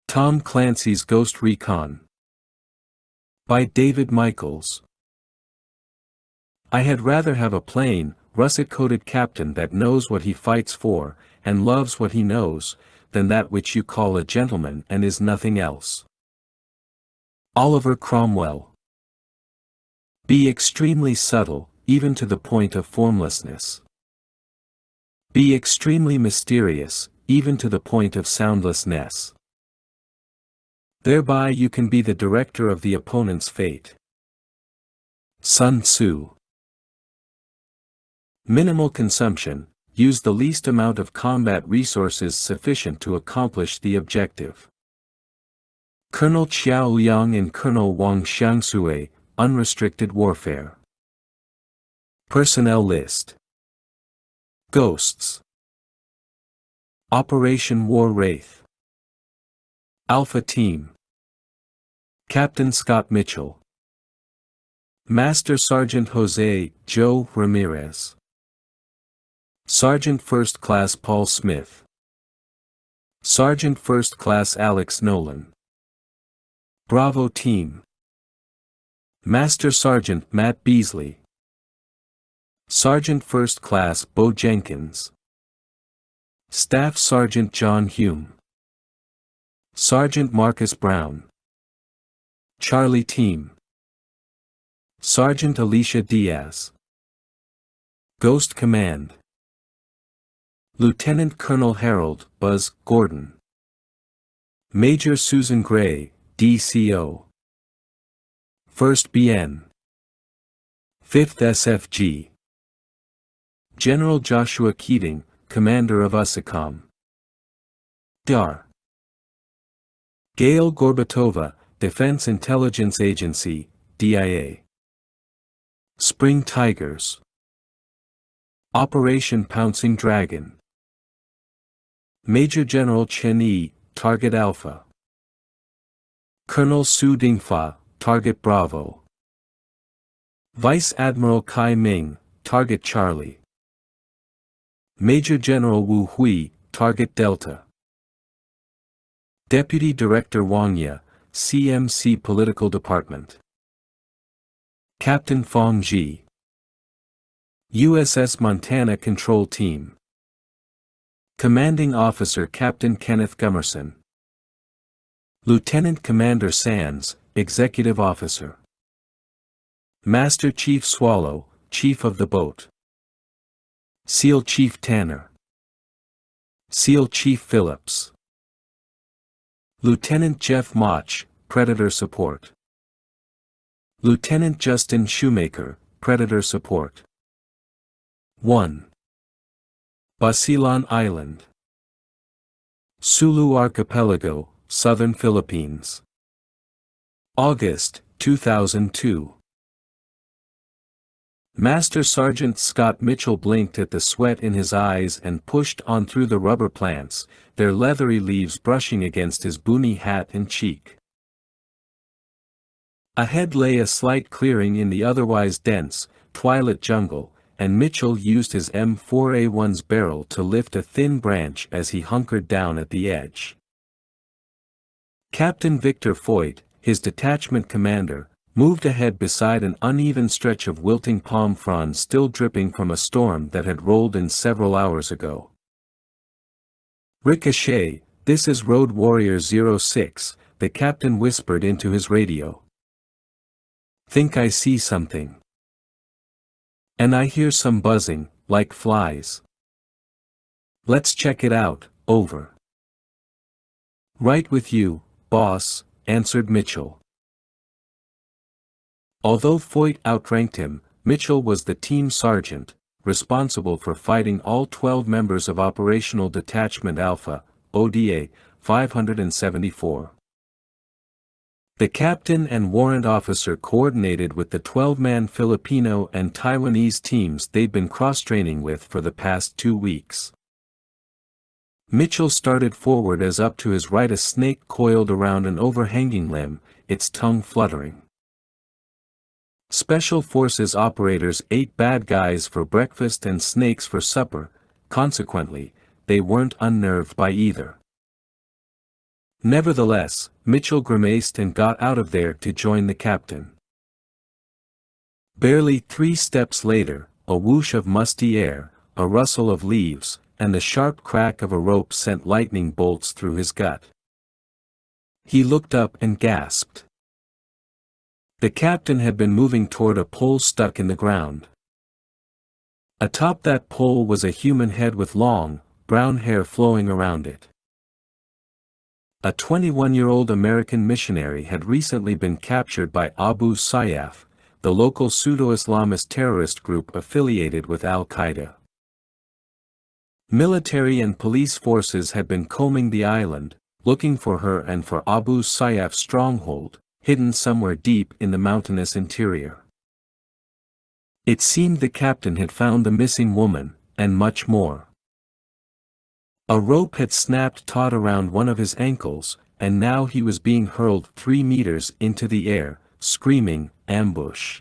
Tom Clancy's Ghost Recon. By David Michaels. I had rather have a plain, russet-coated captain that knows what he fights for, and loves what he knows, than that which you call a gentleman and is nothing else. Oliver Cromwell. Be extremely subtle, even to the point of formlessness. Be extremely mysterious, even to the point of soundlessness. Thereby you can be the director of the opponent's fate. Sun Tzu. Minimal consumption, use the least amount of combat resources sufficient to accomplish the objective. Colonel Qiao Liang and Colonel Wang Xiangsui, Unrestricted Warfare. Personnel List. Ghosts. Operation War Wraith. Alpha Team. Captain Scott Mitchell. Master Sergeant Jose Joe Ramirez. Sergeant First Class Paul Smith. Sergeant First Class Alex Nolan. Bravo Team. Master Sergeant Matt Beasley. Sergeant First Class Bo Jenkins. Staff Sergeant John Hume. Sergeant Marcus Brown. Charlie Team. Sergeant Alicia Diaz. Ghost Command. Lieutenant Colonel Harold Buzz Gordon. Major Susan Gray, DCO. 1st BN. 5th SFG. General Joshua Keating, Commander of USACOM. DR. Gail Gorbatova, Defense Intelligence Agency, DIA. Spring Tigers. Operation Pouncing Dragon. Major General Chen Yi, Target Alpha. Colonel Su Dingfa, Target Bravo. Vice Admiral Kai Ming, Target Charlie. Major General Wu Hui, Target Delta. Deputy Director Wang Ye, CMC Political Department. Captain Fong Ji. USS Montana Control Team. Commanding Officer Captain Kenneth Gummerson. Lieutenant Commander Sands, Executive Officer. Master Chief Swallow, Chief of the Boat. SEAL Chief Tanner. SEAL Chief Phillips. Lieutenant Jeff Motch, Predator Support. Lieutenant Justin Shoemaker, Predator Support. 1. Basilan Island. Sulu Archipelago, Southern Philippines. August, 2002. Master Sergeant Scott Mitchell blinked at the sweat in his eyes and pushed on through the rubber plants, their leathery leaves brushing against his boonie hat and cheek. Ahead lay a slight clearing in the otherwise dense, twilit jungle, and Mitchell used his M4A1's barrel to lift a thin branch as he hunkered down at the edge. Captain Victor Foyt, his detachment commander, moved ahead beside an uneven stretch of wilting palm fronds still dripping from a storm that had rolled in several hours ago. "Ricochet, this is Road Warrior 06, the captain whispered into his radio. "Think I see something. And I hear some buzzing, like flies. Let's check it out, over." "Right with you, boss," answered Mitchell. Although Foyt outranked him, Mitchell was the team sergeant, responsible for fighting all 12 members of Operational Detachment Alpha, ODA, 574. The captain and warrant officer coordinated with the 12-man Filipino and Taiwanese teams they'd been cross-training with for the past 2 weeks. Mitchell started forward as up to his right a snake coiled around an overhanging limb, its tongue fluttering. Special Forces operators ate bad guys for breakfast and snakes for supper, consequently, they weren't unnerved by either. Nevertheless, Mitchell grimaced and got out of there to join the captain. Barely 3 steps later, a whoosh of musty air, a rustle of leaves, and the sharp crack of a rope sent lightning bolts through his gut. He looked up and gasped. The captain had been moving toward a pole stuck in the ground. Atop that pole was a human head with long, brown hair flowing around it. A 21-year-old American missionary had recently been captured by Abu Sayyaf, the local pseudo-Islamist terrorist group affiliated with Al-Qaeda. Military and police forces had been combing the island, looking for her and for Abu Sayyaf's stronghold, hidden somewhere deep in the mountainous interior. It seemed the captain had found the missing woman, and much more. A rope had snapped taut around one of his ankles, and now he was being hurled 3 meters into the air, screaming, "Ambush!"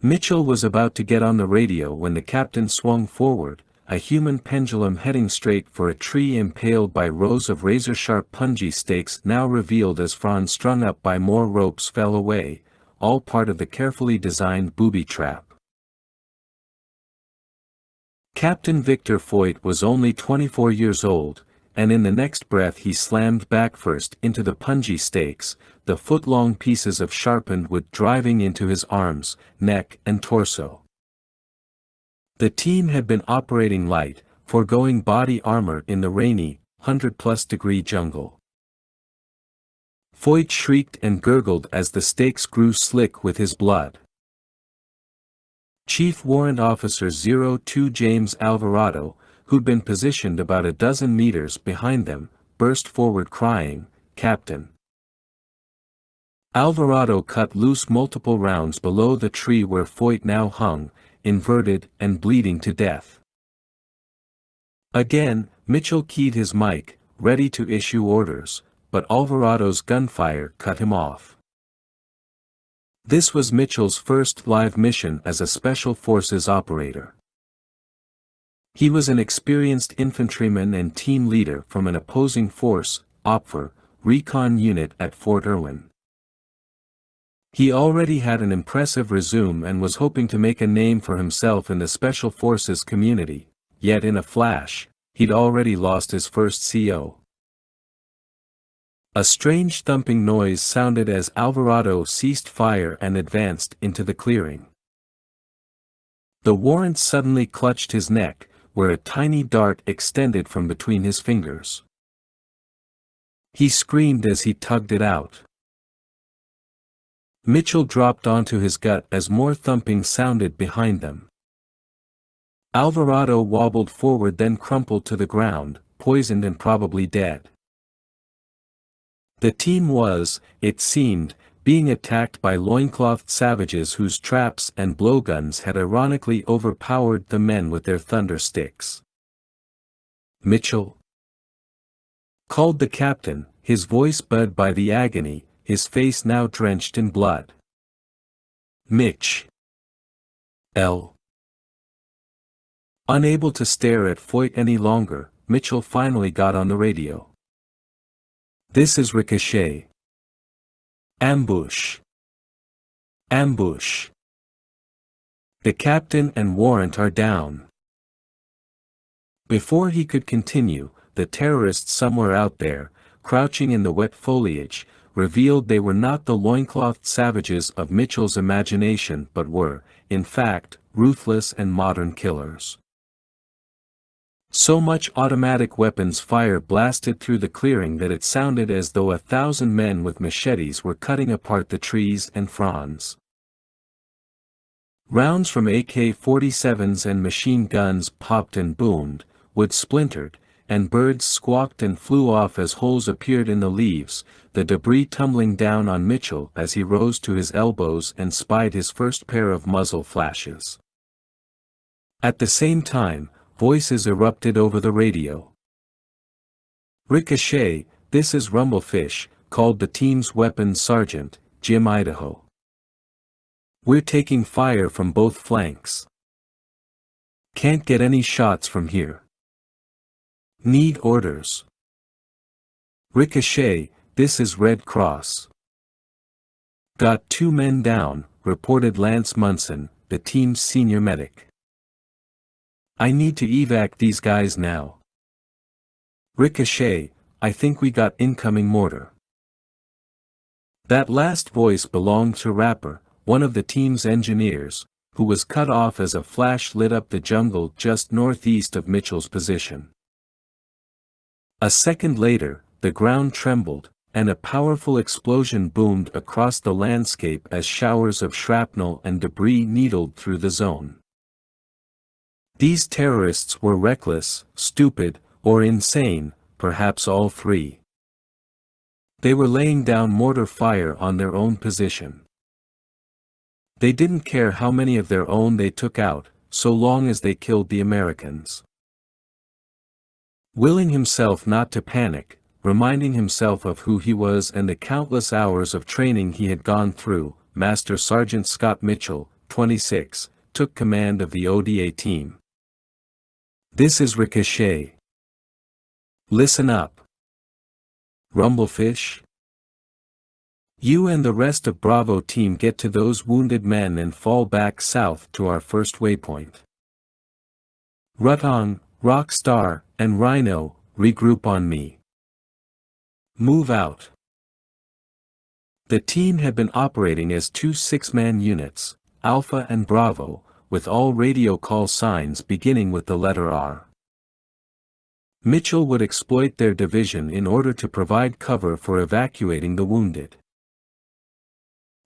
Mitchell was about to get on the radio when the captain swung forward, a human pendulum heading straight for a tree impaled by rows of razor-sharp punji stakes now revealed as fronds strung up by more ropes fell away, all part of the carefully designed booby trap. Captain Victor Foyt was only 24 years old, and in the next breath he slammed back first into the punji stakes, the foot-long pieces of sharpened wood driving into his arms, neck and torso. The team had been operating light, foregoing body armor in the rainy, 100-plus-degree jungle. Foyt shrieked and gurgled as the stakes grew slick with his blood. Chief Warrant Officer 02 James Alvarado, who'd been positioned about a dozen meters behind them, burst forward crying, "Captain!" Alvarado cut loose multiple rounds below the tree where Foyt now hung, inverted and bleeding to death. Again, Mitchell keyed his mic, ready to issue orders, but Alvarado's gunfire cut him off. This was Mitchell's first live mission as a Special Forces operator. He was an experienced infantryman and team leader from an opposing force, OPFOR, recon unit at Fort Irwin. He already had an impressive resume and was hoping to make a name for himself in the Special Forces community, yet in a flash, he'd already lost his first CO. A strange thumping noise sounded as Alvarado ceased fire and advanced into the clearing. The warrant suddenly clutched his neck, where a tiny dart extended from between his fingers. He screamed as he tugged it out. Mitchell dropped onto his gut as more thumping sounded behind them. Alvarado wobbled forward then crumpled to the ground, poisoned and probably dead. The team was, it seemed, being attacked by loinclothed savages whose traps and blowguns had ironically overpowered the men with their thunder sticks. "Mitchell?" called the captain, his voice bowed by the agony, his face now drenched in blood. "Mitch. L." Unable to stare at Foyt any longer, Mitchell finally got on the radio. "This is Ricochet. Ambush. Ambush. The captain and warrant are down." Before he could continue, the terrorists somewhere out there, crouching in the wet foliage, revealed they were not the loinclothed savages of Mitchell's imagination but were, in fact, ruthless and modern killers. So much automatic weapons fire blasted through the clearing that it sounded as though 1,000 men with machetes were cutting apart the trees and fronds. Rounds from AK-47s and machine guns popped and boomed, wood splintered, and birds squawked and flew off as holes appeared in the leaves, the debris tumbling down on Mitchell as he rose to his elbows and spied his first pair of muzzle flashes. At the same time, voices erupted over the radio. "Ricochet, this is Rumblefish," called the team's weapons sergeant, Jim Idaho. "We're taking fire from both flanks. Can't get any shots from here. Need orders." Ricochet, this is Red Cross. Got 2 men down, reported Lance Munson, the team's senior medic. I need to evac these guys now. Ricochet, I think we got incoming mortar. That last voice belonged to Rapper, one of the team's engineers, who was cut off as a flash lit up the jungle just northeast of Mitchell's position. A second later, the ground trembled, and a powerful explosion boomed across the landscape as showers of shrapnel and debris needled through the zone. These terrorists were reckless, stupid, or insane, perhaps all three. They were laying down mortar fire on their own position. They didn't care how many of their own they took out, so long as they killed the Americans. Willing himself not to panic, reminding himself of who he was and the countless hours of training he had gone through, Master Sergeant Scott Mitchell, 26, took command of the ODA team. This is Ricochet. Listen up. Rumblefish? You and the rest of Bravo team get to those wounded men and fall back south to our first waypoint. Rutong, Rockstar, and Rhino, regroup on me. Move out. The team had been operating as 2 6-man units, Alpha and Bravo, with all radio call signs beginning with the letter R. Mitchell would exploit their division in order to provide cover for evacuating the wounded.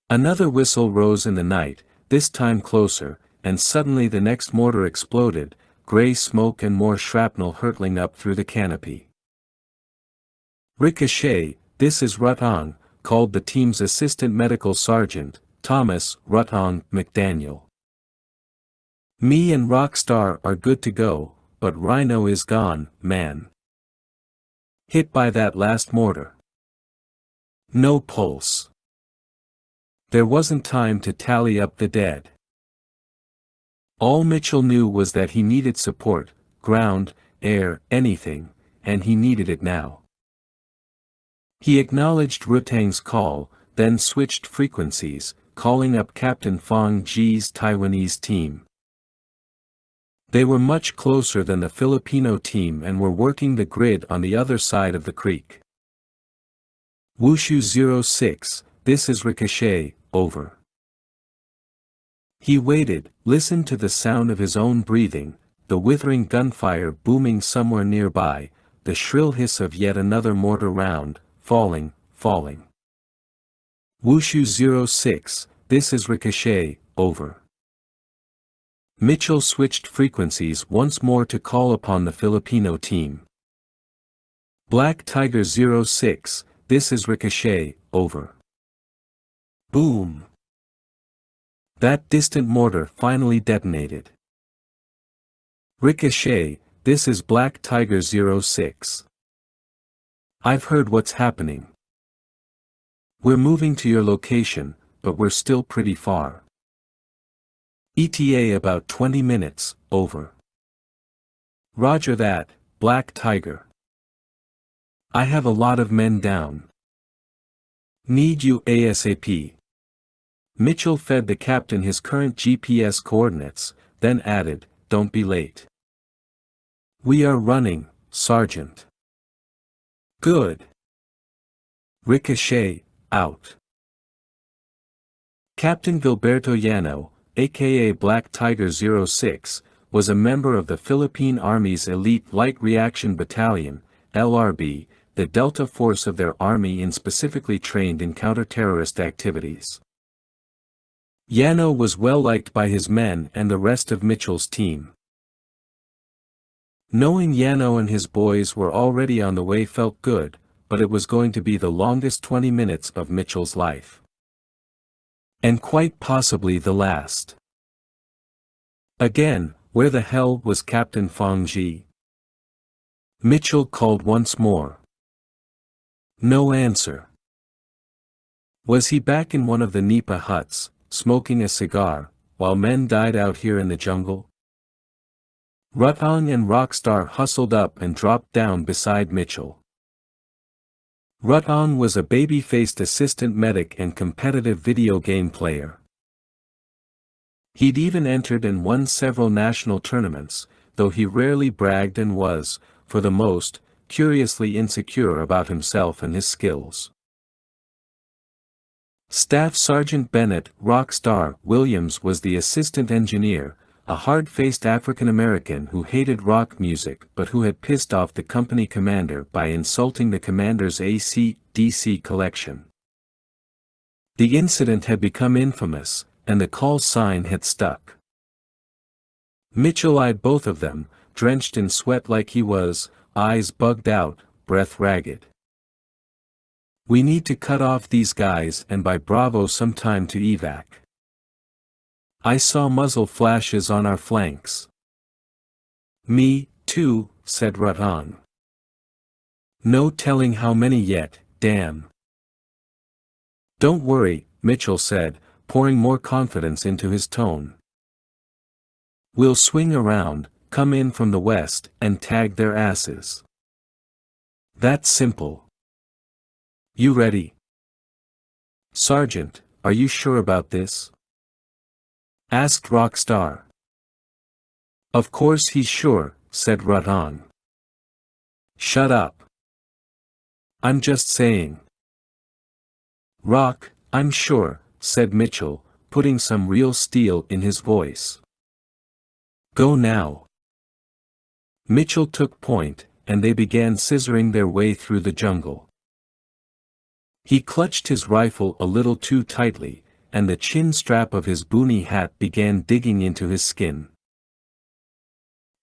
Another whistle rose in the night, this time closer, and suddenly the next mortar exploded, gray smoke and more shrapnel hurtling up through the canopy. Ricochet, this is Rutong, called the team's assistant medical sergeant, Thomas Rutong McDaniel. Me and Rockstar are good to go, but Rhino is gone, man. Hit by that last mortar. No pulse. There wasn't time to tally up the dead. All Mitchell knew was that he needed support, ground, air, anything, and he needed it now. He acknowledged Rutang's call, then switched frequencies, calling up Captain Fong Ji's Taiwanese team. They were much closer than the Filipino team and were working the grid on the other side of the creek. Wushu 06, this is Ricochet, over. He waited, listened to the sound of his own breathing, the withering gunfire booming somewhere nearby, the shrill hiss of yet another mortar round, falling. Wushu 06, this is Ricochet, over. Mitchell switched frequencies once more to call upon the Filipino team. Black Tiger 06, this is Ricochet, over. Boom! That distant mortar finally detonated. Ricochet, this is Black Tiger 06. I've heard what's happening. We're moving to your location, but we're still pretty far. ETA about 20 minutes, over. Roger that, Black Tiger. I have a lot of men down. Need you ASAP. Mitchell fed the captain his current GPS coordinates, then added, don't be late. We are running, Sergeant. Good. Ricochet, out. Captain Gilberto Llano, aka Black Tiger 06, was a member of the Philippine Army's Elite Light Reaction Battalion, LRB, the Delta force of their army and specifically trained in counter-terrorist activities. Llano was well liked by his men and the rest of Mitchell's team. Knowing Llano and his boys were already on the way felt good, but it was going to be the longest 20 minutes of Mitchell's life. And quite possibly the last. Again, where the hell was Captain Fong Ji? Mitchell called once more. No answer. Was he back in one of the nipa huts, smoking a cigar, while men died out here in the jungle? Rutong and Rockstar hustled up and dropped down beside Mitchell. Rutan was a baby-faced assistant medic and competitive video game player. He'd even entered and won several national tournaments, though he rarely bragged and was, for the most, curiously insecure about himself and his skills. Staff Sergeant Bennett "Rockstar" Williams was the assistant engineer, a hard-faced African-American who hated rock music but who had pissed off the company commander by insulting the commander's AC/DC collection. The incident had become infamous, and the call sign had stuck. Mitchell eyed both of them, drenched in sweat like he was, eyes bugged out, breath ragged. "We need to cut off these guys and buy Bravo some time to evac. I saw muzzle flashes on our flanks." "Me, too," said Rutan. "No telling how many yet, damn." "Don't worry," Mitchell said, pouring more confidence into his tone. "We'll swing around, come in from the west, and tag their asses. That's simple. You ready?" "Sergeant, are you sure about this?" asked Rockstar. "Of course he's sure," said Rutan. "Shut up. I'm just saying." "Rock, I'm sure," said Mitchell, putting some real steel in his voice. "Go now." Mitchell took point, and they began scissoring their way through the jungle. He clutched his rifle a little too tightly, and the chin strap of his boonie hat began digging into his skin.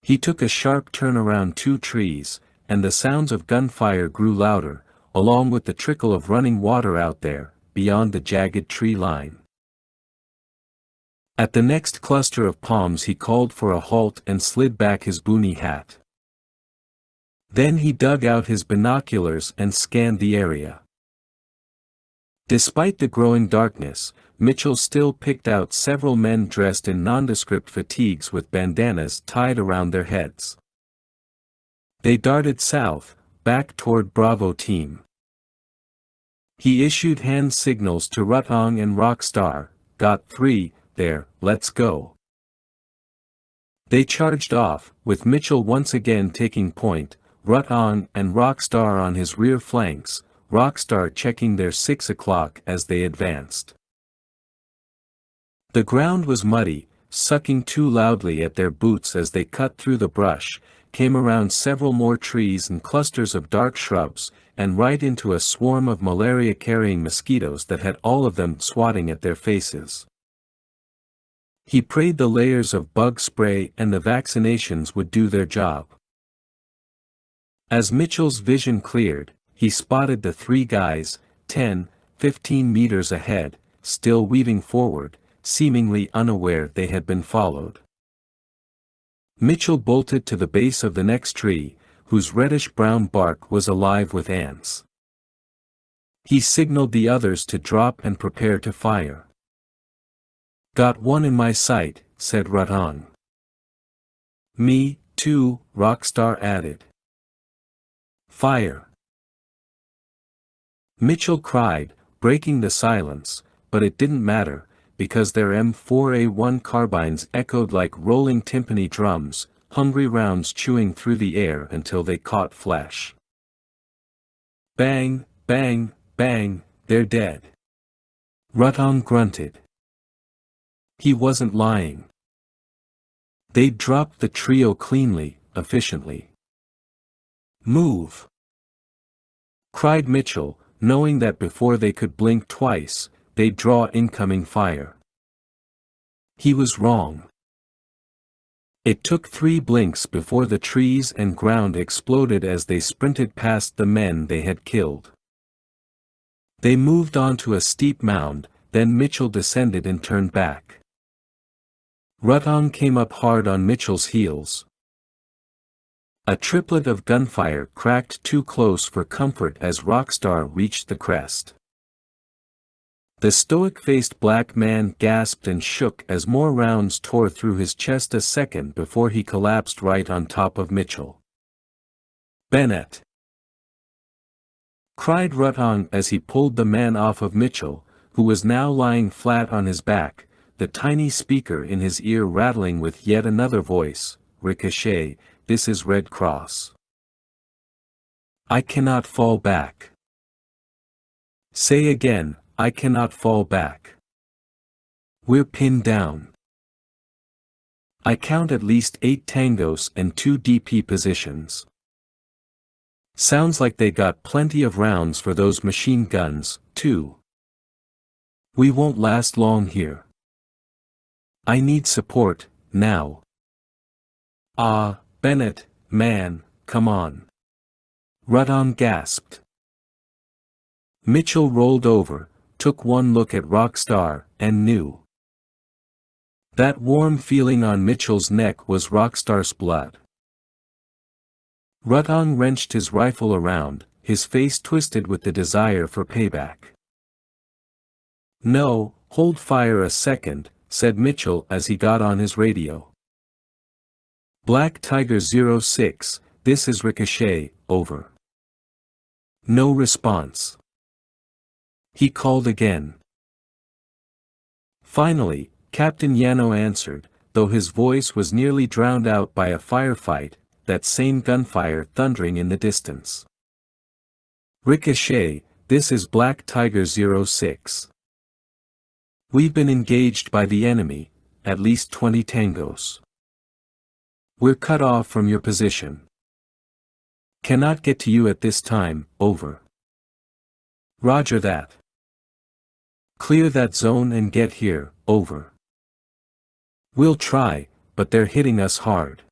He took a sharp turn around two trees, and the sounds of gunfire grew louder, along with the trickle of running water out there, beyond the jagged tree line. At the next cluster of palms he called for a halt and slid back his boonie hat. Then he dug out his binoculars and scanned the area. Despite the growing darkness, Mitchell still picked out several men dressed in nondescript fatigues with bandanas tied around their heads. They darted south, back toward Bravo Team. He issued hand signals to Rutan and Rockstar, "Got 3, there, let's go." They charged off, with Mitchell once again taking point, Rutan and Rockstar on his rear flanks, Rockstar checking their 6 o'clock as they advanced. The ground was muddy, sucking too loudly at their boots as they cut through the brush, came around several more trees and clusters of dark shrubs, and right into a swarm of malaria-carrying mosquitoes that had all of them swatting at their faces. He prayed the layers of bug spray and the vaccinations would do their job. As Mitchell's vision cleared, he spotted the 3 guys, 10, 15 meters ahead, still weaving forward, seemingly unaware they had been followed. Mitchell bolted to the base of the next tree, whose reddish-brown bark was alive with ants. He signaled the others to drop and prepare to fire. "Got one in my sight," said Rutan. "Me, too," Rockstar added. "Fire!" Mitchell cried, breaking the silence, but it didn't matter, because their M4A1 carbines echoed like rolling timpani drums, hungry rounds chewing through the air until they caught flesh. Bang, bang, bang, they're dead. Rutan grunted. He wasn't lying. They'd dropped the trio cleanly, efficiently. "Move!" cried Mitchell, knowing that before they could blink twice, they'd draw incoming fire. He was wrong. It took 3 blinks before the trees and ground exploded as they sprinted past the men they had killed. They moved onto a steep mound, then Mitchell descended and turned back. Rutan came up hard on Mitchell's heels. A triplet of gunfire cracked too close for comfort as Rockstar reached the crest. The stoic-faced black man gasped and shook as more rounds tore through his chest a second before he collapsed right on top of Mitchell. "Bennett!" cried Rutong as he pulled the man off of Mitchell, who was now lying flat on his back, the tiny speaker in his ear rattling with yet another voice, "Ricochet, this is Red Cross. I cannot fall back. Say again, I cannot fall back. We're pinned down. I count at least 8 tangos and 2 DP positions. Sounds like they got plenty of rounds for those machine guns, too. We won't last long here. I need support, now. Ah, Bennett, man, come on. Rutong gasped. Mitchell rolled over, took one look at Rockstar, and knew. That warm feeling on Mitchell's neck was Rockstar's blood. Rutong wrenched his rifle around, his face twisted with the desire for payback. No, hold fire a second, said Mitchell as he got on his radio. Black Tiger 06, this is Ricochet, over. No response. He called again. Finally, Captain Yano answered, though his voice was nearly drowned out by a firefight, that same gunfire thundering in the distance. Ricochet, this is Black Tiger 06. We've been engaged by the enemy, at least 20 tangos. We're cut off from your position. Cannot get to you at this time, over. Roger that. Clear that zone and get here, over. We'll try, but they're hitting us hard.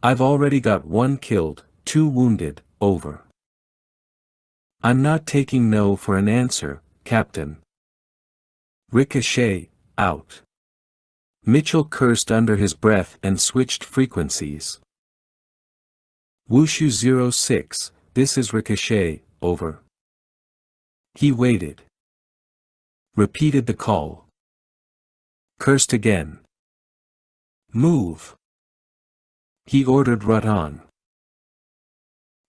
I've already got 1 killed, 2 wounded, over. I'm not taking no for an answer, Captain. Ricochet, out. Mitchell cursed under his breath and switched frequencies. Wushu 06, this is Ricochet, over. He waited. Repeated the call. Cursed again. Move. He ordered Rutong.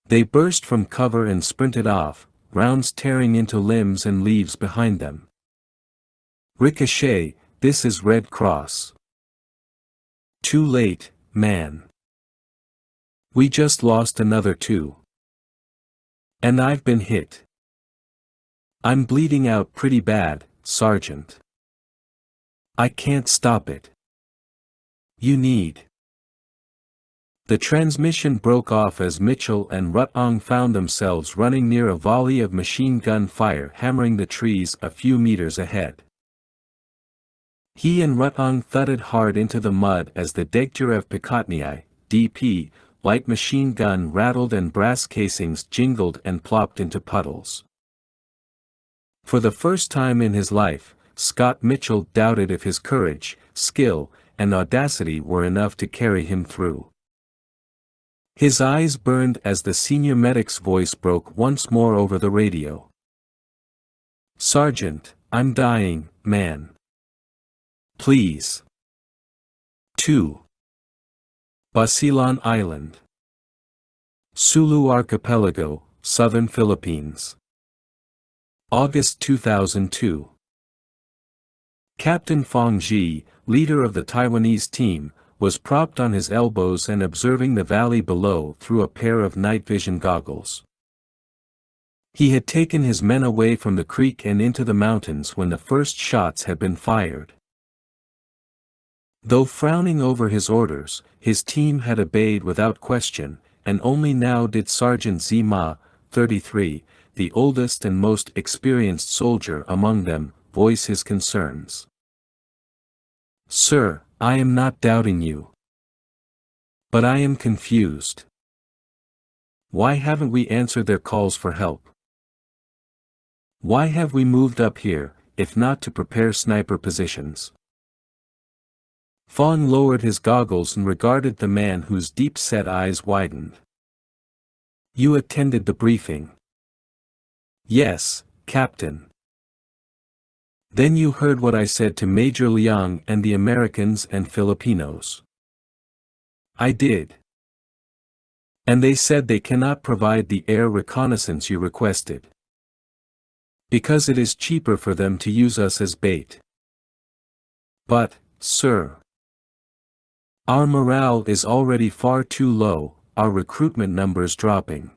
They burst from cover and sprinted off, rounds tearing into limbs and leaves behind them. Ricochet, this is Red Cross. Too late, man. We just lost another 2. And I've been hit. I'm bleeding out pretty bad, Sergeant. I can't stop it. You need. The transmission broke off as Mitchell and Rutong found themselves running near a volley of machine gun fire hammering the trees a few meters ahead. He and Rutong thudded hard into the mud as the Degtyarev Pikhotniy, DP, light machine gun rattled and brass casings jingled and plopped into puddles. For the first time in his life, Scott Mitchell doubted if his courage, skill, and audacity were enough to carry him through. His eyes burned as the senior medic's voice broke once more over the radio. Sergeant, I'm dying, man. Please. 2. Basilan Island. Sulu Archipelago, Southern Philippines. August 2002. Captain Fong Ji, leader of the Taiwanese team, was propped on his elbows and observing the valley below through a pair of night vision goggles. He had taken his men away from the creek and into the mountains when the first shots had been fired. Though frowning over his orders, his team had obeyed without question, and only now did Sergeant Zima, 33, the oldest and most experienced soldier among them, voice his concerns. Sir, I am not doubting you. But I am confused. Why haven't we answered their calls for help? Why have we moved up here, if not to prepare sniper positions? Fong lowered his goggles and regarded the man whose deep-set eyes widened. You attended the briefing. Yes, Captain. Then you heard what I said to Major Liang and the Americans and Filipinos. I did. And they said they cannot provide the air reconnaissance you requested. Because it is cheaper for them to use us as bait. But, sir, our morale is already far too low, our recruitment numbers dropping.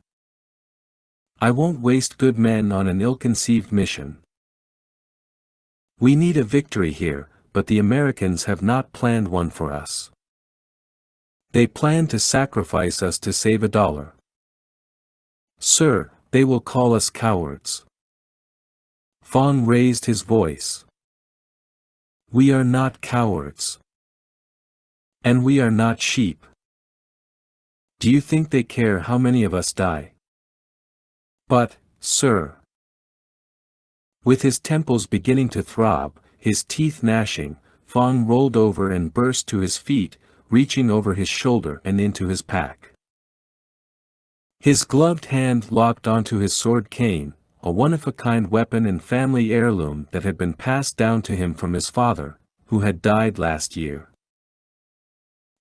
I won't waste good men on an ill-conceived mission. We need a victory here, but the Americans have not planned one for us. They plan to sacrifice us to save $1. Sir, they will call us cowards. Fong raised his voice. We are not cowards. And we are not sheep. Do you think they care how many of us die? But, sir. With his temples beginning to throb, his teeth gnashing, Fong rolled over and burst to his feet, reaching over his shoulder and into his pack. His gloved hand locked onto his sword cane, a one-of-a-kind weapon and family heirloom that had been passed down to him from his father, who had died last year.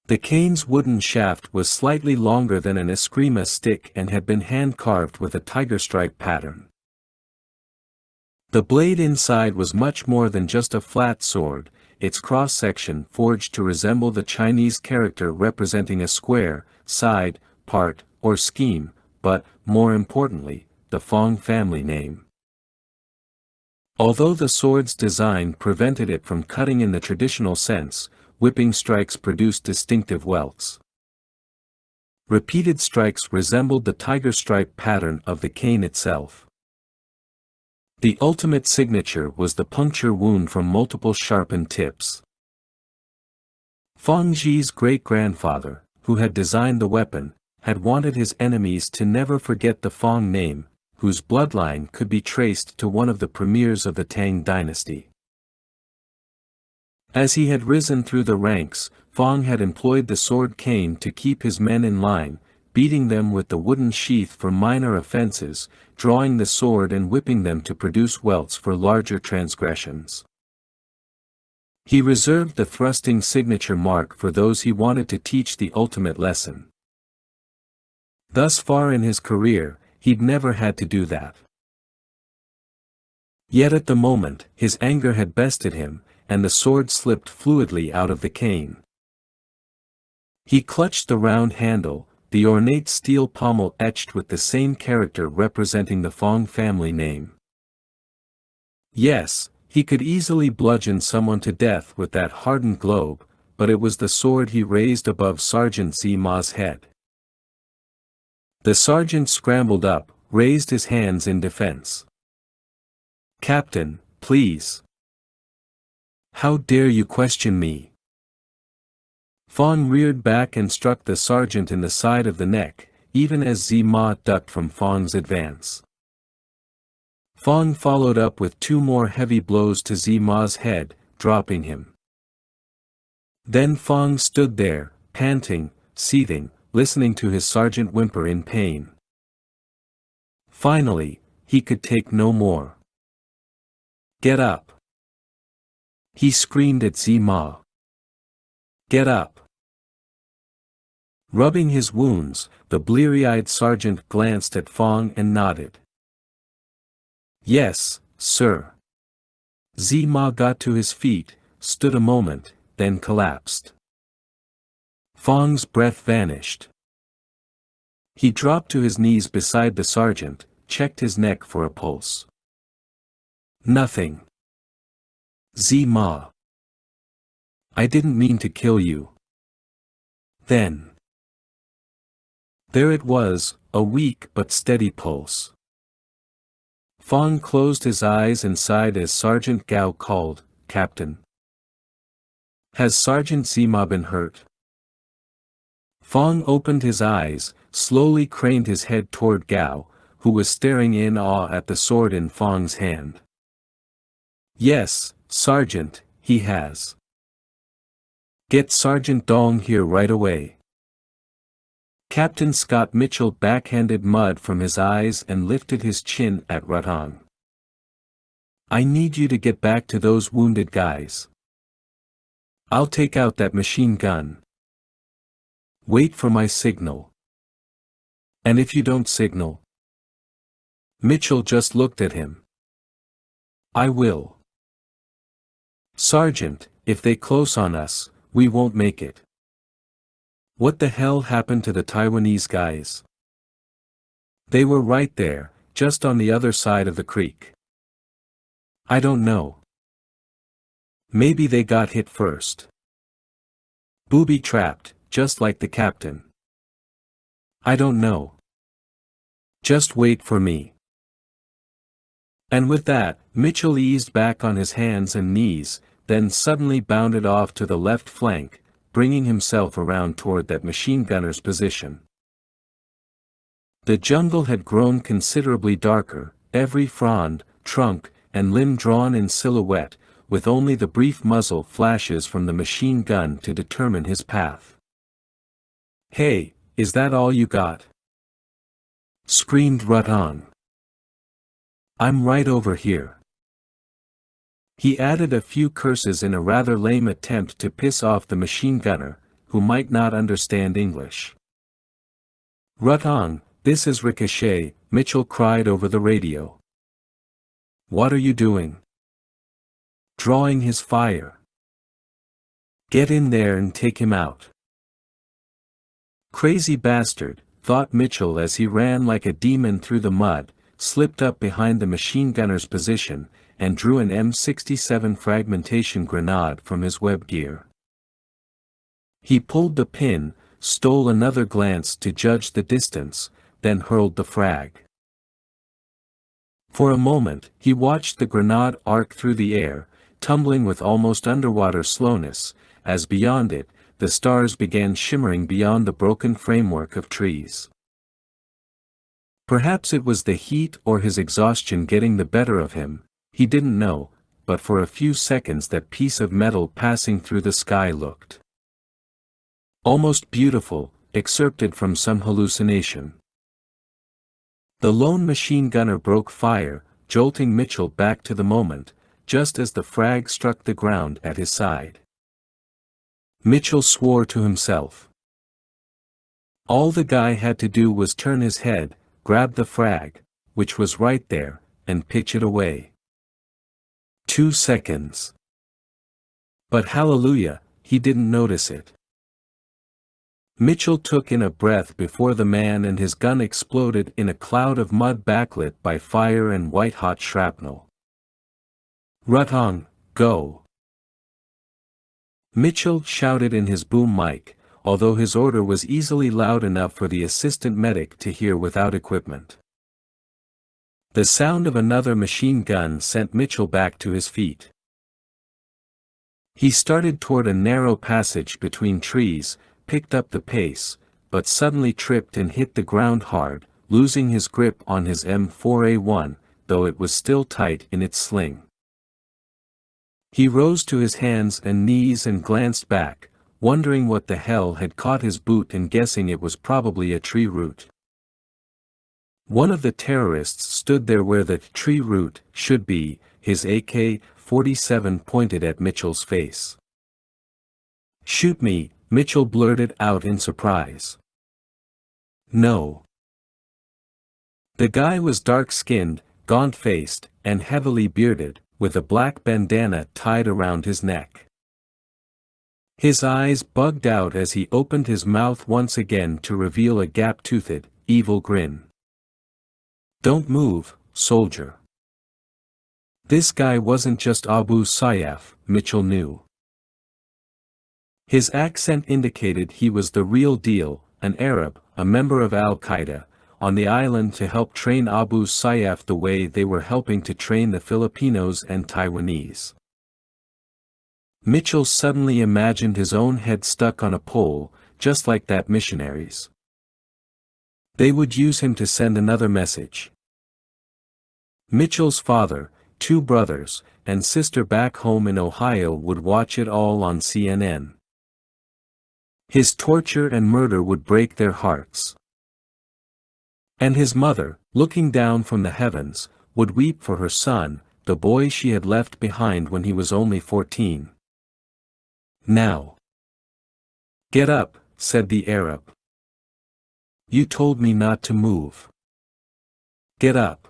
The cane's wooden shaft was slightly longer than an eskrima stick and had been hand-carved with a tiger stripe pattern. The blade inside was much more than just a flat sword, its cross-section forged to resemble the Chinese character representing a square, side, part, or scheme, but, more importantly, the Fong family name. Although the sword's design prevented it from cutting in the traditional sense, whipping strikes produced distinctive welts. Repeated strikes resembled the tiger stripe pattern of the cane itself. The ultimate signature was the puncture wound from multiple sharpened tips. Fong Ji's great-grandfather, who had designed the weapon, had wanted his enemies to never forget the Fong name, whose bloodline could be traced to one of the premiers of the Tang dynasty. As he had risen through the ranks, Fong had employed the sword cane to keep his men in line, beating them with the wooden sheath for minor offenses, drawing the sword and whipping them to produce welts for larger transgressions. He reserved the thrusting signature mark for those he wanted to teach the ultimate lesson. Thus far in his career, he'd never had to do that. Yet at the moment, his anger had bested him, and the sword slipped fluidly out of the cane. He clutched the round handle, the ornate steel pommel etched with the same character representing the Fong family name. Yes, he could easily bludgeon someone to death with that hardened globe, but it was the sword he raised above Sergeant Zima's head. The sergeant scrambled up, raised his hands in defense. Captain, please. How dare you question me? Fong reared back and struck the sergeant in the side of the neck, even as Zima ducked from Fong's advance. Fong followed up with 2 more heavy blows to Zima's head, dropping him. Then Fong stood there, panting, seething, listening to his sergeant whimper in pain. Finally, he could take no more. Get up! He screamed at Zima. Get up! Rubbing his wounds, the bleary-eyed sergeant glanced at Fong and nodded. Yes, sir. Zima got to his feet, stood a moment, then collapsed. Fong's breath vanished. He dropped to his knees beside the sergeant, checked his neck for a pulse. Nothing. Zima. I didn't mean to kill you. Then. There it was, a weak but steady pulse. Fong closed his eyes and sighed as Sergeant Gao called, Captain. Has Sergeant Zima been hurt? Fong opened his eyes, slowly craned his head toward Gao, who was staring in awe at the sword in Fong's hand. Yes, Sergeant, he has. Get Sergeant Dong here right away. Captain Scott Mitchell backhanded mud from his eyes and lifted his chin at Rutong. I need you to get back to those wounded guys. I'll take out that machine gun. Wait for my signal. And if you don't signal? Mitchell just looked at him. I will. Sergeant, if they close on us, we won't make it. What the hell happened to the Taiwanese guys? They were right there, just on the other side of the creek. I don't know. Maybe they got hit first. Booby trapped, just like the captain. I don't know. Just wait for me. And with that, Mitchell eased back on his hands and knees, then suddenly bounded off to the left flank, bringing himself around toward that machine gunner's position. The jungle had grown considerably darker, every frond, trunk, and limb drawn in silhouette, with only the brief muzzle flashes from the machine gun to determine his path. "Hey, is that all you got?" screamed Rutan. "I'm right over here." He added a few curses in a rather lame attempt to piss off the machine gunner, who might not understand English. "Rutan, this is Ricochet," Mitchell cried over the radio. "What are you doing?" "Drawing his fire." "Get in there and take him out." Crazy bastard, thought Mitchell as he ran like a demon through the mud, slipped up behind the machine gunner's position, and drew an M67 fragmentation grenade from his web gear. He pulled the pin, stole another glance to judge the distance, then hurled the frag. For a moment, he watched the grenade arc through the air, tumbling with almost underwater slowness, as beyond it, the stars began shimmering beyond the broken framework of trees. Perhaps it was the heat or his exhaustion getting the better of him, he didn't know, but for a few seconds that piece of metal passing through the sky looked almost beautiful, excerpted from some hallucination. The lone machine gunner broke fire, jolting Mitchell back to the moment, just as the frag struck the ground at his side. Mitchell swore to himself. All the guy had to do was turn his head, grab the frag, which was right there, and pitch it away. 2 seconds. But hallelujah, he didn't notice it. Mitchell took in a breath before the man and his gun exploded in a cloud of mud backlit by fire and white-hot shrapnel. "Rutan, go!" Mitchell shouted in his boom mic, although his order was easily loud enough for the assistant medic to hear without equipment. The sound of another machine gun sent Mitchell back to his feet. He started toward a narrow passage between trees, picked up the pace, but suddenly tripped and hit the ground hard, losing his grip on his M4A1, though it was still tight in its sling. He rose to his hands and knees and glanced back, wondering what the hell had caught his boot and guessing it was probably a tree root. One of the terrorists stood there where the tree root should be, his AK-47 pointed at Mitchell's face. "Shoot me," Mitchell blurted out in surprise. "No." The guy was dark-skinned, gaunt-faced, and heavily bearded, with a black bandana tied around his neck. His eyes bugged out as he opened his mouth once again to reveal a gap-toothed, evil grin. "Don't move, soldier." This guy wasn't just Abu Sayyaf, Mitchell knew. His accent indicated he was the real deal, an Arab, a member of Al-Qaeda, on the island to help train Abu Sayyaf the way they were helping to train the Filipinos and Taiwanese. Mitchell suddenly imagined his own head stuck on a pole, just like that missionary's. They would use him to send another message. Mitchell's father, 2 brothers, and sister back home in Ohio would watch it all on CNN. His torture and murder would break their hearts. And his mother, looking down from the heavens, would weep for her son, the boy she had left behind when he was only 14. "Now. Get up," said the Arab. You told me not to move. Get up.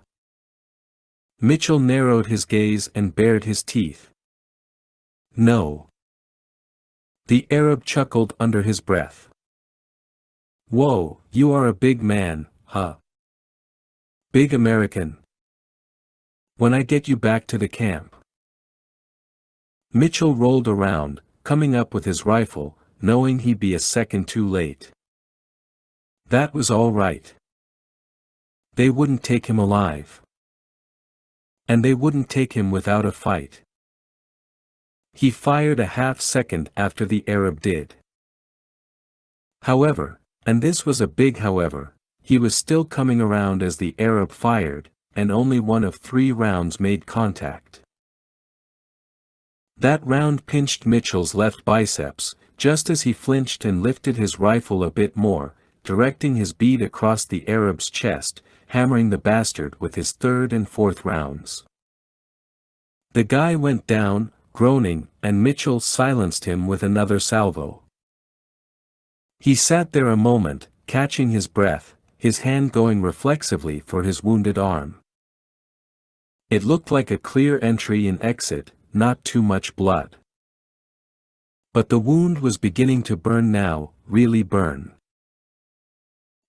Mitchell narrowed his gaze and bared his teeth. No. The Arab chuckled under his breath. Whoa, you are a big man, huh? Big American. When I get you back to the camp. Mitchell rolled around, coming up with his rifle, knowing he'd be a second too late. That was all right. They wouldn't take him alive. And they wouldn't take him without a fight. He fired a half-second after the Arab did. However, and this was a big however, he was still coming around as the Arab fired, and only one of 3 rounds made contact. That round pinched Mitchell's left biceps, just as he flinched and lifted his rifle a bit more, directing his bead across the Arab's chest, hammering the bastard with his 3rd and 4th rounds. The guy went down, groaning, and Mitchell silenced him with another salvo. He sat there a moment, catching his breath, his hand going reflexively for his wounded arm. It looked like a clear entry and exit, not too much blood. But the wound was beginning to burn now, really burn.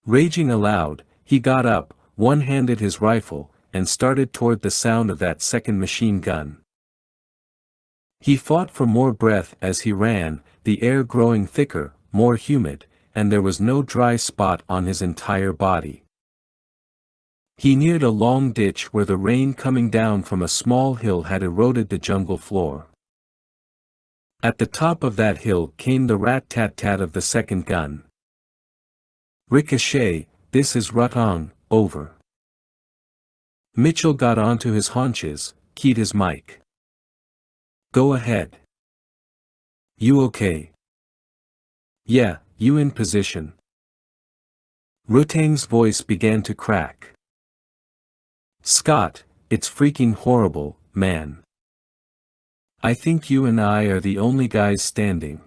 Raging aloud, he got up, one-handed his rifle, and started toward the sound of that second machine gun. He fought for more breath as he ran, the air growing thicker, more humid, and there was no dry spot on his entire body. He neared a long ditch where the rain coming down from a small hill had eroded the jungle floor. At the top of that hill came the rat-tat-tat of the second gun. Ricochet, this is Rutong, over. Mitchell got onto his haunches, keyed his mic. Go ahead. You okay? Yeah, you in position? Rutang's voice began to crack. Scott, it's freaking horrible, man. I think you and I are the only guys standing.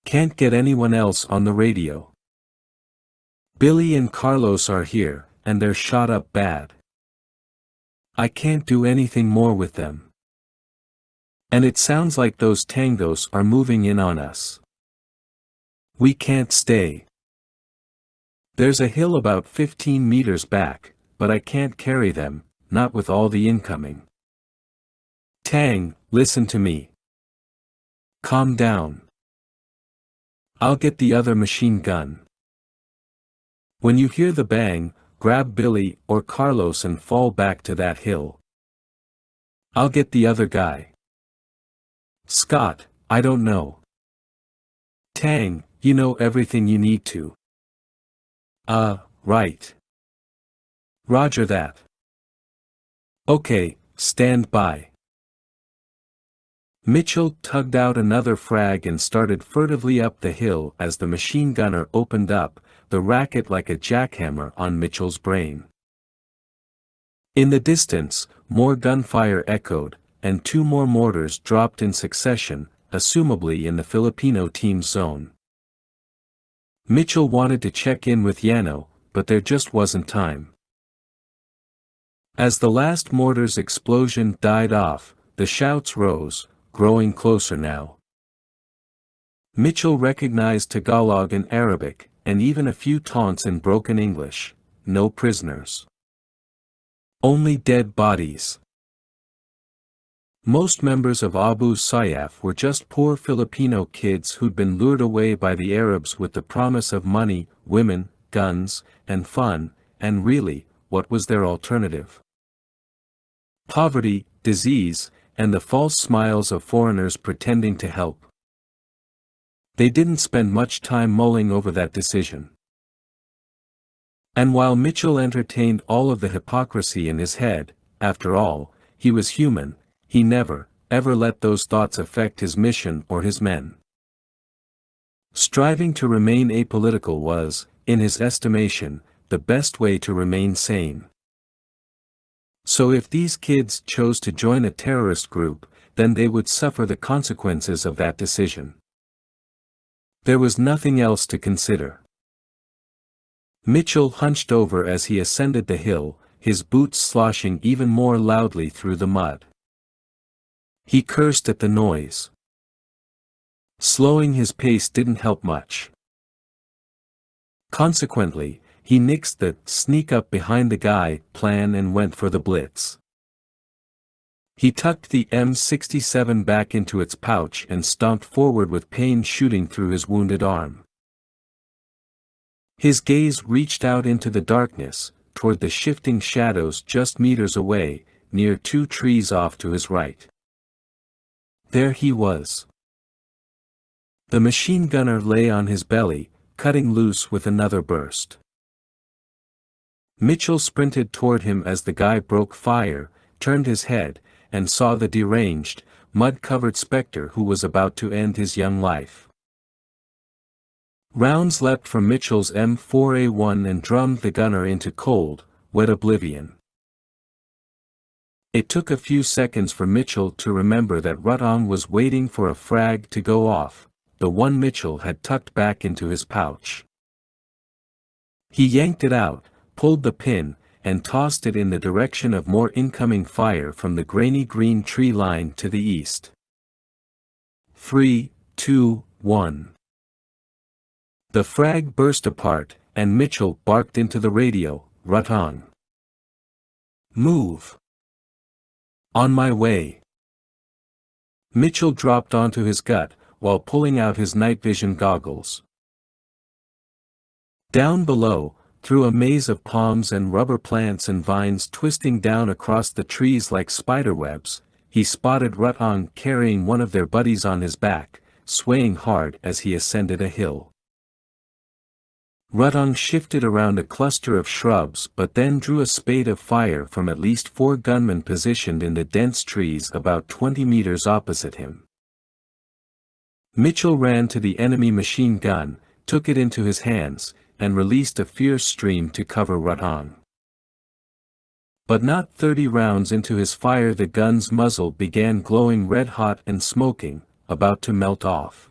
Can't get anyone else on the radio. Billy and Carlos are here, and they're shot up bad. I can't do anything more with them. And it sounds like those tangos are moving in on us. We can't stay. There's a hill about 15 meters back, but I can't carry them, not with all the incoming. Tang, listen to me. Calm down. I'll get the other machine gun. When you hear the bang, grab Billy or Carlos and fall back to that hill. I'll get the other guy. Scott, I don't know. Tang, you know everything you need to. Right. Roger that. Okay, stand by. Mitchell tugged out another frag and started furtively up the hill as the machine gunner opened up, the racket like a jackhammer on Mitchell's brain. In the distance, more gunfire echoed, and 2 more mortars dropped in succession, assumably in the Filipino team's zone. Mitchell wanted to check in with Yano, but there just wasn't time. As the last mortar's explosion died off, the shouts rose, growing closer now. Mitchell recognized Tagalog and Arabic, and even a few taunts in broken English. No prisoners. Only dead bodies. Most members of Abu Sayyaf were just poor Filipino kids who'd been lured away by the Arabs with the promise of money, women, guns, and fun, and really, what was their alternative? Poverty, disease, and the false smiles of foreigners pretending to help. They didn't spend much time mulling over that decision. And while Mitchell entertained all of the hypocrisy in his head, after all, he was human, he never, ever let those thoughts affect his mission or his men. Striving to remain apolitical was, in his estimation, the best way to remain sane. So if these kids chose to join a terrorist group, then they would suffer the consequences of that decision. There was nothing else to consider. Mitchell hunched over as he ascended the hill, his boots sloshing even more loudly through the mud. He cursed at the noise. Slowing his pace didn't help much. Consequently, he nixed the sneak up behind the guy plan and went for the blitz. He tucked the M67 back into its pouch and stomped forward with pain shooting through his wounded arm. His gaze reached out into the darkness, toward the shifting shadows just meters away, near 2 trees off to his right. There he was. The machine gunner lay on his belly, cutting loose with another burst. Mitchell sprinted toward him as the guy broke fire, turned his head, and saw the deranged, mud-covered specter who was about to end his young life. Rounds leapt from Mitchell's M4A1 and drummed the gunner into cold, wet oblivion. It took a few seconds for Mitchell to remember that Ruttong was waiting for a frag to go off, the one Mitchell had tucked back into his pouch. He yanked it out, pulled the pin, and tossed it in the direction of more incoming fire from the grainy green tree line to the east. 3, 2, 1. The frag burst apart, and Mitchell barked into the radio, "Ruttong. Move. On my way." Mitchell dropped onto his gut, while pulling out his night vision goggles. Down below, through a maze of palms and rubber plants and vines twisting down across the trees like spiderwebs, he spotted Ruttong carrying one of their buddies on his back, swaying hard as he ascended a hill. Ruttong shifted around a cluster of shrubs but then drew a spade of fire from at least 4 gunmen positioned in the dense trees about 20 meters opposite him. Mitchell ran to the enemy machine gun, took it into his hands, and released a fierce stream to cover Ruttong. But not 30 rounds into his fire the gun's muzzle began glowing red-hot and smoking, about to melt off.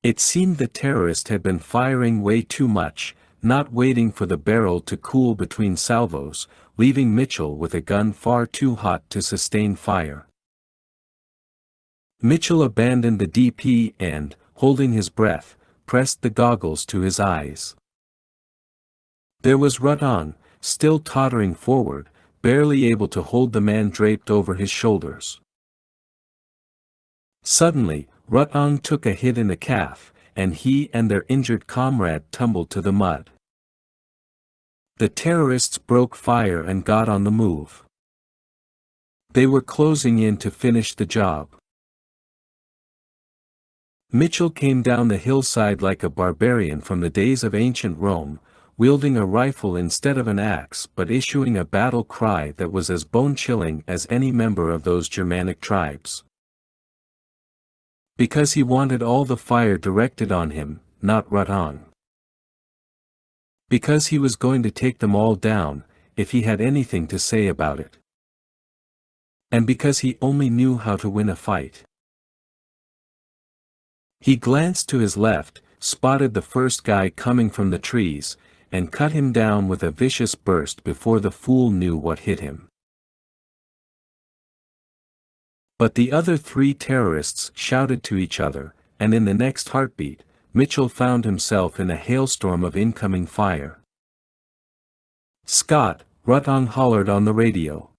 It seemed the terrorist had been firing way too much, not waiting for the barrel to cool between salvos, leaving Mitchell with a gun far too hot to sustain fire. Mitchell abandoned the DP and, holding his breath, pressed the goggles to his eyes. There was Ruttong, still tottering forward, barely able to hold the man draped over his shoulders. Suddenly, Ruttong took a hit in the calf, and he and their injured comrade tumbled to the mud. The terrorists broke fire and got on the move. They were closing in to finish the job. Mitchell came down the hillside like a barbarian from the days of ancient Rome, wielding a rifle instead of an axe but issuing a battle cry that was as bone-chilling as any member of those Germanic tribes. Because he wanted all the fire directed on him, not Ruttong. Because he was going to take them all down, if he had anything to say about it. And because he only knew how to win a fight. He glanced to his left, spotted the first guy coming from the trees, and cut him down with a vicious burst before the fool knew what hit him. But the other 3 terrorists shouted to each other, and in the next heartbeat, Mitchell found himself in a hailstorm of incoming fire. "Scott," Ruttong hollered on the radio.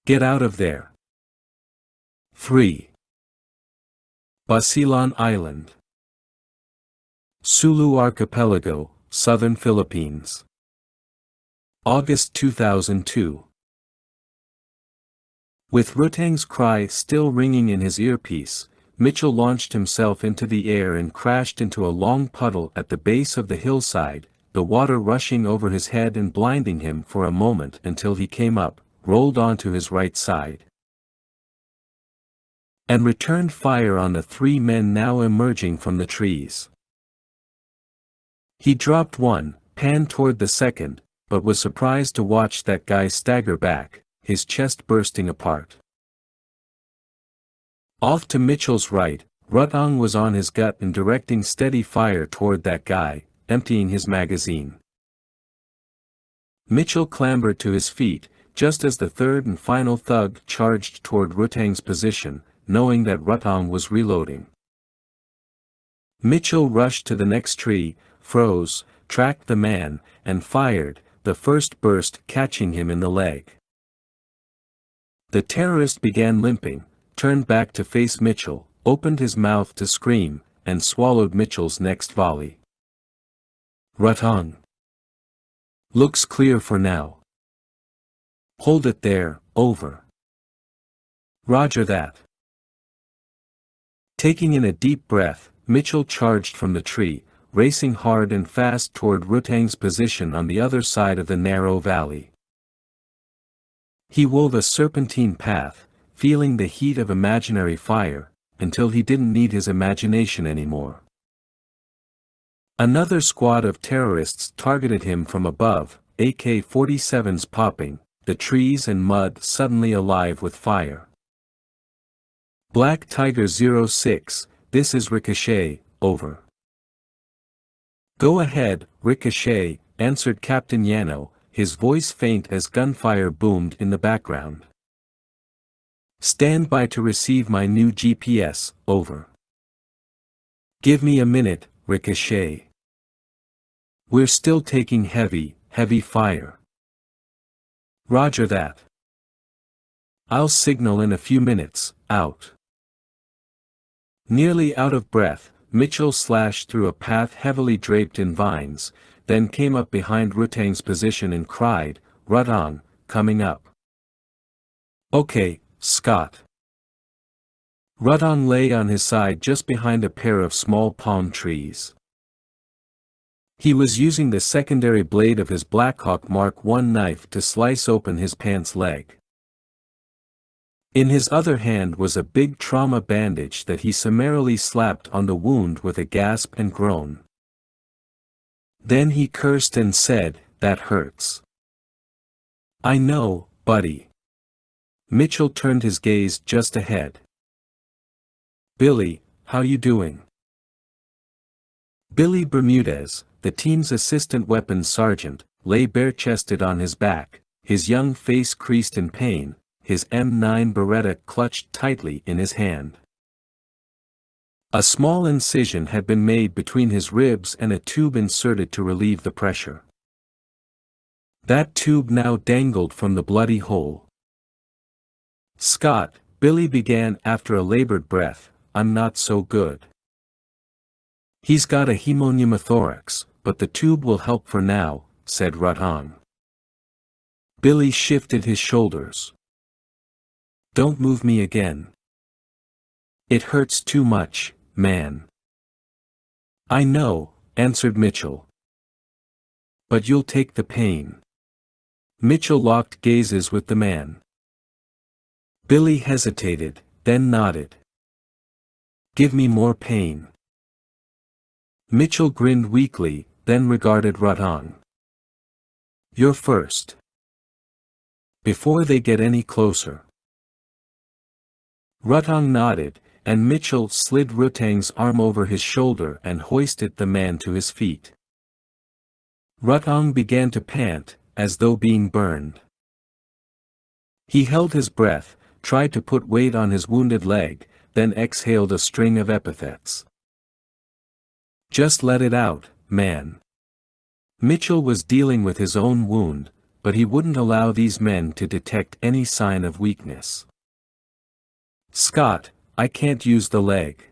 "Get out of there." 3. Basilan Island. Sulu Archipelago, Southern Philippines. August 2002. With Ruttong's cry still ringing in his earpiece, Mitchell launched himself into the air and crashed into a long puddle at the base of the hillside, the water rushing over his head and blinding him for a moment until he came up, rolled onto his right side, and returned fire on the 3 men now emerging from the trees. He dropped one, panned toward the second, but was surprised to watch that guy stagger back, his chest bursting apart. Off to Mitchell's right, Ruttong was on his gut and directing steady fire toward that guy, emptying his magazine. Mitchell clambered to his feet, just as the third and final thug charged toward Rutang's position, knowing that Rutang was reloading. Mitchell rushed to the next tree, froze, tracked the man, and fired, the first burst catching him in the leg. The terrorist began limping, turned back to face Mitchell, opened his mouth to scream, and swallowed Mitchell's next volley. Rutang. Looks clear for now. Hold it there, over. Roger that. Taking in a deep breath, Mitchell charged from the tree, racing hard and fast toward Rutang's position on the other side of the narrow valley. He wove a serpentine path, feeling the heat of imaginary fire, until he didn't need his imagination anymore. Another squad of terrorists targeted him from above, AK-47s popping, the trees and mud suddenly alive with fire. Black Tiger 06, this is Ricochet, over. Go ahead, Ricochet, answered Captain Yano, his voice faint as gunfire boomed in the background. Stand by to receive my new GPS, over. Give me a minute, Ricochet. We're still taking heavy fire. Roger that. I'll signal in a few minutes, out. Nearly out of breath, Mitchell slashed through a path heavily draped in vines, then came up behind Rutang's position and cried, Rutang, coming up. Okay, Scott. Rutang lay on his side just behind a pair of small palm trees. He was using the secondary blade of his Blackhawk Mark I knife to slice open his pants leg. In his other hand was a big trauma bandage that he summarily slapped on the wound with a gasp and groan. Then he cursed and said, that hurts. I know, buddy. Mitchell turned his gaze just ahead. Billy, how you doing? Billy Bermudez, the team's assistant weapons sergeant, lay bare-chested on his back, his young face creased in pain, his M9 Beretta clutched tightly in his hand. A small incision had been made between his ribs and a tube inserted to relieve the pressure. That tube now dangled from the bloody hole. Scott, Billy began after a labored breath, I'm not so good. He's got a hemopneumothorax, but the tube will help for now, said Rutang. Billy shifted his shoulders. Don't move me again. It hurts too much, man. I know, answered Mitchell. But you'll take the pain. Mitchell locked gazes with the man. Billy hesitated, then nodded. Give me more pain. Mitchell grinned weakly, then regarded Rutang. You're first. Before they get any closer. Rutang nodded, and Mitchell slid Rutang's arm over his shoulder and hoisted the man to his feet. Rutang began to pant, as though being burned. He held his breath, tried to put weight on his wounded leg, then exhaled a string of epithets. Just let it out, man. Mitchell was dealing with his own wound, but he wouldn't allow these men to detect any sign of weakness. Scott, I can't use the leg.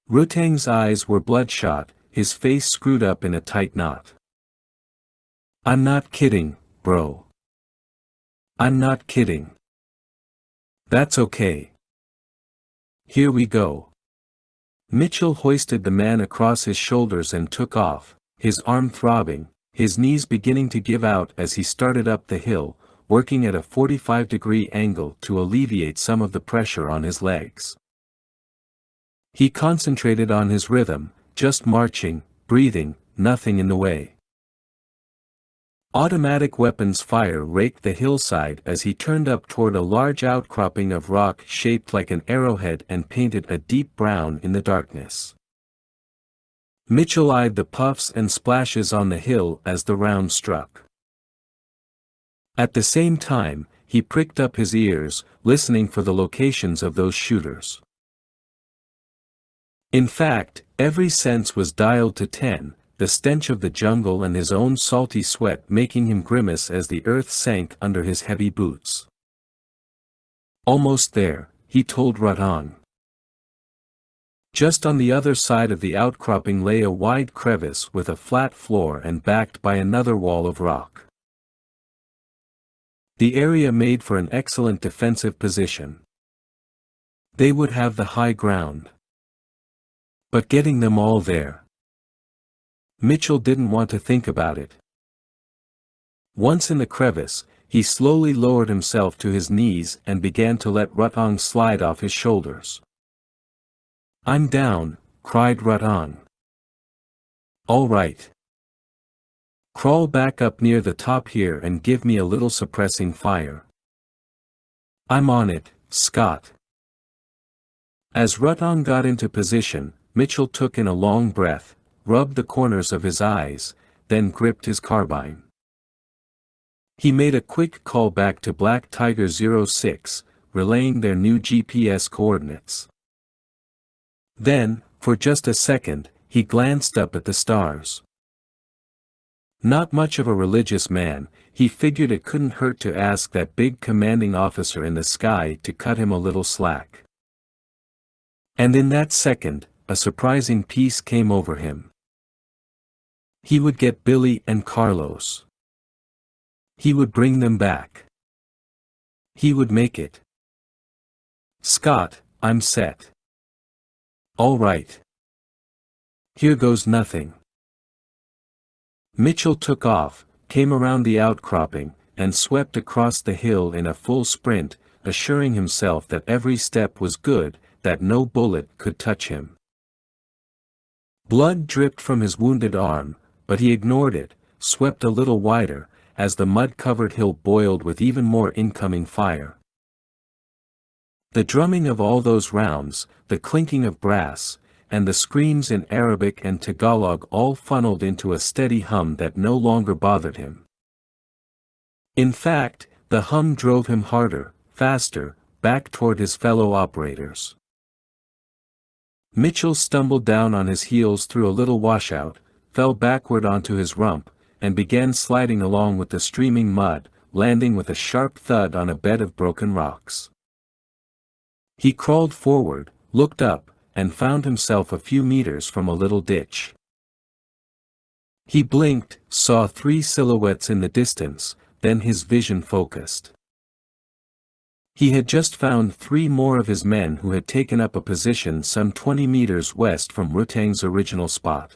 Rutang's eyes were bloodshot, his face screwed up in a tight knot. I'm not kidding, bro. I'm not kidding. That's okay. Here we go. Mitchell hoisted the man across his shoulders and took off, his arm throbbing, his knees beginning to give out as he started up the hill, working at a 45-degree angle to alleviate some of the pressure on his legs. He concentrated on his rhythm, just marching, breathing, nothing in the way. Automatic weapons fire raked the hillside as he turned up toward a large outcropping of rock shaped like an arrowhead and painted a deep brown in the darkness. Mitchell eyed the puffs and splashes on the hill as the round struck. At the same time, he pricked up his ears, listening for the locations of those shooters. In fact, every sense was dialed to 10, the stench of the jungle and his own salty sweat making him grimace as the earth sank under his heavy boots. Almost there, he told Rutan. Just on the other side of the outcropping lay a wide crevice with a flat floor and backed by another wall of rock. The area made for an excellent defensive position. They would have the high ground. But getting them all there. Mitchell didn't want to think about it. Once in the crevice, he slowly lowered himself to his knees and began to let Rutan slide off his shoulders. "I'm down," cried Rutan. "All right. Crawl back up near the top here and give me a little suppressing fire." "I'm on it, Scott." As Rutan got into position, Mitchell took in a long breath, rubbed the corners of his eyes, then gripped his carbine. He made a quick call back to Black Tiger 06, relaying their new GPS coordinates. Then, for just a second, he glanced up at the stars. Not much of a religious man, he figured it couldn't hurt to ask that big commanding officer in the sky to cut him a little slack. And in that second, a surprising peace came over him. He would get Billy and Carlos. He would bring them back. He would make it. "Scott, I'm set." "All right. Here goes nothing." Mitchell took off, came around the outcropping, and swept across the hill in a full sprint, assuring himself that every step was good, that no bullet could touch him. Blood dripped from his wounded arm, but he ignored it, swept a little wider, as the mud-covered hill boiled with even more incoming fire. The drumming of all those rounds, the clinking of brass, and the screams in Arabic and Tagalog all funneled into a steady hum that no longer bothered him. In fact, the hum drove him harder, faster, back toward his fellow operators. Mitchell stumbled down on his heels through a little washout, fell backward onto his rump, and began sliding along with the streaming mud, landing with a sharp thud on a bed of broken rocks. He crawled forward, looked up, and found himself a few meters from a little ditch. He blinked, saw 3 silhouettes in the distance, then his vision focused. He had just found 3 more of his men who had taken up a position some 20 meters west from Rutang's original spot.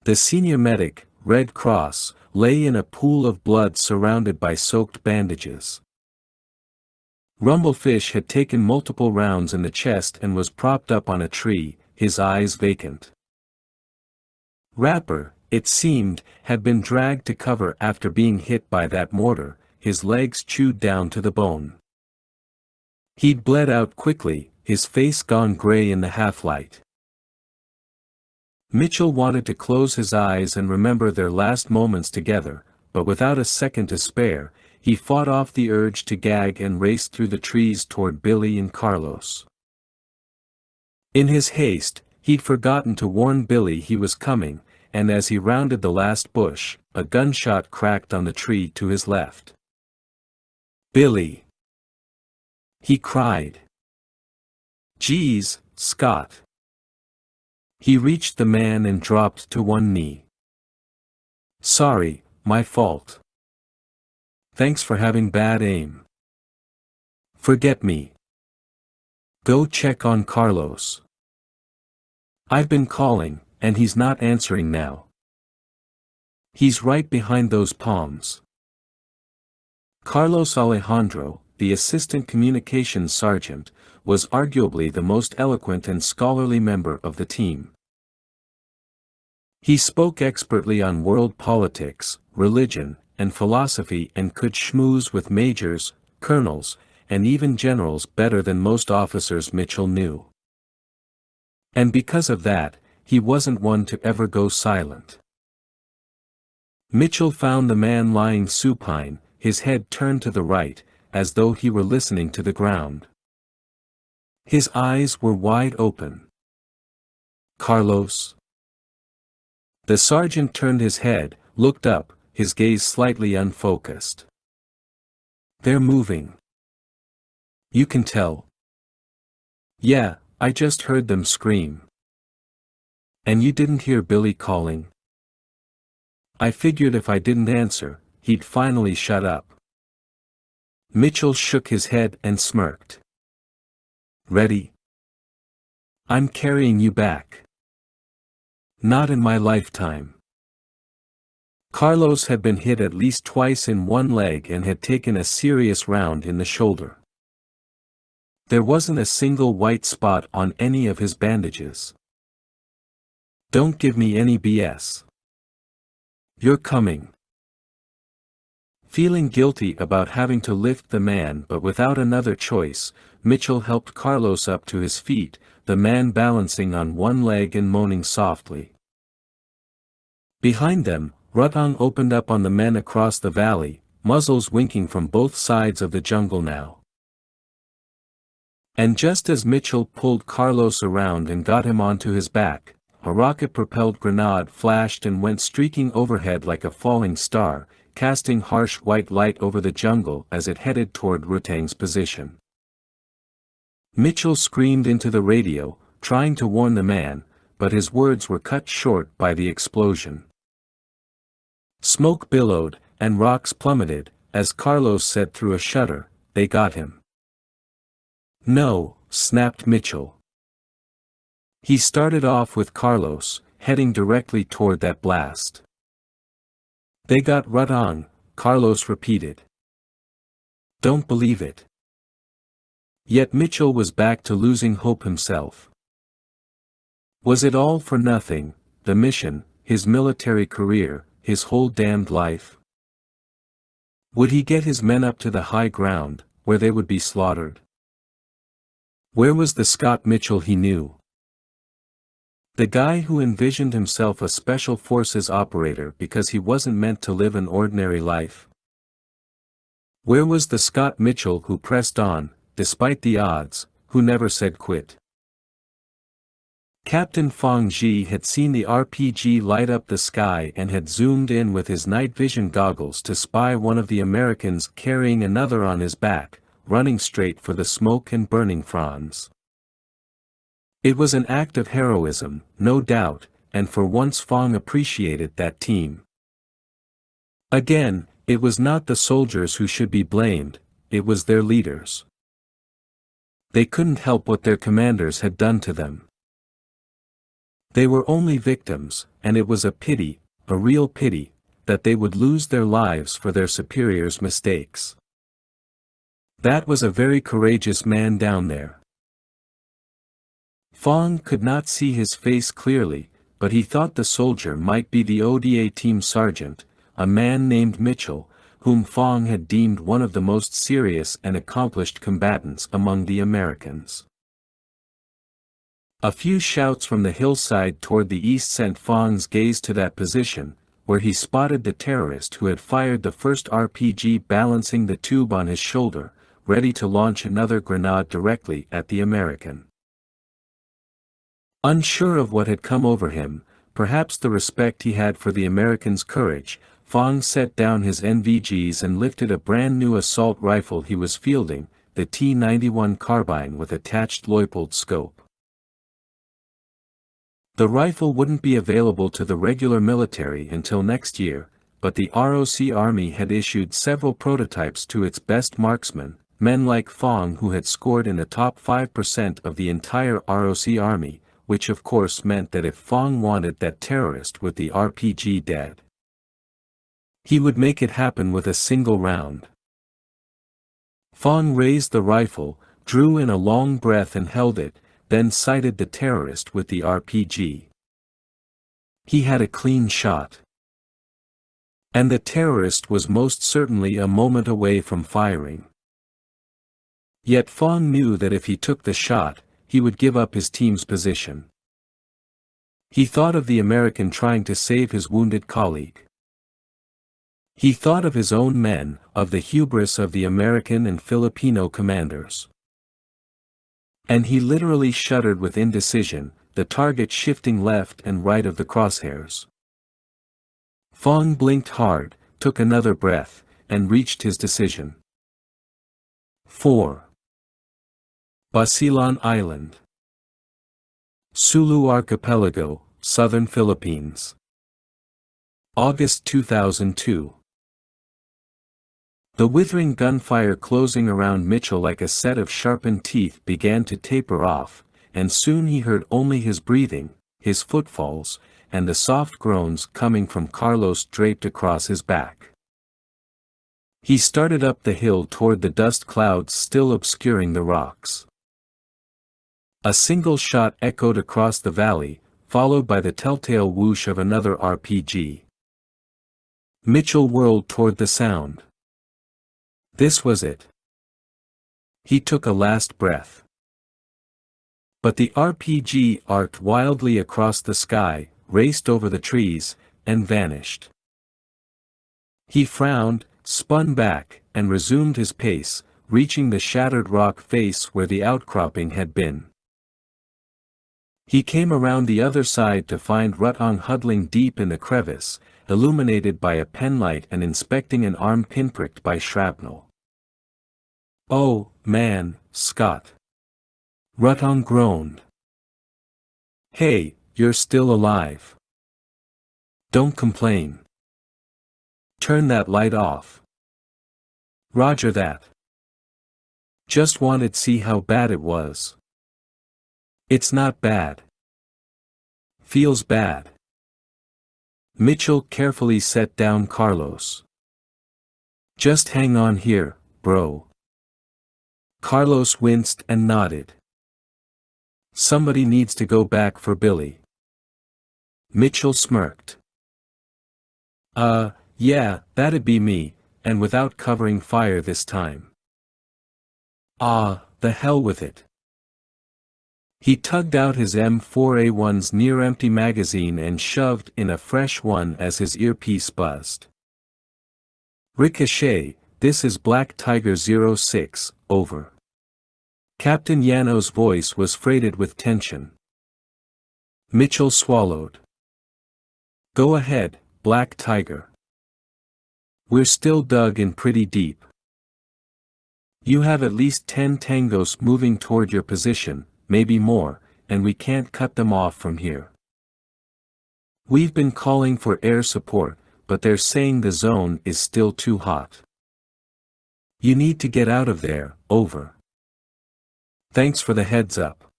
The senior medic, Red Cross, lay in a pool of blood surrounded by soaked bandages. Rumblefish had taken multiple rounds in the chest and was propped up on a tree, his eyes vacant. Rapper, it seemed, had been dragged to cover after being hit by that mortar, his legs chewed down to the bone. He'd bled out quickly, his face gone gray in the half-light. Mitchell wanted to close his eyes and remember their last moments together, but without a second to spare, he fought off the urge to gag and raced through the trees toward Billy and Carlos. In his haste, he'd forgotten to warn Billy he was coming, and as he rounded the last bush, a gunshot cracked on the tree to his left. "Billy!" he cried. "Geez, Scott!" He reached the man and dropped to one knee. "Sorry, my fault. Thanks for having bad aim. Forget me. Go check on Carlos. I've been calling, and he's not answering now. He's right behind those palms." Carlos Alejandro, the assistant communications sergeant, was arguably the most eloquent and scholarly member of the team. He spoke expertly on world politics, religion, and philosophy and could schmooze with majors, colonels, and even generals better than most officers Mitchell knew. And because of that, he wasn't one to ever go silent. Mitchell found the man lying supine, his head turned to the right, as though he were listening to the ground. His eyes were wide open. "Carlos?" The sergeant turned his head, looked up, his gaze slightly unfocused. "They're moving. You can tell." "Yeah, I just heard them scream." "And you didn't hear Billy calling?" "I figured if I didn't answer, he'd finally shut up." Mitchell shook his head and smirked. "Ready?" "I'm carrying you back." "Not in my lifetime." Carlos had been hit at least twice in one leg and had taken a serious round in the shoulder. There wasn't a single white spot on any of his bandages. "Don't give me any BS. You're coming." Feeling guilty about having to lift the man but without another choice, Mitchell helped Carlos up to his feet, the man balancing on one leg and moaning softly. Behind them, Rutong opened up on the men across the valley, muzzles winking from both sides of the jungle now. And just as Mitchell pulled Carlos around and got him onto his back, a rocket-propelled grenade flashed and went streaking overhead like a falling star, casting harsh white light over the jungle as it headed toward Rutang's position. Mitchell screamed into the radio, trying to warn the man, but his words were cut short by the explosion. Smoke billowed, and rocks plummeted, as Carlos said through a shudder, "They got him." "No," snapped Mitchell. He started off with Carlos, heading directly toward that blast. "They got Rutong," Carlos repeated. "Don't believe it." Yet Mitchell was back to losing hope himself. Was it all for nothing, the mission, his military career, his whole damned life? Would he get his men up to the high ground, where they would be slaughtered? Where was the Scott Mitchell he knew? The guy who envisioned himself a special forces operator because he wasn't meant to live an ordinary life? Where was the Scott Mitchell who pressed on, despite the odds, who never said quit? Captain Fong Ji had seen the RPG light up the sky and had zoomed in with his night vision goggles to spy one of the Americans carrying another on his back, running straight for the smoke and burning fronds. It was an act of heroism, no doubt, and for once Fong appreciated that team. Again, it was not the soldiers who should be blamed, it was their leaders. They couldn't help what their commanders had done to them. They were only victims, and it was a pity, a real pity, that they would lose their lives for their superiors' mistakes. That was a very courageous man down there. Fong could not see his face clearly, but he thought the soldier might be the ODA team sergeant, a man named Mitchell, whom Fong had deemed one of the most serious and accomplished combatants among the Americans. A few shouts from the hillside toward the east sent Fong's gaze to that position, where he spotted the terrorist who had fired the first RPG balancing the tube on his shoulder, ready to launch another grenade directly at the American. Unsure of what had come over him, perhaps the respect he had for the American's courage, Fong set down his NVGs and lifted a brand new assault rifle he was fielding, the T-91 carbine with attached Leupold scope. The rifle wouldn't be available to the regular military until next year, but the ROC Army had issued several prototypes to its best marksmen, men like Fong who had scored in the top 5% of the entire ROC Army, which of course meant that if Fong wanted that terrorist with the RPG dead, he would make it happen with a single round. Fong raised the rifle, drew in a long breath and held it, then sighted the terrorist with the RPG. He had a clean shot. And the terrorist was most certainly a moment away from firing. Yet Fong knew that if he took the shot, he would give up his team's position. He thought of the American trying to save his wounded colleague. He thought of his own men, of the hubris of the American and Filipino commanders. And he literally shuddered with indecision, the target shifting left and right of the crosshairs. Fong blinked hard, took another breath, and reached his decision. 4. Basilan Island, Sulu Archipelago, Southern Philippines. August 2002. The withering gunfire closing around Mitchell like a set of sharpened teeth began to taper off, and soon he heard only his breathing, his footfalls, and the soft groans coming from Carlos draped across his back. He started up the hill toward the dust clouds still obscuring the rocks. A single shot echoed across the valley, followed by the telltale whoosh of another RPG. Mitchell whirled toward the sound. This was it. He took a last breath. But the RPG arced wildly across the sky, raced over the trees, and vanished. He frowned, spun back, and resumed his pace, reaching the shattered rock face where the outcropping had been. He came around the other side to find Rutong huddling deep in the crevice, illuminated by a penlight and inspecting an arm pinpricked by shrapnel. "Oh, man, Scott!" Rutong groaned. "Hey, you're still alive. Don't complain. Turn that light off." "Roger that. Just wanted to see how bad it was." "It's not bad. Feels bad." Mitchell carefully set down Carlos. "Just hang on here, bro." Carlos winced and nodded. "Somebody needs to go back for Billy." Mitchell smirked. Yeah, that'd be me, and without covering fire this time." "Ah, the hell with it." He tugged out his M4A1's near-empty magazine and shoved in a fresh one as his earpiece buzzed. "Ricochet, this is Black Tiger 06, over." Captain Yano's voice was freighted with tension. Mitchell swallowed. "Go ahead, Black Tiger. We're still dug in pretty deep. You have at least 10 tangos moving toward your position, maybe more, and we can't cut them off from here. We've been calling for air support, but they're saying the zone is still too hot. You need to get out of there, over. Thanks for the heads up.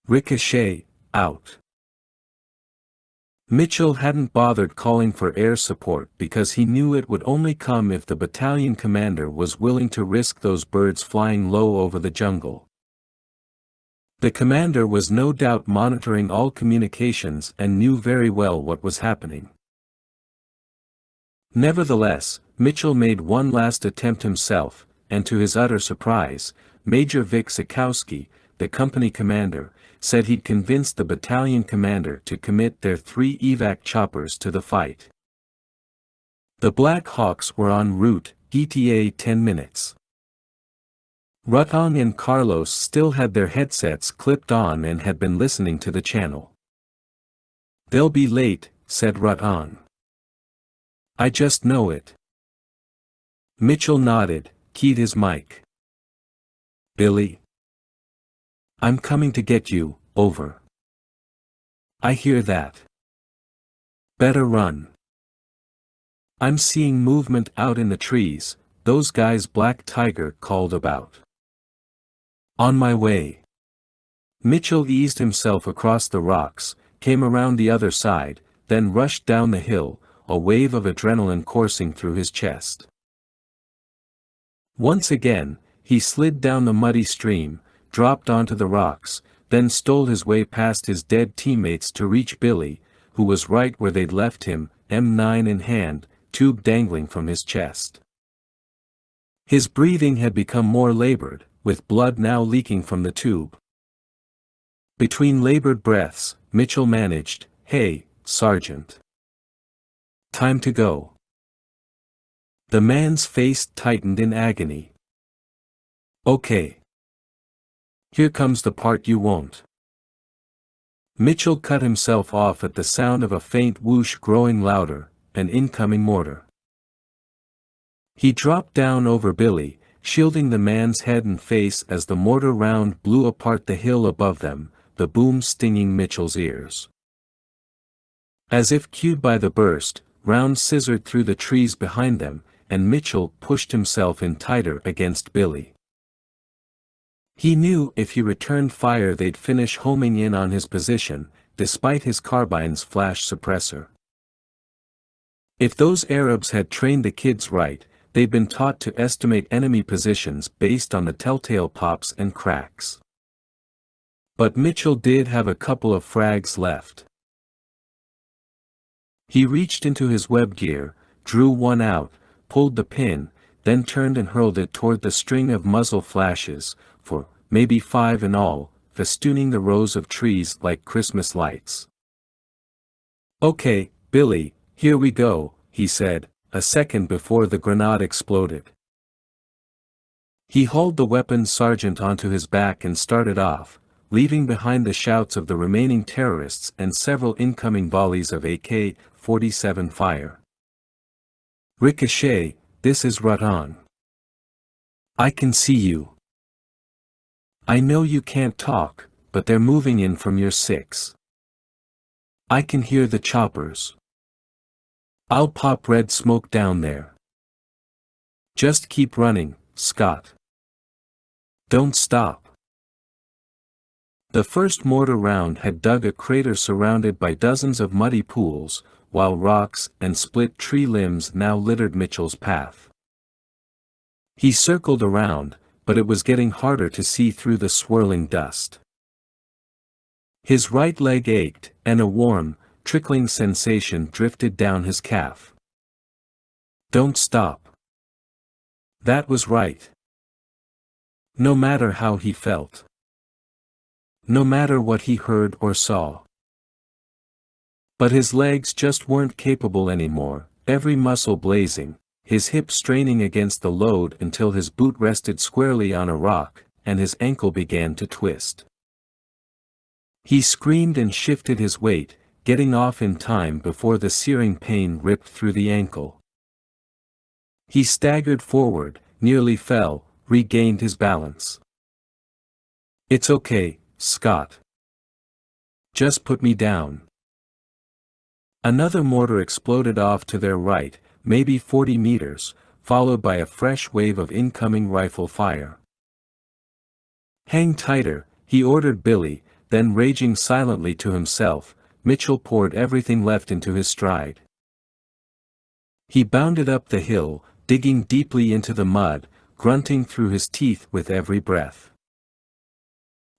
Ricochet, out." Mitchell hadn't bothered calling for air support because he knew it would only come if the battalion commander was willing to risk those birds flying low over the jungle. The commander was no doubt monitoring all communications and knew very well what was happening. Nevertheless, Mitchell made one last attempt himself, and to his utter surprise, Major Vic Sikowski, the company commander, said he'd convinced the battalion commander to commit their 3 evac choppers to the fight. The Black Hawks were en route, ETA 10 minutes. Rutong and Carlos still had their headsets clipped on and had been listening to the channel. "They'll be late," said Rutong. "I just know it." Mitchell nodded, keyed his mic. "Billy? I'm coming to get you, over." "I hear that. Better run. I'm seeing movement out in the trees, those guys Black Tiger called about." "On my way." Mitchell eased himself across the rocks, came around the other side, then rushed down the hill, a wave of adrenaline coursing through his chest. Once again, he slid down the muddy stream, dropped onto the rocks, then stole his way past his dead teammates to reach Billy, who was right where they'd left him, M9 in hand, tube dangling from his chest. His breathing had become more labored, with blood now leaking from the tube. Between labored breaths, Mitchell managed, "Hey, Sergeant. Time to go." The man's face tightened in agony. "Okay. Here comes the part you won't." Mitchell cut himself off at the sound of a faint whoosh growing louder, an incoming mortar. He dropped down over Billy, shielding the man's head and face as the mortar round blew apart the hill above them, the boom stinging Mitchell's ears. As if cued by the burst, rounds scissored through the trees behind them, and Mitchell pushed himself in tighter against Billy. He knew if he returned fire they'd finish homing in on his position, despite his carbine's flash suppressor. If those Arabs had trained the kids right, they'd been taught to estimate enemy positions based on the telltale pops and cracks. But Mitchell did have a couple of frags left. He reached into his web gear, drew one out, pulled the pin, then turned and hurled it toward the string of muzzle flashes, for maybe 5 in all, festooning the rows of trees like Christmas lights. "Okay, Billy, here we go," he said, a second before the grenade exploded. He hauled the weapon's sergeant onto his back and started off, leaving behind the shouts of the remaining terrorists and several incoming volleys of AK-47 fire. "Ricochet, this is Rutan. I can see you. I know you can't talk, but they're moving in from your 6. I can hear the choppers. I'll pop red smoke down there. Just keep running, Scott. Don't stop." The first mortar round had dug a crater surrounded by dozens of muddy pools, while rocks and split tree limbs now littered Mitchell's path. He circled around, but it was getting harder to see through the swirling dust. His right leg ached, and a warm, trickling sensation drifted down his calf. Don't stop. That was right. No matter how he felt. No matter what he heard or saw. But his legs just weren't capable anymore, every muscle blazing, his hip straining against the load until his boot rested squarely on a rock, and his ankle began to twist. He screamed and shifted his weight, getting off in time before the searing pain ripped through the ankle. He staggered forward, nearly fell, regained his balance. "It's okay, Scott. Just put me down." Another mortar exploded off to their right, maybe 40 meters, followed by a fresh wave of incoming rifle fire. "Hang tighter," he ordered Billy, then raging silently to himself, Mitchell poured everything left into his stride. He bounded up the hill, digging deeply into the mud, grunting through his teeth with every breath.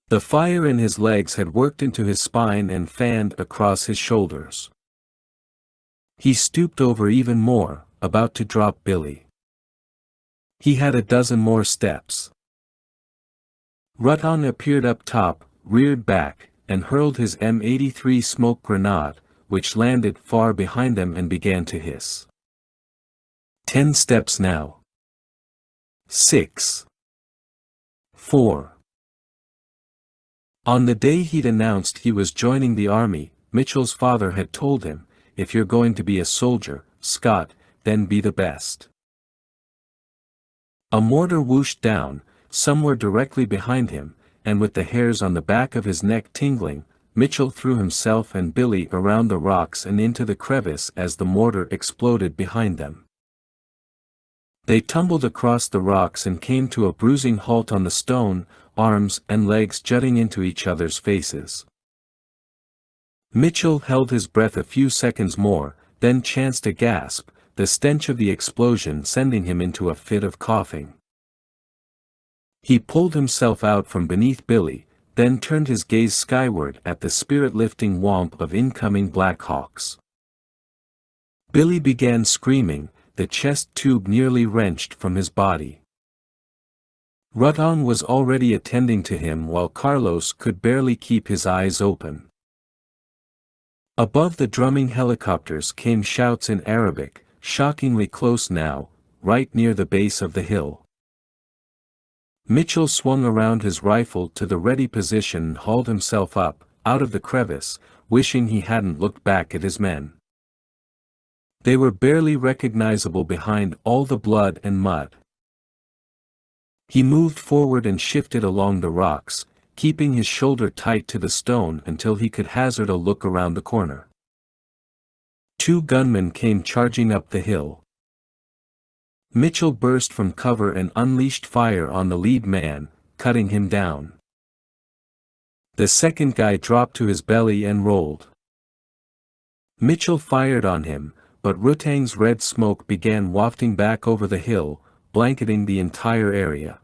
The fire in his legs had worked into his spine and fanned across his shoulders. He stooped over even more, about to drop Billy. He had a dozen more steps. Rutan appeared up top, reared back, and hurled his M83 smoke grenade, which landed far behind them and began to hiss. 10 steps now. 6. 4. On the day he'd announced he was joining the army, Mitchell's father had told him, "If you're going to be a soldier, Scott, then be the best." A mortar whooshed down, somewhere directly behind him, and with the hairs on the back of his neck tingling, Mitchell threw himself and Billy around the rocks and into the crevice as the mortar exploded behind them. They tumbled across the rocks and came to a bruising halt on the stone, arms and legs jutting into each other's faces. Mitchell held his breath a few seconds more, then chanced a gasp, the stench of the explosion sending him into a fit of coughing. He pulled himself out from beneath Billy, then turned his gaze skyward at the spirit-lifting whomp of incoming Black Hawks. Billy began screaming, the chest tube nearly wrenched from his body. Rutan was already attending to him while Carlos could barely keep his eyes open. Above the drumming helicopters came shouts in Arabic, shockingly close now, right near the base of the hill. Mitchell swung around his rifle to the ready position and hauled himself up, out of the crevice, wishing he hadn't looked back at his men. They were barely recognizable behind all the blood and mud. He moved forward and shifted along the rocks, keeping his shoulder tight to the stone until he could hazard a look around the corner. Two gunmen came charging up the hill. Mitchell burst from cover and unleashed fire on the lead man, cutting him down. The second guy dropped to his belly and rolled. Mitchell fired on him, but Rutang's red smoke began wafting back over the hill, blanketing the entire area.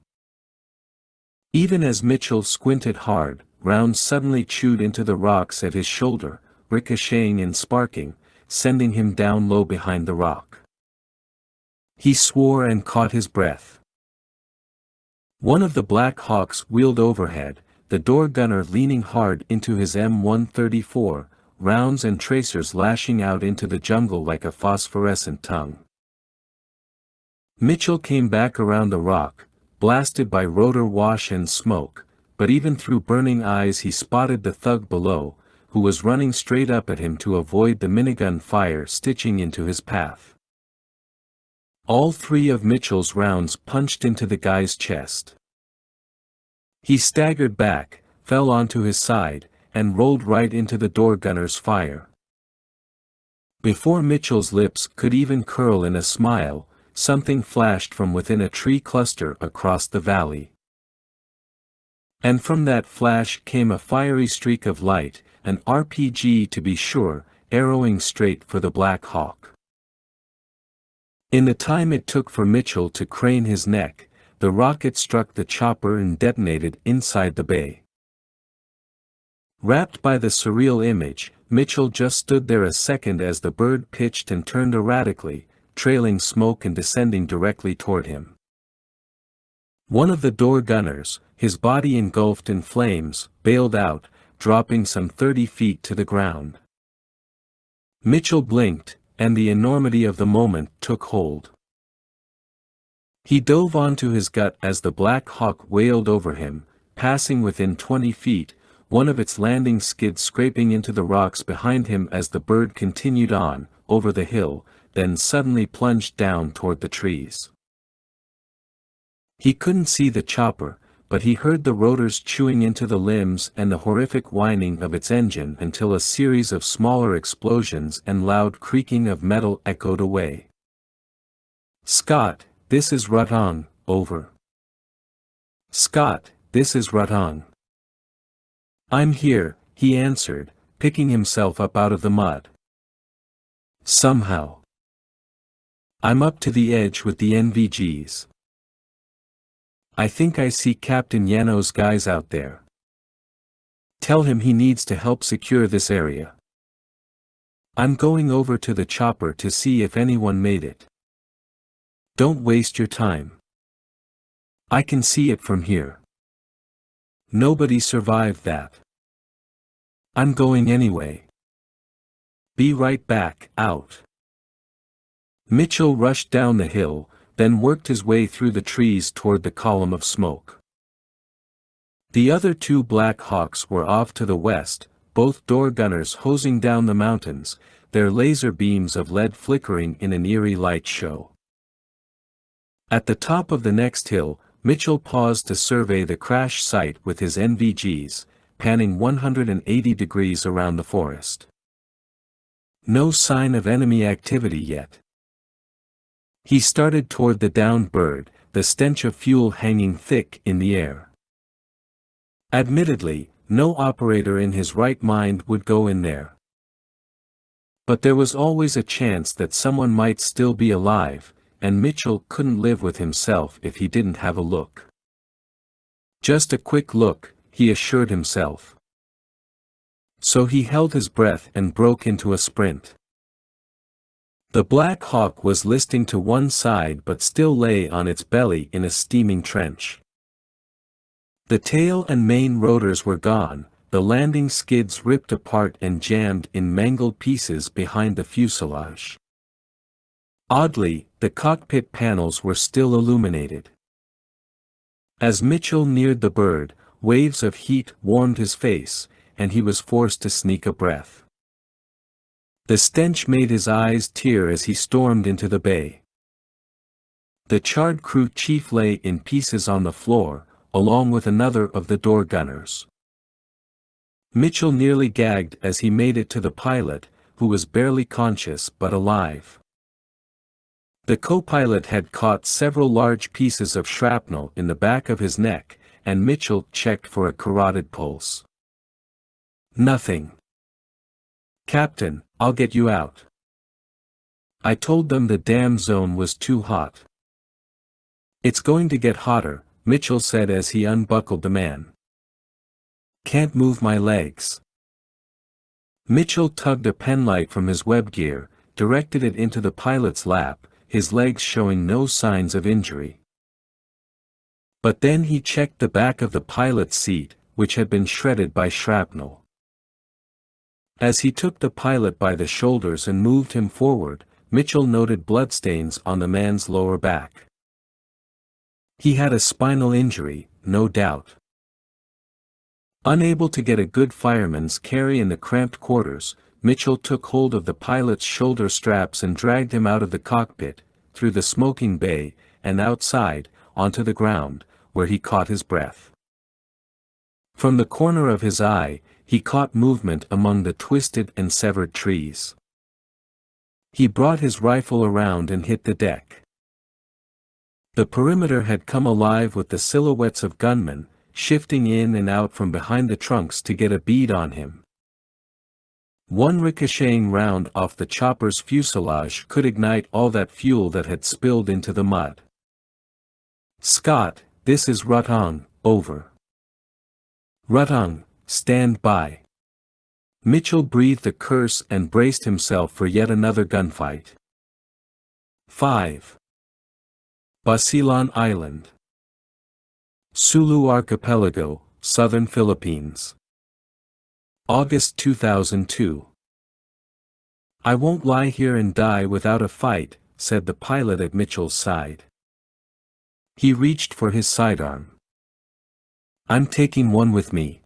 Even as Mitchell squinted hard, rounds suddenly chewed into the rocks at his shoulder, ricocheting and sparking, sending him down low behind the rock. He swore and caught his breath. One of the Black Hawks wheeled overhead, the door gunner leaning hard into his M134, rounds and tracers lashing out into the jungle like a phosphorescent tongue. Mitchell came back around the rock, blasted by rotor wash and smoke, but even through burning eyes he spotted the thug below, who was running straight up at him to avoid the minigun fire stitching into his path. All three of Mitchell's rounds punched into the guy's chest. He staggered back, fell onto his side, and rolled right into the door gunner's fire. Before Mitchell's lips could even curl in a smile, something flashed from within a tree cluster across the valley. And from that flash came a fiery streak of light, an RPG to be sure, arrowing straight for the Black Hawk. In the time it took for Mitchell to crane his neck, the rocket struck the chopper and detonated inside the bay. Wrapped by the surreal image, Mitchell just stood there a second as the bird pitched and turned erratically, trailing smoke and descending directly toward him. One of the door gunners, his body engulfed in flames, bailed out, dropping some 30 feet to the ground. Mitchell blinked, and the enormity of the moment took hold. He dove onto his gut as the Black Hawk wailed over him, passing within 20 feet, one of its landing skids scraping into the rocks behind him as the bird continued on, over the hill, then suddenly plunged down toward the trees. He couldn't see the chopper, but he heard the rotors chewing into the limbs and the horrific whining of its engine until a series of smaller explosions and loud creaking of metal echoed away. "Scott, this is Rutang, over." "Scott, this is Rutang." "I'm here," he answered, picking himself up out of the mud. "Somehow. I'm up to the edge with the NVGs. I think I see Captain Yano's guys out there. Tell him he needs to help secure this area. I'm going over to the chopper to see if anyone made it. Don't waste your time. I can see it from here. Nobody survived that. I'm going anyway. Be right back, out." Mitchell rushed down the hill, then worked his way through the trees toward the column of smoke. The other two Black Hawks were off to the west, both door gunners hosing down the mountains, their laser beams of lead flickering in an eerie light show. At the top of the next hill, Mitchell paused to survey the crash site with his NVGs, panning 180 degrees around the forest. No sign of enemy activity yet. He started toward the downed bird, the stench of fuel hanging thick in the air. Admittedly, no operator in his right mind would go in there. But there was always a chance that someone might still be alive, and Mitchell couldn't live with himself if he didn't have a look. Just a quick look, he assured himself. So he held his breath and broke into a sprint. The Black Hawk was listing to one side but still lay on its belly in a steaming trench. The tail and main rotors were gone, the landing skids ripped apart and jammed in mangled pieces behind the fuselage. Oddly, the cockpit panels were still illuminated. As Mitchell neared the bird, waves of heat warmed his face, and he was forced to sneak a breath. The stench made his eyes tear as he stormed into the bay. The charred crew chief lay in pieces on the floor, along with another of the door gunners. Mitchell nearly gagged as he made it to the pilot, who was barely conscious but alive. The co-pilot had caught several large pieces of shrapnel in the back of his neck, and Mitchell checked for a carotid pulse. Nothing. "Captain, I'll get you out. I told them the damn zone was too hot." "It's going to get hotter," Mitchell said as he unbuckled the man. "Can't move my legs." Mitchell tugged a penlight from his web gear, directed it into the pilot's lap, his legs showing no signs of injury. But then he checked the back of the pilot's seat, which had been shredded by shrapnel. As he took the pilot by the shoulders and moved him forward, Mitchell noted bloodstains on the man's lower back. He had a spinal injury, no doubt. Unable to get a good fireman's carry in the cramped quarters, Mitchell took hold of the pilot's shoulder straps and dragged him out of the cockpit, through the smoking bay, and outside, onto the ground, where he caught his breath. From the corner of his eye, he caught movement among the twisted and severed trees. He brought his rifle around and hit the deck. The perimeter had come alive with the silhouettes of gunmen, shifting in and out from behind the trunks to get a bead on him. One ricocheting round off the chopper's fuselage could ignite all that fuel that had spilled into the mud. "Scott, this is Rutong, over." "Rutong, stand by." Mitchell breathed a curse and braced himself for yet another gunfight. 5. Basilan Island, Sulu Archipelago, Southern Philippines. August 2002. "I won't lie here and die without a fight," said the pilot at Mitchell's side. He reached for his sidearm. "I'm taking one with me."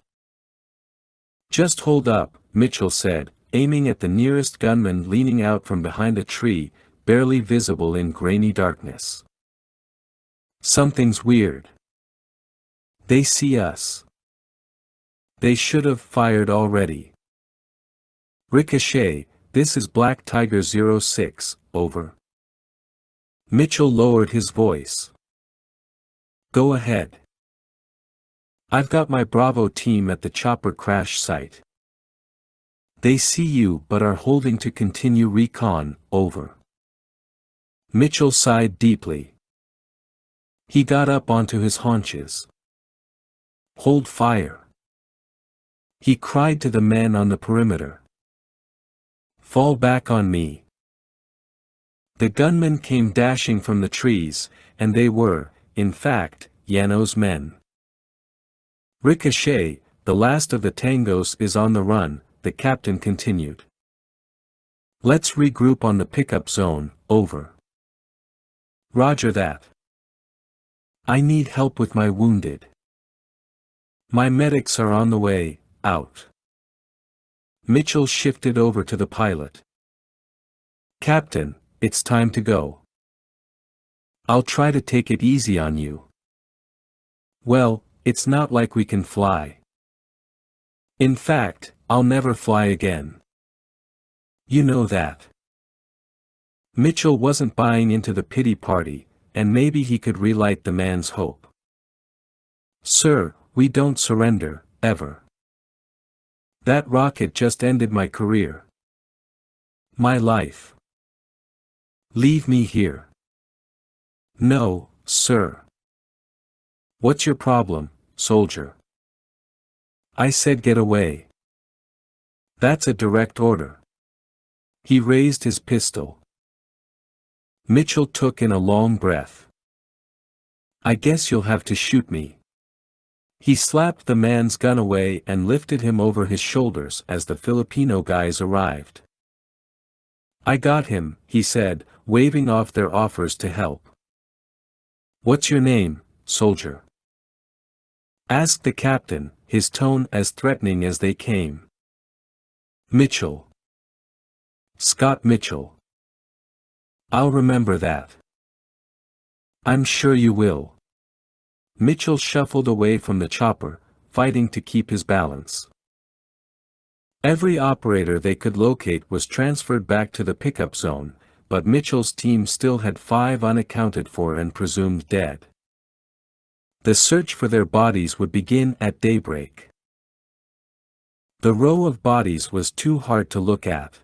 "Just hold up," Mitchell said, aiming at the nearest gunman leaning out from behind a tree, barely visible in grainy darkness. "Something's weird. They see us. They should have fired already." "Ricochet, this is Black Tiger 06, over." Mitchell lowered his voice. "Go ahead. I've got my Bravo team at the chopper crash site. They see you but are holding to continue recon, over." Mitchell sighed deeply. He got up onto his haunches. "Hold fire," he cried to the men on the perimeter. "Fall back on me." The gunmen came dashing from the trees, and they were, in fact, Yano's men. "Ricochet, the last of the tangos is on the run," the captain continued. "Let's regroup on the pickup zone, over." "Roger that. I need help with my wounded. My medics are on the way, out." Mitchell shifted over to the pilot. "Captain, it's time to go. I'll try to take it easy on you." "Well, it's not like we can fly. In fact, I'll never fly again. You know that." Mitchell wasn't buying into the pity party, and maybe he could relight the man's hope. "Sir, we don't surrender, ever. That rocket just ended my career. My life. Leave me here." "No, sir." "What's your problem, soldier?" "I said get away." "That's a direct order." He raised his pistol. Mitchell took in a long breath. "I guess you'll have to shoot me." He slapped the man's gun away and lifted him over his shoulders as the Filipino guys arrived. "I got him," he said, waving off their offers to help. "What's your name, soldier?" asked the captain, his tone as threatening as they came. "Mitchell. Scott Mitchell." "I'll remember that." "I'm sure you will." Mitchell shuffled away from the chopper, fighting to keep his balance. Every operator they could locate was transferred back to the pickup zone, but Mitchell's team still had 5 unaccounted for and presumed dead. The search for their bodies would begin at daybreak. The row of bodies was too hard to look at.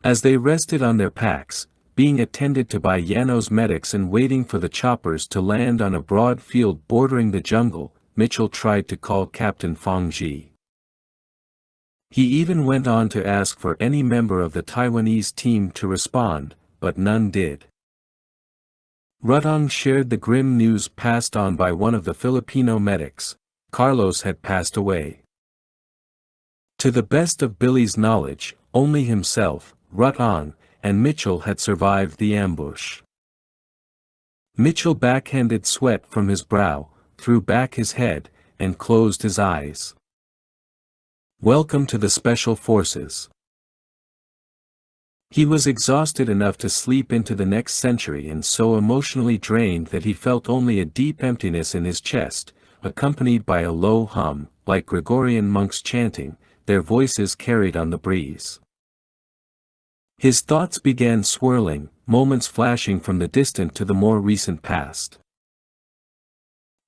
As they rested on their packs, being attended to by Yano's medics and waiting for the choppers to land on a broad field bordering the jungle, Mitchell tried to call Captain Fong Ji. He even went on to ask for any member of the Taiwanese team to respond, but none did. Rutong shared the grim news passed on by one of the Filipino medics: Carlos had passed away. To the best of Billy's knowledge, only himself, Rutong, and Mitchell had survived the ambush. Mitchell backhanded sweat from his brow, threw back his head, and closed his eyes. "Welcome to the Special Forces." He was exhausted enough to sleep into the next century and so emotionally drained that he felt only a deep emptiness in his chest, accompanied by a low hum, like Gregorian monks chanting, their voices carried on the breeze. His thoughts began swirling, moments flashing from the distant to the more recent past.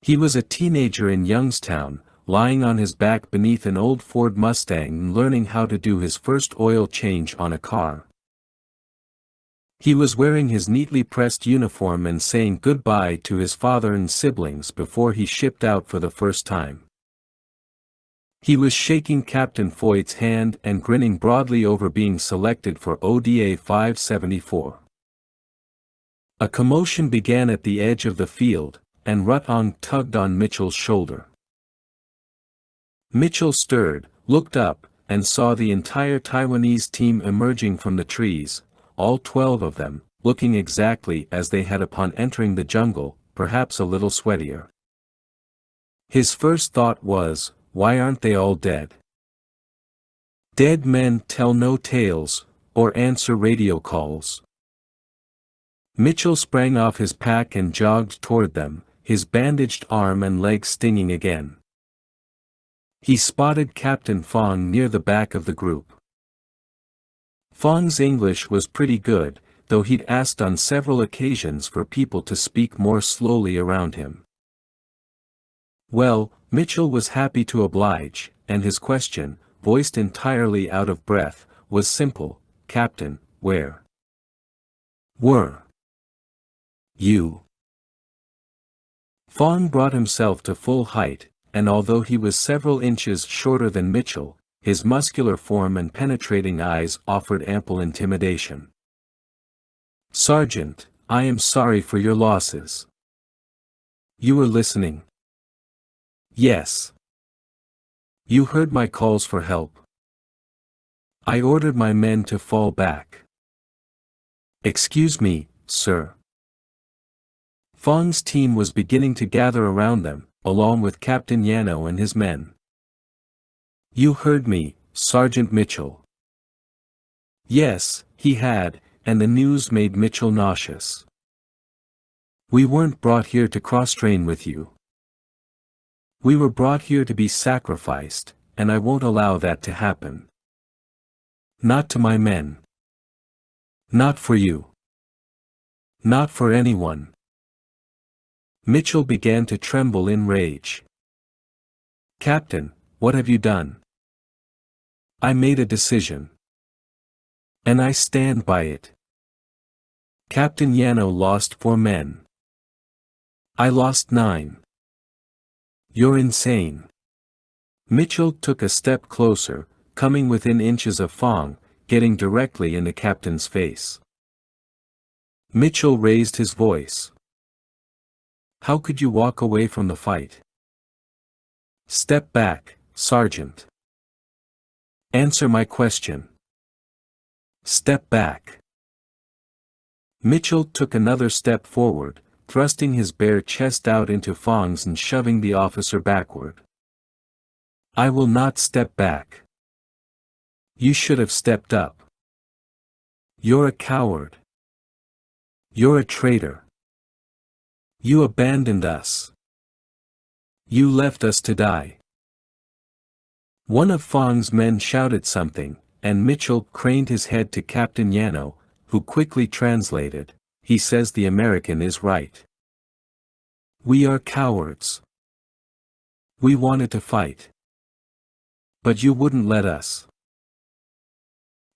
He was a teenager in Youngstown, lying on his back beneath an old Ford Mustang and learning how to do his first oil change on a car. He was wearing his neatly pressed uniform and saying goodbye to his father and siblings before he shipped out for the first time. He was shaking Captain Foyt's hand and grinning broadly over being selected for ODA 574. A commotion began at the edge of the field, and Rutong tugged on Mitchell's shoulder. Mitchell stirred, looked up, and saw the entire Taiwanese team emerging from the trees, all 12 of them, looking exactly as they had upon entering the jungle, perhaps a little sweatier. His first thought was, why aren't they all dead? Dead men tell no tales, or answer radio calls. Mitchell sprang off his pack and jogged toward them, his bandaged arm and leg stinging again. He spotted Captain Fong near the back of the group. Fong's English was pretty good, though he'd asked on several occasions for people to speak more slowly around him. Well, Mitchell was happy to oblige, and his question, voiced entirely out of breath, was simple: "Captain, where were you?" Fong brought himself to full height, and although he was several inches shorter than Mitchell, his muscular form and penetrating eyes offered ample intimidation. "Sergeant, I am sorry for your losses." "You were listening?" "Yes." "You heard my calls for help?" "I ordered my men to fall back." "Excuse me, sir." Fong's team was beginning to gather around them, along with Captain Yano and his men. "You heard me, Sergeant Mitchell." Yes, he had, and the news made Mitchell nauseous. "We weren't brought here to cross-train with you. We were brought here to be sacrificed, and I won't allow that to happen. Not to my men. Not for you. Not for anyone." Mitchell began to tremble in rage. "Captain, what have you done?" "I made a decision. And I stand by it." "Captain Yano lost 4 men. I lost 9. You're insane." Mitchell took a step closer, coming within inches of Fong, getting directly in the captain's face. Mitchell raised his voice. "How could you walk away from the fight?" Step back, Sergeant. Answer my question. Step back. Mitchell took another step forward, thrusting his bare chest out into Fong's and shoving the officer backward. I will not step back. You should have stepped up. You're a coward. You're a traitor. You abandoned us. You left us to die. One of Fong's men shouted something, and Mitchell craned his head to Captain Yano, who quickly translated, he says the American is right. We are cowards. We wanted to fight. But you wouldn't let us.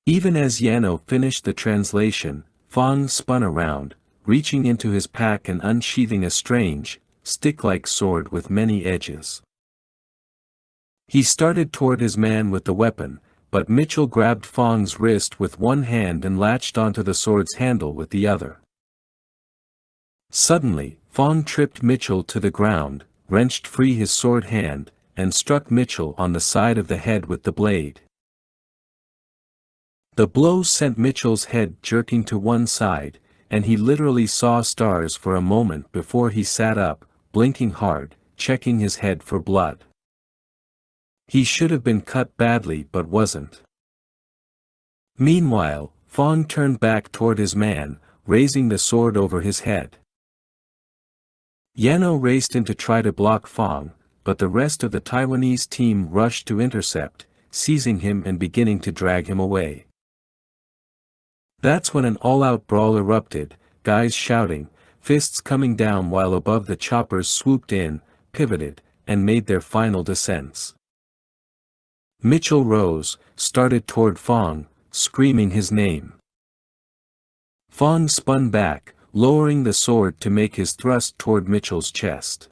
Even as Yano finished the translation, Fong spun around, reaching into his pack and unsheathing a strange, stick-like sword with many edges. He started toward his man with the weapon, but Mitchell grabbed Fong's wrist with one hand and latched onto the sword's handle with the other. Suddenly, Fong tripped Mitchell to the ground, wrenched free his sword hand, and struck Mitchell on the side of the head with the blade. The blow sent Mitchell's head jerking to one side, and he literally saw stars for a moment before he sat up, blinking hard, checking his head for blood. He should have been cut badly but wasn't. Meanwhile, Fong turned back toward his man, raising the sword over his head. Yano raced in to try to block Fong, but the rest of the Taiwanese team rushed to intercept, seizing him and beginning to drag him away. That's when an all-out brawl erupted, guys shouting, fists coming down while above the choppers swooped in, pivoted, and made their final descents. Mitchell rose, started toward Fong, screaming his name. Fong spun back, lowering the sword to make his thrust toward Mitchell's chest.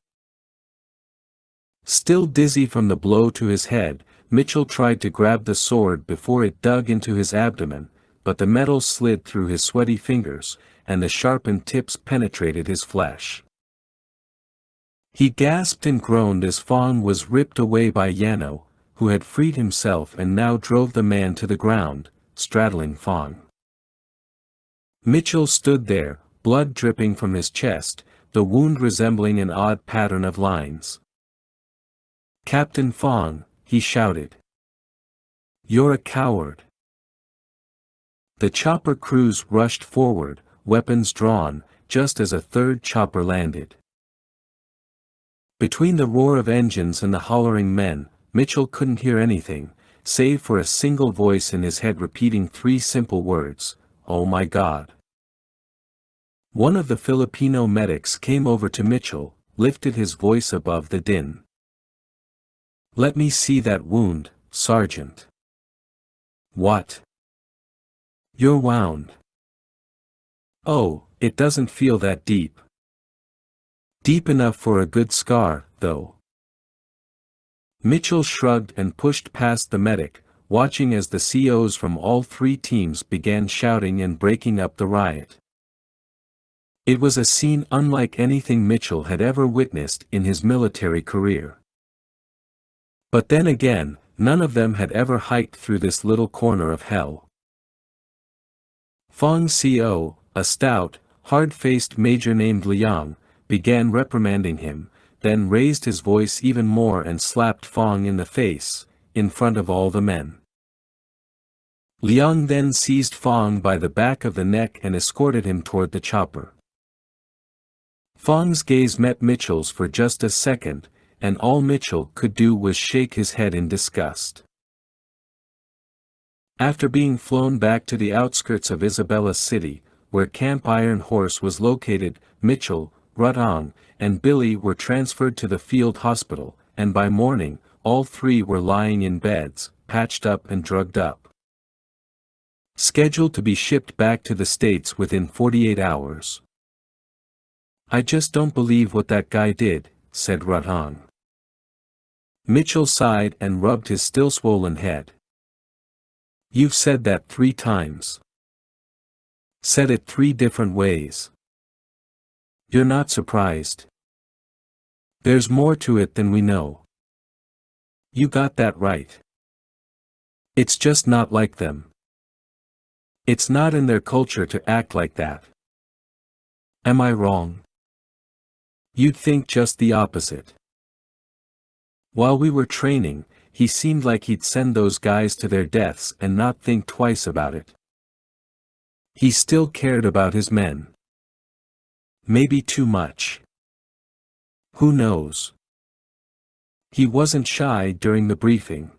Still dizzy from the blow to his head, Mitchell tried to grab the sword before it dug into his abdomen, but the metal slid through his sweaty fingers, and the sharpened tips penetrated his flesh. He gasped and groaned as Fong was ripped away by Yano, who had freed himself and now drove the man to the ground, straddling Fong. Mitchell stood there, blood dripping from his chest, the wound resembling an odd pattern of lines. Captain Fong, he shouted. You're a coward. The chopper crews rushed forward, weapons drawn, just as a third chopper landed. Between the roar of engines and the hollering men, Mitchell couldn't hear anything, save for a single voice in his head repeating three simple words, "Oh my God." One of the Filipino medics came over to Mitchell, lifted his voice above the din. "Let me see that wound, Sergeant." "What? You're wound." "Oh, it doesn't feel that deep." "Deep enough for a good scar, though." Mitchell shrugged and pushed past the medic, watching as the COs from all three teams began shouting and breaking up the riot. It was a scene unlike anything Mitchell had ever witnessed in his military career. But then again, none of them had ever hiked through this little corner of hell. Fong's CO, a stout, hard-faced major named Liang, began reprimanding him, then raised his voice even more and slapped Fong in the face, in front of all the men. Liang then seized Fong by the back of the neck and escorted him toward the chopper. Fong's gaze met Mitchell's for just a second, and all Mitchell could do was shake his head in disgust. After being flown back to the outskirts of Isabela City, where Camp Iron Horse was located, Mitchell, Rutong, and Billy were transferred to the field hospital, and by morning, all three were lying in beds, patched up and drugged up. Scheduled to be shipped back to the States within 48 hours. "I just don't believe what that guy did," said Rutong. Mitchell sighed and rubbed his still swollen head. "You've said that 3 times. Said it 3 different ways. You're not surprised. There's more to it than we know." You got that right. It's just not like them. It's not in their culture to act like that. Am I wrong? You'd think just the opposite. While we were training, he seemed like he'd send those guys to their deaths and not think twice about it. He still cared about his men. Maybe too much. Who knows? He wasn't shy during the briefing.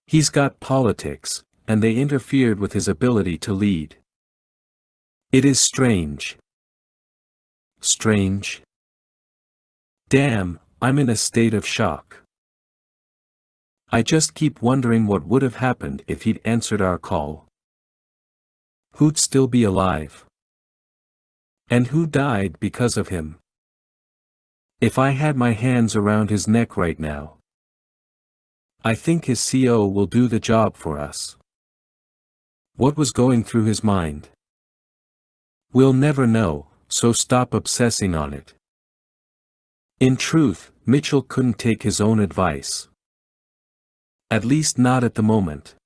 He's got politics, and they interfered with his ability to lead. It is strange. Strange? Damn, I'm in a state of shock. I just keep wondering what would have happened if he'd answered our call. Who'd still be alive? And who died because of him? If I had my hands around his neck right now. I think his CO will do the job for us. What was going through his mind? We'll never know, so stop obsessing on it. In truth, Mitchell couldn't take his own advice. At least not at the moment.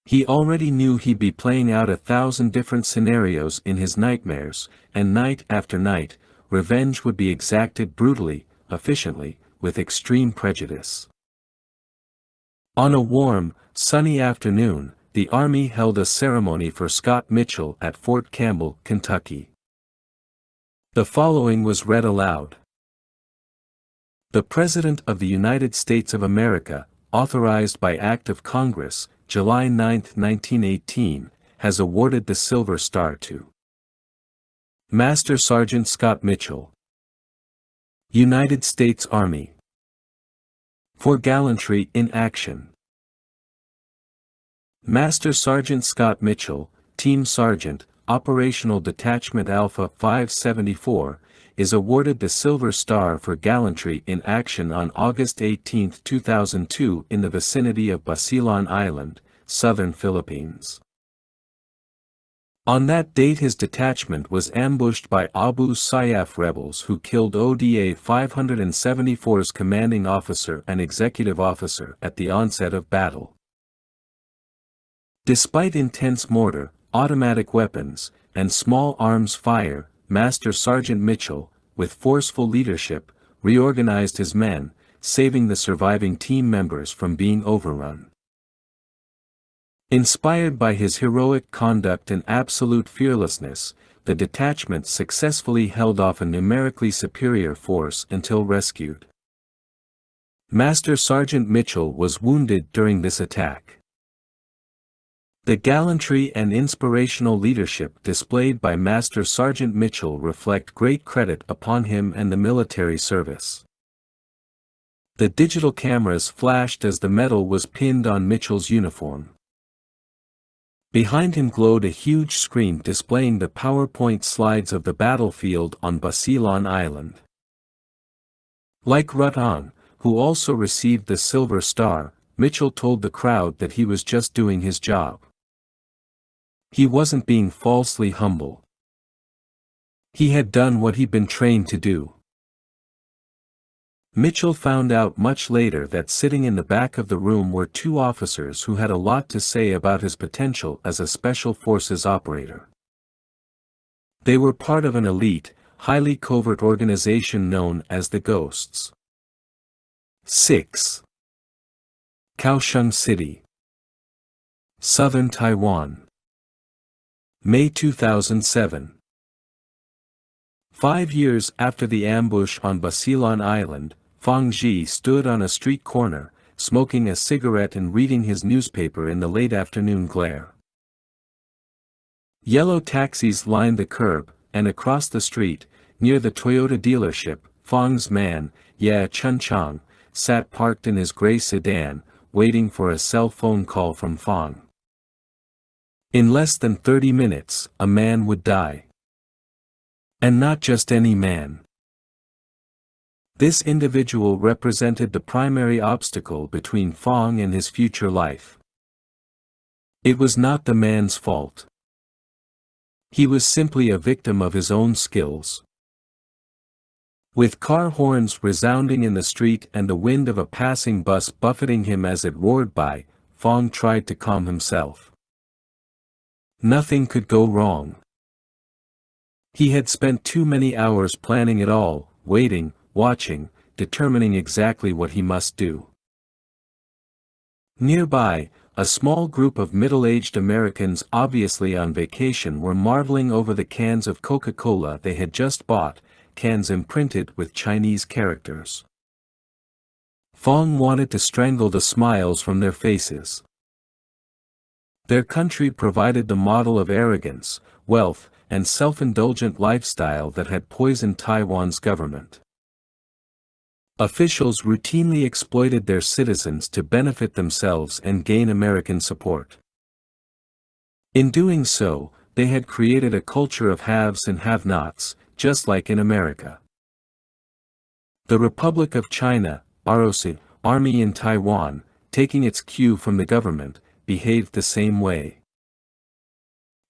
He already knew he'd be playing out 1,000 different scenarios in his nightmares, and night after night, revenge would be exacted brutally, efficiently, with extreme prejudice. On a warm, sunny afternoon, the Army held a ceremony for Scott Mitchell at Fort Campbell, Kentucky. The following was read aloud. The President of the United States of America, authorized by Act of Congress, July 9, 1918, has awarded the Silver Star to Master Sergeant Scott Mitchell, United States Army, for gallantry in action. Master Sergeant Scott Mitchell, Team Sergeant, Operational Detachment Alpha 574, is awarded the Silver Star for gallantry in action on August 18, 2002 in the vicinity of Basilan Island, southern Philippines. On that date his detachment was ambushed by Abu Sayyaf rebels who killed ODA 574's commanding officer and executive officer at the onset of battle. Despite intense mortar, automatic weapons, and small arms fire, Master Sergeant Mitchell, with forceful leadership, reorganized his men, saving the surviving team members from being overrun. Inspired by his heroic conduct and absolute fearlessness, the detachment successfully held off a numerically superior force until rescued. Master Sergeant Mitchell was wounded during this attack. The gallantry and inspirational leadership displayed by Master Sergeant Mitchell reflect great credit upon him and the military service. The digital cameras flashed as the medal was pinned on Mitchell's uniform. Behind him glowed a huge screen displaying the PowerPoint slides of the battlefield on Basilan Island. Like Rutan, who also received the Silver Star, Mitchell told the crowd that he was just doing his job. He wasn't being falsely humble. He had done what he'd been trained to do. Mitchell found out much later that sitting in the back of the room were two officers who had a lot to say about his potential as a special forces operator. They were part of an elite, highly covert organization known as the Ghosts. 6. Kaohsiung City, Southern Taiwan, May 2007. 5 years after the ambush on Basilan Island, Fang Ji stood on a street corner, smoking a cigarette and reading his newspaper in the late afternoon glare. Yellow taxis lined the curb, and across the street, near the Toyota dealership, Fang's man, Ye Chun-chang, sat parked in his gray sedan, waiting for a cell phone call from Fang. In less than 30 minutes, a man would die. And not just any man. This individual represented the primary obstacle between Fang and his future life. It was not the man's fault. He was simply a victim of his own skills. With car horns resounding in the street and the wind of a passing bus buffeting him as it roared by, Fong tried to calm himself. Nothing could go wrong. He had spent too many hours planning it all, waiting, watching, determining exactly what he must do. Nearby, a small group of middle-aged Americans obviously on vacation were marveling over the cans of Coca-Cola they had just bought, cans imprinted with Chinese characters. Fong wanted to strangle the smiles from their faces. Their country provided the model of arrogance, wealth, and self-indulgent lifestyle that had poisoned Taiwan's government. Officials routinely exploited their citizens to benefit themselves and gain American support. In doing so, they had created a culture of haves and have-nots, just like in America. The Republic of China, ROC, Army in Taiwan, taking its cue from the government, behaved the same way.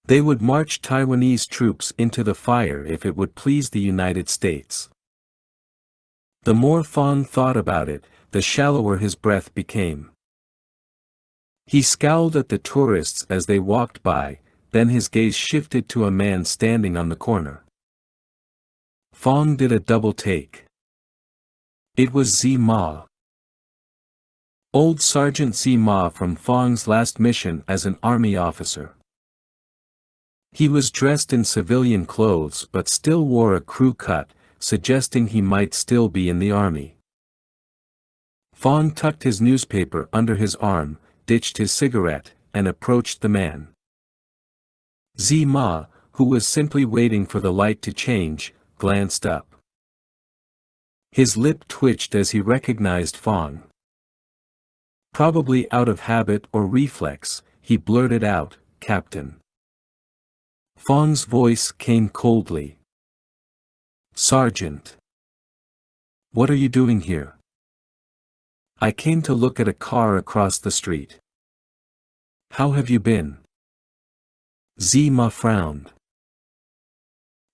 They would march Taiwanese troops into the fire if it would please the United States. The more Fong thought about it, the shallower his breath became. He scowled at the tourists as they walked by, then his gaze shifted to a man standing on the corner. Fong did a double take. It was Zima. Old Sergeant Zima from Fong's last mission as an army officer. He was dressed in civilian clothes but still wore a crew cut, suggesting he might still be in the army. Fong tucked his newspaper under his arm, ditched his cigarette, and approached the man. Zima, who was simply waiting for the light to change, glanced up. His lip twitched as he recognized Fong. Probably out of habit or reflex, he blurted out, "Captain." Fong's voice came coldly. "Sergeant. What are you doing here?" "I came to look at a car across the street." "How have you been?" Zima frowned.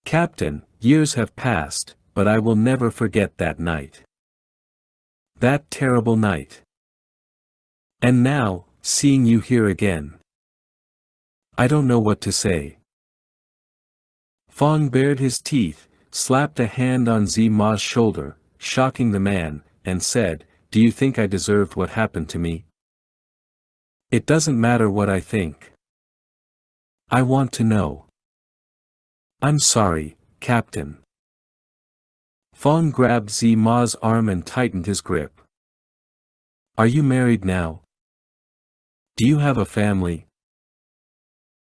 "Captain, years have passed, but I will never forget that night. That terrible night. And now, seeing you here again. I don't know what to say." Fong bared his teeth, slapped a hand on Zima's shoulder, shocking the man, and said, "Do you think I deserved what happened to me?" "It doesn't matter what I think. I want to know." "I'm sorry, Captain." Fong grabbed Zima's arm and tightened his grip. "Are you married now? Do you have a family?"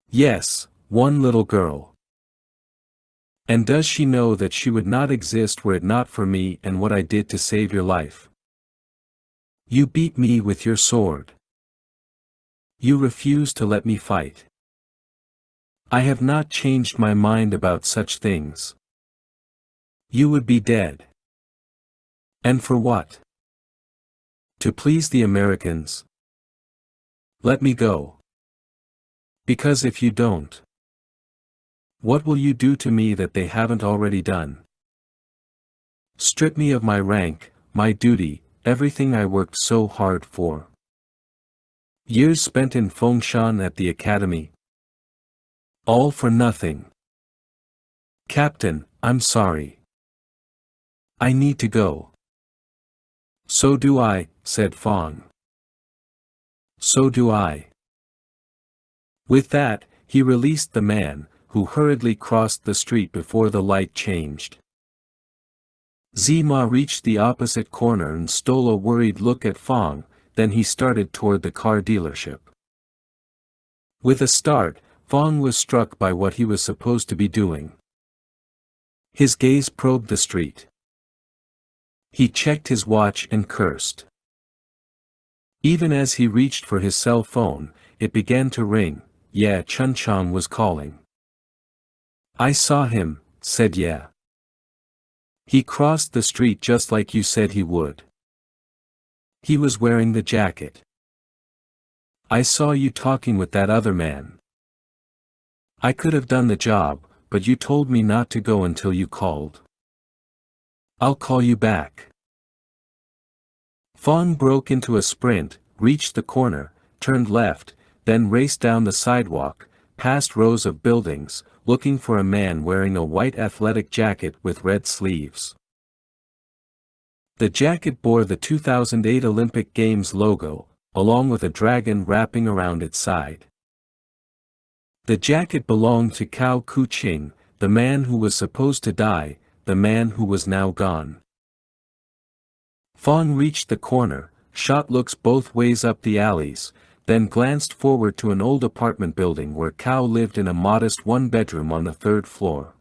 "Yes, one little girl." "And does she know that she would not exist were it not for me and what I did to save your life? You beat me with your sword. You refused to let me fight. I have not changed my mind about such things. You would be dead. And for what? To please the Americans? Let me go. Because if you don't, what will you do to me that they haven't already done? Strip me of my rank, my duty, everything I worked so hard for. Years spent in Fengshan at the academy. All for nothing. Captain, I'm sorry. I need to go." "So do I," said Fong. "So do I." With that, he released the man, who hurriedly crossed the street before the light changed. Zima reached the opposite corner and stole a worried look at Fong, then he started toward the car dealership. With a start, Fong was struck by what he was supposed to be doing. His gaze probed the street. He checked his watch and cursed. Even as he reached for his cell phone, it began to ring. Yeah, Chun Chang was calling. "I saw him," said Yeah. "He crossed the street just like you said he would. He was wearing the jacket. I saw you talking with that other man. I could have done the job, but you told me not to go until you called. I'll call you back. Fong broke into a sprint, reached the corner, turned left, then raced down the sidewalk, past rows of buildings, looking for a man wearing a white athletic jacket with red sleeves. The jacket bore the 2008 Olympic Games logo, along with a dragon wrapping around its side. The jacket belonged to Cao Kuqing, the man who was supposed to die, the man who was now gone. Fong reached the corner, shot looks both ways up the alleys, then glanced forward to an old apartment building where Cao lived in a modest one-bedroom on the third floor.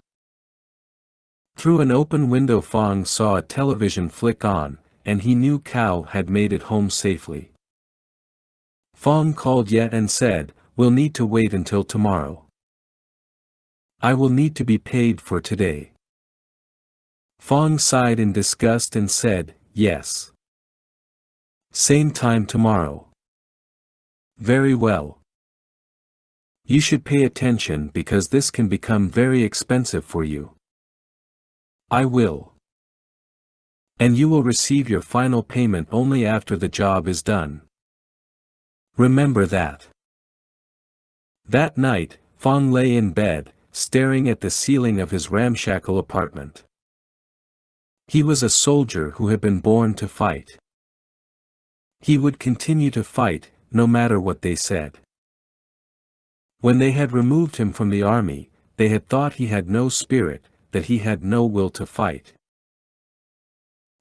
Through an open window Fong saw a television flick on, and he knew Cao had made it home safely. Fong called Ye and said, "We'll need to wait until tomorrow. I will need to be paid for today." Fong sighed in disgust and said, "Yes. Same time tomorrow." "Very well. You should pay attention because this can become very expensive for you." "I will. And you will receive your final payment only after the job is done. Remember that." That night, Fong lay in bed, staring at the ceiling of his ramshackle apartment. He was a soldier who had been born to fight. He would continue to fight, no matter what they said. When they had removed him from the army, they had thought he had no spirit, that he had no will to fight.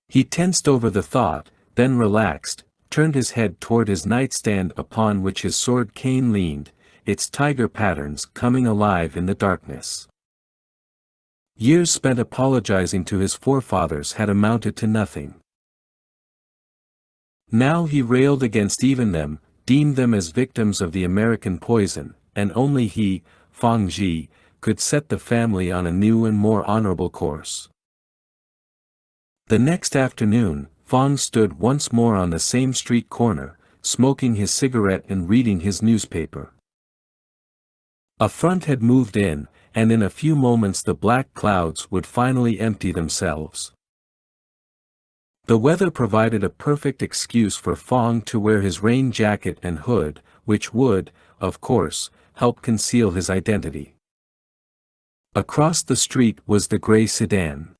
He tensed over the thought, then relaxed, turned his head toward his nightstand upon which his sword cane leaned, its tiger patterns coming alive in the darkness. Years spent apologizing to his forefathers had amounted to nothing. Now he railed against even them, deemed them as victims of the American poison, and only he, Fong Ji, could set the family on a new and more honorable course. The next afternoon, Fong stood once more on the same street corner, smoking his cigarette and reading his newspaper. A front had moved in, and in a few moments the black clouds would finally empty themselves. The weather provided a perfect excuse for Fong to wear his rain jacket and hood, which would, of course, help conceal his identity. Across the street was the gray sedan.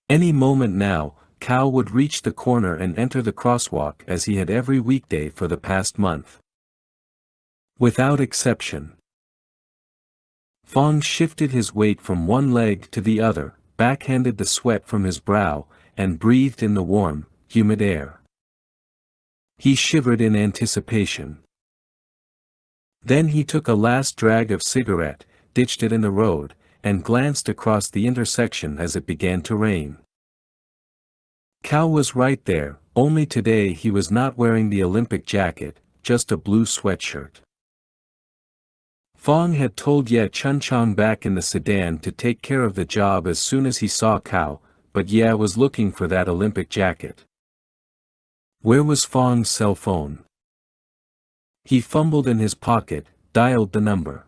Any moment now, Cao would reach the corner and enter the crosswalk as he had every weekday for the past month. Without exception. Fong shifted his weight from one leg to the other, backhanded the sweat from his brow, and breathed in the warm, humid air. He shivered in anticipation. Then he took a last drag of cigarette, ditched it in the road, and glanced across the intersection as it began to rain. Cao was right there, only today he was not wearing the Olympic jacket, just a blue sweatshirt. Fong had told Ye Chunchang back in the sedan to take care of the job as soon as he saw Cao, but Ye was looking for that Olympic jacket. Where was Fong's cell phone? He fumbled in his pocket, dialed the number.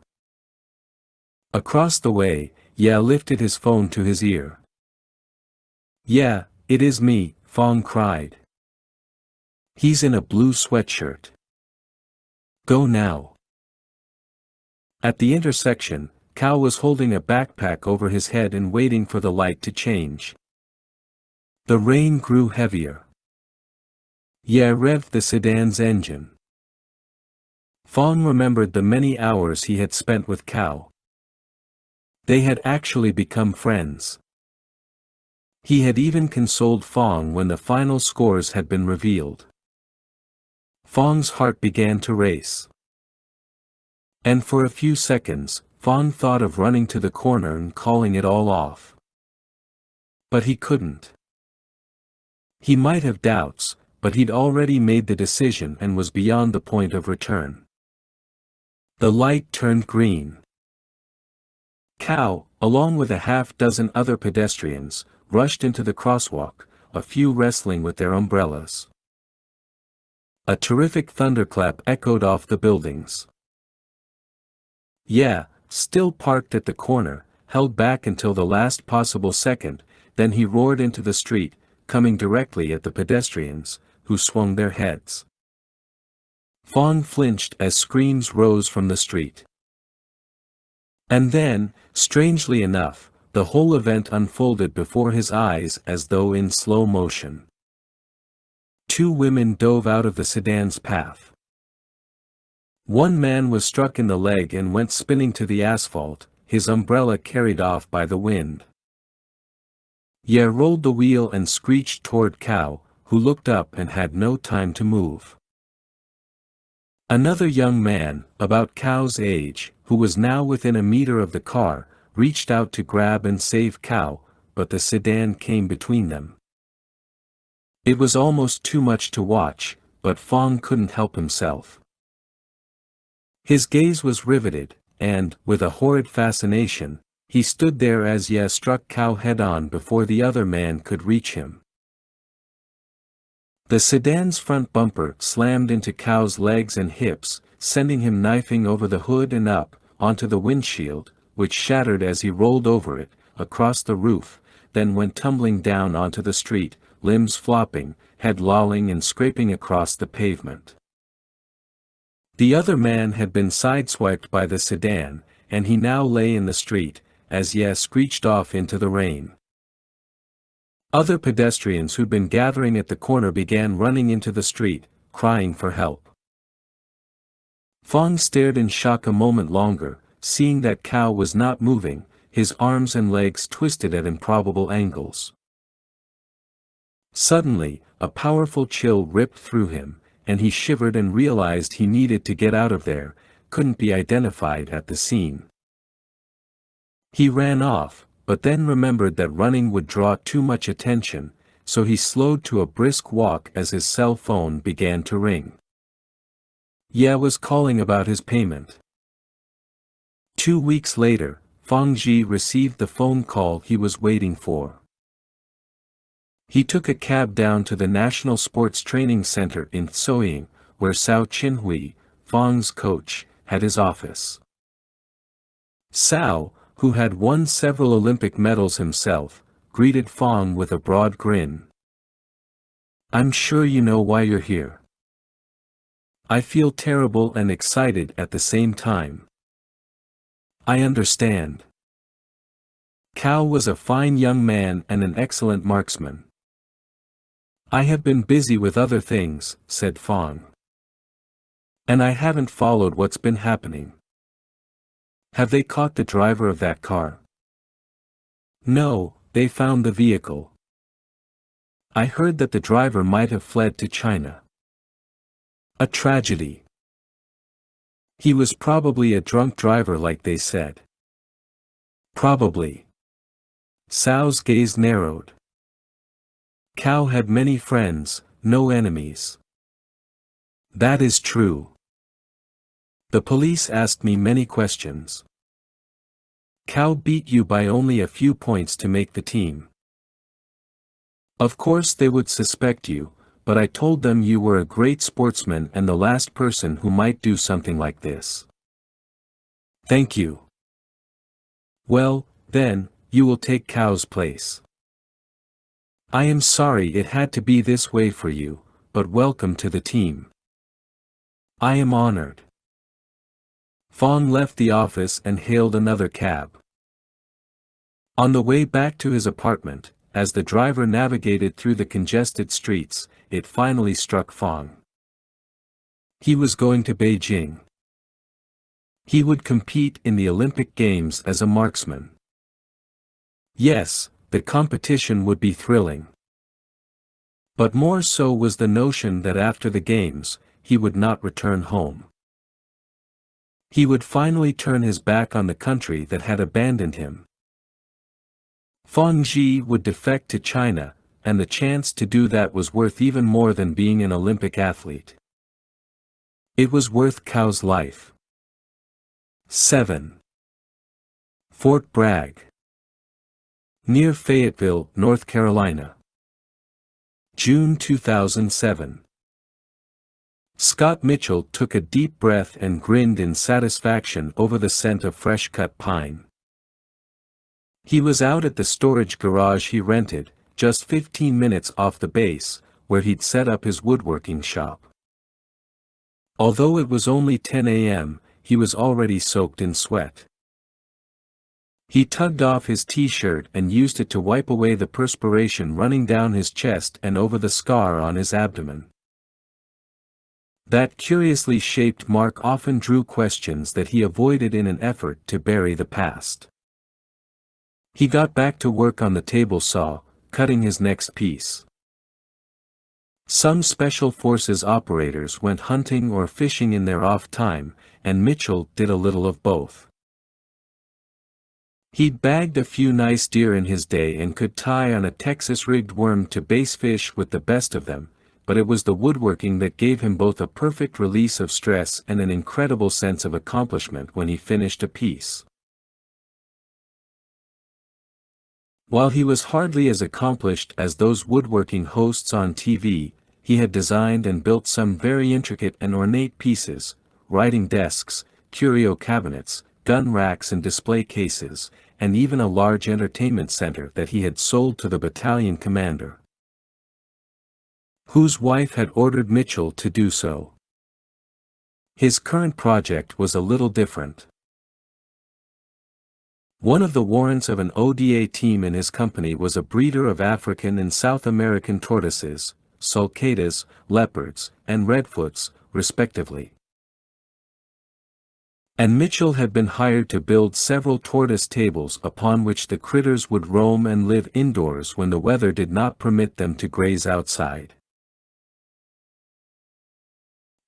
Across the way, Ye lifted his phone to his ear. "Yeah, it is me," Fong cried. "He's in a blue sweatshirt. Go now." At the intersection, Cao was holding a backpack over his head and waiting for the light to change. The rain grew heavier. Ye revved the sedan's engine. Fong remembered the many hours he had spent with Cao. They had actually become friends. He had even consoled Fong when the final scores had been revealed. Fong's heart began to race. And for a few seconds, Fong thought of running to the corner and calling it all off. But he couldn't. He might have doubts, but he'd already made the decision and was beyond the point of return. The light turned green. Cao, along with a half-dozen other pedestrians, rushed into the crosswalk, a few wrestling with their umbrellas. A terrific thunderclap echoed off the buildings. Yeah, still parked at the corner, held back until the last possible second, then he roared into the street, coming directly at the pedestrians, who swung their heads. Fong flinched as screams rose from the street. And then, strangely enough, the whole event unfolded before his eyes as though in slow motion. Two women dove out of the sedan's path. One man was struck in the leg and went spinning to the asphalt, his umbrella carried off by the wind. Ye rolled the wheel and screeched toward Cow, who looked up and had no time to move. Another young man, about Cow's age, who was now within a meter of the car, reached out to grab and save Cow, but the sedan came between them. It was almost too much to watch, but Fong couldn't help himself. His gaze was riveted, and, with a horrid fascination, he stood there as Ye struck Cow head-on before the other man could reach him. The sedan's front bumper slammed into Cow's legs and hips, sending him knifing over the hood and up, onto the windshield, which shattered as he rolled over it, across the roof, then went tumbling down onto the street, limbs flopping, head lolling and scraping across the pavement. The other man had been sideswiped by the sedan, and he now lay in the street, as Ye screeched off into the rain. Other pedestrians who'd been gathering at the corner began running into the street, crying for help. Fong stared in shock a moment longer, seeing that Cow was not moving, his arms and legs twisted at improbable angles. Suddenly, a powerful chill ripped through him, and he shivered and realized he needed to get out of there, couldn't be identified at the scene. He ran off, but then remembered that running would draw too much attention, so he slowed to a brisk walk as his cell phone began to ring. Ye was calling about his payment. 2 weeks later, Fong Ji received the phone call he was waiting for. He took a cab down to the National Sports Training Center in Soying, where Sao Chinhui, Fong's coach, had his office. Sao, who had won several Olympic medals himself, greeted Fong with a broad grin. "I'm sure you know why you're here." "I feel terrible and excited at the same time." "I understand." Cow was a fine young man and an excellent marksman. "I have been busy with other things," said Fong. "And I haven't followed what's been happening." "Have they caught the driver of that car?" "No, they found the vehicle." "I heard that the driver might have fled to China." "A tragedy." "He was probably a drunk driver like they said." "Probably." Sao's gaze narrowed. Cow had many friends, no enemies. "That is true. The police asked me many questions." "Cow beat you by only a few points to make the team." "Of course they would suspect you, but I told them you were a great sportsman and the last person who might do something like this." "Thank you." "Well, then, you will take Cow's place." "I am sorry it had to be this way for you, but welcome to the team." "I am honored." Fong left the office and hailed another cab. On the way back to his apartment, as the driver navigated through the congested streets, it finally struck Fong. He was going to Beijing. He would compete in the Olympic Games as a marksman. Yes, the competition would be thrilling. But more so was the notion that after the Games, he would not return home. He would finally turn his back on the country that had abandoned him. Fong Ji would defect to China, and the chance to do that was worth even more than being an Olympic athlete. It was worth Cow's life. 7. Fort Bragg. Near Fayetteville, North Carolina. June 2007. Scott Mitchell took a deep breath and grinned in satisfaction over the scent of fresh-cut pine. He was out at the storage garage he rented, just 15 minutes off the base, where he'd set up his woodworking shop. Although it was only 10 a.m., he was already soaked in sweat. He tugged off his t-shirt and used it to wipe away the perspiration running down his chest and over the scar on his abdomen. That curiously shaped mark often drew questions that he avoided in an effort to bury the past. He got back to work on the table saw, cutting his next piece. Some Special Forces operators went hunting or fishing in their off time, and Mitchell did a little of both. He'd bagged a few nice deer in his day and could tie on a Texas-rigged worm to base fish with the best of them, but it was the woodworking that gave him both a perfect release of stress and an incredible sense of accomplishment when he finished a piece. While he was hardly as accomplished as those woodworking hosts on TV, he had designed and built some very intricate and ornate pieces: writing desks, curio cabinets, gun racks and display cases, and even a large entertainment center that he had sold to the battalion commander, whose wife had ordered Mitchell to do so. His current project was a little different. One of the warrants of an ODA team in his company was a breeder of African and South American tortoises, sulcatas, leopards, and redfoots, respectively. And Mitchell had been hired to build several tortoise tables upon which the critters would roam and live indoors when the weather did not permit them to graze outside.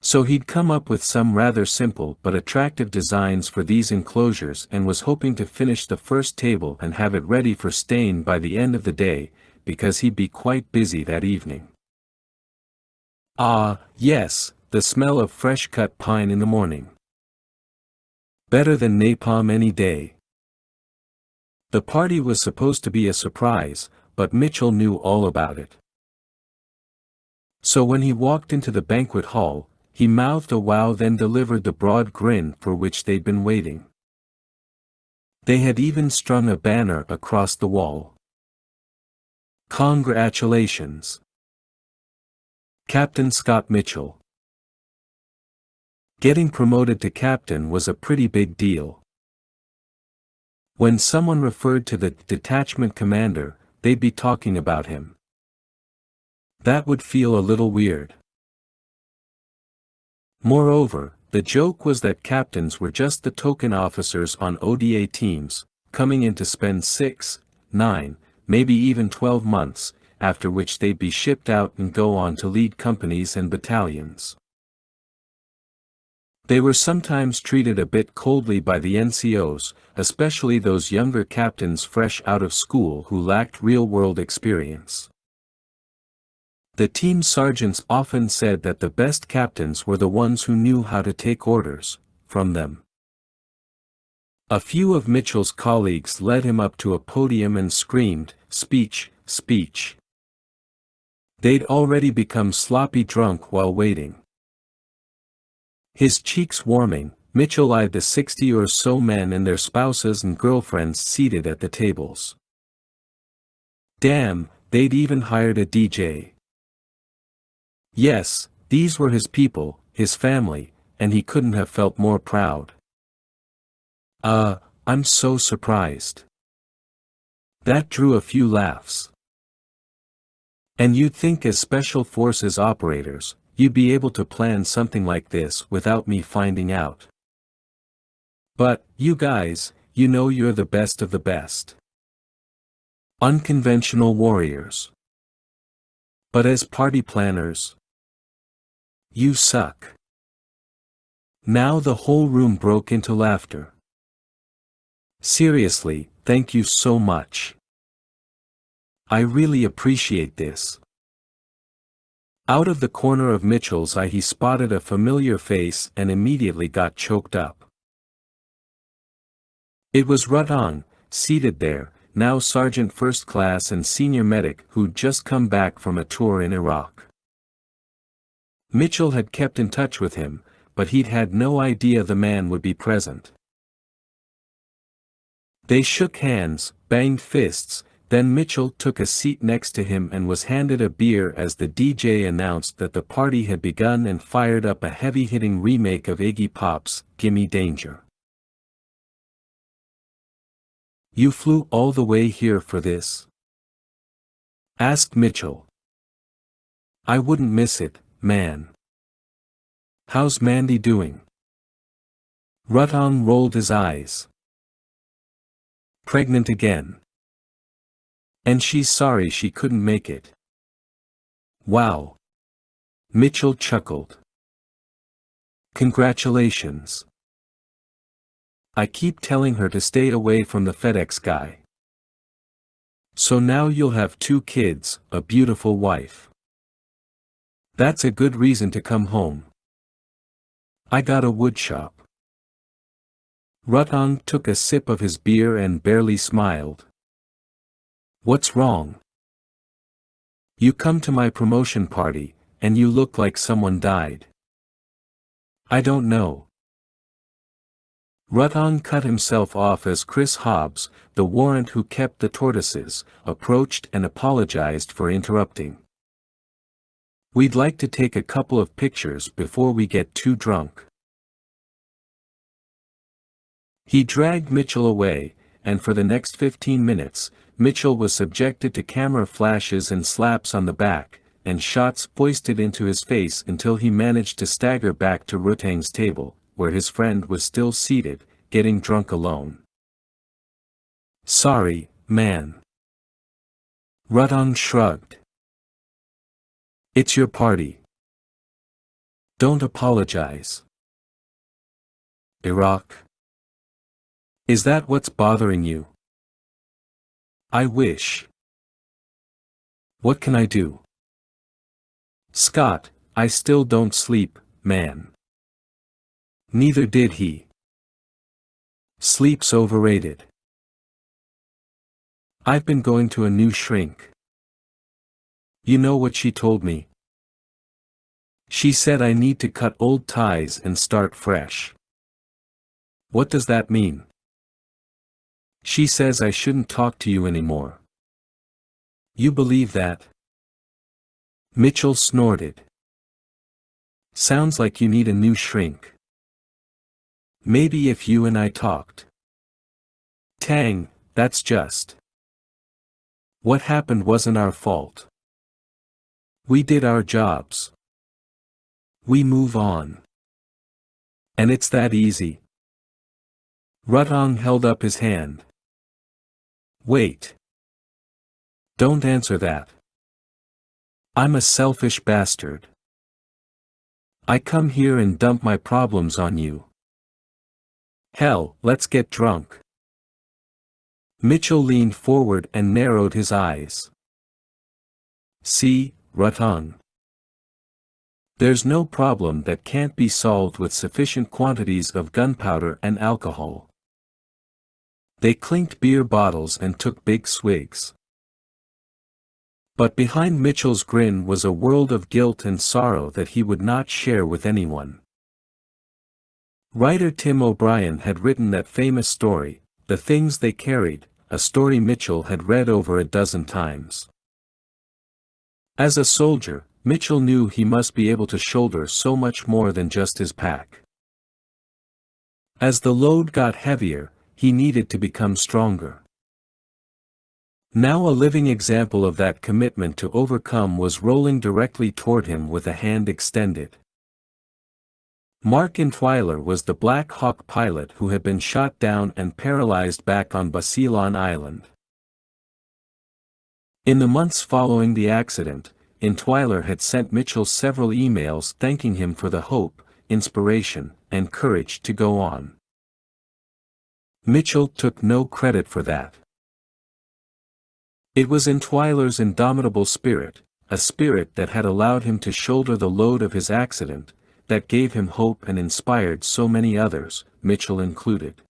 So he'd come up with some rather simple but attractive designs for these enclosures and was hoping to finish the first table and have it ready for staying by the end of the day, because he'd be quite busy that evening. Ah, yes, the smell of fresh-cut pine in the morning. Better than napalm any day. The party was supposed to be a surprise, but Mitchell knew all about it. So when he walked into the banquet hall, he mouthed a wow, then delivered the broad grin for which they'd been waiting. They had even strung a banner across the wall. Congratulations, Captain Scott Mitchell. Getting promoted to captain was a pretty big deal. When someone referred to the detachment commander, they'd be talking about him. That would feel a little weird. Moreover, the joke was that captains were just the token officers on ODA teams, coming in to spend 6, 9, maybe even 12 months, after which they'd be shipped out and go on to lead companies and battalions. They were sometimes treated a bit coldly by the NCOs, especially those younger captains fresh out of school who lacked real-world experience. The team sergeants often said that the best captains were the ones who knew how to take orders from them. A few of Mitchell's colleagues led him up to a podium and screamed, "Speech, speech." They'd already become sloppy drunk while waiting. His cheeks warming, Mitchell eyed the 60 or so men and their spouses and girlfriends seated at the tables. Damn, they'd even hired a DJ. Yes, these were his people, his family, and he couldn't have felt more proud. I'm so surprised. That drew a few laughs. And you'd think as Special Forces operators, you'd be able to plan something like this without me finding out. But, you guys, you know you're the best of the best. Unconventional warriors. But as party planners, you suck. Now the whole room broke into laughter. Seriously, thank you so much. I really appreciate this. Out of the corner of Mitchell's eye he spotted a familiar face and immediately got choked up. It was Rutong, seated there, now Sergeant First Class and Senior Medic who'd just come back from a tour in Iraq. Mitchell had kept in touch with him, but he'd had no idea the man would be present. They shook hands, banged fists, then Mitchell took a seat next to him and was handed a beer as the DJ announced that the party had begun and fired up a heavy-hitting remake of Iggy Pop's Gimme Danger. "You flew all the way here for this?" asked Mitchell. "I wouldn't miss it, man. How's Mandy doing?" Ruttong rolled his eyes. "Pregnant again. And she's sorry she couldn't make it." "Wow." Mitchell chuckled. "Congratulations. I keep telling her to stay away from the FedEx guy. So now you'll have 2 kids, a beautiful wife. That's a good reason to come home. I got a wood shop." Ruttong took a sip of his beer and barely smiled. "What's wrong? You come to my promotion party, and you look like someone died." "I don't know." Ruttong cut himself off as Chris Hobbs, the warrant who kept the tortoises, approached and apologized for interrupting. "We'd like to take a couple of pictures before we get too drunk." He dragged Mitchell away, and for the next 15 minutes, Mitchell was subjected to camera flashes and slaps on the back, and shots foisted into his face until he managed to stagger back to Ruttong's table, where his friend was still seated, getting drunk alone. "Sorry, man." Ruttong shrugged. "It's your party. Don't apologize." "Iraq? Is that what's bothering you?" "I wish." "What can I do?" "Scott, I still don't sleep, man." "Neither did he. Sleep's overrated." "I've been going to a new shrink. You know what she told me? She said I need to cut old ties and start fresh." "What does that mean?" "She says I shouldn't talk to you anymore." "You believe that?" Mitchell snorted. "Sounds like you need a new shrink. Maybe if you and I talked." "Tang, that's just. What happened wasn't our fault. We did our jobs. We move on. And it's that easy." Ruttong held up his hand. "Wait. Don't answer that. I'm a selfish bastard. I come here and dump my problems on you. Hell, let's get drunk." Mitchell leaned forward and narrowed his eyes. "See, Ruttong. There's no problem that can't be solved with sufficient quantities of gunpowder and alcohol." They clinked beer bottles and took big swigs. But behind Mitchell's grin was a world of guilt and sorrow that he would not share with anyone. Writer Tim O'Brien had written that famous story, The Things They Carried, a story Mitchell had read over a dozen times. As a soldier, Mitchell knew he must be able to shoulder so much more than just his pack. As the load got heavier, he needed to become stronger. Now a living example of that commitment to overcome was rolling directly toward him with a hand extended. Mark Entwiler was the Black Hawk pilot who had been shot down and paralyzed back on Basilan Island. In the months following the accident, Entwiler had sent Mitchell several emails thanking him for the hope, inspiration, and courage to go on. Mitchell took no credit for that. It was Entwiler's indomitable spirit, a spirit that had allowed him to shoulder the load of his accident, that gave him hope and inspired so many others, Mitchell included.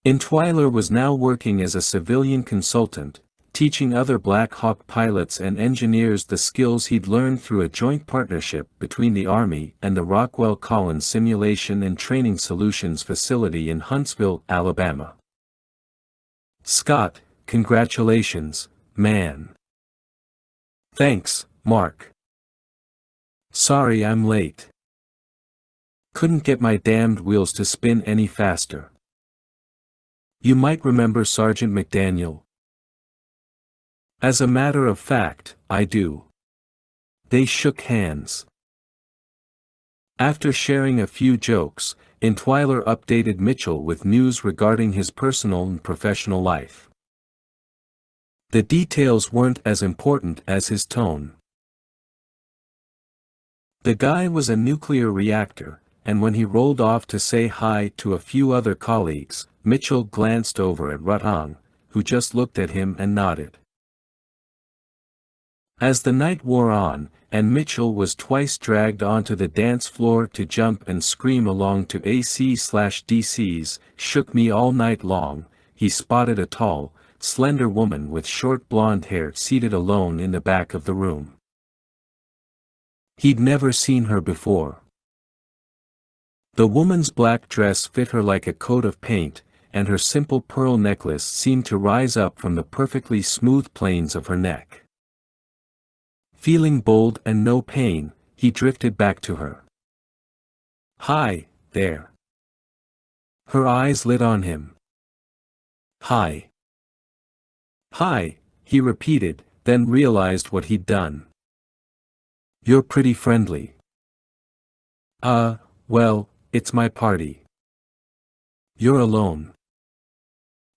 Entwiler was now working as a civilian consultant, teaching other Black Hawk pilots and engineers the skills he'd learned through a joint partnership between the Army and the Rockwell Collins Simulation and Training Solutions facility in Huntsville, Alabama. Scott, congratulations, man. Thanks, Mark. Sorry I'm late. Couldn't get my damned wheels to spin any faster. You might remember Sergeant McDaniel. As a matter of fact, I do. They shook hands. After sharing a few jokes, Entwiler updated Mitchell with news regarding his personal and professional life. The details weren't as important as his tone. The guy was a nuclear reactor, and when he rolled off to say hi to a few other colleagues, Mitchell glanced over at Rutong, who just looked at him and nodded. As the night wore on, and Mitchell was twice dragged onto the dance floor to jump and scream along to AC/DC's "Shook Me All Night Long," he spotted a tall, slender woman with short blonde hair seated alone in the back of the room. He'd never seen her before. The woman's black dress fit her like a coat of paint, and her simple pearl necklace seemed to rise up from the perfectly smooth planes of her neck. Feeling bold and no pain, he drifted back to her. "Hi, there." Her eyes lit on him. "Hi." "Hi," he repeated, then realized what he'd done. "You're pretty friendly." Well, it's my party." "You're alone."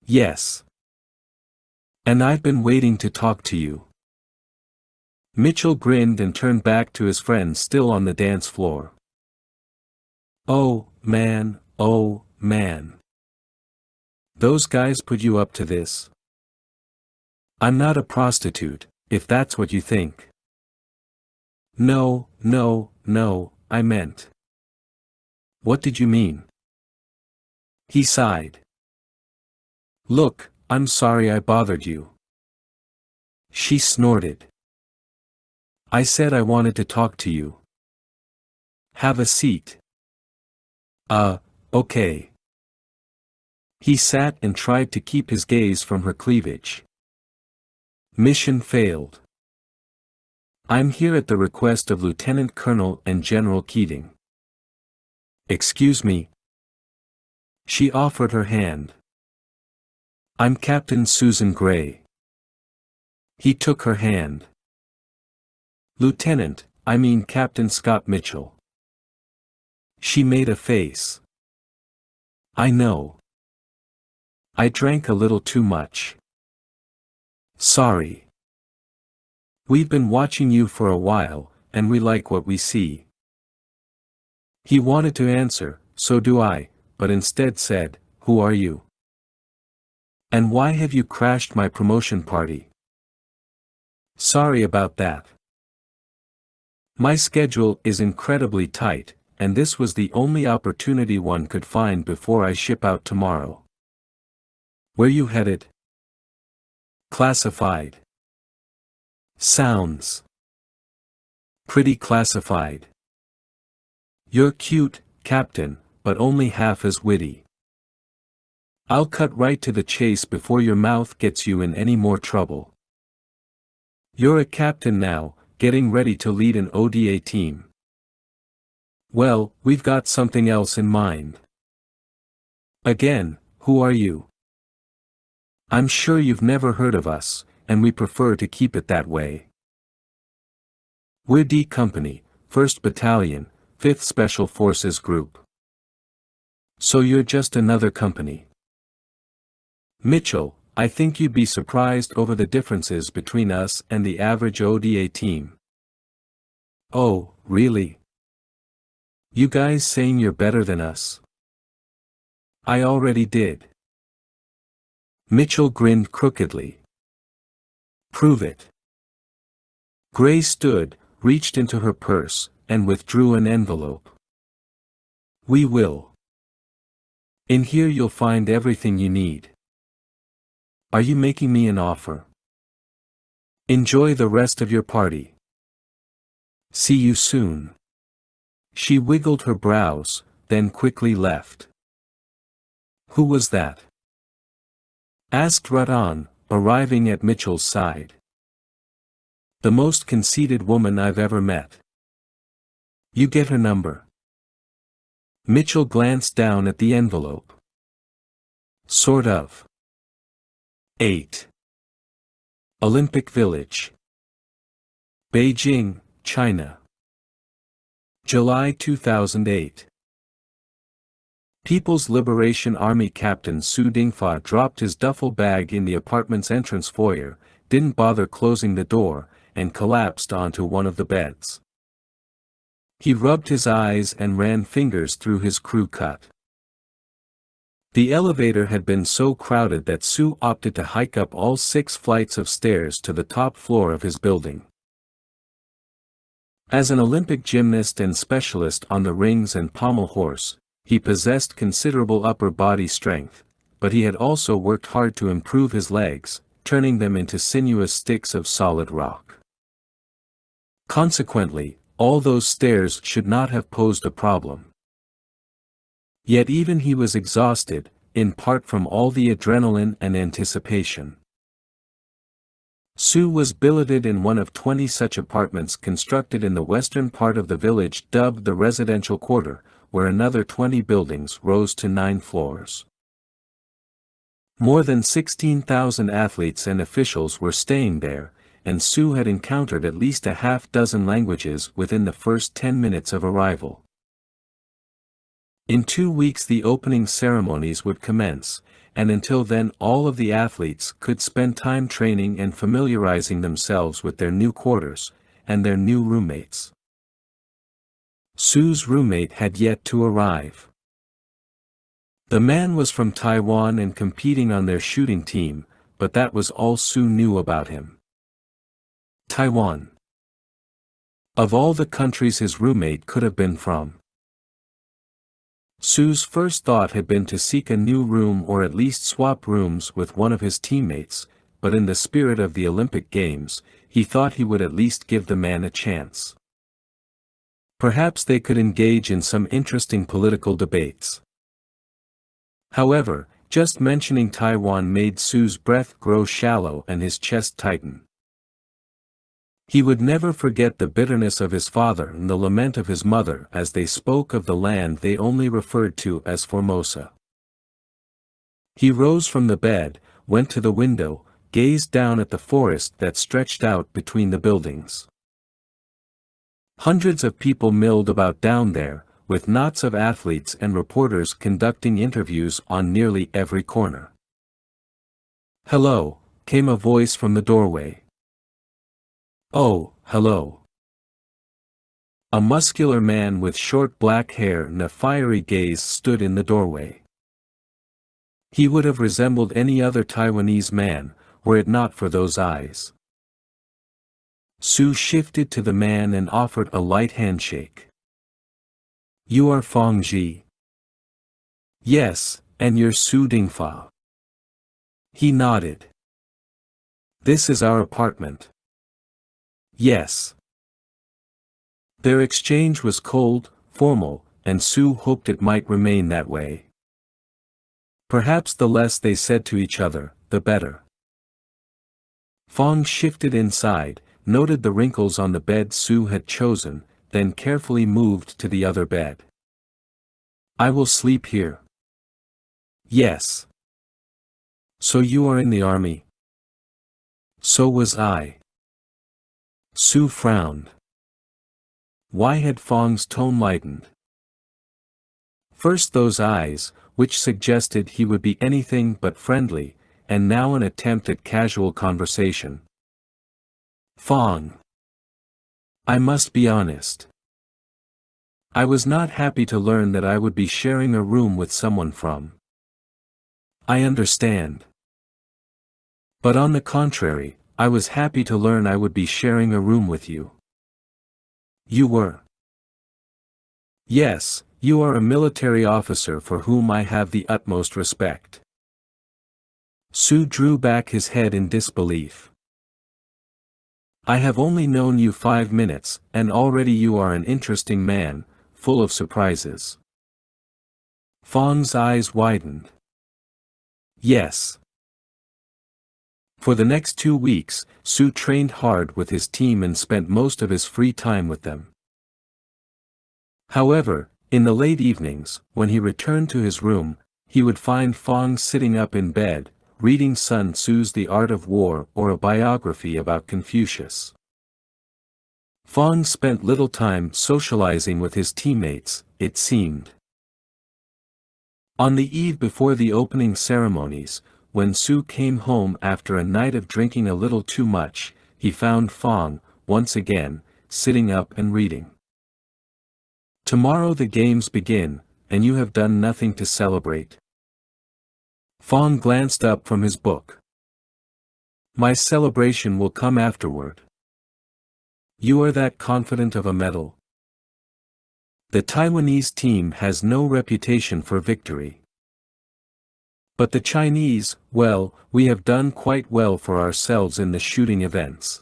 "Yes. And I've been waiting to talk to you." Mitchell grinned and turned back to his friends still on the dance floor. Oh, man. Those guys put you up to this?" "I'm not a prostitute, if that's what you think." No, I meant." "What did you mean?" He sighed. "Look, I'm sorry I bothered you." She snorted. "I said I wanted to talk to you." "Have a seat." Okay." He sat and tried to keep his gaze from her cleavage. Mission failed. "I'm here at the request of Lieutenant Colonel and General Keating." "Excuse me." She offered her hand. "I'm Captain Susan Gray." He took her hand. "Lieutenant, I mean Captain Scott Mitchell." She made a face. "I know. I drank a little too much. Sorry. We've been watching you for a while, and we like what we see." He wanted to answer, "So do I," but instead said, "Who are you? And why have you crashed my promotion party?" "Sorry about that. My schedule is incredibly tight, and this was the only opportunity one could find before I ship out tomorrow." "Where you headed?" "Classified." "Sounds pretty classified." "You're cute, Captain, but only half as witty. I'll cut right to the chase before your mouth gets you in any more trouble. You're a captain now, getting ready to lead an ODA team. Well, we've got something else in mind." "Again, who are you?" "I'm sure you've never heard of us, and we prefer to keep it that way. We're D Company, 1st Battalion, 5th Special Forces Group." "So you're just another company." "Mitchell, I think you'd be surprised over the differences between us and the average ODA team." "Oh, really? You guys saying you're better than us?" "I already did." Mitchell grinned crookedly. "Prove it." Gray stood, reached into her purse, and withdrew an envelope. "We will. In here you'll find everything you need." "Are you making me an offer?" "Enjoy the rest of your party. See you soon." She wiggled her brows, then quickly left. "Who was that?" asked Rudan, arriving at Mitchell's side. The most conceited woman I've ever met. You get her number. Mitchell glanced down at the envelope. Sort of. 8. Olympic Village. Beijing, China. July 2008. People's Liberation Army Captain Su Dingfa dropped his duffel bag in the apartment's entrance foyer, didn't bother closing the door, and collapsed onto one of the beds. He rubbed his eyes and ran fingers through his crew cut. The elevator had been so crowded that Su opted to hike up all 6 flights of stairs to the top floor of his building. As an Olympic gymnast and specialist on the rings and pommel horse, he possessed considerable upper body strength, but he had also worked hard to improve his legs, turning them into sinuous sticks of solid rock. Consequently, all those stairs should not have posed a problem. Yet even he was exhausted, in part from all the adrenaline and anticipation. Su was billeted in one of 20 such apartments constructed in the western part of the village dubbed the residential quarter, where another 20 buildings rose to 9 floors. More than 16,000 athletes and officials were staying there, and Su had encountered at least a half-dozen languages within the first 10 minutes of arrival. In 2 weeks the opening ceremonies would commence, and until then all of the athletes could spend time training and familiarizing themselves with their new quarters, and their new roommates. Su's roommate had yet to arrive. The man was from Taiwan and competing on their shooting team, but that was all Su knew about him. Taiwan. Of all the countries his roommate could have been from. Su's first thought had been to seek a new room or at least swap rooms with one of his teammates, but in the spirit of the Olympic Games, he thought he would at least give the man a chance. Perhaps they could engage in some interesting political debates. However, just mentioning Taiwan made Su's breath grow shallow and his chest tighten. He would never forget the bitterness of his father and the lament of his mother as they spoke of the land they only referred to as Formosa. He rose from the bed, went to the window, gazed down at the forest that stretched out between the buildings. Hundreds of people milled about down there, with knots of athletes and reporters conducting interviews on nearly every corner. "Hello," came a voice from the doorway. "Oh, hello." A muscular man with short black hair and a fiery gaze stood in the doorway. He would have resembled any other Taiwanese man, were it not for those eyes. Su shifted to the man and offered a light handshake. "You are Fong Ji?" "Yes, and you're Su Dingfa." He nodded. "This is our apartment." "Yes." Their exchange was cold, formal, and Su hoped it might remain that way. Perhaps the less they said to each other, the better. Fong shifted inside, noted the wrinkles on the bed Su had chosen, then carefully moved to the other bed. "I will sleep here." "Yes." "So you are in the army?" "So was I." Su frowned. Why had Fong's tone lightened? First those eyes, which suggested he would be anything but friendly, and now an attempt at casual conversation. "Fong. I must be honest. I was not happy to learn that I would be sharing a room with someone from." "I understand. But on the contrary, I was happy to learn I would be sharing a room with you." "You were?" "Yes, you are a military officer for whom I have the utmost respect." Su drew back his head in disbelief. "I have only known you 5 minutes, and already you are an interesting man, full of surprises." Fong's eyes widened. "Yes. For the next 2 weeks, Su trained hard with his team and spent most of his free time with them. However, in the late evenings, when he returned to his room, he would find Fong sitting up in bed, reading Sun Tzu's The Art of War or a biography about Confucius. Fong spent little time socializing with his teammates, it seemed. On the eve before the opening ceremonies, when Su came home after a night of drinking a little too much, he found Fong, once again, sitting up and reading. "Tomorrow the games begin, and you have done nothing to celebrate." Fong glanced up from his book. "My celebration will come afterward." "You are that confident of a medal?" "The Taiwanese team has no reputation for victory. But the Chinese, well, we have done quite well for ourselves in the shooting events."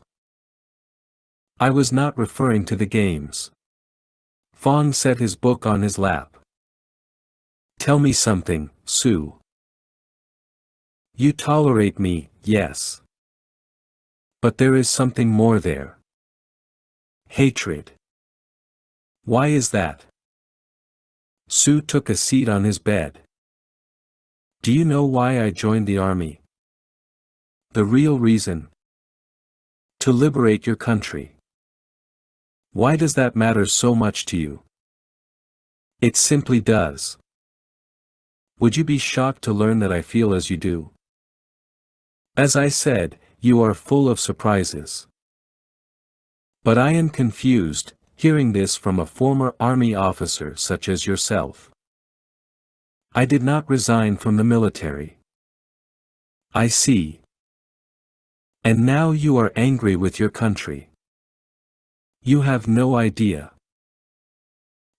"I was not referring to the games." Fong set his book on his lap. "Tell me something, Su." "You tolerate me, yes. But there is something more there. Hatred." "Why is that?" Su took a seat on his bed. "Do you know why I joined the army? The real reason? To liberate your country. Why does that matter so much to you?" "It simply does." "Would you be shocked to learn that I feel as you do?" "As I said, you are full of surprises. But I am confused, hearing this from a former army officer such as yourself. I did not resign from the military." "I see. And now you are angry with your country. You have no idea."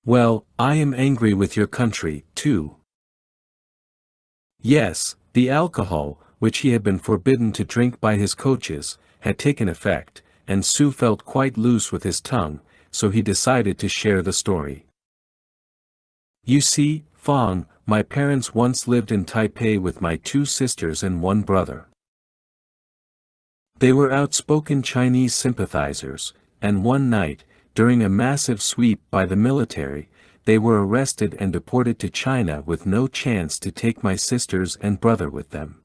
"Well, I am angry with your country, too." Yes, the alcohol, which he had been forbidden to drink by his coaches, had taken effect, and Su felt quite loose with his tongue, so he decided to share the story. "You see, Fong, my parents once lived in Taipei with my 2 sisters and 1 brother. They were outspoken Chinese sympathizers, and one night, during a massive sweep by the military, they were arrested and deported to China with no chance to take my sisters and brother with them.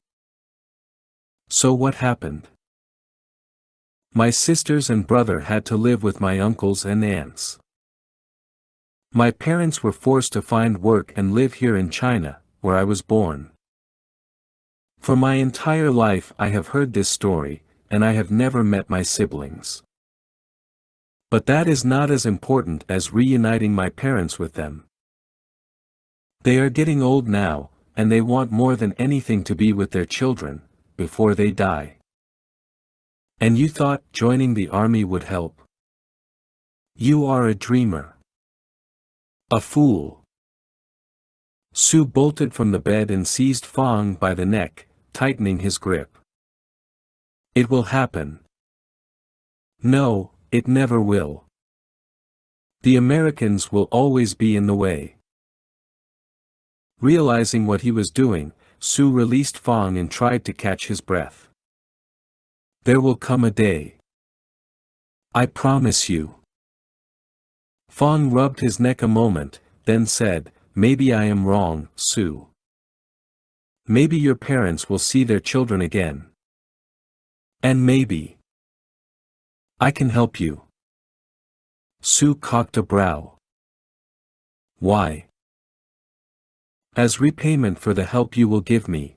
So what happened? My sisters and brother had to live with my uncles and aunts. My parents were forced to find work and live here in China, where I was born. For my entire life I have heard this story, and I have never met my siblings. But that is not as important as reuniting my parents with them. They are getting old now, and they want more than anything to be with their children, before they die. And you thought joining the army would help? You are a dreamer. A fool." Su bolted from the bed and seized Fong by the neck, tightening his grip. "It will happen." "No, it never will. The Americans will always be in the way." Realizing what he was doing, Su released Fong and tried to catch his breath. "There will come a day. I promise you." Fong rubbed his neck a moment, then said, "Maybe I am wrong, Su. Maybe your parents will see their children again. And maybe I can help you." Su cocked a brow. "Why?" "As repayment for the help you will give me."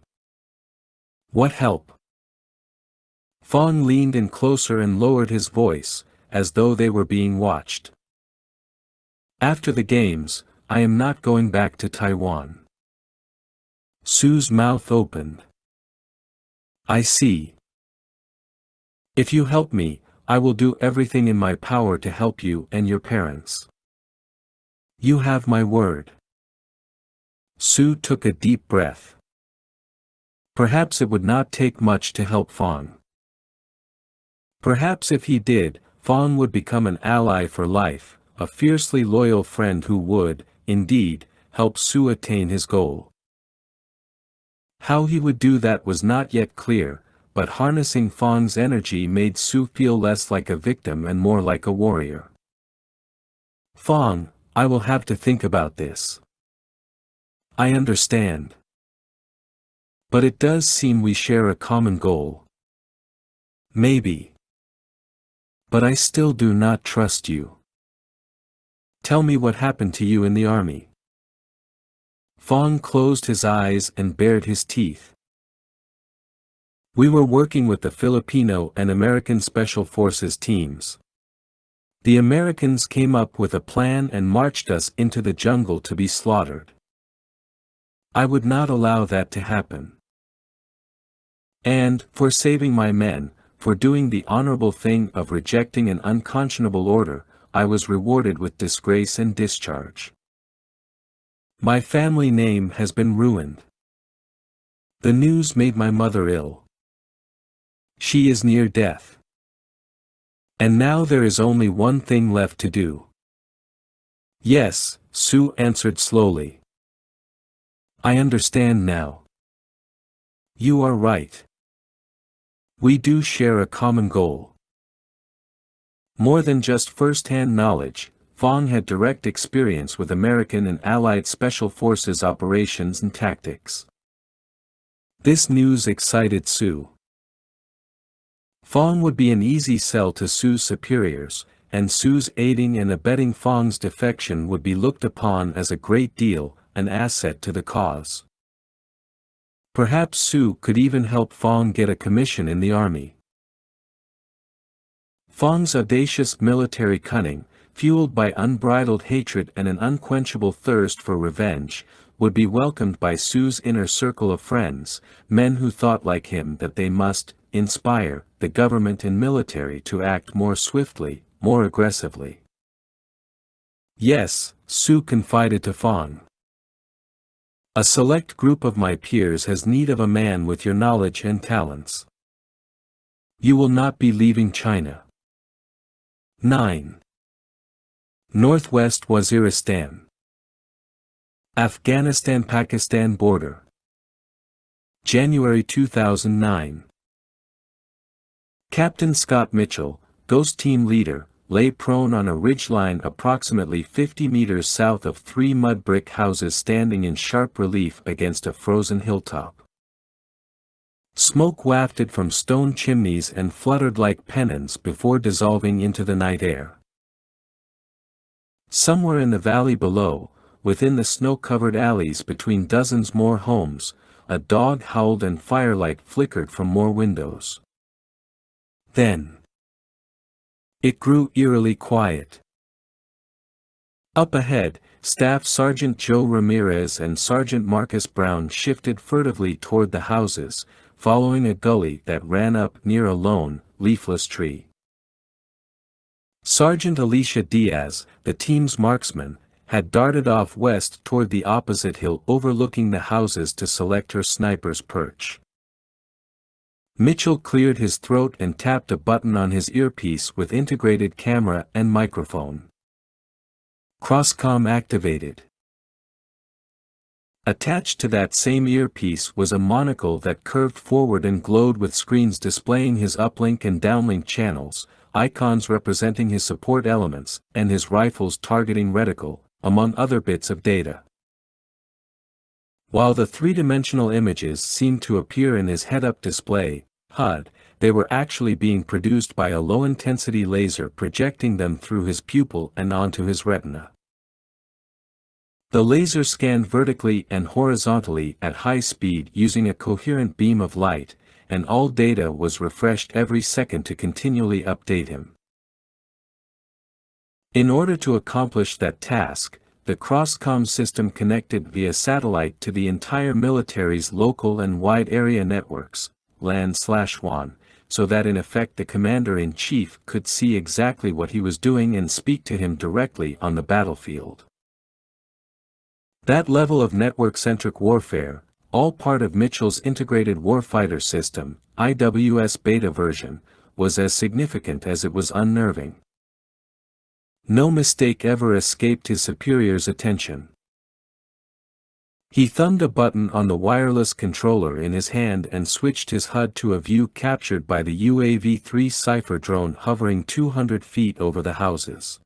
"What help?" Fong leaned in closer and lowered his voice, as though they were being watched. "After the games, I am not going back to Taiwan." Su's mouth opened. "I see. If you help me, I will do everything in my power to help you and your parents. You have my word." Su took a deep breath. Perhaps it would not take much to help Fong. Perhaps if he did, Fong would become an ally for life, a fiercely loyal friend who would, indeed, help Su attain his goal. How he would do that was not yet clear, but harnessing Fong's energy made Sue feel less like a victim and more like a warrior. "Fong, I will have to think about this. I understand. But it does seem we share a common goal." "Maybe. But I still do not trust you. Tell me what happened to you in the army." Fong closed his eyes and bared his teeth. "We were working with the Filipino and American Special Forces teams. The Americans came up with a plan and marched us into the jungle to be slaughtered. I would not allow that to happen. And, for saving my men, for doing the honorable thing of rejecting an unconscionable order, I was rewarded with disgrace and discharge. My family name has been ruined. The news made my mother ill. She is near death. And now there is only one thing left to do." "Yes," Sue answered slowly. "I understand now. You are right. We do share a common goal." More than just first-hand knowledge, Fong had direct experience with American and Allied Special Forces operations and tactics. This news excited Sue. Fong would be an easy sell to Sue's superiors, and Sue's aiding and abetting Fong's defection would be looked upon as a great deal, an asset to the cause. Perhaps Sue could even help Fong get a commission in the army. Fong's audacious military cunning, fueled by unbridled hatred and an unquenchable thirst for revenge, would be welcomed by Sue's inner circle of friends, men who thought like him that they must inspire the government and military to act more swiftly, more aggressively. "Yes," Sue confided to Fong. "A select group of my peers has need of a man with your knowledge and talents. You will not be leaving China." 9. Northwest Waziristan. Afghanistan-Pakistan border. January 2009. Captain Scott Mitchell, Ghost Team leader, lay prone on a ridgeline approximately 50 meters south of 3 mud brick houses standing in sharp relief against a frozen hilltop. Smoke wafted from stone chimneys and fluttered like pennons before dissolving into the night air. Somewhere in the valley below, within the snow-covered alleys between dozens more homes, a dog howled and firelight flickered from more windows. Then it grew eerily quiet. Up ahead, Staff Sergeant Joe Ramirez and Sergeant Marcus Brown shifted furtively toward the houses, following a gully that ran up near a lone, leafless tree. Sergeant Alicia Diaz, the team's marksman, had darted off west toward the opposite hill overlooking the houses to select her sniper's perch. Mitchell cleared his throat and tapped a button on his earpiece with integrated camera and microphone. Crosscom activated. Attached to that same earpiece was a monocle that curved forward and glowed with screens displaying his uplink and downlink channels, icons representing his support elements, and his rifle's targeting reticle, among other bits of data. While the three-dimensional images seemed to appear in his head-up display, HUD, they were actually being produced by a low-intensity laser projecting them through his pupil and onto his retina. The laser scanned vertically and horizontally at high speed using a coherent beam of light, and all data was refreshed every second to continually update him. In order to accomplish that task, the Crosscom system connected via satellite to the entire military's local and wide area networks, LAN/WAN, so that in effect the commander-in-chief could see exactly what he was doing and speak to him directly on the battlefield. That level of network-centric warfare, all part of Mitchell's Integrated Warfighter System, IWS beta version, was as significant as it was unnerving. No mistake ever escaped his superior's attention. He thumbed a button on the wireless controller in his hand and switched his HUD to a view captured by the UAV-3 Cypher drone hovering 200 feet over the houses.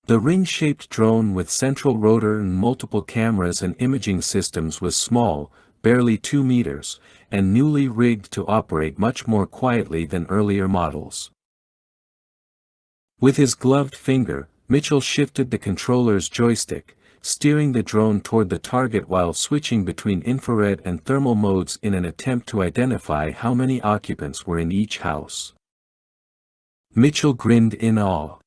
The ring-shaped drone with central rotor and multiple cameras and imaging systems was small, barely 2 meters, and newly rigged to operate much more quietly than earlier models. With his gloved finger, Mitchell shifted the controller's joystick, steering the drone toward the target while switching between infrared and thermal modes in an attempt to identify how many occupants were in each house. Mitchell grinned in awe.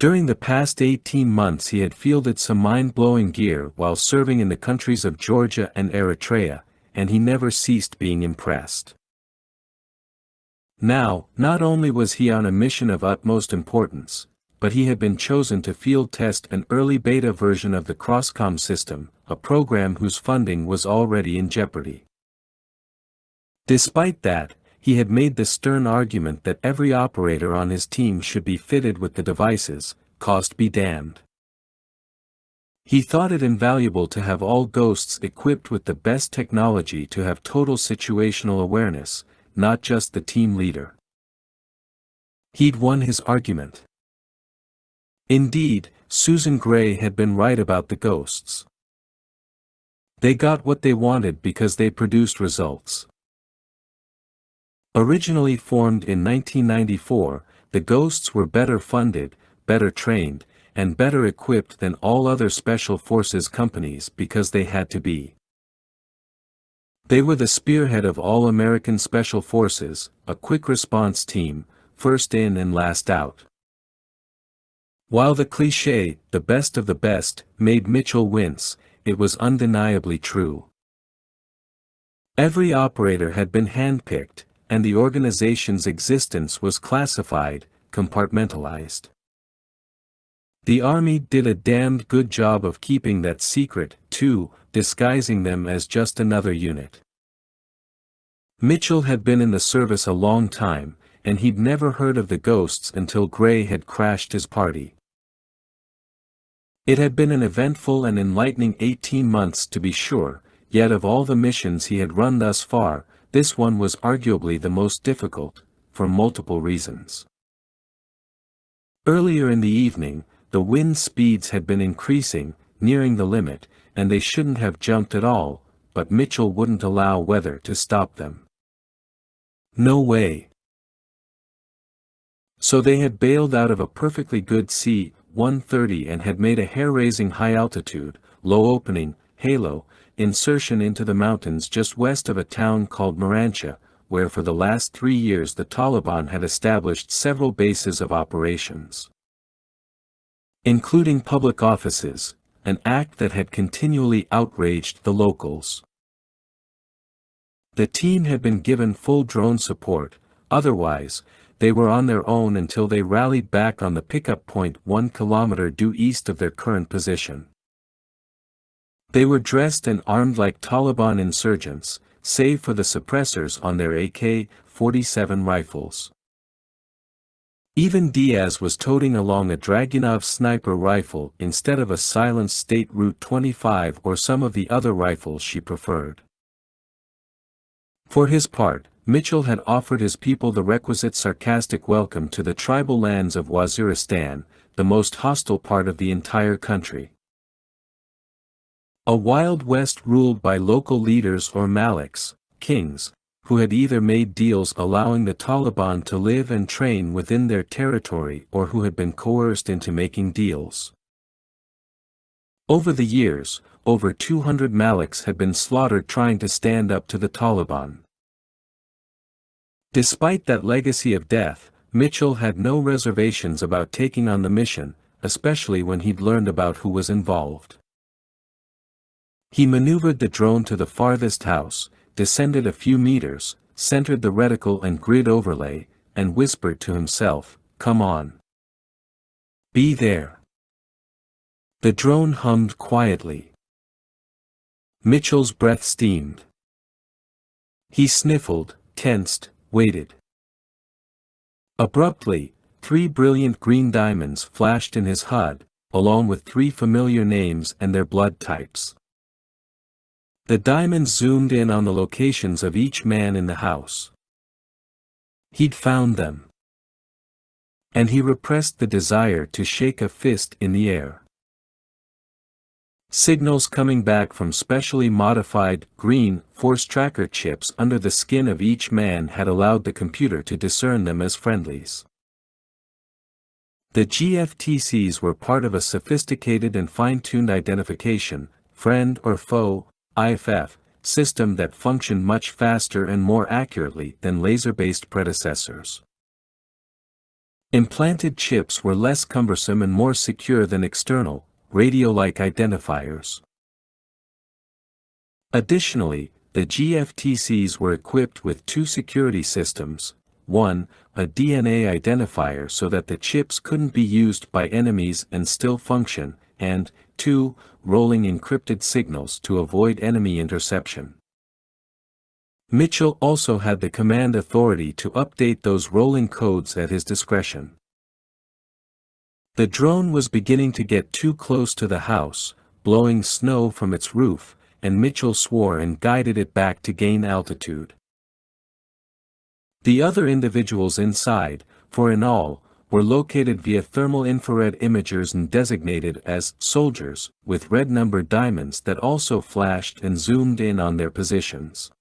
During the past 18 months he had fielded some mind-blowing gear while serving in the countries of Georgia and Eritrea, and he never ceased being impressed. Now, not only was he on a mission of utmost importance, but he had been chosen to field test an early beta version of the Crosscom system, a program whose funding was already in jeopardy. Despite that, he had made the stern argument that every operator on his team should be fitted with the devices, cost be damned. He thought it invaluable to have all ghosts equipped with the best technology to have total situational awareness, not just the team leader. He'd won his argument. Indeed, Susan Gray had been right about the ghosts. They got what they wanted because they produced results. Originally formed in 1994, the Ghosts were better funded, better trained, and better equipped than all other special forces companies because they had to be. They were the spearhead of all American special forces, a quick response team, first in and last out. While the cliché, the best of the best, made Mitchell wince, it was undeniably true. Every operator had been handpicked, and the organization's existence was classified, compartmentalized. The Army did a damned good job of keeping that secret, too, disguising them as just another unit. Mitchell had been in the service a long time, and he'd never heard of the Ghosts until Gray had crashed his party. It had been an eventful and enlightening 18 months to be sure, yet of all the missions he had run thus far, this one was arguably the most difficult, for multiple reasons. Earlier in the evening, the wind speeds had been increasing, nearing the limit, and they shouldn't have jumped at all, but Mitchell wouldn't allow weather to stop them. No way. So they had bailed out of a perfectly good C-130 and had made a hair-raising high-altitude, low-opening, halo, insertion into the mountains just west of a town called Marancha, where for the last 3 years the Taliban had established several bases of operations, including public offices, an act that had continually outraged the locals. The team had been given full drone support, otherwise, they were on their own until they rallied back on the pickup point 1 kilometer due east of their current position. They were dressed and armed like Taliban insurgents, save for the suppressors on their AK-47 rifles. Even Diaz was toting along a Dragunov sniper rifle instead of a silenced State Route 25 or some of the other rifles she preferred. For his part, Mitchell had offered his people the requisite sarcastic welcome to the tribal lands of Waziristan, the most hostile part of the entire country. A Wild West ruled by local leaders or maliks, kings, who had either made deals allowing the Taliban to live and train within their territory or who had been coerced into making deals. Over the years, over 200 maliks had been slaughtered trying to stand up to the Taliban. Despite that legacy of death, Mitchell had no reservations about taking on the mission, especially when he'd learned about who was involved. He maneuvered the drone to the farthest house, descended a few meters, centered the reticle and grid overlay, and whispered to himself, "Come on. Be there." The drone hummed quietly. Mitchell's breath steamed. He sniffled, tensed, waited. Abruptly, 3 brilliant green diamonds flashed in his HUD, along with 3 familiar names and their blood types. The diamond zoomed in on the locations of each man in the house. He'd found them. And he repressed the desire to shake a fist in the air. Signals coming back from specially modified, green, force tracker chips under the skin of each man had allowed the computer to discern them as friendlies. The GFTCs were part of a sophisticated and fine-tuned identification, friend or foe, IFF, system that functioned much faster and more accurately than laser-based predecessors. Implanted chips were less cumbersome and more secure than external, radio-like identifiers. Additionally, the GFTCs were equipped with 2 security systems: 1, a DNA identifier so that the chips couldn't be used by enemies and still function, and 2, rolling encrypted signals to avoid enemy interception. Mitchell also had the command authority to update those rolling codes at his discretion. The drone was beginning to get too close to the house, blowing snow from its roof, and Mitchell swore and guided it back to gain altitude. The other individuals inside, 4 in all, were located via thermal infrared imagers and designated as soldiers, with red numbered diamonds that also flashed and zoomed in on their positions.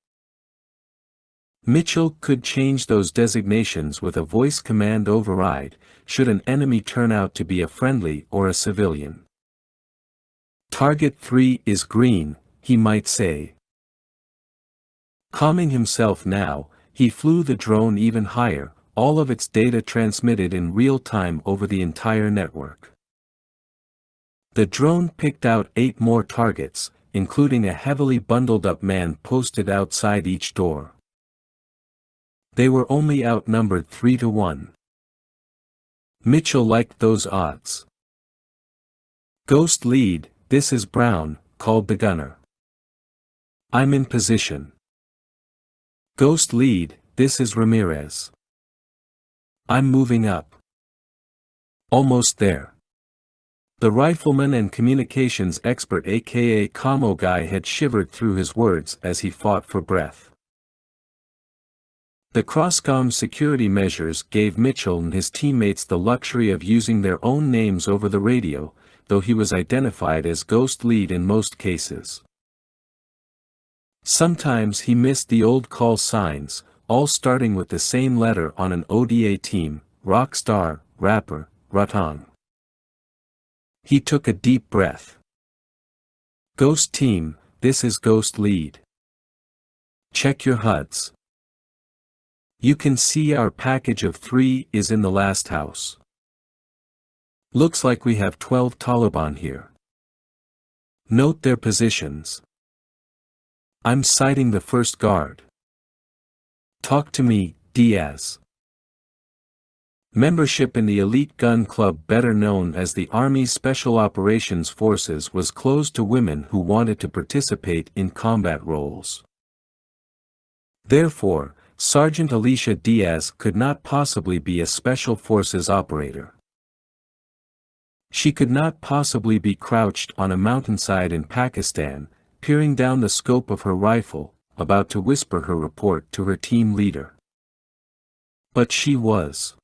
Mitchell could change those designations with a voice command override, should an enemy turn out to be a friendly or a civilian. Target 3 is green, he might say. Calming himself now, he flew the drone even higher, all of its data transmitted in real time over the entire network. The drone picked out 8 more targets, including a heavily bundled up man posted outside each door. They were only outnumbered 3 to 1. Mitchell liked those odds. "Ghost lead, this is Brown," called the gunner. "I'm in position." "Ghost lead, this is Ramirez." "I'm moving up." "Almost there." The rifleman and communications expert aka Commo guy had shivered through his words as he fought for breath. The Crosscom security measures gave Mitchell and his teammates the luxury of using their own names over the radio, though he was identified as Ghost Lead in most cases. Sometimes he missed the old call signs, all starting with the same letter on an ODA team: Rockstar, Rapper, Rutong. He took a deep breath. "Ghost Team, this is Ghost Lead. Check your HUDs. You can see our package of 3 is in the last house. Looks like we have 12 Taliban here. Note their positions. I'm sighting the first guard. Talk to me, Diaz." Membership in the elite gun club, better known as the Army's Special Operations Forces, was closed to women who wanted to participate in combat roles. Therefore, Sergeant Alicia Diaz could not possibly be a Special Forces operator. She could not possibly be crouched on a mountainside in Pakistan, peering down the scope of her rifle, about to whisper her report to her team leader. But she was.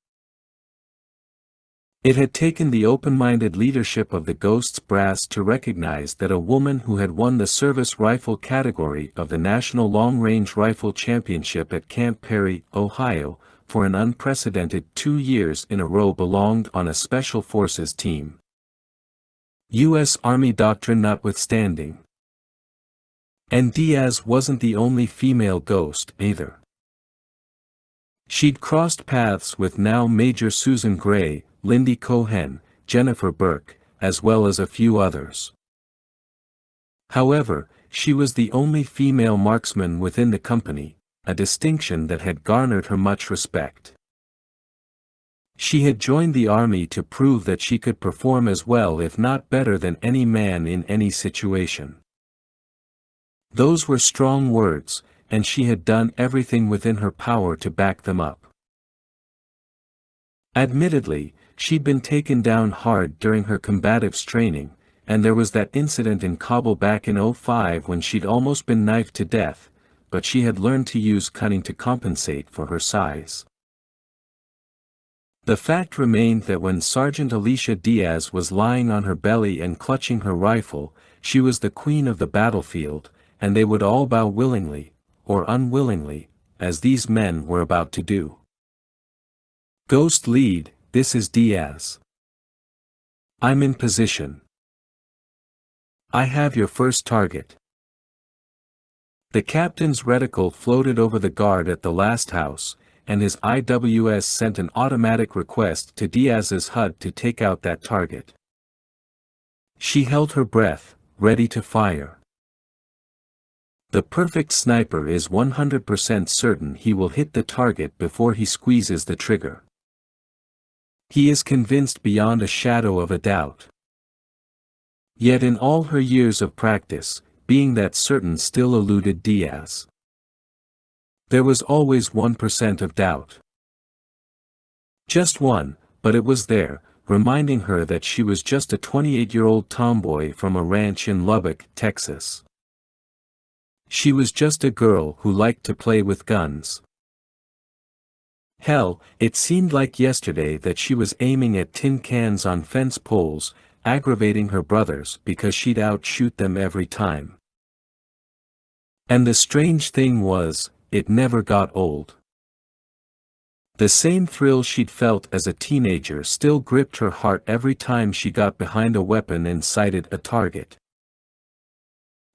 It had taken the open-minded leadership of the Ghosts brass to recognize that a woman who had won the service rifle category of the National Long Range Rifle Championship at Camp Perry, Ohio, for an unprecedented 2 years in a row belonged on a Special Forces team. U.S. Army doctrine notwithstanding. And Diaz wasn't the only female ghost, either. She'd crossed paths with now Major Susan Gray, Lindy Cohen, Jennifer Burke, as well as a few others. However, she was the only female marksman within the company, a distinction that had garnered her much respect. She had joined the Army to prove that she could perform as well if not better than any man in any situation. Those were strong words, and she had done everything within her power to back them up. Admittedly, She'd been taken down hard during her combatives training, and there was that incident in Kabul back in '05 when she'd almost been knifed to death, but she had learned to use cunning to compensate for her size. The fact remained that when Sergeant Alicia Diaz was lying on her belly and clutching her rifle, she was the queen of the battlefield, and they would all bow willingly, or unwillingly, as these men were about to do. Ghost lead, this is Diaz. I'm in position. I have your first target. The captain's reticle floated over the guard at the last house, and his IWS sent an automatic request to Diaz's HUD to take out that target. She held her breath, ready to fire. The perfect sniper is 100% certain he will hit the target before he squeezes the trigger. He is convinced beyond a shadow of a doubt. Yet in all her years of practice, being that certain still eluded Diaz. There was always 1% of doubt. Just one, but it was there, reminding her that she was just a 28-year-old tomboy from a ranch in Lubbock, Texas. She was just a girl who liked to play with guns. Hell, it seemed like yesterday that she was aiming at tin cans on fence poles, aggravating her brothers because she'd outshoot them every time. And the strange thing was, it never got old. The same thrill she'd felt as a teenager still gripped her heart every time she got behind a weapon and sighted a target.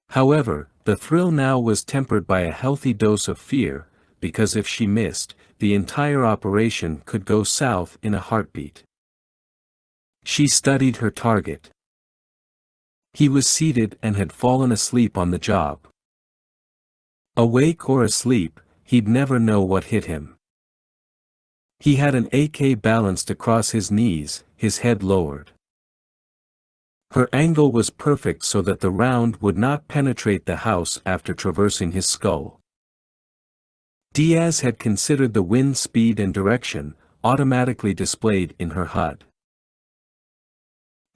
However, the thrill now was tempered by a healthy dose of fear, because if she missed, the entire operation could go south in a heartbeat. She studied her target. He was seated and had fallen asleep on the job. Awake or asleep, he'd never know what hit him. He had an AK balanced across his knees, his head lowered. Her angle was perfect so that the round would not penetrate the house after traversing his skull. Diaz had considered the wind speed and direction, automatically displayed in her HUD.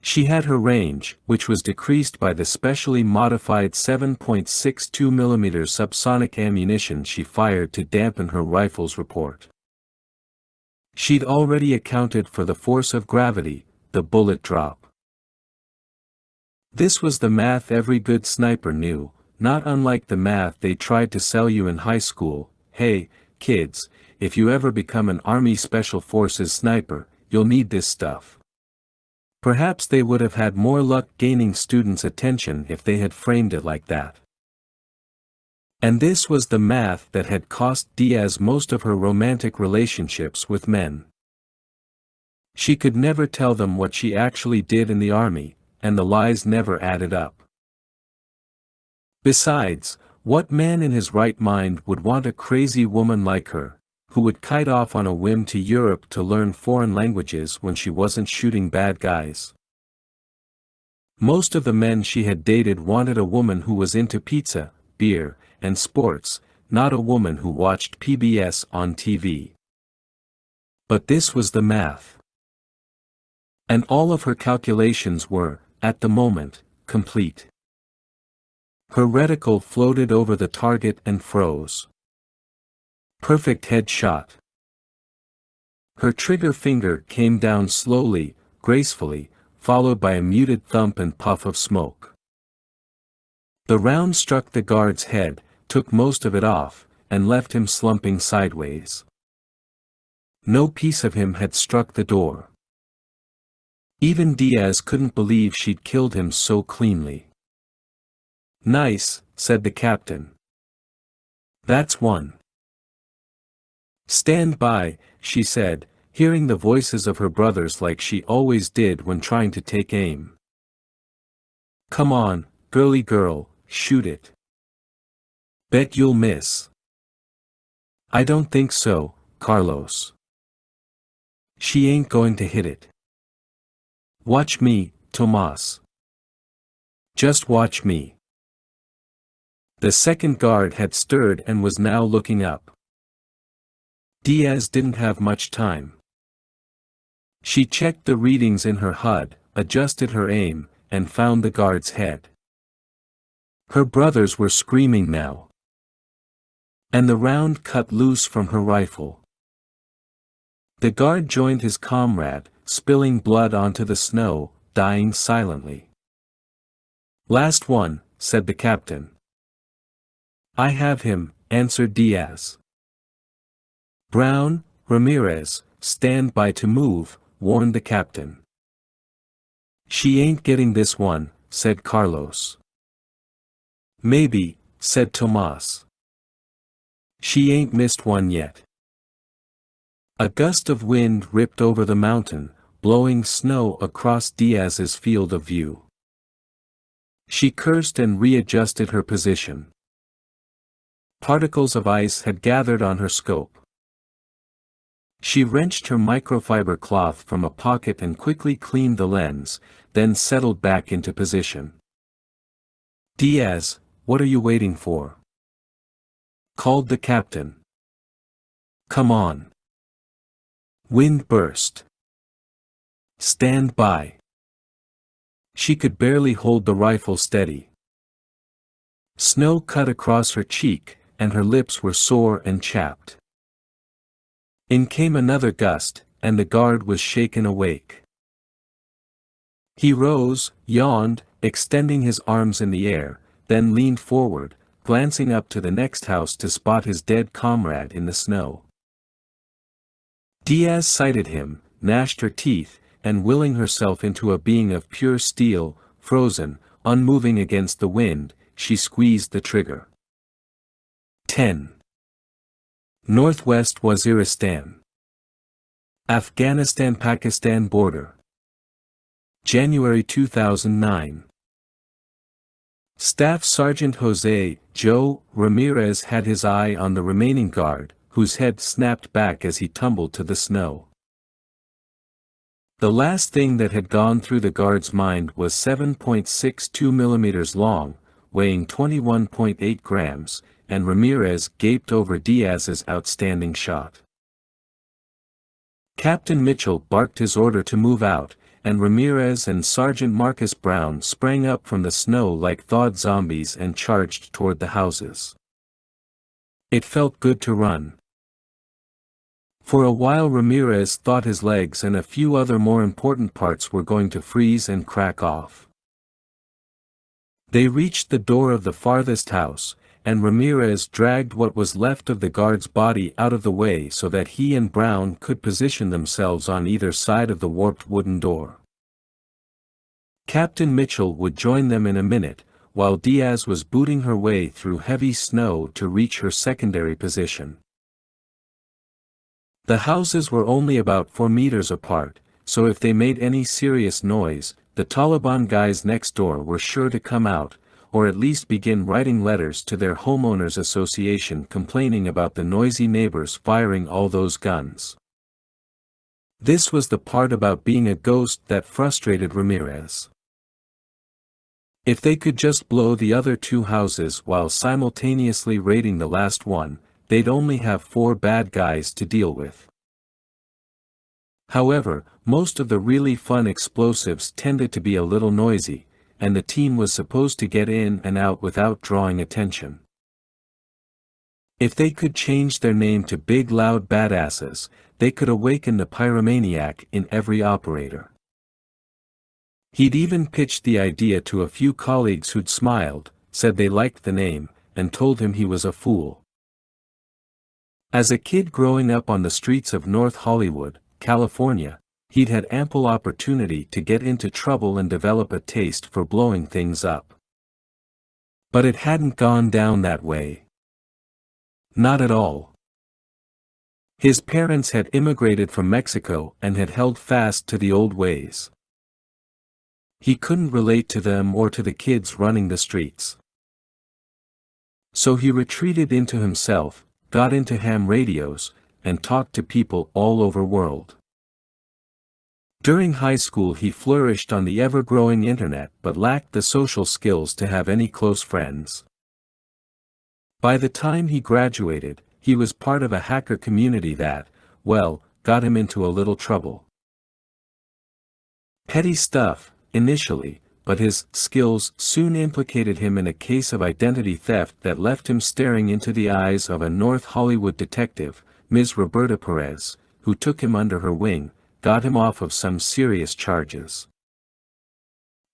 She had her range, which was decreased by the specially modified 7.62mm subsonic ammunition she fired to dampen her rifle's report. She'd already accounted for the force of gravity, the bullet drop. This was the math every good sniper knew, not unlike the math they tried to sell you in high school. Hey, kids, if you ever become an Army Special Forces sniper, you'll need this stuff. Perhaps they would have had more luck gaining students' attention if they had framed it like that. And this was the math that had cost Diaz most of her romantic relationships with men. She could never tell them what she actually did in the army, and the lies never added up. Besides, what man in his right mind would want a crazy woman like her, who would kite off on a whim to Europe to learn foreign languages when she wasn't shooting bad guys? Most of the men she had dated wanted a woman who was into pizza, beer, and sports, not a woman who watched PBS on TV. But this was the math. And all of her calculations were, at the moment, complete. Her reticle floated over the target and froze. Perfect headshot. Her trigger finger came down slowly, gracefully, followed by a muted thump and puff of smoke. The round struck the guard's head, took most of it off, and left him slumping sideways. No piece of him had struck the door. Even Diaz couldn't believe she'd killed him so cleanly. "Nice," said the captain. "That's one." "Stand by," she said, hearing the voices of her brothers like she always did when trying to take aim. "Come on, girly girl, shoot it. Bet you'll miss." "I don't think so, Carlos. She ain't going to hit it." "Watch me, Tomas. Just watch me." The second guard had stirred and was now looking up. Diaz didn't have much time. She checked the readings in her HUD, adjusted her aim, and found the guard's head. Her brothers were screaming now. And the round cut loose from her rifle. The guard joined his comrade, spilling blood onto the snow, dying silently. "Last one," said the captain. "I have him," answered Diaz. "Brown, Ramirez, stand by to move," warned the captain. "She ain't getting this one," said Carlos. "Maybe," said Tomas. "She ain't missed one yet." A gust of wind ripped over the mountain, blowing snow across Diaz's field of view. She cursed and readjusted her position. Particles of ice had gathered on her scope. She wrenched her microfiber cloth from a pocket and quickly cleaned the lens, then settled back into position. "Diaz, what are you waiting for?" called the captain. "Come on." Wind burst. "Stand by." She could barely hold the rifle steady. Snow cut across her cheek, and her lips were sore and chapped. In came another gust, and the guard was shaken awake. He rose, yawned, extending his arms in the air, then leaned forward, glancing up to the next house to spot his dead comrade in the snow. Diaz sighted him, gnashed her teeth, and willing herself into a being of pure steel, frozen, unmoving against the wind, she squeezed the trigger. 10. Northwest Waziristan. Afghanistan-Pakistan border. January 2009. Staff Sergeant Jose Joe Ramirez had his eye on the remaining guard, whose head snapped back as he tumbled to the snow. The last thing that had gone through the guard's mind was 7.62 millimeters long, weighing 21.8 grams, and Ramirez gaped over Diaz's outstanding shot. Captain Mitchell barked his order to move out, and Ramirez and Sergeant Marcus Brown sprang up from the snow like thawed zombies and charged toward the houses. It felt good to run. For a while Ramirez thought his legs and a few other more important parts were going to freeze and crack off. They reached the door of the farthest house, and Ramirez dragged what was left of the guard's body out of the way so that he and Brown could position themselves on either side of the warped wooden door. Captain Mitchell would join them in a minute, while Diaz was booting her way through heavy snow to reach her secondary position. The houses were only about 4 meters apart, so if they made any serious noise, the Taliban guys next door were sure to come out, or at least begin writing letters to their homeowners association complaining about the noisy neighbors firing all those guns. This was the part about being a ghost that frustrated Ramirez. If they could just blow the other 2 houses while simultaneously raiding the last one, they'd only have 4 bad guys to deal with. However, most of the really fun explosives tended to be a little noisy, and the team was supposed to get in and out without drawing attention. If they could change their name to Big Loud Badasses, they could awaken the pyromaniac in every operator. He'd even pitched the idea to a few colleagues who'd smiled, said they liked the name, and told him he was a fool. As a kid growing up on the streets of North Hollywood, California, he'd had ample opportunity to get into trouble and develop a taste for blowing things up. But it hadn't gone down that way. Not at all. His parents had immigrated from Mexico and had held fast to the old ways. He couldn't relate to them or to the kids running the streets. So he retreated into himself, got into ham radios, and talked to people all over world. During high school he flourished on the ever-growing internet but lacked the social skills to have any close friends. By the time he graduated, he was part of a hacker community that, well, got him into a little trouble. Petty stuff, initially, but his skills soon implicated him in a case of identity theft that left him staring into the eyes of a North Hollywood detective, Ms. Roberta Perez, who took him under her wing, got him off of some serious charges,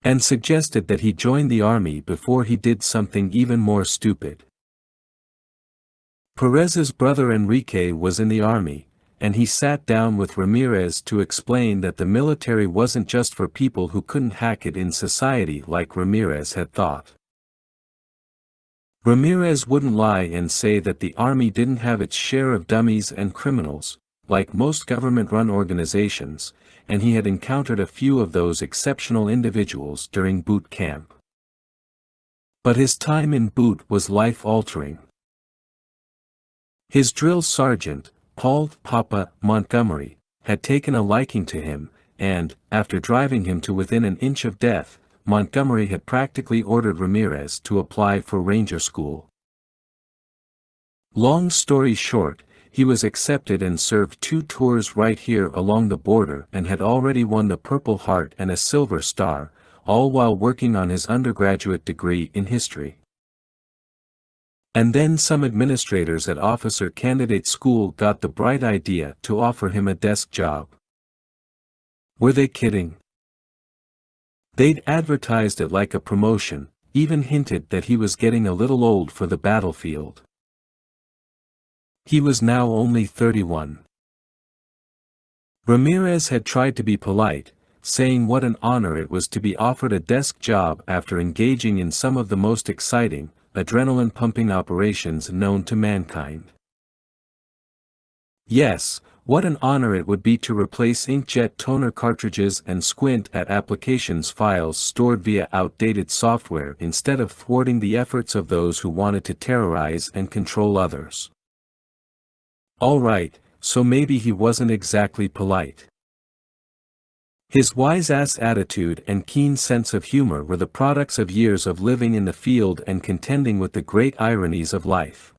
and suggested that he join the army before he did something even more stupid. Perez's brother Enrique was in the army, and he sat down with Ramirez to explain that the military wasn't just for people who couldn't hack it in society like Ramirez had thought. Ramirez wouldn't lie and say that the army didn't have its share of dummies and criminals, like most government-run organizations, and he had encountered a few of those exceptional individuals during boot camp. But his time in boot was life-altering. His drill sergeant, Paul "Papa" Montgomery, had taken a liking to him, and, after driving him to within an inch of death, Montgomery had practically ordered Ramirez to apply for Ranger School. Long story short, he was accepted and served 2 tours right here along the border and had already won the Purple Heart and a Silver Star, all while working on his undergraduate degree in history. And then some administrators at Officer Candidate School got the bright idea to offer him a desk job. Were they kidding? They'd advertised it like a promotion, even hinted that he was getting a little old for the battlefield. He was now only 31. Ramirez had tried to be polite, saying what an honor it was to be offered a desk job after engaging in some of the most exciting, adrenaline-pumping operations known to mankind. Yes, what an honor it would be to replace inkjet toner cartridges and squint at applications files stored via outdated software instead of thwarting the efforts of those who wanted to terrorize and control others. All right, so maybe he wasn't exactly polite. His wise-ass attitude and keen sense of humor were the products of years of living in the field and contending with the great ironies of life.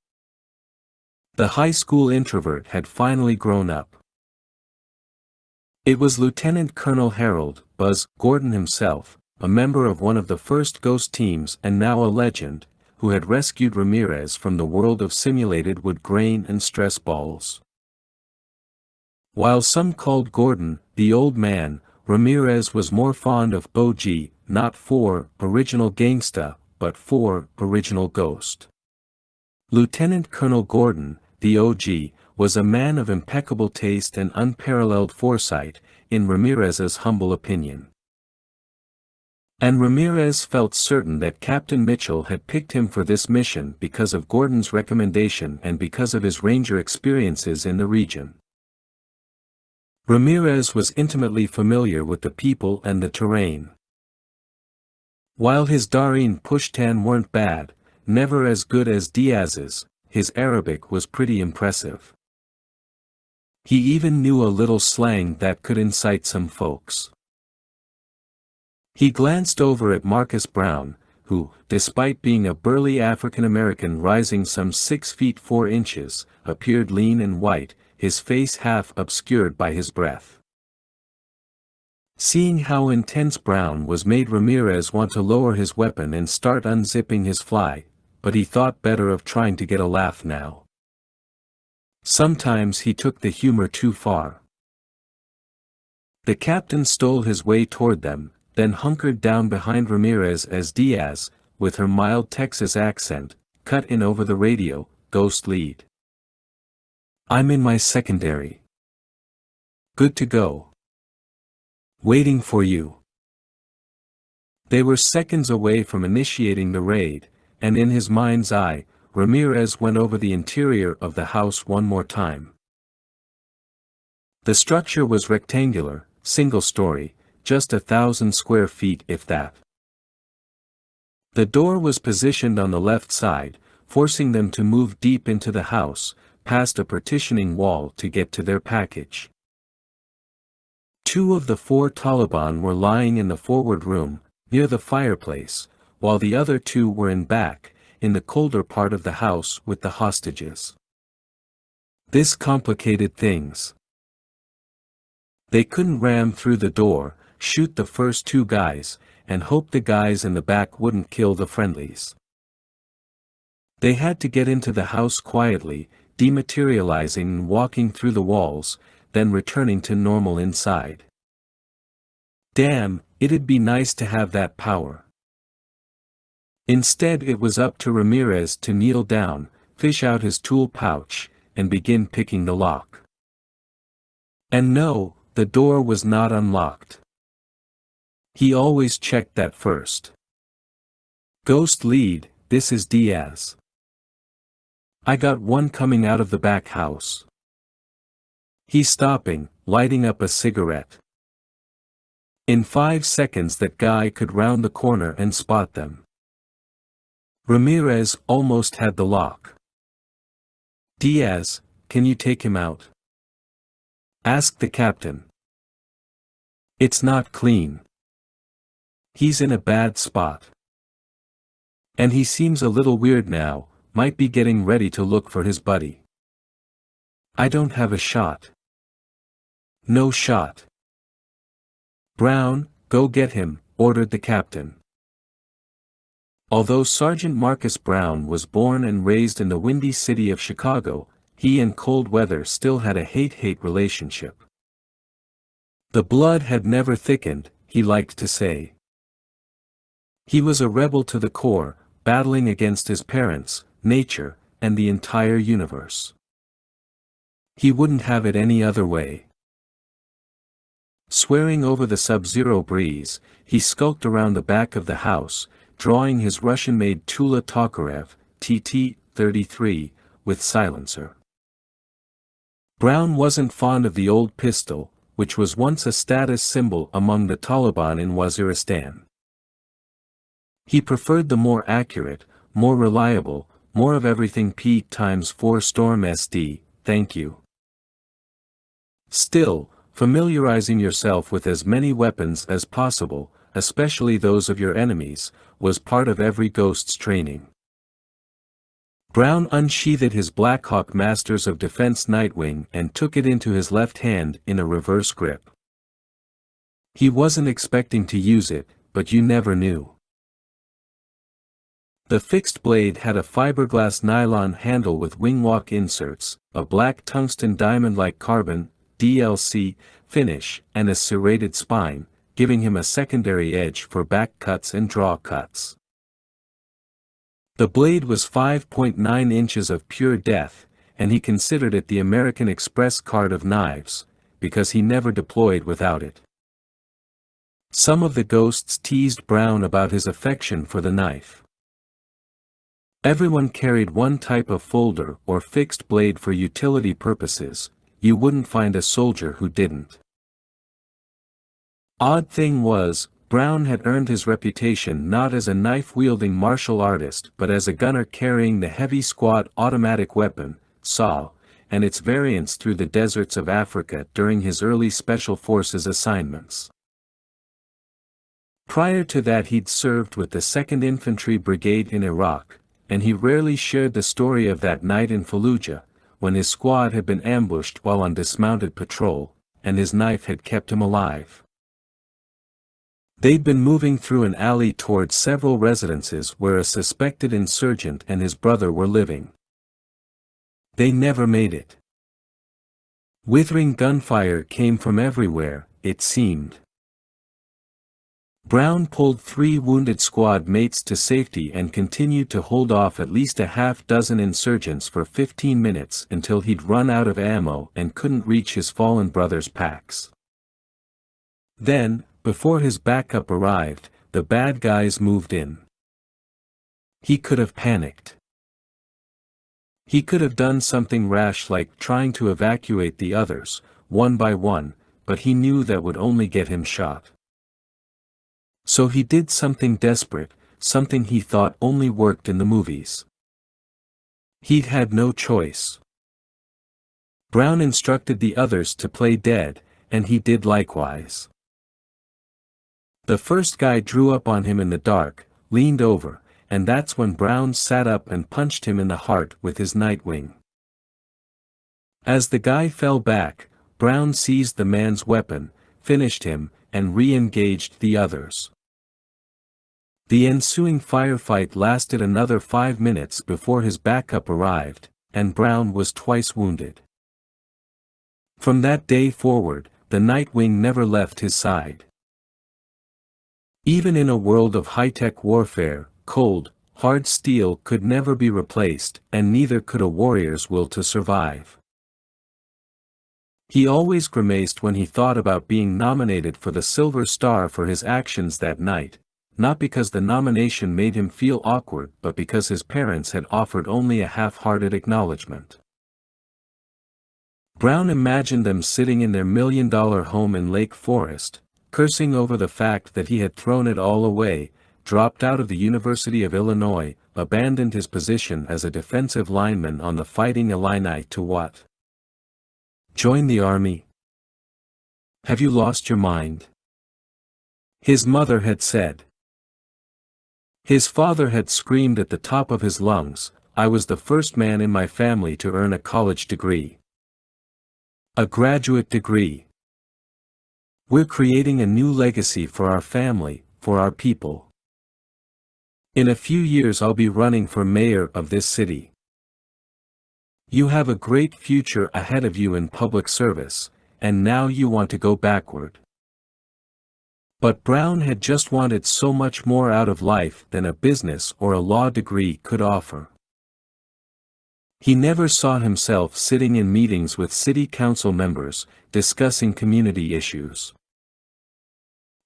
The high school introvert had finally grown up. It was Lieutenant Colonel Harold Buzz Gordon himself, a member of one of the first Ghost teams and now a legend, who had rescued Ramirez from the world of simulated wood grain and stress balls. While some called Gordon the old man, Ramirez was more fond of OG, not for original gangsta, but for original Ghost. Lieutenant Colonel Gordon, the OG, was a man of impeccable taste and unparalleled foresight, in Ramirez's humble opinion. And Ramirez felt certain that Captain Mitchell had picked him for this mission because of Gordon's recommendation and because of his Ranger experiences in the region. Ramirez was intimately familiar with the people and the terrain. While his Darine Pushtan weren't bad, never as good as Diaz's, his Arabic was pretty impressive. He even knew a little slang that could incite some folks. He glanced over at Marcus Brown, who, despite being a burly African-American rising some 6 feet 4 inches, appeared lean and white, his face half obscured by his breath. Seeing how intense Brown was made Ramirez want to lower his weapon and start unzipping his fly, but he thought better of trying to get a laugh now. Sometimes he took the humor too far. The captain stole his way toward them, then hunkered down behind Ramirez as Diaz, with her mild Texas accent, cut in over the radio, Ghost lead. I'm in my secondary. Good to go. Waiting for you. They were seconds away from initiating the raid, and in his mind's eye, Ramirez went over the interior of the house one more time. The structure was rectangular, single-story, just 1,000 square feet if that. The door was positioned on the left side, forcing them to move deep into the house, past a partitioning wall to get to their package. 2 of the 4 Taliban were lying in the forward room, near the fireplace, while the other 2 were in back, in the colder part of the house with the hostages. This complicated things. They couldn't ram through the door, shoot the first two guys, and hope the guys in the back wouldn't kill the friendlies. They had to get into the house quietly, dematerializing and walking through the walls, then returning to normal inside. Damn, it'd be nice to have that power. Instead, it was up to Ramirez to kneel down, fish out his tool pouch, and begin picking the lock. And no, the door was not unlocked. He always checked that first. Ghost lead, this is Diaz. I got one coming out of the back house. He's stopping, lighting up a cigarette. In 5 seconds that guy could round the corner and spot them. Ramirez almost had the lock. Diaz, can you take him out? Asked the captain. It's not clean. He's in a bad spot. And he seems a little weird now, might be getting ready to look for his buddy. I don't have a shot. No shot. Brown, go get him, ordered the captain. Although Sergeant Marcus Brown was born and raised in the windy city of Chicago, he and cold weather still had a hate-hate relationship. The blood had never thickened, he liked to say. He was a rebel to the core, battling against his parents, nature, and the entire universe. He wouldn't have it any other way. Swearing over the sub-zero breeze, he skulked around the back of the house, drawing his Russian-made Tula Tokarev, TT-33, with silencer. Brown wasn't fond of the old pistol, which was once a status symbol among the Taliban in Waziristan. He preferred the more accurate, more reliable, more of everything P×4 Storm SD, thank you. Still, familiarizing yourself with as many weapons as possible, especially those of your enemies, was part of every Ghost's training. Brown unsheathed his Blackhawk Masters of Defense Nightwing and took it into his left hand in a reverse grip. He wasn't expecting to use it, but you never knew. The fixed blade had a fiberglass nylon handle with wingwalk inserts, a black tungsten diamond-like carbon, DLC, finish, and a serrated spine, giving him a secondary edge for back cuts and draw cuts. The blade was 5.9 inches of pure death, and he considered it the American Express card of knives, because he never deployed without it. Some of the Ghosts teased Brown about his affection for the knife. Everyone carried one type of folder or fixed blade for utility purposes, you wouldn't find a soldier who didn't. Odd thing was, Brown had earned his reputation not as a knife-wielding martial artist but as a gunner carrying the heavy squad automatic weapon, SAW, and its variants through the deserts of Africa during his early Special Forces assignments. Prior to that he'd served with the 2nd Infantry Brigade in Iraq, and he rarely shared the story of that night in Fallujah, when his squad had been ambushed while on dismounted patrol, and his knife had kept him alive. They'd been moving through an alley towards several residences where a suspected insurgent and his brother were living. They never made it. Withering gunfire came from everywhere, it seemed. Brown pulled 3 wounded squad mates to safety and continued to hold off at least a half-dozen insurgents for 15 minutes until he'd run out of ammo and couldn't reach his fallen brother's packs. Then, before his backup arrived, the bad guys moved in. He could have panicked. He could have done something rash like trying to evacuate the others, one by one, but he knew that would only get him shot. So he did something desperate, something he thought only worked in the movies. He'd had no choice. Brown instructed the others to play dead, and he did likewise. The first guy drew up on him in the dark, leaned over, and that's when Brown sat up and punched him in the heart with his Nightwing. As the guy fell back, Brown seized the man's weapon, finished him, and re-engaged the others. The ensuing firefight lasted another 5 minutes before his backup arrived, and Brown was twice wounded. From that day forward, the Nightwing never left his side. Even in a world of high-tech warfare, cold, hard steel could never be replaced, and neither could a warrior's will to survive. He always grimaced when he thought about being nominated for the Silver Star for his actions that night, not because the nomination made him feel awkward but because his parents had offered only a half-hearted acknowledgement. Brown imagined them sitting in their $1 million home in Lake Forest, cursing over the fact that he had thrown it all away, dropped out of the University of Illinois, abandoned his position as a defensive lineman on the Fighting Illini to what? Join the army? Have you lost your mind? His mother had said. His father had screamed at the top of his lungs, I was the first man in my family to earn a college degree. A graduate degree. We're creating a new legacy for our family, for our people. In a few years I'll be running for mayor of this city. You have a great future ahead of you in public service, and now you want to go backward. But Brown had just wanted so much more out of life than a business or a law degree could offer. He never saw himself sitting in meetings with city council members, discussing community issues.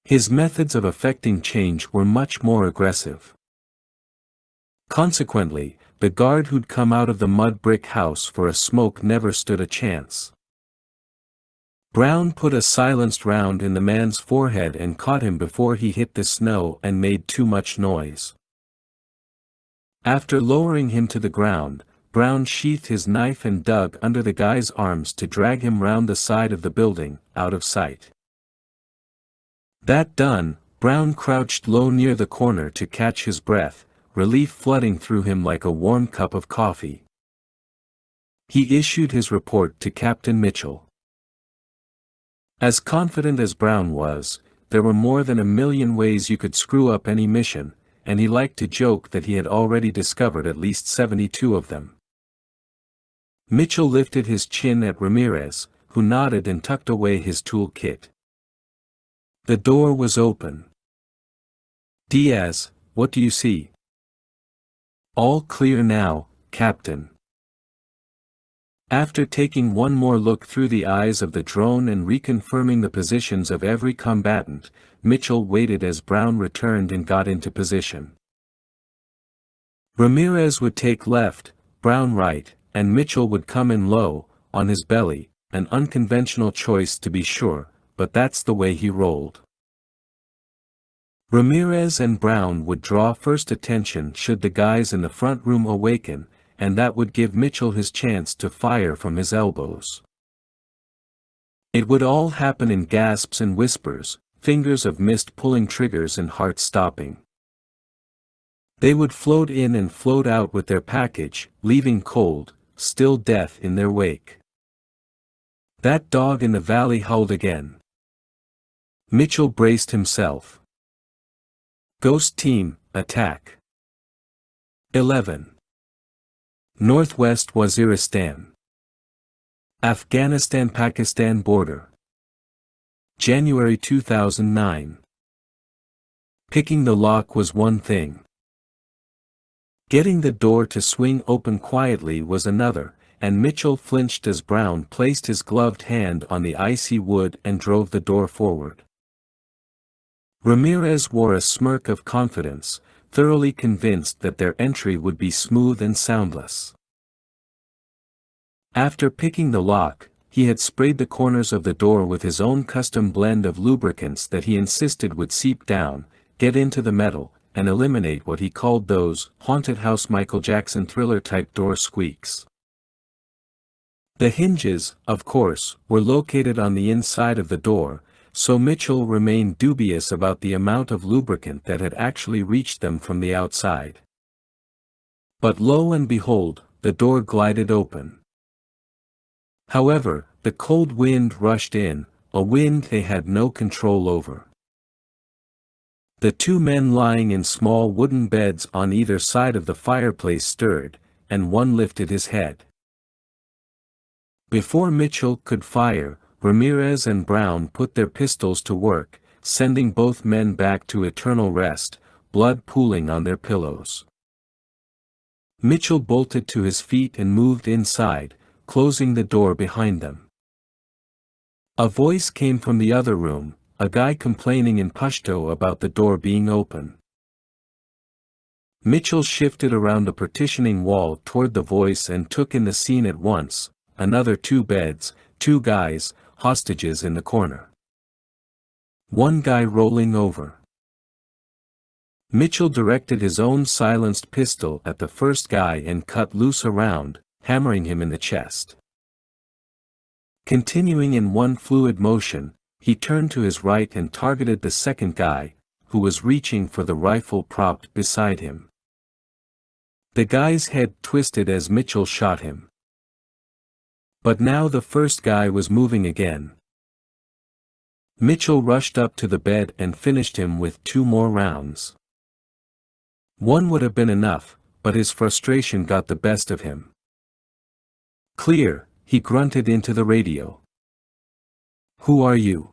His methods of effecting change were much more aggressive. Consequently, the guard who'd come out of the mud brick house for a smoke never stood a chance. Brown put a silenced round in the man's forehead and caught him before he hit the snow and made too much noise. After lowering him to the ground, Brown sheathed his knife and dug under the guy's arms to drag him round the side of the building, out of sight. That done, Brown crouched low near the corner to catch his breath, relief flooding through him like a warm cup of coffee. He issued his report to Captain Mitchell. As confident as Brown was, there were more than 1,000,000 ways you could screw up any mission, and he liked to joke that he had already discovered at least 72 of them. Mitchell lifted his chin at Ramirez, who nodded and tucked away his tool kit. The door was open. Diaz, what do you see? All clear now, Captain. After taking one more look through the eyes of the drone and reconfirming the positions of every combatant, Mitchell waited as Brown returned and got into position. Ramirez would take left, Brown right, and Mitchell would come in low, on his belly, an unconventional choice to be sure, but that's the way he rolled. Ramirez and Brown would draw first attention should the guys in the front room awaken, and that would give Mitchell his chance to fire from his elbows. It would all happen in gasps and whispers, fingers of mist pulling triggers and hearts stopping. They would float in and float out with their package, leaving cold, still death in their wake. That dog in the valley howled again. Mitchell braced himself. Ghost Team, attack. 11. Northwest Waziristan. Afghanistan-Pakistan border. January 2009. Picking the lock was one thing. Getting the door to swing open quietly was another, and Mitchell flinched as Brown placed his gloved hand on the icy wood and drove the door forward. Ramirez wore a smirk of confidence, thoroughly convinced that their entry would be smooth and soundless. After picking the lock, he had sprayed the corners of the door with his own custom blend of lubricants that he insisted would seep down, get into the metal, and eliminate what he called those haunted house Michael Jackson thriller-type door squeaks. The hinges, of course, were located on the inside of the door, so Mitchell remained dubious about the amount of lubricant that had actually reached them from the outside. But lo and behold, the door glided open. However, the cold wind rushed in, a wind they had no control over. The two men lying in small wooden beds on either side of the fireplace stirred, and one lifted his head. Before Mitchell could fire, Ramirez and Brown put their pistols to work, sending both men back to eternal rest, blood pooling on their pillows. Mitchell bolted to his feet and moved inside, closing the door behind them. A voice came from the other room, a guy complaining in Pashto about the door being open. Mitchell shifted around the partitioning wall toward the voice and took in the scene at once: another 2 beds, 2 guys, hostages in the corner. One guy rolling over. Mitchell directed his own silenced pistol at the first guy and cut loose a round, hammering him in the chest. Continuing in one fluid motion, he turned to his right and targeted the second guy, who was reaching for the rifle propped beside him. The guy's head twisted as Mitchell shot him. But now the first guy was moving again. Mitchell rushed up to the bed and finished him with 2 more rounds. One would have been enough, but his frustration got the best of him. "Clear," he grunted into the radio. "Who are you?"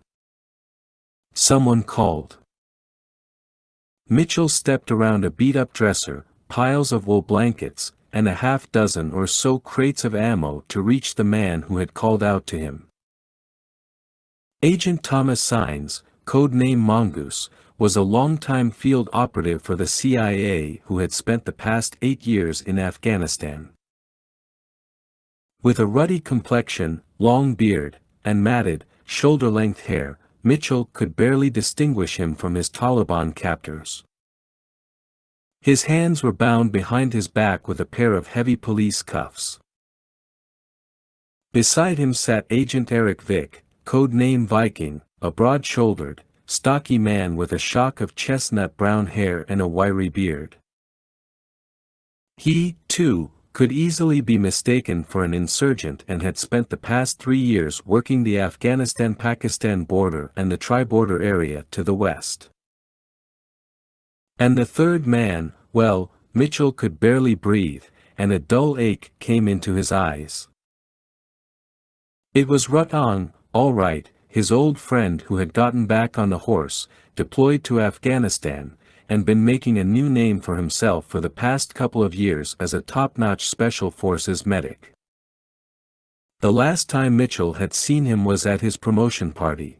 someone called. Mitchell stepped around a beat-up dresser, piles of wool blankets, and a half-dozen or so crates of ammo to reach the man who had called out to him. Agent Thomas Sines, code name Mongoose, was a longtime field operative for the CIA who had spent the past 8 years in Afghanistan. With a ruddy complexion, long beard, and matted, shoulder-length hair, Mitchell could barely distinguish him from his Taliban captors. His hands were bound behind his back with a pair of heavy police cuffs. Beside him sat Agent Eric Vick, code name Viking, a broad-shouldered, stocky man with a shock of chestnut brown hair and a wiry beard. He, too, could easily be mistaken for an insurgent and had spent the past 3 years working the Afghanistan-Pakistan border and the tri-border area to the west. And the third man, well, Mitchell could barely breathe, and a dull ache came into his eyes. It was Rutong, all right, his old friend who had gotten back on the horse, deployed to Afghanistan, and been making a new name for himself for the past couple of years as a top-notch Special Forces medic. The last time Mitchell had seen him was at his promotion party.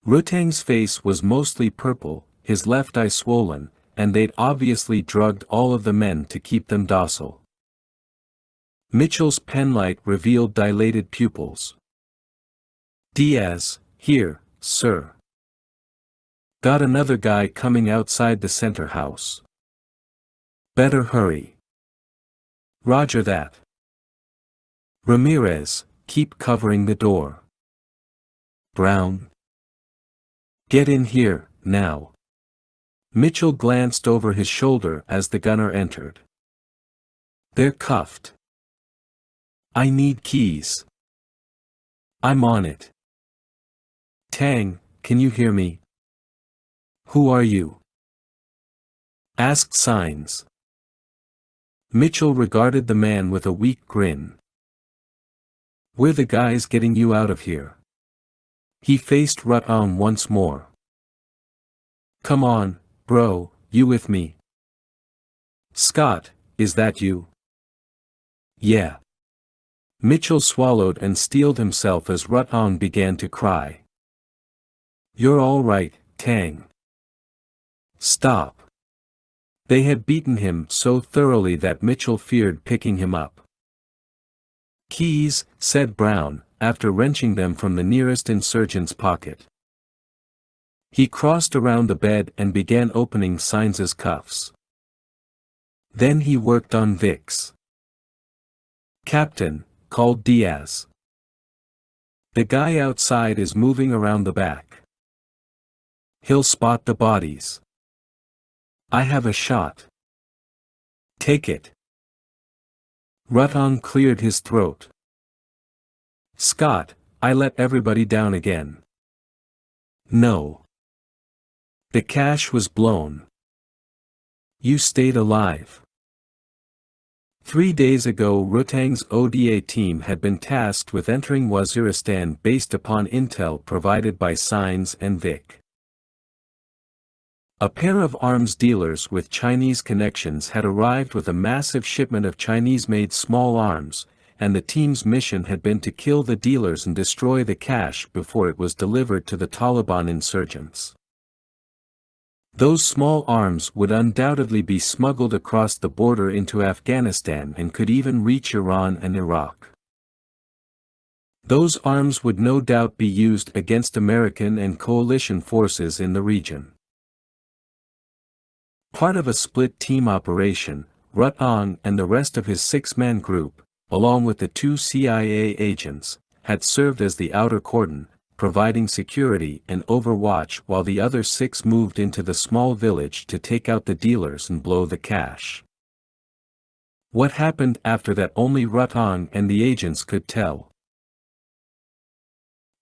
Rutang's face was mostly purple, his left eye swollen, and they'd obviously drugged all of the men to keep them docile. Mitchell's penlight revealed dilated pupils. "Diaz, here, sir. Got another guy coming outside the center house. Better hurry." "Roger that." "Ramirez, keep covering the door." "Brown. Get in here, now." Mitchell glanced over his shoulder as the gunner entered. "They're cuffed. I need keys." "I'm on it." "Tang, can you hear me?" "Who are you?" asked Sines. Mitchell regarded the man with a weak grin. "We're the guys getting you out of here." He faced Rutong once more. "Come on, bro, you with me?" "Scott, is that you?" "Yeah." Mitchell swallowed and steeled himself as Rutong began to cry. "You're all right, Tang. Stop." They had beaten him so thoroughly that Mitchell feared picking him up. "Keys," said Brown, after wrenching them from the nearest insurgent's pocket. He crossed around the bed and began opening Sines's cuffs. Then he worked on Vic's. "Captain," called Diaz. "The guy outside is moving around the back. He'll spot the bodies. I have a shot. Take it." Rutong cleared his throat. "Scott, I let everybody down again. No. The cache was blown. You stayed alive. 3 days ago Rutang's ODA team had been tasked with entering Waziristan based upon intel provided by Signs and Vic. A pair of arms dealers with Chinese connections had arrived with a massive shipment of Chinese-made small arms, and the team's mission had been to kill the dealers and destroy the cache before it was delivered to the Taliban insurgents. Those small arms would undoubtedly be smuggled across the border into Afghanistan and could even reach Iran and Iraq. Those arms would no doubt be used against American and coalition forces in the region. Part of a split-team operation, Rutang and the rest of his 6-man group, along with the 2 CIA agents, had served as the outer cordon, providing security and overwatch while the other 6 moved into the small village to take out the dealers and blow the cache. What happened after that only Rutang and the agents could tell.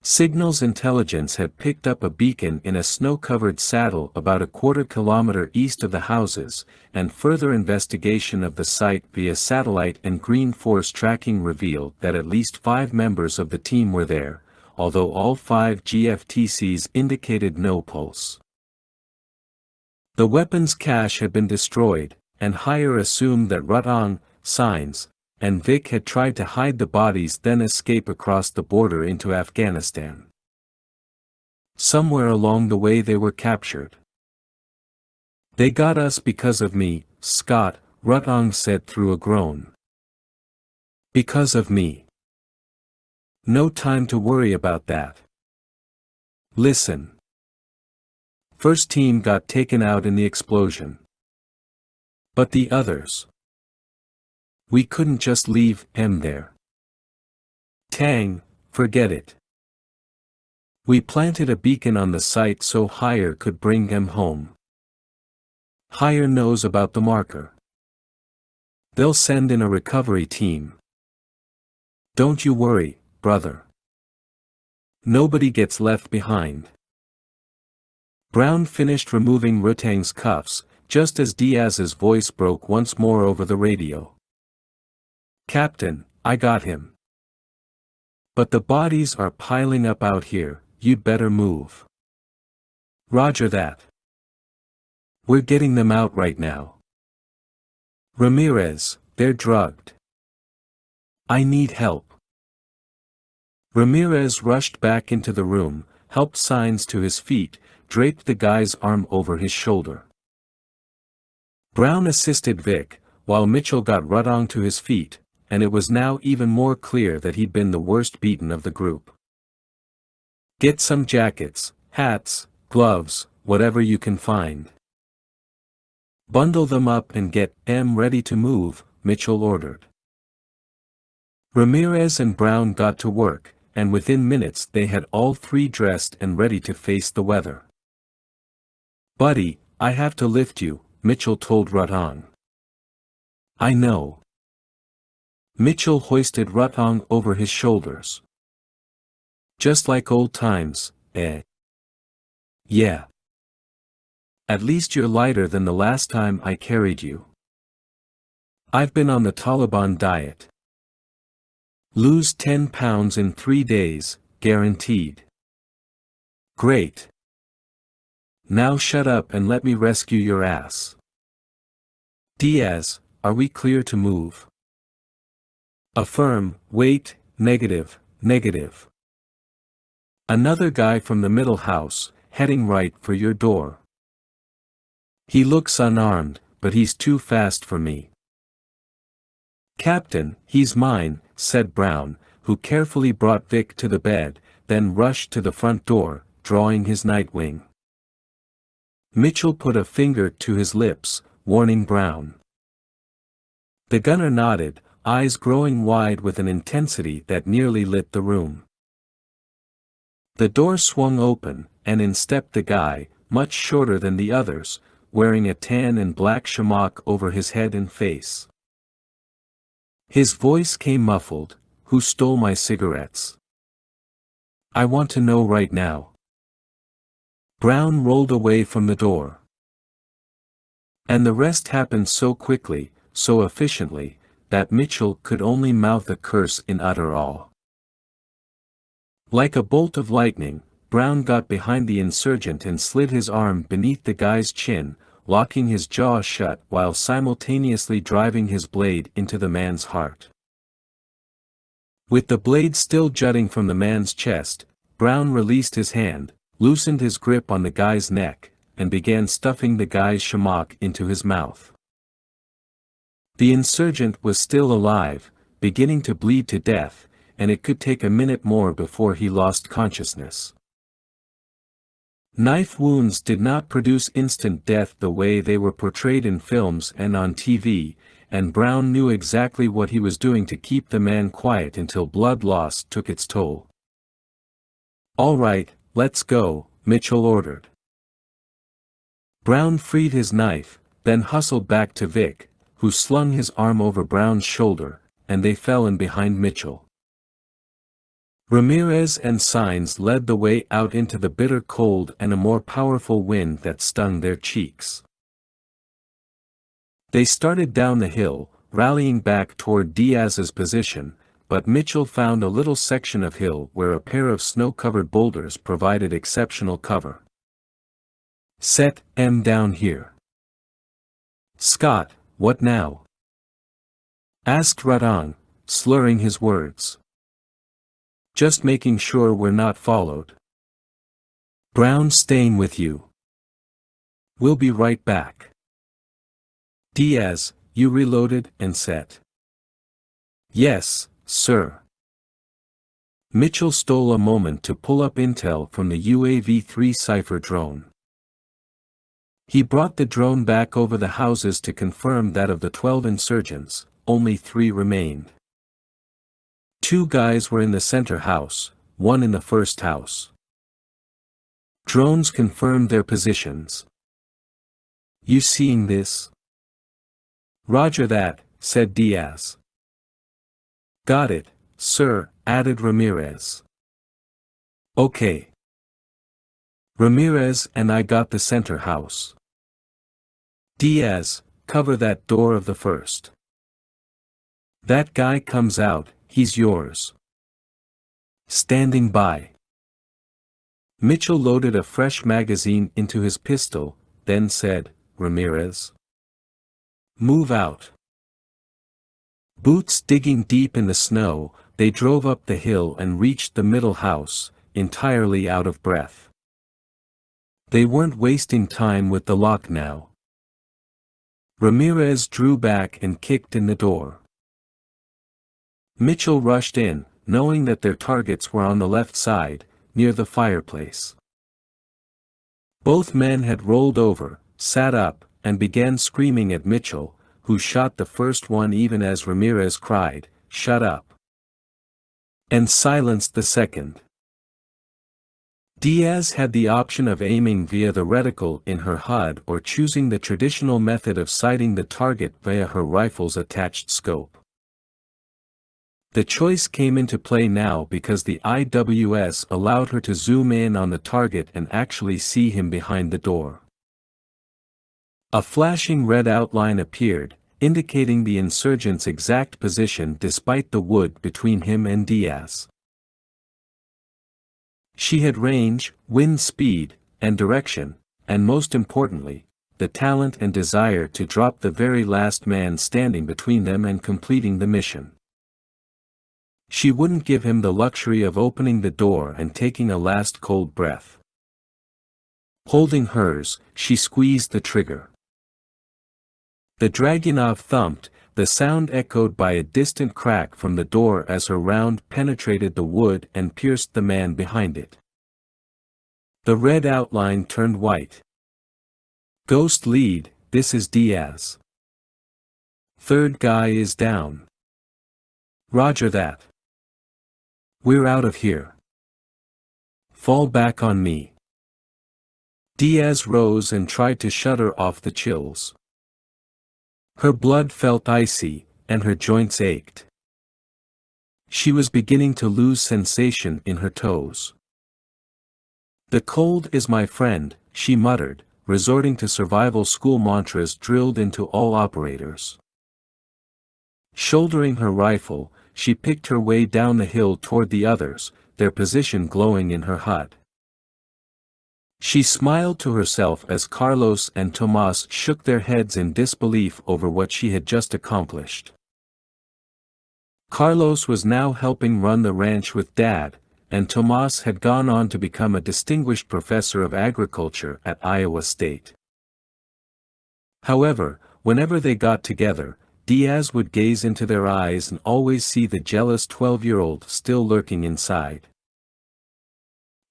Signals Intelligence had picked up a beacon in a snow-covered saddle about a quarter-kilometer east of the houses, and further investigation of the site via satellite and Green Force tracking revealed that at least 5 members of the team were there, although all 5 GFTCs indicated no pulse. The weapons cache had been destroyed, and Hire assumed that Rutang, Signs, and Vic had tried to hide the bodies then escape across the border into Afghanistan. Somewhere along the way they were captured. They got us because of me, Scott, Rutang said through a groan. Because of me. No time to worry about that. Listen. First team got taken out in the explosion. But the others. We couldn't just leave him there. Tang, forget it. We planted a beacon on the site so Hire could bring him home. Hire knows about the marker. They'll send in a recovery team. Don't you worry, brother. Nobody gets left behind. Brown finished removing Rutang's cuffs, just as Diaz's voice broke once more over the radio. Captain, I got him. But the bodies are piling up out here, you'd better move. Roger that. We're getting them out right now. Ramirez, they're drugged. I need help. Ramirez rushed back into the room, helped Signs to his feet, draped the guy's arm over his shoulder. Brown assisted Vic, while Mitchell got Rutang to his feet, and it was now even more clear that he'd been the worst beaten of the group. Get some jackets, hats, gloves, whatever you can find. Bundle them up and get them ready to move, Mitchell ordered. Ramirez and Brown got to work, and within minutes they had all 3 dressed and ready to face the weather. Buddy, I have to lift you, Mitchell told Rutang. I know. Mitchell hoisted Rutang over his shoulders. Just like old times, eh? Yeah. At least you're lighter than the last time I carried you. I've been on the Taliban diet. Lose 10 pounds in 3 days, guaranteed. Great. Now shut up and let me rescue your ass. Diaz, are we clear to move? Affirm, wait, negative, negative. Another guy from the middle house, heading right for your door. He looks unarmed, but he's too fast for me. Captain, he's mine, said Brown, who carefully brought Vic to the bed, then rushed to the front door, drawing his Nightwing. Mitchell put a finger to his lips, warning Brown. The gunner nodded, eyes growing wide with an intensity that nearly lit the room. The door swung open, and in stepped the guy, much shorter than the others, wearing a tan and black shamak over his head and face. His voice came muffled, "Who stole my cigarettes?" I want to know right now. Brown rolled away from the door. And the rest happened so quickly, so efficiently, that Mitchell could only mouth a curse in utter awe. Like a bolt of lightning, Brown got behind the insurgent and slid his arm beneath the guy's chin, locking his jaw shut while simultaneously driving his blade into the man's heart. With the blade still jutting from the man's chest, Brown released his hand, loosened his grip on the guy's neck, and began stuffing the guy's shamrock into his mouth. The insurgent was still alive, beginning to bleed to death, and it could take a minute more before he lost consciousness. Knife wounds did not produce instant death the way they were portrayed in films and on TV, and Brown knew exactly what he was doing to keep the man quiet until blood loss took its toll. "All right, let's go," Mitchell ordered. Brown freed his knife, then hustled back to Vic, who slung his arm over Brown's shoulder, and they fell in behind Mitchell. Ramirez and Saenz led the way out into the bitter cold and a more powerful wind that stung their cheeks. They started down the hill, rallying back toward Diaz's position, but Mitchell found a little section of hill where a pair of snow-covered boulders provided exceptional cover. "Set M down here." "Scott, what now?" asked Radon, slurring his words. "Just making sure we're not followed." "Brown staying with you. We'll be right back." "Diaz, you reloaded and set?" "Yes, sir." Mitchell stole a moment to pull up intel from the UAV-3 Cypher drone. He brought the drone back over the houses to confirm that of the 12 insurgents, only 3 remained. 2 guys were in the center house, 1 in the first house. Drones confirmed their positions. "You seeing this?" "Roger that," said Diaz. "Got it, sir," added Ramirez. "Okay. Ramirez and I got the center house. Diaz, cover that door of the first. That guy comes out, he's yours." "Standing by." Mitchell loaded a fresh magazine into his pistol, then said, "Ramirez, move out." Boots digging deep in the snow, they drove up the hill and reached the middle house, entirely out of breath. They weren't wasting time with the lock now. Ramirez drew back and kicked in the door. Mitchell rushed in, knowing that their targets were on the left side, near the fireplace. Both men had rolled over, sat up, and began screaming at Mitchell, who shot the first one even as Ramirez cried, "Shut up!" and silenced the second. Diaz had the option of aiming via the reticle in her HUD or choosing the traditional method of sighting the target via her rifle's attached scope. The choice came into play now because the IWS allowed her to zoom in on the target and actually see him behind the door. A flashing red outline appeared, indicating the insurgent's exact position despite the wood between him and Diaz. She had range, wind speed, and direction, and most importantly, the talent and desire to drop the very last man standing between them and completing the mission. She wouldn't give him the luxury of opening the door and taking a last cold breath. Holding hers, she squeezed the trigger. The Dragunov thumped, the sound echoed by a distant crack from the door as her round penetrated the wood and pierced the man behind it. The red outline turned white. "Ghost lead, this is Diaz. Third guy is down." "Roger that. We're out of here. Fall back on me." Diaz rose and tried to shudder off the chills. Her blood felt icy, and her joints ached. She was beginning to lose sensation in her toes. "The cold is my friend," she muttered, resorting to survival school mantras drilled into all operators. Shouldering her rifle, she picked her way down the hill toward the others, their position glowing in her HUD. She smiled to herself as Carlos and Tomas shook their heads in disbelief over what she had just accomplished. Carlos was now helping run the ranch with Dad, and Tomas had gone on to become a distinguished professor of agriculture at Iowa State. However, whenever they got together, Diaz would gaze into their eyes and always see the jealous 12-year-old still lurking inside.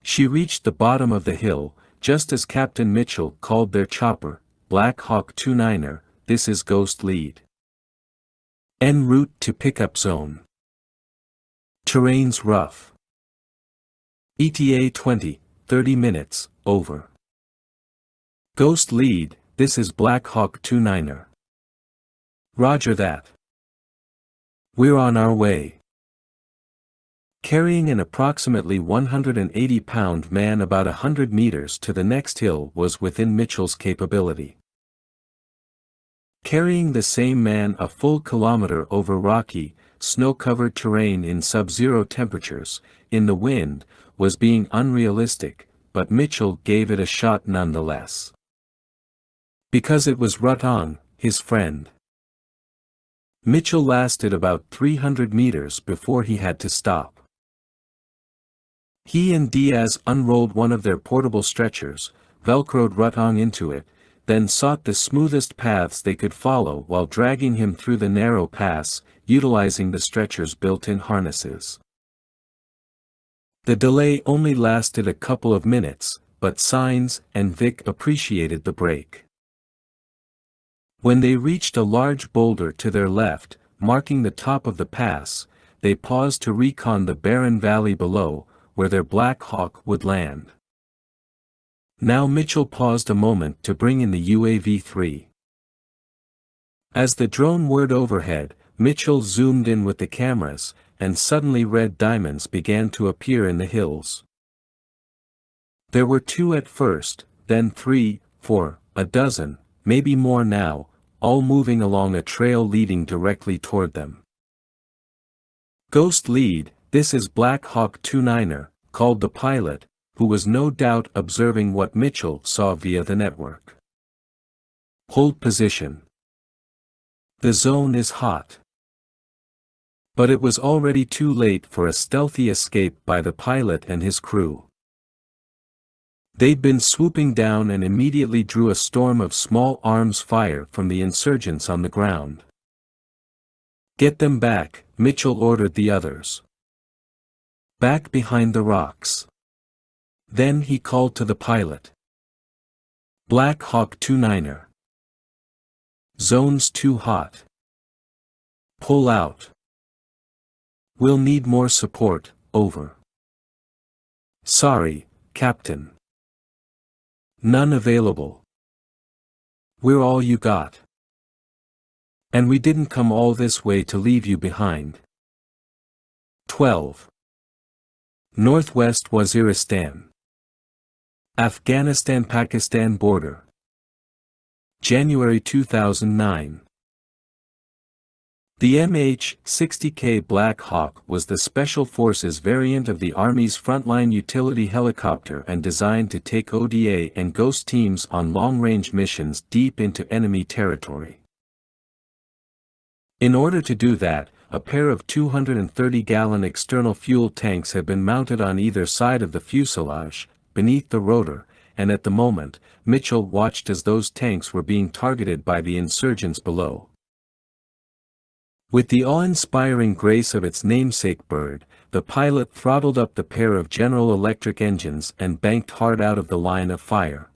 She reached the bottom of the hill, just as Captain Mitchell called their chopper, Black Hawk 29er, "This is Ghost Lead. En route to pickup zone. Terrain's rough. ETA 20-30 minutes, over. Ghost Lead, this is Black Hawk 29er. Roger that. We're on our way." Carrying an approximately 180-pound man about 100 meters to the next hill was within Mitchell's capability. Carrying the same man a full kilometer over rocky, snow-covered terrain in sub-zero temperatures, in the wind, was being unrealistic, but Mitchell gave it a shot nonetheless. Because it was Rutong, his friend. Mitchell lasted about 300 meters before he had to stop. He and Diaz unrolled one of their portable stretchers, velcroed Rutong into it, then sought the smoothest paths they could follow while dragging him through the narrow pass, utilizing the stretcher's built-in harnesses. The delay only lasted a couple of minutes, but Signs and Vic appreciated the break. When they reached a large boulder to their left, marking the top of the pass, they paused to recon the barren valley below, where their Black Hawk would land. Now Mitchell paused a moment to bring in the UAV-3. As the drone whirred overhead, Mitchell zoomed in with the cameras, and suddenly red diamonds began to appear in the hills. There were 2 at first, then 3, 4, a dozen, maybe more now, all moving along a trail leading directly toward them. "Ghost Lead, this is Black Hawk 29er, called the pilot, who was no doubt observing what Mitchell saw via the network. "Hold position. The zone is hot." But it was already too late for a stealthy escape by the pilot and his crew. They'd been swooping down and immediately drew a storm of small arms fire from the insurgents on the ground. "Get them back," Mitchell ordered the others. "Back behind the rocks." Then he called to the pilot. "Black Hawk 29er. Zone's too hot. Pull out. We'll need more support, over." "Sorry, Captain. None available. We're all you got. And we didn't come all this way to leave you behind." 12. Northwest Waziristan. Afghanistan-Pakistan border. January 2009. The MH-60K Black Hawk was the Special Forces variant of the Army's frontline utility helicopter and designed to take ODA and Ghost teams on long-range missions deep into enemy territory. In order to do that, a pair of 230-gallon external fuel tanks had been mounted on either side of the fuselage, beneath the rotor, and at the moment, Mitchell watched as those tanks were being targeted by the insurgents below. With the awe-inspiring grace of its namesake bird, the pilot throttled up the pair of General Electric engines and banked hard out of the line of fire.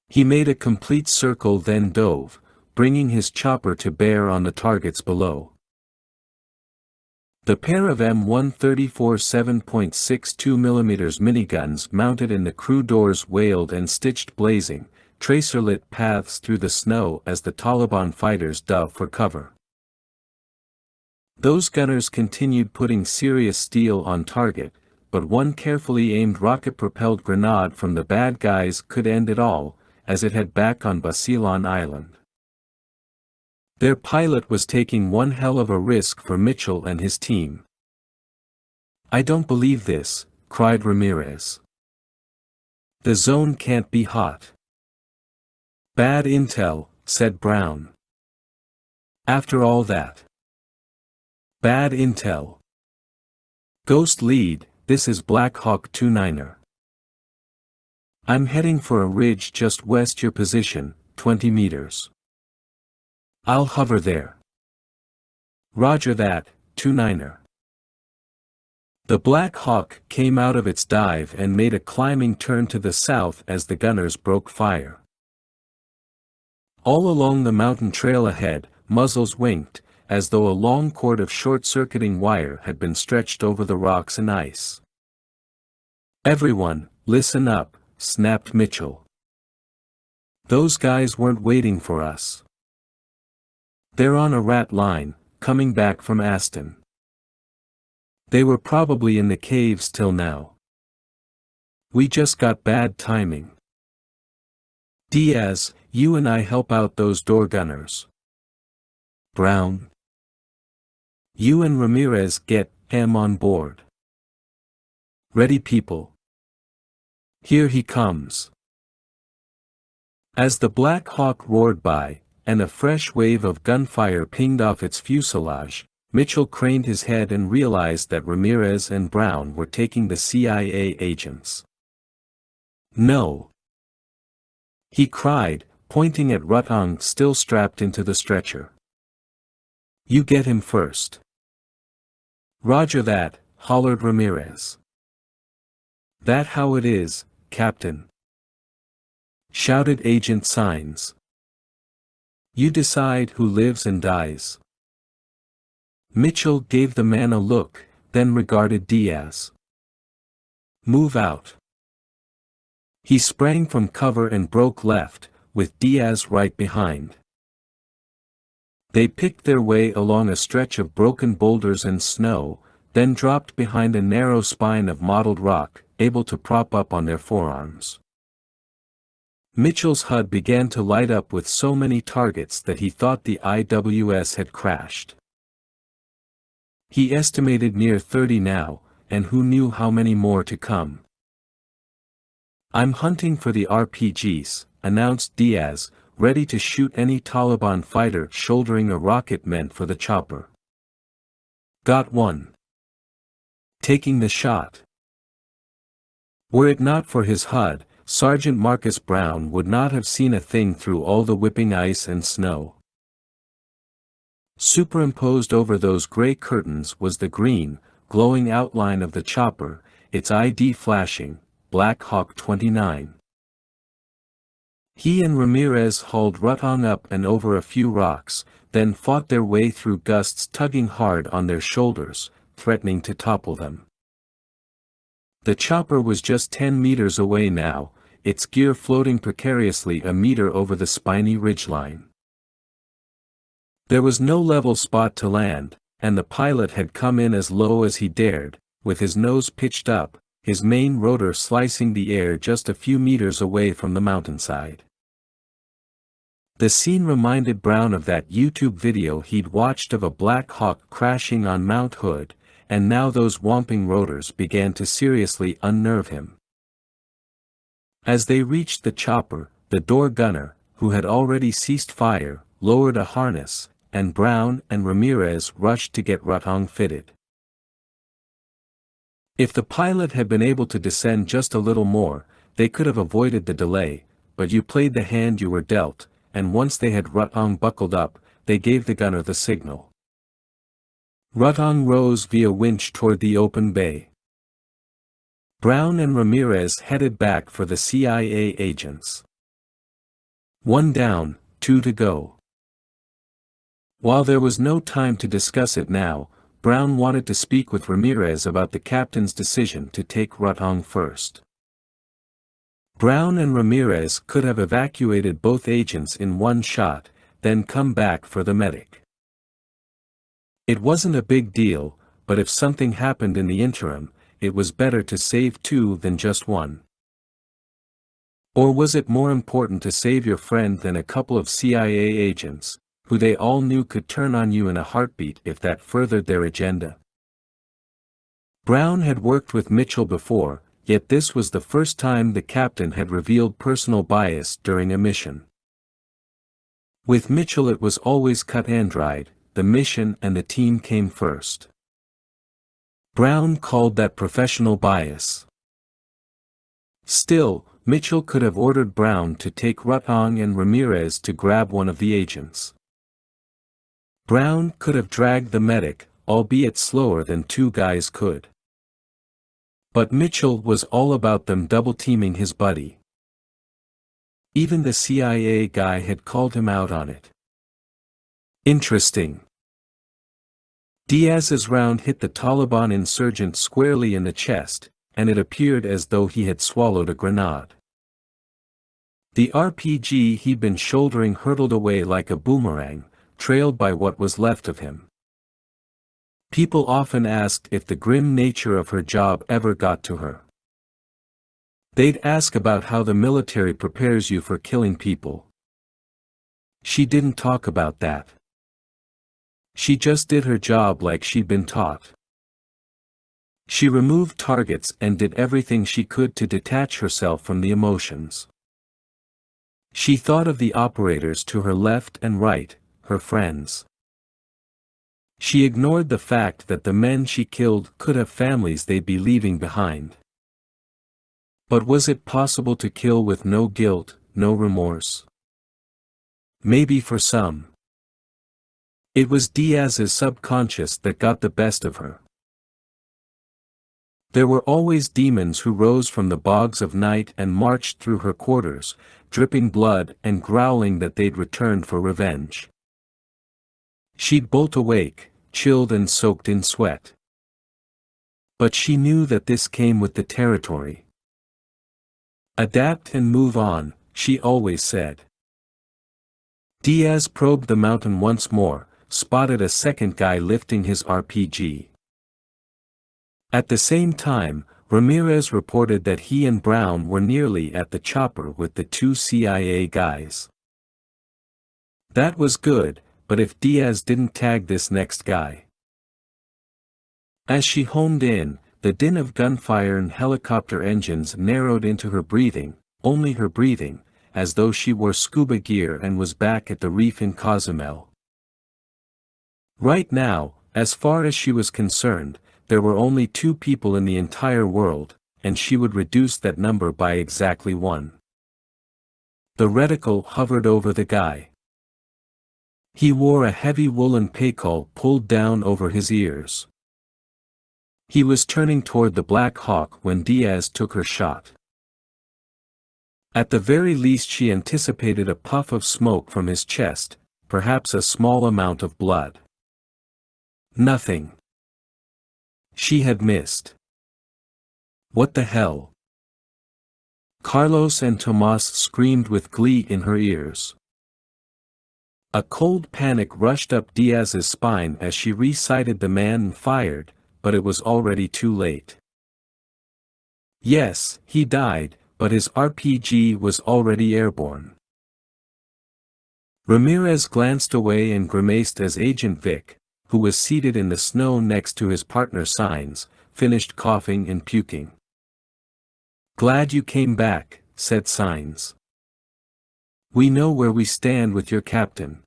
He made a complete circle then dove, bringing his chopper to bear on the targets below. The pair of M134 7.62mm miniguns mounted in the crew doors wailed and stitched blazing, tracer-lit paths through the snow as the Taliban fighters dove for cover. Those gunners continued putting serious steel on target, but one carefully aimed rocket-propelled grenade from the bad guys could end it all, as it had back on Basilan Island. Their pilot was taking one hell of a risk for Mitchell and his team. "I don't believe this," cried Ramirez. "The zone can't be hot." "Bad intel," said Brown. "After all that. Bad intel. Ghost lead, this is Black Hawk 29er. I'm heading for a ridge just west your position, 20 meters. I'll hover there." "Roger that, 29er." The Black Hawk came out of its dive and made a climbing turn to the south as the gunners broke fire. All along the mountain trail ahead, muzzles winked, as though a long cord of short-circuiting wire had been stretched over the rocks and ice. "Everyone, listen up," snapped Mitchell. "Those guys weren't waiting for us. They're on a rat line, coming back from Aston. They were probably in the caves till now. We just got bad timing. Diaz, you and I help out those door gunners. Brown, you and Ramirez get him on board. Ready, people? Here he comes." As the Black Hawk roared by, and a fresh wave of gunfire pinged off its fuselage, Mitchell craned his head and realized that Ramirez and Brown were taking the CIA agents. "No!" he cried, pointing at Rutong still strapped into the stretcher. "You get him first." "Roger that," hollered Ramirez. "That how it is, Captain," shouted Agent Sines. "You decide who lives and dies." Mitchell gave the man a look, then regarded Diaz. "Move out." He sprang from cover and broke left, with Diaz right behind. They picked their way along a stretch of broken boulders and snow, then dropped behind a narrow spine of mottled rock, able to prop up on their forearms. Mitchell's HUD began to light up with so many targets that he thought the IWS had crashed. He estimated near 30 now, and who knew how many more to come. "I'm hunting for the RPGs," announced Diaz, ready to shoot any Taliban fighter shouldering a rocket meant for the chopper. "Got one. Taking the shot." Were it not for his HUD, Sergeant Marcus Brown would not have seen a thing through all the whipping ice and snow. Superimposed over those gray curtains was the green, glowing outline of the chopper, its ID flashing, Black Hawk 29. He and Ramirez hauled Rutong up and over a few rocks, then fought their way through gusts tugging hard on their shoulders, threatening to topple them. The chopper was just 10 meters away now, its gear floating precariously a meter over the spiny ridgeline. There was no level spot to land, and the pilot had come in as low as he dared, with his nose pitched up, his main rotor slicing the air just a few meters away from the mountainside. The scene reminded Brown of that YouTube video he'd watched of a Black Hawk crashing on Mount Hood, and now those whomping rotors began to seriously unnerve him. As they reached the chopper, the door gunner, who had already ceased fire, lowered a harness, and Brown and Ramirez rushed to get Rutong fitted. If the pilot had been able to descend just a little more, they could have avoided the delay, but you played the hand you were dealt, and once they had Rutong buckled up, they gave the gunner the signal. Rutong rose via winch toward the open bay. Brown and Ramirez headed back for the CIA agents. One down, two to go. While there was no time to discuss it now, Brown wanted to speak with Ramirez about the captain's decision to take Rutong first. Brown and Ramirez could have evacuated both agents in one shot, then come back for the medic. It wasn't a big deal, but if something happened in the interim, it was better to save two than just one. Or was it more important to save your friend than a couple of CIA agents, who they all knew could turn on you in a heartbeat if that furthered their agenda? Brown had worked with Mitchell before, yet this was the first time the captain had revealed personal bias during a mission. With Mitchell it was always cut and dried, the mission and the team came first. Brown called that professional bias. Still, Mitchell could have ordered Brown to take Rutong and Ramirez to grab one of the agents. Brown could have dragged the medic, albeit slower than two guys could. But Mitchell was all about them double-teaming his buddy. Even the CIA guy had called him out on it. Interesting. Diaz's round hit the Taliban insurgent squarely in the chest, and it appeared as though he had swallowed a grenade. The RPG he'd been shouldering hurtled away like a boomerang, trailed by what was left of him. People often asked if the grim nature of her job ever got to her. They'd ask about how the military prepares you for killing people. She didn't talk about that. She just did her job like she'd been taught. She removed targets and did everything she could to detach herself from the emotions. She thought of the operators to her left and right, her friends. She ignored the fact that the men she killed could have families they'd be leaving behind. But was it possible to kill with no guilt, no remorse? Maybe for some. It was Diaz's subconscious that got the best of her. There were always demons who rose from the bogs of night and marched through her quarters, dripping blood and growling that they'd returned for revenge. She'd bolt awake, chilled and soaked in sweat. But she knew that this came with the territory. Adapt and move on, she always said. Diaz probed the mountain once more, spotted a second guy lifting his RPG. At the same time, Ramirez reported that he and Brown were nearly at the chopper with the two CIA guys. That was good, but if Diaz didn't tag this next guy. As she homed in, the din of gunfire and helicopter engines narrowed into her breathing, only her breathing, as though she wore scuba gear and was back at the reef in Cozumel. Right now, as far as she was concerned, there were only two people in the entire world, and she would reduce that number by exactly one. The reticle hovered over the guy. He wore a heavy woolen paycoll pulled down over his ears. He was turning toward the Black Hawk when Diaz took her shot. At the very least she anticipated a puff of smoke from his chest, perhaps a small amount of blood. Nothing. She had missed. What the hell? Carlos and Tomas screamed with glee in her ears. A cold panic rushed up Diaz's spine as she re-sighted the man and fired, but it was already too late. Yes, he died, but his RPG was already airborne. Ramirez glanced away and grimaced as Agent Vic, who was seated in the snow next to his partner Signs, finished coughing and puking. "Glad you came back," said Signs. "We know where we stand with your captain.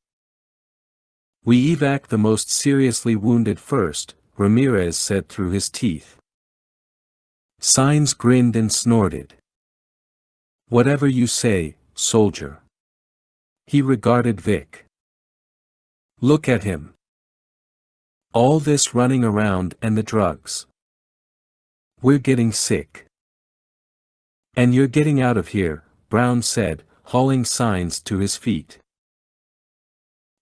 We evac the most seriously wounded first," Ramirez said through his teeth. Signs grinned and snorted. "Whatever you say, soldier." He regarded Vic. "Look at him. All this running around and the drugs. We're getting sick." "And you're getting out of here," Brown said, hauling Signs to his feet.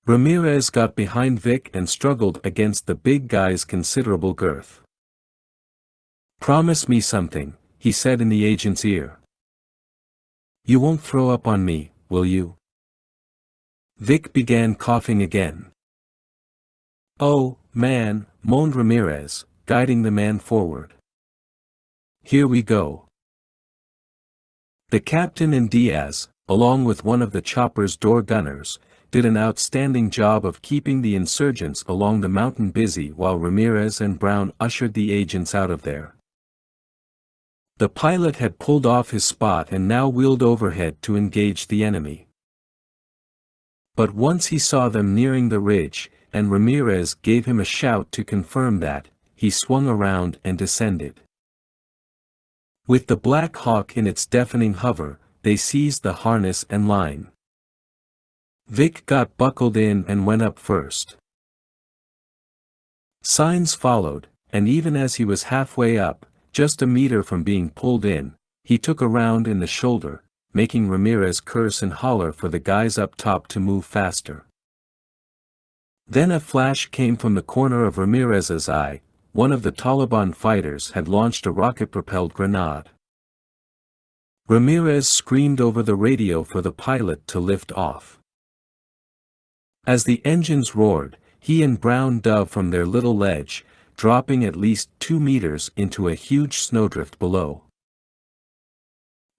Ramirez got behind Vic and struggled against the big guy's considerable girth. "Promise me something," he said in the agent's ear. "You won't throw up on me, will you?" Vic began coughing again. "Oh, man," moaned Ramirez, guiding the man forward. here we go. The captain and Diaz, along with one of the chopper's door gunners, did an outstanding job of keeping the insurgents along the mountain busy while Ramirez and Brown ushered the agents out of there. The pilot had pulled off his spot and now wheeled overhead to engage the enemy. But once he saw them nearing the ridge, and Ramirez gave him a shout to confirm that, he swung around and descended. With the Black Hawk in its deafening hover, they seized the harness and line. Vic got buckled in and went up first. Signs followed, and even as he was halfway up, just a meter from being pulled in, he took a round in the shoulder, making Ramirez curse and holler for the guys up top to move faster. Then a flash came from the corner of Ramirez's eye. One of the Taliban fighters had launched a rocket-propelled grenade. Ramirez screamed over the radio for the pilot to lift off. As the engines roared, he and Brown dove from their little ledge, dropping at least 2 meters into a huge snowdrift below.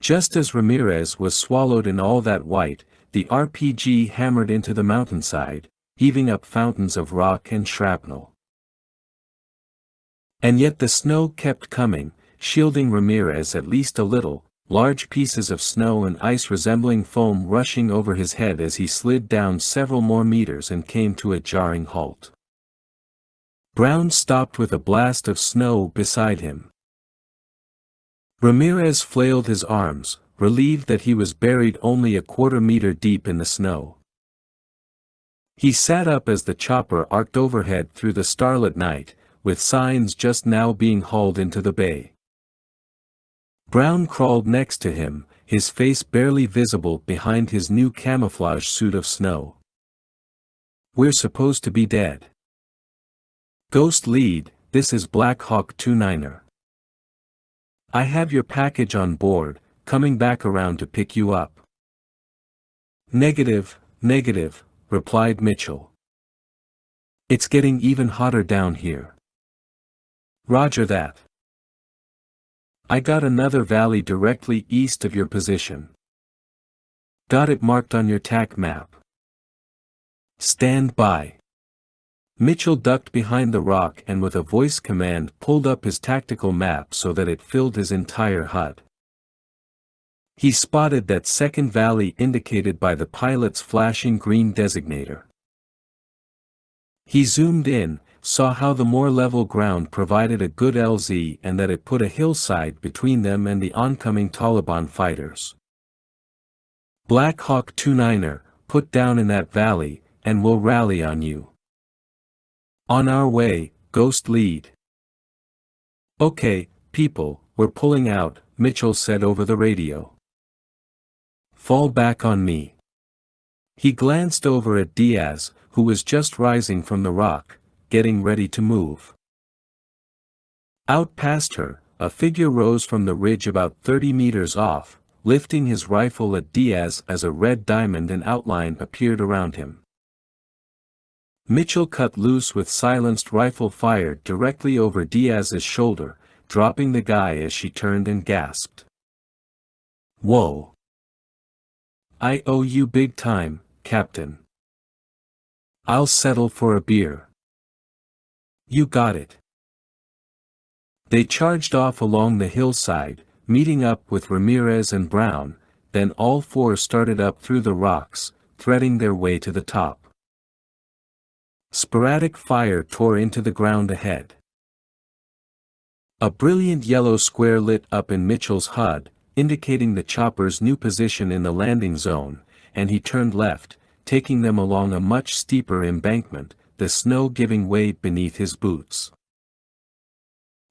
Just as Ramirez was swallowed in all that white, the RPG hammered into the mountainside, heaving up fountains of rock and shrapnel. And yet the snow kept coming, shielding Ramirez at least a little, large pieces of snow and ice resembling foam rushing over his head as he slid down several more meters and came to a jarring halt. Brown stopped with a blast of snow beside him. Ramirez flailed his arms, relieved that he was buried only a quarter-meter deep in the snow. He sat up as the chopper arced overhead through the starlit night, with signs just now being hauled into the bay. Brown crawled next to him, his face barely visible behind his new camouflage suit of snow. "We're supposed to be dead." "Ghost lead, this is Black Hawk 29er. I have your package on board, coming back around to pick you up." "Negative, negative," replied Mitchell. "It's getting even hotter down here." "Roger that. I got another valley directly east of your position. Got it marked on your TAC map. Stand by." Mitchell ducked behind the rock and with a voice command pulled up his tactical map so that it filled his entire HUD. He spotted that second valley indicated by the pilot's flashing green designator. He zoomed in, saw how the more level ground provided a good LZ and that it put a hillside between them and the oncoming Taliban fighters. "Black Hawk 29er, put down in that valley, and we'll rally on you." "On our way, Ghost lead." "Okay, people, we're pulling out," Mitchell said over the radio. "Fall back on me." He glanced over at Diaz, who was just rising from the rock, getting ready to move. Out past her, a figure rose from the ridge about 30 meters off, lifting his rifle at Diaz as a red diamond in outline appeared around him. Mitchell cut loose with silenced rifle fired directly over Diaz's shoulder, dropping the guy as she turned and gasped. "Whoa. I owe you big time, Captain. I'll settle for a beer." "You got it." They charged off along the hillside, meeting up with Ramirez and Brown, then all four started up through the rocks, threading their way to the top. Sporadic fire tore into the ground ahead. A brilliant yellow square lit up in Mitchell's HUD, indicating the chopper's new position in the landing zone, and he turned left, taking them along a much steeper embankment, the snow giving way beneath his boots.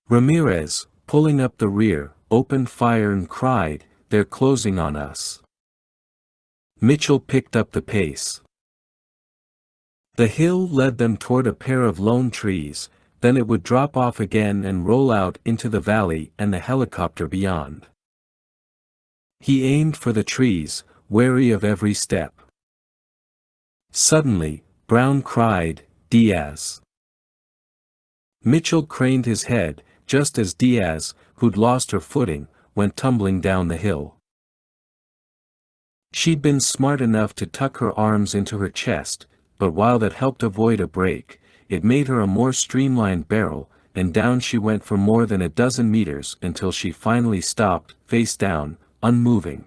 Ramirez, pulling up the rear, opened fire and cried, "They're closing on us." Mitchell picked up the pace. The hill led them toward a pair of lone trees, then it would drop off again and roll out into the valley and the helicopter beyond. He aimed for the trees, wary of every step. Suddenly, Brown cried, "Diaz!" Mitchell craned his head, just as Diaz, who'd lost her footing, went tumbling down the hill. She'd been smart enough to tuck her arms into her chest, but while that helped avoid a break, it made her a more streamlined barrel, and down she went for more than a dozen meters until she finally stopped, face down, unmoving.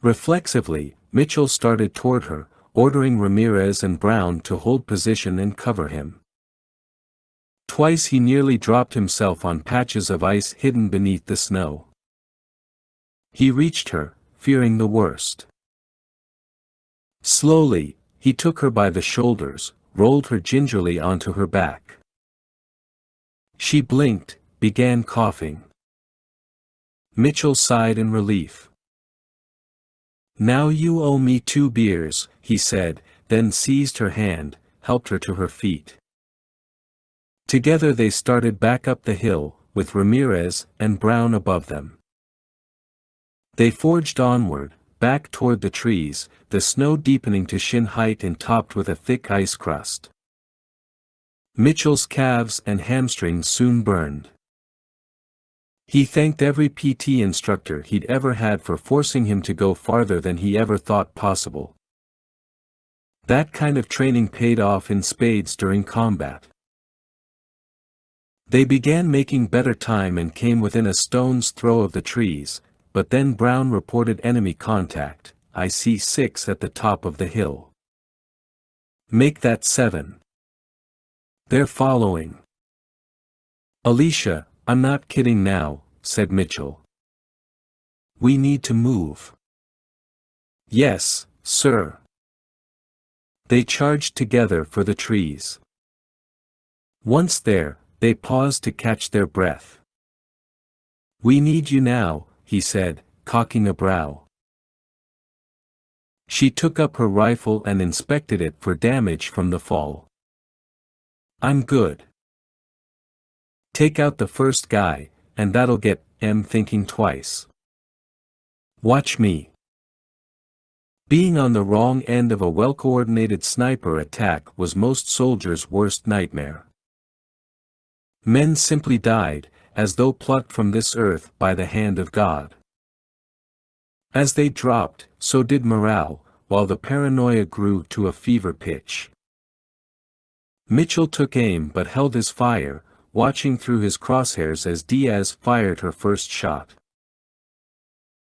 Reflexively, Mitchell started toward her, ordering Ramirez and Brown to hold position and cover him. Twice he nearly dropped himself on patches of ice hidden beneath the snow. He reached her, fearing the worst. Slowly, he took her by the shoulders, rolled her gingerly onto her back. She blinked, began coughing. Mitchell sighed in relief. "Now you owe me 2 beers, he said, then seized her hand, helped her to her feet. Together they started back up the hill, with Ramirez and Brown above them. They forged onward, back toward the trees, the snow deepening to shin height and topped with a thick ice crust. Mitchell's calves and hamstrings soon burned. He thanked every PT instructor he'd ever had for forcing him to go farther than he ever thought possible. That kind of training paid off in spades during combat. They began making better time and came within a stone's throw of the trees, but then Brown reported enemy contact. "I see 6 at the top of the hill. Make that 7. They're following." "Alicia, I'm not kidding now," said Mitchell. "We need to move." "Yes, sir." They charged together for the trees. Once there, they paused to catch their breath. "We need you now," he said, cocking a brow. She took up her rifle and inspected it for damage from the fall. "I'm good. Take out the first guy, and that'll get M thinking twice. Watch me." Being on the wrong end of a well-coordinated sniper attack was most soldiers' worst nightmare. Men simply died, as though plucked from this earth by the hand of God. As they dropped, so did morale, while the paranoia grew to a fever pitch. Mitchell took aim but held his fire, watching through his crosshairs as Diaz fired her first shot.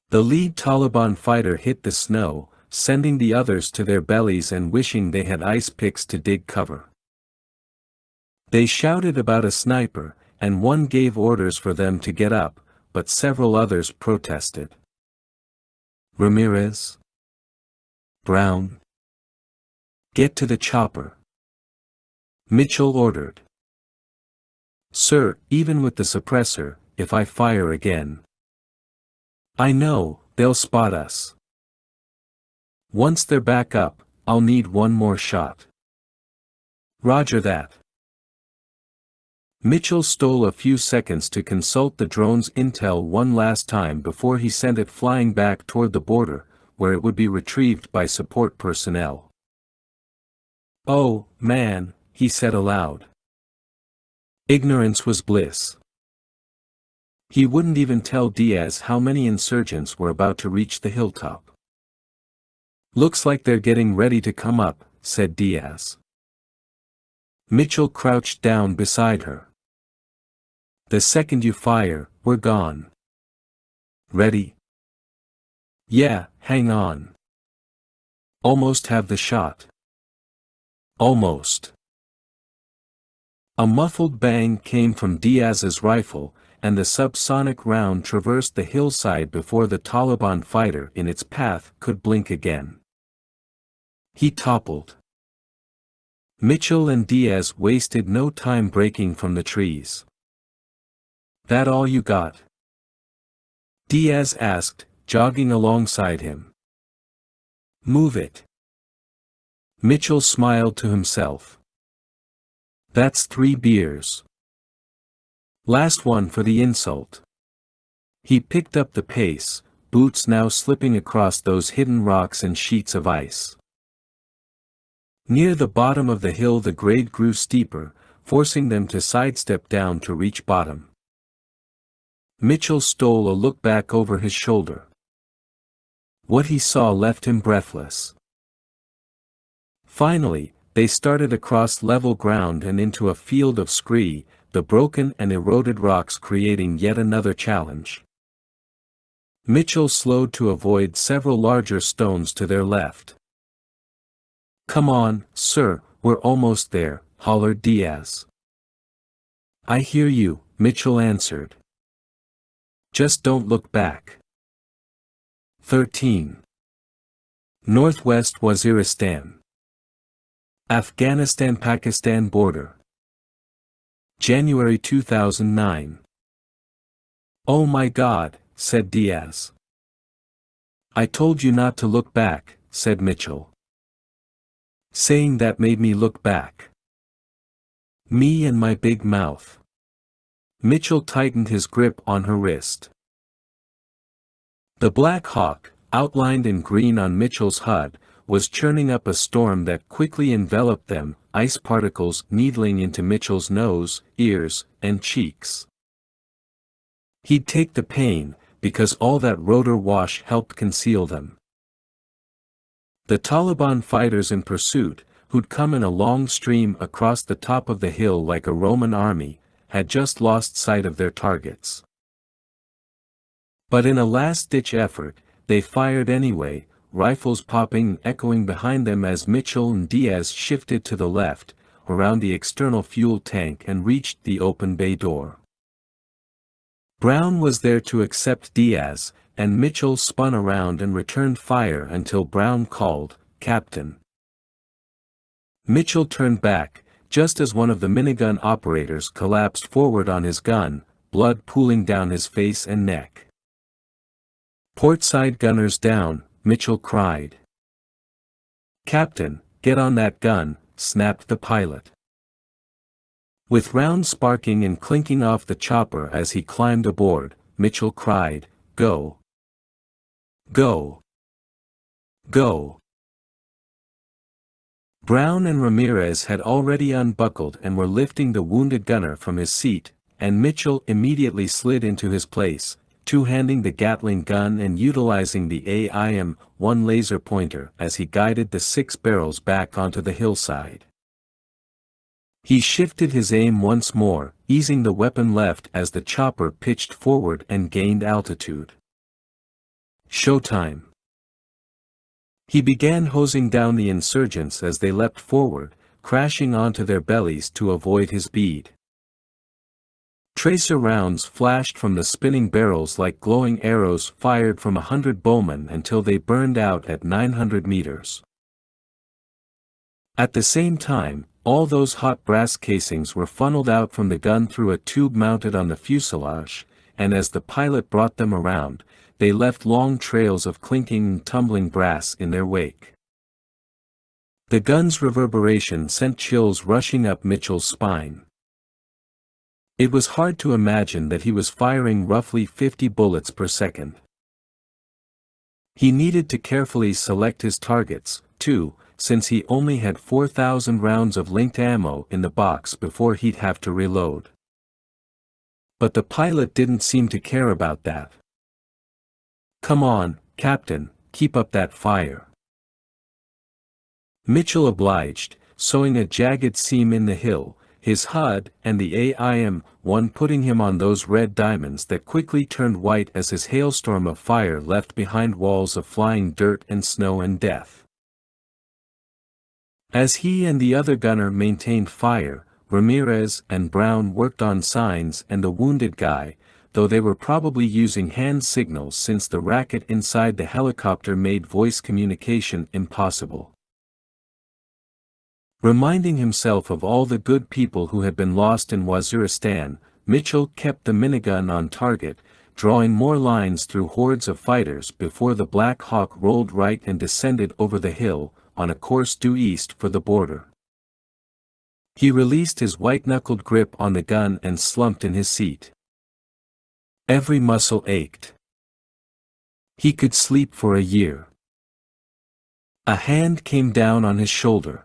The lead Taliban fighter hit the snow, sending the others to their bellies and wishing they had ice picks to dig cover. They shouted about a sniper, and one gave orders for them to get up, but several others protested. "Ramirez? Brown? Get to the chopper," Mitchell ordered. "Sir, even with the suppressor, if I fire again." "I know, they'll spot us. Once they're back up, I'll need one more shot." "Roger that." Mitchell stole a few seconds to consult the drone's intel one last time before he sent it flying back toward the border, where it would be retrieved by support personnel. "Oh, man," he said aloud. Ignorance was bliss. He wouldn't even tell Diaz how many insurgents were about to reach the hilltop. "Looks like they're getting ready to come up," said Diaz. Mitchell crouched down beside her. "The second you fire, we're gone. Ready?" "Yeah, hang on. Almost have the shot." "Almost." A muffled bang came from Diaz's rifle, and the subsonic round traversed the hillside before the Taliban fighter in its path could blink again. He toppled. Mitchell and Diaz wasted no time breaking from the trees. "That all you got?" Diaz asked, jogging alongside him. "Move it." Mitchell smiled to himself. "That's 3 beers. Last one for the insult." He picked up the pace, boots now slipping across those hidden rocks and sheets of ice. Near the bottom of the hill the grade grew steeper, forcing them to sidestep down to reach bottom. Mitchell stole a look back over his shoulder. What he saw left him breathless. Finally, they started across level ground and into a field of scree, the broken and eroded rocks creating yet another challenge. Mitchell slowed to avoid several larger stones to their left. "Come on, sir, we're almost there," hollered Diaz. "I hear you," Mitchell answered. "Just don't look back." 13. Northwest Waziristan. Afghanistan-Pakistan border. January 2009. "Oh my God," said Diaz. "I told you not to look back," said Mitchell. "Saying that made me look back. Me and my big mouth." Mitchell tightened his grip on her wrist. The Black Hawk, outlined in green on Mitchell's HUD, was churning up a storm that quickly enveloped them, ice particles needling into Mitchell's nose, ears, and cheeks. He'd take the pain, because all that rotor wash helped conceal them. The Taliban fighters in pursuit, who'd come in a long stream across the top of the hill like a Roman army, had just lost sight of their targets. But in a last-ditch effort, they fired anyway, rifles popping and echoing behind them as Mitchell and Diaz shifted to the left, around the external fuel tank and reached the open bay door. Brown was there to accept Diaz, and Mitchell spun around and returned fire until Brown called, "Captain." Mitchell turned back, just as one of the minigun operators collapsed forward on his gun, blood pooling down his face and neck. "Portside gunners down," Mitchell cried. "Captain, get on that gun," snapped the pilot. With rounds sparking and clinking off the chopper as he climbed aboard, Mitchell cried, "Go! Go! Go!" Brown and Ramirez had already unbuckled and were lifting the wounded gunner from his seat, and Mitchell immediately slid into his place, two-handing the Gatling gun and utilizing the AIM-1 laser pointer as he guided the 6 barrels back onto the hillside. He shifted his aim once more, easing the weapon left as the chopper pitched forward and gained altitude. Showtime. He began hosing down the insurgents as they leapt forward, crashing onto their bellies to avoid his bead. Tracer rounds flashed from the spinning barrels like glowing arrows fired from 100 bowmen until they burned out at 900 meters. At the same time, all those hot brass casings were funneled out from the gun through a tube mounted on the fuselage, and as the pilot brought them around, they left long trails of clinking and tumbling brass in their wake. The gun's reverberation sent chills rushing up Mitchell's spine. It was hard to imagine that he was firing roughly 50 bullets per second. He needed to carefully select his targets, too, since he only had 4,000 rounds of linked ammo in the box before he'd have to reload. But the pilot didn't seem to care about that. "Come on, Captain, keep up that fire." Mitchell obliged, sewing a jagged seam in the hill, his HUD and the AIM-1 putting him on those red diamonds that quickly turned white as his hailstorm of fire left behind walls of flying dirt and snow and death. As he and the other gunner maintained fire, Ramirez and Brown worked on signs and the wounded guy, though they were probably using hand signals since the racket inside the helicopter made voice communication impossible. Reminding himself of all the good people who had been lost in Waziristan, Mitchell kept the minigun on target, drawing more lines through hordes of fighters before the Black Hawk rolled right and descended over the hill, on a course due east for the border. He released his white-knuckled grip on the gun and slumped in his seat. Every muscle ached. He could sleep for a year. A hand came down on his shoulder.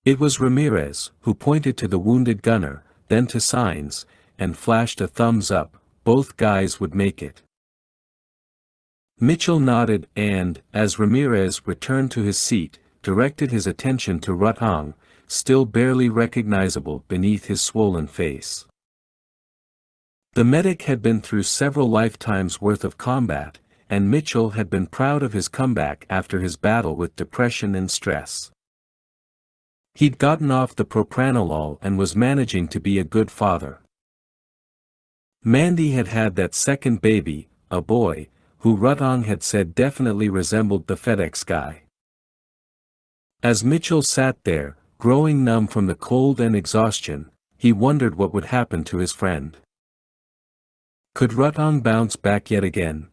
It was Ramirez, who pointed to the wounded gunner, then to signs, and flashed a thumbs up, both guys would make it. Mitchell nodded and, as Ramirez returned to his seat, directed his attention to Rutong, still barely recognizable beneath his swollen face. The medic had been through several lifetimes' worth of combat, and Mitchell had been proud of his comeback after his battle with depression and stress. He'd gotten off the propranolol and was managing to be a good father. Mandy had had that second baby, a boy, who Rutong had said definitely resembled the FedEx guy. As Mitchell sat there, growing numb from the cold and exhaustion, he wondered what would happen to his friend. Could Rutong bounce back yet again?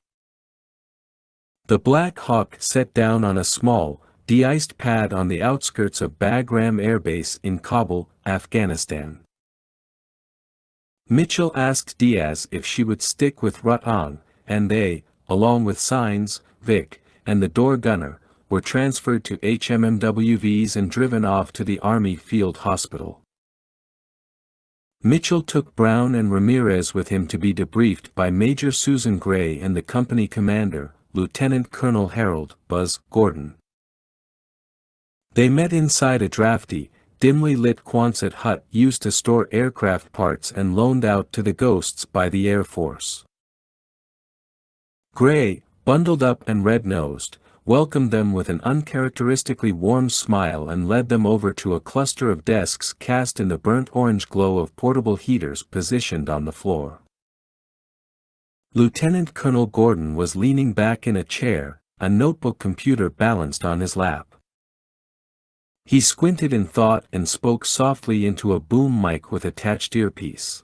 The Black Hawk set down on a small, de-iced pad on the outskirts of Bagram Air Base in Kabul, Afghanistan. Mitchell asked Diaz if she would stick with Rutong, and they, along with Signs, Vic, and the door gunner, were transferred to HMMWVs and driven off to the Army Field Hospital. Mitchell took Brown and Ramirez with him to be debriefed by Major Susan Gray and the company commander, Lieutenant Colonel Harold Buzz Gordon. They met inside a drafty, dimly lit Quonset hut used to store aircraft parts and loaned out to the Ghosts by the Air Force. Gray, bundled up and red-nosed, welcomed them with an uncharacteristically warm smile and led them over to a cluster of desks cast in the burnt orange glow of portable heaters positioned on the floor. Lieutenant Colonel Gordon was leaning back in a chair, a notebook computer balanced on his lap. He squinted in thought and spoke softly into a boom mic with attached earpiece.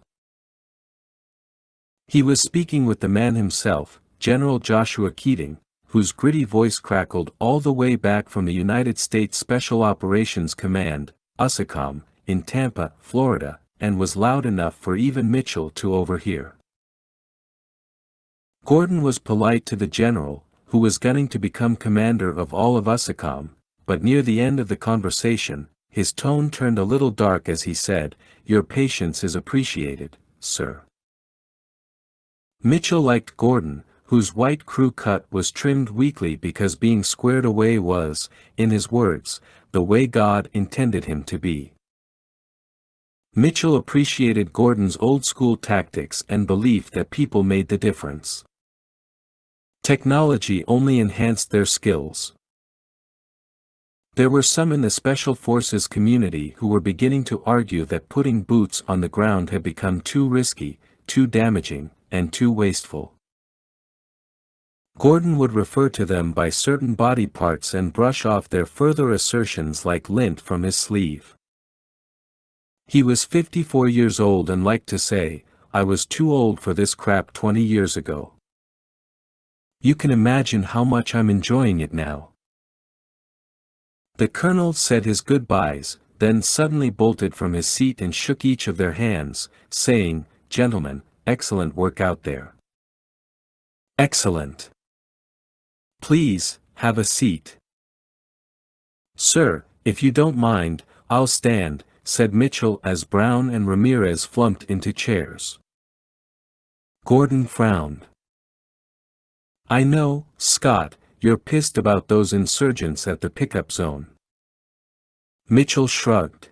He was speaking with the man himself, General Joshua Keating, whose gritty voice crackled all the way back from the United States Special Operations Command, USACOM, in Tampa, Florida, and was loud enough for even Mitchell to overhear. Gordon was polite to the general, who was gunning to become commander of all of USACOM, but near the end of the conversation, his tone turned a little dark as he said, "Your patience is appreciated, sir." Mitchell liked Gordon, whose white crew cut was trimmed weakly because being squared away was, in his words, the way God intended him to be. Mitchell appreciated Gordon's old-school tactics and belief that people made the difference. Technology only enhanced their skills. There were some in the Special Forces community who were beginning to argue that putting boots on the ground had become too risky, too damaging, and too wasteful. Gordon would refer to them by certain body parts and brush off their further assertions like lint from his sleeve. He was 54 years old and liked to say, "I was too old for this crap 20 years ago. You can imagine how much I'm enjoying it now." The colonel said his goodbyes, then suddenly bolted from his seat and shook each of their hands, saying, "Gentlemen, excellent work out there." "Excellent. Please, have a seat." "Sir, if you don't mind, I'll stand," said Mitchell as Brown and Ramirez flumped into chairs. Gordon frowned. "I know, Scott, you're pissed about those insurgents at the pickup zone." Mitchell shrugged.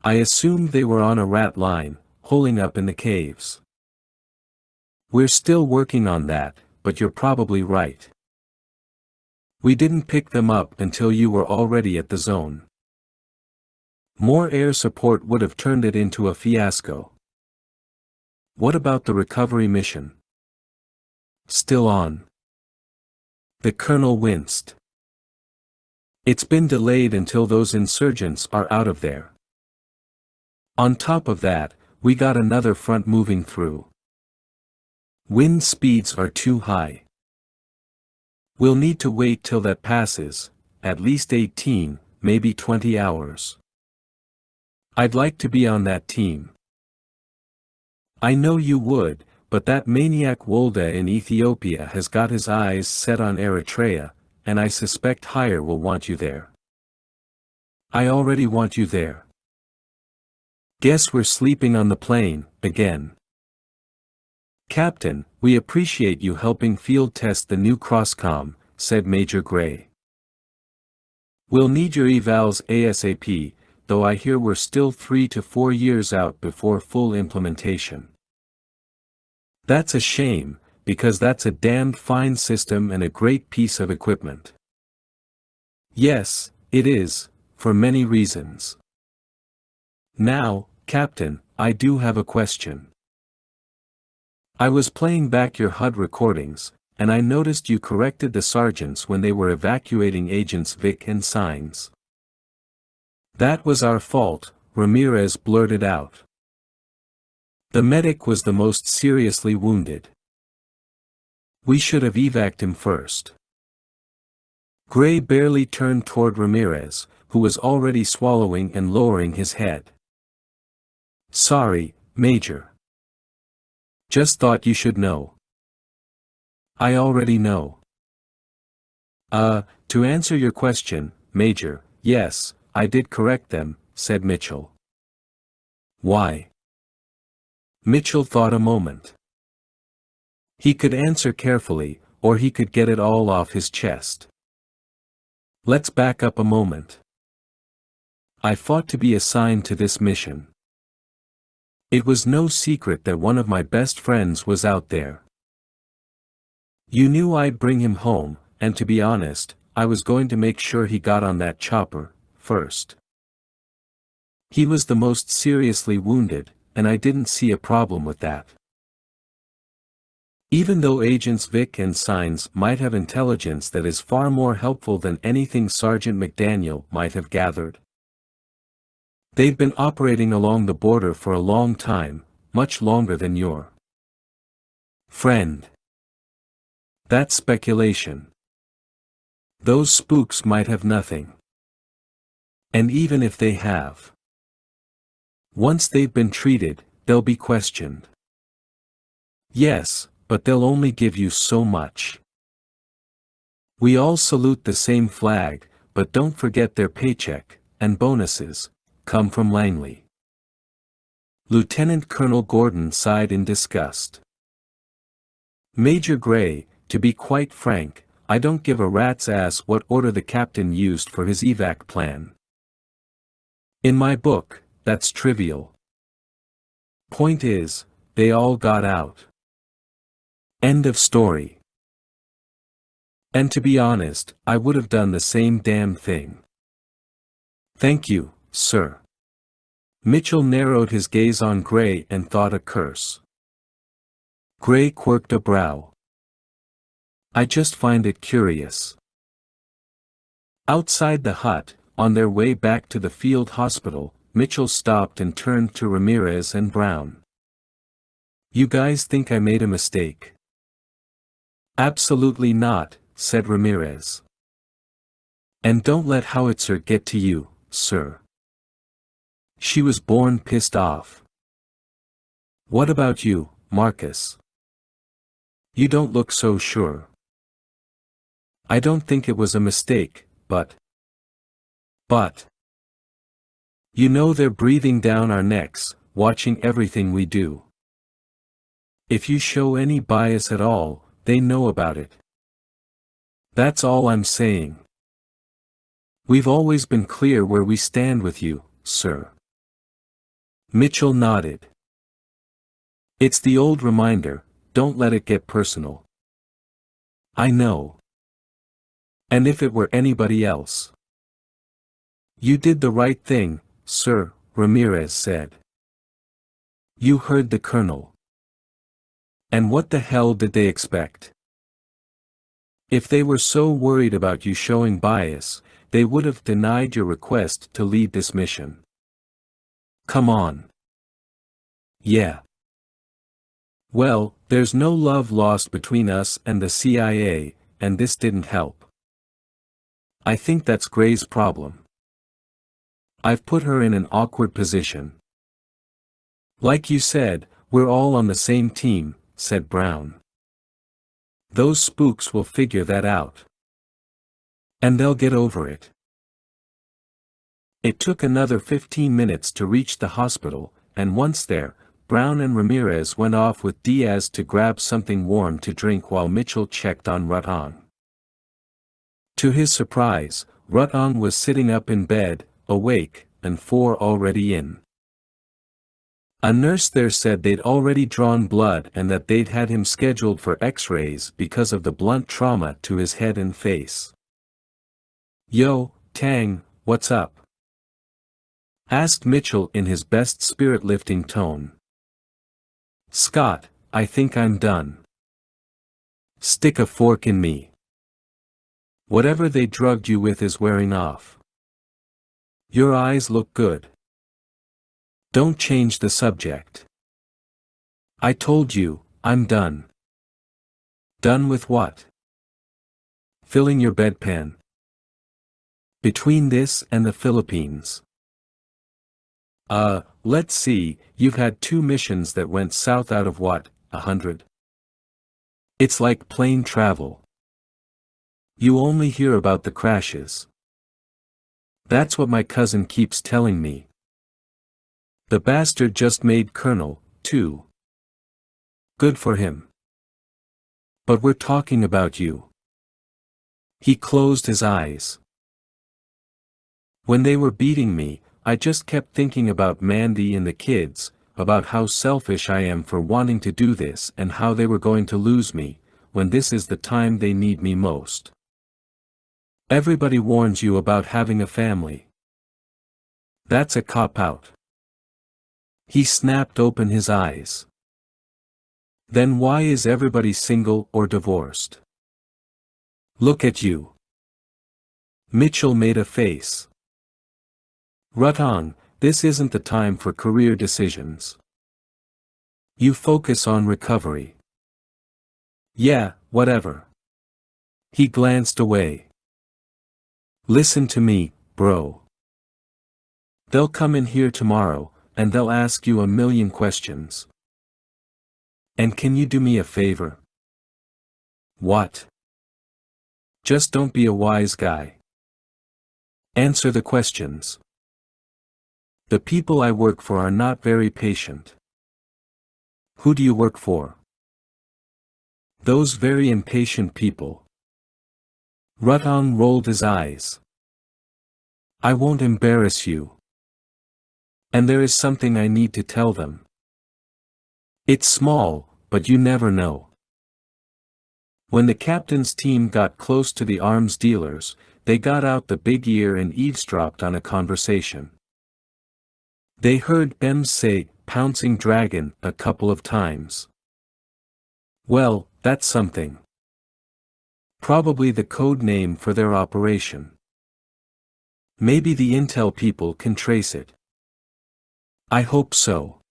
"I assumed they were on a rat line, holing up in the caves." "We're still working on that, but you're probably right. We didn't pick them up until you were already at the zone. More air support would have turned it into a fiasco." "What about the recovery mission?" "Still on." The colonel winced. "It's been delayed until those insurgents are out of there. On top of that, we got another front moving through. Wind speeds are too high. We'll need to wait till that passes, at least 18, maybe 20 hours. I'd like to be on that team." "I know you would, but that maniac Wolda in Ethiopia has got his eyes set on Eritrea, and I suspect Hire will want you there." "I already want you there." "Guess we're sleeping on the plane, again." "Captain, we appreciate you helping field test the new crosscom," said Major Gray. "We'll need your evals ASAP, though I hear we're still 3 to 4 years out before full implementation." "That's a shame, because that's a damned fine system and a great piece of equipment." "Yes, it is, for many reasons. Now, Captain, I do have a question. I was playing back your HUD recordings, and I noticed you corrected the sergeants when they were evacuating Agents Vic and Signs." "That was our fault," Ramirez blurted out. "The medic was the most seriously wounded. We should have evac'd him first." Gray barely turned toward Ramirez, who was already swallowing and lowering his head. "Sorry, Major. Just thought you should know." "I already know." To answer your question, Major, yes, I did correct them," said Mitchell. "Why?" Mitchell thought a moment. He could answer carefully, or he could get it all off his chest. "Let's back up a moment. I fought to be assigned to this mission. It was no secret that one of my best friends was out there. You knew I'd bring him home, and to be honest, I was going to make sure he got on that chopper, first. He was the most seriously wounded, and I didn't see a problem with that. Even though Agents Vic and Signs might have intelligence that is far more helpful than anything Sergeant McDaniel might have gathered. They've been operating along the border for a long time, much longer than your friend. That's speculation. Those spooks might have nothing. And even if they have, once they've been treated, they'll be questioned. Yes, but they'll only give you so much. We all salute the same flag, but don't forget their paycheck, and bonuses, come from Langley." Lieutenant Colonel Gordon sighed in disgust. "Major Gray, to be quite frank, I don't give a rat's ass what order the captain used for his evac plan. In my book, that's trivial. Point is, they all got out. End of story. And to be honest, I would have done the same damn thing." "Thank you, sir." Mitchell narrowed his gaze on Gray and thought a curse. Gray quirked a brow. "I just find it curious." Outside the hut, on their way back to the field hospital, Mitchell stopped and turned to Ramirez and Brown. "You guys think I made a mistake?" "Absolutely not," said Ramirez. "And don't let Howitzer get to you, sir. She was born pissed off." "What about you, Marcus? You don't look so sure." "I don't think it was a mistake, but... You know they're breathing down our necks, watching everything we do. If you show any bias at all, they know about it. That's all I'm saying. We've always been clear where we stand with you, sir." Mitchell nodded. "It's the old reminder, don't let it get personal." "I know. And if it were anybody else." "You did the right thing, sir," Ramirez said. "You heard the colonel. And what the hell did they expect? If they were so worried about you showing bias, they would have denied your request to lead this mission. Come on." "Yeah. Well, there's no love lost between us and the CIA, and this didn't help. I think that's Gray's problem. I've put her in an awkward position." "Like you said, we're all on the same team," said Brown. "Those spooks will figure that out. And they'll get over it." It took another 15 minutes to reach the hospital, and once there, Brown and Ramirez went off with Diaz to grab something warm to drink while Mitchell checked on Rutong. To his surprise, Rutong was sitting up in bed, awake, and 4 already in. A nurse there said they'd already drawn blood and that they'd had him scheduled for x-rays because of the blunt trauma to his head and face. "Yo, Tang, what's up?" asked Mitchell in his best spirit-lifting tone. "Scott, I think I'm done. Stick a fork in me. Whatever they drugged you with is wearing off. Your eyes look good. Don't change the subject. I told you, I'm done." "Done with what?" "Filling your bedpan. Between this and the Philippines." Let's see, you've had 2 missions that went south out of what, 100? It's like plane travel. You only hear about the crashes. That's what my cousin keeps telling me. The bastard just made colonel, too. Good for him. But we're talking about you. He closed his eyes. When they were beating me, I just kept thinking about Mandy and the kids, about how selfish I am for wanting to do this and how they were going to lose me, when this is the time they need me most. Everybody warns you about having a family. That's a cop-out. He snapped open his eyes. Then why is everybody single or divorced? Look at you. Mitchell made a face. Rutong, this isn't the time for career decisions. You focus on recovery. Yeah, whatever. He glanced away. Listen to me, bro. They'll come in here tomorrow, and they'll ask you a million questions. And can you do me a favor? What? Just don't be a wise guy. Answer the questions. The people I work for are not very patient. Who do you work for? Those very impatient people. Rutong rolled his eyes. I won't embarrass you. And there is something I need to tell them. It's small, but you never know. When the captain's team got close to the arms dealers, they got out the big ear and eavesdropped on a conversation. They heard Bem say, "pouncing dragon," a couple of times. Well, that's something. Probably the code name for their operation. Maybe the intel people can trace it. I hope so.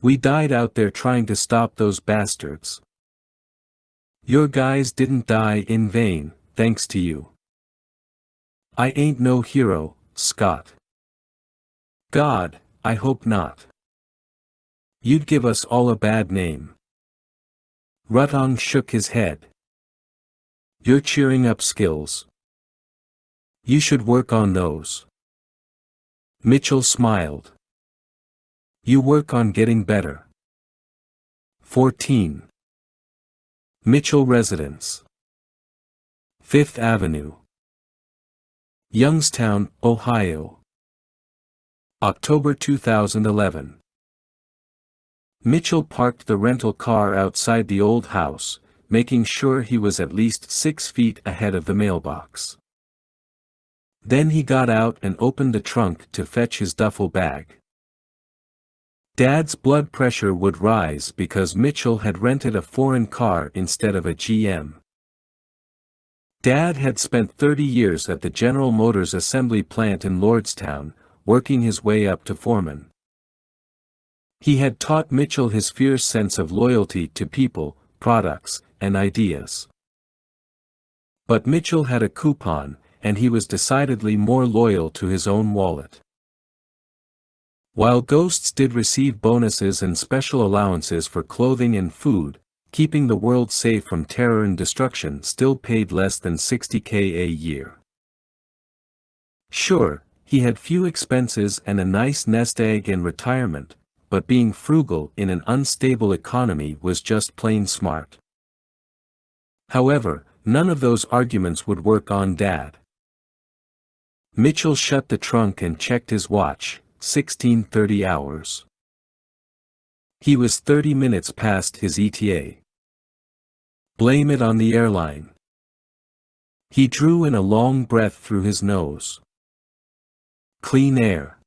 We died out there trying to stop those bastards. Your guys didn't die in vain, thanks to you. I ain't no hero, Scott. God, I hope not. You'd give us all a bad name. Rutong shook his head. You're cheering up skills. You should work on those. Mitchell smiled. You work on getting better. 14. Mitchell Residence. 5th Avenue. Youngstown, Ohio. October 2011. Mitchell parked the rental car outside the old house, making sure he was at least 6 feet ahead of the mailbox. Then he got out and opened the trunk to fetch his duffel bag. Dad's blood pressure would rise because Mitchell had rented a foreign car instead of a GM. Dad had spent 30 years at the General Motors assembly plant in Lordstown, working his way up to foreman. He had taught Mitchell his fierce sense of loyalty to people, products, and ideas. But Mitchell had a coupon, and he was decidedly more loyal to his own wallet. While ghosts did receive bonuses and special allowances for clothing and food, keeping the world safe from terror and destruction still paid less than $60K a year. Sure, he had few expenses and a nice nest egg in retirement, but being frugal in an unstable economy was just plain smart. However, none of those arguments would work on Dad. Mitchell shut the trunk and checked his watch, 16:30 hours. He was 30 minutes past his ETA. Blame it on the airline. He drew in a long breath through his nose. Clean air.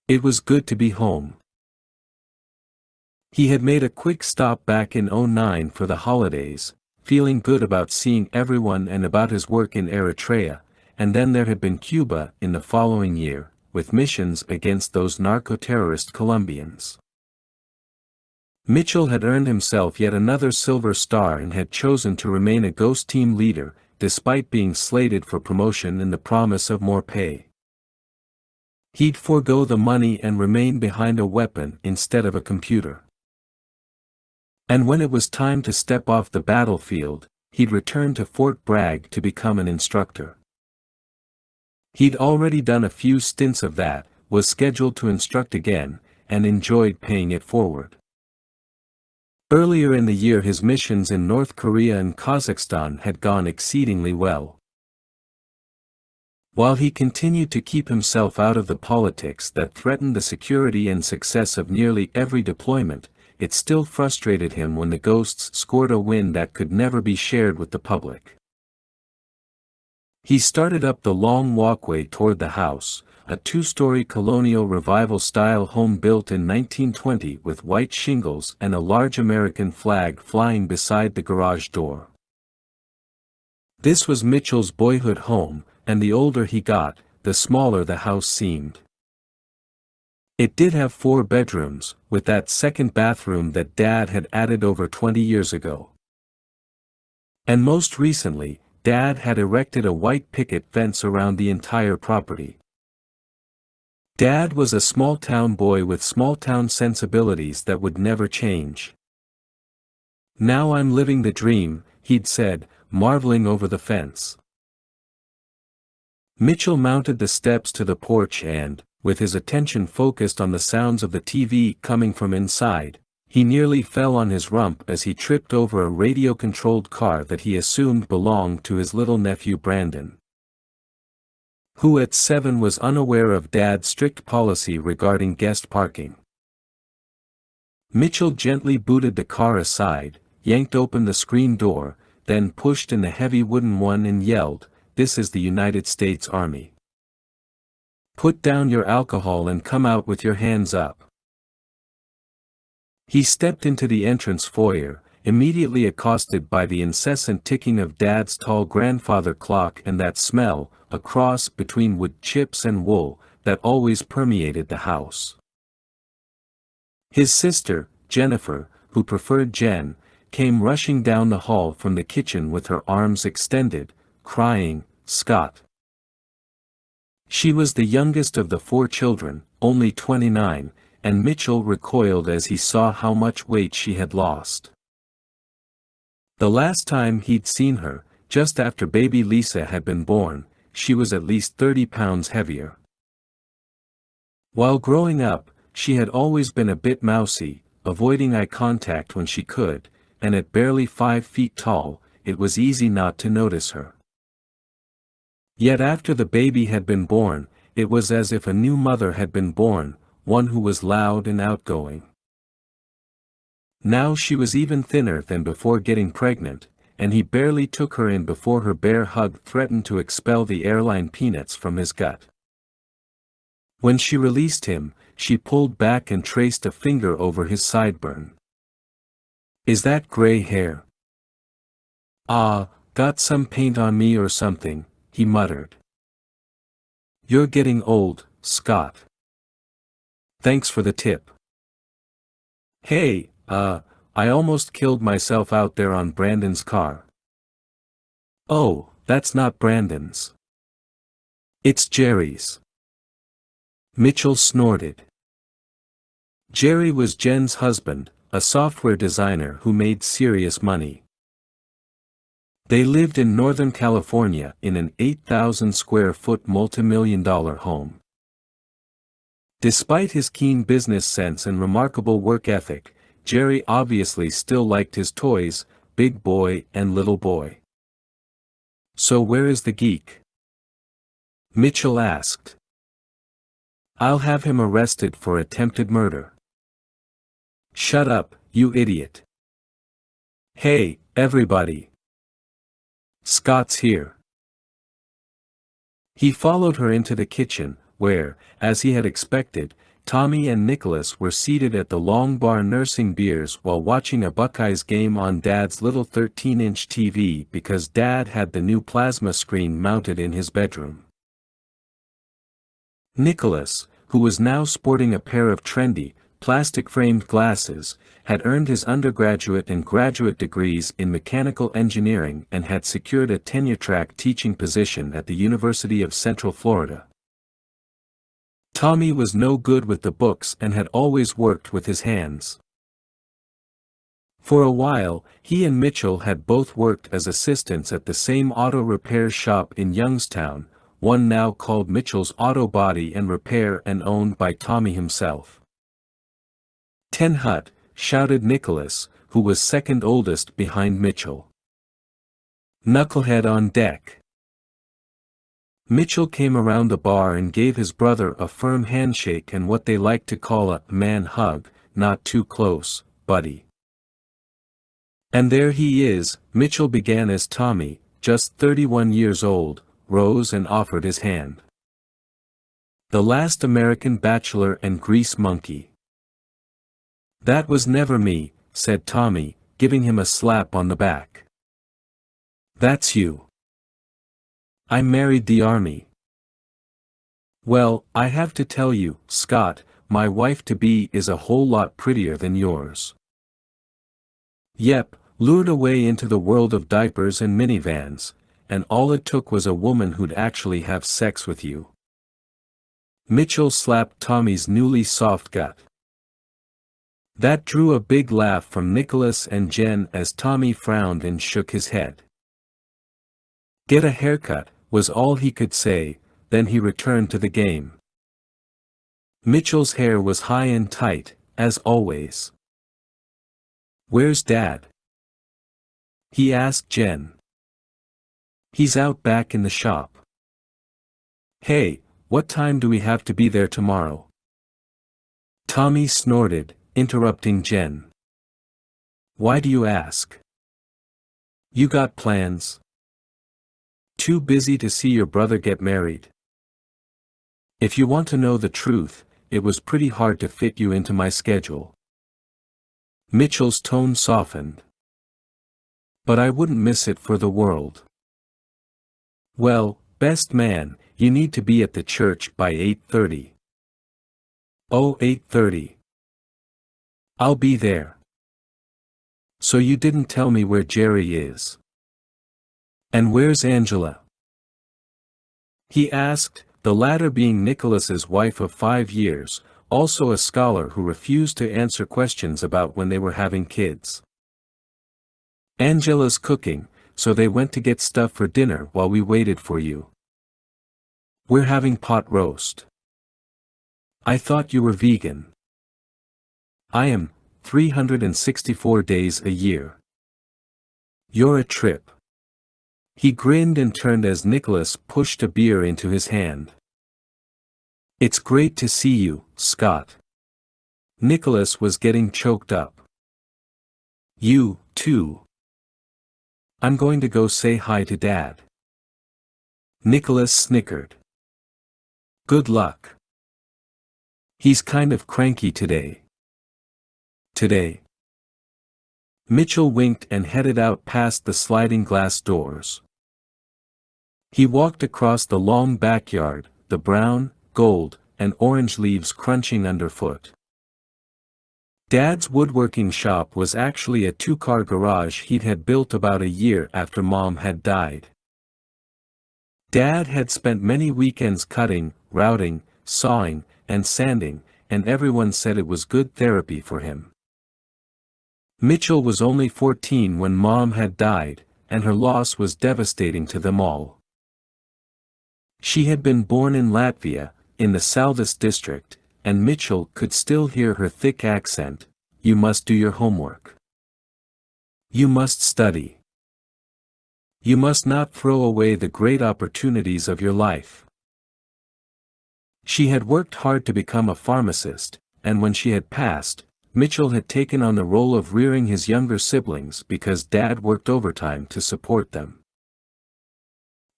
It was good to be home. He had made a quick stop back in '09 for the holidays, feeling good about seeing everyone and about his work in Eritrea, and then there had been Cuba in the following year, with missions against those narco-terrorist Colombians. Mitchell had earned himself yet another Silver Star and had chosen to remain a Ghost team leader, despite being slated for promotion and the promise of more pay. He'd forego the money and remain behind a weapon instead of a computer. And when it was time to step off the battlefield, he'd return to Fort Bragg to become an instructor. He'd already done a few stints of that, was scheduled to instruct again, and enjoyed paying it forward. Earlier in the year his missions in North Korea and Kazakhstan had gone exceedingly well. While he continued to keep himself out of the politics that threatened the security and success of nearly every deployment, it still frustrated him when the Ghosts scored a win that could never be shared with the public. He started up the long walkway toward the house, a two-story colonial revival-style home built in 1920 with white shingles and a large American flag flying beside the garage door. This was Mitchell's boyhood home, and the older he got, the smaller the house seemed. It did have 4 bedrooms, with that second bathroom that Dad had added over 20 years ago. And most recently, Dad had erected a white picket fence around the entire property. Dad was a small-town boy with small-town sensibilities that would never change. "Now I'm living the dream," he'd said, marveling over the fence. Mitchell mounted the steps to the porch and, with his attention focused on the sounds of the TV coming from inside, he nearly fell on his rump as he tripped over a radio-controlled car that he assumed belonged to his little nephew Brandon, who at 7 was unaware of Dad's strict policy regarding guest parking. Mitchell gently booted the car aside, yanked open the screen door, then pushed in the heavy wooden one and yelled, "This is the United States Army. Put down your alcohol and come out with your hands up." He stepped into the entrance foyer, immediately accosted by the incessant ticking of Dad's tall grandfather clock and that smell, a cross between wood chips and wool, that always permeated the house. His sister, Jennifer, who preferred Jen, came rushing down the hall from the kitchen with her arms extended, crying, "Scott!" She was the youngest of the 4 children, only 29, and Mitchell recoiled as he saw how much weight she had lost. The last time he'd seen her, just after baby Lisa had been born, she was at least 30 pounds heavier. While growing up, she had always been a bit mousy, avoiding eye contact when she could, and at barely 5 feet tall, it was easy not to notice her. Yet after the baby had been born, it was as if a new mother had been born, one who was loud and outgoing. Now she was even thinner than before getting pregnant, and he barely took her in before her bear hug threatened to expel the airline peanuts from his gut. When she released him, she pulled back and traced a finger over his sideburn. "Is that gray hair?" "Ah, got some paint on me or something," he muttered. "You're getting old, Scott. Thanks for the tip." "Hey, I almost killed myself out there on Brandon's car." "Oh, that's not Brandon's. It's Jerry's." Mitchell snorted. Jerry was Jen's husband, a software designer who made serious money. They lived in Northern California in an 8,000 square foot multi-million-dollar home. Despite his keen business sense and remarkable work ethic, Jerry obviously still liked his toys, Big Boy and Little Boy. "So where is the geek?" Mitchell asked. "I'll have him arrested for attempted murder." "Shut up, you idiot. Hey, everybody. Scott's here." He followed her into the kitchen, where, as he had expected, Tommy and Nicholas were seated at the long bar nursing beers while watching a Buckeyes game on Dad's little 13-inch TV because Dad had the new plasma screen mounted in his bedroom. Nicholas, who was now sporting a pair of trendy, plastic-framed glasses, had earned his undergraduate and graduate degrees in mechanical engineering and had secured a tenure-track teaching position at the University of Central Florida. Tommy was no good with the books and had always worked with his hands. For a while, he and Mitchell had both worked as assistants at the same auto repair shop in Youngstown, one now called Mitchell's Auto Body and Repair and owned by Tommy himself. "Ten Hut," shouted Nicholas, who was second oldest behind Mitchell. "Knucklehead on deck." Mitchell came around the bar and gave his brother a firm handshake and what they liked to call a man hug, "Not too close, buddy." "And there he is," Mitchell began as Tommy, just 31 years old, rose and offered his hand. "The last American bachelor and grease monkey." "That was never me," said Tommy, giving him a slap on the back. "That's you. I married the army." "Well, I have to tell you, Scott, my wife-to-be is a whole lot prettier than yours." "Yep, lured away into the world of diapers and minivans, and all it took was a woman who'd actually have sex with you." Mitchell slapped Tommy's newly soft gut. That drew a big laugh from Nicholas and Jen as Tommy frowned and shook his head. "Get a haircut," was all he could say, then he returned to the game. Mitchell's hair was high and tight, as always. "Where's Dad?" he asked Jen. "He's out back in the shop." "Hey, what time do we have to be there tomorrow?" Tommy snorted, interrupting Jen. "Why do you ask? You got plans? Too busy to see your brother get married?" "If you want to know the truth, it was pretty hard to fit you into my schedule." Mitchell's tone softened. "But I wouldn't miss it for the world." "Well, best man, you need to be at the church by 8:30. "Oh, 8:30. I'll be there." "So you didn't tell me where Jerry is. And where's Angela?" he asked, the latter being Nicholas's wife of 5 years, also a scholar who refused to answer questions about when they were having kids. "Angela's cooking, so they went to get stuff for dinner while we waited for you. We're having pot roast." "I thought you were vegan." "I am, 364 days a year." "You're a trip." He grinned and turned as Nicholas pushed a beer into his hand. "It's great to see you, Scott." Nicholas was getting choked up. "You, too." "I'm going to go say hi to Dad." Nicholas snickered. "Good luck. He's kind of cranky today." "Today?" Mitchell winked and headed out past the sliding glass doors. He walked across the long backyard, the brown, gold, and orange leaves crunching underfoot. Dad's woodworking shop was actually a 2-car garage he'd had built about a year after Mom had died. Dad had spent many weekends cutting, routing, sawing, and sanding, and everyone said it was good therapy for him. Mitchell was only 14 when Mom had died, and her loss was devastating to them all. She had been born in Latvia, in the Saldus district, and Mitchell could still hear her thick accent. You must do your homework. You must study. You must not throw away the great opportunities of your life. She had worked hard to become a pharmacist, and when she had passed, Mitchell had taken on the role of rearing his younger siblings because Dad worked overtime to support them.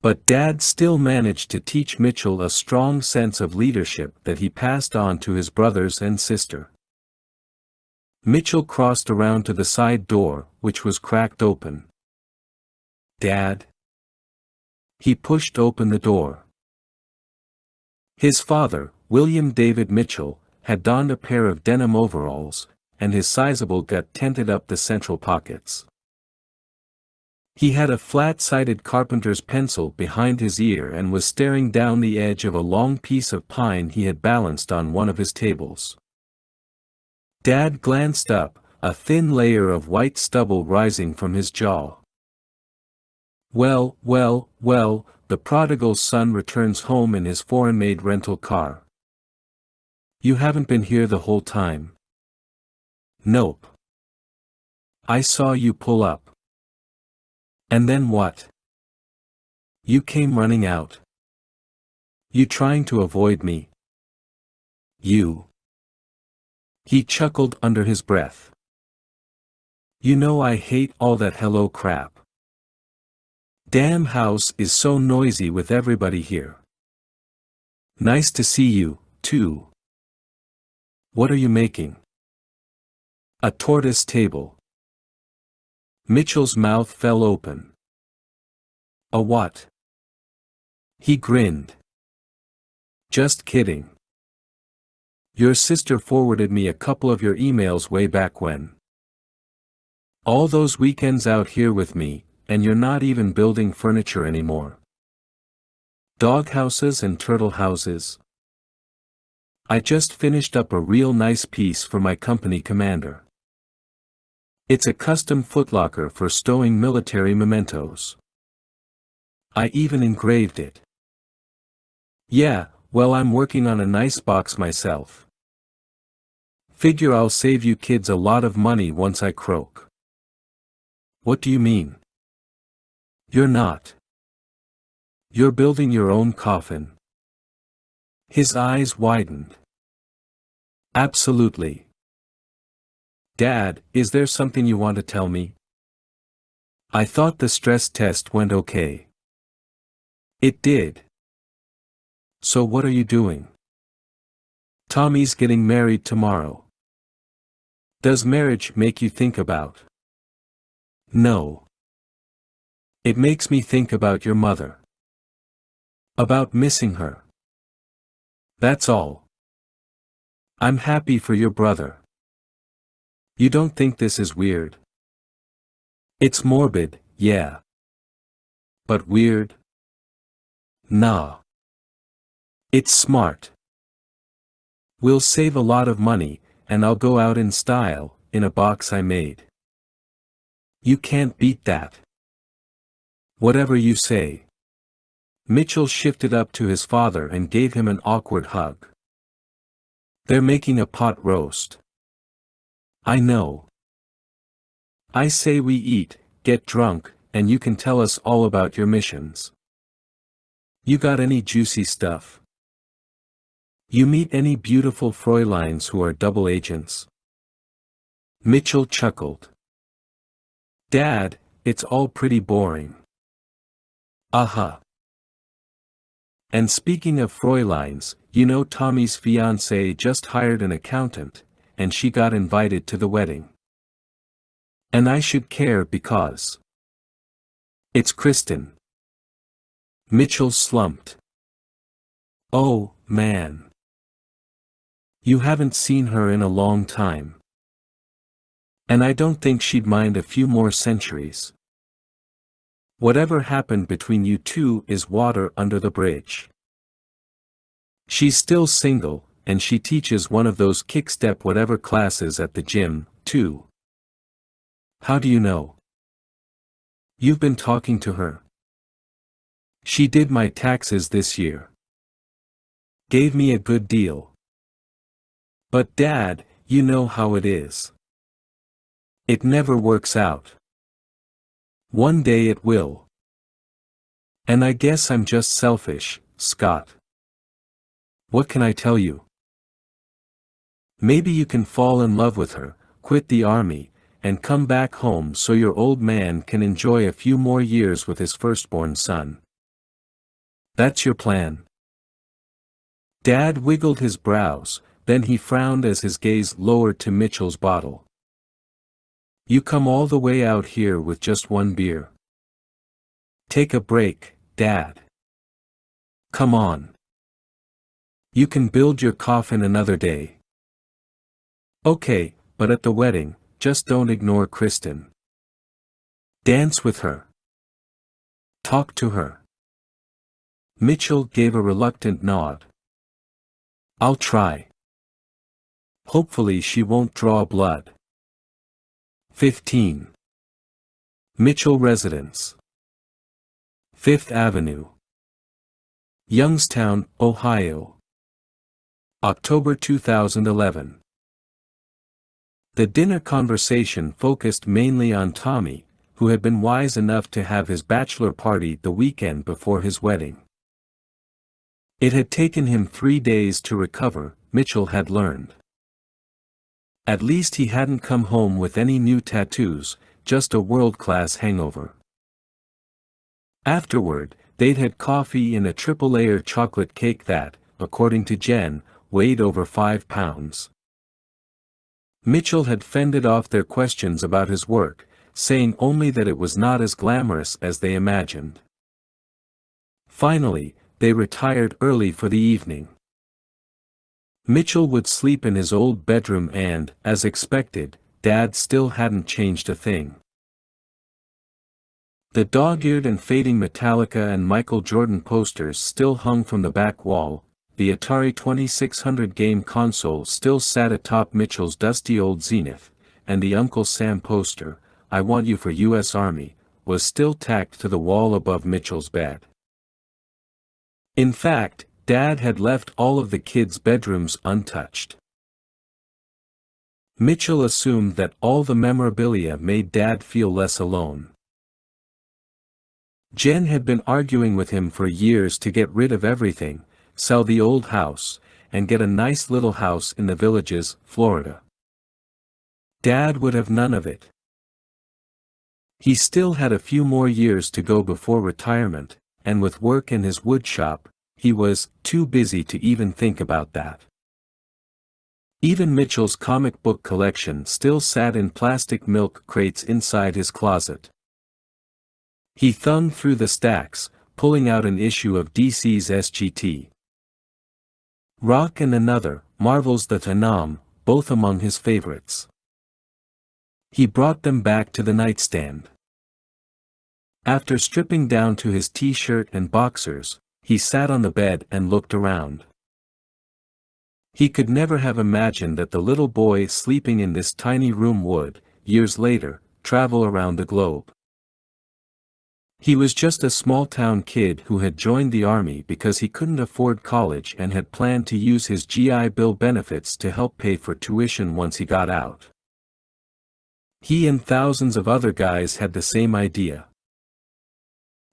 But Dad still managed to teach Mitchell a strong sense of leadership that he passed on to his brothers and sister. Mitchell crossed around to the side door, which was cracked open. Dad? He pushed open the door. His father, William David Mitchell, had donned a pair of denim overalls, and his sizable gut tented up the central pockets. He had a flat-sided carpenter's pencil behind his ear and was staring down the edge of a long piece of pine he had balanced on one of his tables. Dad glanced up, a thin layer of white stubble rising from his jaw. Well, well, well, the prodigal son returns home in his foreign-made rental car. You haven't been here the whole time? Nope. I saw you pull up. And then what? You came running out. You trying to avoid me? You. He chuckled under his breath. You know I hate all that hello crap. Damn house is so noisy with everybody here. Nice to see you, too. What are you making? A tortoise table. Mitchell's mouth fell open. A what? He grinned. Just kidding. Your sister forwarded me a couple of your emails way back when. All those weekends out here with me, and you're not even building furniture anymore. Dog houses and turtle houses. I just finished up a real nice piece for my company commander. It's a custom footlocker for stowing military mementos. I even engraved it. Yeah, well, I'm working on a nice box myself. Figure I'll save you kids a lot of money once I croak. What do you mean? You're not. You're building your own coffin. His eyes widened. Absolutely. Dad, is there something you want to tell me? I thought the stress test went okay. It did. So what are you doing? Tommy's getting married tomorrow. Does marriage make you think about? No. It makes me think about your mother. About missing her. That's all. I'm happy for your brother. You don't think this is weird? It's morbid, yeah. But weird? Nah. It's smart. We'll save a lot of money, and I'll go out in style, in a box I made. You can't beat that. Whatever you say. Mitchell shifted up to his father and gave him an awkward hug. They're making a pot roast. I know. I say we eat, get drunk, and you can tell us all about your missions. You got any juicy stuff? You meet any beautiful Fräuleins who are double agents? Mitchell chuckled. Dad, it's all pretty boring. Uh-huh. And speaking of Fräuleins, you know Tommy's fiancée just hired an accountant, and she got invited to the wedding. And I should care because it's Kristen. Mitchell slumped. Oh, man. You haven't seen her in a long time. And I don't think she'd mind a few more centuries. Whatever happened between you two is water under the bridge. She's still single, and she teaches one of those kick-step whatever classes at the gym, too. How do you know? You've been talking to her. She did my taxes this year. Gave me a good deal. But Dad, you know how it is. It never works out. One day it will. And I guess I'm just selfish, Scott. What can I tell you? Maybe you can fall in love with her, quit the army, and come back home so your old man can enjoy a few more years with his firstborn son. That's your plan. Dad wiggled his brows, then he frowned as his gaze lowered to Mitchell's bottle. You come all the way out here with just one beer. Take a break, Dad. Come on. You can build your coffin another day. Okay, but at the wedding, just don't ignore Kristen. Dance with her. Talk to her. Mitchell gave a reluctant nod. I'll try. Hopefully she won't draw blood. 15. Mitchell Residence. 5th Avenue. Youngstown, Ohio. October 2011. The dinner conversation focused mainly on Tommy, who had been wise enough to have his bachelor party the weekend before his wedding. It had taken him 3 days to recover, Mitchell had learned. At least he hadn't come home with any new tattoos, just a world-class hangover. Afterward, they'd had coffee and a triple-layer chocolate cake that, according to Jen, weighed over 5 pounds. Mitchell had fended off their questions about his work, saying only that it was not as glamorous as they imagined. Finally, they retired early for the evening. Mitchell would sleep in his old bedroom and, as expected, Dad still hadn't changed a thing. The dog-eared and fading Metallica and Michael Jordan posters still hung from the back wall, the Atari 2600 game console still sat atop Mitchell's dusty old Zenith, and the Uncle Sam poster, I Want You for U.S. Army, was still tacked to the wall above Mitchell's bed. In fact, Dad had left all of the kids' bedrooms untouched. Mitchell assumed that all the memorabilia made Dad feel less alone. Jen had been arguing with him for years to get rid of everything, sell the old house, and get a nice little house in the Villages, Florida. Dad would have none of it. He still had a few more years to go before retirement, and with work in his wood shop, he was too busy to even think about that. Even Mitchell's comic book collection still sat in plastic milk crates inside his closet. He thumbed through the stacks, pulling out an issue of DC's SGT. Rock and another, Marvel's The Tanam, both among his favorites. He brought them back to the nightstand. After stripping down to his t-shirt and boxers, he sat on the bed and looked around. He could never have imagined that the little boy sleeping in this tiny room would, years later, travel around the globe. He was just a small-town kid who had joined the army because he couldn't afford college and had planned to use his GI Bill benefits to help pay for tuition once he got out. He and thousands of other guys had the same idea.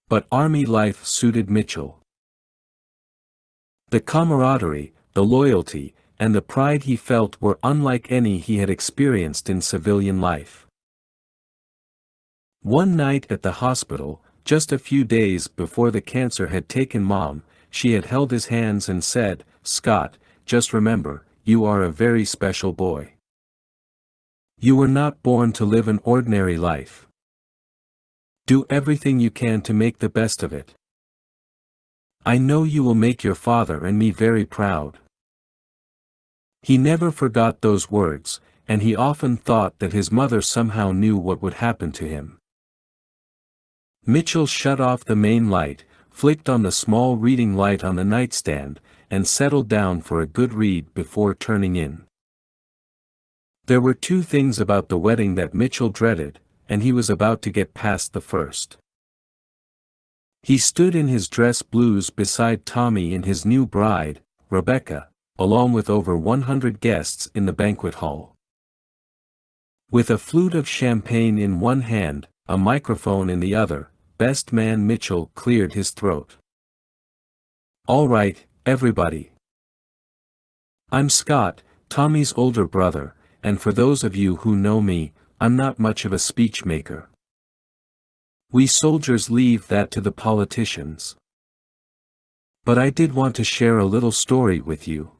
But army life suited Mitchell. The camaraderie, the loyalty, and the pride he felt were unlike any he had experienced in civilian life. One night at the hospital, just a few days before the cancer had taken Mom, she had held his hands and said, "Scott, just remember, you are a very special boy. You were not born to live an ordinary life. Do everything you can to make the best of it. I know you will make your father and me very proud." He never forgot those words, and he often thought that his mother somehow knew what would happen to him. Mitchell shut off the main light, flicked on the small reading light on the nightstand, and settled down for a good read before turning in. There were 2 things about the wedding that Mitchell dreaded, and he was about to get past the first. He stood in his dress blues beside Tommy and his new bride, Rebecca, along with over 100 guests in the banquet hall. With a flute of champagne in one hand, a microphone in the other, Best Man Mitchell cleared his throat. "All right, everybody. I'm Scott, Tommy's older brother, and for those of you who know me, I'm not much of a speech maker. We soldiers leave that to the politicians. But I did want to share a little story with you."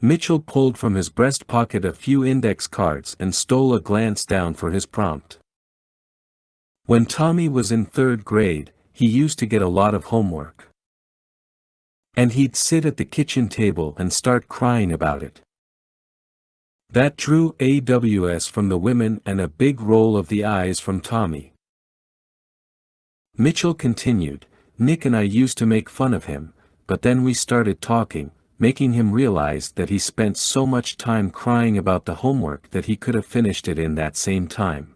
Mitchell pulled from his breast pocket a few index cards and stole a glance down for his prompt. When Tommy was in 3rd grade, he used to get a lot of homework. And he'd sit at the kitchen table and start crying about it. That drew AWS from the women and a big roll of the eyes from Tommy. Mitchell continued, "Nick and I used to make fun of him, but then we started talking, making him realize that he spent so much time crying about the homework that he could have finished it in that same time.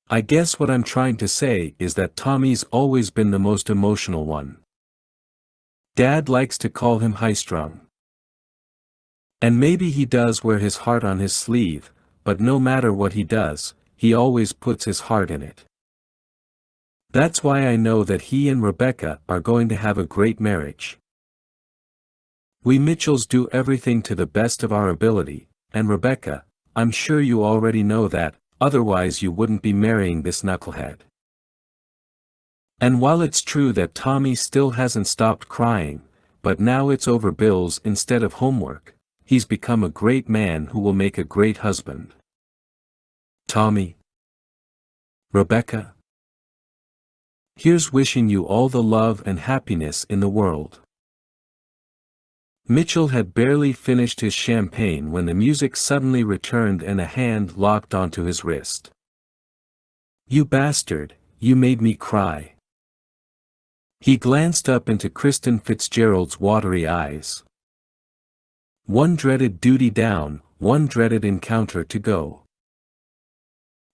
I guess what I'm trying to say is that Tommy's always been the most emotional one. Dad likes to call him high-strung. And maybe he does wear his heart on his sleeve, but no matter what he does, he always puts his heart in it. That's why I know that he and Rebecca are going to have a great marriage. We Mitchells do everything to the best of our ability, and Rebecca, I'm sure you already know that, otherwise you wouldn't be marrying this knucklehead. And while it's true that Tommy still hasn't stopped crying, but now it's over bills instead of homework, he's become a great man who will make a great husband. Tommy. Rebecca. Here's wishing you all the love and happiness in the world." Mitchell had barely finished his champagne when the music suddenly returned and a hand locked onto his wrist. "You bastard, you made me cry." He glanced up into Kristen Fitzgerald's watery eyes. One dreaded duty down, one dreaded encounter to go.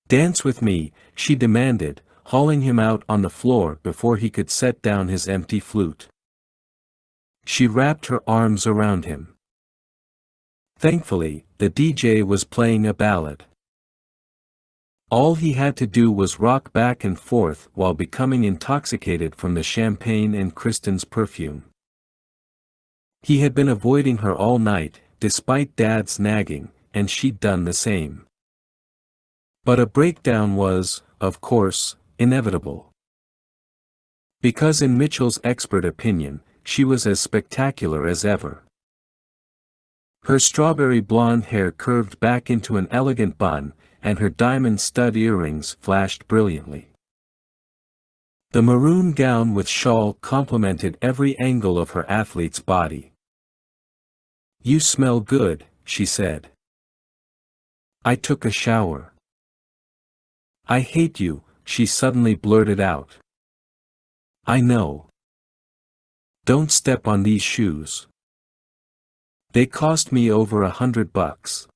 "Dance with me," she demanded, hauling him out on the floor before he could set down his empty flute. She wrapped her arms around him. Thankfully, the DJ was playing a ballad. All he had to do was rock back and forth while becoming intoxicated from the champagne and Kristen's perfume. He had been avoiding her all night, despite Dad's nagging, and she'd done the same. But a breakdown was, of course, inevitable. Because in Mitchell's expert opinion, she was as spectacular as ever. Her strawberry blonde hair curved back into an elegant bun, and her diamond stud earrings flashed brilliantly. The maroon gown with shawl complemented every angle of her athlete's body. "You smell good," she said. "I took a shower." "I hate you," she suddenly blurted out. "I know. Don't step on these shoes. They cost me over $100.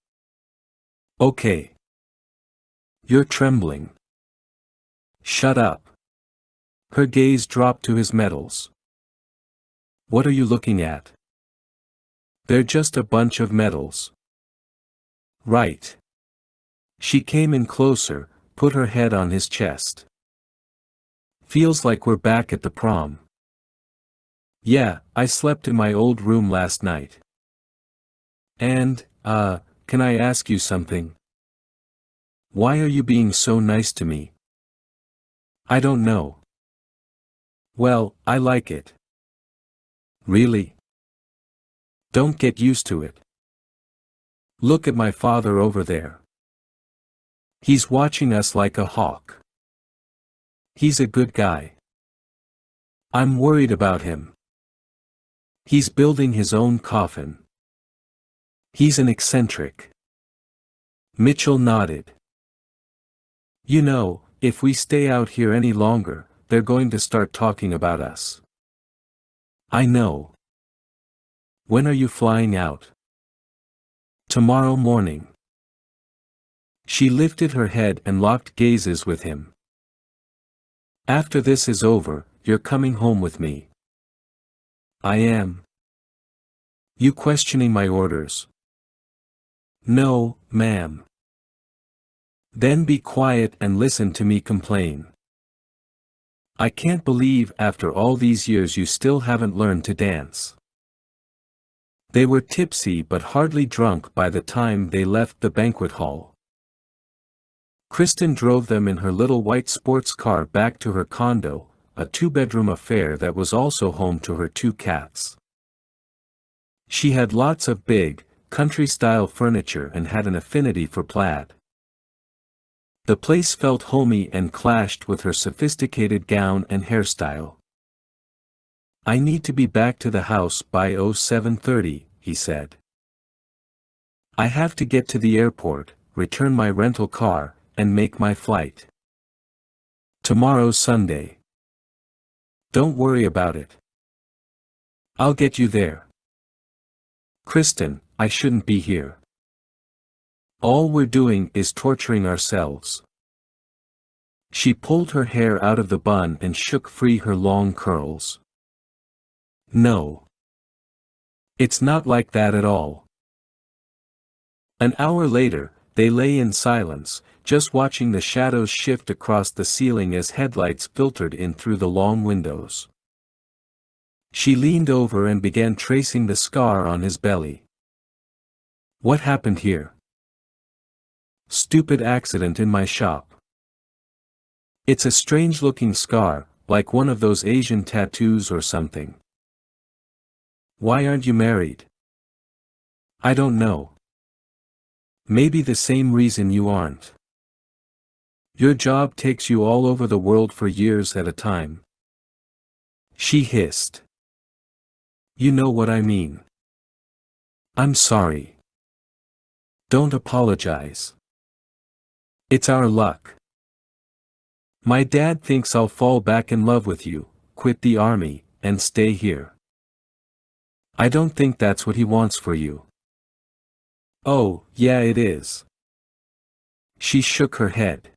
Okay. You're trembling. Shut up." Her gaze dropped to his medals. "What are you looking at?" "They're just a bunch of medals." "Right." She came in closer, put her head on his chest. "Feels like we're back at the prom." "Yeah, I slept in my old room last night." "And, can I ask you something? Why are you being so nice to me?" "I don't know." "Well, I like it." "Really?" "Don't get used to it. Look at my father over there. He's watching us like a hawk. He's a good guy. I'm worried about him. He's building his own coffin. He's an eccentric." Mitchell nodded. "You know, if we stay out here any longer, they're going to start talking about us." "I know. When are you flying out?" "Tomorrow morning." She lifted her head and locked gazes with him. "After this is over, you're coming home with me." "I am." You questioning my orders? No, ma'am. Then be quiet and listen to me complain. I can't believe after all these years you still haven't learned to dance. They were tipsy but hardly drunk by the time they left the banquet hall. Kristen drove them in her little white sports car back to her condo, a two-bedroom affair that was also home to her two cats. She had lots of big, country-style furniture and had an affinity for plaid. The place felt homey and clashed with her sophisticated gown and hairstyle. I need to be back to the house by 07:30, he said. I have to get to the airport, return my rental car, and make my flight. Tomorrow's Sunday. Don't worry about it. I'll get you there. Kristen, I shouldn't be here. All we're doing is torturing ourselves. She pulled her hair out of the bun and shook free her long curls. No. It's not like that at all. An hour later, they lay in silence, just watching the shadows shift across the ceiling as headlights filtered in through the long windows. She leaned over and began tracing the scar on his belly. What happened here? Stupid accident in my shop. It's a strange-looking scar, like one of those Asian tattoos or something. Why aren't you married? I don't know. Maybe the same reason you aren't. Your job takes you all over the world for years at a time. She hissed. You know what I mean. I'm sorry. Don't apologize. It's our luck. My dad thinks I'll fall back in love with you, quit the army, and stay here. I don't think that's what he wants for you. Oh, yeah it is. She shook her head.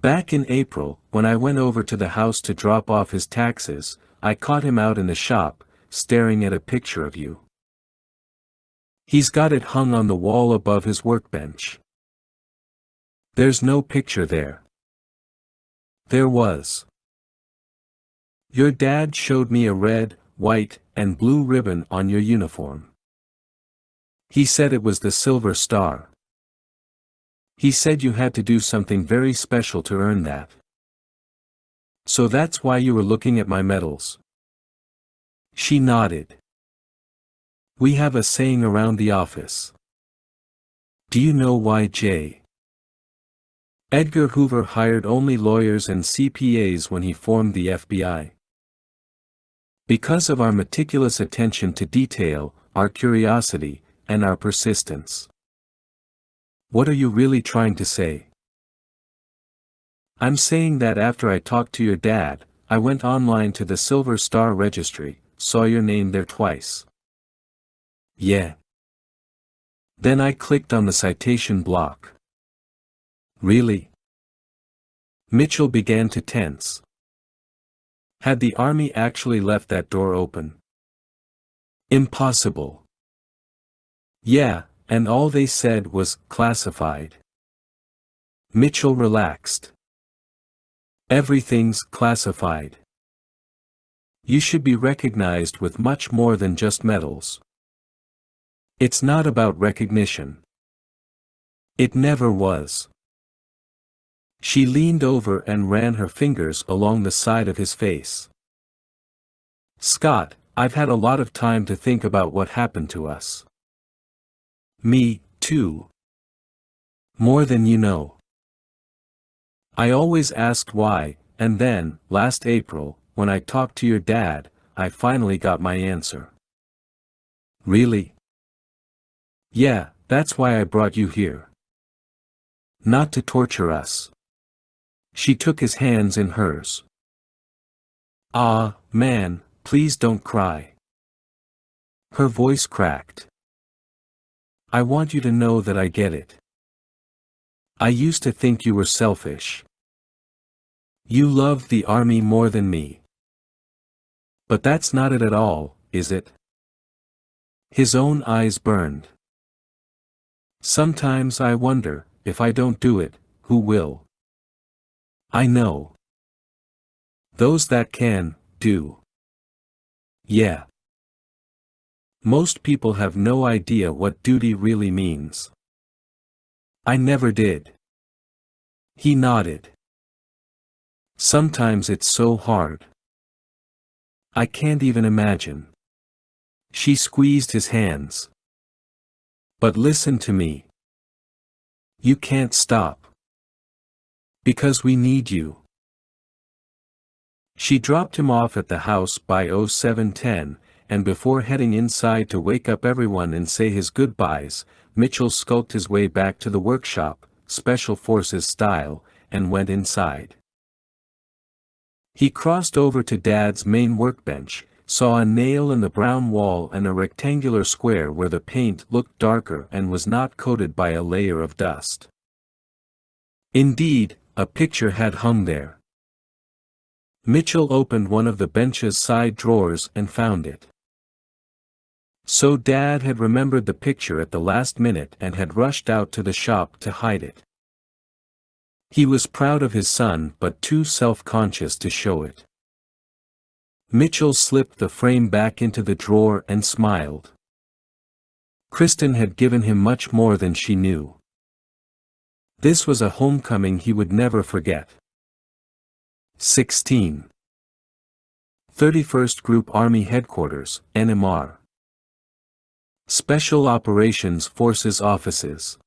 Back in April, when I went over to the house to drop off his taxes, I caught him out in the shop, staring at a picture of you. He's got it hung on the wall above his workbench. There's no picture there. There was. Your dad showed me a red, white, and blue ribbon on your uniform. He said it was the Silver Star. He said you had to do something very special to earn that. So that's why you were looking at my medals. She nodded. We have a saying around the office. Do you know why J. Edgar Hoover hired only lawyers and CPAs when he formed the FBI? Because of our meticulous attention to detail, our curiosity, and our persistence. What are you really trying to say? I'm saying that after I talked to your dad, I went online to the Silver Star registry, saw your name there twice. Yeah. Then I clicked on the citation block. Really? Mitchell began to tense. Had the army actually left that door open? Impossible. Yeah, and all they said was, classified. Mitchell relaxed. Everything's classified. You should be recognized with much more than just medals. It's not about recognition. It never was. She leaned over and ran her fingers along the side of his face. Scott, I've had a lot of time to think about what happened to us. Me, too. More than you know. I always asked why, and then, last April, when I talked to your dad, I finally got my answer. Really? Yeah, that's why I brought you here. Not to torture us. She took his hands in hers. Ah, man, please don't cry. Her voice cracked. I want you to know that I get it. I used to think you were selfish. You loved the army more than me. But that's not it at all, is it? His own eyes burned. Sometimes I wonder, if I don't do it, who will? I know. Those that can, do. Yeah. Most people have no idea what duty really means. I never did. He nodded. Sometimes it's so hard. I can't even imagine. She squeezed his hands. But listen to me. You can't stop. Because we need you. She dropped him off at the house by 07:10, and before heading inside to wake up everyone and say his goodbyes, Mitchell skulked his way back to the workshop, Special Forces style, and went inside. He crossed over to Dad's main workbench, saw a nail in the brown wall and a rectangular square where the paint looked darker and was not coated by a layer of dust. Indeed, a picture had hung there. Mitchell opened one of the bench's side drawers and found it. So Dad had remembered the picture at the last minute and had rushed out to the shop to hide it. He was proud of his son but too self-conscious to show it. Mitchell slipped the frame back into the drawer and smiled. Kristen had given him much more than she knew. This was a homecoming he would never forget. 16. 31st Group Army Headquarters, NMR. Special Operations Forces Offices.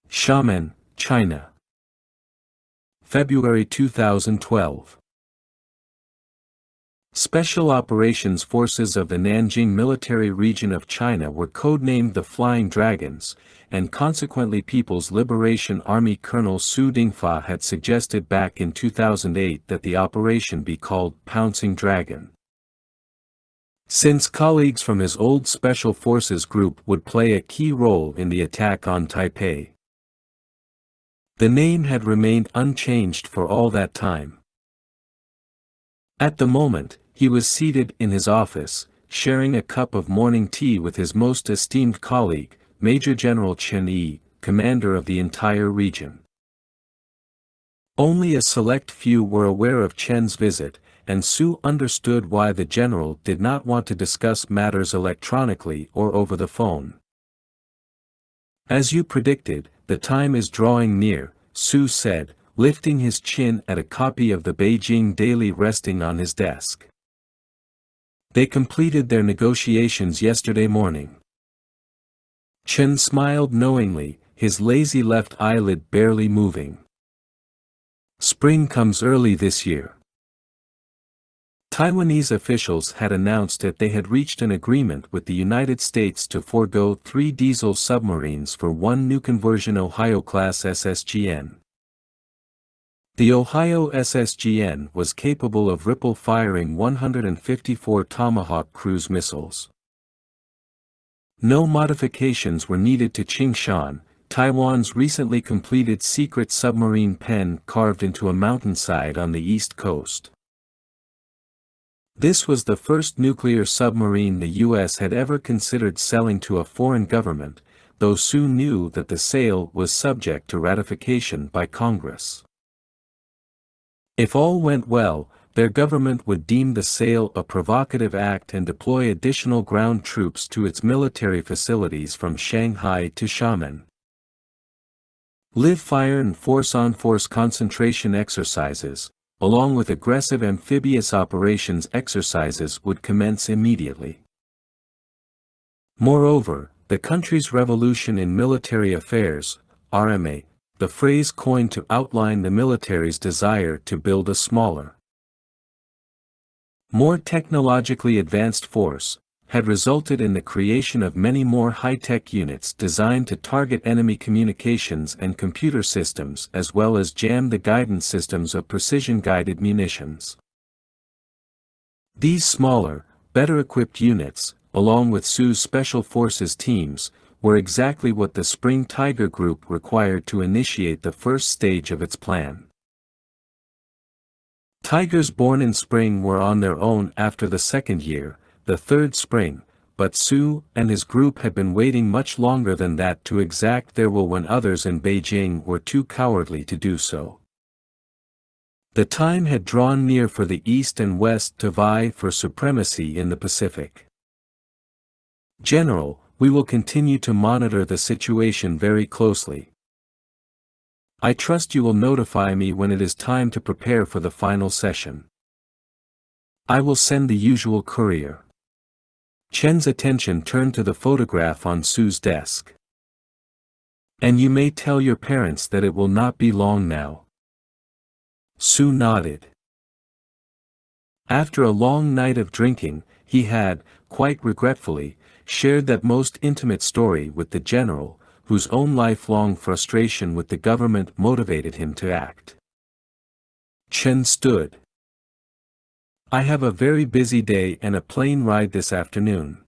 Xiamen, China. February 2012. Special Operations Forces of the Nanjing Military Region of China were codenamed the Flying Dragons, and consequently People's Liberation Army Colonel Su Dingfa had suggested back in 2008 that the operation be called Pouncing Dragon. Since colleagues from his old Special Forces group would play a key role in the attack on Taipei. The name had remained unchanged for all that time. At the moment, he was seated in his office, sharing a cup of morning tea with his most esteemed colleague, Major General Chen Yi, commander of the entire region. Only a select few were aware of Chen's visit, and Su understood why the general did not want to discuss matters electronically or over the phone. As you predicted, the time is drawing near, Su said, lifting his chin at a copy of the Beijing Daily resting on his desk. They completed their negotiations yesterday morning. Chen smiled knowingly, his lazy left eyelid barely moving. Spring comes early this year. Taiwanese officials had announced that they had reached an agreement with the United States to forego 3 diesel submarines for 1 new conversion Ohio-class SSGN. The Ohio SSGN was capable of ripple-firing 154 Tomahawk cruise missiles. No modifications were needed to Qingshan, Taiwan's recently completed secret submarine pen carved into a mountainside on the east coast. This was the first nuclear submarine the U.S. had ever considered selling to a foreign government, though Su knew that the sale was subject to ratification by Congress. If all went well, their government would deem the sale a provocative act and deploy additional ground troops to its military facilities from Shanghai to Xiamen. Live-fire and force-on-force concentration exercises, along with aggressive amphibious operations exercises would commence immediately. Moreover, the country's revolution in military affairs, RMA, the phrase coined to outline the military's desire to build a smaller, more technologically advanced force, had resulted in the creation of many more high-tech units designed to target enemy communications and computer systems as well as jam the guidance systems of precision-guided munitions. These smaller, better-equipped units, along with Su's Special Forces teams, were exactly what the Spring Tiger Group required to initiate the first stage of its plan. Tigers born in spring were on their own after the second year, the third spring, but Su and his group had been waiting much longer than that to exact their will when others in Beijing were too cowardly to do so. The time had drawn near for the East and West to vie for supremacy in the Pacific. General, we will continue to monitor the situation very closely. I trust you will notify me when it is time to prepare for the final session. I will send the usual courier. Chen's attention turned to the photograph on Su's desk. And you may tell your parents that it will not be long now. Su nodded. After a long night of drinking, he had, quite regretfully, shared that most intimate story with the general, whose own lifelong frustration with the government motivated him to act. Chen stood. I have a very busy day and a plane ride this afternoon.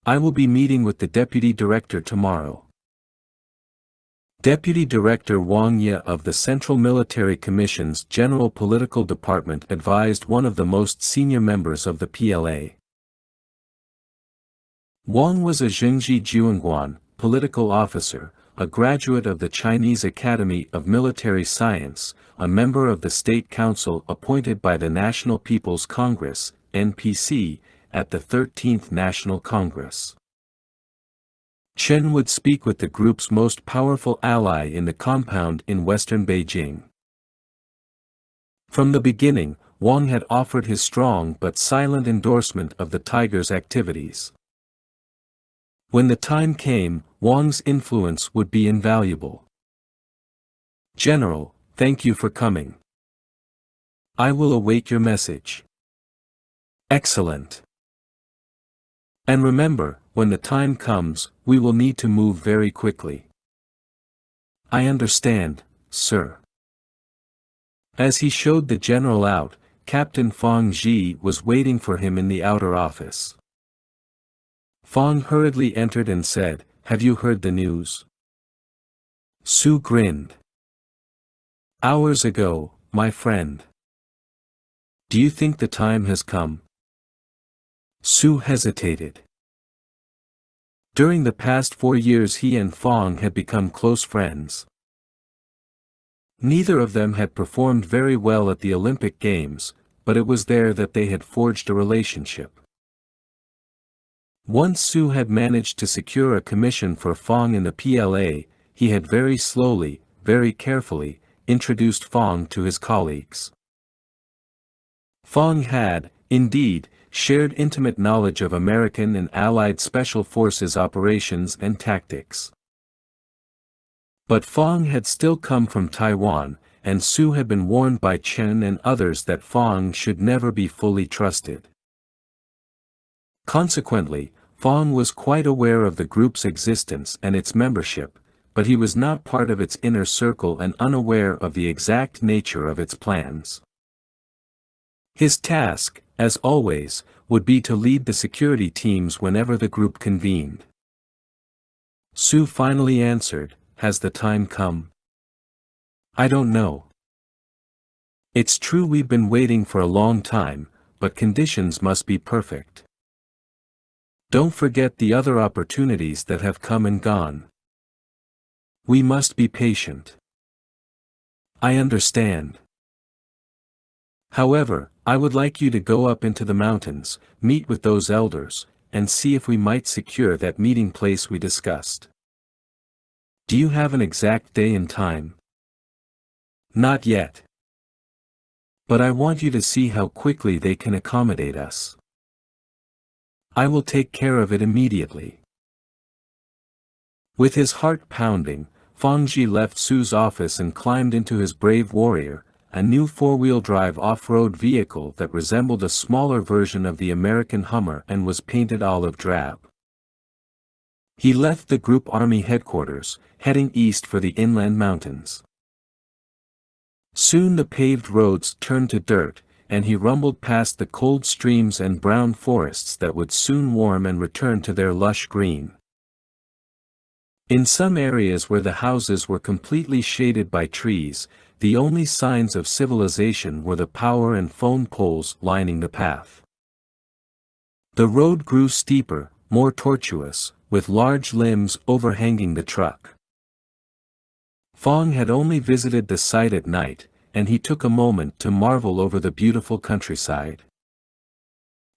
I will be meeting with the Deputy Director tomorrow. Deputy Director Wang Ye of the Central Military Commission's General Political Department advised one of the most senior members of the PLA. Wang was a Zhengzhi Juanguan, political officer, a graduate of the Chinese Academy of Military Science, a member of the State Council appointed by the National People's Congress, NPC, at the 13th National Congress. Chen would speak with the group's most powerful ally in the compound in western Beijing. From the beginning, Wang had offered his strong but silent endorsement of the Tiger's activities. When the time came, Wang's influence would be invaluable. General, thank you for coming. I will await your message. Excellent. And remember, when the time comes, we will need to move very quickly. I understand, sir. As he showed the general out, Captain Fang Ji was waiting for him in the outer office. Fang hurriedly entered and said, "Have you heard the news?" Su grinned. "Hours ago, my friend. Do you think the time has come?" Su hesitated. During the past 4 years he and Fang had become close friends. Neither of them had performed very well at the Olympic Games, but it was there that they had forged a relationship. Once Su had managed to secure a commission for Fang in the PLA, he had very slowly, very carefully, introduced Fang to his colleagues. Fang had, indeed, shared intimate knowledge of American and Allied Special Forces operations and tactics. But Fang had still come from Taiwan, and Su had been warned by Chen and others that Fang should never be fully trusted. Consequently, Fang was quite aware of the group's existence and its membership, but he was not part of its inner circle and unaware of the exact nature of its plans. His task, as always, would be to lead the security teams whenever the group convened. Su finally answered, "Has the time come?" "I don't know. It's true we've been waiting for a long time, but conditions must be perfect. Don't forget the other opportunities that have come and gone. We must be patient." "I understand. However, I would like you to go up into the mountains, meet with those elders, and see if we might secure that meeting place we discussed." "Do you have an exact day and time?" "Not yet. But I want you to see how quickly they can accommodate us." "I will take care of it immediately." With his heart pounding, Fang Ji left Su's office and climbed into his Brave Warrior, a new four-wheel-drive off-road vehicle that resembled a smaller version of the American Hummer and was painted olive drab. He left the group army headquarters, heading east for the inland mountains. Soon the paved roads turned to dirt, and he rumbled past the cold streams and brown forests that would soon warm and return to their lush green. In some areas where the houses were completely shaded by trees, the only signs of civilization were the power and phone poles lining the path. The road grew steeper, more tortuous, with large limbs overhanging the truck. Fong had only visited the site at night, and he took a moment to marvel over the beautiful countryside.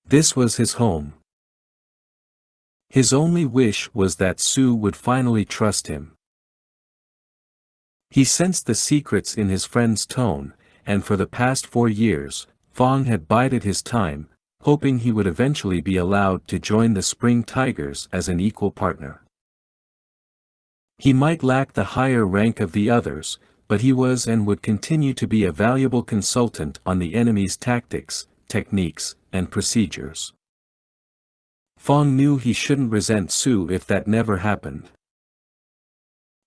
This was his home. His only wish was that Sue would finally trust him. He sensed the secrets in his friend's tone, and for the past 4 years, Fong had bided his time, hoping he would eventually be allowed to join the Spring Tigers as an equal partner. He might lack the higher rank of the others, but he was and would continue to be a valuable consultant on the enemy's tactics, techniques, and procedures. Fong knew he shouldn't resent Sue if that never happened.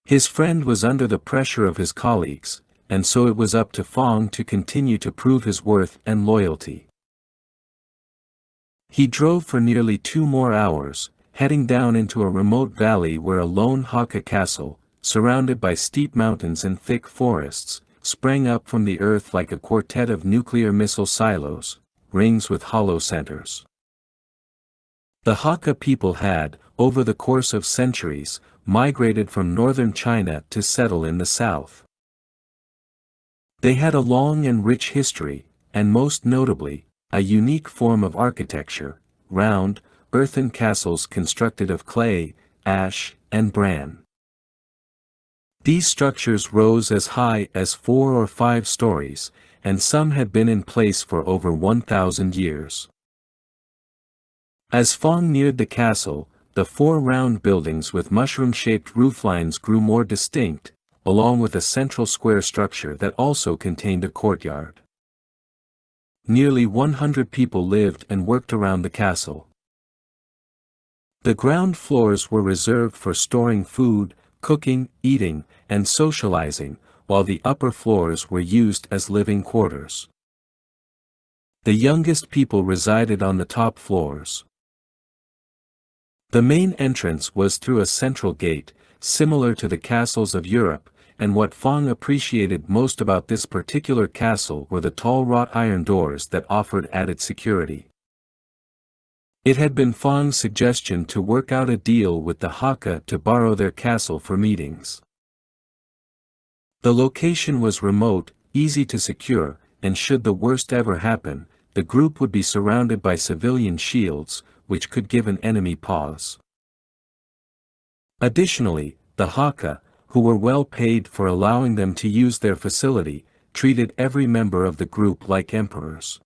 His friend was under the pressure of his colleagues, and so it was up to Fong to continue to prove his worth and loyalty. He drove for nearly 2 more hours, heading down into a remote valley where a lone Hakka castle, surrounded by steep mountains and thick forests, sprang up from the earth like a quartet of nuclear missile silos, rings with hollow centers. The Hakka people had, over the course of centuries, migrated from northern China to settle in the south. They had a long and rich history, and most notably, a unique form of architecture, round, earthen castles constructed of clay, ash, and bran. These structures rose as high as 4 or 5 stories, and some had been in place for over 1,000 years. As Fong neared the castle, the 4 round buildings with mushroom-shaped rooflines grew more distinct, along with a central square structure that also contained a courtyard. Nearly 100 people lived and worked around the castle. The ground floors were reserved for storing food, cooking, eating, and socializing, while the upper floors were used as living quarters. The youngest people resided on the top floors. The main entrance was through a central gate, similar to the castles of Europe, and what Fong appreciated most about this particular castle were the tall wrought iron doors that offered added security. It had been Fong's suggestion to work out a deal with the Hakka to borrow their castle for meetings. The location was remote, easy to secure, and should the worst ever happen, the group would be surrounded by civilian shields, which could give an enemy pause. Additionally, the Hakka, who were well paid for allowing them to use their facility, treated every member of the group like emperors.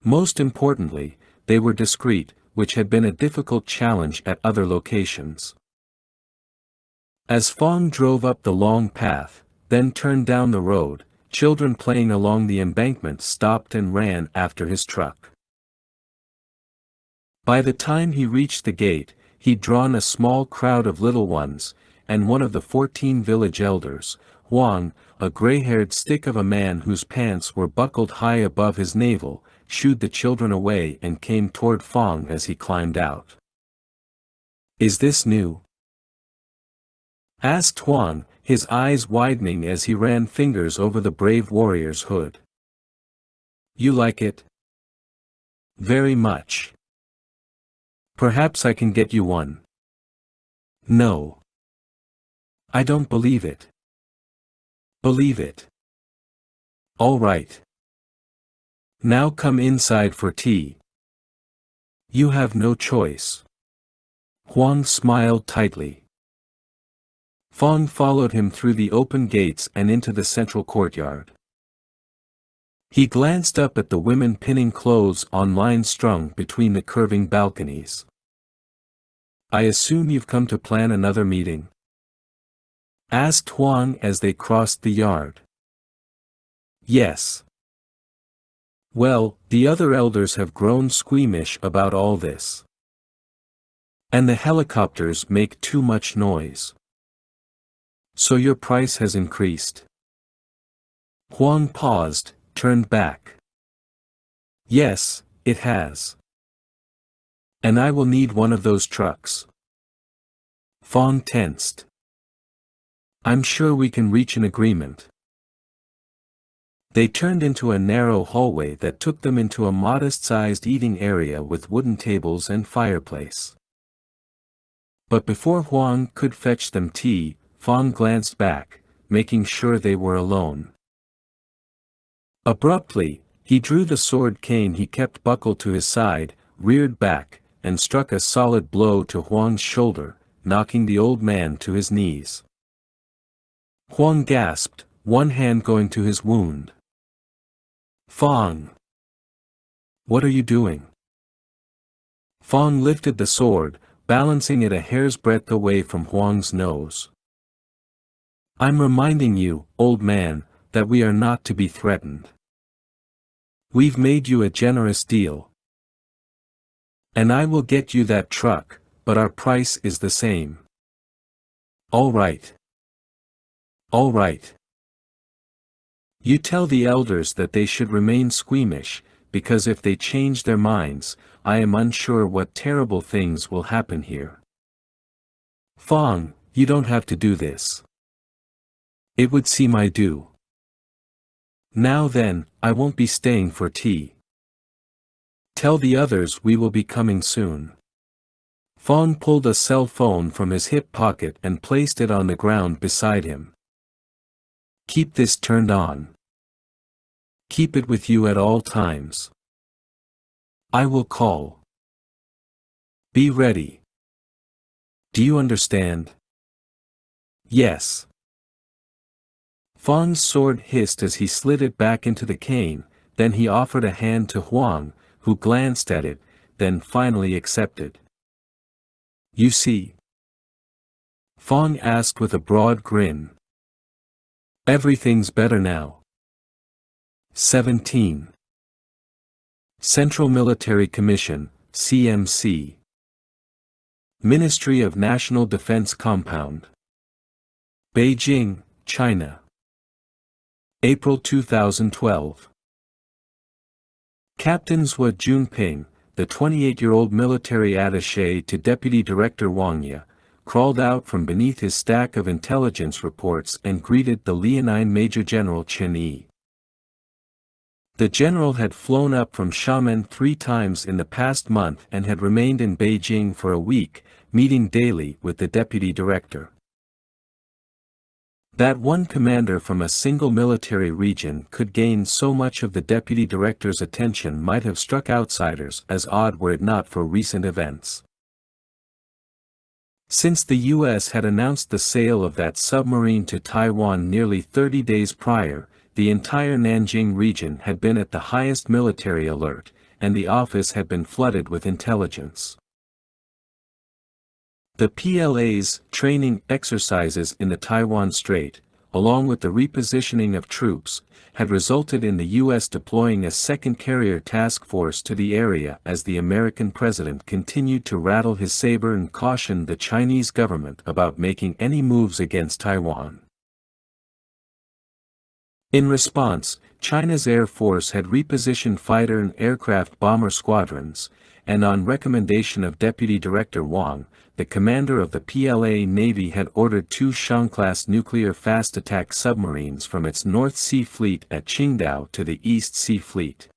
Most importantly, they were discreet, which had been a difficult challenge at other locations. As Fong drove up the long path, then turned down the road, children playing along the embankment stopped and ran after his truck. By the time he reached the gate, he'd drawn a small crowd of little ones, and one of the 14 village elders, Huang, a gray-haired stick of a man whose pants were buckled high above his navel, shooed the children away and came toward Fong as he climbed out. "Is this new?" asked Huang, his eyes widening as he ran fingers over the brave warrior's hood. "You like it?" "Very much. Perhaps I can get you one." "No. I don't believe it." "Believe it." "All right. Now come inside for tea." "You have no choice." Huang smiled tightly. Fong followed him through the open gates and into the central courtyard. He glanced up at the women pinning clothes on lines strung between the curving balconies. "I assume you've come to plan another meeting?" asked Huang as they crossed the yard. "Yes." "Well, the other elders have grown squeamish about all this. And the helicopters make too much noise. So your price has increased?" Huang paused, turned back. "Yes, it has. And I will need one of those trucks." Fong tensed. "I'm sure we can reach an agreement." They turned into a narrow hallway that took them into a modest-sized eating area with wooden tables and fireplace. But before Huang could fetch them tea, Fong glanced back, making sure they were alone. Abruptly, he drew the sword cane he kept buckled to his side, reared back, and struck a solid blow to Huang's shoulder, knocking the old man to his knees. Huang gasped, one hand going to his wound. "Fong! What are you doing?" Fong lifted the sword, balancing it a hair's breadth away from Huang's nose. "I'm reminding you, old man, that we are not to be threatened. We've made you a generous deal. And I will get you that truck, but our price is the same." "All right. All right. You tell the elders that they should remain squeamish, because if they change their minds, I am unsure what terrible things will happen here." "Fong, you don't have to do this. It would seem I do. Now then, I won't be staying for tea. Tell the others we will be coming soon." Fong pulled a cell phone from his hip pocket and placed it on the ground beside him. "Keep this turned on. Keep it with you at all times. I will call. Be ready. Do you understand?" "Yes." Fong's sword hissed as he slid it back into the cane, then he offered a hand to Huang, who glanced at it, then finally accepted. "You see?" Fong asked with a broad grin. "Everything's better now." 17. Central Military Commission, CMC. Ministry of National Defense Compound. Beijing, China. April 2012. Captain Zhou Junping, the 28-year-old military attaché to Deputy Director Wang Yi, crawled out from beneath his stack of intelligence reports and greeted the leonine Major General Chen Yi. The general had flown up from Xiamen 3 times in the past month and had remained in Beijing for a week, meeting daily with the deputy director. That one commander from a single military region could gain so much of the deputy director's attention might have struck outsiders as odd were it not for recent events. Since the U.S. had announced the sale of that submarine to Taiwan nearly 30 days prior, the entire Nanjing region had been at the highest military alert, and the office had been flooded with intelligence. The PLA's training exercises in the Taiwan Strait, along with the repositioning of troops, had resulted in the U.S. deploying a second carrier task force to the area as the American president continued to rattle his saber and caution the Chinese government about making any moves against Taiwan. In response, China's Air Force had repositioned fighter and aircraft bomber squadrons, and on recommendation of Deputy Director Wang, the commander of the PLA Navy had ordered 2 Shan-class nuclear fast-attack submarines from its North Sea Fleet at Qingdao to the East Sea Fleet.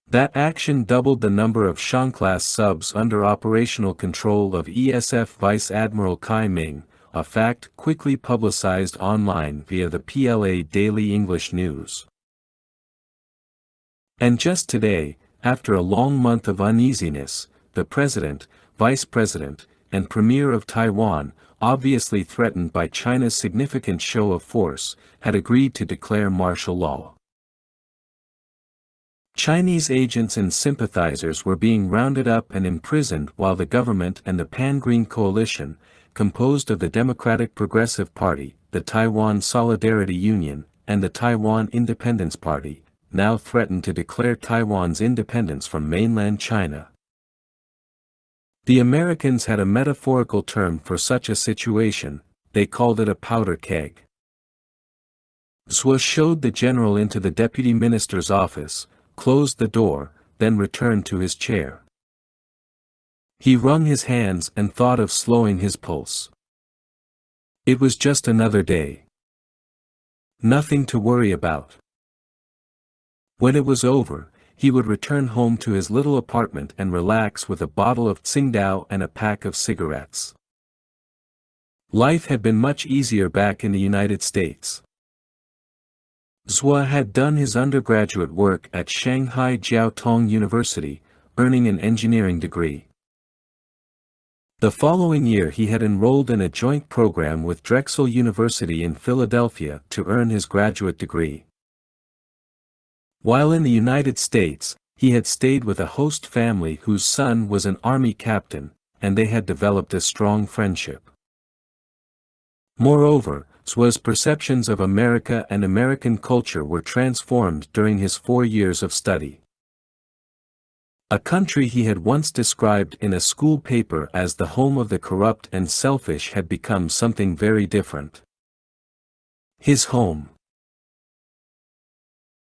That action doubled the number of Shan-class subs under operational control of ESF Vice Admiral Kai Ming, a fact quickly publicized online via the PLA Daily English News. And just today, after a long month of uneasiness, the President, Vice President, and Premier of Taiwan, obviously threatened by China's significant show of force, had agreed to declare martial law. Chinese agents and sympathizers were being rounded up and imprisoned while the government and the Pan-Green Coalition, composed of the Democratic Progressive Party, the Taiwan Solidarity Union, and the Taiwan Independence Party, now threatened to declare Taiwan's independence from mainland China. The Americans had a metaphorical term for such a situation, they called it a powder keg. Zhou showed the general into the deputy minister's office, closed the door, then returned to his chair. He wrung his hands and thought of slowing his pulse. It was just another day. Nothing to worry about. When it was over, he would return home to his little apartment and relax with a bottle of Tsingtao and a pack of cigarettes. Life had been much easier back in the United States. Zhua had done his undergraduate work at Shanghai Jiaotong University, earning an engineering degree. The following year he had enrolled in a joint program with Drexel University in Philadelphia to earn his graduate degree. While in the United States, he had stayed with a host family whose son was an army captain, and they had developed a strong friendship. Moreover, Zhua's perceptions of America and American culture were transformed during his 4 years of study. A country he had once described in a school paper as the home of the corrupt and selfish had become something very different. His home.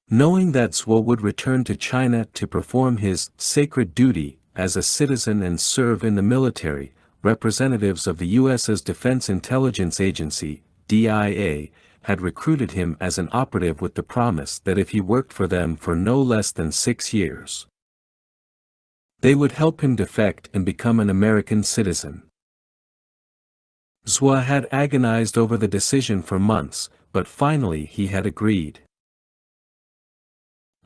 Knowing that Zhuo would return to China to perform his sacred duty as a citizen and serve in the military, representatives of the U.S.'s Defense Intelligence Agency, DIA, had recruited him as an operative with the promise that if he worked for them for no less than 6 years, they would help him defect and become an American citizen. Zhua had agonized over the decision for months, but finally he had agreed.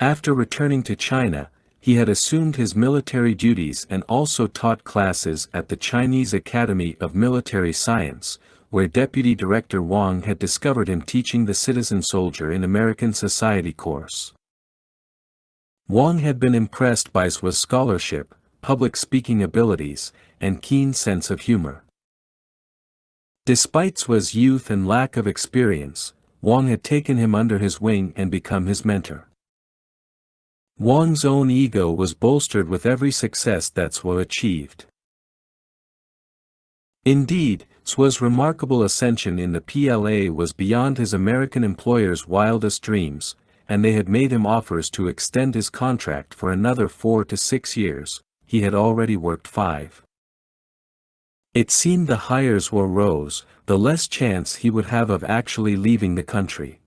After returning to China, he had assumed his military duties and also taught classes at the Chinese Academy of Military Science, where Deputy Director Wang had discovered him teaching the Citizen Soldier in American Society course. Wang had been impressed by Zhua's scholarship, public speaking abilities, and keen sense of humor. Despite Zhua's youth and lack of experience, Wang had taken him under his wing and become his mentor. Wang's own ego was bolstered with every success that Zhua achieved. Indeed, Zhua's remarkable ascension in the PLA was beyond his American employers' wildest dreams, and they had made him offers to extend his contract for another 4 to 6 years. He had already worked 5. It seemed the higher Zhuo rose, the less chance he would have of actually leaving the country.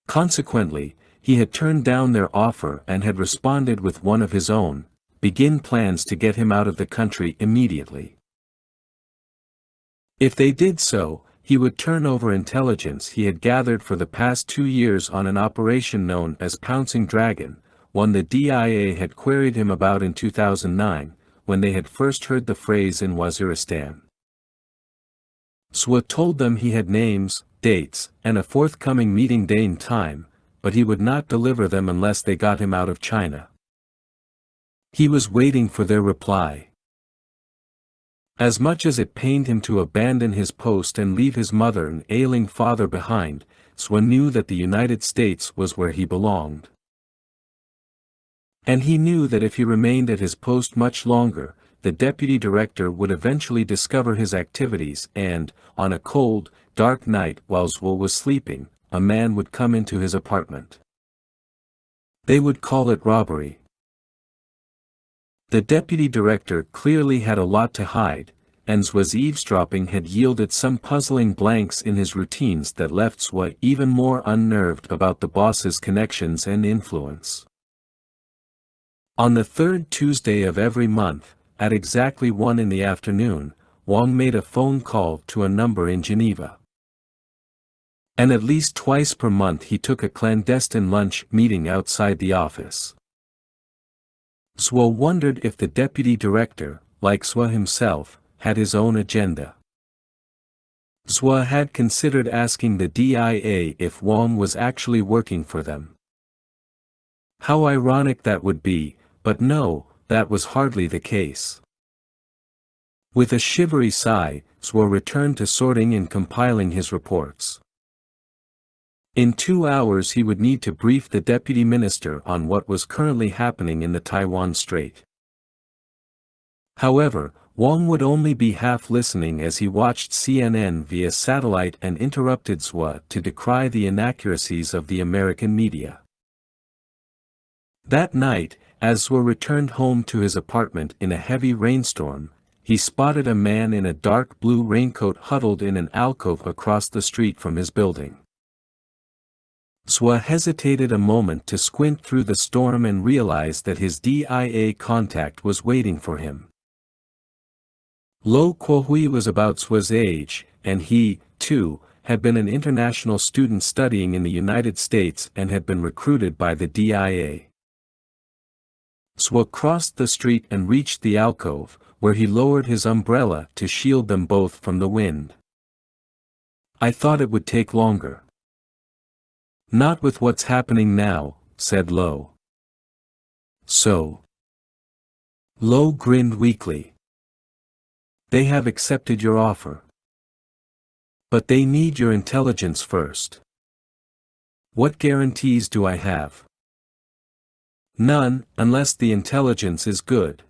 Consequently, he had turned down their offer and had responded with one of his own, begin plans to get him out of the country immediately. If they did so, he would turn over intelligence he had gathered for the past 2 years on an operation known as Pouncing Dragon, one the DIA had queried him about in 2009, when they had first heard the phrase in Waziristan. Zhua told them he had names, dates, and a forthcoming meeting day and time, but he would not deliver them unless they got him out of China. He was waiting for their reply. As much as it pained him to abandon his post and leave his mother and ailing father behind, Zhua knew that the United States was where he belonged. And he knew that if he remained at his post much longer, the deputy director would eventually discover his activities and, on a cold, dark night while Zhuo was sleeping, a man would come into his apartment. They would call it robbery. The deputy director clearly had a lot to hide, and Zhua's eavesdropping had yielded some puzzling blanks in his routines that left Zhua even more unnerved about the boss's connections and influence. On the 3rd Tuesday of every month, at exactly 1 in the afternoon, Wang made a phone call to a number in Geneva. And at least twice per month he took a clandestine lunch meeting outside the office. Zhuo wondered if the deputy director, like Zhua himself, had his own agenda. Zhua had considered asking the DIA if Wang was actually working for them. How ironic that would be, but no, that was hardly the case. With a shivery sigh, Zhuo returned to sorting and compiling his reports. In 2 hours he would need to brief the deputy minister on what was currently happening in the Taiwan Strait. However, Wang would only be half listening as he watched CNN via satellite and interrupted Zhua to decry the inaccuracies of the American media. That night, as Zhua returned home to his apartment in a heavy rainstorm, he spotted a man in a dark blue raincoat huddled in an alcove across the street from his building. Swa hesitated a moment to squint through the storm and realized that his DIA contact was waiting for him. Lo Kuohui was about Swa's age, and he, too, had been an international student studying in the United States and had been recruited by the DIA. Swa crossed the street and reached the alcove, where he lowered his umbrella to shield them both from the wind. "I thought it would take longer." "Not with what's happening now," said Lo. "So?" Lo grinned weakly. "They have accepted your offer. But they need your intelligence first." "What guarantees do I have?" "None, unless the intelligence is good."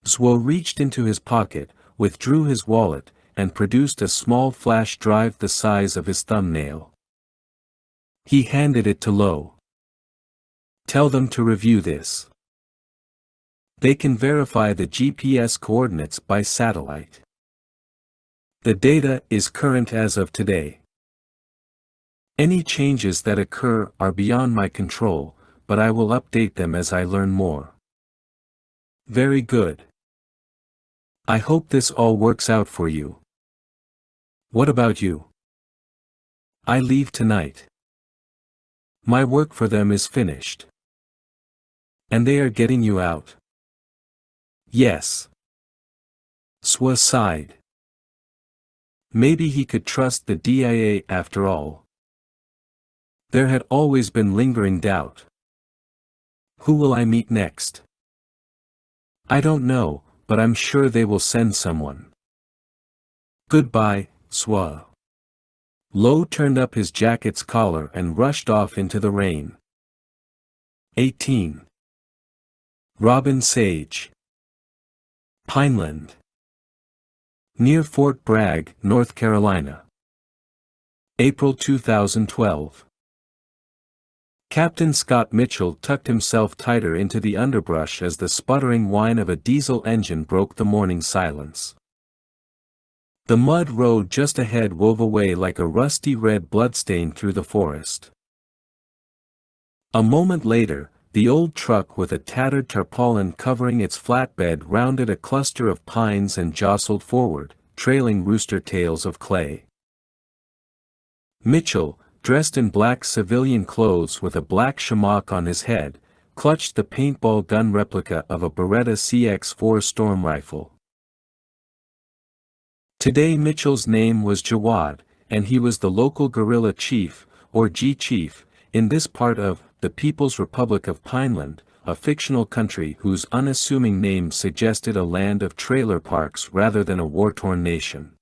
Swo reached into his pocket, withdrew his wallet, and produced a small flash drive the size of his thumbnail. He handed it to Lo. "Tell them to review this. They can verify the GPS coordinates by satellite. The data is current as of today. Any changes that occur are beyond my control, but I will update them as I learn more." "Very good. I hope this all works out for you." "What about you?" "I leave tonight. My work for them is finished." "And they are getting you out?" "Yes." Swa sighed. Maybe he could trust the DIA after all. There had always been lingering doubt. "Who will I meet next?" "I don't know, but I'm sure they will send someone." "Goodbye, Swa." Lo turned up his jacket's collar and rushed off into the rain. 18. Robin Sage. Pineland. Near Fort Bragg, North Carolina. April 2012. Captain Scott Mitchell tucked himself tighter into the underbrush as the sputtering whine of a diesel engine broke the morning silence. The mud road just ahead wove away like a rusty red bloodstain through the forest. A moment later, the old truck with a tattered tarpaulin covering its flatbed rounded a cluster of pines and jostled forward, trailing rooster tails of clay. Mitchell, dressed in black civilian clothes with a black shamak on his head, clutched the paintball gun replica of a Beretta CX-4 storm rifle. Today Mitchell's name was Jawad, and he was the local guerrilla chief, or G-Chief, in this part of the People's Republic of Pineland, a fictional country whose unassuming name suggested a land of trailer parks rather than a war-torn nation.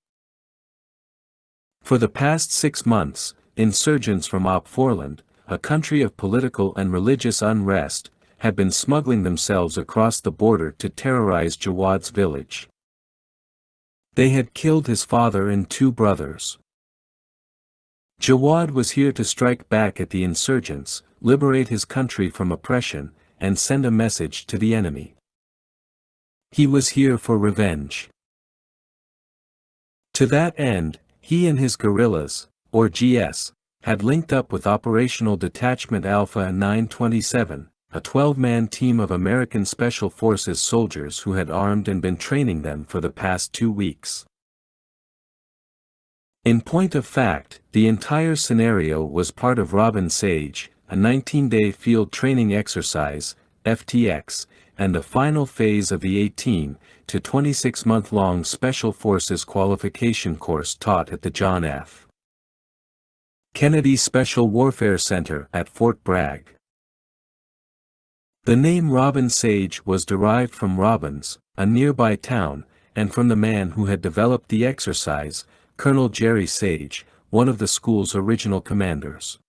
For the past 6 months, insurgents from Opforland, a country of political and religious unrest, had been smuggling themselves across the border to terrorize Jawad's village. They had killed his father and 2 brothers. Jawad was here to strike back at the insurgents, liberate his country from oppression, and send a message to the enemy. He was here for revenge. To that end, he and his guerrillas, or GS, had linked up with Operational Detachment Alpha 927, a 12-man team of American Special Forces soldiers who had armed and been training them for the past 2 weeks. In point of fact, the entire scenario was part of Robin Sage, a 19-day field training exercise, FTX, and the final phase of the 18 to 26-month-long Special Forces qualification course taught at the John F. Kennedy Special Warfare Center at Fort Bragg. The name Robin Sage was derived from Robbins, a nearby town, and from the man who had developed the exercise, Colonel Jerry Sage, one of the school's original commanders.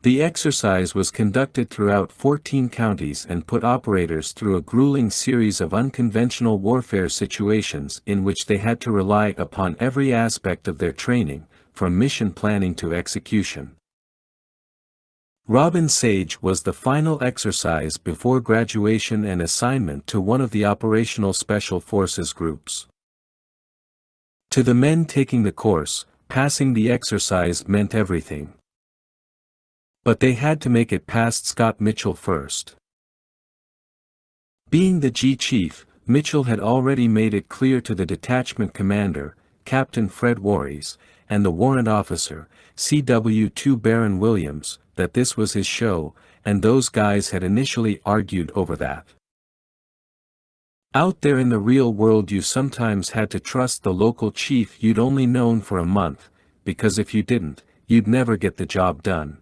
The exercise was conducted throughout 14 counties and put operators through a grueling series of unconventional warfare situations in which they had to rely upon every aspect of their training, from mission planning to execution. Robin Sage was the final exercise before graduation and assignment to one of the operational special forces groups. To the men taking the course, passing the exercise meant everything. But they had to make it past Scott Mitchell first. Being the G Chief, Mitchell had already made it clear to the detachment commander, Captain Fred Voorhees, and the warrant officer, CW2 Baron Williams, that this was his show, and those guys had initially argued over that. Out there in the real world you sometimes had to trust the local chief you'd only known for a month, because if you didn't, you'd never get the job done.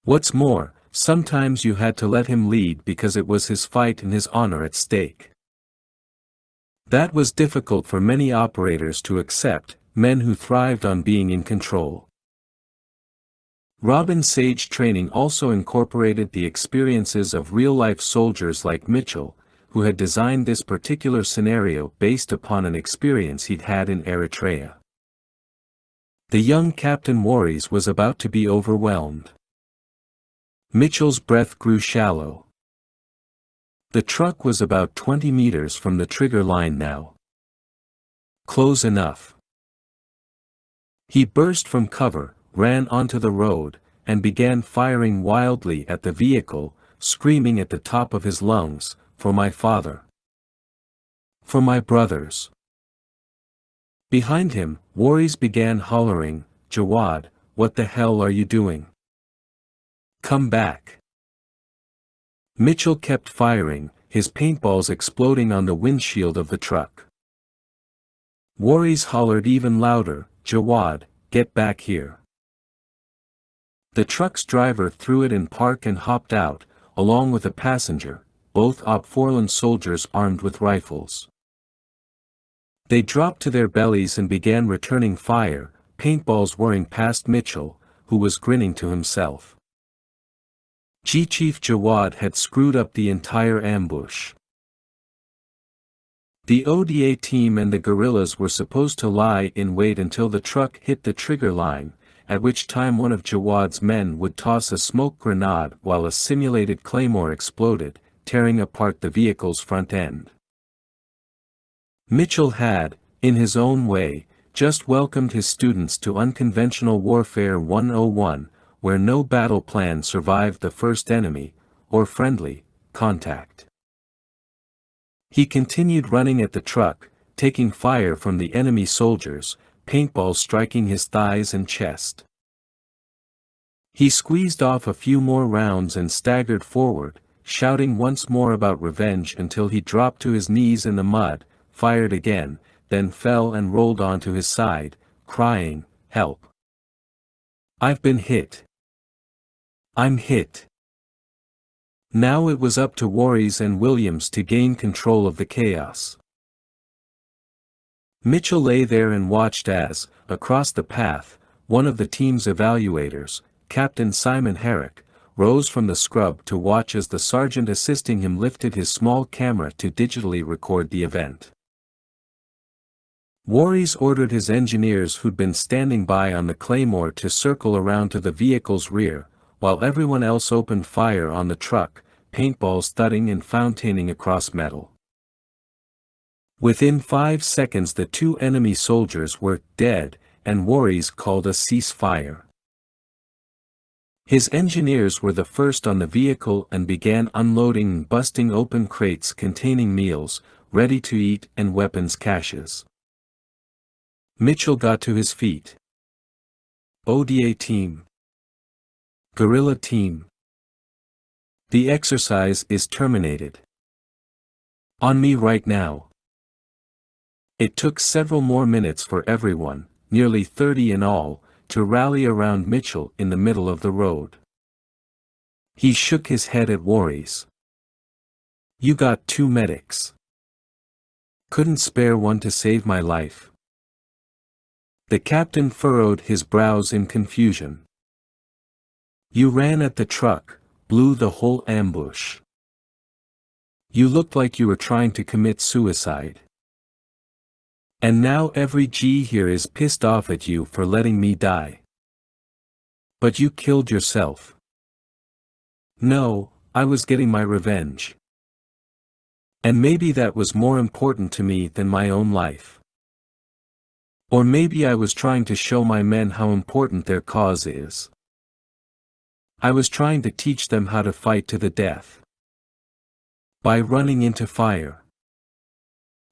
What's more, sometimes you had to let him lead because it was his fight and his honor at stake. That was difficult for many operators to accept, men who thrived on being in control. Robin Sage training also incorporated the experiences of real-life soldiers like Mitchell, who had designed this particular scenario based upon an experience he'd had in Eritrea. The young Captain Voorhees was about to be overwhelmed. Mitchell's breath grew shallow. The truck was about 20 meters from the trigger line now. Close enough. He burst from cover, ran onto the road, and began firing wildly at the vehicle, screaming at the top of his lungs, "For my father! For my brothers!" Behind him, Voorhees began hollering, "Jawad, what the hell are you doing? Come back!" Mitchell kept firing, his paintballs exploding on the windshield of the truck. Voorhees hollered even louder, "Jawad, get back here!" The truck's driver threw it in park and hopped out, along with a passenger, both Op-Forlan soldiers armed with rifles. They dropped to their bellies and began returning fire, paintballs whirring past Mitchell, who was grinning to himself. G-Chief Jawad had screwed up the entire ambush. The ODA team and the guerrillas were supposed to lie in wait until the truck hit the trigger line, at which time one of Jawad's men would toss a smoke grenade while a simulated claymore exploded, tearing apart the vehicle's front end. Mitchell had, in his own way, just welcomed his students to Unconventional Warfare 101, where no battle plan survived the first enemy, or friendly, contact. He continued running at the truck, taking fire from the enemy soldiers, paintballs striking his thighs and chest. He squeezed off a few more rounds and staggered forward, shouting once more about revenge until he dropped to his knees in the mud, fired again, then fell and rolled onto his side, crying, "Help! I've been hit! I'm hit!" Now it was up to Voorhees and Williams to gain control of the chaos. Mitchell lay there and watched as, across the path, one of the team's evaluators, Captain Simon Herrick, rose from the scrub to watch as the sergeant assisting him lifted his small camera to digitally record the event. Voorhees ordered his engineers who'd been standing by on the claymore to circle around to the vehicle's rear, while everyone else opened fire on the truck, paintballs thudding and fontaining across metal. Within 5 seconds the 2 enemy soldiers were dead, and Voorhees called a ceasefire. His engineers were the first on the vehicle and began unloading and busting open crates containing meals, ready to eat and weapons caches. Mitchell got to his feet. ODA team. Guerrilla team. The exercise is terminated. On me right now. It took several more minutes for everyone, nearly 30 in all, to rally around Mitchell in the middle of the road. He shook his head at Voorhees. "You got 2 medics. Couldn't spare one to save my life?" The captain furrowed his brows in confusion. "You ran at the truck, blew the whole ambush. You looked like you were trying to commit suicide. And now every G here is pissed off at you for letting me die. But you killed yourself." "No, I was getting my revenge. And maybe that was more important to me than my own life." Or maybe I was trying to show my men how important their cause is. I was trying to teach them how to fight to the death. By running into fire.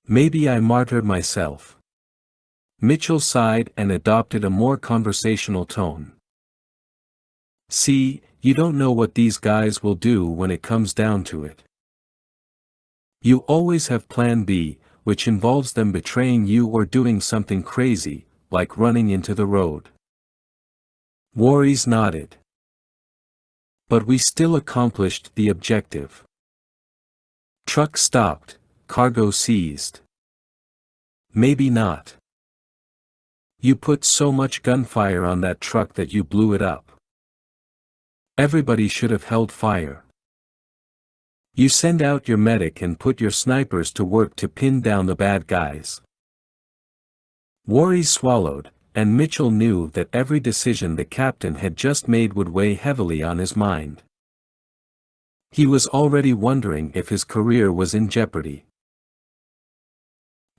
Maybe I martyred myself. Mitchell sighed and adopted a more conversational tone. See, you don't know what these guys will do when it comes down to it. You always have plan B, which involves them betraying you or doing something crazy, like running into the road. Voorhees nodded. But we still accomplished the objective. Truck stopped, cargo seized. Maybe not. You put so much gunfire on that truck that you blew it up. Everybody should have held fire. You send out your medic and put your snipers to work to pin down the bad guys. Voorhees swallowed, and Mitchell knew that every decision the captain had just made would weigh heavily on his mind. He was already wondering if his career was in jeopardy.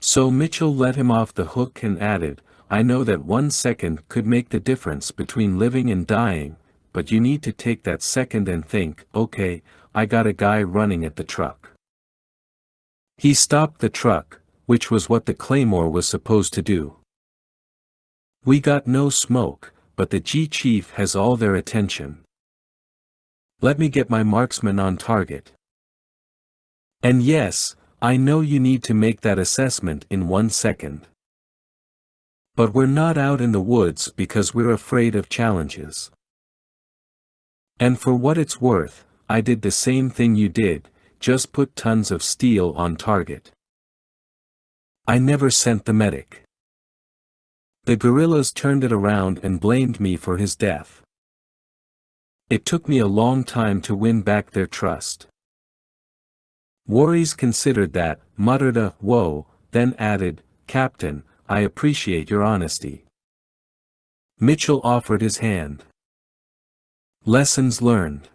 So Mitchell let him off the hook and added, I know that 1 second could make the difference between living and dying, but you need to take that second and think, okay, I got a guy running at the truck. He stopped the truck, which was what the Claymore was supposed to do. We got no smoke, but the G-Chief has all their attention. Let me get my marksman on target. And yes, I know you need to make that assessment in 1 second. But we're not out in the woods because we're afraid of challenges. And for what it's worth, I did the same thing you did, just put tons of steel on target. I never sent the medic. The guerrillas turned it around and blamed me for his death. It took me a long time to win back their trust. Voorhees considered that, muttered a whoa, then added, Captain, I appreciate your honesty. Mitchell offered his hand. Lessons learned.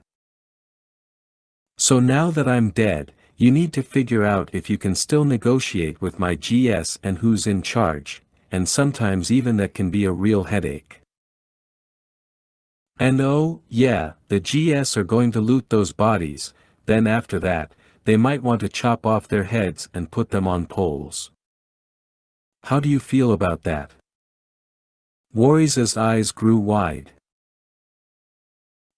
So now that I'm dead, you need to figure out if you can still negotiate with my GS and who's in charge, and sometimes even that can be a real headache. And oh, yeah, the GS are going to loot those bodies, then after that, they might want to chop off their heads and put them on poles. How do you feel about that? Voorhees' eyes grew wide.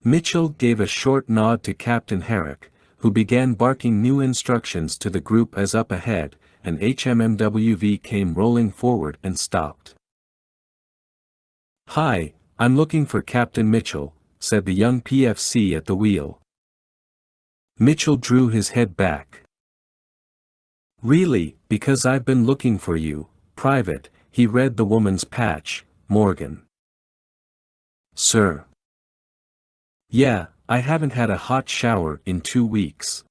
Mitchell gave a short nod to Captain Herrick, who began barking new instructions to the group as up ahead, an HMMWV came rolling forward and stopped. Hi, I'm looking for Captain Mitchell, said the young PFC at the wheel. Mitchell drew his head back. Really, because I've been looking for you, Private, he read the woman's patch, Morgan. Sir. Yeah, I haven't had a hot shower in 2 weeks.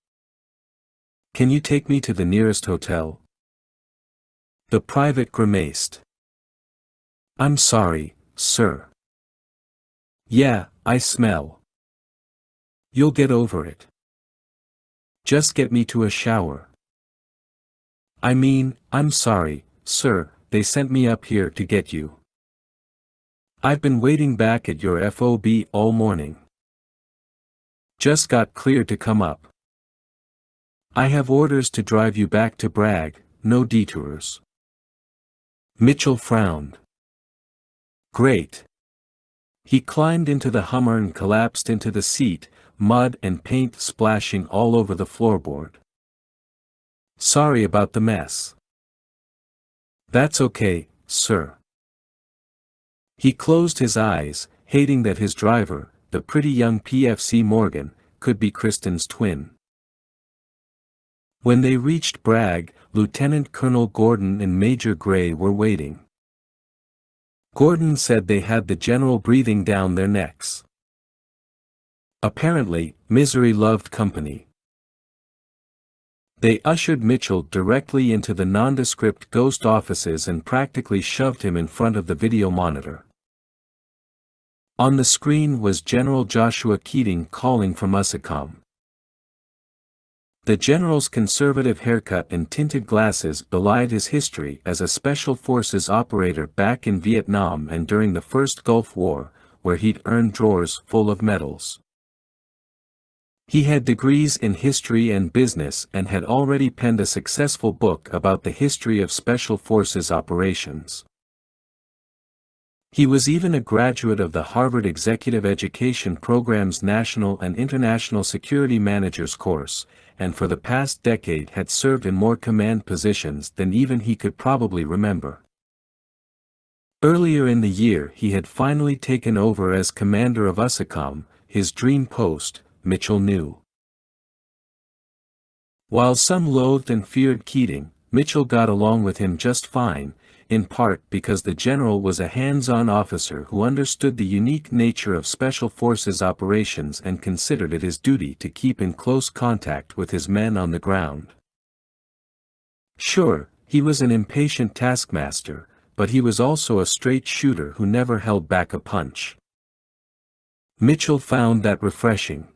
Can you take me to the nearest hotel? The private grimaced. I'm sorry, sir. Yeah, I smell. You'll get over it. Just get me to a shower. I mean, I'm sorry, sir, they sent me up here to get you. I've been waiting back at your FOB all morning. Just got cleared to come up. I have orders to drive you back to Bragg, no detours. Mitchell frowned. Great. He climbed into the Hummer and collapsed into the seat, mud and paint splashing all over the floorboard. Sorry about the mess. That's okay, sir. He closed his eyes, hating that his driver, the pretty young PFC Morgan, could be Kristen's twin. When they reached Bragg, Lieutenant Colonel Gordon and Major Gray were waiting. Gordon said they had the general breathing down their necks. Apparently, misery loved company. They ushered Mitchell directly into the nondescript Ghost offices and practically shoved him in front of the video monitor. On the screen was General Joshua Keating calling from USACOM. The general's conservative haircut and tinted glasses belied his history as a special forces operator back in Vietnam and during the First Gulf War, where he'd earned drawers full of medals. He had degrees in history and business and had already penned a successful book about the history of special forces operations. He was even a graduate of the Harvard Executive Education Program's National and International Security Managers course, and for the past decade had served in more command positions than even he could probably remember. Earlier in the year he had finally taken over as commander of USACOM, his dream post, Mitchell knew. While some loathed and feared Keating, Mitchell got along with him just fine, in part because the general was a hands-on officer who understood the unique nature of special forces operations and considered it his duty to keep in close contact with his men on the ground. Sure, he was an impatient taskmaster, but he was also a straight shooter who never held back a punch. Mitchell found that refreshing.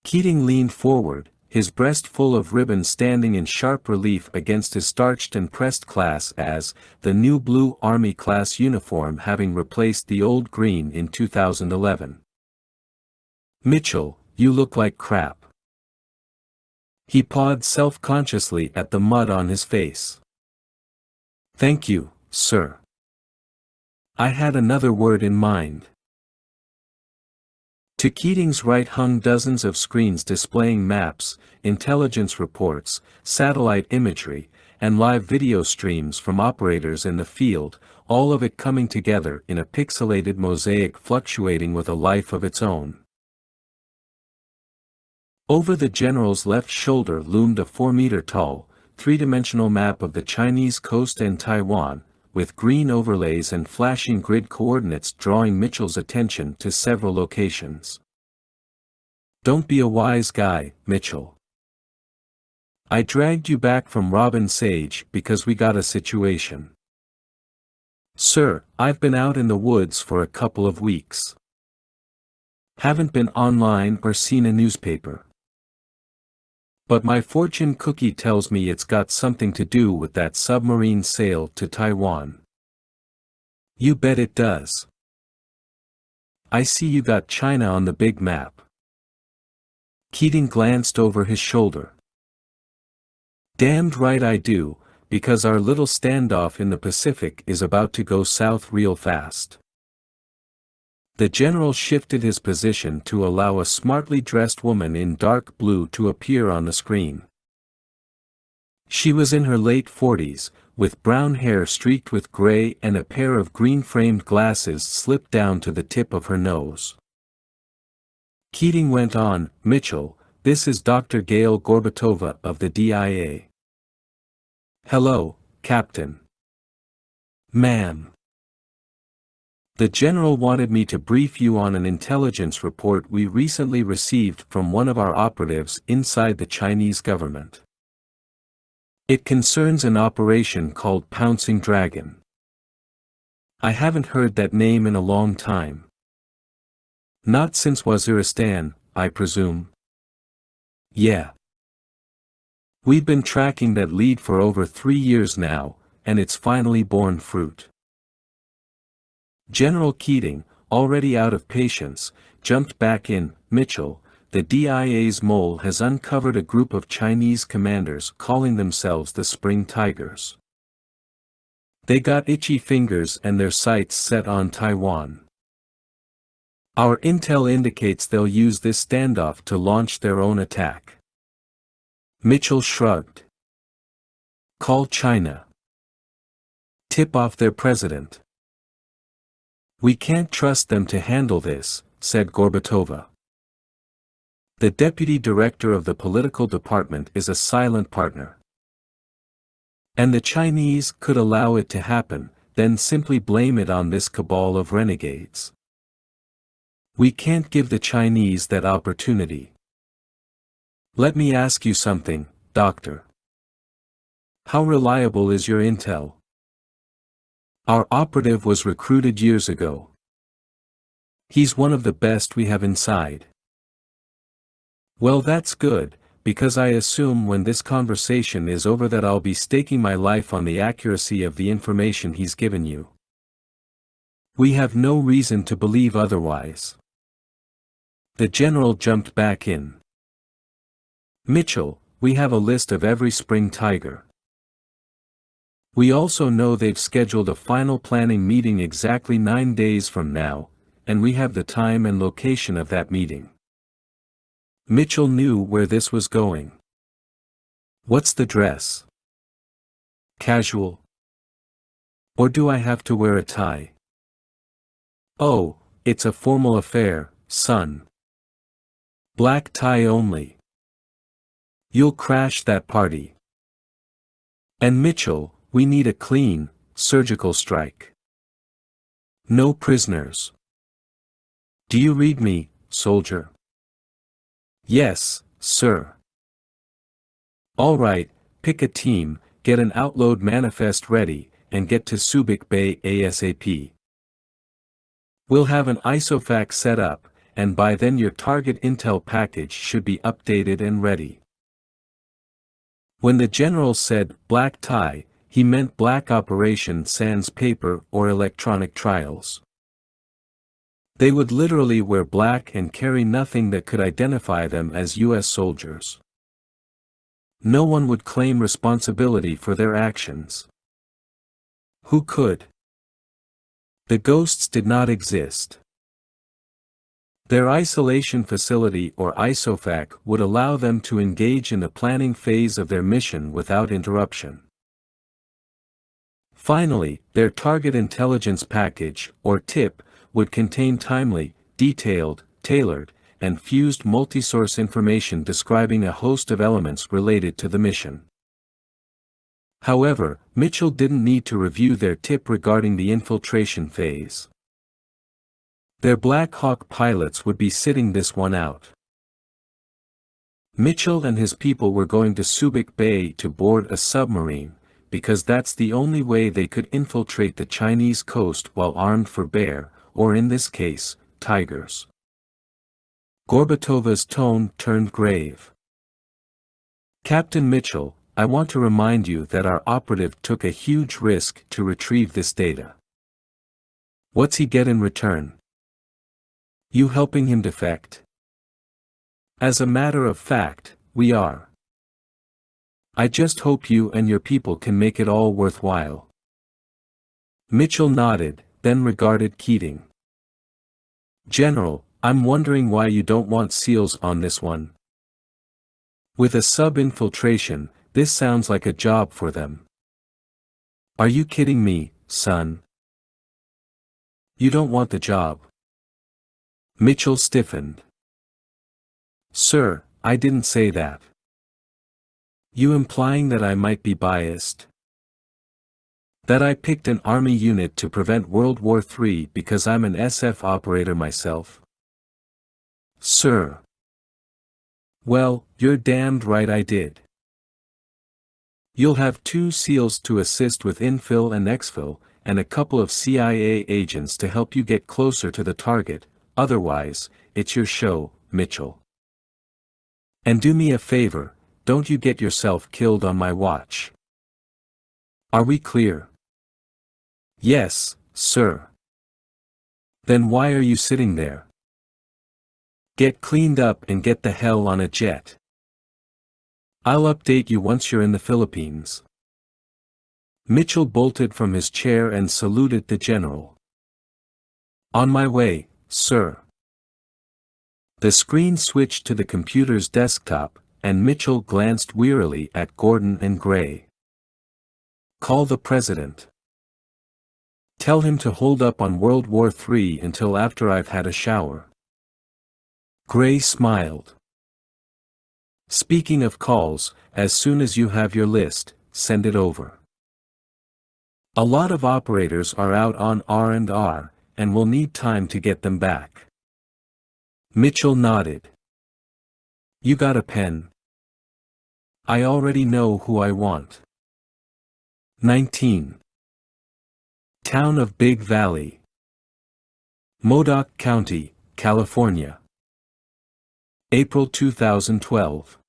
Keating leaned forward, his breast full of ribbons standing in sharp relief against his starched and pressed class as, the new blue Army class uniform having replaced the old green in 2011. "Mitchell, you look like crap." He pawed self-consciously at the mud on his face. "Thank you, sir. I had another word in mind." To Keating's right hung dozens of screens displaying maps, intelligence reports, satellite imagery, and live video streams from operators in the field, all of it coming together in a pixelated mosaic fluctuating with a life of its own. Over the general's left shoulder loomed a 4-meter-tall, three-dimensional map of the Chinese coast and Taiwan, with green overlays and flashing grid coordinates drawing Mitchell's attention to several locations. "Don't be a wise guy, Mitchell. I dragged you back from Robin Sage because we got a situation." "Sir, I've been out in the woods for a couple of weeks. Haven't been online or seen a newspaper. But my fortune cookie tells me it's got something to do with that submarine sail to Taiwan." "You bet it does. I see you got China on the big map." Keating glanced over his shoulder. "Damned right I do, because our little standoff in the Pacific is about to go south real fast." The general shifted his position to allow a smartly dressed woman in dark blue to appear on the screen. She was in her late 40s, with brown hair streaked with gray and a pair of green-framed glasses slipped down to the tip of her nose. Keating went on, "Mitchell, this is Dr. Gail Gorbatova of the DIA. Hello, Captain." "Ma'am. The general wanted me to brief you on an intelligence report we recently received from one of our operatives inside the Chinese government. It concerns an operation called Pouncing Dragon. I haven't heard that name in a long time. Not since Waziristan, I presume." "Yeah. We've been tracking that lead for over 3 years now, and it's finally borne fruit." General Keating, already out of patience, jumped back in. "Mitchell, the DIA's mole has uncovered a group of Chinese commanders calling themselves the Spring Tigers. They got itchy fingers and their sights set on Taiwan. Our intel indicates they'll use this standoff to launch their own attack." Mitchell shrugged. "Call China. Tip off their president." "We can't trust them to handle this," said Gorbatova. "The deputy director of the political department is a silent partner. And the Chinese could allow it to happen, then simply blame it on this cabal of renegades. We can't give the Chinese that opportunity. Let me ask you something, Doctor. How reliable is your intel? Our operative was recruited years ago. He's one of the best we have inside. Well, that's good, because I assume when this conversation is over that I'll be staking my life on the accuracy of the information he's given you. We have no reason to believe otherwise. The general jumped back in. Mitchell, we have a list of every spring tiger. We also know they've scheduled a final planning meeting exactly 9 days from now, and we have the time and location of that meeting. Mitchell knew where this was going. What's the dress? Casual? Or do I have to wear a tie? Oh, it's a formal affair, son. Black tie only. You'll crash that party. And Mitchell, we need a clean, surgical strike. No prisoners. Do you read me, soldier? Yes, sir. All right, pick a team, get an outload manifest ready, and get to Subic Bay ASAP. We'll have an ISOFAC set up, and by then your target intel package should be updated and ready. When the general said black tie, he meant black operation sans paper or electronic trials. They would literally wear black and carry nothing that could identify them as U.S. soldiers. No one would claim responsibility for their actions. Who could? The ghosts did not exist. Their isolation facility or ISOFAC would allow them to engage in the planning phase of their mission without interruption. Finally, their target intelligence package, or TIP, would contain timely, detailed, tailored, and fused multi-source information describing a host of elements related to the mission. However, Mitchell didn't need to review their TIP regarding the infiltration phase. Their Black Hawk pilots would be sitting this one out. Mitchell and his people were going to Subic Bay to board a submarine, because that's the only way they could infiltrate the Chinese coast while armed for bear, or in this case, tigers. Gorbatova's tone turned grave. Captain Mitchell, I want to remind you that our operative took a huge risk to retrieve this data. What's he get in return? You helping him defect? As a matter of fact, we are. I just hope you and your people can make it all worthwhile. Mitchell nodded, then regarded Keating. General, I'm wondering why you don't want SEALs on this one. With a sub-infiltration, this sounds like a job for them. Are you kidding me, son? You don't want the job. Mitchell stiffened. Sir, I didn't say that. You implying that I might be biased? That I picked an army unit to prevent World War III because I'm an SF operator myself? Sir. Well, you're damned right I did. You'll have 2 SEALs to assist with infill and exfil, and a couple of CIA agents to help you get closer to the target, otherwise, it's your show, Mitchell. And do me a favor, don't you get yourself killed on my watch. Are we clear? Yes, sir. Then why are you sitting there? Get cleaned up and get the hell on a jet. I'll update you once you're in the Philippines. Mitchell bolted from his chair and saluted the general. On my way, sir. The screen switched to the computer's desktop, and Mitchell glanced wearily at Gordon and Gray. Call the president. Tell him to hold up on World War III until after I've had a shower. Gray smiled. Speaking of calls, as soon as you have your list, send it over. A lot of operators are out on R&R, and we'll need time to get them back. Mitchell nodded. You got a pen? I already know who I want. 19. Town of Big Valley, Modoc County, California. April 2012.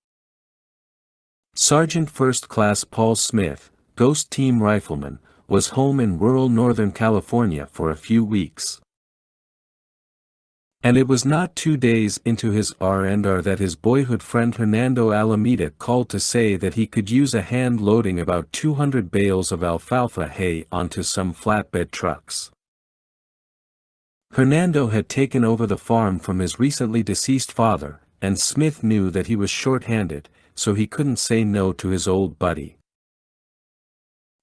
Sergeant First Class Paul Smith, Ghost Team Rifleman, was home in rural Northern California for a few weeks. And it was not 2 days into his R&R that his boyhood friend Hernando Alameda called to say that he could use a hand loading about 200 bales of alfalfa hay onto some flatbed trucks. Hernando had taken over the farm from his recently deceased father, and Smith knew that he was short-handed, so he couldn't say no to his old buddy.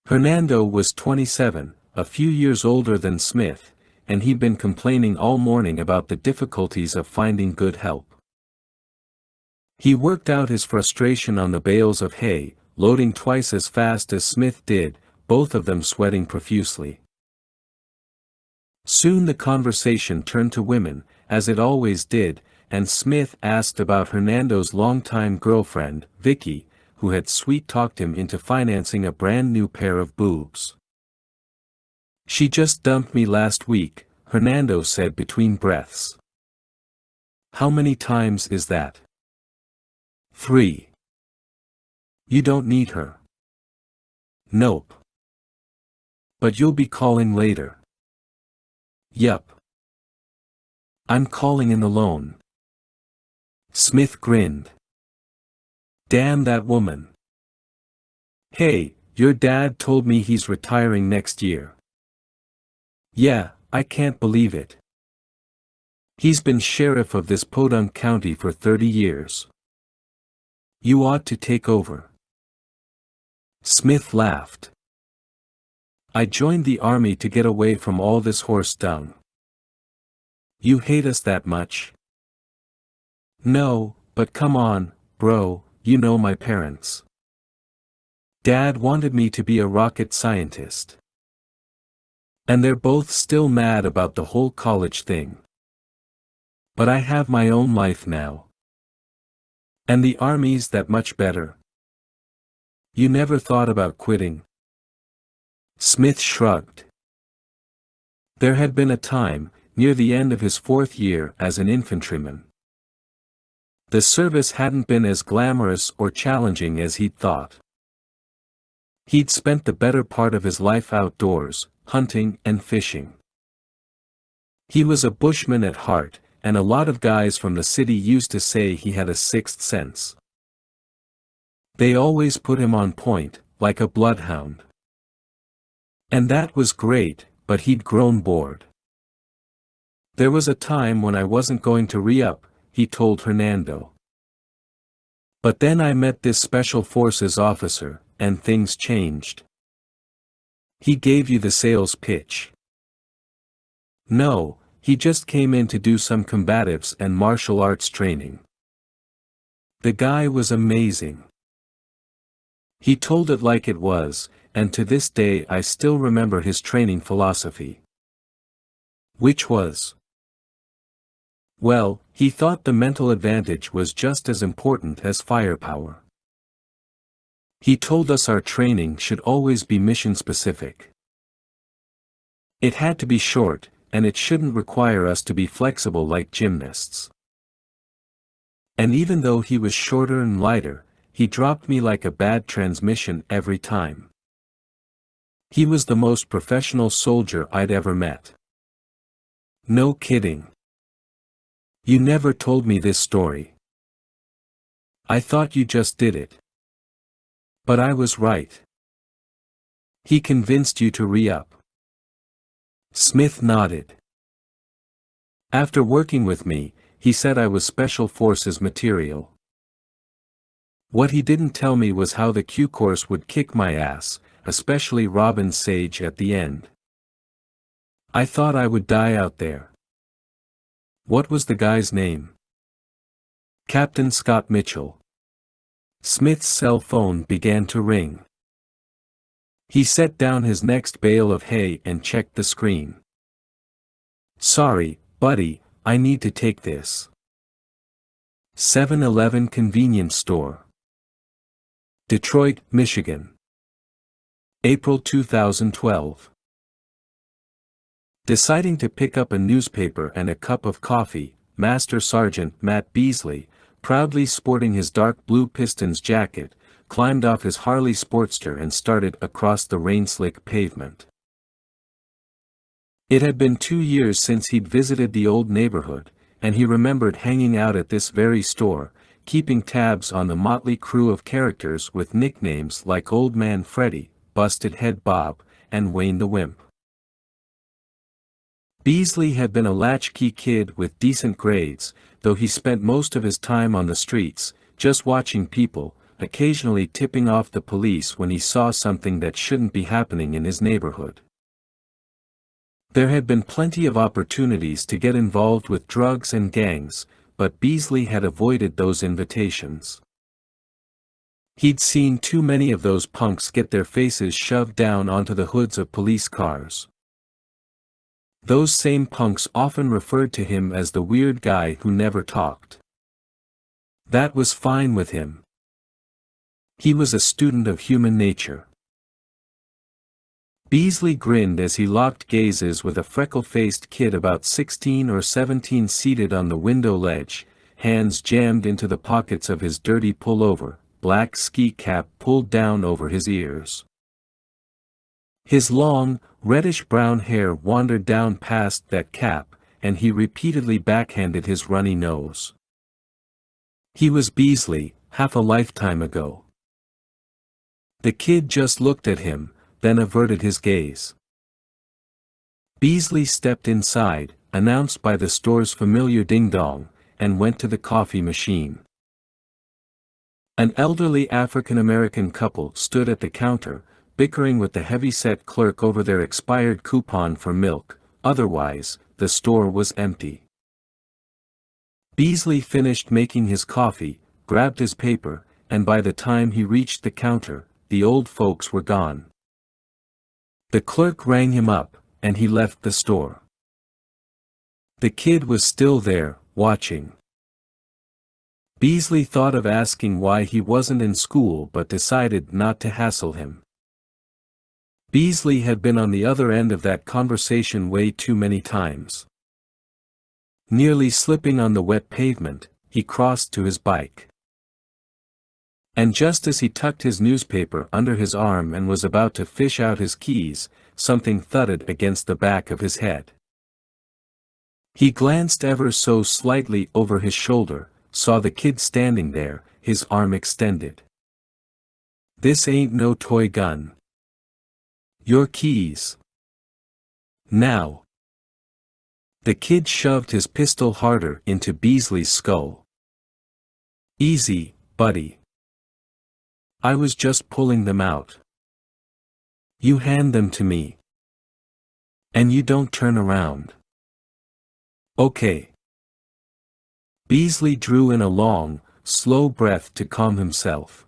Hernando was 27, a few years older than Smith, and he'd been complaining all morning about the difficulties of finding good help. He worked out his frustration on the bales of hay, loading twice as fast as Smith did, both of them sweating profusely. Soon the conversation turned to women, as it always did, and Smith asked about Hernando's longtime girlfriend, Vicky, who had sweet-talked him into financing a brand new pair of boobs. "She just dumped me last week," Hernando said between breaths. "How many times is that?" "3. You don't need her." "Nope. But you'll be calling later." "Yup. I'm calling in alone." Smith grinned. "Damn that woman. Hey, your dad told me he's retiring next year." "Yeah, I can't believe it. He's been sheriff of this podunk county for 30 years. You ought to take over." Smith laughed. "I joined the army to get away from all this horse dung." "You hate us that much?" "No, but come on, bro, you know my parents. Dad wanted me to be a rocket scientist. And they're both still mad about the whole college thing. But I have my own life now. And the army's that much better." "You never thought about quitting?" Smith shrugged. There had been a time, near the end of his 4th year as an infantryman. The service hadn't been as glamorous or challenging as he'd thought. He'd spent the better part of his life outdoors, hunting and fishing. He was a bushman at heart, and a lot of guys from the city used to say he had a sixth sense. They always put him on point, like a bloodhound. And that was great, but he'd grown bored. "There was a time when I wasn't going to re-up," he told Hernando. "But then I met this Special Forces officer, and things changed." "He gave you the sales pitch?" "No, he just came in to do some combatives and martial arts training. The guy was amazing. He told it like it was, and to this day I still remember his training philosophy." "Which was?" "Well, he thought the mental advantage was just as important as firepower. He told us our training should always be mission-specific. It had to be short, and it shouldn't require us to be flexible like gymnasts. And even though he was shorter and lighter, he dropped me like a bad transmission every time. He was the most professional soldier I'd ever met." "No kidding. You never told me this story." "I thought you just did it. But I was right. He convinced you to re-up." Smith nodded. "After working with me, he said I was Special Forces material. What he didn't tell me was how the Q course would kick my ass, especially Robin Sage at the end. I thought I would die out there." "What was the guy's name?" "Captain Scott Mitchell." Smith's cell phone began to ring. He set down his next bale of hay and checked the screen. "Sorry, buddy, I need to take this." 7-Eleven convenience store. Detroit, Michigan. April 2012. Deciding to pick up a newspaper and a cup of coffee, Master Sergeant Matt Beasley, proudly sporting his dark blue Pistons jacket, climbed off his Harley Sportster and started across the rain-slick pavement. It had been 2 years since he'd visited the old neighborhood, and he remembered hanging out at this very store, keeping tabs on the motley crew of characters with nicknames like Old Man Freddy, Busted Head Bob, and Wayne the Wimp. Beasley had been a latchkey kid with decent grades, though he spent most of his time on the streets, just watching people, occasionally tipping off the police when he saw something that shouldn't be happening in his neighborhood. There had been plenty of opportunities to get involved with drugs and gangs, but Beasley had avoided those invitations. He'd seen too many of those punks get their faces shoved down onto the hoods of police cars. Those same punks often referred to him as the weird guy who never talked. That was fine with him. He was a student of human nature. Beasley grinned as he locked gazes with a freckle-faced kid about 16 or 17 seated on the window ledge, hands jammed into the pockets of his dirty pullover, black ski cap pulled down over his ears. His long, reddish-brown hair wandered down past that cap, and he repeatedly backhanded his runny nose. He was Beasley, half a lifetime ago. The kid just looked at him, then averted his gaze. Beasley stepped inside, announced by the store's familiar ding-dong, and went to the coffee machine. An elderly African-American couple stood at the counter, bickering with the heavy-set clerk over their expired coupon for milk. Otherwise, the store was empty. Beasley finished making his coffee, grabbed his paper, and by the time he reached the counter, the old folks were gone. The clerk rang him up, and he left the store. The kid was still there, watching. Beasley thought of asking why he wasn't in school but decided not to hassle him. Beasley had been on the other end of that conversation way too many times. Nearly slipping on the wet pavement, he crossed to his bike. And just as he tucked his newspaper under his arm and was about to fish out his keys, something thudded against the back of his head. He glanced ever so slightly over his shoulder, saw the kid standing there, his arm extended. "This ain't no toy gun. Your keys. Now." The kid shoved his pistol harder into Beasley's skull. "Easy, buddy. I was just pulling them out. You hand them to me. And you don't turn around. Okay." Beasley drew in a long, slow breath to calm himself.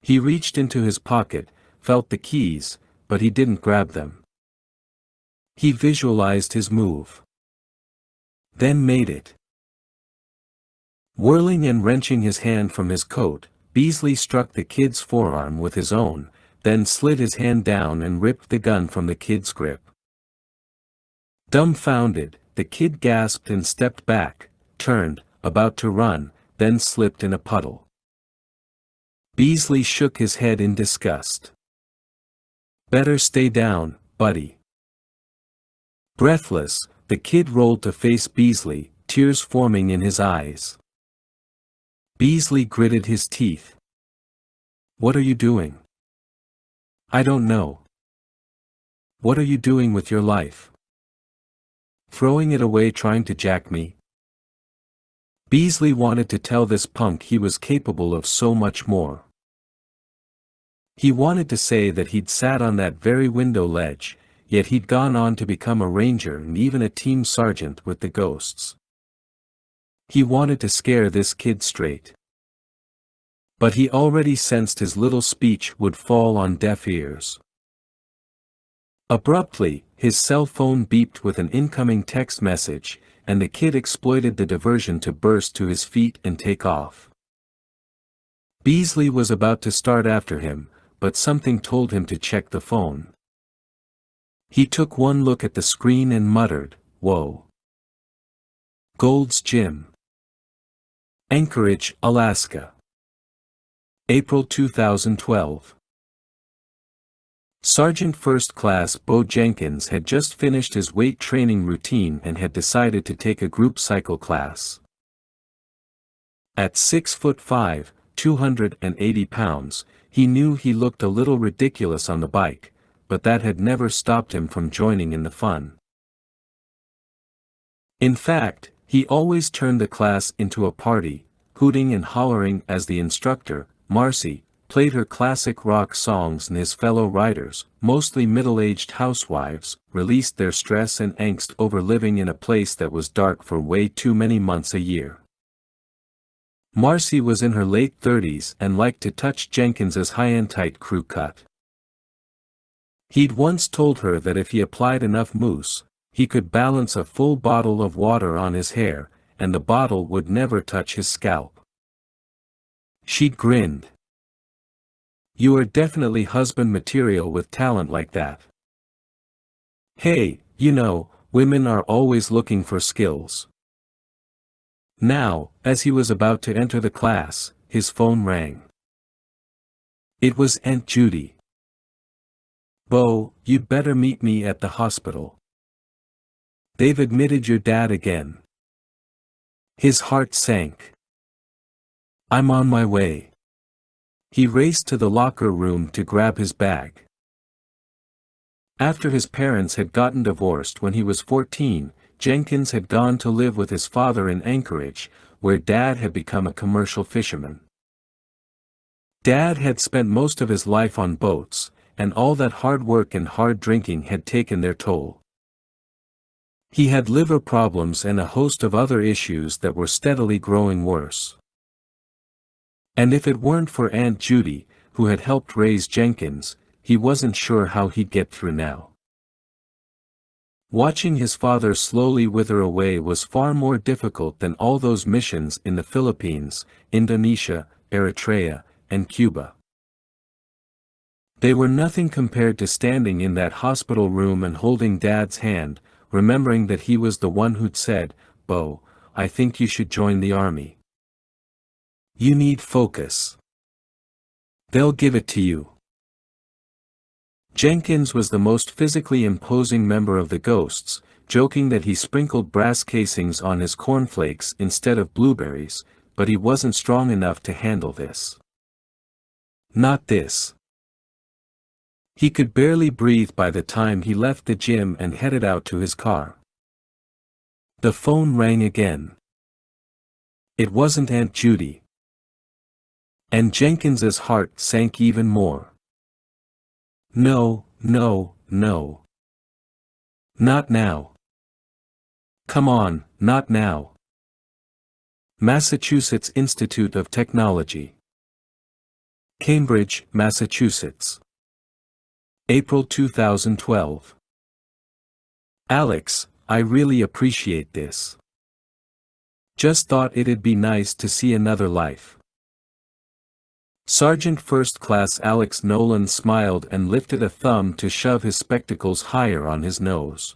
He reached into his pocket, felt the keys, but he didn't grab them. He visualized his move. Then made it. Whirling and wrenching his hand from his coat, Beasley struck the kid's forearm with his own, then slid his hand down and ripped the gun from the kid's grip. Dumbfounded, the kid gasped and stepped back, turned, about to run, then slipped in a puddle. Beasley shook his head in disgust. "Better stay down, buddy." Breathless, the kid rolled to face Beasley, tears forming in his eyes. Beasley gritted his teeth. "What are you doing?" "I don't know." "What are you doing with your life?" "Throwing it away trying to jack me?" Beasley wanted to tell this punk he was capable of so much more. He wanted to say that he'd sat on that very window ledge, yet he'd gone on to become a ranger and even a team sergeant with the Ghosts. He wanted to scare this kid straight. But he already sensed his little speech would fall on deaf ears. Abruptly, his cell phone beeped with an incoming text message, and the kid exploited the diversion to burst to his feet and take off. Beasley was about to start after him, but something told him to check the phone. He took one look at the screen and muttered, "Whoa. Gold's Gym." Anchorage, Alaska. April 2012. Sergeant First Class Bo Jenkins had just finished his weight training routine and had decided to take a group cycle class. At 6'5", 280 pounds, he knew he looked a little ridiculous on the bike, but that had never stopped him from joining in the fun. In fact, he always turned the class into a party, hooting and hollering as the instructor, Marcy, played her classic rock songs and his fellow riders, mostly middle-aged housewives, released their stress and angst over living in a place that was dark for way too many months a year. Marcy was in her late 30s and liked to touch Jenkins's high-end tight crew cut. He'd once told her that if he applied enough mousse, he could balance a full bottle of water on his hair, and the bottle would never touch his scalp. She'd grinned. "You are definitely husband material with talent like that. Hey, you know, women are always looking for skills." Now, as he was about to enter the class, his phone rang. It was Aunt Judy. "Bo, you'd better meet me at the hospital. They've admitted your dad again." His heart sank. "I'm on my way." He raced to the locker room to grab his bag. After his parents had gotten divorced when he was 14, Jenkins had gone to live with his father in Anchorage, where Dad had become a commercial fisherman. Dad had spent most of his life on boats, and all that hard work and hard drinking had taken their toll. He had liver problems and a host of other issues that were steadily growing worse. And if it weren't for Aunt Judy, who had helped raise Jenkins, he wasn't sure how he'd get through now. Watching his father slowly wither away was far more difficult than all those missions in the Philippines, Indonesia, Eritrea, and Cuba. They were nothing compared to standing in that hospital room and holding Dad's hand, remembering that he was the one who'd said, "Bo, I think you should join the army. You need focus. They'll give it to you." Jenkins was the most physically imposing member of the Ghosts, joking that he sprinkled brass casings on his cornflakes instead of blueberries, but he wasn't strong enough to handle this. Not this. He could barely breathe by the time he left the gym and headed out to his car. The phone rang again. It wasn't Aunt Judy. And Jenkins's heart sank even more. No, no, no. Not now. Come on, not now. Massachusetts Institute of Technology. Cambridge, Massachusetts. April 2012. Alex, I really appreciate this. Just thought it'd be nice to see another life. Sergeant First Class Alex Nolan smiled and lifted a thumb to shove his spectacles higher on his nose.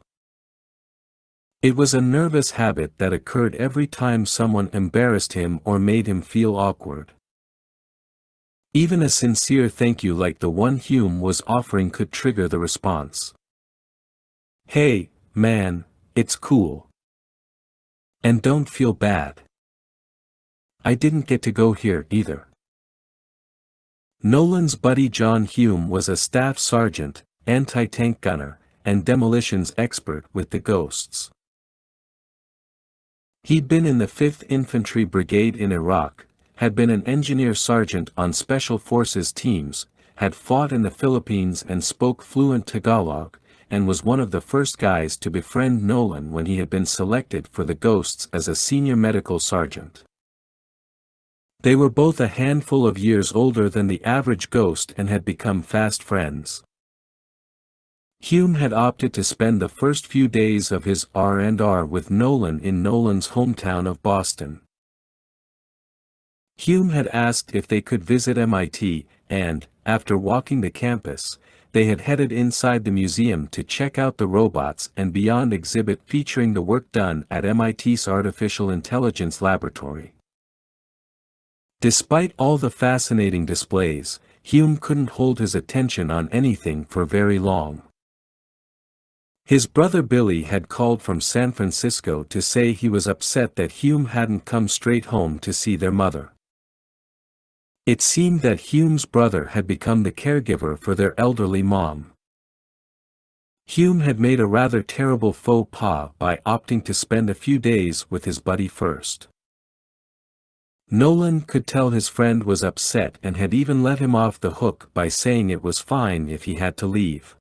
It was a nervous habit that occurred every time someone embarrassed him or made him feel awkward. Even a sincere thank you like the one Hume was offering could trigger the response. "Hey, man, it's cool. And don't feel bad. I didn't get to go here either." Nolan's buddy John Hume was a staff sergeant, anti-tank gunner, and demolitions expert with the Ghosts. He'd been in the 5th Infantry Brigade in Iraq, had been an engineer sergeant on Special Forces teams, had fought in the Philippines and spoke fluent Tagalog, and was one of the first guys to befriend Nolan when he had been selected for the Ghosts as a senior medical sergeant. They were both a handful of years older than the average Ghost and had become fast friends. Hume had opted to spend the first few days of his R&R with Nolan in Nolan's hometown of Boston. Hume had asked if they could visit MIT, and, after walking the campus, they had headed inside the museum to check out the Robots and Beyond exhibit featuring the work done at MIT's Artificial Intelligence Laboratory. Despite all the fascinating displays, Hume couldn't hold his attention on anything for very long. His brother Billy had called from San Francisco to say he was upset that Hume hadn't come straight home to see their mother. It seemed that Hume's brother had become the caregiver for their elderly mom. Hume had made a rather terrible faux pas by opting to spend a few days with his buddy first. Nolan could tell his friend was upset and had even let him off the hook by saying it was fine if he had to leave.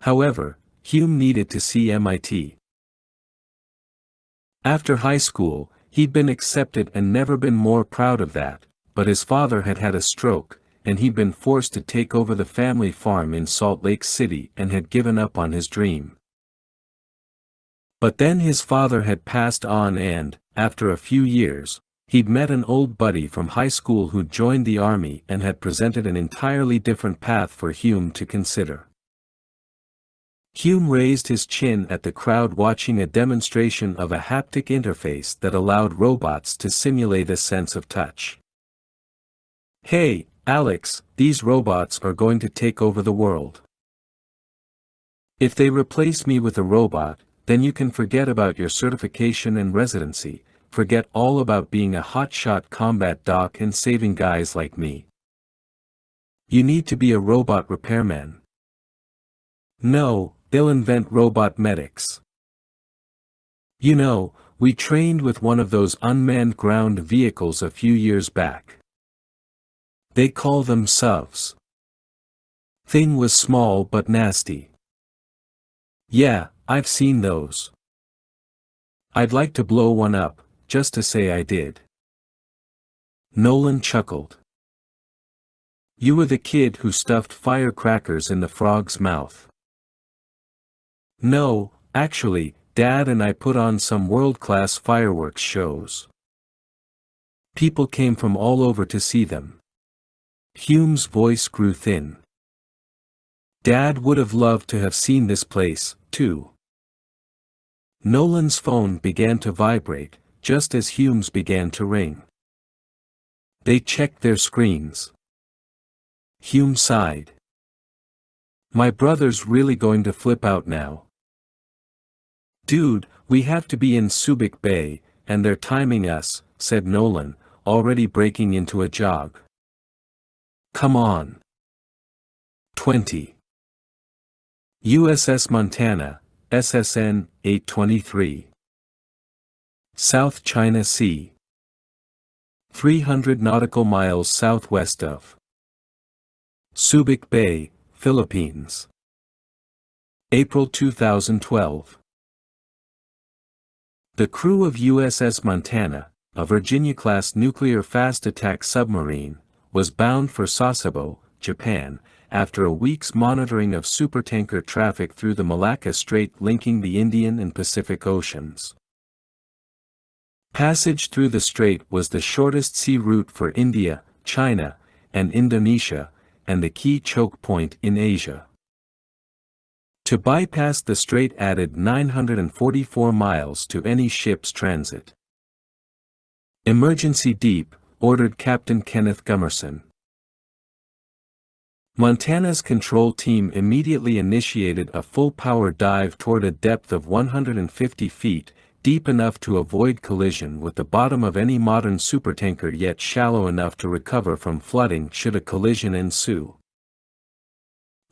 However, Hume needed to see MIT. After high school, he'd been accepted and never been more proud of that, but his father had had a stroke, and he'd been forced to take over the family farm in Salt Lake City and had given up on his dream. But then his father had passed on and, after a few years, he'd met an old buddy from high school who'd joined the army and had presented an entirely different path for Hume to consider. Hume raised his chin at the crowd watching a demonstration of a haptic interface that allowed robots to simulate a sense of touch. "Hey, Alex, these robots are going to take over the world. If they replace me with a robot, then you can forget about your certification and residency, forget all about being a hotshot combat doc and saving guys like me. You need to be a robot repairman. No, they'll invent robot medics. You know, we trained with one of those unmanned ground vehicles a few years back. They call them SUVs. Thing was small but nasty. Yeah, I've seen those. I'd like to blow one up, just to say I did." Nolan chuckled. "You were the kid who stuffed firecrackers in the frog's mouth." "No, actually, Dad and I put on some world-class fireworks shows. People came from all over to see them." Hume's voice grew thin. "Dad would have loved to have seen this place, too." Nolan's phone began to vibrate, just as Hume's began to ring. They checked their screens. Hume sighed. "My brother's really going to flip out now. Dude, we have to be in Subic Bay, and they're timing us," said Nolan, already breaking into a jog. "Come on." 20. USS Montana, SSN 823. South China Sea. 300 nautical miles southwest of Subic Bay, Philippines. April 2012. The crew of USS Montana, a Virginia-class nuclear fast-attack submarine, was bound for Sasebo, Japan, after a week's monitoring of supertanker traffic through the Malacca Strait linking the Indian and Pacific Oceans. Passage through the strait was the shortest sea route for India, China, and Indonesia, and the key choke point in Asia. To bypass the strait added 944 miles to any ship's transit. "Emergency deep," ordered Captain Kenneth Gummerson. Montana's control team immediately initiated a full-power dive toward a depth of 150 feet, deep enough to avoid collision with the bottom of any modern supertanker yet shallow enough to recover from flooding should a collision ensue.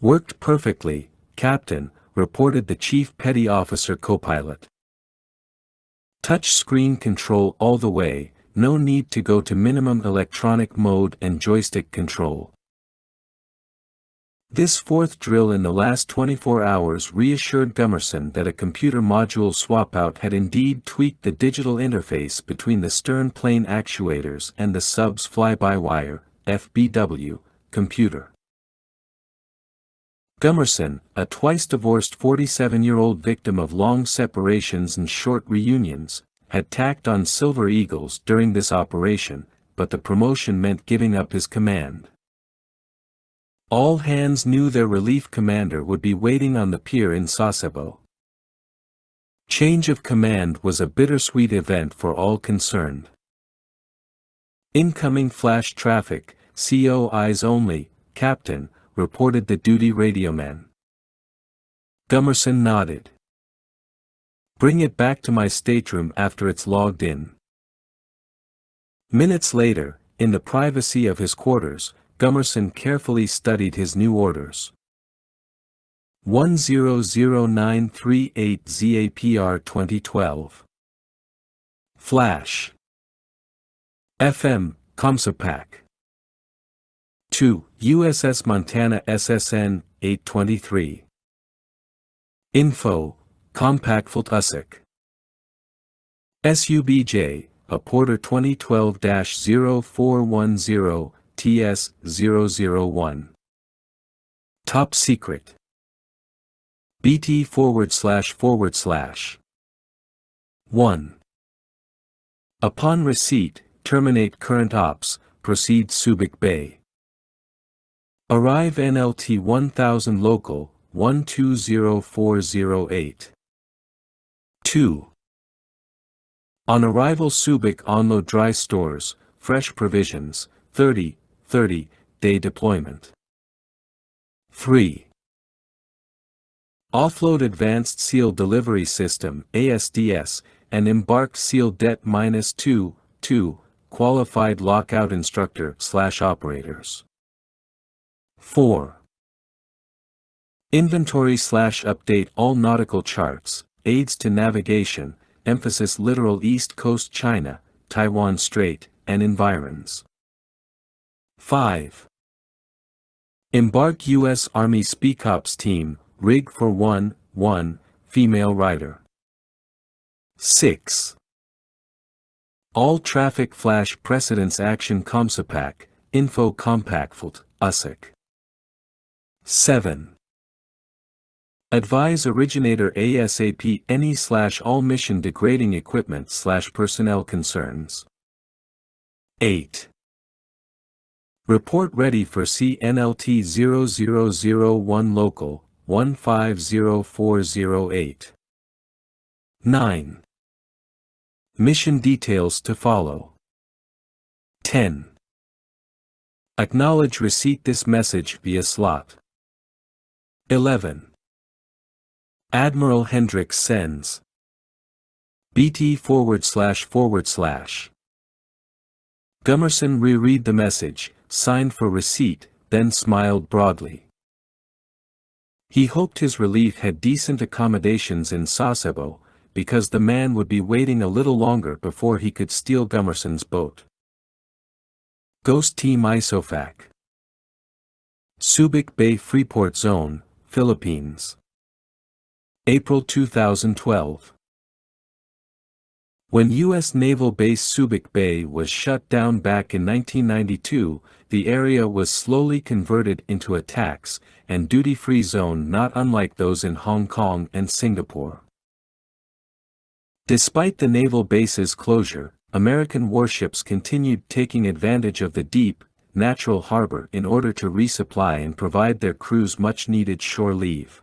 "Worked perfectly, Captain," reported the chief petty officer co-pilot. "Touch screen control all the way, no need to go to minimum electronic mode and joystick control." This fourth drill in the last 24 hours reassured Gummerson that a computer module swap-out had indeed tweaked the digital interface between the stern plane actuators and the sub's fly-by-wire, FBW, computer. Gummerson, a twice-divorced 47-year-old victim of long separations and short reunions, had tacked on Silver Eagles during this operation, but the promotion meant giving up his command. All hands knew their relief commander would be waiting on the pier in Sasebo. Change of command was a bittersweet event for all concerned. Incoming flash traffic, CO eyes only, Captain, reported the duty radioman. Gummerson nodded. Bring it back to my stateroom after it's logged in. Minutes later, in the privacy of his quarters, Gummerson carefully studied his new orders. 100938 ZAPR 2012. Flash. FM, Comsopac. 2, USS Montana SSN, 823. Info, Compactfult USIC. SUBJ, a Porter 2012-0410, TS-001. Top Secret. BT //. 1. Upon receipt, terminate current ops, proceed Subic Bay. Arrive NLT 1000 local, 120408. 2. On arrival Subic unload dry stores, fresh provisions, 30-day deployment. 3. Offload Advanced Sealed Delivery System, ASDS, and embark Sealed Det -2, Qualified Lockout Instructor/Operators. 4. Inventory/update all nautical charts, aids to navigation, emphasis littoral East Coast China, Taiwan Strait, and environs. 5. Embark U.S. Army SpeakOps team, rig for 1 female rider. 6. All traffic flash precedence action Comsopac, info Compactfult, USIC. 7. Advise originator ASAP any/all mission degrading equipment/personnel concerns. 8. Report ready for CNLT 0001 local, 150408. 9. Mission details to follow. 10. Acknowledge receipt this message via slot. 11. Admiral Hendricks sends. BT //. Gummerson reread the message, signed for receipt, then smiled broadly. He hoped his relief had decent accommodations in Sasebo, because the man would be waiting a little longer before he could steal Gummerson's boat. Ghost Team ISOFAC. Subic Bay Freeport Zone, Philippines. April 2012. When U.S. Naval Base Subic Bay was shut down back in 1992, the area was slowly converted into a tax and duty-free zone not unlike those in Hong Kong and Singapore. Despite the naval base's closure, American warships continued taking advantage of the deep, natural harbor in order to resupply and provide their crews much-needed shore leave.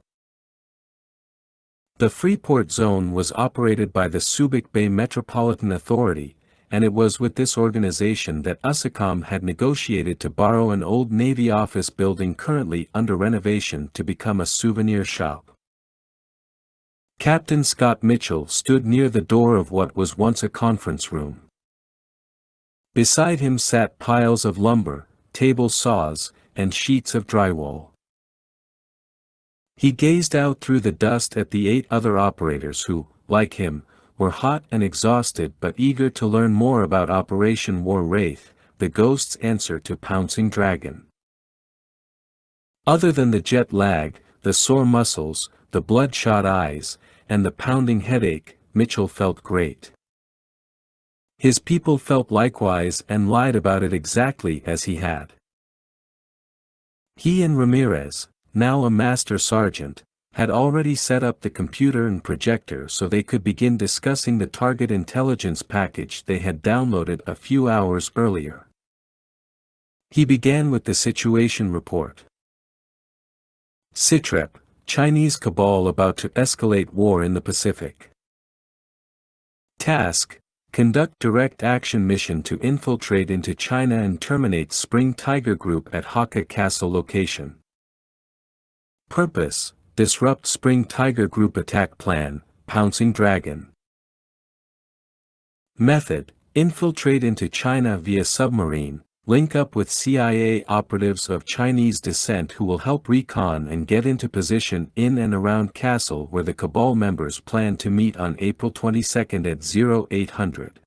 The Freeport Zone was operated by the Subic Bay Metropolitan Authority, and it was with this organization that USACOM had negotiated to borrow an old Navy office building currently under renovation to become a souvenir shop. Captain Scott Mitchell stood near the door of what was once a conference room. Beside him sat piles of lumber, table saws, and sheets of drywall. He gazed out through the dust at the 8 other operators who, like him, were hot and exhausted but eager to learn more about Operation War Wraith, the Ghost's answer to Pouncing Dragon. Other than the jet lag, the sore muscles, the bloodshot eyes, and the pounding headache, Mitchell felt great. His people felt likewise and lied about it exactly as he had. He and Ramirez, now a master sergeant, had already set up the computer and projector so they could begin discussing the target intelligence package they had downloaded a few hours earlier. He began with the situation report. SITREP, Chinese cabal about to escalate war in the Pacific. Task, Conduct direct action mission to infiltrate into China and terminate Spring Tiger Group at Hakka Castle location. Purpose: disrupt Spring Tiger Group attack plan, Pouncing Dragon. Method: infiltrate into China via submarine, link up with CIA operatives of Chinese descent who will help recon and get into position in and around Castle where the Cabal members plan to meet on April 22 at 0800.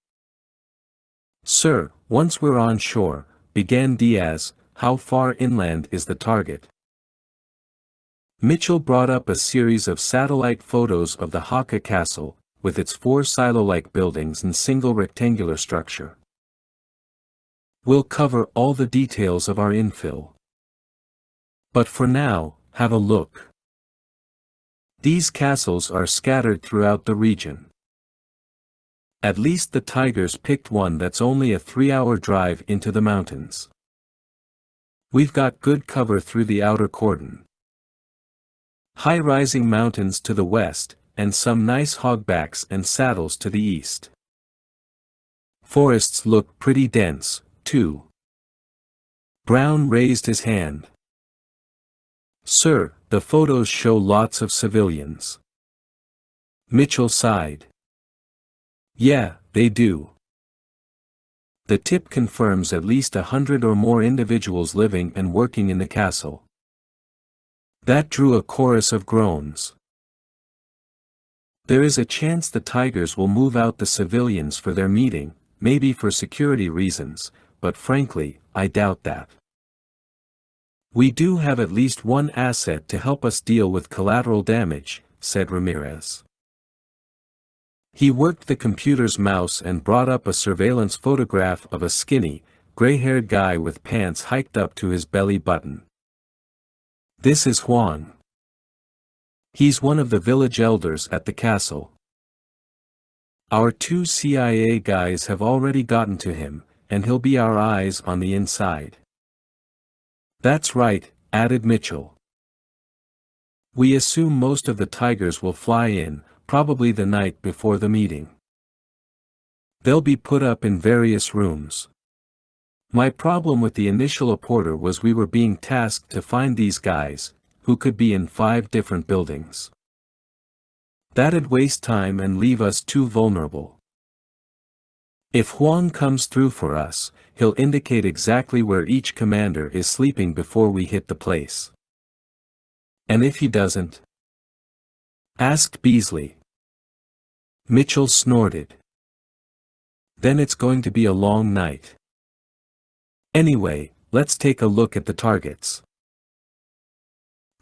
Sir, once we're on shore, began Diaz, how far inland is the target? Mitchell brought up a series of satellite photos of the Hakka Castle, with its 4 silo-like buildings and single rectangular structure. We'll cover all the details of our infill. But for now, have a look. These castles are scattered throughout the region. At least the Tigers picked one that's only a 3-hour drive into the mountains. We've got good cover through the outer cordon. High-rising mountains to the west, and some nice hogbacks and saddles to the east. Forests look pretty dense, too. Brown raised his hand. Sir, the photos show lots of civilians. Mitchell sighed. Yeah, they do. The tip confirms at least 100 or more individuals living and working in the castle. That drew a chorus of groans. There is a chance the Tigers will move out the civilians for their meeting, maybe for security reasons, but frankly, I doubt that. We do have at least one asset to help us deal with collateral damage, said Ramirez. He worked the computer's mouse and brought up a surveillance photograph of a skinny, gray-haired guy with pants hiked up to his belly button. This is Juan. He's one of the village elders at the castle. Our 2 CIA guys have already gotten to him, and he'll be our eyes on the inside. That's right, added Mitchell. We assume most of the Tigers will fly in, probably the night before the meeting. They'll be put up in various rooms. My problem with the initial reporter was we were being tasked to find these guys, who could be in 5 different buildings. That'd waste time and leave us too vulnerable. If Juan comes through for us, he'll indicate exactly where each commander is sleeping before we hit the place. And if he doesn't? Asked Beasley. Mitchell snorted. Then it's going to be a long night. Anyway, let's take a look at the targets.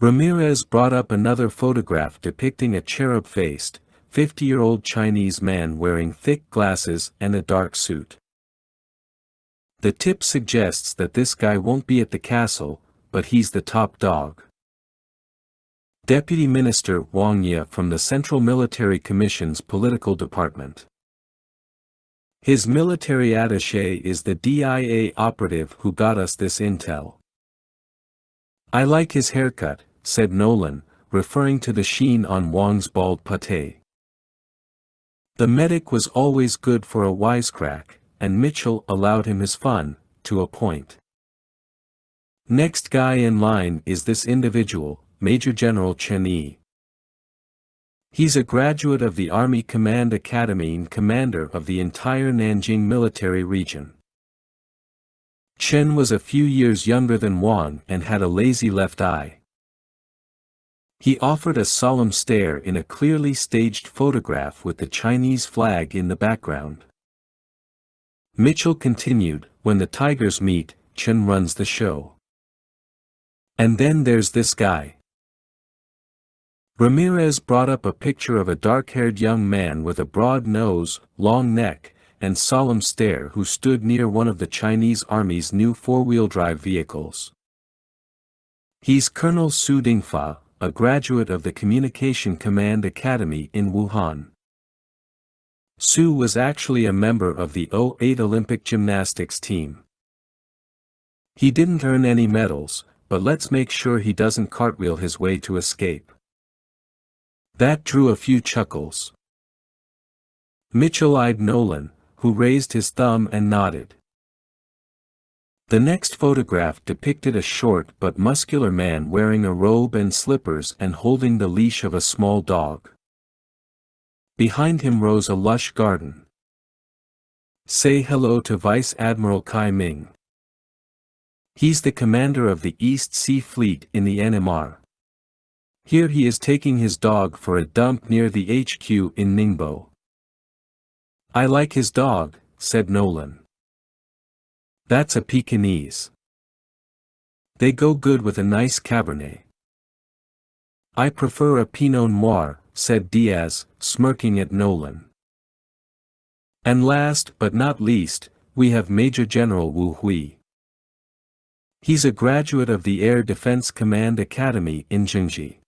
Ramirez brought up another photograph depicting a cherub-faced, 50-year-old Chinese man wearing thick glasses and a dark suit. The tip suggests that this guy won't be at the castle, but he's the top dog. Deputy Minister Wang Ye from the Central Military Commission's Political Department. His military attaché is the DIA operative who got us this intel. I like his haircut, said Nolan, referring to the sheen on Wang's bald pate. The medic was always good for a wisecrack, and Mitchell allowed him his fun, to a point. Next guy in line is this individual, Major General Chen Yi. He's a graduate of the Army Command Academy and commander of the entire Nanjing military region. Chen was a few years younger than Wang and had a lazy left eye. He offered a solemn stare in a clearly staged photograph with the Chinese flag in the background. Mitchell continued, when the Tigers meet, Chen runs the show. And then there's this guy. Ramirez brought up a picture of a dark-haired young man with a broad nose, long neck, and solemn stare who stood near one of the Chinese Army's new 4-wheel-drive vehicles. He's Colonel Su Dingfa, a graduate of the Communication Command Academy in Wuhan. Su was actually a member of the '08 Olympic gymnastics team. He didn't earn any medals, but let's make sure he doesn't cartwheel his way to escape. That drew a few chuckles. Mitchell eyed Nolan, who raised his thumb and nodded. The next photograph depicted a short but muscular man wearing a robe and slippers and holding the leash of a small dog. Behind him rose a lush garden. Say hello to Vice Admiral Kai Ming. He's the commander of the East Sea Fleet in the NMR. Here he is taking his dog for a dump near the HQ in Ningbo. I like his dog, said Nolan. That's a Pekingese. They go good with a nice Cabernet. I prefer a Pinot Noir, said Diaz, smirking at Nolan. And last but not least, we have Major General Wu Hui. He's a graduate of the Air Defense Command Academy in Jingji.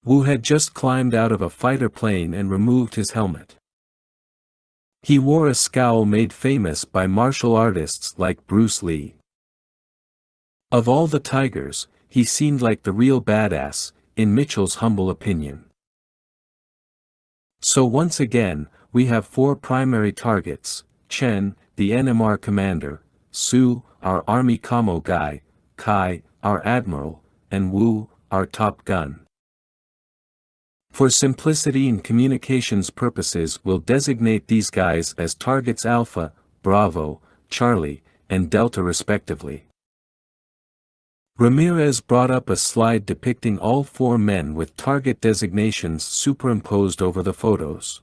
Wu had just climbed out of a fighter plane and removed his helmet. He wore a scowl made famous by martial artists like Bruce Lee. Of all the tigers, he seemed like the real badass, in Mitchell's humble opinion. So once again, we have 4 primary targets: Chen, the NMR commander, Su, our Army Commo guy, Kai, our admiral, and Wu, our top gun. For simplicity and communications purposes, we'll designate these guys as targets Alpha, Bravo, Charlie, and Delta respectively. Ramirez brought up a slide depicting all 4 men with target designations superimposed over the photos.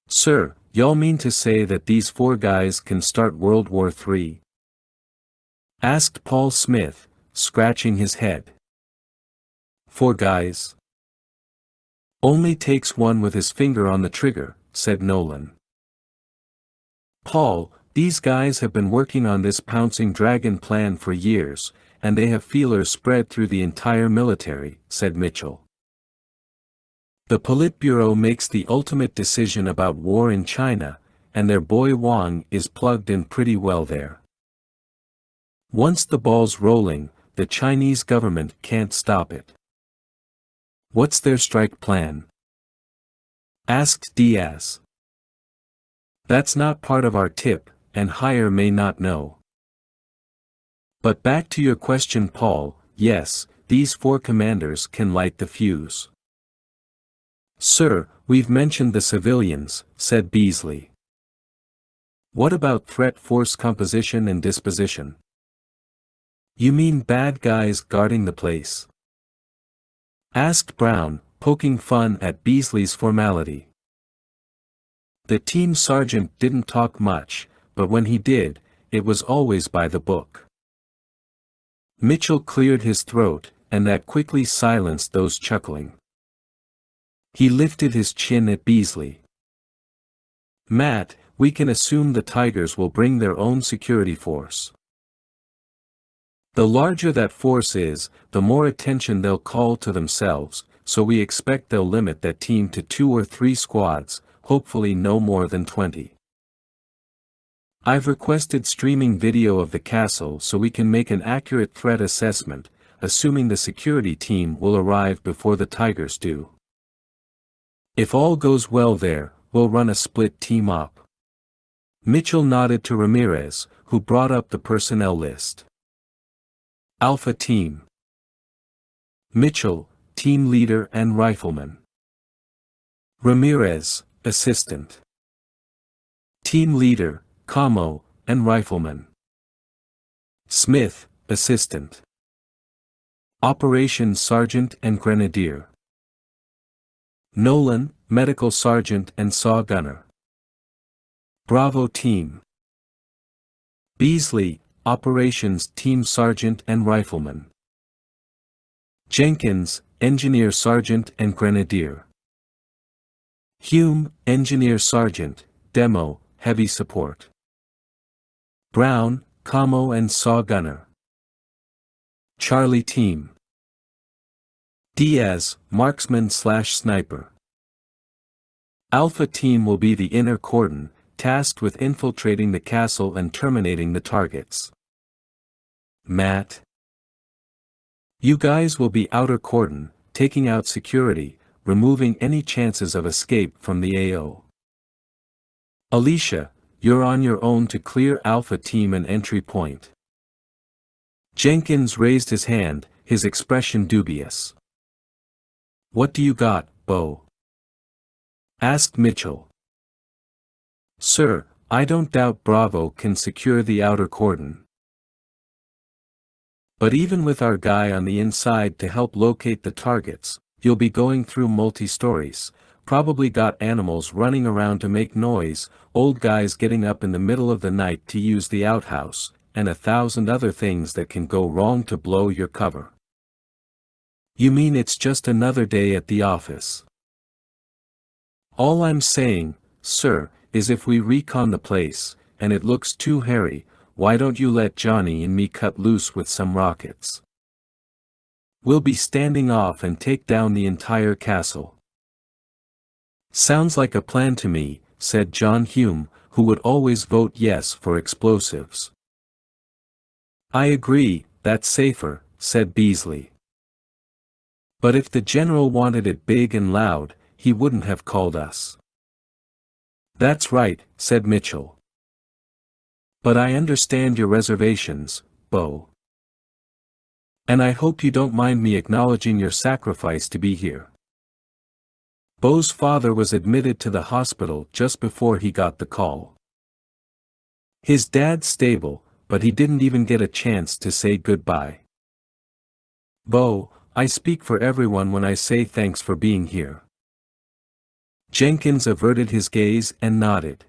Sir, y'all mean to say that these 4 guys can start World War III? Asked Paul Smith, scratching his head. 4 guys? Only takes one with his finger on the trigger, said Nolan. Paul, these guys have been working on this pouncing dragon plan for years, and they have feelers spread through the entire military, said Mitchell. The Politburo makes the ultimate decision about war in China, and their boy Wang is plugged in pretty well there. Once the ball's rolling, the Chinese government can't stop it. What's their strike plan? Asked Diaz. That's not part of our tip, and Hire may not know. But back to your question, Paul, yes, these 4 commanders can light the fuse. Sir, we've mentioned the civilians, said Beasley. What about threat force composition and disposition? You mean bad guys guarding the place? Asked Brown, poking fun at Beasley's formality. The team sergeant didn't talk much, but when he did, it was always by the book. Mitchell cleared his throat, and that quickly silenced those chuckling. He lifted his chin at Beasley. Matt, we can assume the Tigers will bring their own security force. The larger that force is, the more attention they'll call to themselves, so we expect they'll limit that team to 2 or 3 squads, hopefully no more than 20. I've requested streaming video of the castle so we can make an accurate threat assessment, assuming the security team will arrive before the Tigers do. If all goes well there, we'll run a split team up. Mitchell nodded to Ramirez, who brought up the personnel list. Alpha Team. Mitchell, Team Leader and Rifleman. Ramirez, Assistant. Team Leader, Commo, and Rifleman. Smith, Assistant. Operations Sergeant and Grenadier. Nolan, Medical Sergeant and Saw Gunner. Bravo Team. Beasley, Operations Team Sergeant and Rifleman. Jenkins, Engineer Sergeant and Grenadier. Hume, Engineer Sergeant, Demo, Heavy Support. Brown, Commo and Saw Gunner. Charlie Team. Diaz, Marksman/Sniper. Alpha Team will be the inner cordon, tasked with infiltrating the castle and terminating the targets. Matt. You guys will be outer cordon, taking out security, removing any chances of escape from the AO. Alicia, you're on your own to clear Alpha Team an entry point. Jenkins raised his hand, his expression dubious. What do you got, Bo? Asked Mitchell. Sir, I don't doubt Bravo can secure the outer cordon. But even with our guy on the inside to help locate the targets, you'll be going through multi-stories, probably got animals running around to make noise, old guys getting up in the middle of the night to use the outhouse, and 1,000 other things that can go wrong to blow your cover. You mean it's just another day at the office? All I'm saying, sir, is if we recon the place, and it looks too hairy, why don't you let Johnny and me cut loose with some rockets? We'll be standing off and take down the entire castle. Sounds like a plan to me, said John Hume, who would always vote yes for explosives. I agree, that's safer, said Beasley. But if the general wanted it big and loud, he wouldn't have called us. That's right, said Mitchell. But I understand your reservations, Bo. And I hope you don't mind me acknowledging your sacrifice to be here. Bo's father was admitted to the hospital just before he got the call. His dad's stable, but he didn't even get a chance to say goodbye. Bo, I speak for everyone when I say thanks for being here. Jenkins averted his gaze and nodded.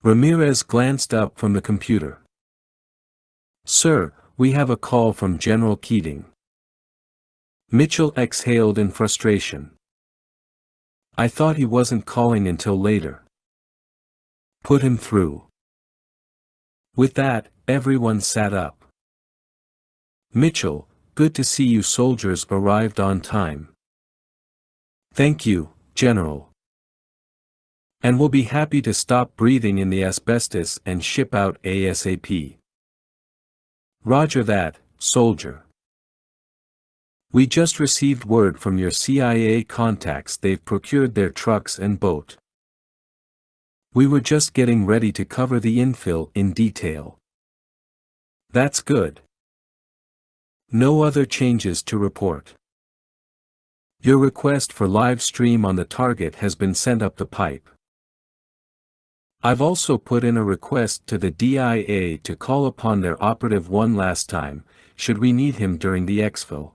Ramirez glanced up from the computer. Sir, we have a call from General Keating. Mitchell exhaled in frustration. I thought he wasn't calling until later. Put him through. With that, everyone sat up. Mitchell, good to see you soldiers arrived on time. Thank you, General. And we'll be happy to stop breathing in the asbestos and ship out ASAP. Roger that, soldier. We just received word from your CIA contacts they've procured their trucks and boat. We were just getting ready to cover the infill in detail. That's good. No other changes to report. Your request for live stream on the target has been sent up the pipe. I've also put in a request to the DIA to call upon their operative one last time, should we need him during the exfil.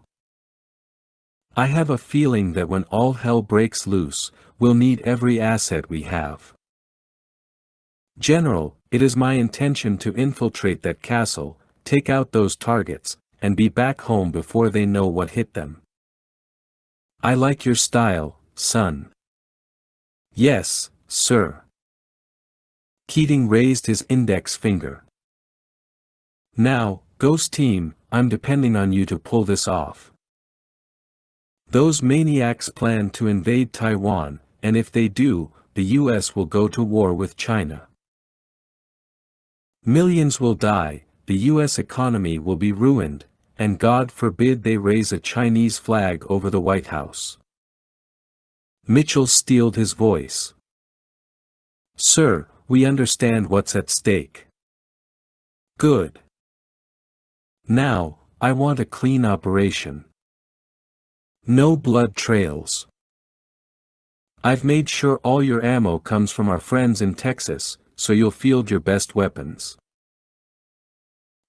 I have a feeling that when all hell breaks loose, we'll need every asset we have. General, it is my intention to infiltrate that castle, take out those targets, and be back home before they know what hit them. I like your style, son. Yes, sir. Keating raised his index finger. Now, Ghost Team, I'm depending on you to pull this off. Those maniacs plan to invade Taiwan, and if they do, the US will go to war with China. Millions will die, the US economy will be ruined, and God forbid they raise a Chinese flag over the White House. Mitchell steeled his voice. Sir, we understand what's at stake. Good. Now, I want a clean operation. No blood trails. I've made sure all your ammo comes from our friends in Texas, so you'll field your best weapons.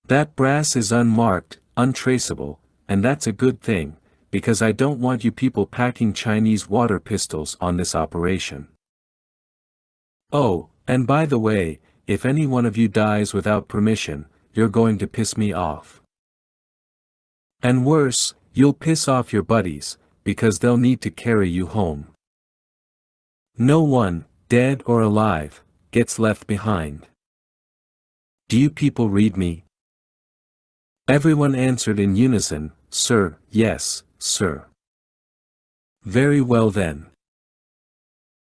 That brass is unmarked, untraceable, and that's a good thing, because I don't want you people packing Chinese water pistols on this operation. Oh, and by the way, if any one of you dies without permission, you're going to piss me off. And worse, you'll piss off your buddies, because they'll need to carry you home. No one, dead or alive, gets left behind. Do you people read me? Everyone answered in unison, Sir, yes, sir. Very well then.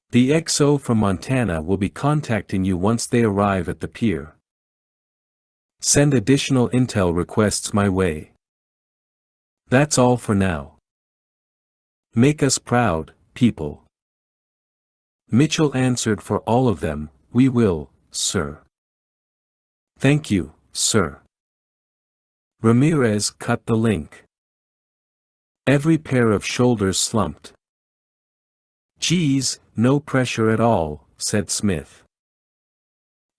The XO from Montana will be contacting you once they arrive at the pier. Send additional intel requests my way. That's all for now. Make us proud, people. Mitchell answered for all of them, "We will, sir." "Thank you, sir." Ramirez cut the link. Every pair of shoulders slumped. "Geez, no pressure at all," said Smith.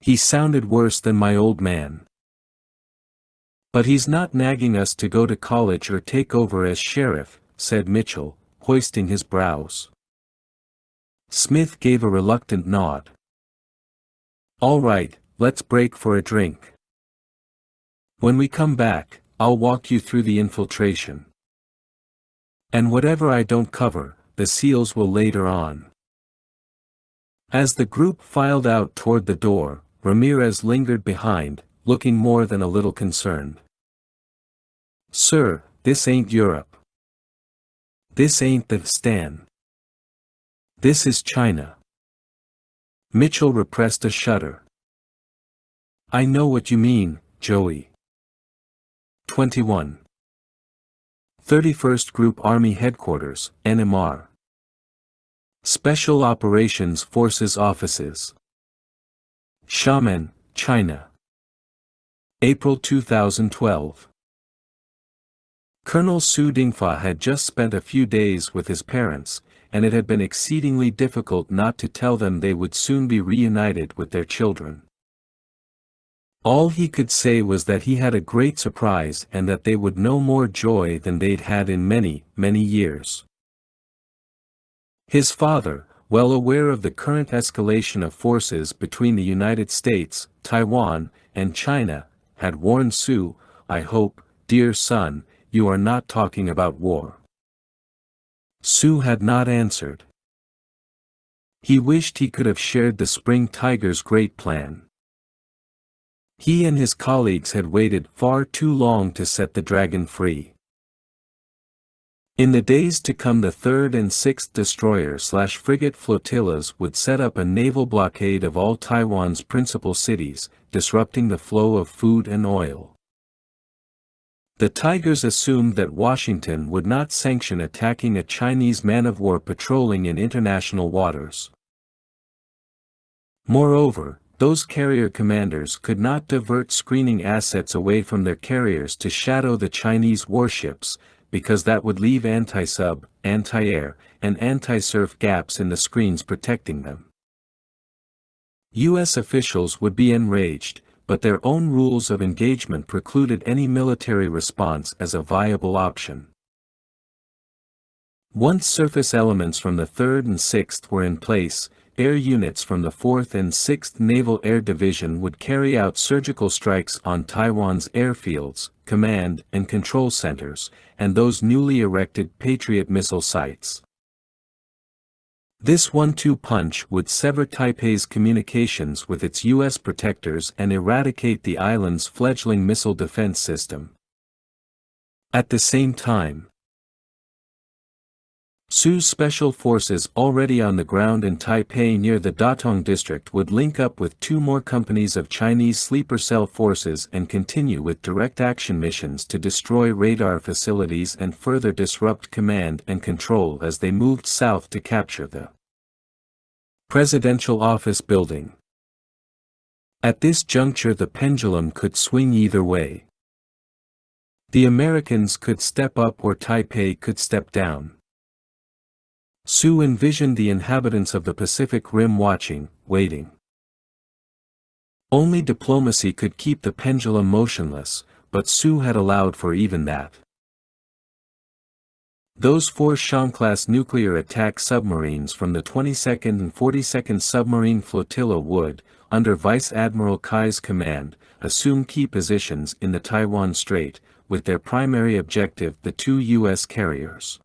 "He sounded worse than my old man." "But he's not nagging us to go to college or take over as sheriff," said Mitchell, hoisting his brows. Smith gave a reluctant nod. "All right, let's break for a drink. When we come back, I'll walk you through the infiltration. And whatever I don't cover, the SEALs will later on." As the group filed out toward the door, Ramirez lingered behind, looking more than a little concerned. "Sir, this ain't Europe. This ain't the Stan. This is China." Mitchell repressed a shudder. "I know what you mean, Joey." 21. 31st Group Army Headquarters, NMR. Special Operations Forces Offices. Xiamen, China. April 2012. Colonel Su Dingfa had just spent a few days with his parents, and it had been exceedingly difficult not to tell them they would soon be reunited with their children. All he could say was that he had a great surprise and that they would know more joy than they'd had in many, many years. His father, well aware of the current escalation of forces between the United States, Taiwan, and China, had warned Su, "I hope, dear son, you are not talking about war." Su had not answered. He wished he could have shared the Spring Tiger's great plan. He and his colleagues had waited far too long to set the dragon free. In the days to come, the 3rd and 6th destroyer-frigate flotillas would set up a naval blockade of all Taiwan's principal cities, disrupting the flow of food and oil. The Tigers assumed that Washington would not sanction attacking a Chinese man-of-war patrolling in international waters. Moreover, those carrier commanders could not divert screening assets away from their carriers to shadow the Chinese warships, because that would leave anti-sub, anti-air, and anti-surf gaps in the screens protecting them. U.S. officials would be enraged, but their own rules of engagement precluded any military response as a viable option. Once surface elements from the 3rd and 6th were in place, air units from the 4th and 6th Naval Air Division would carry out surgical strikes on Taiwan's airfields, command and control centers, and those newly erected Patriot missile sites. This one-two punch would sever Taipei's communications with its U.S. protectors and eradicate the island's fledgling missile defense system. At the same time, Su's special forces already on the ground in Taipei near the Datong district would link up with 2 more companies of Chinese sleeper cell forces and continue with direct action missions to destroy radar facilities and further disrupt command and control as they moved south to capture the Presidential Office Building. At this juncture the pendulum could swing either way. The Americans could step up or Taipei could step down. Su envisioned the inhabitants of the Pacific Rim watching, waiting. Only diplomacy could keep the pendulum motionless, but Su had allowed for even that. Those 4 Sham-class nuclear attack submarines from the 22nd and 42nd Submarine Flotilla would, under Vice Admiral Kai's command, assume key positions in the Taiwan Strait, with their primary objective the 2 U.S. carriers.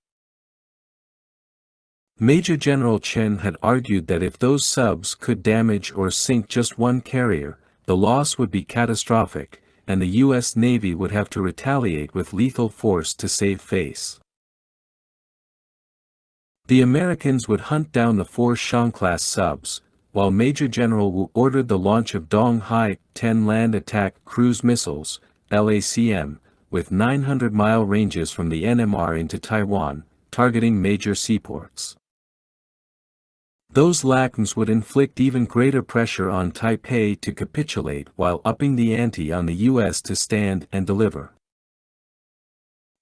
Major General Chen had argued that if those subs could damage or sink just one carrier, the loss would be catastrophic, and the U.S. Navy would have to retaliate with lethal force to save face. The Americans would hunt down the 4 Shang-class subs, while Major General Wu ordered the launch of Dong-Hai 10 land attack cruise missiles, LACM, with 900-mile ranges from the NMR into Taiwan, targeting major seaports. Those LACMs would inflict even greater pressure on Taipei to capitulate while upping the ante on the US to stand and deliver.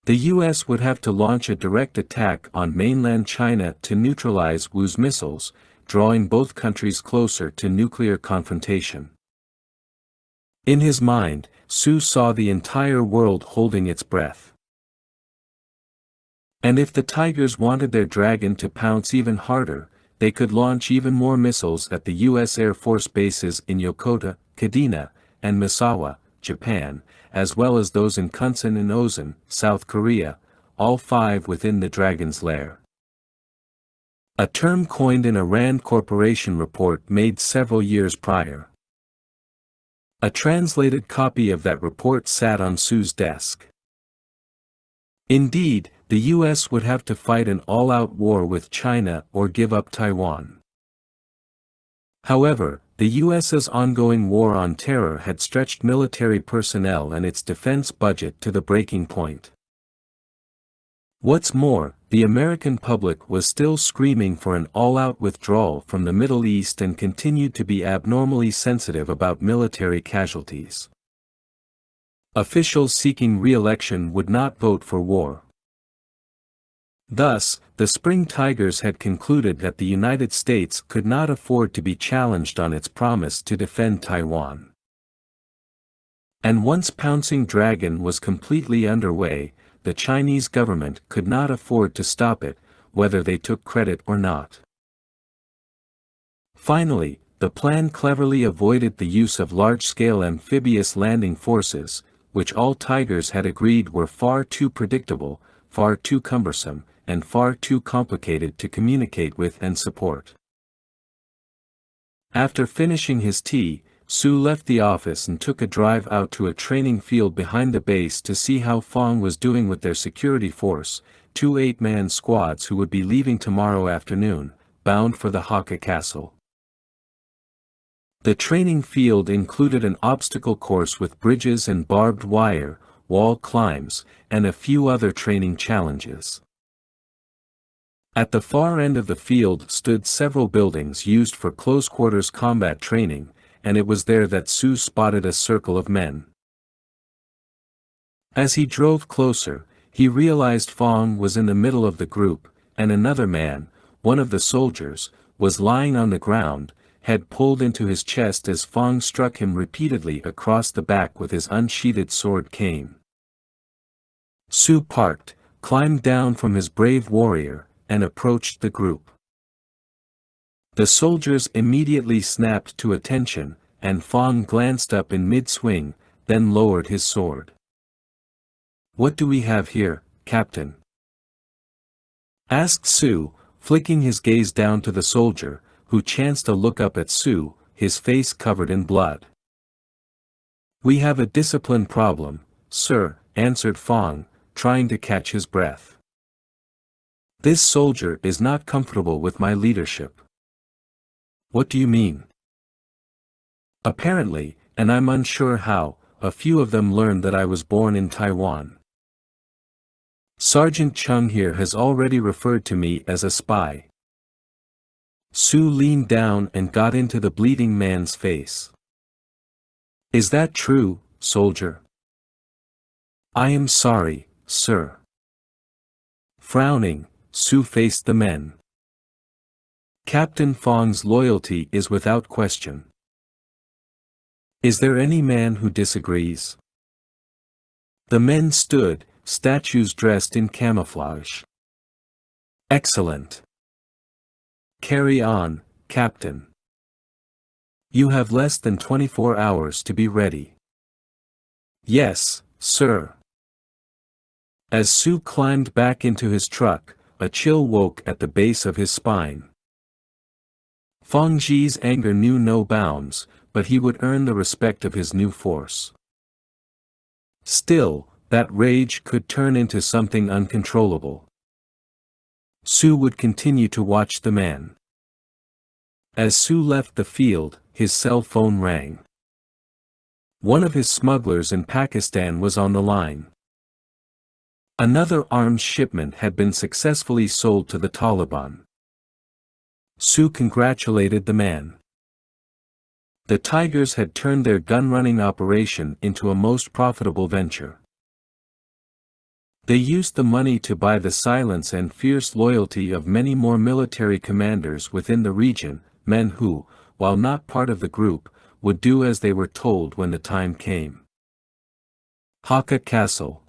The US would have to launch a direct attack on mainland China to neutralize Wu's missiles, drawing both countries closer to nuclear confrontation. In his mind, Su saw the entire world holding its breath. And if the Tigers wanted their dragon to pounce even harder, they could launch even more missiles at the U.S. Air Force bases in Yokota, Kadena, and Misawa, Japan, as well as those in Kunsan and Osan, South Korea, all 5 within the Dragon's lair. A term coined in a Rand Corporation report made several years prior. A translated copy of that report sat on Su's desk. Indeed, the U.S. would have to fight an all-out war with China or give up Taiwan. However, the U.S.'s ongoing war on terror had stretched military personnel and its defense budget to the breaking point. What's more, the American public was still screaming for an all-out withdrawal from the Middle East and continued to be abnormally sensitive about military casualties. Officials seeking re-election would not vote for war. Thus, the Spring Tigers had concluded that the United States could not afford to be challenged on its promise to defend Taiwan. And once Pouncing Dragon was completely underway, the Chinese government could not afford to stop it, whether they took credit or not. Finally, the plan cleverly avoided the use of large-scale amphibious landing forces, which all Tigers had agreed were far too predictable, far too cumbersome, and far too complicated to communicate with and support. After finishing his tea, Su left the office and took a drive out to a training field behind the base to see how Fong was doing with their security force, 2 8-man squads who would be leaving tomorrow afternoon, bound for the Hakka Castle. The training field included an obstacle course with bridges and barbed wire, wall climbs, and a few other training challenges. At the far end of the field stood several buildings used for close-quarters combat training, and it was there that Su spotted a circle of men. As he drove closer, he realized Fong was in the middle of the group, and another man, one of the soldiers, was lying on the ground, head pulled into his chest as Fong struck him repeatedly across the back with his unsheathed sword cane. Su parked, climbed down from his brave warrior, and approached the group. The soldiers immediately snapped to attention, and Fong glanced up in mid-swing, then lowered his sword. "What do we have here, Captain?" asked Su, flicking his gaze down to the soldier, who chanced to look up at Su, his face covered in blood. "We have a discipline problem, sir," answered Fong, trying to catch his breath. "This soldier is not comfortable with my leadership." "What do you mean?" "Apparently, and I'm unsure how, a few of them learned that I was born in Taiwan. Sergeant Chung here has already referred to me as a spy." Su leaned down and got into the bleeding man's face. "Is that true, soldier?" "I am sorry, sir." Frowning, Su faced the men. "Captain Fong's loyalty is without question. Is there any man who disagrees?" The men stood, statues dressed in camouflage. "Excellent. Carry on, Captain. You have less than 24 hours to be ready." "Yes, sir." As Su climbed back into his truck, a chill woke at the base of his spine. Fong Ji's anger knew no bounds, but he would earn the respect of his new force. Still, that rage could turn into something uncontrollable. Su would continue to watch the man. As Su left the field, his cell phone rang. One of his smugglers in Pakistan was on the line. Another arms shipment had been successfully sold to the Taliban. Sue congratulated the man. The Tigers had turned their gun-running operation into a most profitable venture. They used the money to buy the silence and fierce loyalty of many more military commanders within the region, men who, while not part of the group, would do as they were told when the time came. Hakka Castle,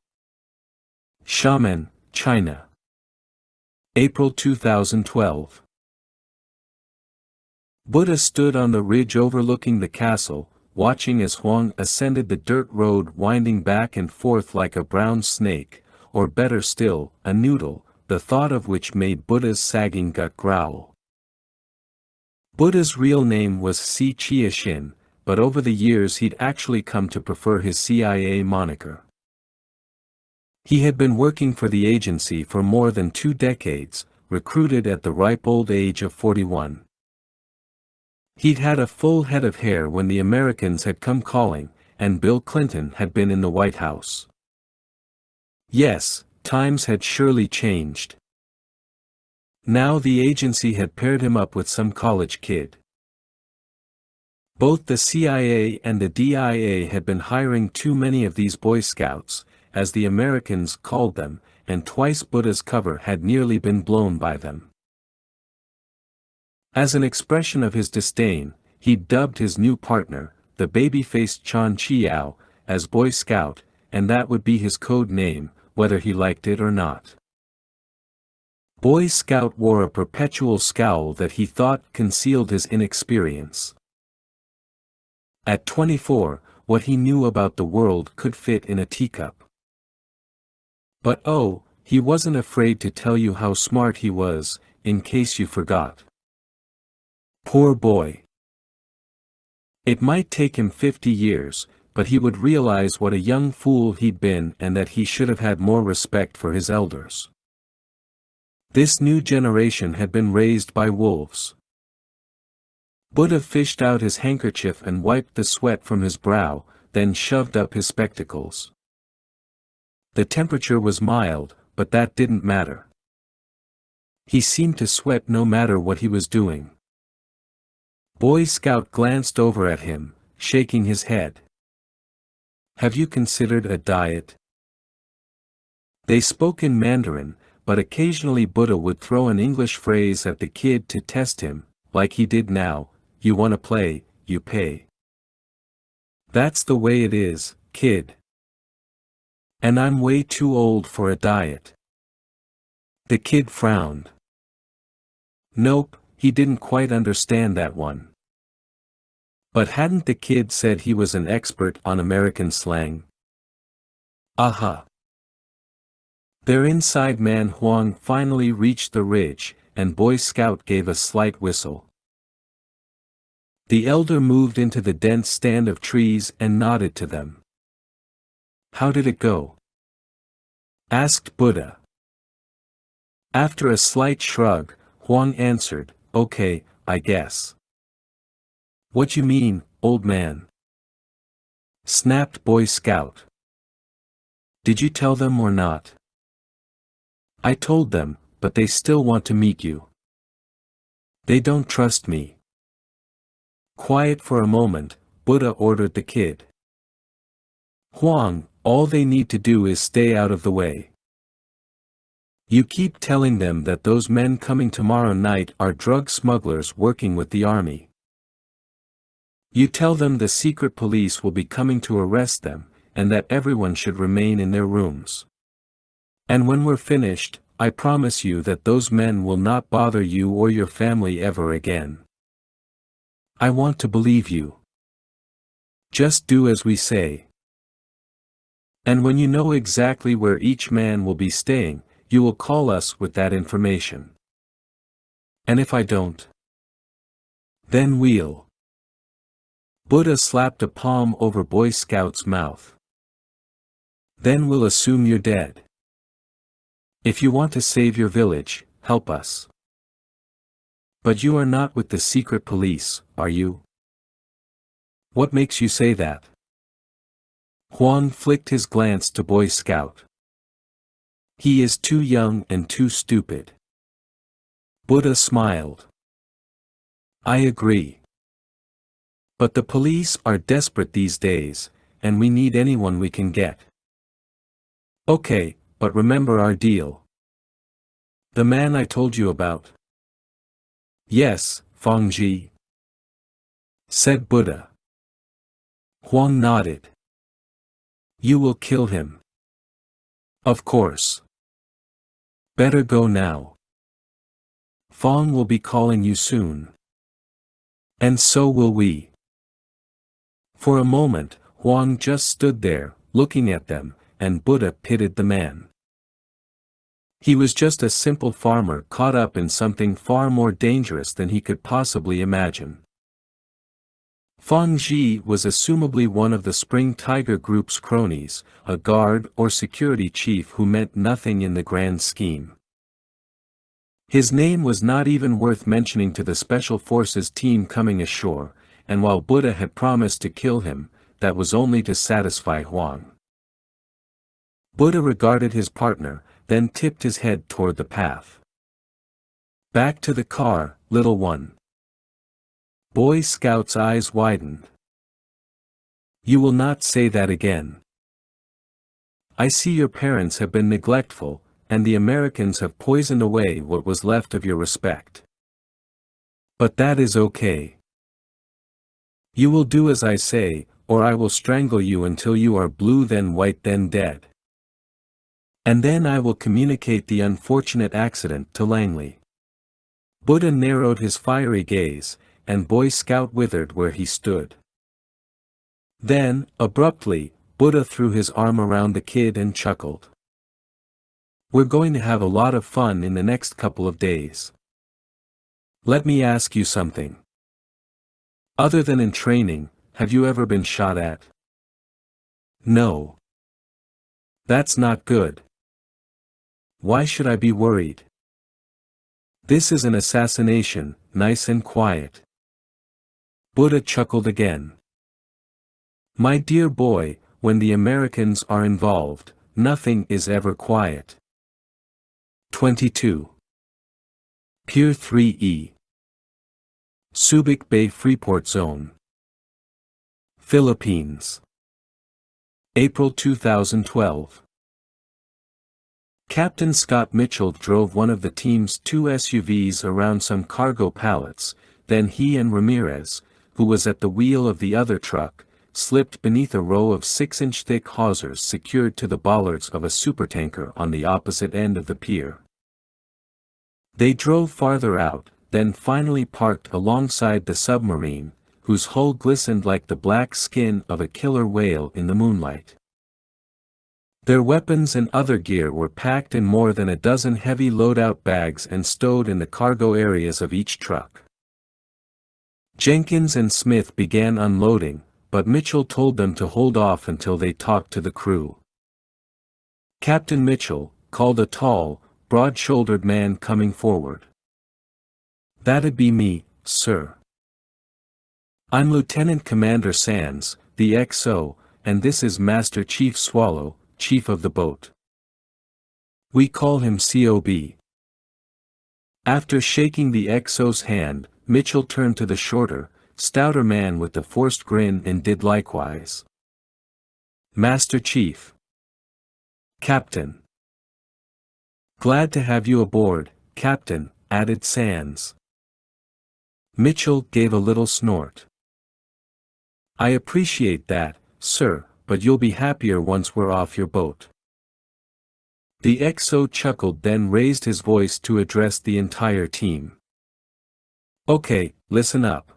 Xiamen, China. April 2012. Buddha stood on the ridge overlooking the castle, watching as Huang ascended the dirt road winding back and forth like a brown snake, or better still, a noodle, the thought of which made Buddha's sagging gut growl. Buddha's real name was Si Chia-shin, but over the years he'd actually come to prefer his CIA moniker. He had been working for the agency for more than 2 decades, recruited at the ripe old age of 41. He'd had a full head of hair when the Americans had come calling, and Bill Clinton had been in the White House. Yes, times had surely changed. Now the agency had paired him up with some college kid. Both the CIA and the DIA had been hiring too many of these Boy Scouts, as the Americans called them, and twice Buddha's cover had nearly been blown by them. As an expression of his disdain, he'd dubbed his new partner, the baby-faced Chan Chiao, as Boy Scout, and that would be his code name, whether he liked it or not. Boy Scout wore a perpetual scowl that he thought concealed his inexperience. At 24, what he knew about the world could fit in a teacup. But oh, he wasn't afraid to tell you how smart he was, in case you forgot. Poor boy. It might take him 50 years, but he would realize what a young fool he'd been and that he should have had more respect for his elders. This new generation had been raised by wolves. Buddha fished out his handkerchief and wiped the sweat from his brow, then shoved up his spectacles. The temperature was mild, but that didn't matter. He seemed to sweat no matter what he was doing. Boy Scout glanced over at him, shaking his head. Have you considered a diet? They spoke in Mandarin, but occasionally Buddha would throw an English phrase at the kid to test him, like he did now, you wanna play, you pay. That's the way it is, kid. And I'm way too old for a diet. The kid frowned. Nope, he didn't quite understand that one. But hadn't the kid said he was an expert on American slang? Aha! Their inside man Huang finally reached the ridge, and Boy Scout gave a slight whistle. The elder moved into the dense stand of trees and nodded to them. How did it go? Asked Buddha. After a slight shrug, Huang answered, okay, I guess. What you mean, old man? Snapped Boy Scout. Did you tell them or not? I told them, but they still want to meet you. They don't trust me. Quiet for a moment, Buddha ordered the kid. Huang, all they need to do is stay out of the way. You keep telling them that those men coming tomorrow night are drug smugglers working with the army. You tell them the secret police will be coming to arrest them, and that everyone should remain in their rooms. And when we're finished, I promise you that those men will not bother you or your family ever again. I want to believe you. Just do as we say. And when you know exactly where each man will be staying, you will call us with that information. And if I don't? Then we'll. Buddha slapped a palm over Boy Scout's mouth. Then we'll assume you're dead. If you want to save your village, help us. But you are not with the secret police, are you? What makes you say that? Huang flicked his glance to Boy Scout. He is too young and too stupid. Buddha smiled. I agree. But the police are desperate these days, and we need anyone we can get. Okay, but remember our deal. The man I told you about. Yes, Fangji, said Buddha. Huang nodded. You will kill him. Of course. Better go now. Fang will be calling you soon. And so will we. For a moment, Huang just stood there, looking at them, and Buddha pitied the man. He was just a simple farmer caught up in something far more dangerous than he could possibly imagine. Fang Ji was assumably one of the Spring Tiger Group's cronies, a guard or security chief who meant nothing in the grand scheme. His name was not even worth mentioning to the Special Forces team coming ashore, and while Buddha had promised to kill him, that was only to satisfy Huang. Buddha regarded his partner, then tipped his head toward the path. Back to the car, little one. Boy Scout's eyes widened. You will not say that again. I see your parents have been neglectful, and the Americans have poisoned away what was left of your respect. But that is okay. You will do as I say, or I will strangle you until you are blue then white then dead. And then I will communicate the unfortunate accident to Langley. Buddha narrowed his fiery gaze, and Boy Scout withered where he stood. Then, abruptly, Buddha threw his arm around the kid and chuckled. We're going to have a lot of fun in the next couple of days. Let me ask you something. Other than in training, have you ever been shot at? No. That's not good. Why should I be worried? This is an assassination, nice and quiet. Buddha chuckled again. My dear boy, when the Americans are involved, nothing is ever quiet. 22. Pier 3E. Subic Bay Freeport Zone. Philippines. April 2012. Captain Scott Mitchell drove one of the team's two SUVs around some cargo pallets, then he and Ramirez, who was at the wheel of the other truck, slipped beneath a row of 6-inch thick hawsers secured to the bollards of a supertanker on the opposite end of the pier. They drove farther out, then finally parked alongside the submarine, whose hull glistened like the black skin of a killer whale in the moonlight. Their weapons and other gear were packed in more than a dozen heavy loadout bags and stowed in the cargo areas of each truck. Jenkins and Smith began unloading, but Mitchell told them to hold off until they talked to the crew. Captain Mitchell called a tall, broad-shouldered man coming forward. That'd be me, sir. I'm Lieutenant Commander Sands, the XO, and this is Master Chief Swallow, chief of the boat. We call him COB. After shaking the XO's hand, Mitchell turned to the shorter, stouter man with the forced grin and did likewise. Master Chief. Captain. Glad to have you aboard, Captain, added Sands. Mitchell gave a little snort. I appreciate that, sir, but you'll be happier once we're off your boat. The XO chuckled then raised his voice to address the entire team. Okay, listen up.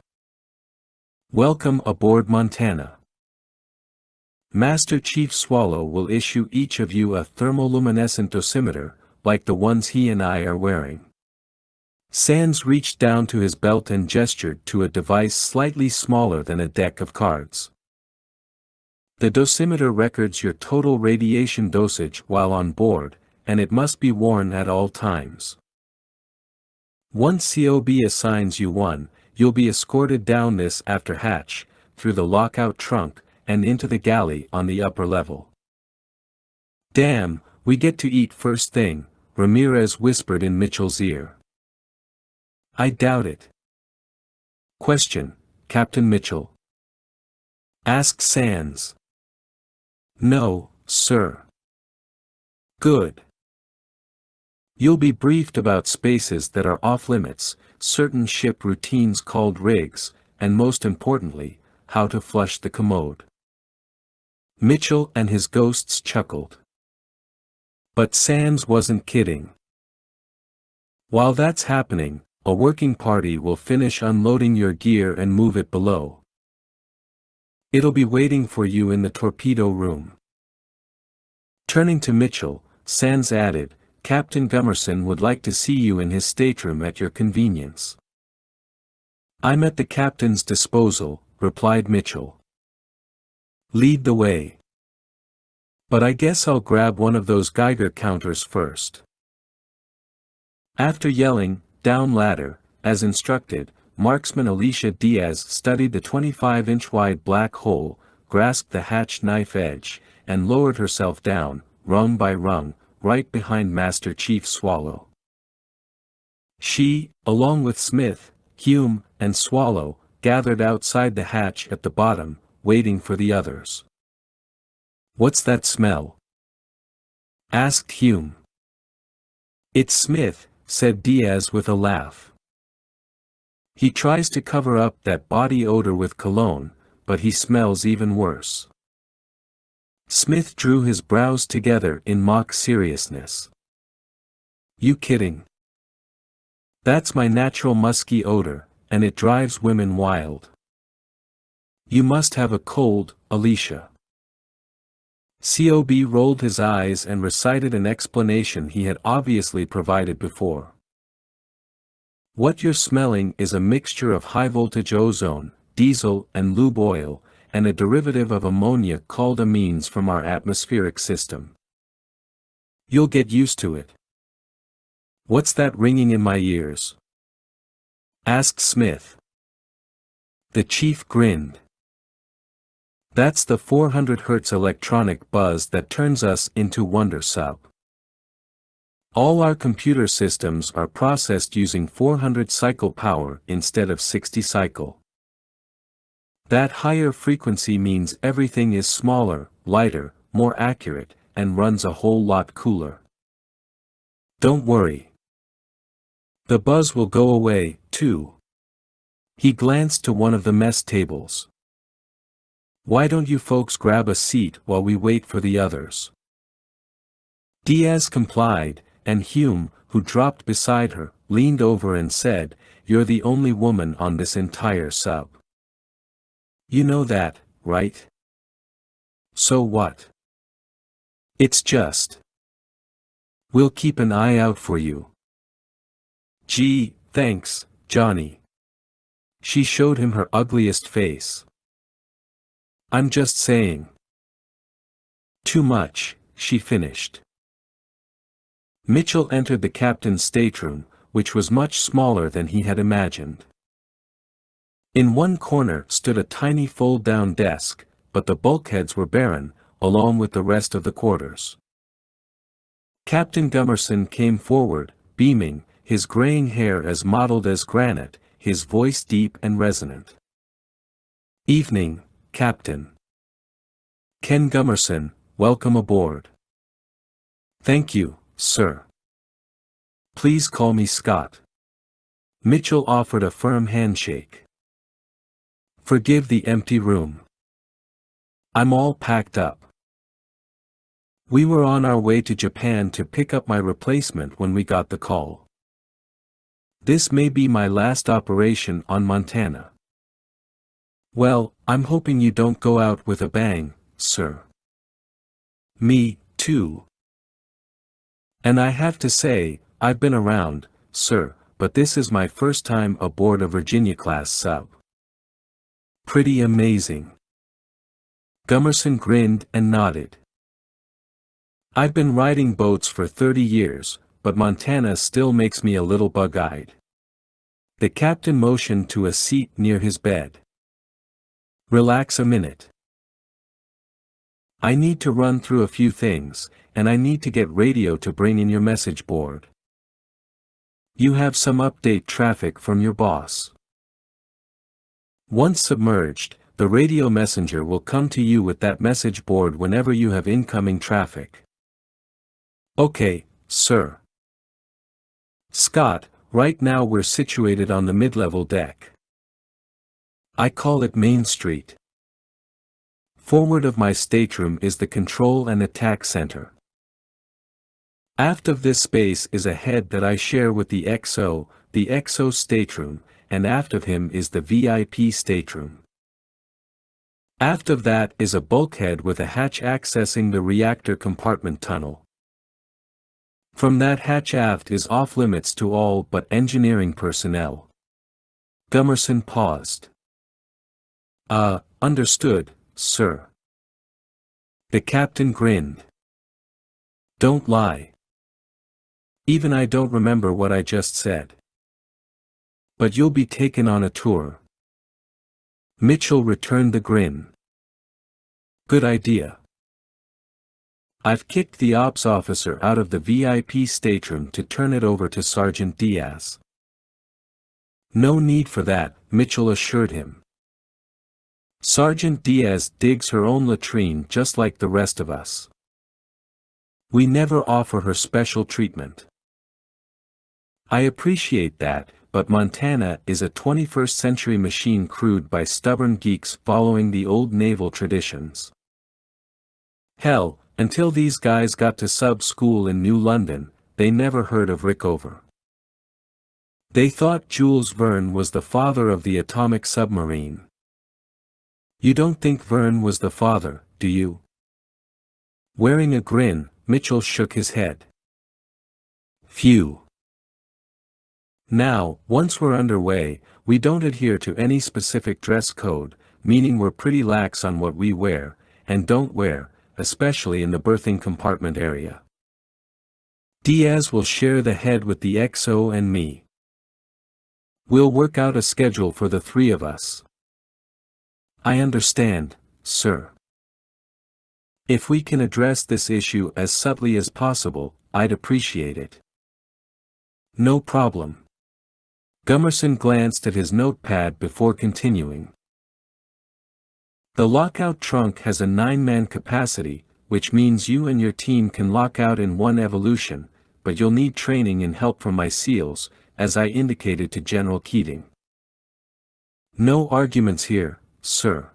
Welcome aboard Montana. Master Chief Swallow will issue each of you a thermoluminescent dosimeter, like the ones he and I are wearing. Sands reached down to his belt and gestured to a device slightly smaller than a deck of cards. The dosimeter records your total radiation dosage while on board, and it must be worn at all times. Once COB assigns you one, you'll be escorted down this after hatch, through the lockout trunk, and into the galley on the upper level. Damn, we get to eat first thing, Ramirez whispered in Mitchell's ear. I doubt it. Question, Captain Mitchell? Asked Sands. No, sir. Good. You'll be briefed about spaces that are off-limits, certain ship routines called rigs, and most importantly, how to flush the commode. Mitchell and his ghosts chuckled. But Sands wasn't kidding. While that's happening, a working party will finish unloading your gear and move it below. It'll be waiting for you in the torpedo room. Turning to Mitchell, Sands added, Captain Gummerson would like to see you in his stateroom at your convenience. I'm at the captain's disposal, replied Mitchell. Lead the way. But I guess I'll grab one of those Geiger counters first. After yelling, down ladder, as instructed, Marksman Alicia Diaz studied the 25-inch wide black hole, grasped the hatch knife edge, and lowered herself down, rung by rung, right behind Master Chief Swallow. She, along with Smith, Hume, and Swallow, gathered outside the hatch at the bottom, waiting for the others. What's that smell? Asked Hume. It's Smith, said Diaz with a laugh. He tries to cover up that body odor with cologne, but he smells even worse. Smith drew his brows together in mock seriousness. You kidding? That's my natural musky odor, and it drives women wild. You must have a cold, Alicia. Cob rolled his eyes and recited an explanation he had obviously provided before. What you're smelling is a mixture of high-voltage ozone, diesel and lube oil, and a derivative of ammonia called amines from our atmospheric system. You'll get used to it. What's that ringing in my ears? Asked Smith. The chief grinned. That's the 400 Hz electronic buzz that turns us into Wonder Sub. All our computer systems are processed using 400 cycle power instead of 60 cycle. That higher frequency means everything is smaller, lighter, more accurate, and runs a whole lot cooler. Don't worry. The buzz will go away, too. He glanced to one of the mess tables. Why don't you folks grab a seat while we wait for the others? Diaz complied, and Hume, who dropped beside her, leaned over and said, You're the only woman on this entire sub. You know that, right? So what? It's just. We'll keep an eye out for you. Gee, thanks, Johnny. She showed him her ugliest face. I'm just saying. Too much, she finished. Mitchell entered the captain's stateroom, which was much smaller than he had imagined. In one corner stood a tiny fold-down desk, but the bulkheads were barren, along with the rest of the quarters. Captain Gummerson came forward, beaming, his graying hair as mottled as granite, his voice deep and resonant. Evening, Captain. Ken Gummerson, welcome aboard. Thank you, sir. Please call me Scott. Mitchell offered a firm handshake. Forgive the empty room. I'm all packed up. We were on our way to Japan to pick up my replacement when we got the call. This may be my last operation on Montana. Well, I'm hoping you don't go out with a bang, sir. Me, too. And I have to say, I've been around, sir, but this is my first time aboard a Virginia-class sub. Pretty amazing. Gummerson grinned and nodded. I've been riding boats for 30 years, but Montana still makes me a little bug-eyed. The captain motioned to a seat near his bed. Relax a minute. I need to run through a few things, and I need to get radio to bring in your message board. You have some update traffic from your boss. Once submerged, the radio messenger will come to you with that message board whenever you have incoming traffic. Okay, sir. Scott, right now we're situated on the mid-level deck. I call it Main Street. Forward of my stateroom is the control and attack center. Aft of this space is a head that I share with the XO stateroom, and aft of him is the VIP stateroom. Aft of that is a bulkhead with a hatch accessing the reactor compartment tunnel. From that hatch aft is off-limits to all but engineering personnel. Gummerson paused. Understood, sir. The captain grinned. Don't lie. Even I don't remember what I just said. But you'll be taken on a tour. Mitchell returned the grin. Good idea. I've kicked the ops officer out of the VIP stateroom to turn it over to Sergeant Diaz. No need for that, Mitchell assured him. Sergeant Diaz digs her own latrine just like the rest of us. We never offer her special treatment. I appreciate that, but Montana is a 21st century machine crewed by stubborn geeks following the old naval traditions. Hell, until these guys got to sub-school in New London, they never heard of Rickover. They thought Jules Verne was the father of the atomic submarine. You don't think Verne was the father, do you? Wearing a grin, Mitchell shook his head. Phew. Now, once we're underway, we don't adhere to any specific dress code, meaning we're pretty lax on what we wear, and don't wear, especially in the berthing compartment area. Diaz will share the head with the XO and me. We'll work out a schedule for the three of us. I understand, sir. If we can address this issue as subtly as possible, I'd appreciate it. No problem. Gummerson glanced at his notepad before continuing. The lockout trunk has a 9-man capacity, which means you and your team can lock out in one evolution, but you'll need training and help from my SEALs, as I indicated to General Keating. No arguments here, sir.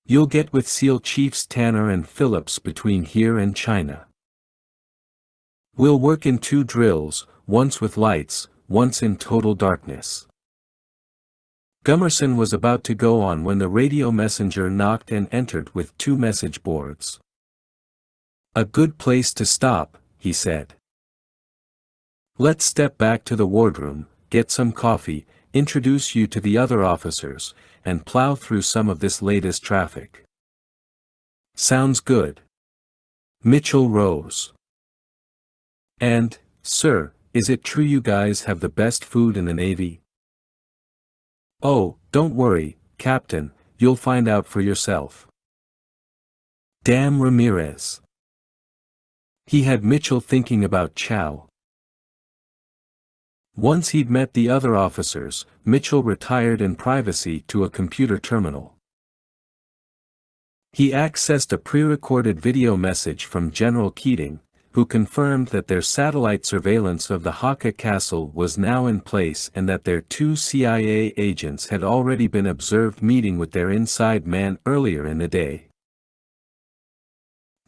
You'll get with SEAL Chiefs Tanner and Phillips between here and China. We'll work in 2 drills, once with lights, once in total darkness. Gummerson was about to go on when the radio messenger knocked and entered with 2 message boards. A good place to stop, he said. Let's step back to the wardroom, get some coffee, introduce you to the other officers, and plow through some of this latest traffic. Sounds good. Mitchell rose. And, sir, is it true you guys have the best food in the Navy? Oh, don't worry, Captain, you'll find out for yourself. Damn Ramirez. He had Mitchell thinking about chow. Once he'd met the other officers, Mitchell retired in privacy to a computer terminal. He accessed a pre-recorded video message from General Keating, who confirmed that their satellite surveillance of the Haka Castle was now in place and that their 2 CIA agents had already been observed meeting with their inside man earlier in the day.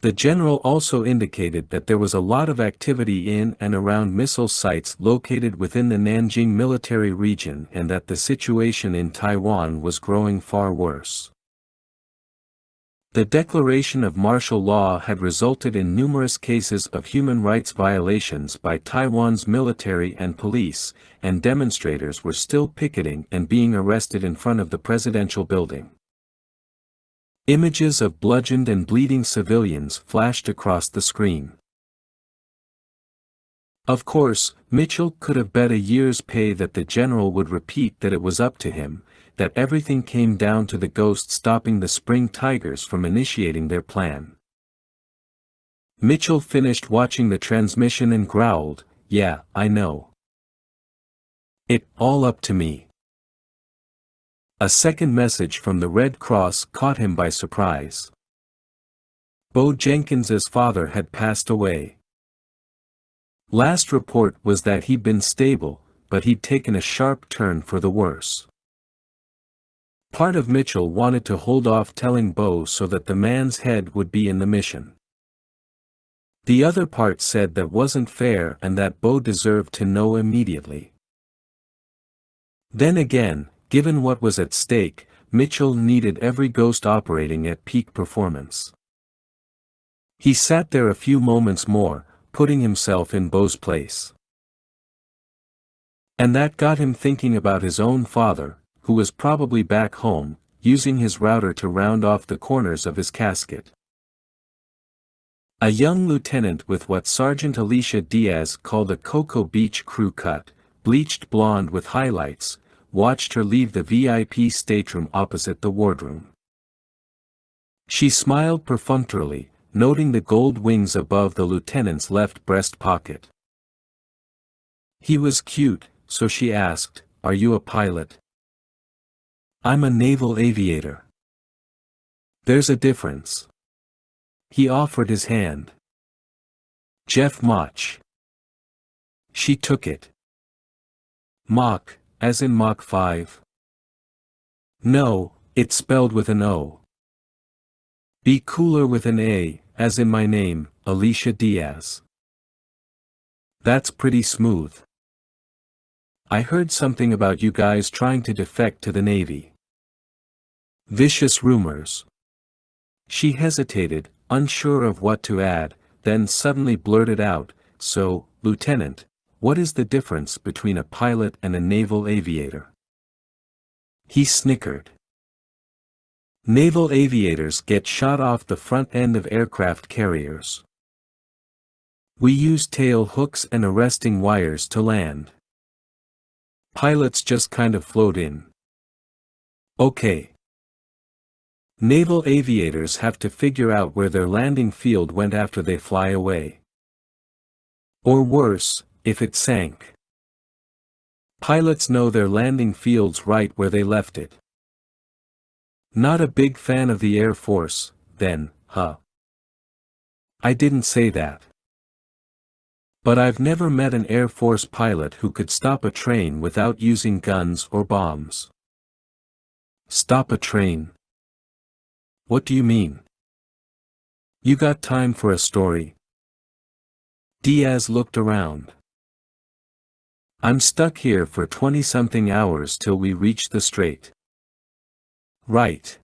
The general also indicated that there was a lot of activity in and around missile sites located within the Nanjing military region and that the situation in Taiwan was growing far worse. The declaration of martial law had resulted in numerous cases of human rights violations by Taiwan's military and police, and demonstrators were still picketing and being arrested in front of the presidential building. Images of bludgeoned and bleeding civilians flashed across the screen. Of course, Mitchell could have bet a year's pay that the general would repeat that it was up to him, that everything came down to the Ghost stopping the Spring Tigers from initiating their plan. Mitchell finished watching the transmission and growled, "Yeah, I know. It all up to me." A second message from the Red Cross caught him by surprise. Bo Jenkins's father had passed away. Last report was that he'd been stable, but he'd taken a sharp turn for the worse. Part of Mitchell wanted to hold off telling Bo so that the man's head would be in the mission. The other part said that wasn't fair and that Bo deserved to know immediately. Then again, given what was at stake, Mitchell needed every ghost operating at peak performance. He sat there a few moments more, putting himself in Bo's place. And that got him thinking about his own father, who was probably back home, using his router to round off the corners of his casket. A young lieutenant with what Sergeant Alicia Diaz called a Cocoa Beach crew cut, bleached blonde with highlights, watched her leave the VIP stateroom opposite the wardroom. She smiled perfunctorily, noting the gold wings above the lieutenant's left breast pocket. He was cute, so she asked, "Are you a pilot?" "I'm a naval aviator." "There's a difference." He offered his hand. "Jeff Mach." She took it. "Mach, as in Mach 5? "No, it's spelled with an O." "Be cooler with an A, as in my name, Alicia Diaz." "That's pretty smooth." "I heard something about you guys trying to defect to the Navy." "Vicious rumors." She hesitated, unsure of what to add, then suddenly blurted out, "So, Lieutenant, what is the difference between a pilot and a naval aviator?" He snickered. "Naval aviators get shot off the front end of aircraft carriers. We use tail hooks and arresting wires to land. Pilots just kind of float in." "Okay." "Naval aviators have to figure out where their landing field went after they fly away. Or worse, if it sank. Pilots know their landing field's right where they left it." "Not a big fan of the Air Force, then, huh?" "I didn't say that. But I've never met an Air Force pilot who could stop a train without using guns or bombs." "Stop a train? What do you mean? You got time for a story?" Diaz looked around. "I'm stuck here for 20-something hours till we reach the strait." "Right.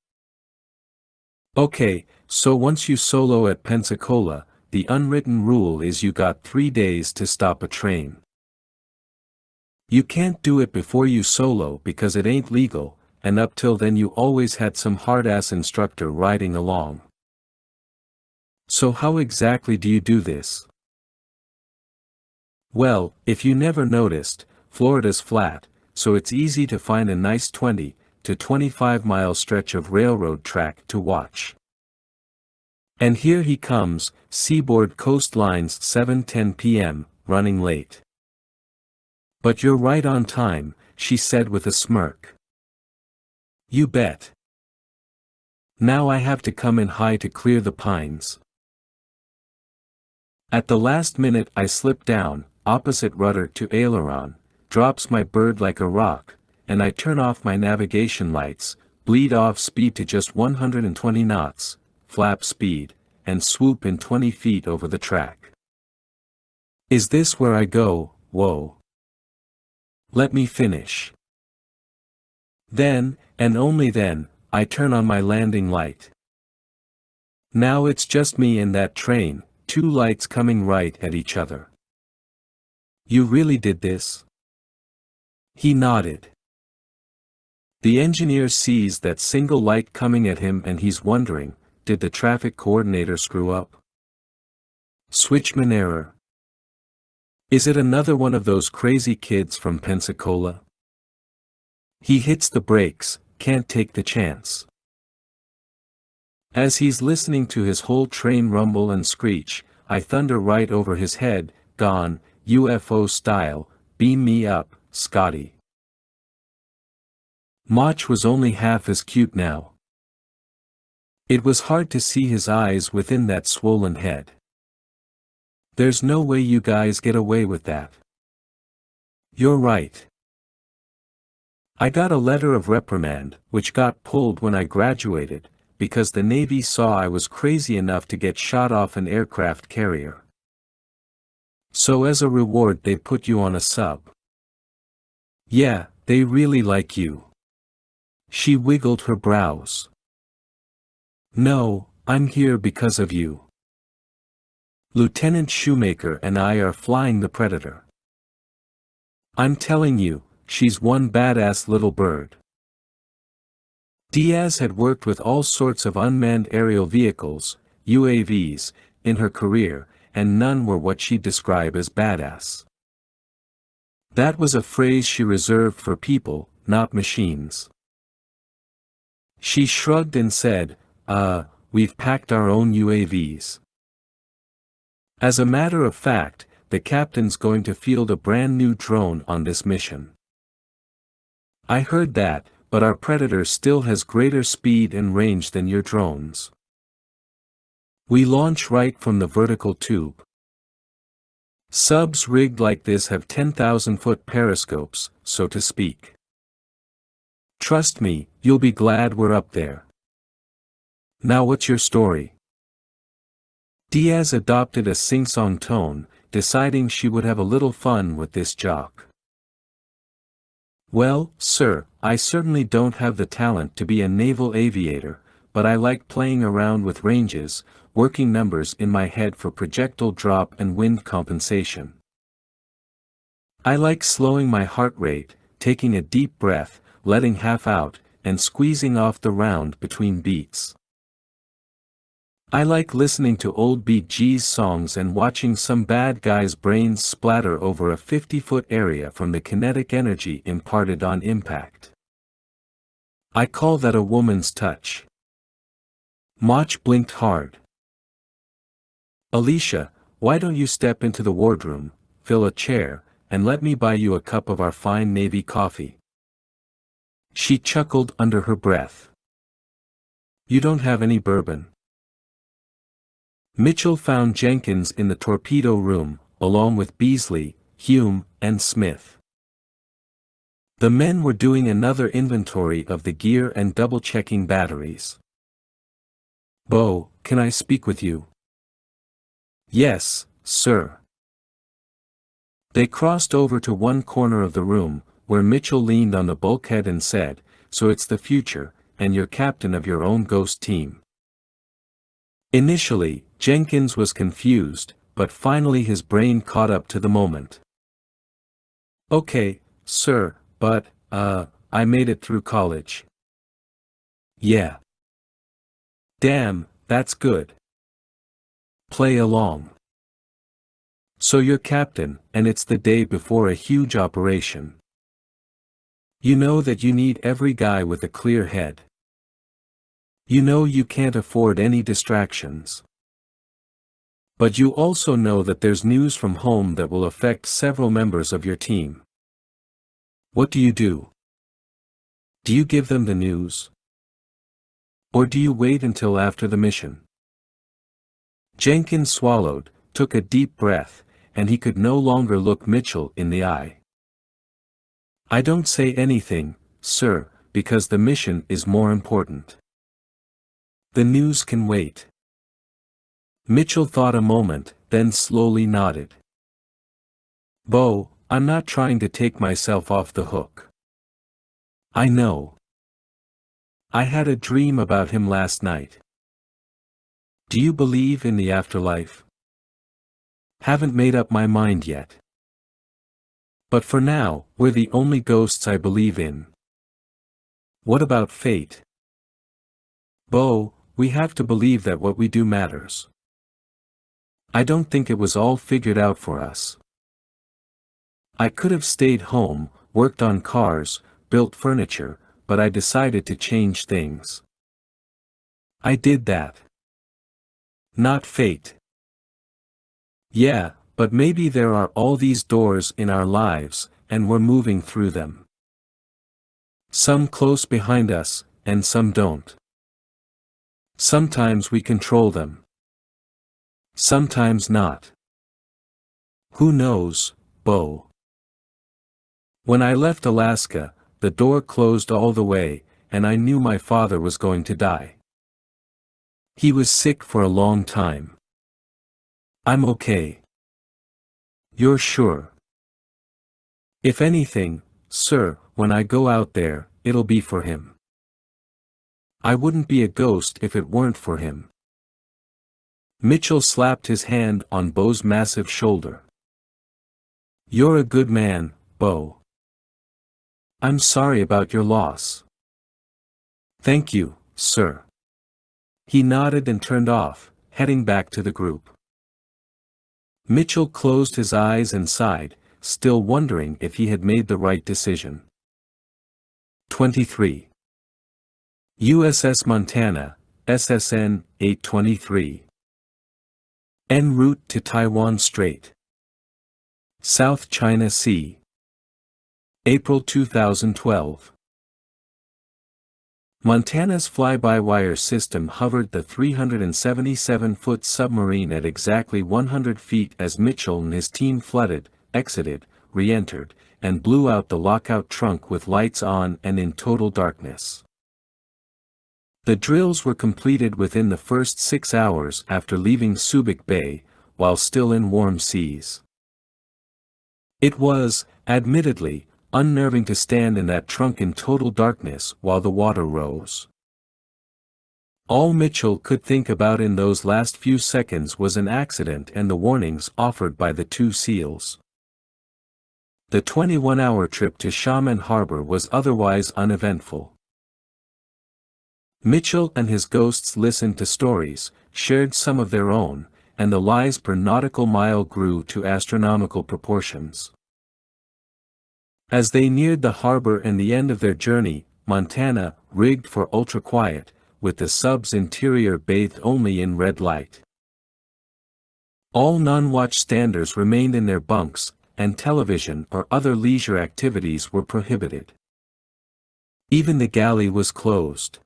Okay, so once you solo at Pensacola, the unwritten rule is you got 3 days to stop a train. You can't do it before you solo because it ain't legal, and up till then you always had some hard-ass instructor riding along. So how exactly do you do this?" "Well, if you never noticed, Florida's flat, so it's easy to find a nice 20 to 25-mile stretch of railroad track to watch. And here he comes, Seaboard Coastlines 7:10 p.m., running late." "But you're right on time," she said with a smirk. "You bet. Now I have to come in high to clear the pines. At the last minute I slip down, opposite rudder to aileron, drops my bird like a rock, and I turn off my navigation lights, bleed off speed to just 120 knots, flap speed, and swoop in 20 feet over the track. Is this where I go? Whoa. Let me finish. Then, and only then, I turn on my landing light. Now it's just me and that train, 2 lights coming right at each other." "You really did this?" He nodded. The engineer sees that single light coming at him and he's wondering, did the traffic coordinator screw up? Switchman error. Is it another one of those crazy kids from Pensacola? He hits the brakes, can't take the chance. As he's listening to his whole train rumble and screech, I thunder right over his head, "Gone, UFO style, beam me up, Scotty." Mach was only half as cute now. It was hard to see his eyes within that swollen head. There's no way you guys get away with that. You're right. I got a letter of reprimand, which got pulled when I graduated, because the Navy saw I was crazy enough to get shot off an aircraft carrier. So as a reward they put you on a sub. Yeah, they really like you. She wiggled her brows. No, I'm here because of you. Lieutenant Shoemaker and I are flying the Predator. I'm telling you, she's one badass little bird. Diaz had worked with all sorts of unmanned aerial vehicles, UAVs, in her career, and none were what she'd describe as badass. That was a phrase she reserved for people, not machines. She shrugged and said, we've packed our own UAVs. As a matter of fact, the captain's going to field a brand new drone on this mission. I heard that, but our Predator still has greater speed and range than your drones. We launch right from the vertical tube. Subs rigged like this have 10,000-foot periscopes, so to speak. Trust me, you'll be glad we're up there. Now what's your story? Diaz adopted a sing-song tone, deciding she would have a little fun with this jock. Well, sir, I certainly don't have the talent to be a naval aviator, but I like playing around with ranges, working numbers in my head for projectile drop and wind compensation. I like slowing my heart rate, taking a deep breath, letting half out, and squeezing off the round between beats. I like listening to old Bee Gees songs and watching some bad guy's brains splatter over a 50-foot area from the kinetic energy imparted on impact. I call that a woman's touch. Mach blinked hard. Alicia, why don't you step into the wardroom, fill a chair, and let me buy you a cup of our fine Navy coffee? She chuckled under her breath. You don't have any bourbon. Mitchell found Jenkins in the torpedo room, along with Beasley, Hume, and Smith. The men were doing another inventory of the gear and double-checking batteries. Bo, can I speak with you? Yes, sir. They crossed over to one corner of the room, where Mitchell leaned on the bulkhead and said, So it's the future, and you're captain of your own ghost team. Initially, Jenkins was confused, but finally his brain caught up to the moment. Okay, sir, but, I made it through college. Yeah. Damn, that's good. Play along. So you're captain, and it's the day before a huge operation. You know that you need every guy with a clear head. You know you can't afford any distractions. But you also know that there's news from home that will affect several members of your team. What do you do? Do you give them the news? Or do you wait until after the mission? Jenkins swallowed, took a deep breath, and he could no longer look Mitchell in the eye. I don't say anything, sir, because the mission is more important. The news can wait. Mitchell thought a moment, then slowly nodded. Bo, I'm not trying to take myself off the hook. I know. I had a dream about him last night. Do you believe in the afterlife? Haven't made up my mind yet. But for now, we're the only ghosts I believe in. What about fate? Bo, we have to believe that what we do matters. I don't think it was all figured out for us. I could have stayed home, worked on cars, built furniture, but I decided to change things. I did that. Not fate. Yeah, but maybe there are all these doors in our lives, and we're moving through them. Some close behind us, and some don't. Sometimes we control them. Sometimes not. Who knows, Bo? When I left Alaska, the door closed all the way, and I knew my father was going to die. He was sick for a long time. I'm okay. You're sure? If anything, sir, when I go out there, it'll be for him. I wouldn't be a ghost if it weren't for him. Mitchell slapped his hand on Bo's massive shoulder. You're a good man, Bo. I'm sorry about your loss. Thank you, sir. He nodded and turned off, heading back to the group. Mitchell closed his eyes and sighed, still wondering if he had made the right decision. 23. USS Montana, SSN 823. En route to Taiwan Strait. South China Sea. April 2012. Montana's fly-by-wire system hovered the 377-foot submarine at exactly 100 feet as Mitchell and his team flooded, exited, re-entered, and blew out the lockout trunk with lights on and in total darkness. The drills were completed within the first 6 hours after leaving Subic Bay, while still in warm seas. It was, admittedly, unnerving to stand in that trunk in total darkness while the water rose. All Mitchell could think about in those last few seconds was an accident and the warnings offered by the 2 SEALs. The 21-hour trip to Xiamen Harbor was otherwise uneventful. Mitchell and his ghosts listened to stories, shared some of their own, and the lies per nautical mile grew to astronomical proportions. As they neared the harbor and the end of their journey, Montana, rigged for ultra-quiet, with the sub's interior bathed only in red light. All non-watchstanders remained in their bunks, and television or other leisure activities were prohibited. Even the galley was closed.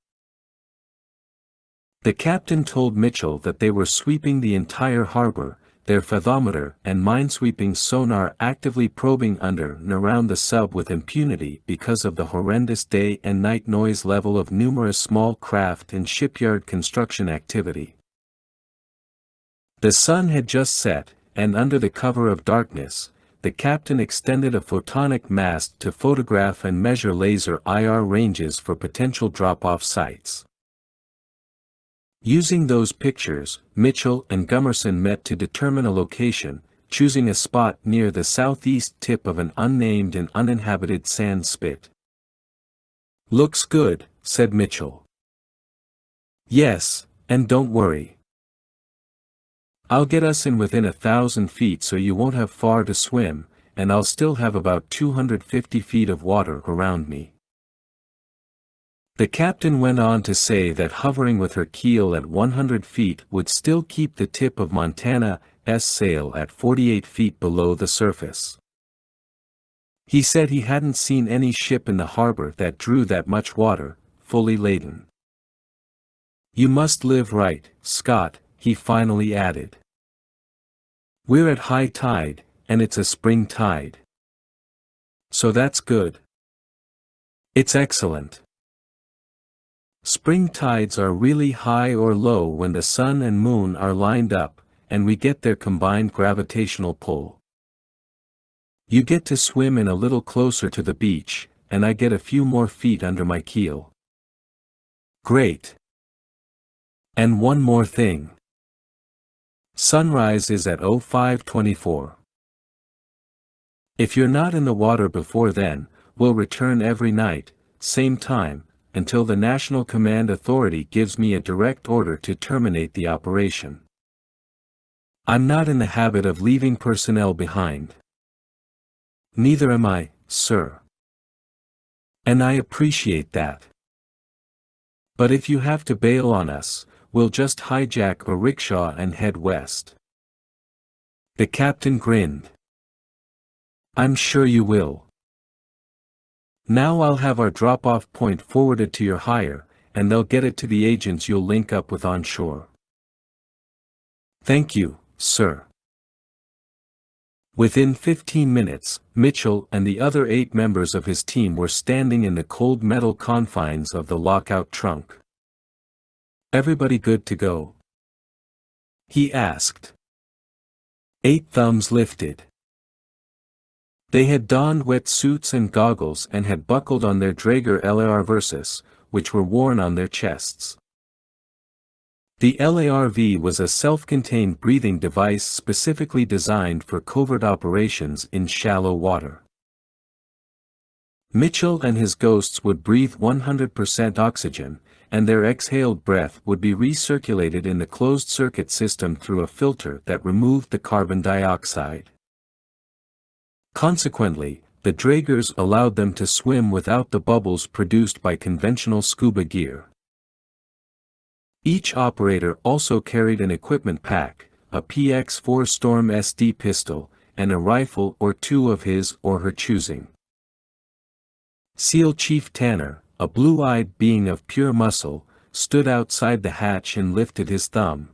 The captain told Mitchell that they were sweeping the entire harbor, their fathometer and minesweeping sonar actively probing under and around the sub with impunity because of the horrendous day and night noise level of numerous small craft and shipyard construction activity. The sun had just set, and under the cover of darkness, the captain extended a photonic mast to photograph and measure laser IR ranges for potential drop-off sites. Using those pictures, Mitchell and Gummerson met to determine a location, choosing a spot near the southeast tip of an unnamed and uninhabited sand spit. "Looks good," said Mitchell. "Yes, and don't worry. I'll get us in within 1,000 feet so you won't have far to swim, and I'll still have about 250 feet of water around me." The captain went on to say that hovering with her keel at 100 feet would still keep the tip of Montana's sail at 48 feet below the surface. He said he hadn't seen any ship in the harbor that drew that much water, fully laden. "You must live right, Scott," he finally added. "We're at high tide, and it's a spring tide. So that's good. It's excellent. Spring tides are really high or low when the sun and moon are lined up, and we get their combined gravitational pull. You get to swim in a little closer to the beach, and I get a few more feet under my keel. Great. And one more thing. Sunrise is at 05:24. If you're not in the water before then, we'll return every night, same time, until the National Command Authority gives me a direct order to terminate the operation. I'm not in the habit of leaving personnel behind. Neither am I, sir. And I appreciate that. But if you have to bail on us, we'll just hijack a rickshaw and head west." The captain grinned. "I'm sure you will. Now I'll have our drop-off point forwarded to your hire, and they'll get it to the agents you'll link up with on shore. Thank you, sir. Within 15 minutes, Mitchell and the other 8 members of his team were standing in the cold metal confines of the lockout trunk. Everybody good to go? He asked. 8 thumbs lifted. They had donned wet suits and goggles and had buckled on their Draeger LAR Versus, which were worn on their chests. The LARV was a self-contained breathing device specifically designed for covert operations in shallow water. Mitchell and his ghosts would breathe 100% oxygen, and their exhaled breath would be recirculated in the closed-circuit system through a filter that removed the carbon dioxide. Consequently, the Draegers allowed them to swim without the bubbles produced by conventional scuba gear. Each operator also carried an equipment pack, a PX-4 Storm SD pistol, and a rifle or 2 of his or her choosing. SEAL Chief Tanner, a blue-eyed being of pure muscle, stood outside the hatch and lifted his thumb.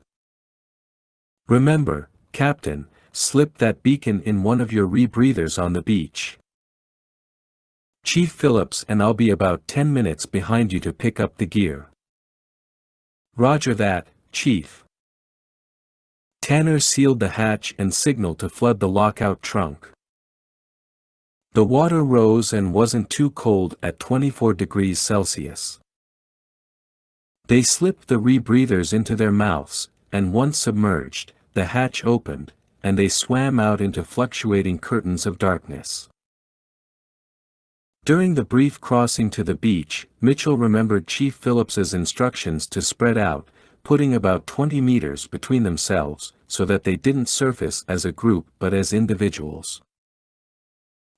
"Remember, Captain, slip that beacon in one of your rebreathers on the beach. Chief Phillips and I'll be about 10 minutes behind you to pick up the gear." "Roger that, Chief." Tanner sealed the hatch and signaled to flood the lockout trunk. The water rose and wasn't too cold at 24 degrees Celsius. They slipped the rebreathers into their mouths, and once submerged, the hatch opened, and they swam out into fluctuating curtains of darkness. During the brief crossing to the beach, Mitchell remembered Chief Phillips's instructions to spread out, putting about 20 meters between themselves, so that they didn't surface as a group but as individuals.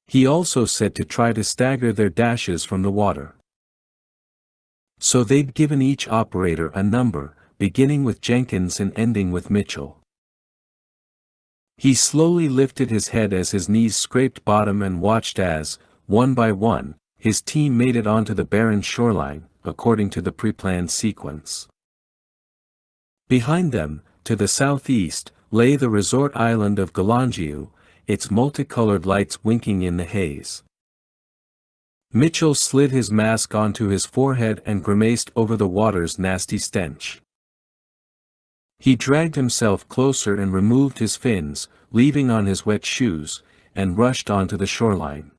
He also said to try to stagger their dashes from the water. So they'd given each operator a number, beginning with Jenkins and ending with Mitchell. He slowly lifted his head as his knees scraped bottom and watched as, one by one, his team made it onto the barren shoreline, according to the pre-planned sequence. Behind them, to the southeast, lay the resort island of Galangiu, its multicolored lights winking in the haze. Mitchell slid his mask onto his forehead and grimaced over the water's nasty stench. He dragged himself closer and removed his fins, leaving on his wet shoes, and rushed onto the shoreline.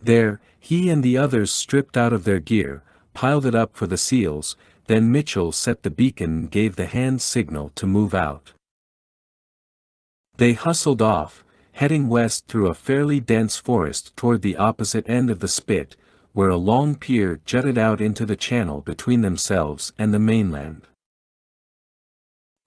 There, he and the others stripped out of their gear, piled it up for the SEALs, then Mitchell set the beacon and gave the hand signal to move out. They hustled off, heading west through a fairly dense forest toward the opposite end of the spit, where a long pier jutted out into the channel between themselves and the mainland.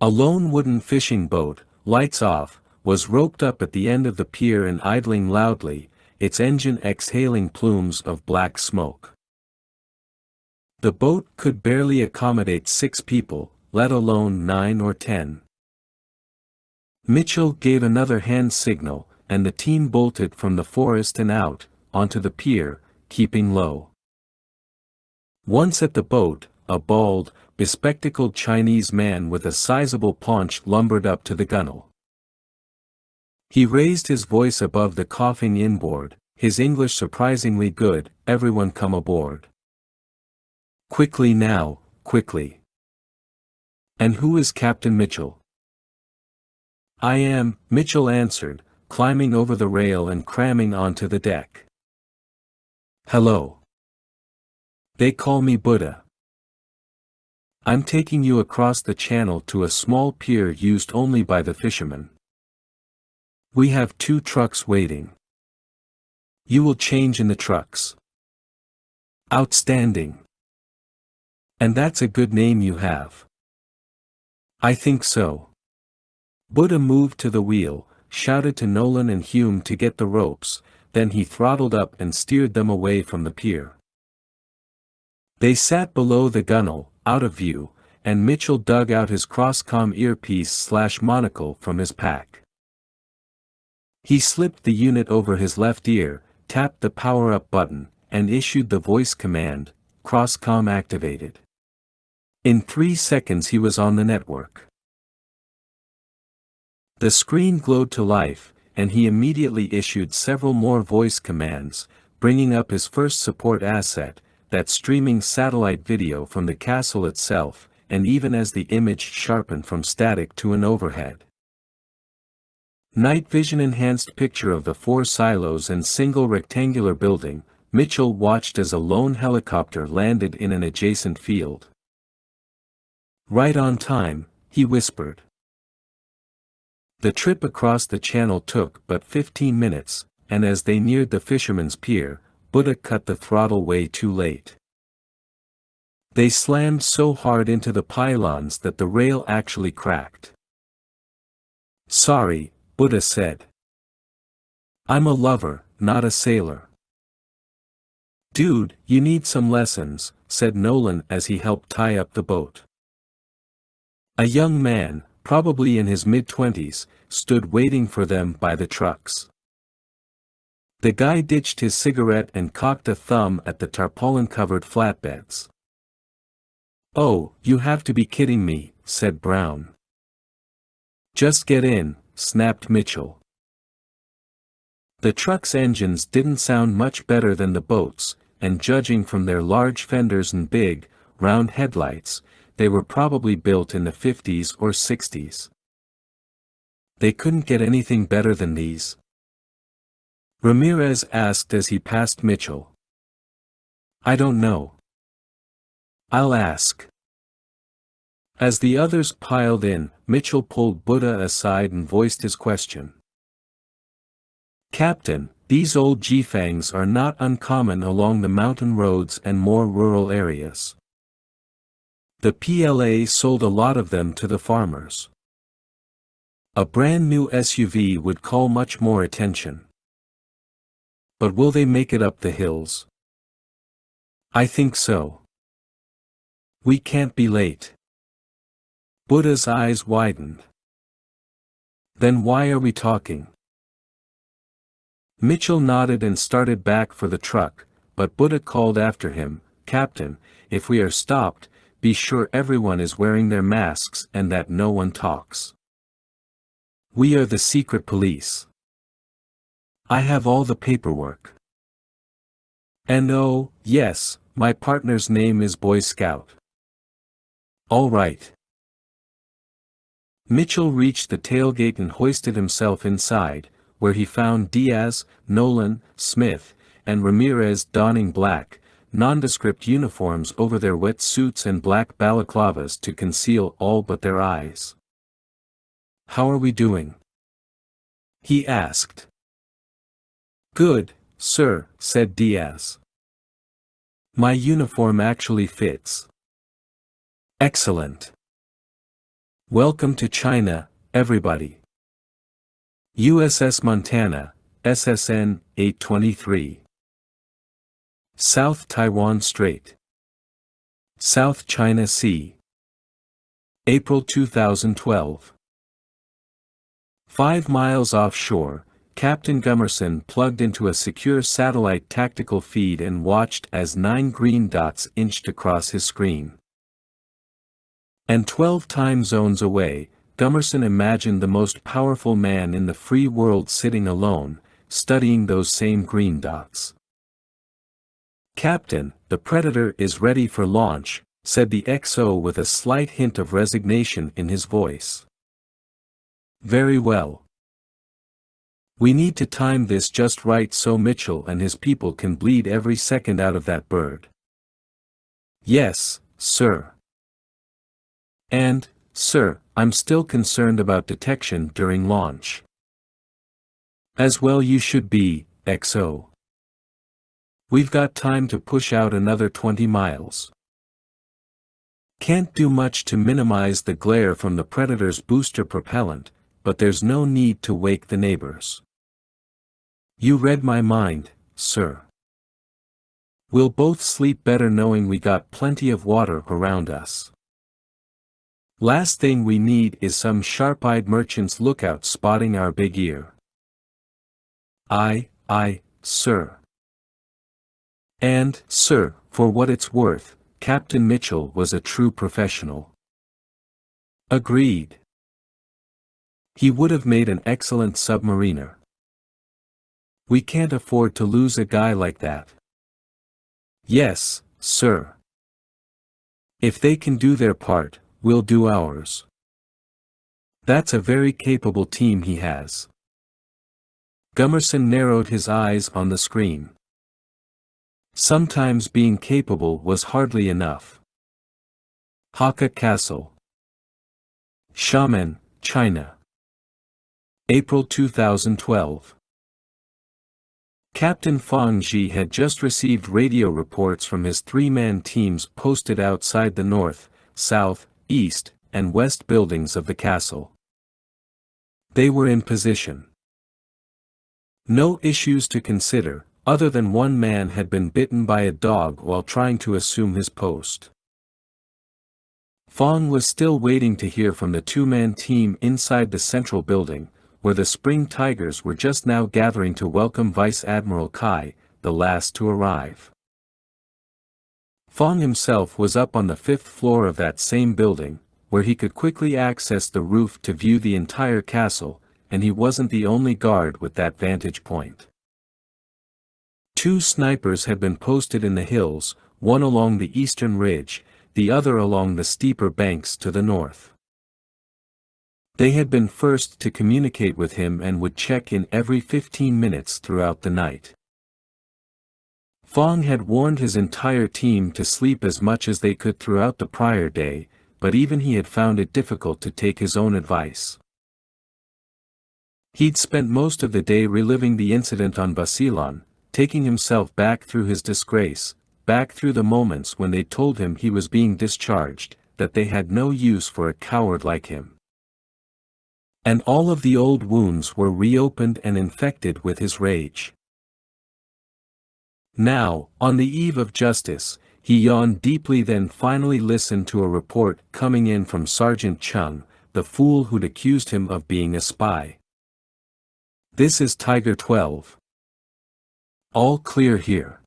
A lone wooden fishing boat, lights off, was roped up at the end of the pier and idling loudly, its engine exhaling plumes of black smoke. The boat could barely accommodate 6 people, let alone 9 or 10. Mitchell gave another hand signal, and the team bolted from the forest and out, onto the pier, keeping low. Once at the boat, a bald, bespectacled Chinese man with a sizable paunch lumbered up to the gunwale. He raised his voice above the coughing inboard, his English surprisingly good. "Everyone come aboard. Quickly now, quickly." "And who is Captain Mitchell?" "I am," Mitchell answered, climbing over the rail and cramming onto the deck. "Hello. They call me Buddha. I'm taking you across the channel to a small pier used only by the fishermen. We have 2 trucks waiting. You will change in the trucks." "Outstanding. And that's a good name you have." "I think so." Buddha moved to the wheel, shouted to Nolan and Hume to get the ropes, then he throttled up and steered them away from the pier. They sat below the gunwale, out of view, and Mitchell dug out his cross-comm earpiece/monocle from his pack. He slipped the unit over his left ear, tapped the power-up button, and issued the voice command, "Crosscom activated." In 3 seconds he was on the network. The screen glowed to life, and he immediately issued several more voice commands, bringing up his first support asset, that streaming satellite video from the castle itself, and even as the image sharpened from static to an overhead night vision enhanced picture of the 4 silos and single rectangular building, Mitchell watched as a lone helicopter landed in an adjacent field. "Right on time," he whispered. The trip across the channel took but 15 minutes, and as they neared the fisherman's pier, Buddha cut the throttle way too late. They slammed so hard into the pylons that the rail actually cracked. "Sorry," Buddha said. "I'm a lover, not a sailor." "Dude, you need some lessons," said Nolan as he helped tie up the boat. A young man, probably in his mid-20s, stood waiting for them by the trucks. The guy ditched his cigarette and cocked a thumb at the tarpaulin-covered flatbeds. "Oh, you have to be kidding me," said Brown. "Just get in," snapped Mitchell. The truck's engines didn't sound much better than the boat's, and judging from their large fenders and big, round headlights, they were probably built in the 50s or 60s. "They couldn't get anything better than these?" Ramirez asked as he passed Mitchell. "I don't know. I'll ask." As the others piled in, Mitchell pulled Buddha aside and voiced his question. "Captain, these old Jifangs are not uncommon along the mountain roads and more rural areas. The PLA sold a lot of them to the farmers. A brand new SUV would call much more attention. But will they make it up the hills?" "I think so. We can't be late." Buddha's eyes widened. "Then why are we talking?" Mitchell nodded and started back for the truck, but Buddha called after him, "Captain, if we are stopped, be sure everyone is wearing their masks and that no one talks. We are the secret police. I have all the paperwork. And oh, yes, my partner's name is Boy Scout." "All right." Mitchell reached the tailgate and hoisted himself inside, where he found Diaz, Nolan, Smith, and Ramirez donning black, nondescript uniforms over their wet suits and black balaclavas to conceal all but their eyes. "How are we doing?" he asked. "Good, sir," said Diaz. "My uniform actually fits." "Excellent. Welcome to China, everybody. USS Montana, SSN 823. South Taiwan Strait. South China Sea. April 2012. 5 miles offshore, Captain Gummerson plugged into a secure satellite tactical feed and watched as 9 green dots inched across his screen. And 12 time zones away, Gummerson imagined the most powerful man in the free world sitting alone, studying those same green dots. "Captain, the Predator is ready for launch," said the XO with a slight hint of resignation in his voice. "Very well. We need to time this just right so Mitchell and his people can bleed every second out of that bird." "Yes, sir. And, sir, I'm still concerned about detection during launch." "As well you should be, XO. We've got time to push out another 20 miles. Can't do much to minimize the glare from the Predator's booster propellant, but there's no need to wake the neighbors." "You read my mind, sir. We'll both sleep better knowing we got plenty of water around us. Last thing we need is some sharp-eyed merchant's lookout spotting our big ear." Aye, sir. And, sir, for what it's worth, Captain Mitchell was a true professional. Agreed. He would have made an excellent submariner. We can't afford to lose a guy like that. Yes, sir. If they can do their part, we'll do ours. That's a very capable team he has. Gummerson narrowed his eyes on the screen. Sometimes being capable was hardly enough. Hakka Castle, Xiamen, China. April 2012. Captain Fang Ji had just received radio reports from his three-man teams posted outside the north, south, east, and west buildings of the castle. They were in position. No issues to consider, other than one man had been bitten by a dog while trying to assume his post. Fang was still waiting to hear from the two-man team inside the central building, where the Spring Tigers were just now gathering to welcome Vice Admiral Kai, the last to arrive. Fang himself was up on the 5th floor of that same building, where he could quickly access the roof to view the entire castle, and he wasn't the only guard with that vantage point. 2 snipers had been posted in the hills, one along the eastern ridge, the other along the steeper banks to the north. They had been first to communicate with him and would check in every 15 minutes throughout the night. Fang had warned his entire team to sleep as much as they could throughout the prior day, but even he had found it difficult to take his own advice. He'd spent most of the day reliving the incident on Basilon, taking himself back through his disgrace, back through the moments when they told him he was being discharged, that they had no use for a coward like him. And all of the old wounds were reopened and infected with his rage. Now, on the eve of justice, he yawned deeply, then finally listened to a report coming in from Sergeant Chung, the fool who'd accused him of being a spy. This is Tiger 12. All clear here.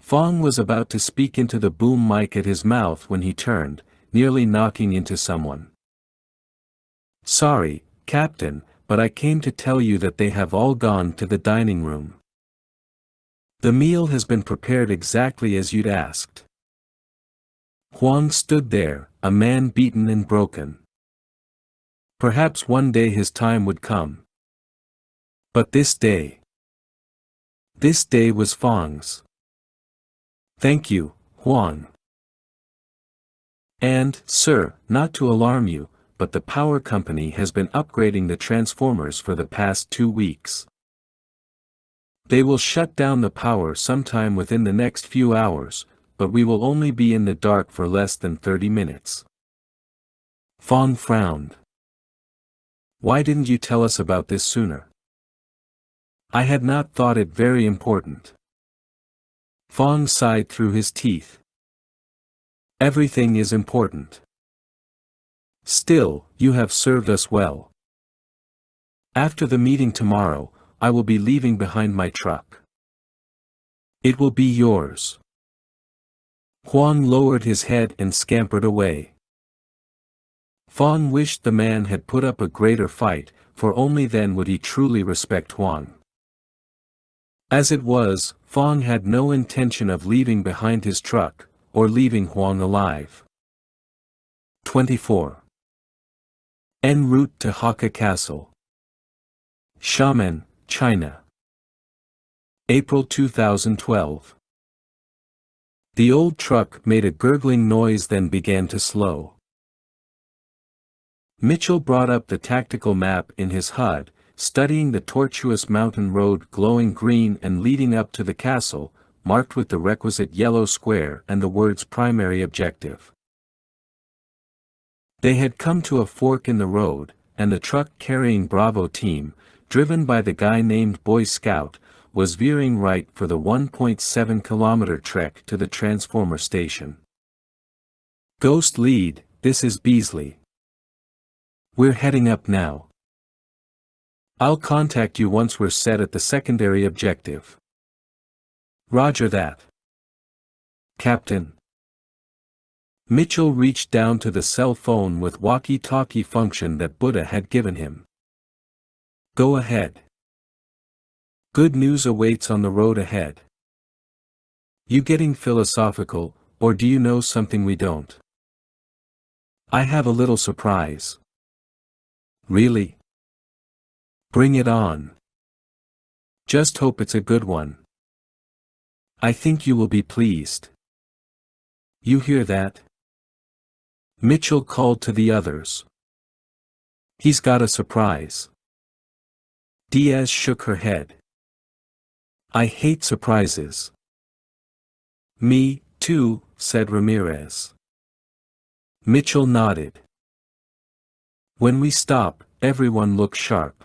Fang was about to speak into the boom mic at his mouth when he turned, nearly knocking into someone. Sorry, Captain, but I came to tell you that they have all gone to the dining room. The meal has been prepared exactly as you'd asked. Huang stood there, a man beaten and broken. Perhaps one day his time would come. But this day was Fang's. Thank you, Huang. And, sir, not to alarm you, but the power company has been upgrading the transformers for the past 2 weeks. They will shut down the power sometime within the next few hours, but we will only be in the dark for less than 30 minutes. Fang frowned. Why didn't you tell us about this sooner? I had not thought it very important. Fang sighed through his teeth. Everything is important. Still, you have served us well. After the meeting tomorrow, I will be leaving behind my truck. It will be yours. Huang lowered his head and scampered away. Fang wished the man had put up a greater fight, for only then would he truly respect Huang. As it was, Fang had no intention of leaving behind his truck, or leaving Huang alive. 24. En route to Hakka Castle, Xiamen, China. April 2012. The old truck made a gurgling noise, then began to slow. Mitchell brought up the tactical map in his HUD, studying the tortuous mountain road glowing green and leading up to the castle, marked with the requisite yellow square and the words primary objective. They had come to a fork in the road, and the truck carrying Bravo team, driven by the guy named Boy Scout, was veering right for the 1.7-kilometer trek to the transformer station. Ghost lead, this is Beasley. We're heading up now. I'll contact you once we're set at the secondary objective. Roger that. Captain. Mitchell reached down to the cell phone with walkie-talkie function that Buddha had given him. Go ahead. Good news awaits on the road ahead. You getting philosophical, or do you know something we don't? I have a little surprise. Really? Bring it on. Just hope it's a good one. I think you will be pleased. You hear that? Mitchell called to the others. He's got a surprise. Diaz shook her head. I hate surprises. Me, too, said Ramirez. Mitchell nodded. When we stop, everyone look sharp.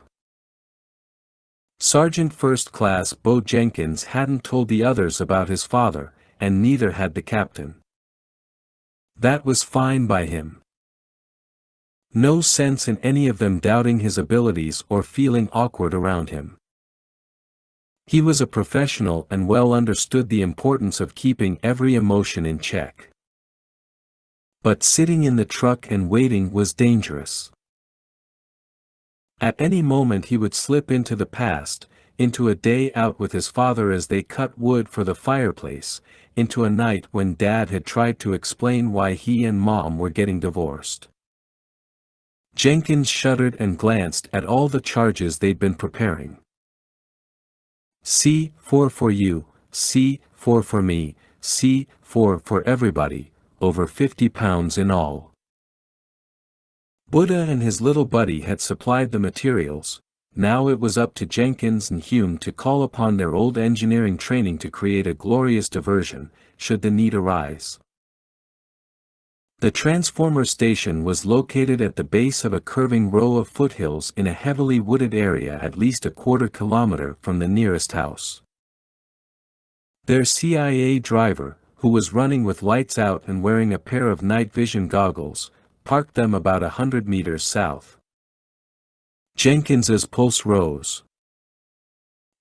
Sergeant First Class Bo Jenkins hadn't told the others about his father, and neither had the captain. That was fine by him. No sense in any of them doubting his abilities or feeling awkward around him. He was a professional and well understood the importance of keeping every emotion in check. But sitting in the truck and waiting was dangerous. At any moment he would slip into the past, into a day out with his father as they cut wood for the fireplace, into a night when Dad had tried to explain why he and Mom were getting divorced. Jenkins shuddered and glanced at all the charges they'd been preparing. C4 for you, C4 for me, C4 for everybody, over 50 pounds in all. Buddha and his little buddy had supplied the materials. Now it was up to Jenkins and Hume to call upon their old engineering training to create a glorious diversion, should the need arise. The transformer station was located at the base of a curving row of foothills in a heavily wooded area at least a quarter kilometer from the nearest house. Their CIA driver, who was running with lights out and wearing a pair of night vision goggles, parked them about 100 meters south. Jenkins's pulse rose.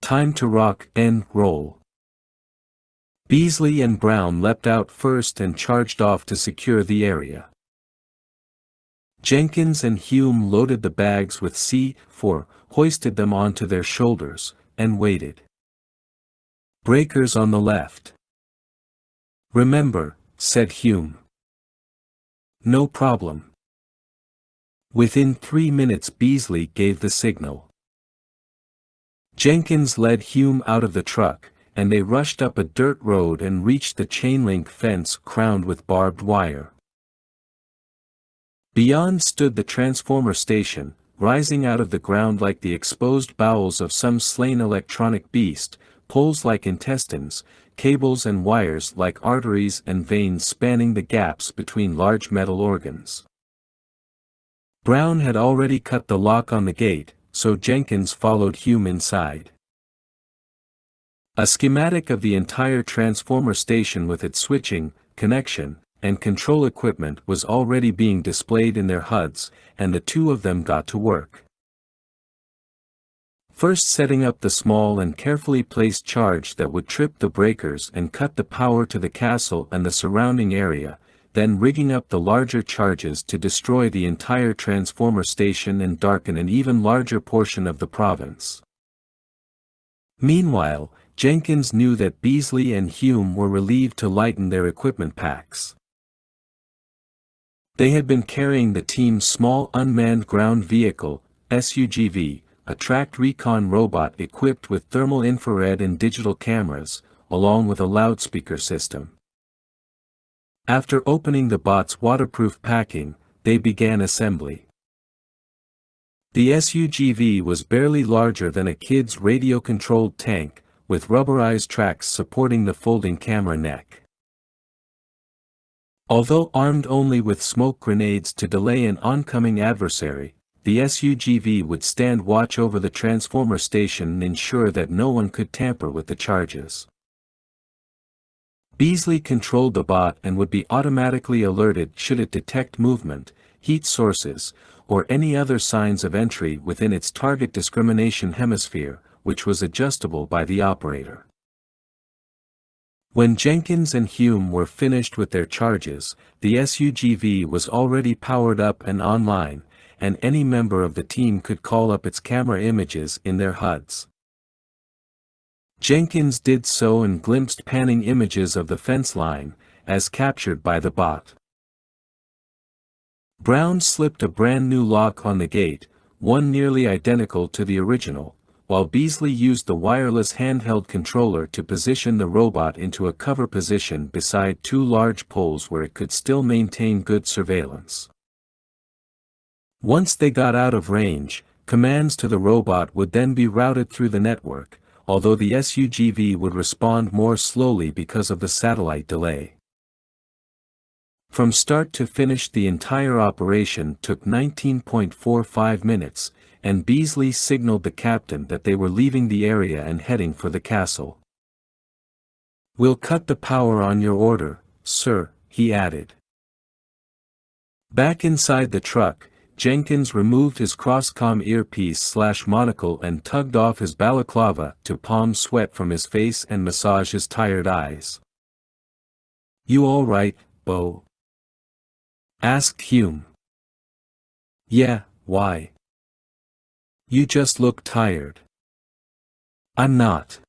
Time to rock and roll. Beasley and Brown leapt out first and charged off to secure the area. Jenkins and Hume loaded the bags with C4, hoisted them onto their shoulders, and waited. Breakers on the left. Remember, said Hume. No problem. Within 3 minutes Beasley gave the signal. Jenkins led Hume out of the truck, and they rushed up a dirt road and reached the chain-link fence crowned with barbed wire. Beyond stood the transformer station, rising out of the ground like the exposed bowels of some slain electronic beast, poles like intestines, cables and wires like arteries and veins spanning the gaps between large metal organs. Brown had already cut the lock on the gate, so Jenkins followed Hume inside. A schematic of the entire transformer station with its switching, connection, and control equipment was already being displayed in their HUDs, and the two of them got to work. First setting up the small and carefully placed charge that would trip the breakers and cut the power to the castle and the surrounding area, then rigging up the larger charges to destroy the entire transformer station and darken an even larger portion of the province. Meanwhile, Jenkins knew that Beasley and Hume were relieved to lighten their equipment packs. They had been carrying the team's small unmanned ground vehicle, SUGV, a tracked recon robot equipped with thermal infrared and digital cameras, along with a loudspeaker system. After opening the bot's waterproof packing, they began assembly. The SUGV was barely larger than a kid's radio-controlled tank, with rubberized tracks supporting the folding camera neck. Although armed only with smoke grenades to delay an oncoming adversary, the SUGV would stand watch over the transformer station and ensure that no one could tamper with the charges. Beasley controlled the bot and would be automatically alerted should it detect movement, heat sources, or any other signs of entry within its target discrimination hemisphere, which was adjustable by the operator. When Jenkins and Hume were finished with their charges, the SUGV was already powered up and online, and any member of the team could call up its camera images in their HUDs. Jenkins did so and glimpsed panning images of the fence line, as captured by the bot. Brown slipped a brand new lock on the gate, one nearly identical to the original, while Beasley used the wireless handheld controller to position the robot into a cover position beside two large poles where it could still maintain good surveillance. Once they got out of range, commands to the robot would then be routed through the network, although the SUGV would respond more slowly because of the satellite delay. From start to finish, the entire operation took 19.45 minutes, and Beasley signaled the captain that they were leaving the area and heading for the castle. "We'll cut the power on your order, sir," he added. Back inside the truck, Jenkins removed his cross-comm earpiece/monocle and tugged off his balaclava to palm sweat from his face and massage his tired eyes. "You all right, Bo?" asked Hume. "Yeah, why? You just look tired." "I'm not.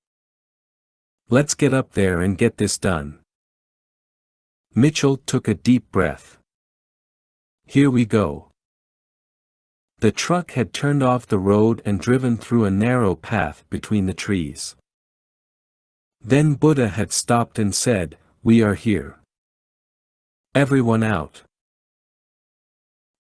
Let's get up there and get this done." Mitchell took a deep breath. "Here we go." The truck had turned off the road and driven through a narrow path between the trees. Then Buddha had stopped and said, "We are here. Everyone out."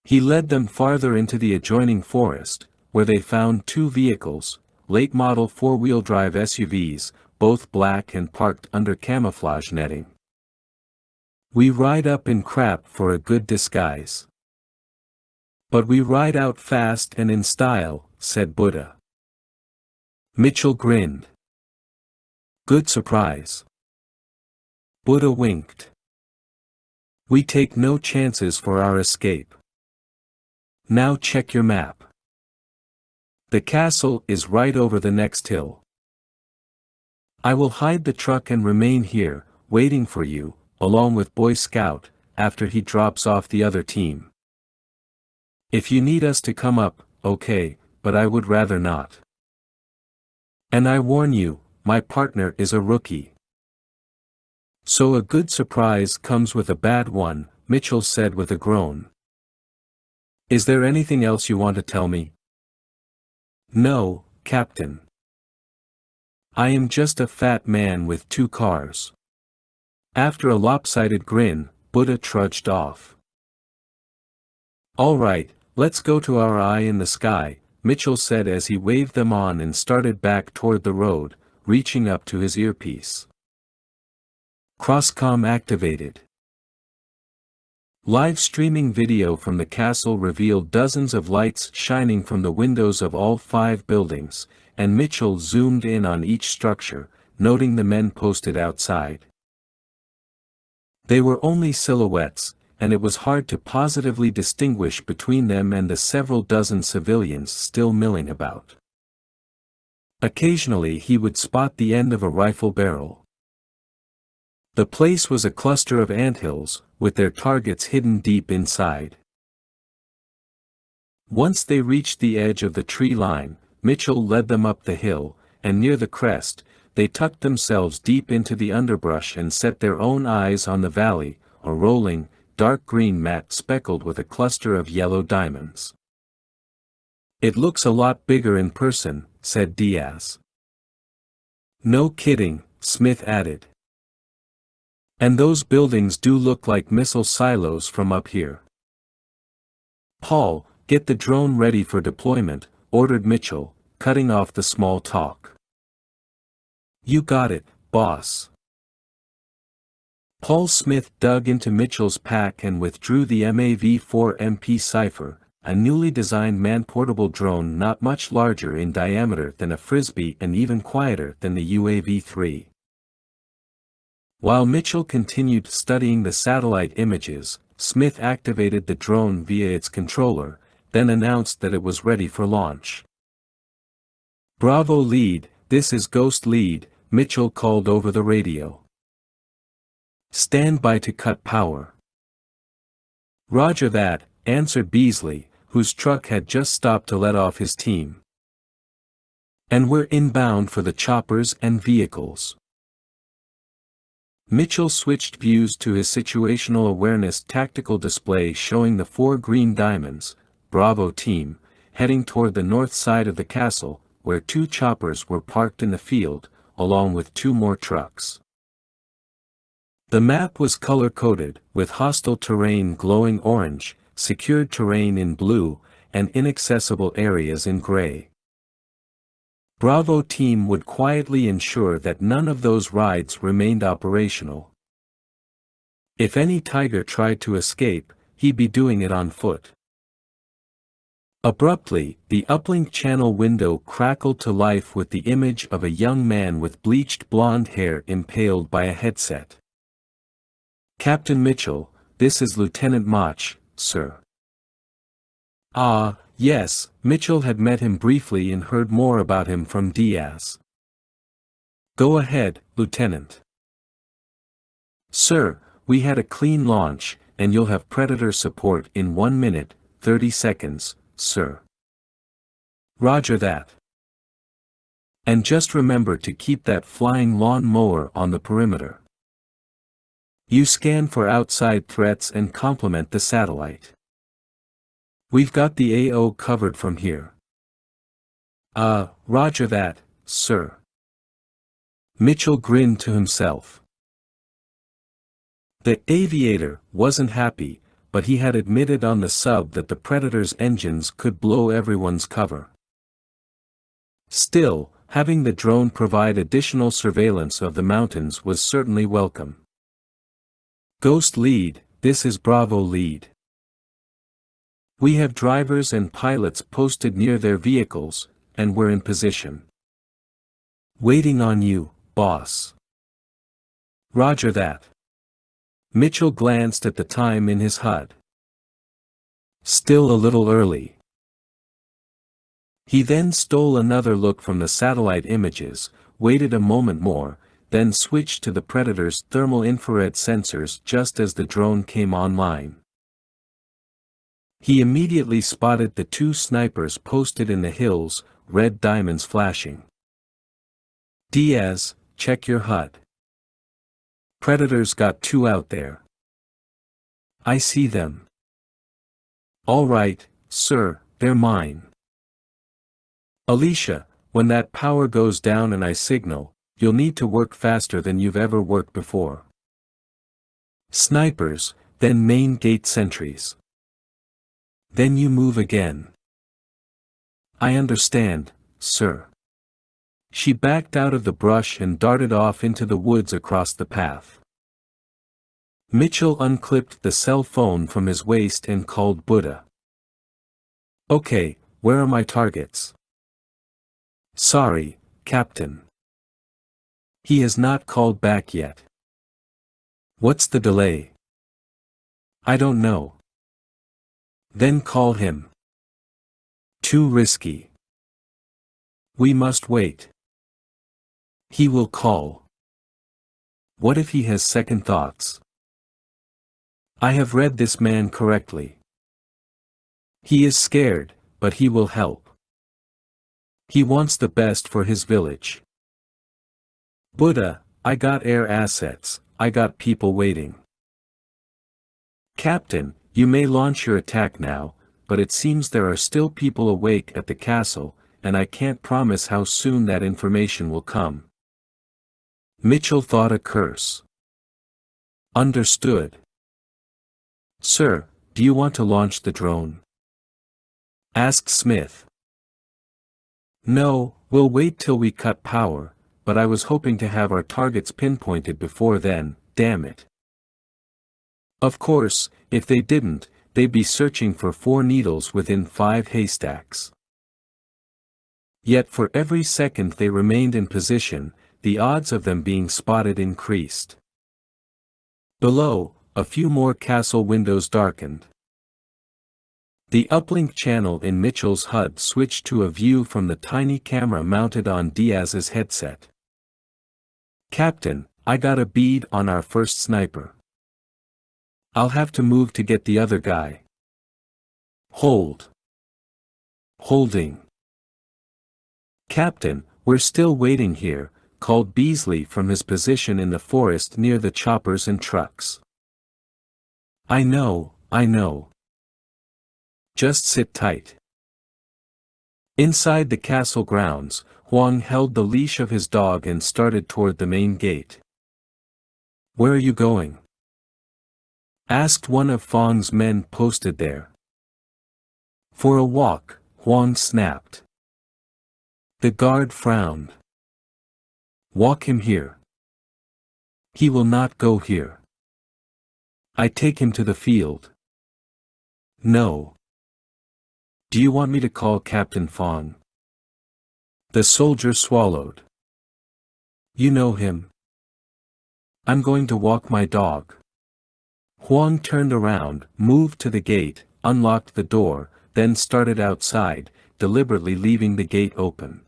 He led them farther into the adjoining forest, where they found two vehicles, late-model four-wheel drive SUVs, both black and parked under camouflage netting. "We ride up in crap for a good disguise. But we ride out fast and in style," said Buddha. Mitchell grinned. "Good surprise." Buddha winked. "We take no chances for our escape. Now check your map. The castle is right over the next hill. I will hide the truck and remain here, waiting for you, along with Boy Scout, after he drops off the other team. If you need us to come up, okay, but I would rather not. And I warn you, my partner is a rookie." "So a good surprise comes with a bad one," Mitchell said with a groan. "Is there anything else you want to tell me?" "No, Captain. I am just a fat man with two cars." After a lopsided grin, Buddha trudged off. "All right, let's go to our eye in the sky," Mitchell said as he waved them on and started back toward the road, reaching up to his earpiece. Crosscom activated. Live streaming video from the castle revealed dozens of lights shining from the windows of all 5 buildings, and Mitchell zoomed in on each structure, noting the men posted outside. They were only silhouettes, and it was hard to positively distinguish between them and the several dozen civilians still milling about. Occasionally he would spot the end of a rifle barrel. The place was a cluster of anthills, with their targets hidden deep inside. Once they reached the edge of the tree line, Mitchell led them up the hill, and near the crest, they tucked themselves deep into the underbrush and set their own eyes on the valley, a rolling, dark green mat speckled with a cluster of yellow diamonds. "It looks a lot bigger in person," said Diaz. "No kidding," Smith added. "And those buildings do look like missile silos from up here." "Paul, get the drone ready for deployment," ordered Mitchell, cutting off the small talk. "You got it, boss." Paul Smith dug into Mitchell's pack and withdrew the MAV-4MP Cypher, a newly designed man-portable drone not much larger in diameter than a frisbee and even quieter than the UAV-3. While Mitchell continued studying the satellite images, Smith activated the drone via its controller, then announced that it was ready for launch. "Bravo lead, this is Ghost lead," Mitchell called over the radio. "Stand by to cut power." "Roger that," answered Beasley, whose truck had just stopped to let off his team. "And we're inbound for the choppers and vehicles." Mitchell switched views to his situational awareness tactical display showing the 4 green diamonds, Bravo team, heading toward the north side of the castle, where 2 choppers were parked in the field, along with 2 more trucks. The map was color-coded, with hostile terrain glowing orange, secured terrain in blue, and inaccessible areas in gray. Bravo team would quietly ensure that none of those rides remained operational. If any tiger tried to escape, he'd be doing it on foot. Abruptly, the uplink channel window crackled to life with the image of a young man with bleached blonde hair impaled by a headset. "Captain Mitchell, this is Lieutenant Mach, sir." Ah, yes, Mitchell had met him briefly and heard more about him from Diaz. "Go ahead, Lieutenant." "Sir, we had a clean launch, and you'll have Predator support in 1 minute, 30 seconds, sir." "Roger that. And just remember to keep that flying lawn mower on the perimeter. You scan for outside threats and complement the satellite. We've got the AO covered from here." Roger that, sir." Mitchell grinned to himself. The aviator wasn't happy, but he had admitted on the sub that the Predator's engines could blow everyone's cover. Still, having the drone provide additional surveillance of the mountains was certainly welcome. "Ghost lead, this is Bravo lead. We have drivers and pilots posted near their vehicles, and we're in position. Waiting on you, boss." "Roger that." Mitchell glanced at the time in his HUD. Still a little early. He then stole another look from the satellite images, waited a moment more, then switched to the Predator's thermal infrared sensors just as the drone came online. He immediately spotted the 2 snipers posted in the hills, red diamonds flashing. "Diaz, check your HUD. Predator's got 2 out there." "I see them." "All right, sir, they're mine." "Alicia, when that power goes down and I signal, you'll need to work faster than you've ever worked before. Snipers, then main gate sentries. Then you move again." "I understand, sir." She backed out of the brush and darted off into the woods across the path. Mitchell unclipped the cell phone from his waist and called Buddha. "Okay, where are my targets?" "Sorry, Captain. He has not called back yet." "What's the delay?" "I don't know." "Then call him." "Too risky. We must wait." "He will call." "What if he has second thoughts?" "I have read this man correctly. He is scared, but he will help. He wants the best for his village." "Buddha, I got air assets, I got people waiting." "Captain, you may launch your attack now, but it seems there are still people awake at the castle, and I can't promise how soon that information will come." Mitchell thought a curse. "Understood." "Sir, do you want to launch the drone?" asked Smith. "No, we'll wait till we cut power, but I was hoping to have our targets pinpointed before then, damn it." Of course, if they didn't, they'd be searching for 4 needles within 5 haystacks. Yet for every second they remained in position, the odds of them being spotted increased. Below, a few more castle windows darkened. The uplink channel in Mitchell's HUD switched to a view from the tiny camera mounted on Diaz's headset. "Captain, I got a bead on our first sniper. I'll have to move to get the other guy." "Hold." "Holding." "Captain, we're still waiting here," called Beasley from his position in the forest near the choppers and trucks. I know. Just sit tight." Inside the castle grounds, Huang held the leash of his dog and started toward the main gate. "Where are you going?" asked one of Fang's men posted there. "For a walk," Huang snapped. The guard frowned. "Walk him here." "He will not go here. I take him to the field." "No. Do you want me to call Captain Fang?" The soldier swallowed. "You know him." "I'm going to walk my dog." Huang turned around, moved to the gate, unlocked the door, then started outside, deliberately leaving the gate open.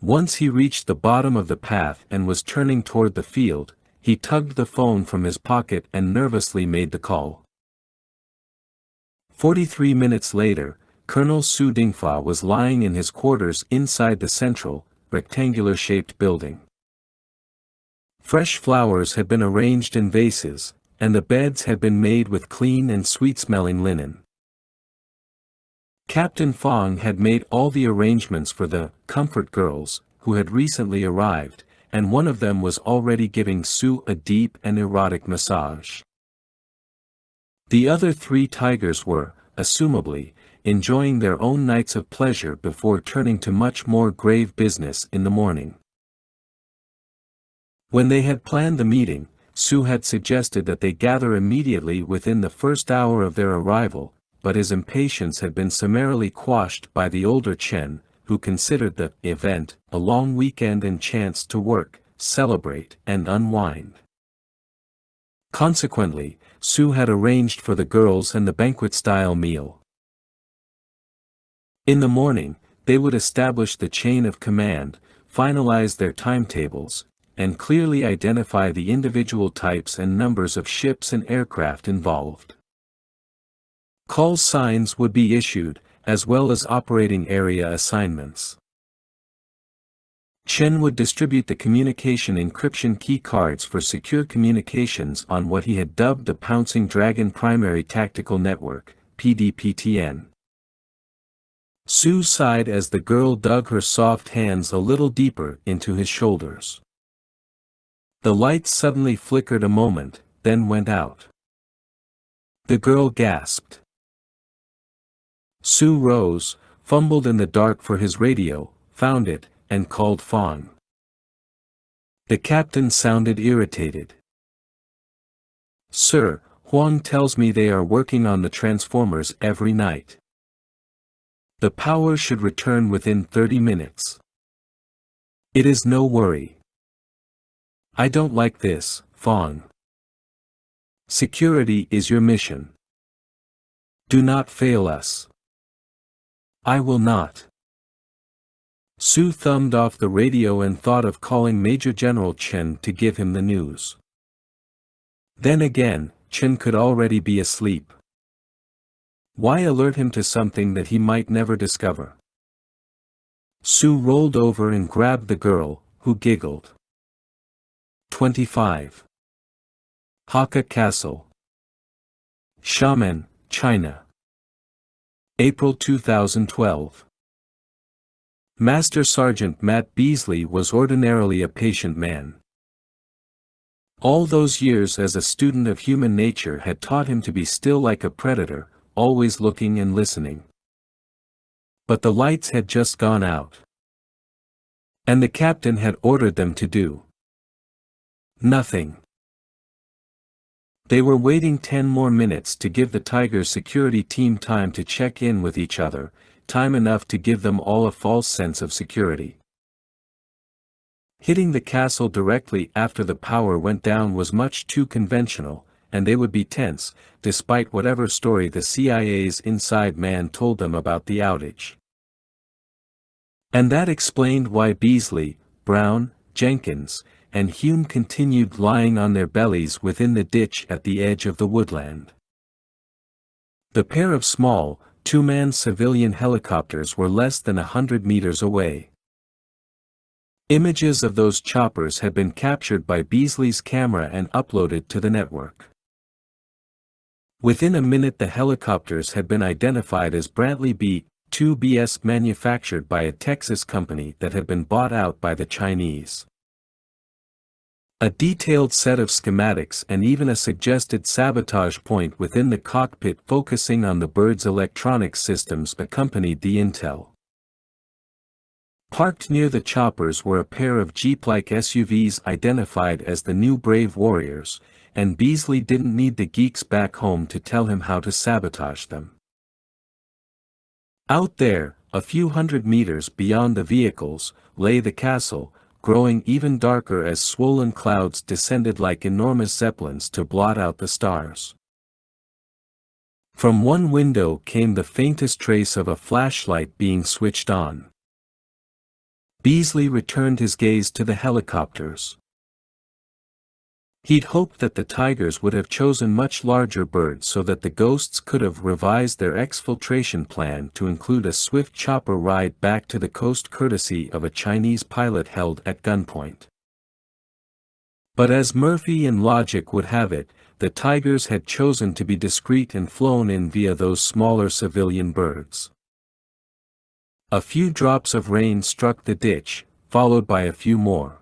Once he reached the bottom of the path and was turning toward the field, he tugged the phone from his pocket and nervously made the call. 43 minutes later, Colonel Su Dingfa was lying in his quarters inside the central, rectangular-shaped building. Fresh flowers had been arranged in vases, and the beds had been made with clean and sweet-smelling linen. Captain Fang had made all the arrangements for the comfort girls, who had recently arrived, and one of them was already giving Su a deep and erotic massage. The other 3 tigers were, assumably, enjoying their own nights of pleasure before turning to much more grave business in the morning. When they had planned the meeting, Su had suggested that they gather immediately within the first hour of their arrival, but his impatience had been summarily quashed by the older Chen, who considered the event a long weekend and chance to work, celebrate, and unwind. Consequently, Su had arranged for the girls and the banquet-style meal. In the morning, they would establish the chain of command, finalize their timetables, and clearly identify the individual types and numbers of ships and aircraft involved. Call signs would be issued, as well as operating area assignments. Chen would distribute the communication encryption key cards for secure communications on what he had dubbed the Pouncing Dragon Primary Tactical Network, PDPTN. Su sighed as the girl dug her soft hands a little deeper into his shoulders. The lights suddenly flickered a moment, then went out. The girl gasped. Su rose, fumbled in the dark for his radio, found it, and called Fang. The captain sounded irritated. "Sir, Huang tells me they are working on the transformers every night. The power should return within 30 minutes. It is no worry." "I don't like this, Fang. Security is your mission. Do not fail us." "I will not." Su thumbed off the radio and thought of calling Major General Chen to give him the news. Then again, Chen could already be asleep. Why alert him to something that he might never discover? Su rolled over and grabbed the girl, who giggled. 25. Hakka Castle, Xiamen, China. April 2012. Master Sergeant Matt Beasley was ordinarily a patient man. All those years as a student of human nature had taught him to be still like a predator, always looking and listening. But the lights had just gone out. And the captain had ordered them to do nothing. They were waiting 10 more minutes to give the Tiger's security team time to check in with each other, time enough to give them all a false sense of security. Hitting the castle directly after the power went down was much too conventional, and they would be tense, despite whatever story the CIA's inside man told them about the outage. And that explained why Beasley, Brown, Jenkins, and Hume continued lying on their bellies within the ditch at the edge of the woodland. The pair of small, two-man civilian helicopters were less than 100 meters away. Images of those choppers had been captured by Beasley's camera and uploaded to the network. Within a minute the helicopters had been identified as Brantley B-2BS manufactured by a Texas company that had been bought out by the Chinese. A detailed set of schematics and even a suggested sabotage point within the cockpit focusing on the bird's electronic systems accompanied the intel. Parked near the choppers were a pair of Jeep-like SUVs identified as the new Brave Warriors, and Beasley didn't need the geeks back home to tell him how to sabotage them. Out there, a few hundred meters beyond the vehicles, lay the castle, growing even darker as swollen clouds descended like enormous zeppelins to blot out the stars. From one window came the faintest trace of a flashlight being switched on. Beasley returned his gaze to the helicopters. He'd hoped that the Tigers would have chosen much larger birds so that the Ghosts could have revised their exfiltration plan to include a swift chopper ride back to the coast courtesy of a Chinese pilot held at gunpoint. But as Murphy and logic would have it, the Tigers had chosen to be discreet and flown in via those smaller civilian birds. A few drops of rain struck the ditch, followed by a few more.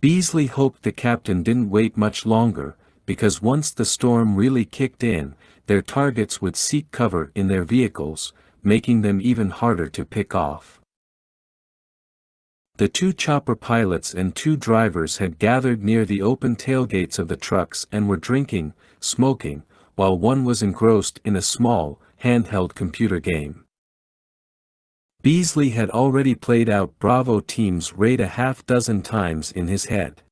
Beasley hoped the captain didn't wait much longer, because once the storm really kicked in, their targets would seek cover in their vehicles, making them even harder to pick off. The two chopper pilots and two drivers had gathered near the open tailgates of the trucks and were drinking, smoking, while one was engrossed in a small, handheld computer game. Beasley had already played out Bravo team's raid a half-dozen times in his head.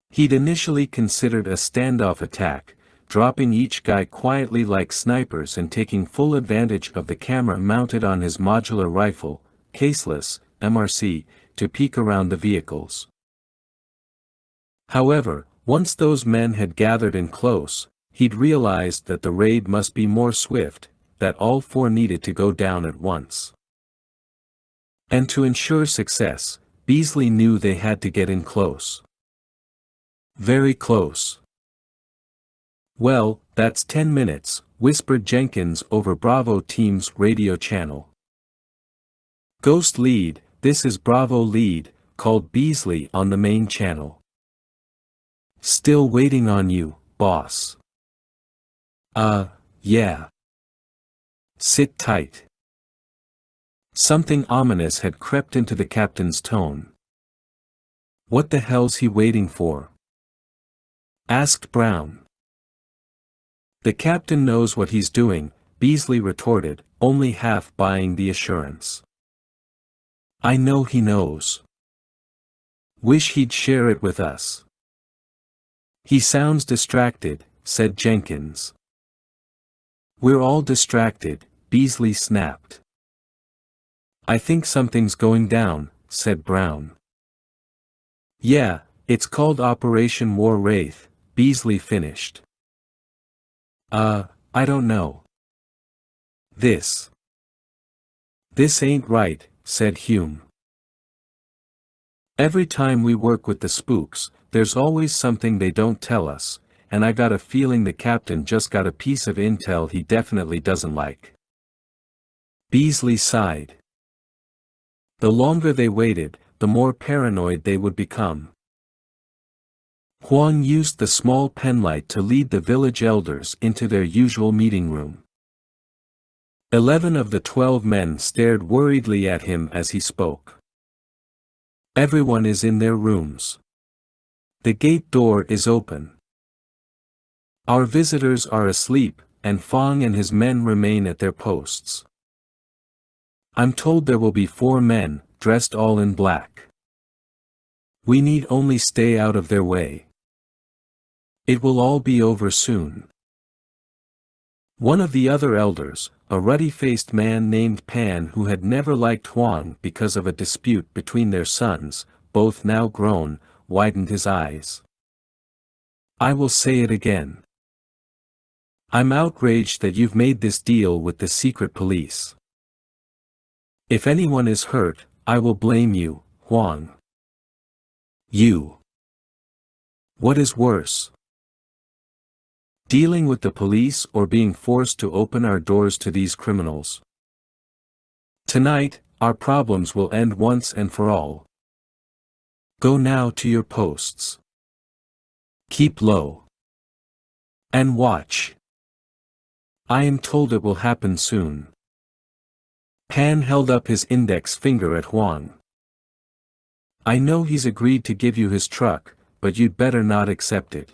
He'd initially considered a standoff attack, dropping each guy quietly like snipers and taking full advantage of the camera mounted on his modular rifle, caseless, MRC, to peek around the vehicles. However, once those men had gathered in close, he'd realized that the raid must be more swift, that all four needed to go down at once. And to ensure success, Beasley knew they had to get in close. Very close. "Well, that's 10 minutes, whispered Jenkins over Bravo team's radio channel. "Ghost lead, this is Bravo lead," called Beasley on the main channel. "Still waiting on you, boss." Yeah. "Sit tight." Something ominous had crept into the captain's tone. "What the hell's he waiting for?" asked Brown. "The captain knows what he's doing," Beasley retorted, only half buying the assurance. "I know he knows. Wish he'd share it with us." "He sounds distracted," said Jenkins. "We're all distracted," Beasley snapped. "I think something's going down," said Brown. "Yeah, it's called Operation War Wraith," Beasley finished. I don't know. This ain't right," said Hume. "Every time we work with the spooks, there's always something they don't tell us, and I got a feeling the captain just got a piece of intel he definitely doesn't like." Beasley sighed. The longer they waited, the more paranoid they would become. Huang used the small penlight to lead the village elders into their usual meeting room. 11 of the 12 men stared worriedly at him as he spoke. "Everyone is in their rooms. The gate door is open. Our visitors are asleep, and Fong and his men remain at their posts. I'm told there will be 4 men," dressed all in black. We need only stay out of their way. It will all be over soon. One of the other elders, a ruddy-faced man named Pan who had never liked Huang because of a dispute between their sons, both now grown, widened his eyes. I will say it again. I'm outraged that you've made this deal with the secret police. If anyone is hurt, I will blame you, Huang. You. What is worse? Dealing with the police or being forced to open our doors to these criminals? Tonight, our problems will end once and for all. Go now to your posts. Keep low. And watch. I am told it will happen soon. Pan held up his index finger at Huang. I know he's agreed to give you his truck, but you'd better not accept it.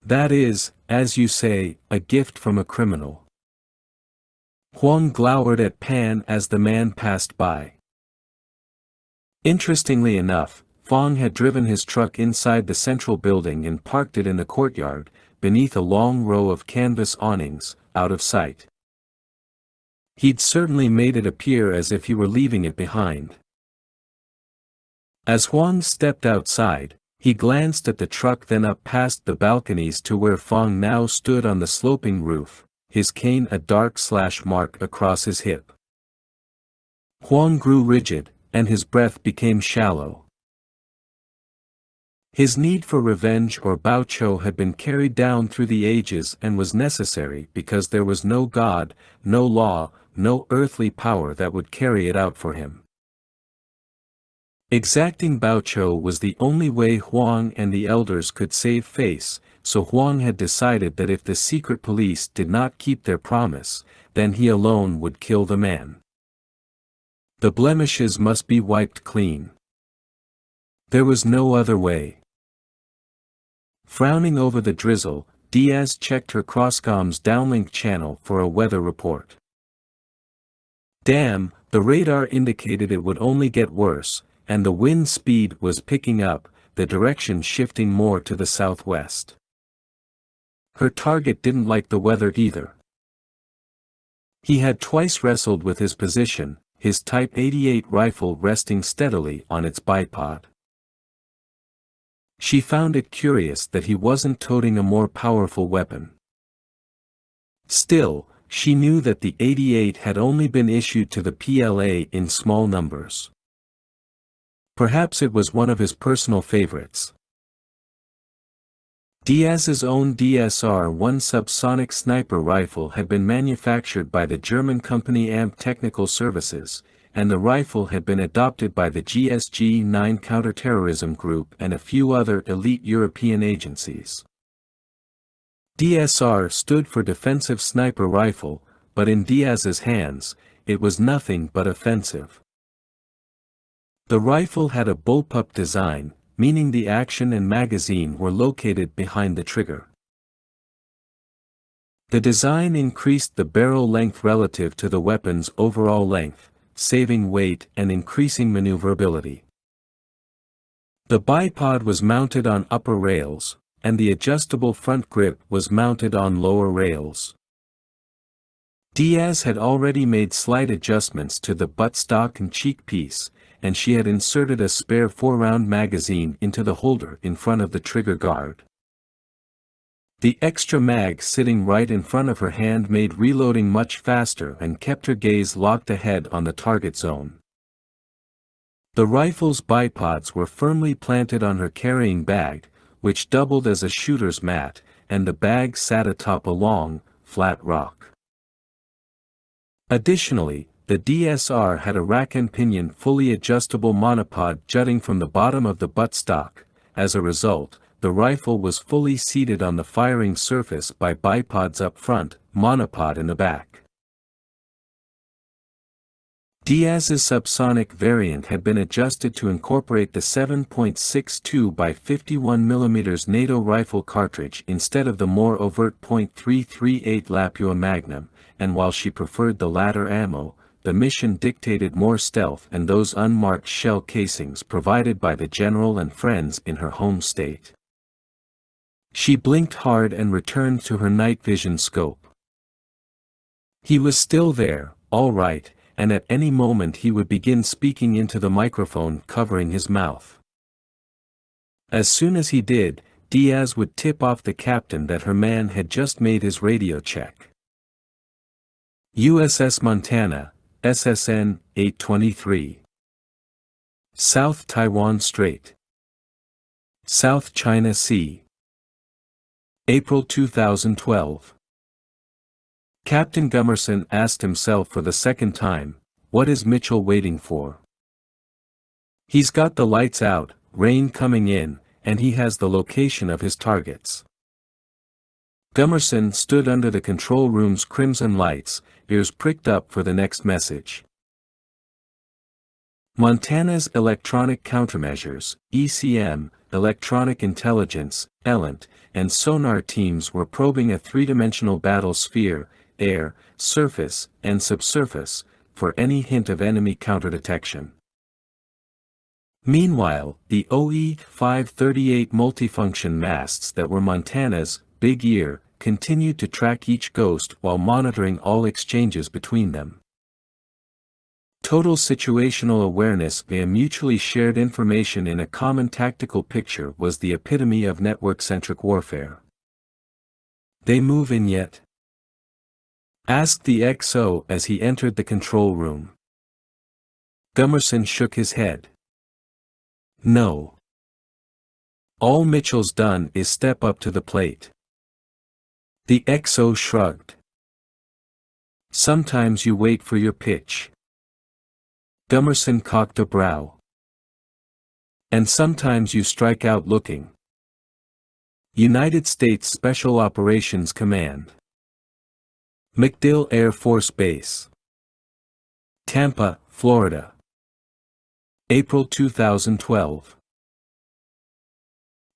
That is, as you say, a gift from a criminal. Huang glowered at Pan as the man passed by. Interestingly enough, Fong had driven his truck inside the central building and parked it in the courtyard, beneath a long row of canvas awnings, out of sight. He'd certainly made it appear as if he were leaving it behind. As Huang stepped outside, he glanced at the truck, then up past the balconies to where Fong now stood on the sloping roof, his cane a dark slash mark across his hip. Huang grew rigid, and his breath became shallow. His need for revenge or Baoqiu had been carried down through the ages and was necessary because there was no God, no law, no earthly power that would carry it out for him. Exacting Baoqiu was the only way Huang and the elders could save face, so Huang had decided that if the secret police did not keep their promise, then he alone would kill the man. The blemishes must be wiped clean. There was no other way. Frowning over the drizzle, Diaz checked her crosscom's downlink channel for a weather report. Damn, the radar indicated it would only get worse, and the wind speed was picking up, the direction shifting more to the southwest. Her target didn't like the weather either. He had twice wrestled with his position, his Type 88 rifle resting steadily on its bipod. She found it curious that he wasn't toting a more powerful weapon. Still, she knew that the 88 had only been issued to the PLA in small numbers. Perhaps it was one of his personal favorites. Diaz's own DSR-1 subsonic sniper rifle had been manufactured by the German company AMP Technical Services, and the rifle had been adopted by the GSG-9 counterterrorism group and a few other elite European agencies. DSR stood for Defensive Sniper Rifle, but in Diaz's hands, it was nothing but offensive. The rifle had a bullpup design, meaning the action and magazine were located behind the trigger. The design increased the barrel length relative to the weapon's overall length, saving weight and increasing maneuverability. The bipod was mounted on upper rails, and the adjustable front grip was mounted on lower rails. Diaz had already made slight adjustments to the buttstock and cheek piece, and she had inserted a spare 4-round magazine into the holder in front of the trigger guard. The extra mag sitting right in front of her hand made reloading much faster and kept her gaze locked ahead on the target zone. The rifle's bipods were firmly planted on her carrying bag, which doubled as a shooter's mat, and the bag sat atop a long, flat rock. Additionally, the DSR had a rack and pinion fully adjustable monopod jutting from the bottom of the buttstock. As a result, the rifle was fully seated on the firing surface by bipods up front, monopod in the back. Diaz's subsonic variant had been adjusted to incorporate the 7.62 by 51 mm NATO rifle cartridge instead of the more overt .338 Lapua Magnum, and while she preferred the latter ammo, the mission dictated more stealth and those unmarked shell casings provided by the general and friends in her home state. She blinked hard and returned to her night vision scope. He was still there, all right, and at any moment he would begin speaking into the microphone covering his mouth. As soon as he did, Diaz would tip off the captain that her man had just made his radio check. USS Montana, SSN 823. South Taiwan Strait. South China Sea. April 2012. Captain Gummerson asked himself for the second time, what is Mitchell waiting for? He's got the lights out, rain coming in, and he has the location of his targets. Gummerson stood under the control room's crimson lights, ears pricked up for the next message. Montana's Electronic Countermeasures, ECM, Electronic Intelligence, ELINT, and sonar teams were probing a three-dimensional battle sphere, air, surface, and subsurface, for any hint of enemy counterdetection. Meanwhile, the OE-538 multifunction masts that were Montana's big ear continued to track each ghost while monitoring all exchanges between them. Total situational awareness via mutually shared information in a common tactical picture was the epitome of network-centric warfare. "They move in yet?" asked the XO as he entered the control room. Gummerson shook his head. "No. All Mitchell's done is step up to the plate." The XO shrugged. "Sometimes you wait for your pitch." Gummerson cocked a brow. "And sometimes you strike out looking." United States Special Operations Command. MacDill Air Force Base. Tampa, Florida. April 2012.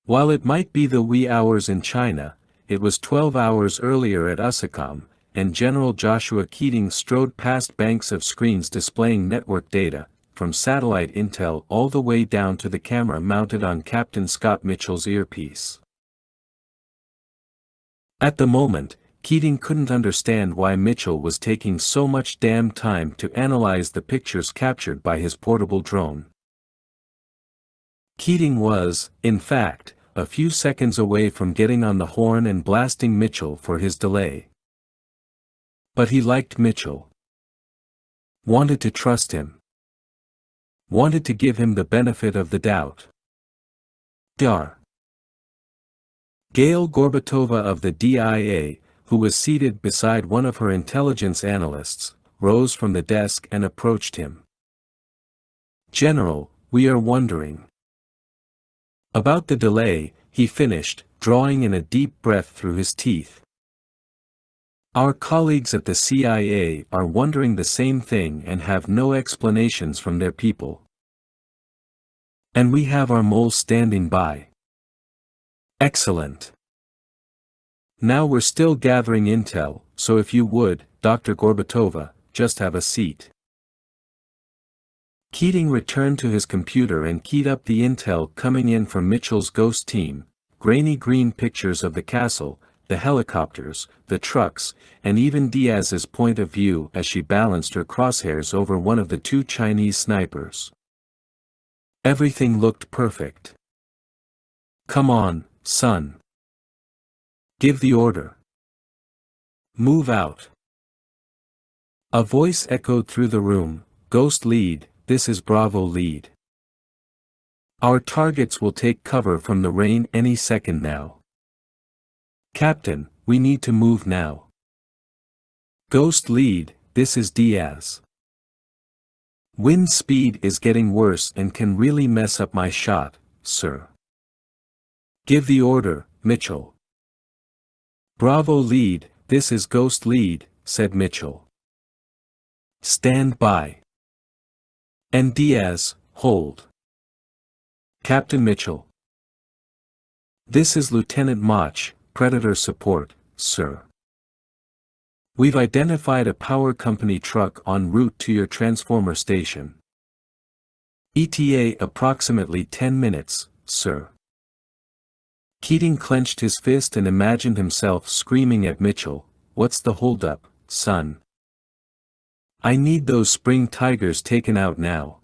While it might be the wee hours in China, it was 12 hours earlier at Usacom, and General Joshua Keating strode past banks of screens displaying network data, from satellite intel all the way down to the camera mounted on Captain Scott Mitchell's earpiece. At the moment, Keating couldn't understand why Mitchell was taking so much damn time to analyze the pictures captured by his portable drone. Keating was, in fact, a few seconds away from getting on the horn and blasting Mitchell for his delay. But he liked Mitchell. Wanted to trust him. Wanted to give him the benefit of the doubt. Dar. Gail Gorbatova of the DIA, who was seated beside one of her intelligence analysts, rose from the desk and approached him. "General, we are wondering about the delay," he finished, drawing in a deep breath through his teeth. "Our colleagues at the CIA are wondering the same thing and have no explanations from their people. And we have our moles standing by." "Excellent. Now we're still gathering intel, so if you would, Dr. Gorbatova, just have a seat." Keating returned to his computer and keyed up the intel coming in from Mitchell's ghost team, grainy green pictures of the castle, the helicopters, the trucks, and even Diaz's point of view as she balanced her crosshairs over one of the two Chinese snipers. Everything looked perfect. "Come on, son. Give the order. Move out." A voice echoed through the room, "Ghost Lead, this is Bravo Lead. Our targets will take cover from the rain any second now. Captain, we need to move now. Ghost Lead, this is Diaz. Wind speed is getting worse and can really mess up my shot, sir. Give the order, Mitchell." "Bravo Lead, this is Ghost Lead," said Mitchell. "Stand by. And Diaz, hold. Captain Mitchell. This is Lieutenant Mach, Predator Support, sir. We've identified a power company truck en route to your transformer station. ETA approximately 10 minutes, sir. Keating clenched his fist and imagined himself screaming at Mitchell, "What's the holdup, son? I need those spring tigers taken out now."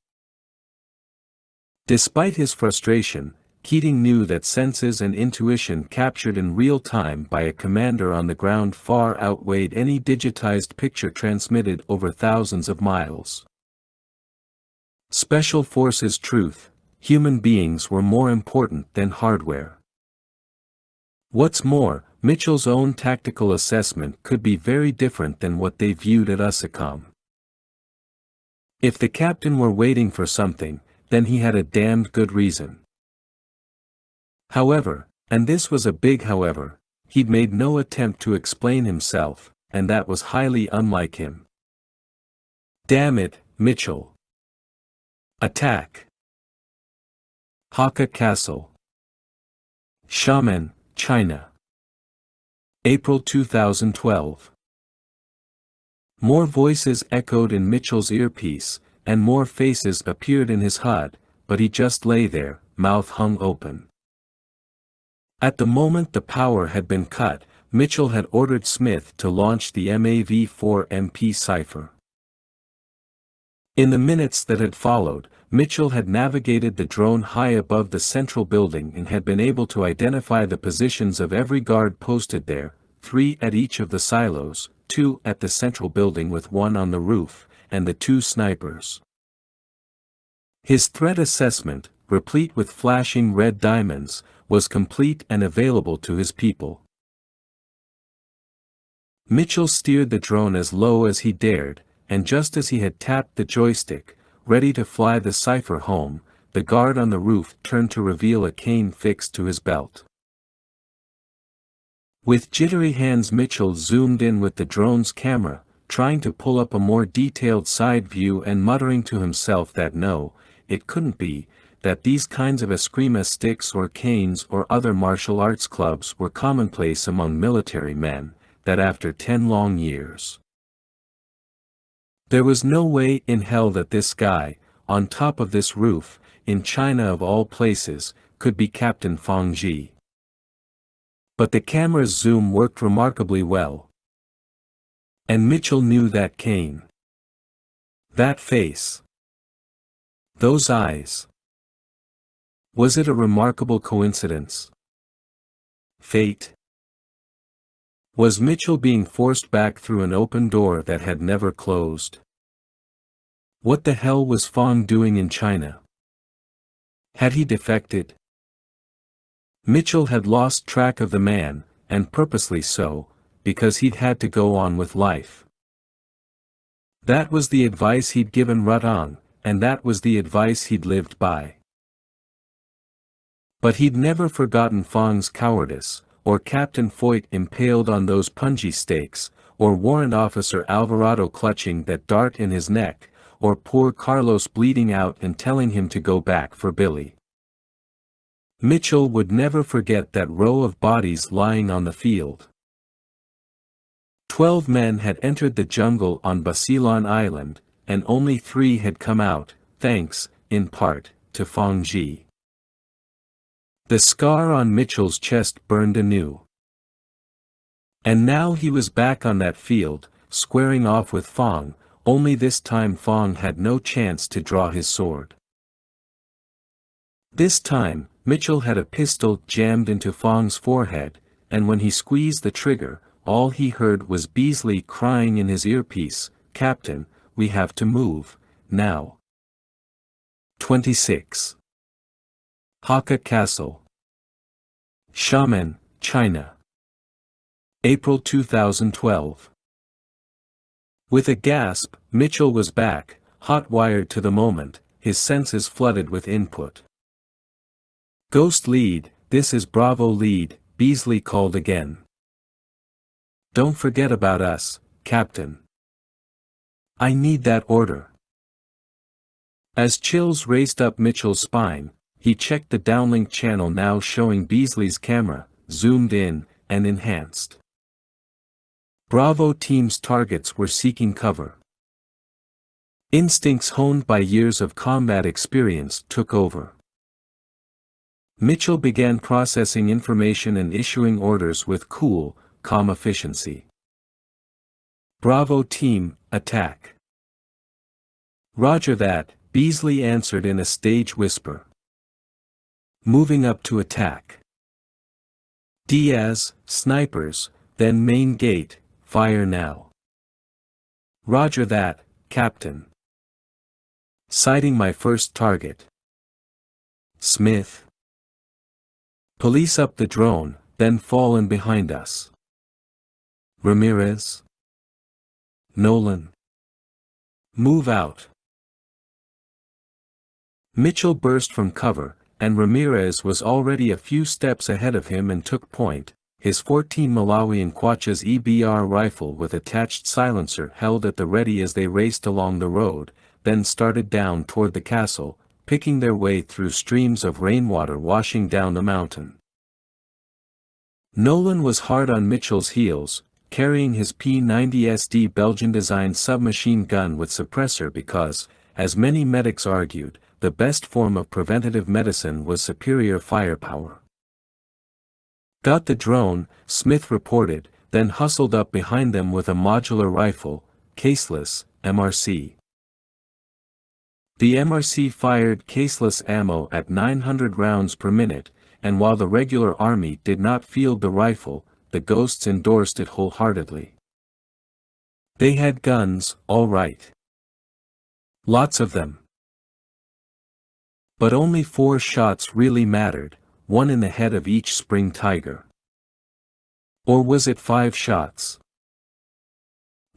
Despite his frustration, Keating knew that senses and intuition captured in real time by a commander on the ground far outweighed any digitized picture transmitted over thousands of miles. Special Forces truth: human beings were more important than hardware. What's more, Mitchell's own tactical assessment could be very different than what they viewed at USACOM. If the captain were waiting for something, then he had a damned good reason. However, and this was a big however, he'd made no attempt to explain himself, and that was highly unlike him. Damn it, Mitchell. Attack. Hakka Castle. Xiamen, China. April 2012. More voices echoed in Mitchell's earpiece, and more faces appeared in his HUD, but he just lay there, mouth hung open. At the moment the power had been cut, Mitchell had ordered Smith to launch the MAV-4MP cipher. In the minutes that had followed, Mitchell had navigated the drone high above the central building and had been able to identify the positions of every guard posted there, 3 at each of the silos, 2 at the central building with 1 on the roof, and the 2 snipers. His threat assessment, replete with flashing red diamonds, was complete and available to his people. Mitchell steered the drone as low as he dared, and just as he had tapped the joystick, ready to fly the cipher home, the guard on the roof turned to reveal a cane fixed to his belt. With jittery hands Mitchell zoomed in with the drone's camera, trying to pull up a more detailed side view and muttering to himself that no, it couldn't be, that these kinds of eskrima sticks or canes or other martial arts clubs were commonplace among military men, that after 10 long years there was no way in hell that this guy, on top of this roof, in China of all places, could be Captain Fong Ji. But the camera's zoom worked remarkably well. And Mitchell knew that cane. That face. Those eyes. Was it a remarkable coincidence? Fate? Was Mitchell being forced back through an open door that had never closed? What the hell was Fong doing in China? Had he defected? Mitchell had lost track of the man, and purposely so, because he'd had to go on with life. That was the advice he'd given Rutong, and that was the advice he'd lived by. But he'd never forgotten Fong's cowardice, or Captain Foyt impaled on those punji stakes, or Warrant Officer Alvarado clutching that dart in his neck, or poor Carlos bleeding out and telling him to go back for Billy. Mitchell would never forget that row of bodies lying on the field. 12 men had entered the jungle on Basilan Island, and only 3 had come out, thanks, in part, to Fong Ji. The scar on Mitchell's chest burned anew. And now he was back on that field, squaring off with Fong, only this time Fong had no chance to draw his sword. This time, Mitchell had a pistol jammed into Fong's forehead, and when he squeezed the trigger, all he heard was Beasley crying in his earpiece, "Captain, we have to move, now." 26. Hakka Castle. Xiamen, China. April 2012. With a gasp, Mitchell was back, hot-wired to the moment, his senses flooded with input. "Ghost lead, this is Bravo lead," Beasley called again. "Don't forget about us, Captain. I need that order." As chills raced up Mitchell's spine, he checked the downlink channel now showing Beasley's camera, zoomed in, and enhanced. Bravo team's targets were seeking cover. Instincts honed by years of combat experience took over. Mitchell began processing information and issuing orders with cool, calm efficiency. Bravo team, attack. Roger that, Beasley answered in a stage whisper. Moving up to attack. Diaz, snipers, then main gate, fire now. Roger that, Captain. Sighting my first target. Smith. Police up the drone, then fall in behind us. Ramirez. Nolan. Move out. Mitchell burst from cover, and Ramirez was already a few steps ahead of him and took point, his 14 Malawian Quachas EBR rifle with attached silencer held at the ready as they raced along the road, then started down toward the castle, picking their way through streams of rainwater washing down the mountain. Nolan was hard on Mitchell's heels, carrying his P90SD Belgian-designed submachine gun with suppressor because, as many medics argued, the best form of preventative medicine was superior firepower. Got the drone, Smith reported, then hustled up behind them with a modular rifle, caseless, MRC. The MRC fired caseless ammo at 900 rounds per minute, and while the regular army did not field the rifle, the Ghosts endorsed it wholeheartedly. They had guns, all right. Lots of them. But only 4 shots really mattered, one in the head of each spring tiger. Or was it 5 shots?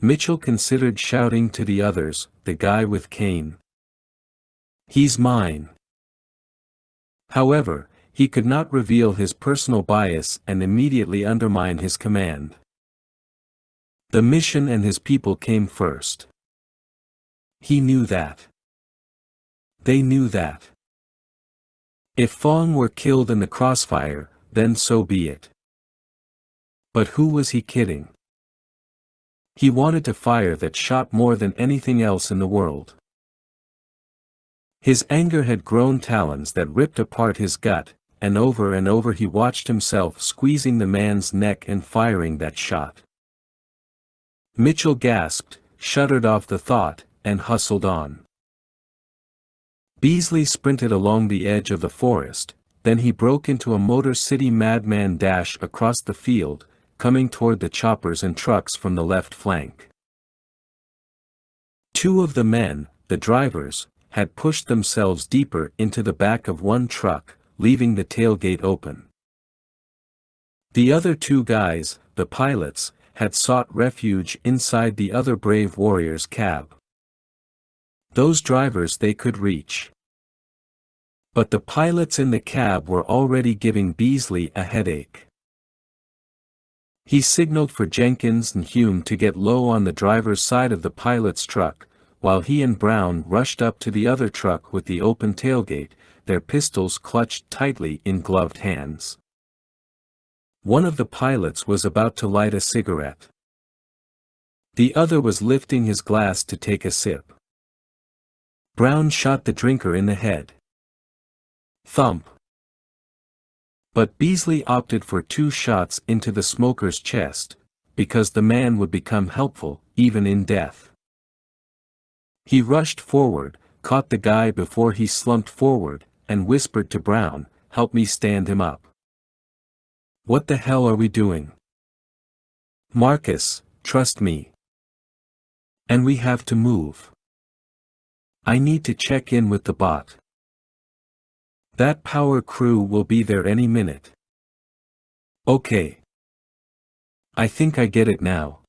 Mitchell considered shouting to the others, the guy with cane. He's mine. However, he could not reveal his personal bias and immediately undermine his command. The mission and his people came first. He knew that. They knew that. If Fong were killed in the crossfire, then so be it. But who was he kidding? He wanted to fire that shot more than anything else in the world. His anger had grown talons that ripped apart his gut, and over he watched himself squeezing the man's neck and firing that shot. Mitchell gasped, shuddered off the thought, and hustled on. Beasley sprinted along the edge of the forest, then he broke into a Motor City madman dash across the field, coming toward the choppers and trucks from the left flank. 2 of the men, the drivers, had pushed themselves deeper into the back of one truck, leaving the tailgate open. The other 2 guys, the pilots, had sought refuge inside the other brave warrior's cab. Those drivers they could reach. But the pilots in the cab were already giving Beasley a headache. He signaled for Jenkins and Hume to get low on the driver's side of the pilot's truck, while he and Brown rushed up to the other truck with the open tailgate, their pistols clutched tightly in gloved hands. One of the pilots was about to light a cigarette. The other was lifting his glass to take a sip. Brown shot the drinker in the head. Thump. But Beasley opted for 2 shots into the smoker's chest, because the man would become helpful, even in death. He rushed forward, caught the guy before he slumped forward, and whispered to Brown, "Help me stand him up." "What the hell are we doing?" "Marcus, trust me. And we have to move. I need to check in with the bot. That power crew will be there any minute." "Okay. I think I get it now."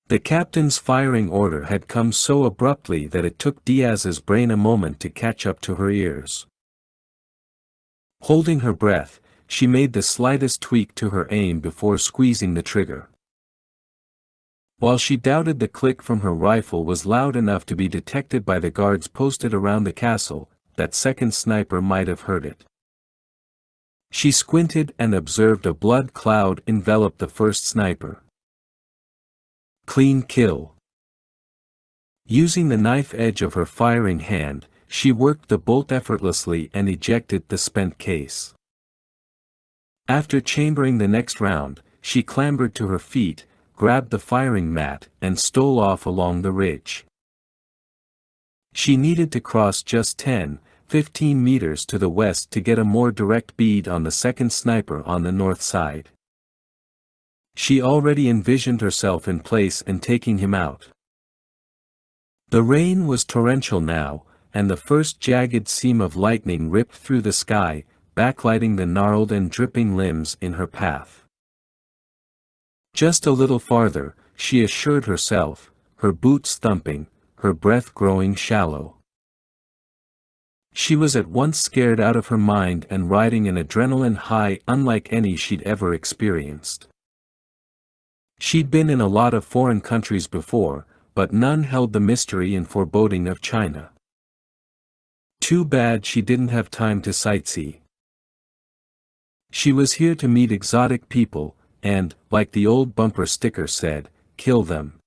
The captain's firing order had come so abruptly that it took Diaz's brain a moment to catch up to her ears. Holding her breath, she made the slightest tweak to her aim before squeezing the trigger. While she doubted the click from her rifle was loud enough to be detected by the guards posted around the castle, that second sniper might have heard it. She squinted and observed a blood cloud envelop the first sniper. Clean kill. Using the knife edge of her firing hand, she worked the bolt effortlessly and ejected the spent case. After chambering the next round, she clambered to her feet, grabbed the firing mat, and stole off along the ridge. She needed to cross just 10-15 meters to the west to get a more direct bead on the second sniper on the north side. She already envisioned herself in place and taking him out. The rain was torrential now, and the first jagged seam of lightning ripped through the sky, backlighting the gnarled and dripping limbs in her path. Just a little farther, she assured herself, her boots thumping, her breath growing shallow. She was at once scared out of her mind and riding an adrenaline high unlike any she'd ever experienced. She'd been in a lot of foreign countries before, but none held the mystery and foreboding of China. Too bad she didn't have time to sightsee. She was here to meet exotic people, and, like the old bumper sticker said, kill them.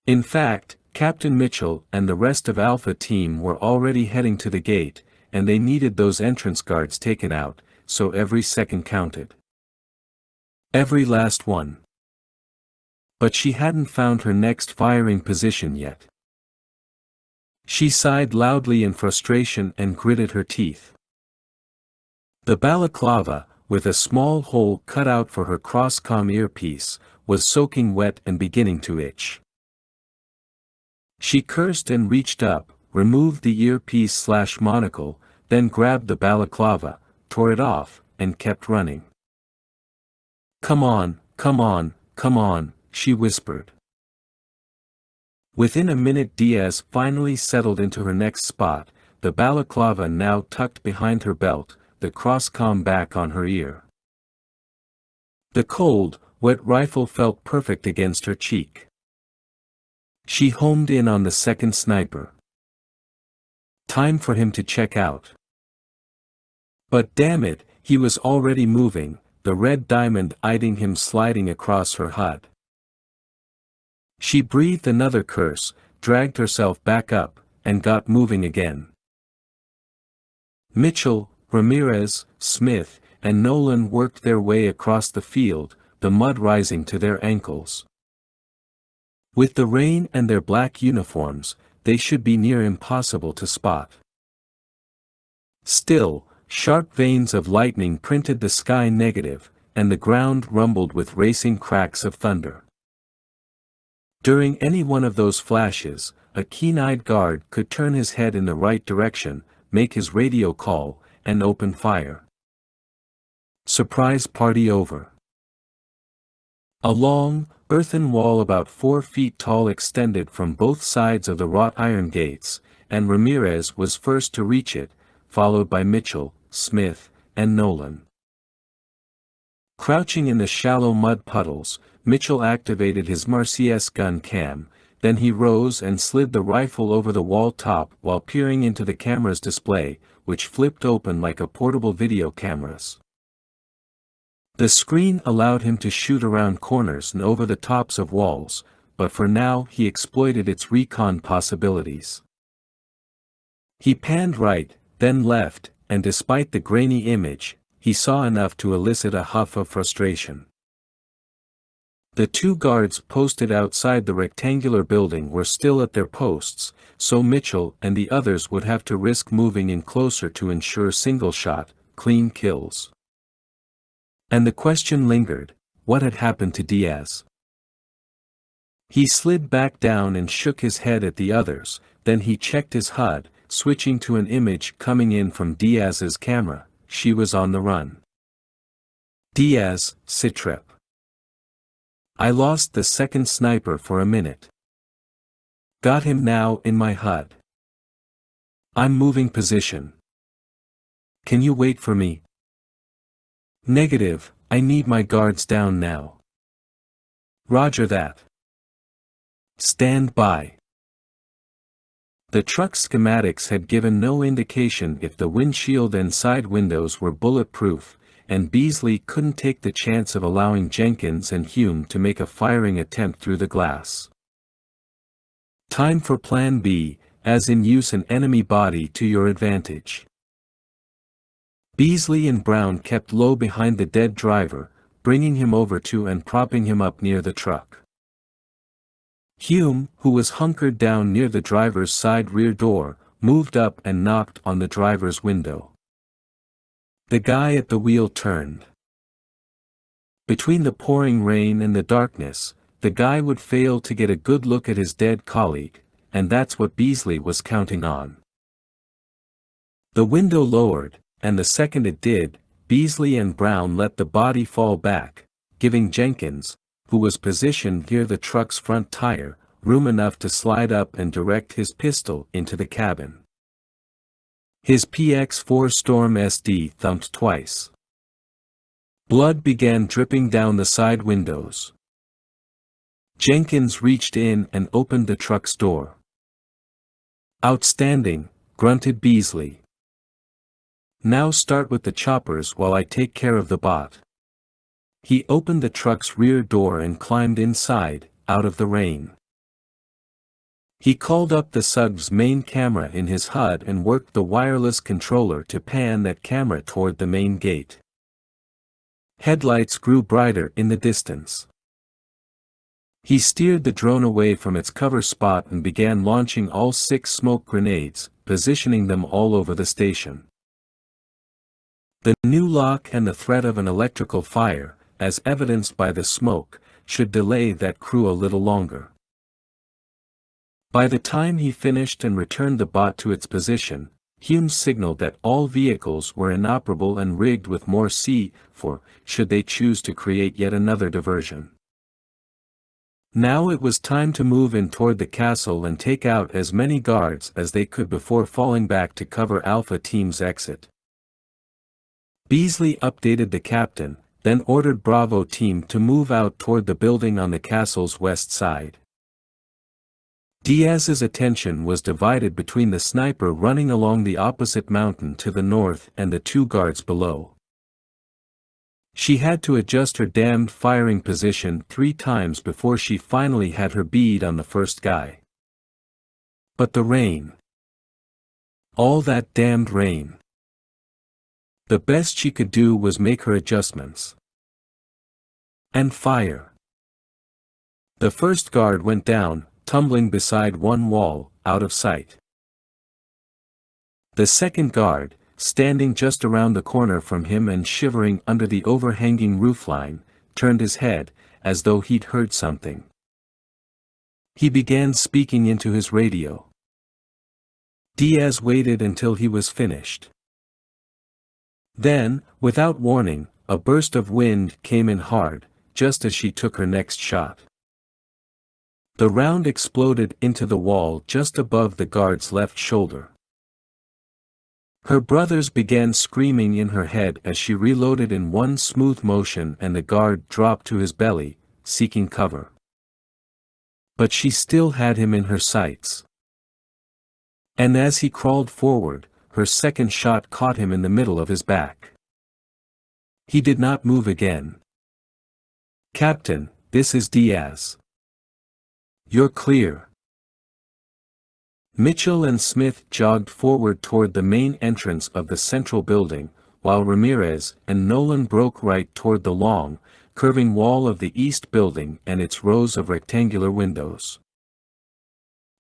In fact, Captain Mitchell and the rest of Alpha Team were already heading to the gate, and they needed those entrance guards taken out, so every second counted. Every last one. But she hadn't found her next firing position yet. She sighed loudly in frustration and gritted her teeth. The balaclava, with a small hole cut out for her cross-comm earpiece, was soaking wet and beginning to itch. She cursed and reached up, removed the earpiece/monocle, then grabbed the balaclava, tore it off, and kept running. "Come on, come on, come on," she whispered. Within a minute Diaz finally settled into her next spot, the balaclava now tucked behind her belt, the cross-comm back on her ear. The cold, wet rifle felt perfect against her cheek. She homed in on the second sniper. Time for him to check out. But damn it, he was already moving, the red diamond eyeing him sliding across her HUD. She breathed another curse, dragged herself back up, and got moving again. Mitchell, Ramirez, Smith, and Nolan worked their way across the field, the mud rising to their ankles. With the rain and their black uniforms, they should be near impossible to spot. Still, sharp veins of lightning printed the sky negative, and the ground rumbled with racing cracks of thunder. During any one of those flashes, a keen-eyed guard could turn his head in the right direction, make his radio call, and open fire. Surprise party over. A long, earthen wall about 4 feet tall extended from both sides of the wrought iron gates, and Ramirez was first to reach it, followed by Mitchell, Smith, and Nolan. Crouching in the shallow mud puddles, Mitchell activated his Marseillaise gun cam, then he rose and slid the rifle over the wall top while peering into the camera's display, which flipped open like a portable video camera's. The screen allowed him to shoot around corners and over the tops of walls, but for now he exploited its recon possibilities. He panned right, then left, and despite the grainy image, he saw enough to elicit a huff of frustration. The 2 guards posted outside the rectangular building were still at their posts, so Mitchell and the others would have to risk moving in closer to ensure single-shot, clean kills. And the question lingered, what had happened to Diaz? He slid back down and shook his head at the others, then he checked his HUD, switching to an image coming in from Diaz's camera. She was on the run. Diaz, Sitrep. I lost the second sniper for a minute. Got him now in my HUD. I'm moving position. Can you wait for me? Negative, I need my guards down now. Roger that. Stand by. The truck's schematics had given no indication if the windshield and side windows were bulletproof, and Beasley couldn't take the chance of allowing Jenkins and Hume to make a firing attempt through the glass. Time for Plan B, as in use an enemy body to your advantage. Beasley and Brown kept low behind the dead driver, bringing him over to and propping him up near the truck. Hume, who was hunkered down near the driver's side rear door, moved up and knocked on the driver's window. The guy at the wheel turned. Between the pouring rain and the darkness, the guy would fail to get a good look at his dead colleague, and that's what Beasley was counting on. The window lowered, and the second it did, Beasley and Brown let the body fall back, giving Jenkins, who was positioned near the truck's front tire, room enough to slide up and direct his pistol into the cabin. His PX-4 Storm SD thumped twice. Blood began dripping down the side windows. Jenkins reached in and opened the truck's door. "Outstanding," grunted Beasley. "Now start with the choppers while I take care of the bot." He opened the truck's rear door and climbed inside, out of the rain. He called up the SUG's main camera in his HUD and worked the wireless controller to pan that camera toward the main gate. Headlights grew brighter in the distance. He steered the drone away from its cover spot and began launching all 6 smoke grenades, positioning them all over the station. The new lock and the threat of an electrical fire, as evidenced by the smoke, should delay that crew a little longer. By the time he finished and returned the bot to its position, Hume signaled that all vehicles were inoperable and rigged with more C4, should they choose to create yet another diversion. Now it was time to move in toward the castle and take out as many guards as they could before falling back to cover Alpha Team's exit. Beasley updated the captain, then ordered Bravo Team to move out toward the building on the castle's west side. Diaz's attention was divided between the sniper running along the opposite mountain to the north and the 2 guards below. She had to adjust her damned firing position 3 times before she finally had her bead on the first guy. But the rain. All that damned rain. The best she could do was make her adjustments. And fire. The first guard went down, tumbling beside one wall, out of sight. The second guard, standing just around the corner from him and shivering under the overhanging roofline, turned his head, as though he'd heard something. He began speaking into his radio. Diaz waited until he was finished. Then, without warning, a burst of wind came in hard, just as she took her next shot. The round exploded into the wall just above the guard's left shoulder. Her brothers began screaming in her head as she reloaded in one smooth motion and the guard dropped to his belly, seeking cover. But she still had him in her sights. And as he crawled forward, her second shot caught him in the middle of his back. He did not move again. "Captain, this is Diaz. You're clear." Mitchell and Smith jogged forward toward the main entrance of the central building, while Ramirez and Nolan broke right toward the long, curving wall of the east building and its rows of rectangular windows.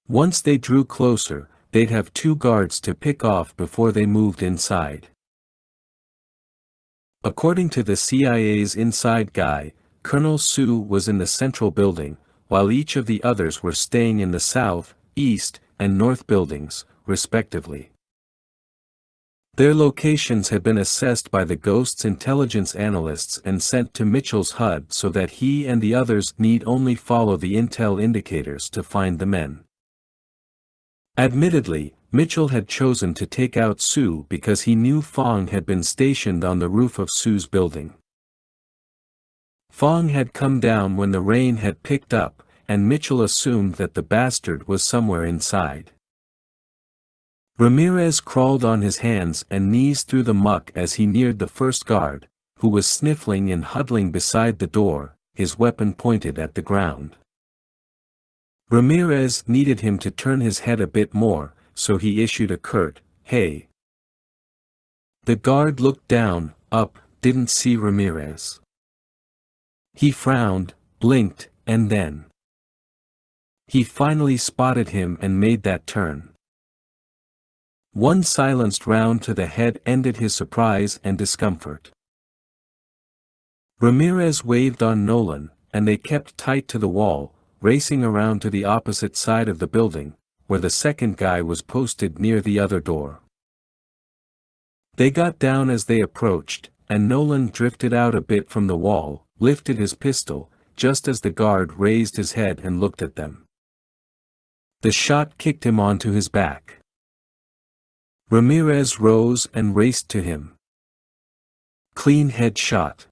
Once they drew closer, they'd have 2 guards to pick off before they moved inside. According to the CIA's inside guy, Colonel Sue was in the central building, while each of the others were staying in the south, east, and north buildings, respectively. Their locations had been assessed by the Ghost's intelligence analysts and sent to Mitchell's HUD so that he and the others need only follow the intel indicators to find the men. Admittedly, Mitchell had chosen to take out Sue because he knew Fong had been stationed on the roof of Sue's building. Fong had come down when the rain had picked up, and Mitchell assumed that the bastard was somewhere inside. Ramirez crawled on his hands and knees through the muck as he neared the first guard, who was sniffling and huddling beside the door, his weapon pointed at the ground. Ramirez needed him to turn his head a bit more, so he issued a curt, "Hey." The guard looked down, up, didn't see Ramirez. He frowned, blinked, and then he finally spotted him and made that turn. One silenced round to the head ended his surprise and discomfort. Ramirez waved on Nolan, and they kept tight to the wall, racing around to the opposite side of the building, where the second guy was posted near the other door. They got down as they approached, and Nolan drifted out a bit from the wall, lifted his pistol, just as the guard raised his head and looked at them. The shot kicked him onto his back. Ramirez rose and raced to him. Clean head shot.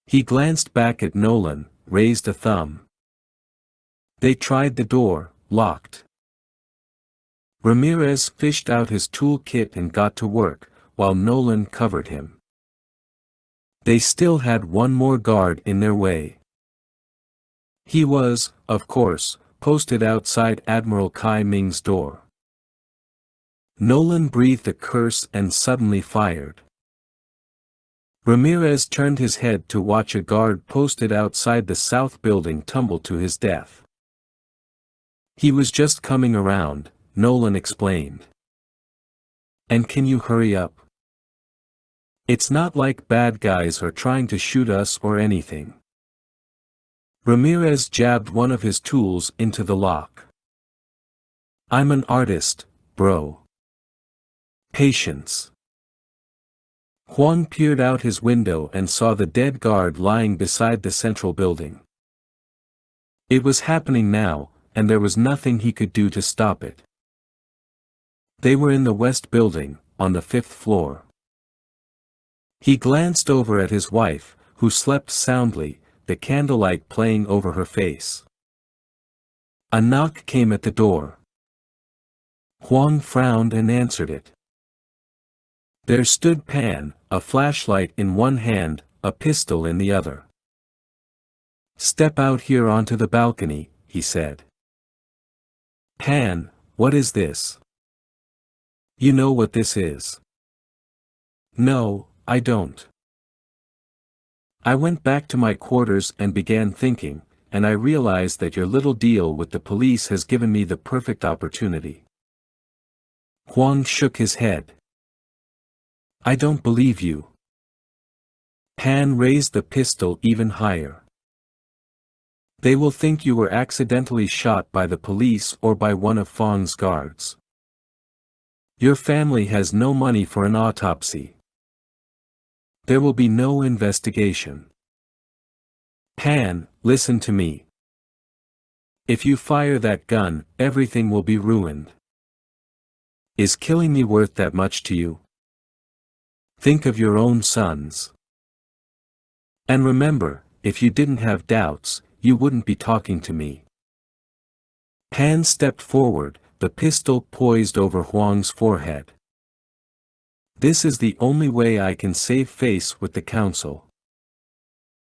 He glanced back at Nolan, raised a thumb. They tried the door, locked. Ramirez fished out his tool kit and got to work, while Nolan covered him. They still had one more guard in their way. He was, of course, posted outside Admiral Kai Ming's door. Nolan breathed a curse and suddenly fired. Ramirez turned his head to watch a guard posted outside the south building tumble to his death. "He was just coming around," Nolan explained. "And can you hurry up? It's not like bad guys are trying to shoot us or anything." Ramirez jabbed one of his tools into the lock. "I'm an artist, bro. Patience." Huang peered out his window and saw the dead guard lying beside the central building. It was happening now, and there was nothing he could do to stop it. They were in the west building, on the 5th floor. He glanced over at his wife, who slept soundly, the candlelight playing over her face. A knock came at the door. Huang frowned and answered it. There stood Pan, a flashlight in one hand, a pistol in the other. "Step out here onto the balcony," he said. "Pan, what is this?" "You know what this is." "No, I don't." "I went back to my quarters and began thinking, and I realized that your little deal with the police has given me the perfect opportunity." Huang shook his head. "I don't believe you." Pan raised the pistol even higher. "They will think you were accidentally shot by the police or by one of Fong's guards. Your family has no money for an autopsy. There will be no investigation. Pan, listen to me. If you fire that gun, everything will be ruined. Is killing me worth that much to you? Think of your own sons. And remember, if you didn't have doubts, you wouldn't be talking to me." Pan stepped forward, the pistol poised over Huang's forehead. "This is the only way I can save face with the council."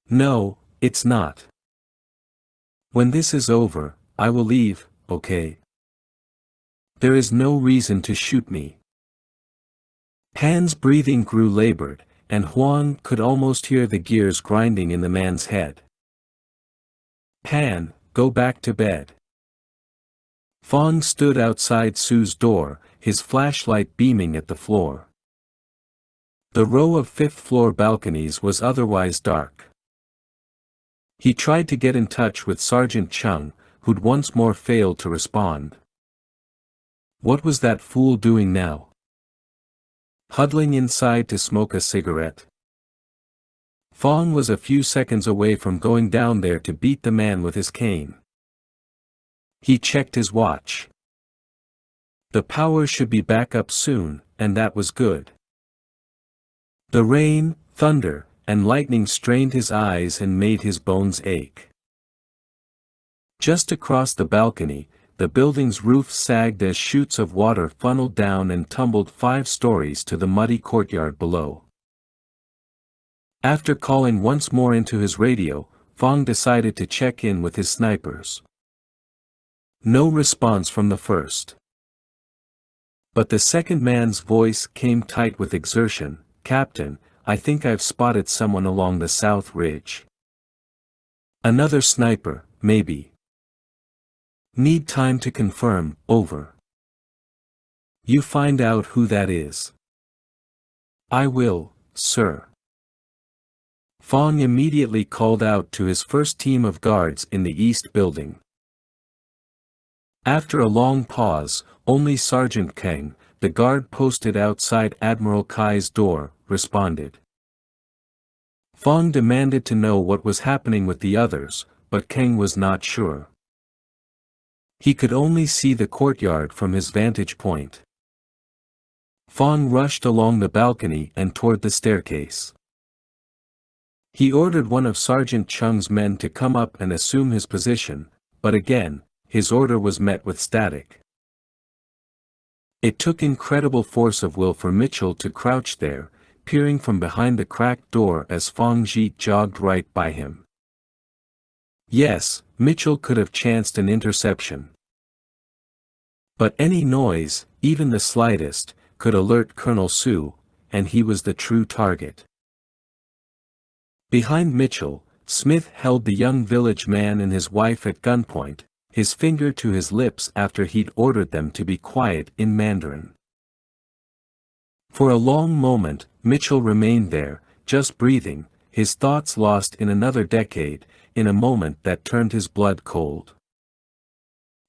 "No, it's not. When this is over, I will leave, okay? There is no reason to shoot me." Pan's breathing grew labored, and Huang could almost hear the gears grinding in the man's head. "Pan, go back to bed." Fong stood outside Sue's door, his flashlight beaming at the floor. The row of 5th-floor balconies was otherwise dark. He tried to get in touch with Sergeant Chung, who'd once more failed to respond. What was that fool doing now? Huddling inside to smoke a cigarette? Fong was a few seconds away from going down there to beat the man with his cane. He checked his watch. The power should be back up soon, and that was good. The rain, thunder, and lightning strained his eyes and made his bones ache. Just across the balcony, the building's roof sagged as chutes of water funneled down and tumbled 5 stories to the muddy courtyard below. After calling once more into his radio, Fong decided to check in with his snipers. No response from the first. But the second man's voice came tight with exertion. "Captain, I think I've spotted someone along the south ridge." "Another sniper, maybe." "Need time to confirm, over." "You find out who that is." "I will, sir." Fong immediately called out to his first team of guards in the east building. After a long pause, only Sergeant Kang, the guard posted outside Admiral Kai's door, responded. Fong demanded to know what was happening with the others, but Kang was not sure. He could only see the courtyard from his vantage point. Fong rushed along the balcony and toward the staircase. He ordered one of Sergeant Chung's men to come up and assume his position, but again, his order was met with static. It took incredible force of will for Mitchell to crouch there, peering from behind the cracked door as Fong Ji jogged right by him. Yes, Mitchell could have chanced an interception. But any noise, even the slightest, could alert Colonel Su, and he was the true target. Behind Mitchell, Smith held the young village man and his wife at gunpoint, his finger to his lips after he'd ordered them to be quiet in Mandarin. For a long moment, Mitchell remained there, just breathing, his thoughts lost in another decade, in a moment that turned his blood cold.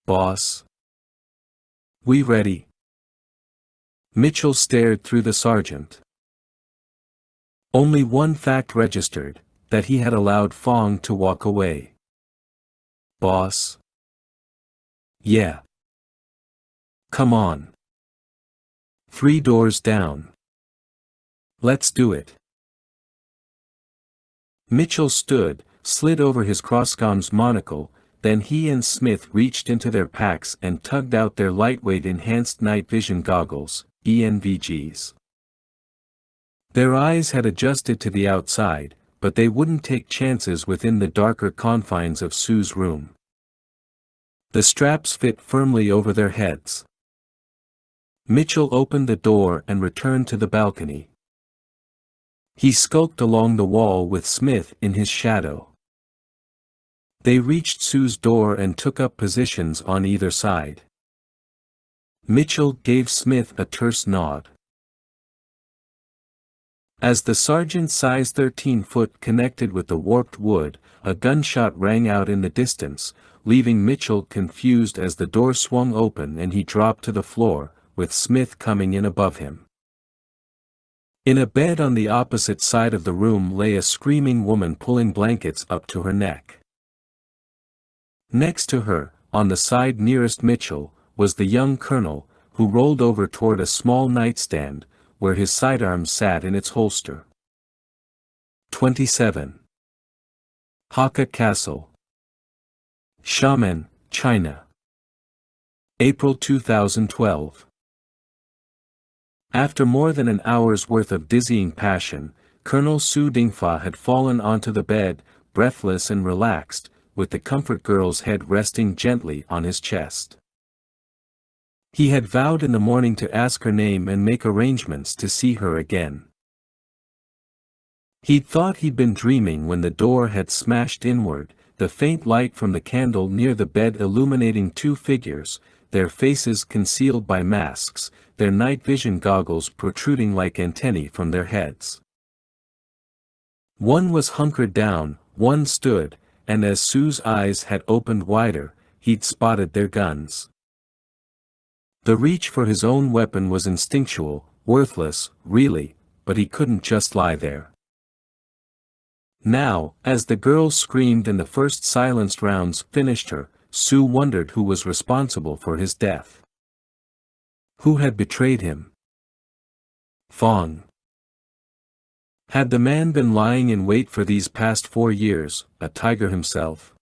"Boss? We ready?" Mitchell stared through the sergeant. Only one fact registered, that he had allowed Fong to walk away. "Boss? Yeah. Come on. 3 doors down. Let's do it." Mitchell stood, slid over his crosscoms monocle, then he and Smith reached into their packs and tugged out their lightweight enhanced night vision goggles, ENVGs. Their eyes had adjusted to the outside, but they wouldn't take chances within the darker confines of Sue's room. The straps fit firmly over their heads. Mitchell opened the door and returned to the balcony. He skulked along the wall with Smith in his shadow. They reached Sue's door and took up positions on either side. Mitchell gave Smith a terse nod. As the sergeant's size 13-foot connected with the warped wood, a gunshot rang out in the distance, leaving Mitchell confused as the door swung open and he dropped to the floor, with Smith coming in above him. In a bed on the opposite side of the room lay a screaming woman pulling blankets up to her neck. Next to her, on the side nearest Mitchell, was the young colonel, who rolled over toward a small nightstand, where his sidearm sat in its holster. 27. Hakka Castle, Xiamen, China. April 2012. After more than an hour's worth of dizzying passion, Colonel Su Dingfa had fallen onto the bed, breathless and relaxed, with the comfort girl's head resting gently on his chest. He had vowed in the morning to ask her name and make arrangements to see her again. He'd thought he'd been dreaming when the door had smashed inward, the faint light from the candle near the bed illuminating 2 figures, their faces concealed by masks, their night vision goggles protruding like antennae from their heads. One was hunkered down, one stood, and as Sue's eyes had opened wider, he'd spotted their guns. The reach for his own weapon was instinctual, worthless, really, but he couldn't just lie there. Now, as the girl screamed and the first silenced rounds finished her, Sue wondered who was responsible for his death. Who had betrayed him? Fong. Had the man been lying in wait for these past 4 years, a tiger himself?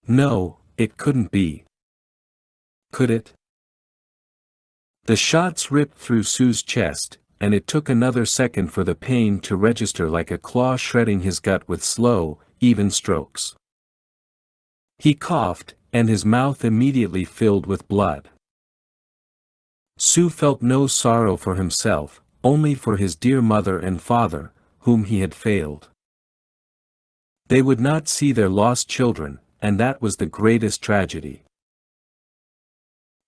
No, it couldn't be. Could it? The shots ripped through Sue's chest, and it took another second for the pain to register like a claw shredding his gut with slow, even strokes. He coughed, and his mouth immediately filled with blood. Sue felt no sorrow for himself, only for his dear mother and father, whom he had failed. They would not see their lost children, and that was the greatest tragedy.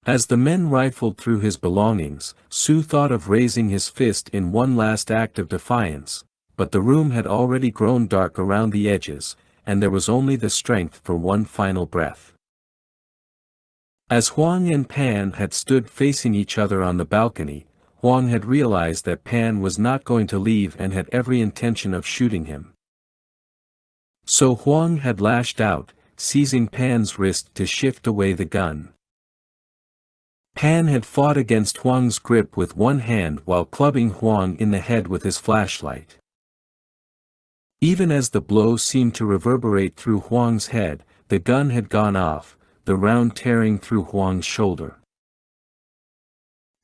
As the men rifled through his belongings, Sue thought of raising his fist in one last act of defiance, but the room had already grown dark around the edges, and there was only the strength for one final breath. As Huang and Pan had stood facing each other on the balcony, Huang had realized that Pan was not going to leave and had every intention of shooting him. So Huang had lashed out, seizing Pan's wrist to shift away the gun. Pan had fought against Huang's grip with one hand while clubbing Huang in the head with his flashlight. Even as the blow seemed to reverberate through Huang's head, the gun had gone off, the round tearing through Huang's shoulder.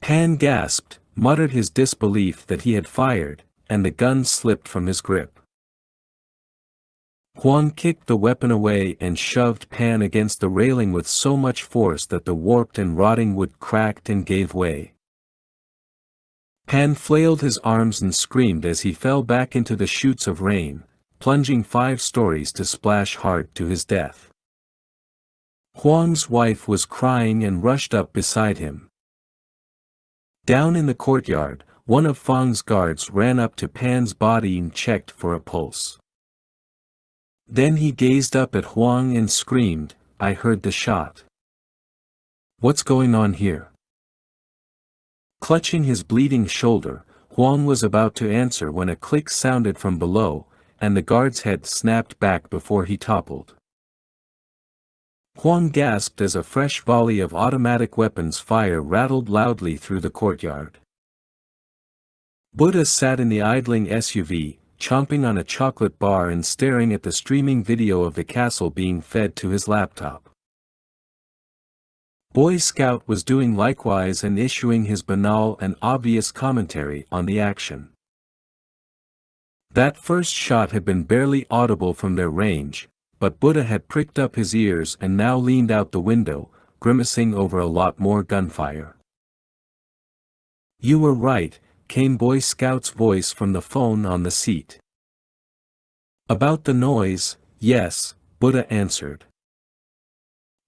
Pan gasped, muttered his disbelief that he had fired, and the gun slipped from his grip. Huang kicked the weapon away and shoved Pan against the railing with so much force that the warped and rotting wood cracked and gave way. Pan flailed his arms and screamed as he fell back into the chutes of rain, plunging 5 stories to splash hard to his death. Huang's wife was crying and rushed up beside him. Down in the courtyard, one of Fang's guards ran up to Pan's body and checked for a pulse. Then he gazed up at Huang and screamed, "I heard the shot. What's going on here?" Clutching his bleeding shoulder, Huang was about to answer when a click sounded from below, and the guard's head snapped back before he toppled. Huang gasped as a fresh volley of automatic weapons fire rattled loudly through the courtyard. Buddha sat in the idling SUV, chomping on a chocolate bar and staring at the streaming video of the castle being fed to his laptop. Boy Scout was doing likewise and issuing his banal and obvious commentary on the action. That first shot had been barely audible from their range, but Buddha had pricked up his ears and now leaned out the window, grimacing over a lot more gunfire. "You were right," came Boy Scout's voice from the phone on the seat. "About the noise, yes," Buddha answered.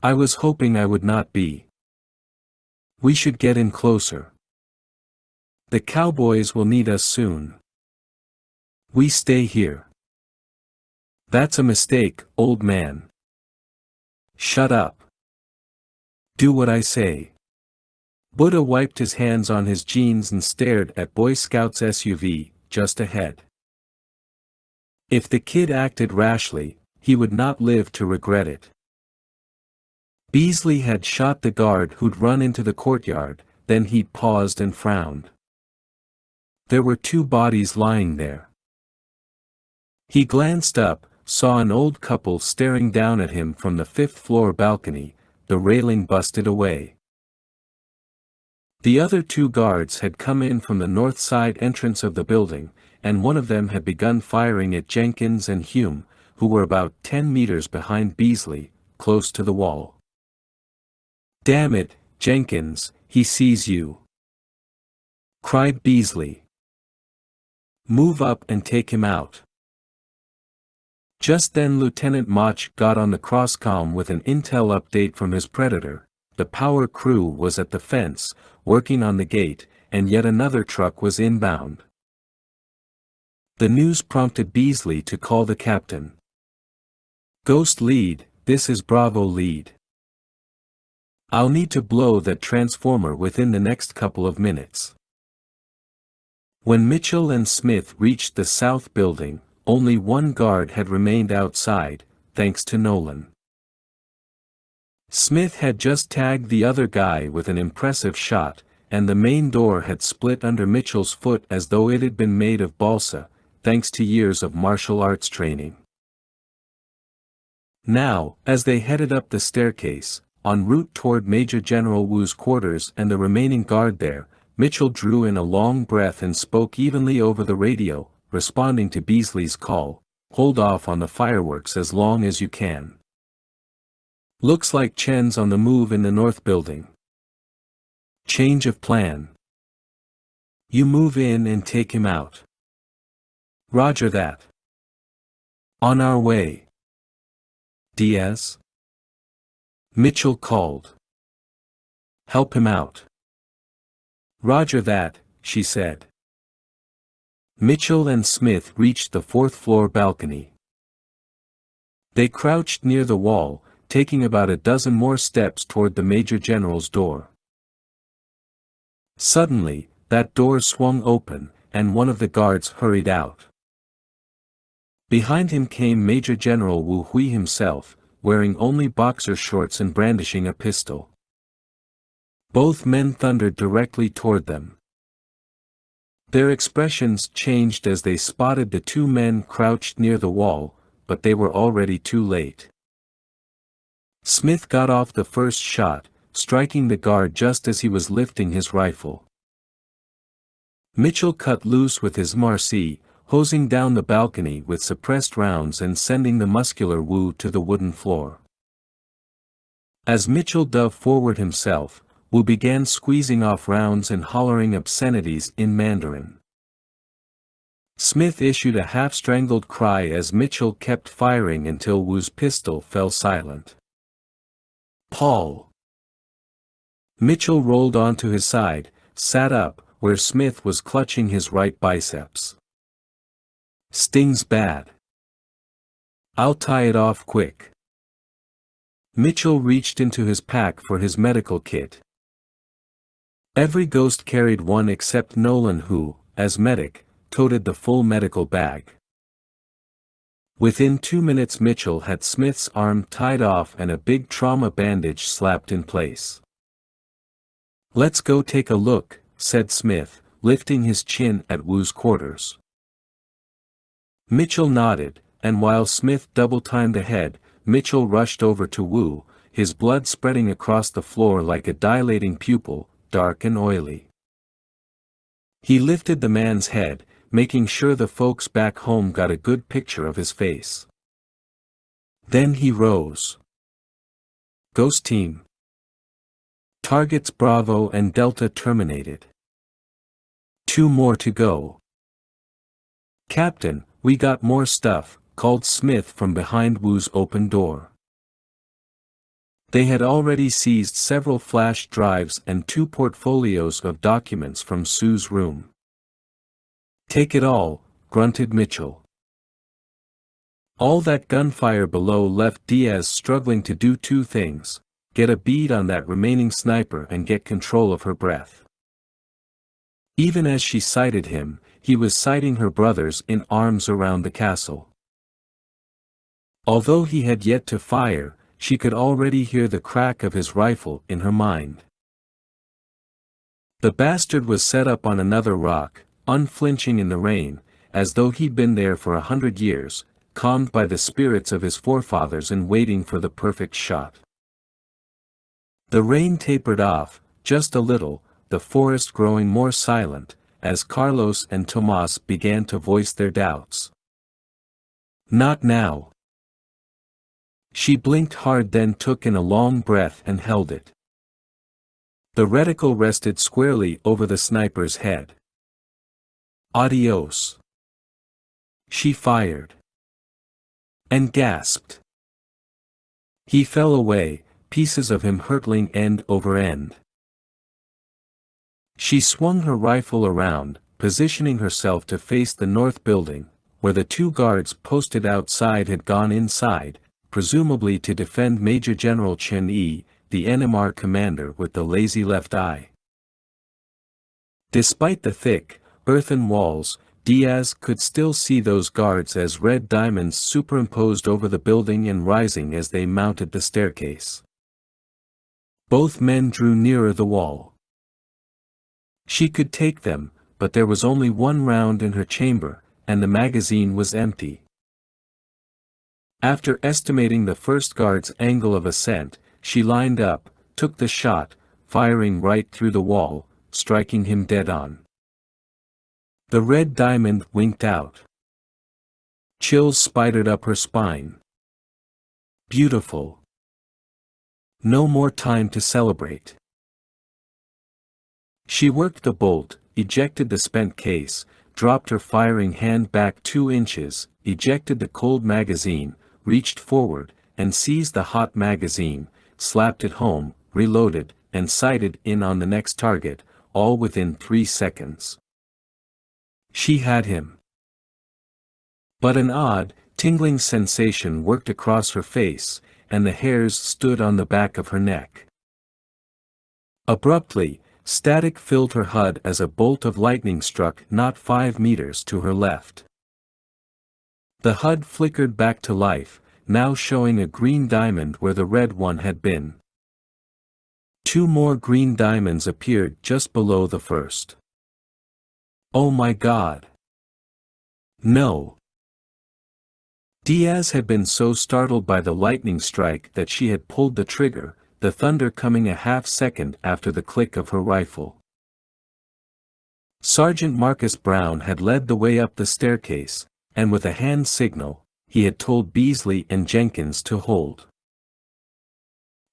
"I was hoping I would not be. We should get in closer. The cowboys will need us soon. We stay here." "That's a mistake, old man." "Shut up. Do what I say." Buddha wiped his hands on his jeans and stared at Boy Scout's SUV, just ahead. If the kid acted rashly, he would not live to regret it. Beasley had shot the guard who'd run into the courtyard, then he paused and frowned. There were 2 bodies lying there. He glanced up, saw an old couple staring down at him from the 5th-floor balcony, the railing busted away. The other 2 guards had come in from the north side entrance of the building, and one of them had begun firing at Jenkins and Hume, who were about 10 meters behind Beasley, close to the wall. "Damn it, Jenkins, he sees you!" cried Beasley. "Move up and take him out." Just then Lieutenant Mach got on the crosscom with an intel update from his predator. The power crew was at the fence, working on the gate, and yet another truck was inbound. The news prompted Beasley to call the captain. "Ghost lead, this is Bravo lead. I'll need to blow that transformer within the next couple of minutes." When Mitchell and Smith reached the south building, only one guard had remained outside, thanks to Nolan. Smith had just tagged the other guy with an impressive shot, and the main door had split under Mitchell's foot as though it had been made of balsa, thanks to years of martial arts training. Now, as they headed up the staircase, en route toward Major General Wu's quarters and the remaining guard there, Mitchell drew in a long breath and spoke evenly over the radio, responding to Beasley's call, "Hold off on the fireworks as long as you can. Looks like Chen's on the move in the north building. Change of plan. You move in and take him out." "Roger that. On our way." "Diaz?" Mitchell called. "Help him out." "Roger that," she said. Mitchell and Smith reached the fourth-floor balcony. They crouched near the wall, taking about a dozen more steps toward the Major General's door. Suddenly, that door swung open, and one of the guards hurried out. Behind him came Major General Wu Hui himself, wearing only boxer shorts and brandishing a pistol. Both men thundered directly toward them. Their expressions changed as they spotted the two men crouched near the wall, but they were already too late. Smith got off the first shot, striking the guard just as he was lifting his rifle. Mitchell cut loose with his Marcy, hosing down the balcony with suppressed rounds and sending the muscular Wu to the wooden floor. As Mitchell dove forward himself, Wu began squeezing off rounds and hollering obscenities in Mandarin. Smith issued a half-strangled cry as Mitchell kept firing until Wu's pistol fell silent. "Paul!" Mitchell rolled onto his side, sat up, where Smith was clutching his right biceps. "Stings bad. I'll tie it off quick." Mitchell reached into his pack for his medical kit. Every ghost carried one except Nolan who, as medic, toted the full medical bag. Within 2 minutes Mitchell had Smith's arm tied off and a big trauma bandage slapped in place. "Let's go take a look," said Smith, lifting his chin at Wu's quarters. Mitchell nodded, and while Smith double-timed ahead, Mitchell rushed over to Wu, his blood spreading across the floor like a dilating pupil, dark and oily. He lifted the man's head, making sure the folks back home got a good picture of his face. Then he rose. "Ghost team. Targets Bravo and Delta terminated. 2 more to go." "Captain, we got more stuff," called Smith from behind Wu's open door. They had already seized several flash drives and 2 portfolios of documents from Sue's room. "Take it all," grunted Mitchell. All that gunfire below left Diaz struggling to do 2 things: get a bead on that remaining sniper and get control of her breath. Even as she sighted him, he was sighting her brothers in arms around the castle. Although he had yet to fire, she could already hear the crack of his rifle in her mind. The bastard was set up on another rock, unflinching in the rain, as though he'd been there for 100 years, calmed by the spirits of his forefathers and waiting for the perfect shot. The rain tapered off, just a little, the forest growing more silent, as Carlos and Tomas began to voice their doubts. "Not now." She blinked hard, then took in a long breath and held it. The reticle rested squarely over the sniper's head. "Adios." She fired. And gasped. He fell away, pieces of him hurtling end over end. She swung her rifle around, positioning herself to face the north building, where the 2 guards posted outside had gone inside, presumably to defend Major General Chen Yi, the NMR commander with the lazy left eye. Despite the thick, earthen walls, Diaz could still see those guards as red diamonds superimposed over the building and rising as they mounted the staircase. Both men drew nearer the wall. She could take them, but there was only 1 round in her chamber, and the magazine was empty. After estimating the first guard's angle of ascent, she lined up, took the shot, firing right through the wall, striking him dead on. The red diamond winked out. Chills spidered up her spine. Beautiful. No more time to celebrate. She worked the bolt, ejected the spent case, dropped her firing hand back 2 inches, ejected the cold magazine, reached forward, and seized the hot magazine, slapped it home, reloaded, and sighted in on the next target, all within 3 seconds. She had him. But an odd, tingling sensation worked across her face, and the hairs stood on the back of her neck. Abruptly, static filled her HUD as a bolt of lightning struck not 5 meters to her left. The HUD flickered back to life, now showing a green diamond where the red one had been. 2 more green diamonds appeared just below the first. Oh my God! No! Diaz had been so startled by the lightning strike that she had pulled the trigger, the thunder coming a half-second after the click of her rifle. Sergeant Marcus Brown had led the way up the staircase, and with a hand signal, he had told Beasley and Jenkins to hold.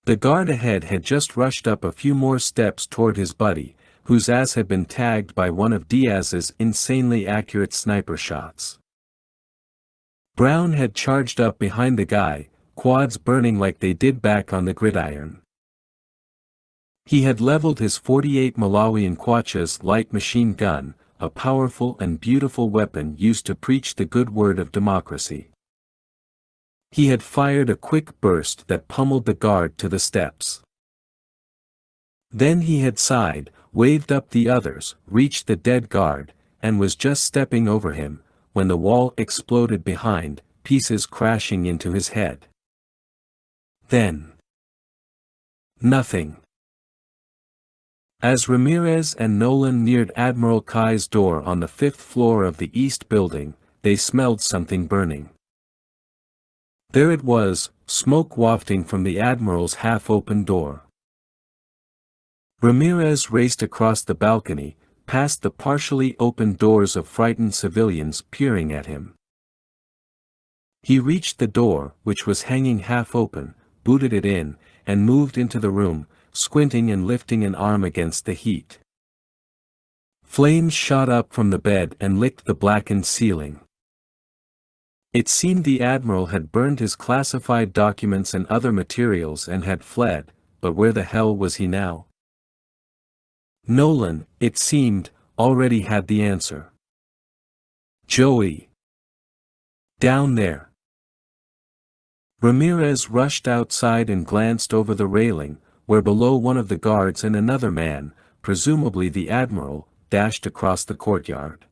The guard ahead had just rushed up a few more steps toward his buddy, whose ass had been tagged by one of Diaz's insanely accurate sniper shots. Brown had charged up behind the guy, quads burning like they did back on the gridiron. He had leveled his .48 Malawian Quachas light machine gun, a powerful and beautiful weapon used to preach the good word of democracy. He had fired a quick burst that pummeled the guard to the steps. Then he had sighed, waved up the others, reached the dead guard, and was just stepping over him, when the wall exploded behind, pieces crashing into his head. Then nothing. As Ramirez and Nolan neared Admiral Kai's door on the 5th floor of the East Building, they smelled something burning. There it was, smoke wafting from the Admiral's half-open door. Ramirez raced across the balcony, past the partially open doors of frightened civilians peering at him. He reached the door, which was hanging half-open, booted it in, and moved into the room, squinting and lifting an arm against the heat. Flames shot up from the bed and licked the blackened ceiling. It seemed the Admiral had burned his classified documents and other materials and had fled, but where the hell was he now? Nolan, it seemed, already had the answer. Joey. Down there. Ramirez rushed outside and glanced over the railing, where below one of the guards and another man, presumably the Admiral, dashed across the courtyard.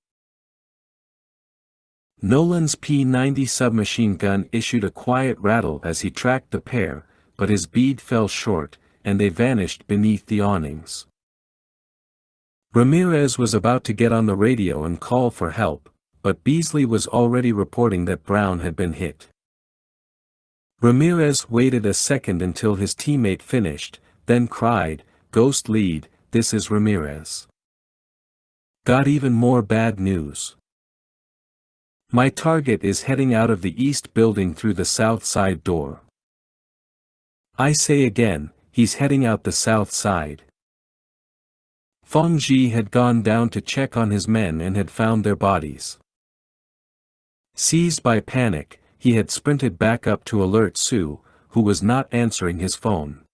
Nolan's P-90 submachine gun issued a quiet rattle as he tracked the pair, but his bead fell short, and they vanished beneath the awnings. Ramirez was about to get on the radio and call for help, but Beasley was already reporting that Brown had been hit. Ramirez waited a second until his teammate finished, then cried, "Ghost lead, this is Ramirez. Got even more bad news. My target is heading out of the East Building through the south side door. I say again, he's heading out the south side." Feng Ji had gone down to check on his men and had found their bodies. Seized by panic, he had sprinted back up to alert Sue, who was not answering his phone.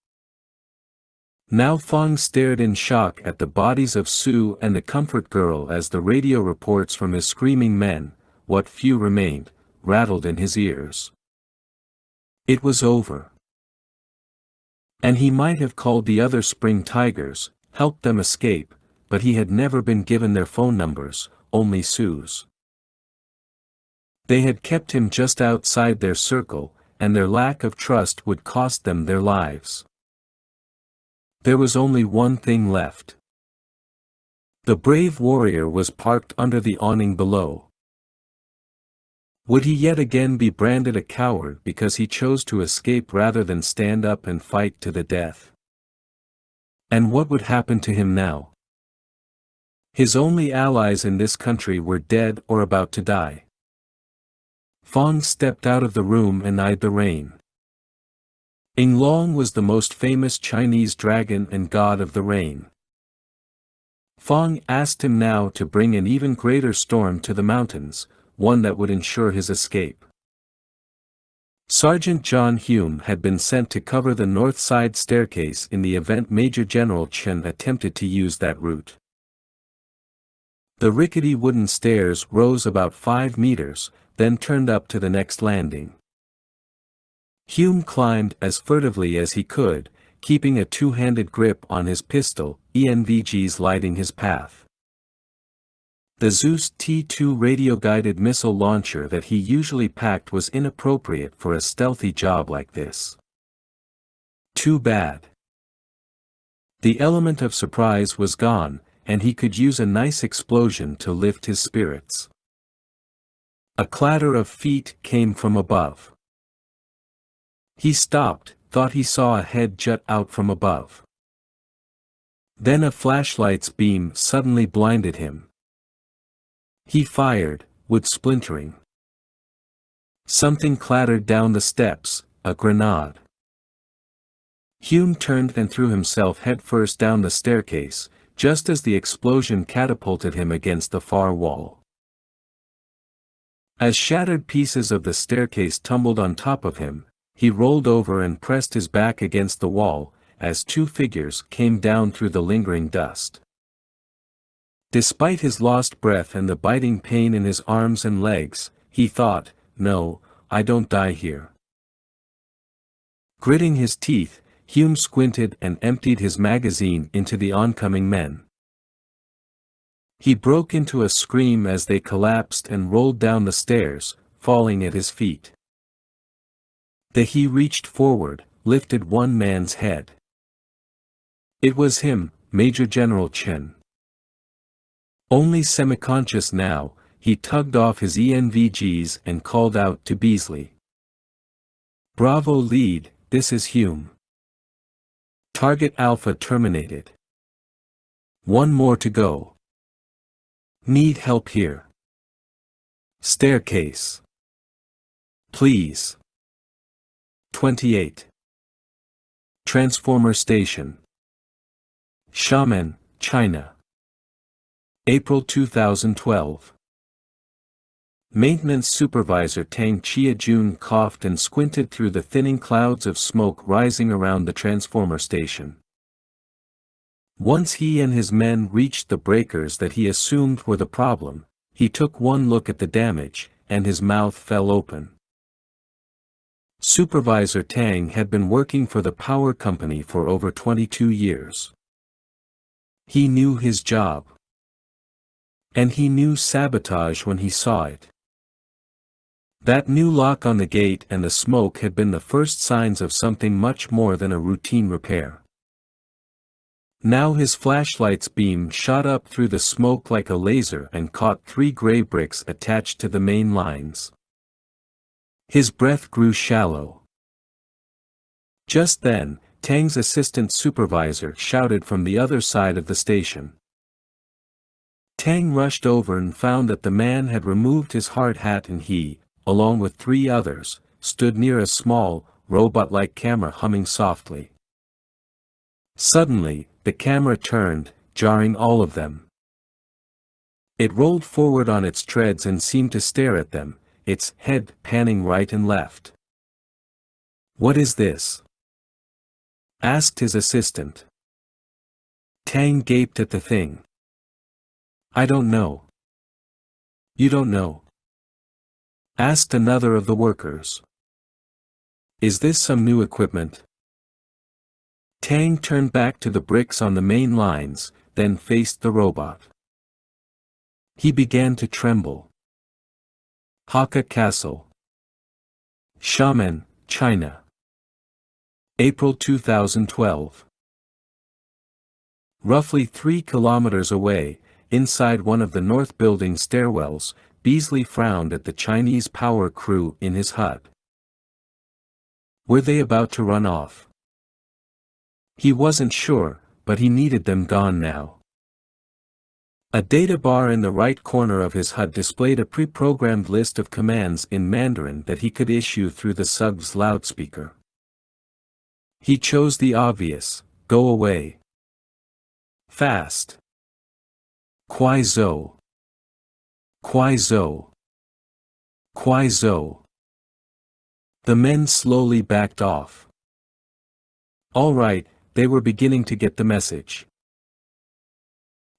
Now Feng stared in shock at the bodies of Sue and the comfort girl as the radio reports from his screaming men, what few remained, rattled in his ears. It was over. And he might have called the other Spring Tigers, helped them escape, but he had never been given their phone numbers, only Sue's. They had kept him just outside their circle, and their lack of trust would cost them their lives. There was only one thing left. The brave warrior was parked under the awning below. Would he yet again be branded a coward because he chose to escape rather than stand up and fight to the death? And what would happen to him now? His only allies in this country were dead or about to die. Fong stepped out of the room and eyed the rain. Ing Long was the most famous Chinese dragon and god of the rain. Fong asked him now to bring an even greater storm to the mountains, one that would ensure his escape. Sergeant John Hume had been sent to cover the north side staircase in the event Major General Chen attempted to use that route. The rickety wooden stairs rose about 5 meters, then turned up to the next landing. Hume climbed as furtively as he could, keeping a two-handed grip on his pistol, ENVGs lighting his path. The Zeus T-2 radio-guided missile launcher that he usually packed was inappropriate for a stealthy job like this. Too bad. The element of surprise was gone, and he could use a nice explosion to lift his spirits. A clatter of feet came from above. He stopped, thought he saw a head jut out from above. Then a flashlight's beam suddenly blinded him. He fired, wood splintering. Something clattered down the steps, a grenade. Hume turned and threw himself headfirst down the staircase, just as the explosion catapulted him against the far wall. As shattered pieces of the staircase tumbled on top of him, he rolled over and pressed his back against the wall, as two figures came down through the lingering dust. Despite his lost breath and the biting pain in his arms and legs, he thought, "No, I don't die here." Gritting his teeth, Hume squinted and emptied his magazine into the oncoming men. He broke into a scream as they collapsed and rolled down the stairs, falling at his feet. He reached forward, lifted one man's head. It was him, Major General Chen. Only semi-conscious now, he tugged off his ENVGs and called out to Beasley. "Bravo lead, this is Hume. Target Alpha terminated. One more to go. Need help here. Staircase. Please. 28. Transformer Station. Xiamen, China. April 2012. Maintenance Supervisor Tang Chia-jun coughed and squinted through the thinning clouds of smoke rising around the transformer station. Once he and his men reached the breakers that he assumed were the problem, he took one look at the damage, and his mouth fell open. Supervisor Tang had been working for the power company for over 22 years. He knew his job. And he knew sabotage when he saw it. That new lock on the gate and the smoke had been the first signs of something much more than a routine repair. Now his flashlight's beam shot up through the smoke like a laser and caught 3 gray bricks attached to the main lines. His breath grew shallow. Just then, Tang's assistant supervisor shouted from the other side of the station. Tang rushed over and found that the man had removed his hard hat and he, along with 3 others, stood near a small, robot-like camera humming softly. Suddenly, the camera turned, jarring all of them. It rolled forward on its treads and seemed to stare at them, its head panning right and left. "What is this?" asked his assistant. Tang gaped at the thing. "I don't know." "You don't know?" asked another of the workers. "Is this some new equipment?" Tang turned back to the bricks on the main lines, then faced the robot. He began to tremble. Hakka Castle. Xiamen, China. April 2012. Roughly 3 kilometers away, inside one of the north building stairwells, Beasley frowned at the Chinese power crew in his hut. Were they about to run off? He wasn't sure, but he needed them gone now. A data bar in the right corner of his HUD displayed a pre-programmed list of commands in Mandarin that he could issue through the sub's loudspeaker. He chose the obvious: go away. Fast. Kwai zo. Kwai zo. Kwai zo. The men slowly backed off. All right, they were beginning to get the message.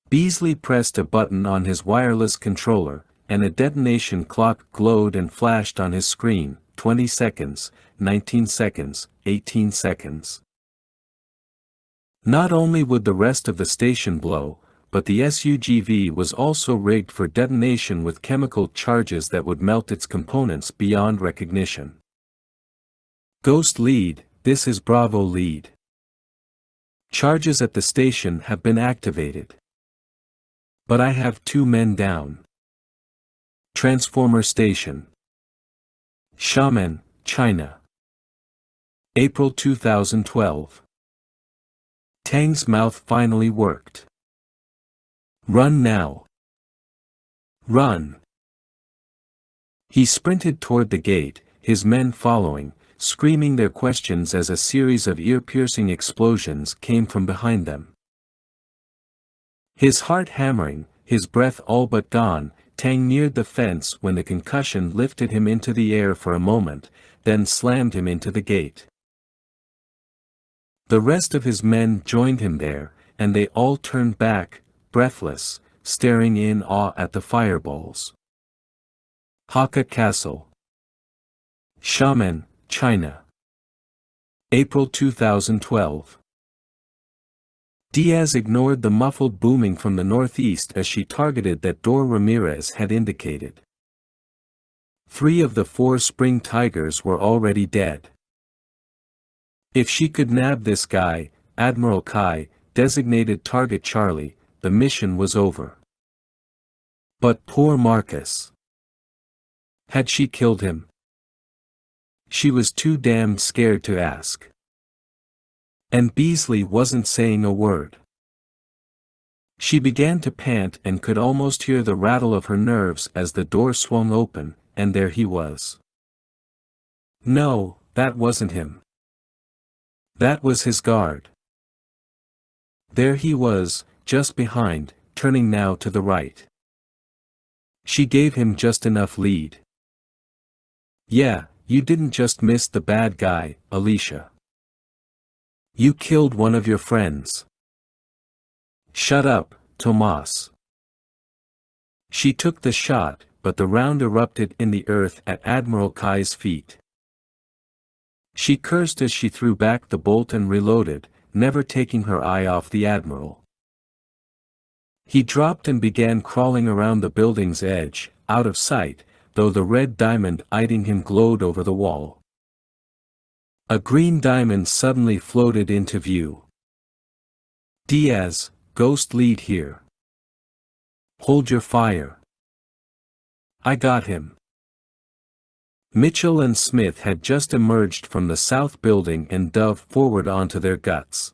Beasley pressed a button on his wireless controller, and a detonation clock glowed and flashed on his screen: 20 seconds, 19 seconds, 18 seconds. Not only would the rest of the station blow, but the SUGV was also rigged for detonation with chemical charges that would melt its components beyond recognition. Ghost lead, this is Bravo lead. Charges at the station have been activated. But I have 2 men down. Transformer Station. Xiamen, China. April 2012. Tang's mouth finally worked. Run now. Run. He sprinted toward the gate, his men following, screaming their questions as a series of ear-piercing explosions came from behind them. His heart hammering, his breath all but gone, Tang neared the fence when the concussion lifted him into the air for a moment, then slammed him into the gate. The rest of his men joined him there, and they all turned back, breathless, staring in awe at the fireballs. Hakka Castle. Xiamen, China. April 2012. Diaz ignored the muffled booming from the northeast as she targeted that door Ramirez had indicated. 3 of the 4 spring tigers were already dead. If she could nab this guy, Admiral Kai, designated Target Charlie, the mission was over. But poor Marcus. Had she killed him? She was too damned scared to ask. And Beasley wasn't saying a word. She began to pant and could almost hear the rattle of her nerves as the door swung open, and there he was. No, that wasn't him. That was his guard. There he was, just behind, turning now to the right. She gave him just enough lead. Yeah, you didn't just miss the bad guy, Alicia. You killed one of your friends. Shut up, Tomas. She took the shot, but the round erupted in the earth at Admiral Kai's feet. She cursed as she threw back the bolt and reloaded, never taking her eye off the Admiral. He dropped and began crawling around the building's edge, out of sight, though the red diamond eyeing him glowed over the wall. A green diamond suddenly floated into view. Diaz, Ghost lead here. Hold your fire. I got him. Mitchell and Smith had just emerged from the south building and dove forward onto their guts.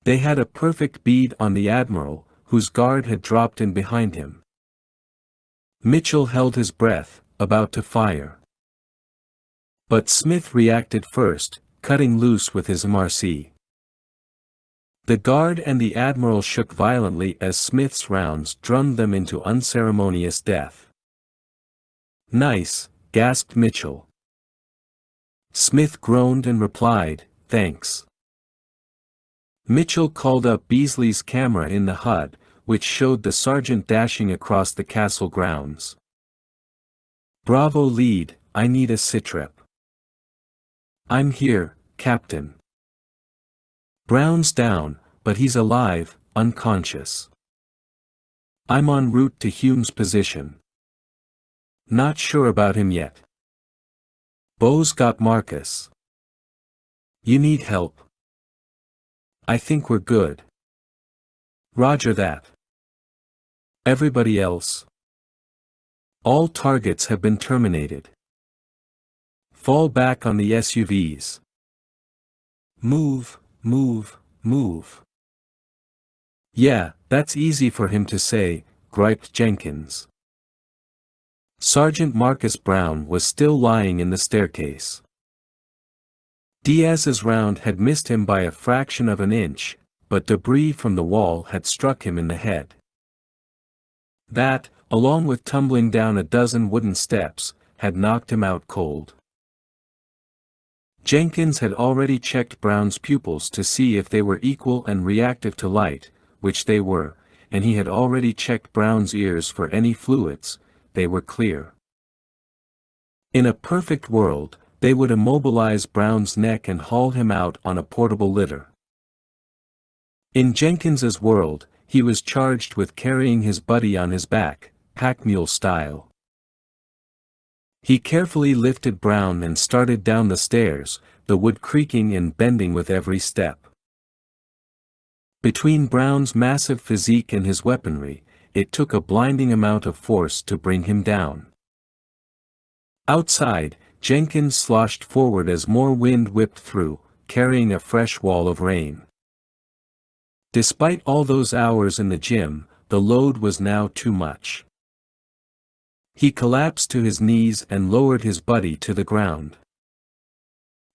They had a perfect bead on the Admiral, whose guard had dropped in behind him. Mitchell held his breath, about to fire. But Smith reacted first, cutting loose with his MRC. The guard and the Admiral shook violently as Smith's rounds drummed them into unceremonious death. Nice, gasped Mitchell. Smith groaned and replied, thanks. Mitchell called up Beasley's camera in the HUD, which showed the sergeant dashing across the castle grounds. Bravo lead, I need a sitrep. I'm here, Captain. Brown's down, but he's alive, unconscious. I'm en route to Hume's position. Not sure about him yet. Bo's got Marcus. You need help. I think we're good. Roger that. Everybody else. All targets have been terminated. Fall back on the SUVs. Move, move, move. Yeah, that's easy for him to say, griped Jenkins. Sergeant Marcus Brown was still lying in the staircase. Diaz's round had missed him by a fraction of an inch, but debris from the wall had struck him in the head. That, along with tumbling down a dozen wooden steps, had knocked him out cold. Jenkins had already checked Brown's pupils to see if they were equal and reactive to light, which they were, and he had already checked Brown's ears for any fluids, they were clear. In a perfect world, they would immobilize Brown's neck and haul him out on a portable litter. In Jenkins's world, he was charged with carrying his buddy on his back, pack mule style. He carefully lifted Brown and started down the stairs, the wood creaking and bending with every step. Between Brown's massive physique and his weaponry, it took a blinding amount of force to bring him down. Outside, Jenkins sloshed forward as more wind whipped through, carrying a fresh wall of rain. Despite all those hours in the gym, the load was now too much. He collapsed to his knees and lowered his buddy to the ground.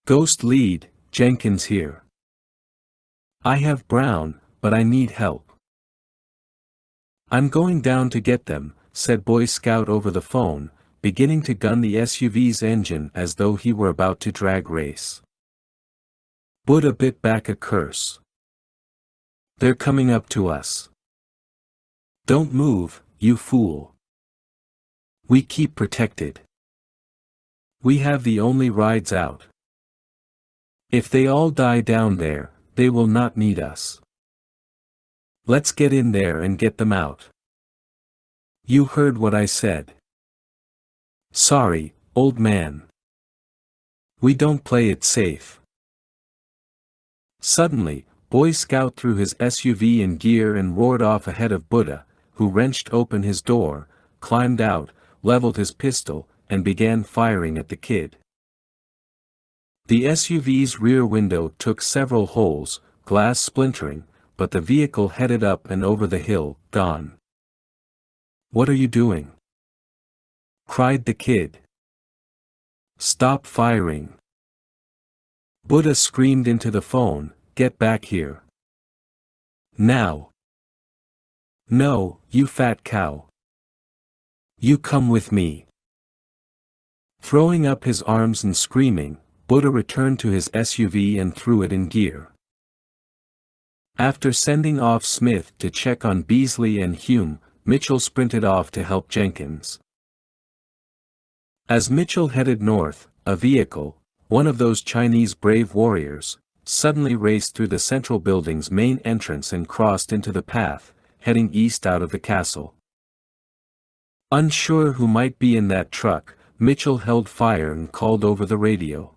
Ghost lead, Jenkins here. I have Brown, but I need help. I'm going down to get them, said Boy Scout over the phone, beginning to gun the SUV's engine as though he were about to drag race. Buddha bit back a curse. They're coming up to us. Don't move, you fool. We keep protected. We have the only rides out. If they all die down there, they will not need us. Let's get in there and get them out. You heard what I said. Sorry, old man. We don't play it safe. Suddenly, Boy Scout threw his SUV in gear and roared off ahead of Buddha, who wrenched open his door, climbed out, leveled his pistol, and began firing at the kid. The SUV's rear window took several holes, glass splintering, but the vehicle headed up and over the hill, gone. What are you doing? Cried the kid. Stop firing. Buddha screamed into the phone, get back here. Now. No, you fat cow. You come with me. Throwing up his arms and screaming, Buddha returned to his SUV and threw it in gear. After sending off Smith to check on Beasley and Hume, Mitchell sprinted off to help Jenkins. As Mitchell headed north, a vehicle, one of those Chinese brave warriors, suddenly raced through the central building's main entrance and crossed into the path, heading east out of the castle. Unsure who might be in that truck, Mitchell held fire and called over the radio.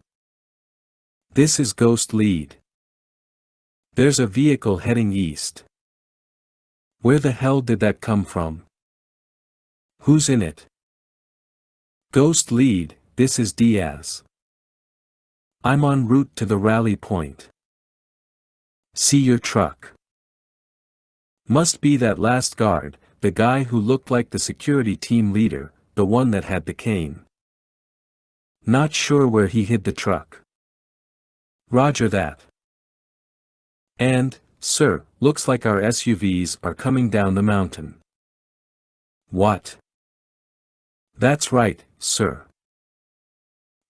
This is Ghost Lead. There's a vehicle heading east. Where the hell did that come from? Who's in it? Ghost Lead, this is Diaz. I'm en route to the rally point. See your truck. Must be that last guard, the guy who looked like the security team leader, the one that had the cane. Not sure where he hid the truck. Roger that. And, sir, looks like our SUVs are coming down the mountain. What? That's right, sir.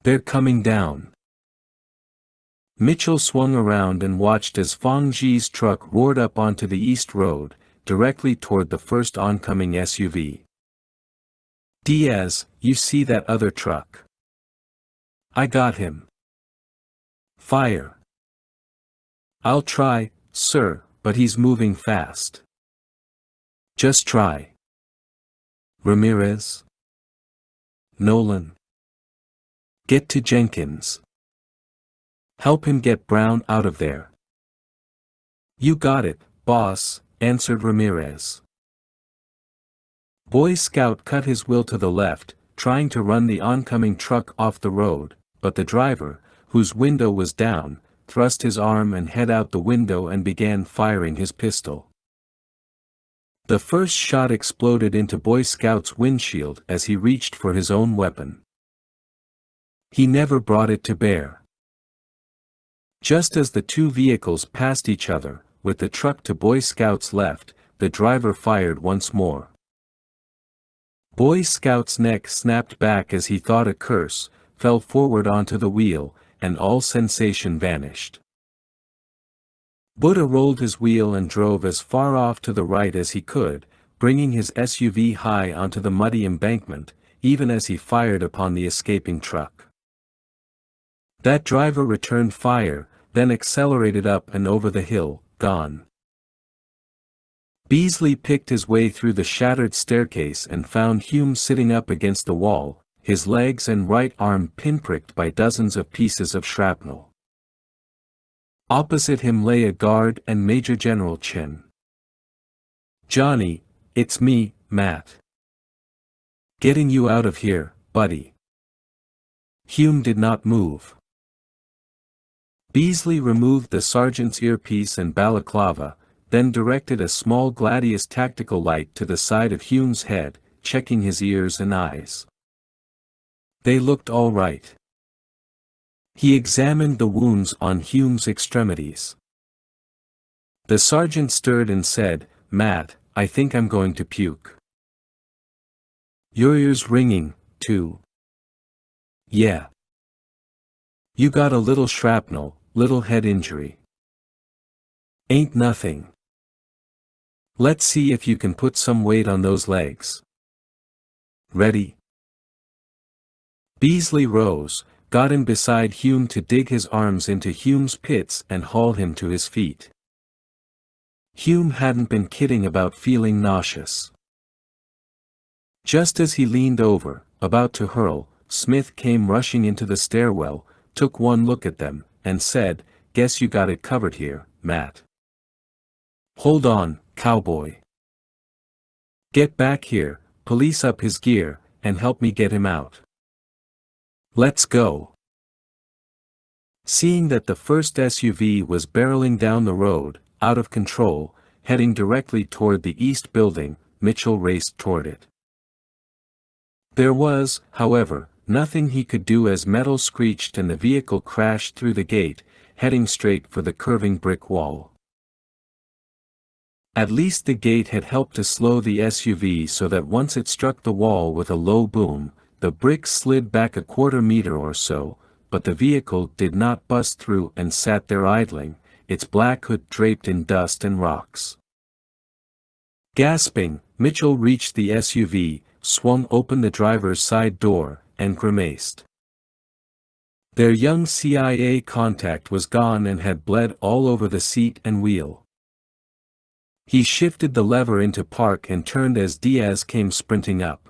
They're coming down. Mitchell swung around and watched as Fong Ji's truck roared up onto the east road, directly toward the first oncoming SUV. Diaz, you see that other truck? I got him. Fire. I'll try, sir, but he's moving fast. Just try. Ramirez? Nolan? Get to Jenkins. Help him get Brown out of there. You got it, boss, answered Ramirez. Boy Scout cut his wheel to the left, trying to run the oncoming truck off the road, but the driver, whose window was down, thrust his arm and head out the window and began firing his pistol. The first shot exploded into Boy Scout's windshield as he reached for his own weapon. He never brought it to bear. Just as the two vehicles passed each other, with the truck to Boy Scout's left, the driver fired once more. Boy Scout's neck snapped back as he thought a curse, fell forward onto the wheel, and all sensation vanished. Buddha rolled his wheel and drove as far off to the right as he could, bringing his SUV high onto the muddy embankment, even as he fired upon the escaping truck. That driver returned fire, then accelerated up and over the hill, gone. Beasley picked his way through the shattered staircase and found Hume sitting up against the wall, his legs and right arm pinpricked by dozens of pieces of shrapnel. Opposite him lay a guard and Major General Chen. "Johnny, it's me, Matt. Getting you out of here, buddy." Hume did not move. Beasley removed the sergeant's earpiece and balaclava, then directed a small Gladius tactical light to the side of Hume's head, checking his ears and eyes. They looked all right. He examined the wounds on Hume's extremities. The sergeant stirred and said, "Matt, I think I'm going to puke." "Your ear's ringing, too." "Yeah. You got a little shrapnel, little head injury. Ain't nothing. Let's see if you can put some weight on those legs. Ready?" Beasley rose, got in beside Hume to dig his arms into Hume's pits and haul him to his feet. Hume hadn't been kidding about feeling nauseous. Just as he leaned over, about to hurl, Smith came rushing into the stairwell, took one look at them, and said, "Guess you got it covered here, Matt. Hold on, cowboy. Get back here, police up his gear, and help me get him out. Let's go." Seeing that the first SUV was barreling down the road, out of control, heading directly toward the east building, Mitchell raced toward it. There was, however, nothing he could do as metal screeched and the vehicle crashed through the gate, heading straight for the curving brick wall. At least the gate had helped to slow the SUV so that once it struck the wall with a low boom, the bricks slid back a quarter-meter or so, but the vehicle did not bust through and sat there idling, its black hood draped in dust and rocks. Gasping, Mitchell reached the SUV, swung open the driver's side door, and grimaced. Their young CIA contact was gone and had bled all over the seat and wheel. He shifted the lever into park and turned as Diaz came sprinting up.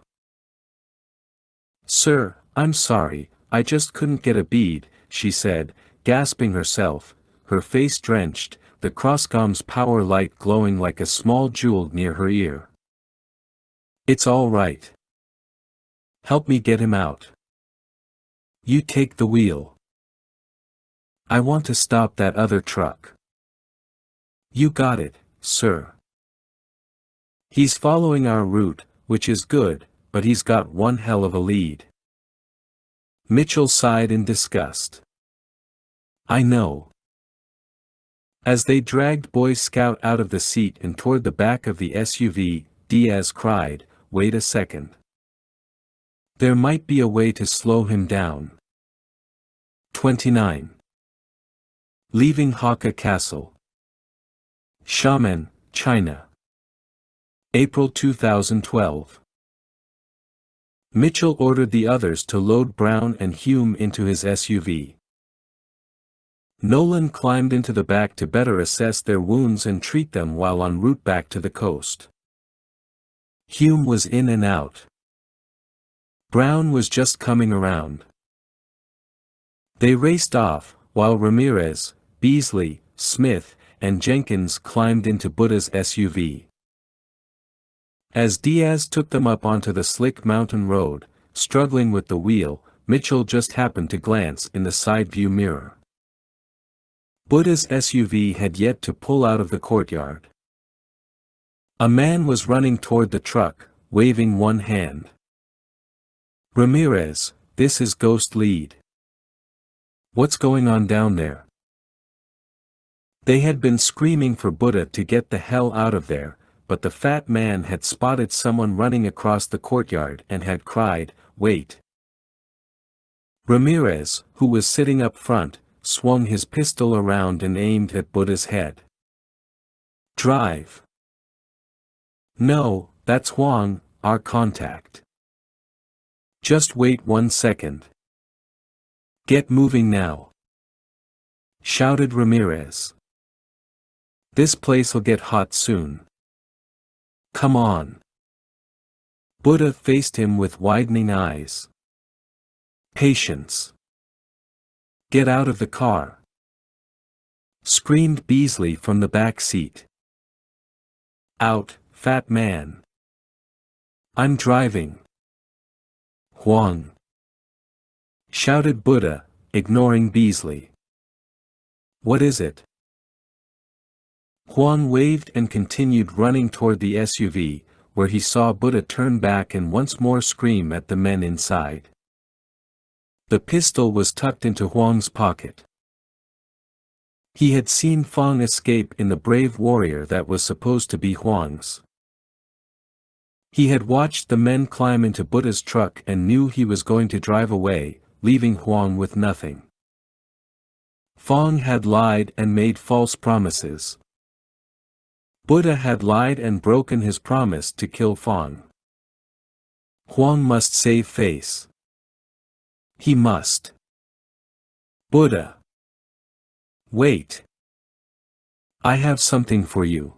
"Sir, I'm sorry, I just couldn't get a bead," she said, gasping herself, her face drenched, the crosscom's power light glowing like a small jewel near her ear. "It's all right. Help me get him out. You take the wheel. I want to stop that other truck." "You got it, sir. He's following our route, which is good, but he's got one hell of a lead." Mitchell sighed in disgust. "I know." As they dragged Boy Scout out of the seat and toward the back of the SUV, Diaz cried, "Wait a second. There might be a way to slow him down." 29. Leaving Hakka Castle. Xiamen, China. April 2012. Mitchell ordered the others to load Brown and Hume into his SUV. Nolan climbed into the back to better assess their wounds and treat them while en route back to the coast. Hume was in and out. Brown was just coming around. They raced off, while Ramirez, Beasley, Smith, and Jenkins climbed into Buddha's SUV. As Diaz took them up onto the slick mountain road, struggling with the wheel, Mitchell just happened to glance in the side view mirror. Buddha's SUV had yet to pull out of the courtyard. A man was running toward the truck, waving one hand. Ramirez, this is Ghost Lead. What's going on down there? They had been screaming for Buddha to get the hell out of there, but the fat man had spotted someone running across the courtyard and had cried, "Wait!" Ramirez, who was sitting up front, swung his pistol around and aimed at Buddha's head. Drive. No, that's Huang, our contact. Just wait 1 second. Get moving now, shouted Ramirez. This place'll get hot soon. Come on. Buddha faced him with widening eyes. Patience. Get out of the car, screamed Beasley from the back seat. Out, fat man. I'm driving. Huang, shouted Buddha, ignoring Beasley. What is it? Huang waved and continued running toward the SUV, where he saw Buddha turn back and once more scream at the men inside. The pistol was tucked into Huang's pocket. He had seen Fong escape in the brave warrior that was supposed to be Huang's. He had watched the men climb into Buddha's truck and knew he was going to drive away, leaving Huang with nothing. Fong had lied and made false promises. Buddha had lied and broken his promise to kill Fong. Huang must save face. He must. Buddha. Wait. I have something for you.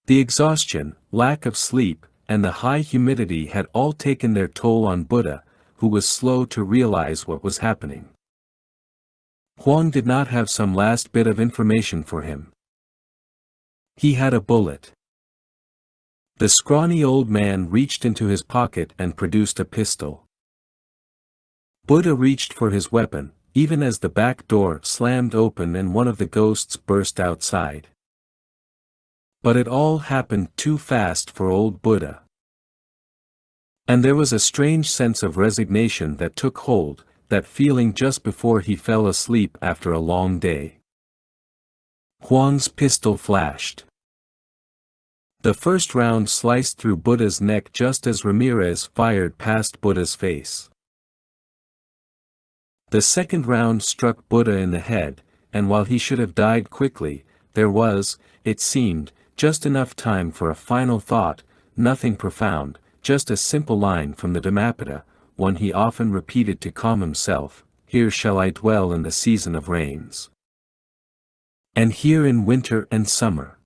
The exhaustion, lack of sleep, and the high humidity had all taken their toll on Buddha, who was slow to realize what was happening. Huang did not have some last bit of information for him. He had a bullet. The scrawny old man reached into his pocket and produced a pistol. Buddha reached for his weapon, even as the back door slammed open and one of the ghosts burst outside. But it all happened too fast for old Buddha. And there was a strange sense of resignation that took hold, that feeling just before he fell asleep after a long day. Huang's pistol flashed. The first round sliced through Buddha's neck just as Ramirez fired past Buddha's face. The second round struck Buddha in the head, and while he should have died quickly, there was, it seemed, just enough time for a final thought, nothing profound, just a simple line from the Dhammapada, one he often repeated to calm himself, "Here shall I dwell in the season of rains. And here in winter and summer."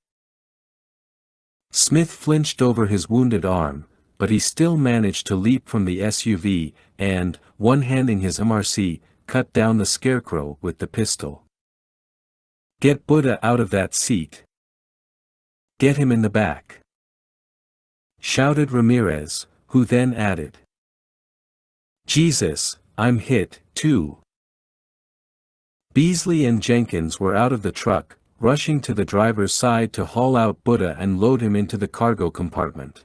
Smith flinched over his wounded arm, but he still managed to leap from the SUV, and, one-handing his MRC, cut down the scarecrow with the pistol. Get Buddha out of that seat. Get him in the back, shouted Ramirez, who then added, Jesus, I'm hit, too. Beasley and Jenkins were out of the truck, rushing to the driver's side to haul out Buddha and load him into the cargo compartment.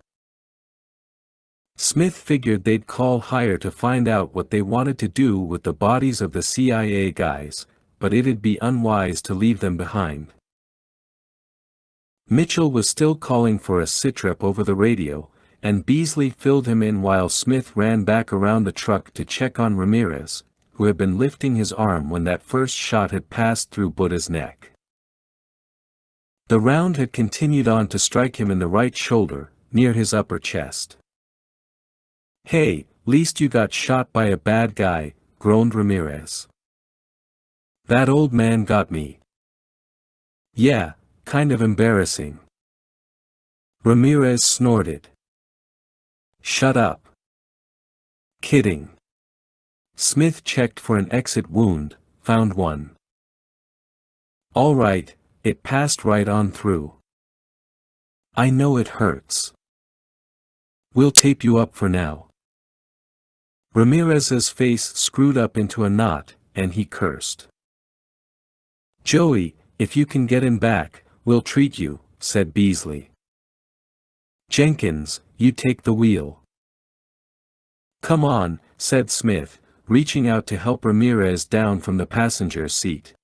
Smith figured they'd call higher to find out what they wanted to do with the bodies of the CIA guys, but it'd be unwise to leave them behind. Mitchell was still calling for a sitrep over the radio, and Beasley filled him in while Smith ran back around the truck to check on Ramirez, who had been lifting his arm when that first shot had passed through Buddha's neck. The round had continued on to strike him in the right shoulder, near his upper chest. Hey, least you got shot by a bad guy, groaned Ramirez. That old man got me. Yeah, kind of embarrassing. Ramirez snorted. Shut up. Kidding. Smith checked for an exit wound, found one. All right, it passed right on through. I know it hurts. We'll tape you up for now. Ramirez's face screwed up into a knot, and he cursed. Joey, if you can get him back, we'll treat you, said Beasley. Jenkins, you take the wheel. Come on, said Smith, reaching out to help Ramirez down from the passenger seat.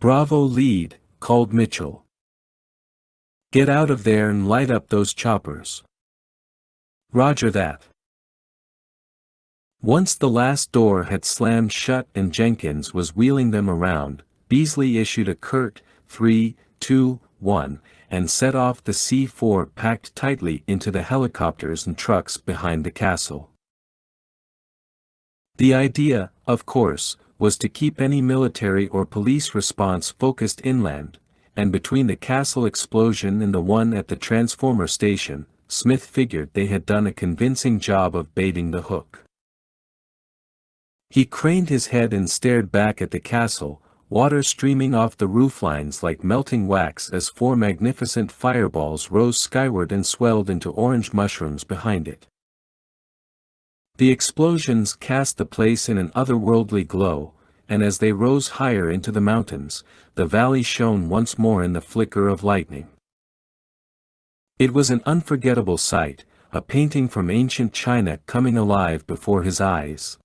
Bravo lead, called Mitchell. Get out of there and light up those choppers. Roger that. Once the last door had slammed shut and Jenkins was wheeling them around, Beasley issued a curt 3, 2, 1, and set off the C-4 packed tightly into the helicopters and trucks behind the castle. The idea, of course, was to keep any military or police response focused inland, and between the castle explosion and the one at the transformer station, Smith figured they had done a convincing job of baiting the hook. He craned his head and stared back at the castle, water streaming off the rooflines like melting wax as 4 magnificent fireballs rose skyward and swelled into orange mushrooms behind it. The explosions cast the place in an otherworldly glow, and as they rose higher into the mountains, the valley shone once more in the flicker of lightning. It was an unforgettable sight, a painting from ancient China coming alive before his eyes.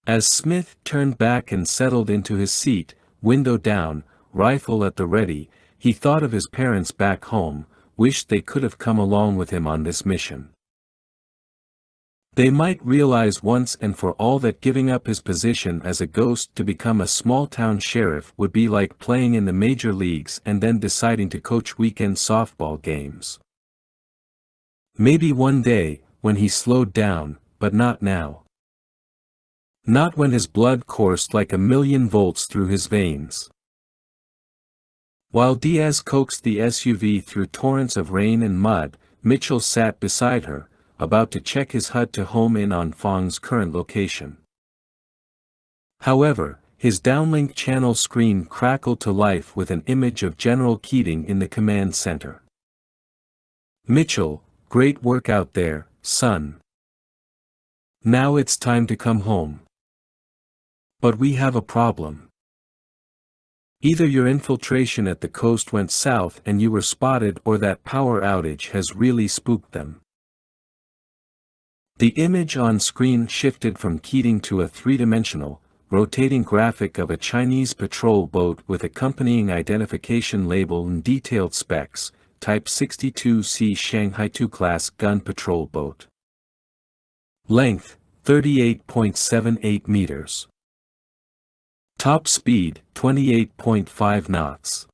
As Smith turned back and settled into his seat, window down, rifle at the ready, he thought of his parents back home, wished they could have come along with him on this mission. They might realize once and for all that giving up his position as a ghost to become a small-town sheriff would be like playing in the major leagues and then deciding to coach weekend softball games. Maybe one day, when he slowed down, but not now. Not when his blood coursed like 1,000,000 volts through his veins. While Diaz coaxed the SUV through torrents of rain and mud, Mitchell sat beside her, about to check his HUD to home in on Fong's current location. However, his downlink channel screen crackled to life with an image of General Keating in the command center. Mitchell, great work out there, son. Now it's time to come home. But we have a problem. Either your infiltration at the coast went south and you were spotted, or that power outage has really spooked them. The image on screen shifted from Keating to a three-dimensional, rotating graphic of a Chinese patrol boat with accompanying identification label and detailed specs, Type 62C Shanghai II-class gun patrol boat. Length, 38.78 meters. Top speed, 28.5 knots.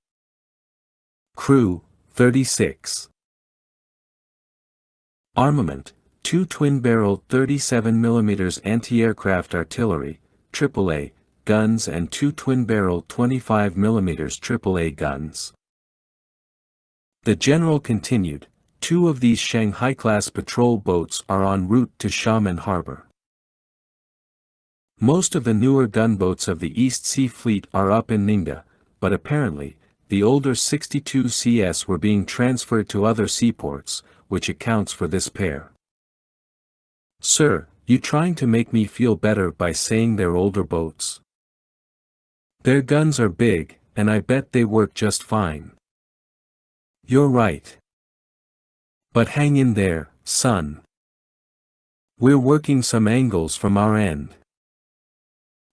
Crew, 36. Armament, 2 twin-barrel 37mm anti-aircraft artillery, AAA, guns and 2 twin-barrel 25mm AAA guns. The general continued, 2 of these Shanghai-class patrol boats are en route to Xiamen Harbor. Most of the newer gunboats of the East Sea Fleet are up in Ningda, but apparently, the older 62 CS were being transferred to other seaports, which accounts for this pair. Sir, you trying to make me feel better by saying they're older boats? Their guns are big, and I bet they work just fine. You're right. But hang in there, son. We're working some angles from our end.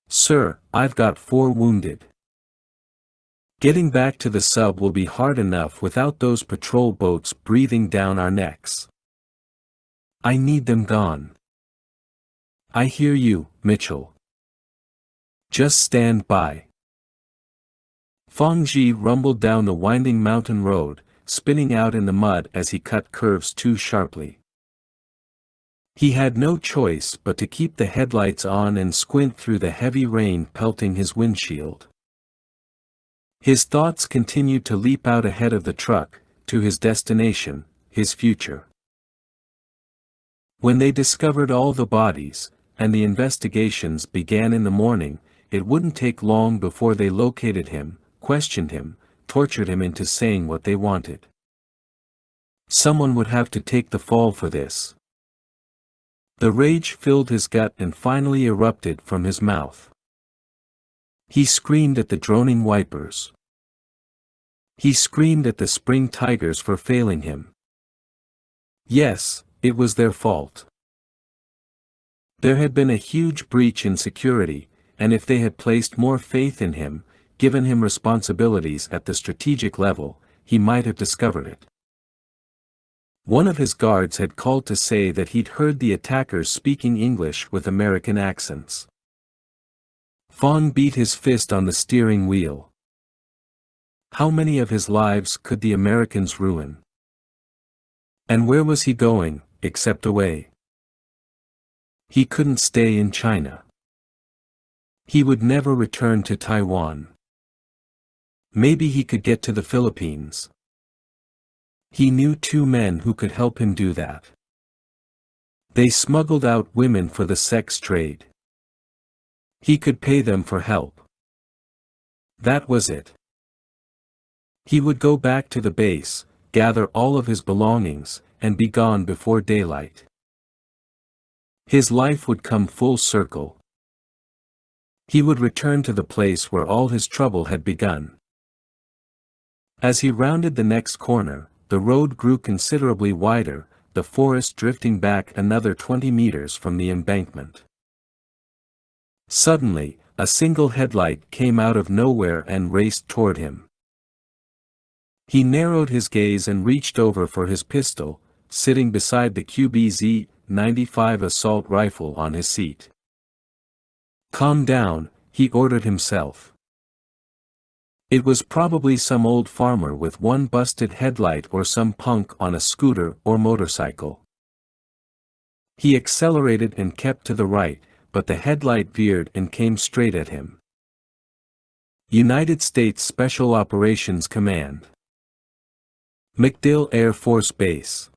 Sir, I've got 4 wounded. Getting back to the sub will be hard enough without those patrol boats breathing down our necks. I need them gone. I hear you, Mitchell. Just stand by. Fong Ji rumbled down the winding mountain road, spinning out in the mud as he cut curves too sharply. He had no choice but to keep the headlights on and squint through the heavy rain pelting his windshield. His thoughts continued to leap out ahead of the truck, to his destination, his future. When they discovered all the bodies, and the investigations began in the morning, it wouldn't take long before they located him, questioned him, tortured him into saying what they wanted. Someone would have to take the fall for this. The rage filled his gut and finally erupted from his mouth. He screamed at the droning wipers. He screamed at the spring tigers for failing him. Yes, it was their fault. There had been a huge breach in security, and if they had placed more faith in him, given him responsibilities at the strategic level, he might have discovered it. One of his guards had called to say that he'd heard the attackers speaking English with American accents. Fawn beat his fist on the steering wheel. How many of his lives could the Americans ruin? And where was he going, except away? He couldn't stay in China. He would never return to Taiwan. Maybe he could get to the Philippines. He knew 2 men who could help him do that. They smuggled out women for the sex trade. He could pay them for help. That was it. He would go back to the base, gather all of his belongings, and be gone before daylight. His life would come full circle. He would return to the place where all his trouble had begun. As he rounded the next corner, the road grew considerably wider, the forest drifting back another 20 meters from the embankment. Suddenly, a single headlight came out of nowhere and raced toward him. He narrowed his gaze and reached over for his pistol, sitting beside the QBZ-95 assault rifle on his seat. "Calm down," he ordered himself. It was probably some old farmer with one busted headlight or some punk on a scooter or motorcycle. He accelerated and kept to the right, but the headlight veered and came straight at him. United States Special Operations Command. MacDill Air Force Base.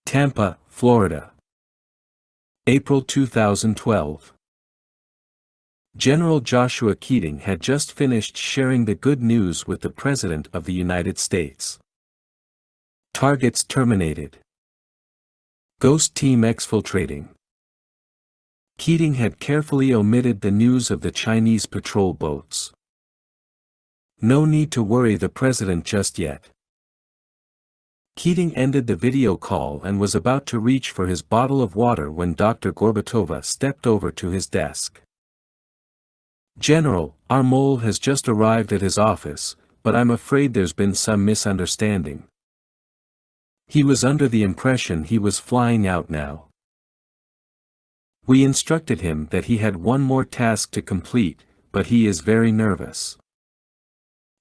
Tampa, Florida. April 2012. General Joshua Keating had just finished sharing the good news with the President of the United States. Targets terminated. Ghost team exfiltrating. Keating had carefully omitted the news of the Chinese patrol boats. No need to worry the President just yet. Keating ended the video call and was about to reach for his bottle of water when Dr. Gorbatova stepped over to his desk. "General, our mole has just arrived at his office, but I'm afraid there's been some misunderstanding. He was under the impression he was flying out now. We instructed him that he had one more task to complete, but he is very nervous.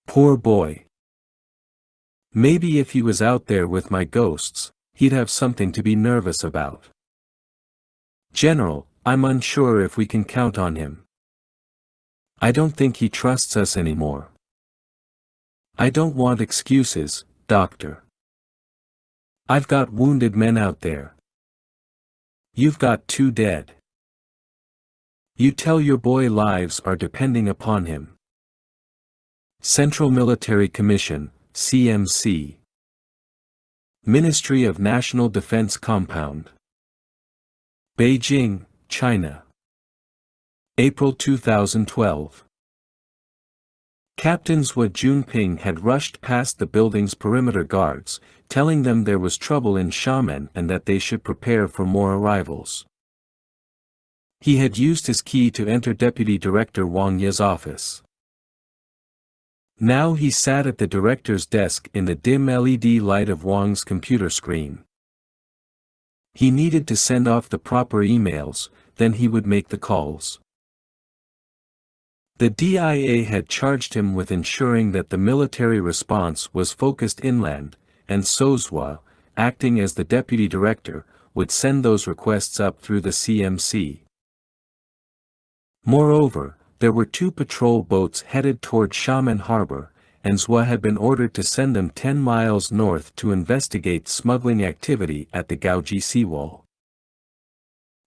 Poor boy. Maybe if he was out there with my ghosts, he'd have something to be nervous about. General, I'm unsure if we can count on him. I don't think he trusts us anymore. I don't want excuses, Doctor. I've got wounded men out there. You've got 2 dead. You tell your boy lives are depending upon him." Central Military Commission, CMC. Ministry of National Defense Compound. Beijing, China. April 2012. Captain Xue Junping had rushed past the building's perimeter guards, telling them there was trouble in Xiamen and that they should prepare for more arrivals. He had used his key to enter Deputy Director Wang Ye's office. Now he sat at the director's desk in the dim LED light of Wang's computer screen. He needed to send off the proper emails, then he would make the calls. The DIA had charged him with ensuring that the military response was focused inland, and Xue, acting as the deputy director, would send those requests up through the CMC. Moreover, there were 2 patrol boats headed toward Xiamen Harbor, and Xue had been ordered to send them 10 miles north to investigate smuggling activity at the Gaoji seawall.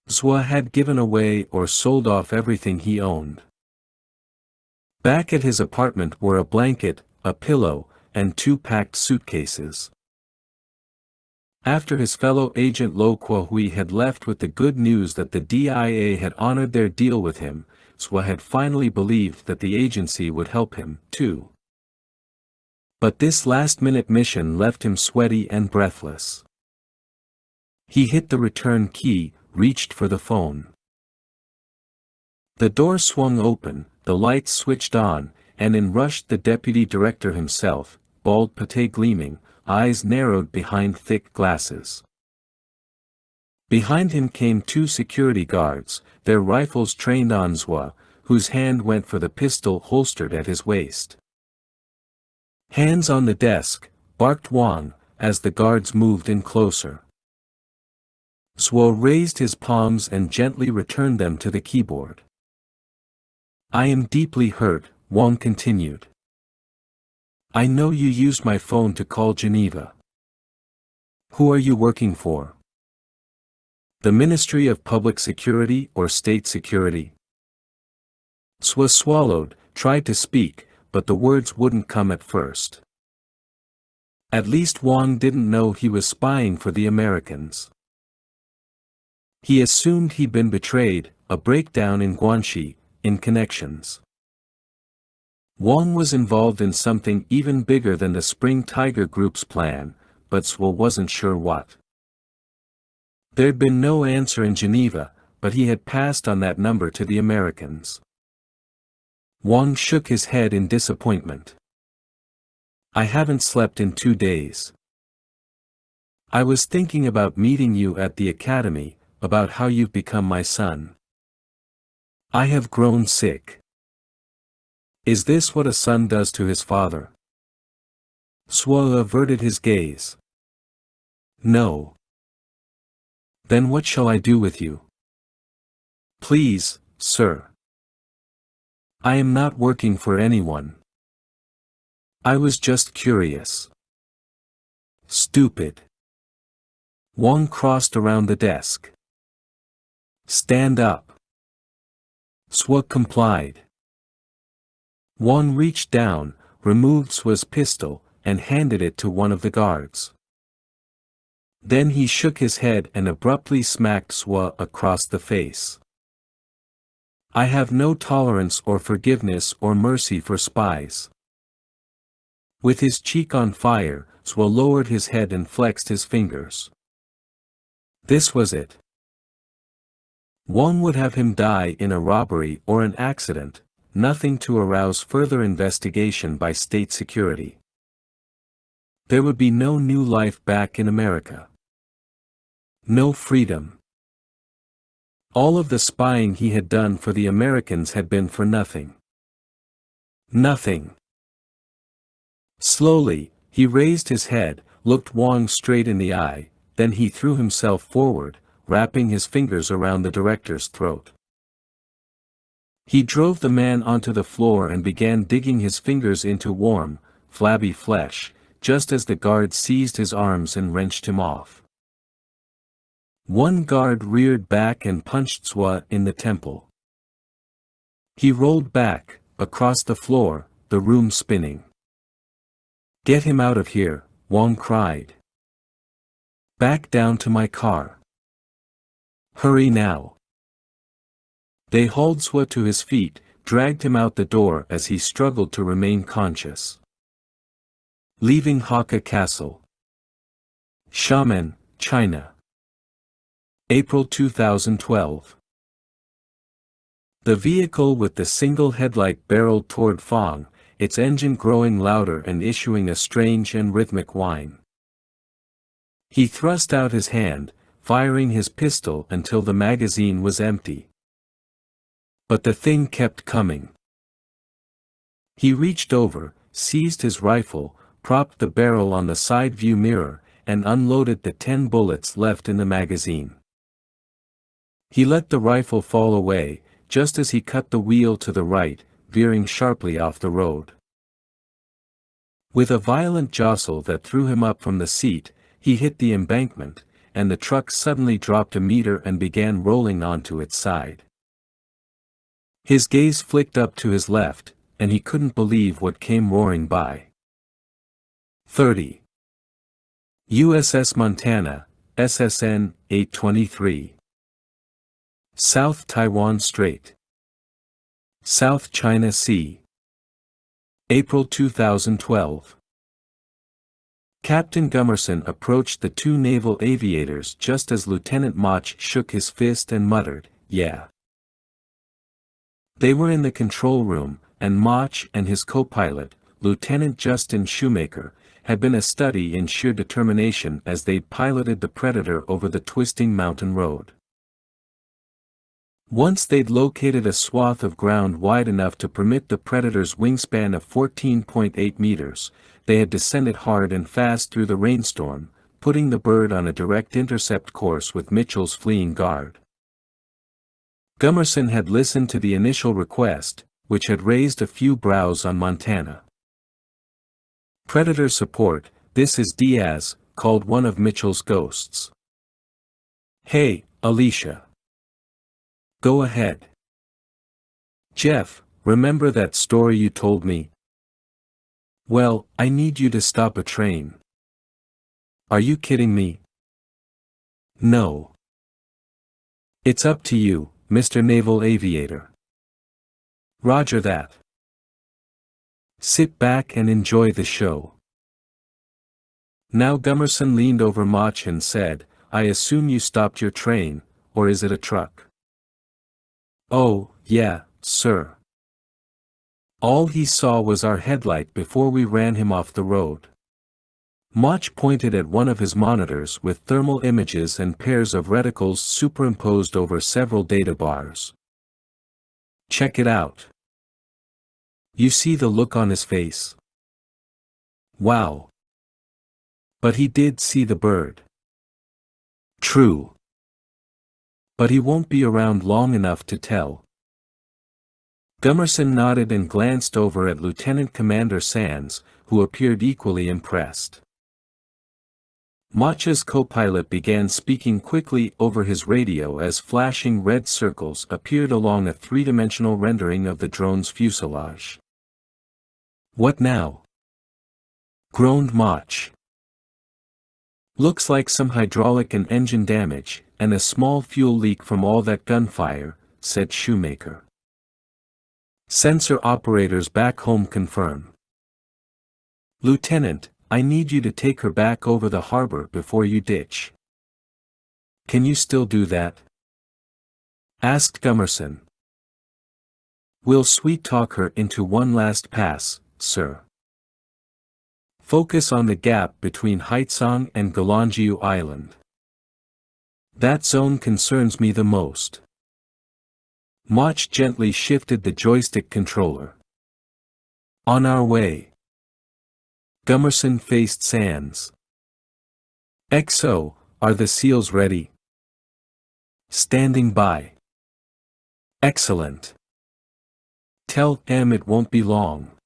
Xue had given away or sold off everything he owned. Back at his apartment were a blanket, a pillow, and 2 packed suitcases. After his fellow agent Lo Kuohui had left with the good news that the DIA had honored their deal with him, Xue had finally believed that the agency would help him, too. But this last-minute mission left him sweaty and breathless. He hit the return key, reached for the phone. The door swung open, the lights switched on, and in rushed the deputy director himself, bald pate gleaming, eyes narrowed behind thick glasses. Behind him came two security guards, their rifles trained on Zhua, whose hand went for the pistol holstered at his waist. "Hands on the desk," barked Wang, as the guards moved in closer. Zhua raised his palms and gently returned them to the keyboard. "I am deeply hurt," Wang continued. "I know you used my phone to call Geneva. Who are you working for? The Ministry of Public Security or State Security?" Zhua swallowed, tried to speak, but the words wouldn't come at first. At least Wang didn't know he was spying for the Americans. He assumed he'd been betrayed, a breakdown in Guanxi, in connections. Wang was involved in something even bigger than the Spring Tiger Group's plan, but Zhua wasn't sure what. There'd been no answer in Geneva, but he had passed on that number to the Americans. Wang shook his head in disappointment. "I haven't slept in 2 days. I was thinking about meeting you at the academy, about how you've become my son. I have grown sick." "Is this what a son does to his father?" Zhua averted his gaze. "No." "Then what shall I do with you?" "Please, sir. I am not working for anyone. I was just curious." "Stupid." Wang crossed around the desk. "Stand up." Zhua complied. Wang reached down, removed Zhua's pistol, and handed it to one of the guards. Then he shook his head and abruptly smacked Zhua across the face. "I have no tolerance or forgiveness or mercy for spies." With his cheek on fire, Zhua lowered his head and flexed his fingers. This was it. Wang would have him die in a robbery or an accident, nothing to arouse further investigation by state security. There would be no new life back in America. No freedom. All of the spying he had done for the Americans had been for nothing. Nothing. Slowly, he raised his head, looked Wang straight in the eye, then he threw himself forward, wrapping his fingers around the director's throat. He drove the man onto the floor and began digging his fingers into warm, flabby flesh, just as the guard seized his arms and wrenched him off. One guard reared back and punched Zhua in the temple. He rolled back, across the floor, the room spinning. "Get him out of here," Wang cried. "Back down to my car. Hurry now." They hauled Zhua to his feet, dragged him out the door as he struggled to remain conscious. Leaving Hakka Castle. Xiamen, China. April 2012. The vehicle with the single headlight barreled toward Fang, its engine growing louder and issuing a strange and rhythmic whine. He thrust out his hand, firing his pistol until the magazine was empty. But the thing kept coming. He reached over, seized his rifle, propped the barrel on the side view mirror, and unloaded the 10 bullets left in the magazine. He let the rifle fall away, just as he cut the wheel to the right, veering sharply off the road. With a violent jostle that threw him up from the seat, he hit the embankment, and the truck suddenly dropped a meter and began rolling onto its side. His gaze flicked up to his left, and he couldn't believe what came roaring by. 30. USS Montana, SSN 823. South Taiwan Strait. South China Sea. April 2012. Captain Gummerson approached the two naval aviators just as Lieutenant Mach shook his fist and muttered, "Yeah." They were in the control room, and Mach and his co-pilot, Lieutenant Justin Shoemaker, had been a study in sheer determination as they piloted the Predator over the twisting mountain road. Once they'd located a swath of ground wide enough to permit the Predator's wingspan of 14.8 meters, they had descended hard and fast through the rainstorm, putting the bird on a direct intercept course with Mitchell's fleeing guard. Gummerson had listened to the initial request, which had raised a few brows on Montana. "Predator support, this is Diaz," called one of Mitchell's ghosts. "Hey, Alicia. Go ahead." "Jeff, remember that story you told me? Well, I need you to stop a train." "Are you kidding me?" "No. It's up to you, Mr. Naval Aviator." "Roger that. Sit back and enjoy the show." Now Gummerson leaned over Mach and said, "I assume you stopped your train, or is it a truck?" "Oh, yeah, sir. All he saw was our headlight before we ran him off the road." Mach pointed at one of his monitors with thermal images and pairs of reticles superimposed over several data bars. "Check it out. You see the look on his face? Wow. But he did see the bird." "True. But he won't be around long enough to tell." Gummerson nodded and glanced over at Lieutenant Commander Sands, who appeared equally impressed. Mach's co-pilot began speaking quickly over his radio as flashing red circles appeared along a three-dimensional rendering of the drone's fuselage. "What now?" groaned Mach. "Looks like some hydraulic and engine damage, and a small fuel leak from all that gunfire," said Shoemaker. "Sensor operators back home confirm." "Lieutenant, I need you to take her back over the harbor before you ditch." "Can you still do that?" asked Gummerson. "We'll sweet-talk her into one last pass, sir. Focus on the gap between Haitsong and Galangiu Island. That zone concerns me the most." Mach gently shifted the joystick controller. "On our way." Gummerson faced Sands. "XO, are the SEALs ready?" "Standing by." "Excellent. Tell M it won't be long."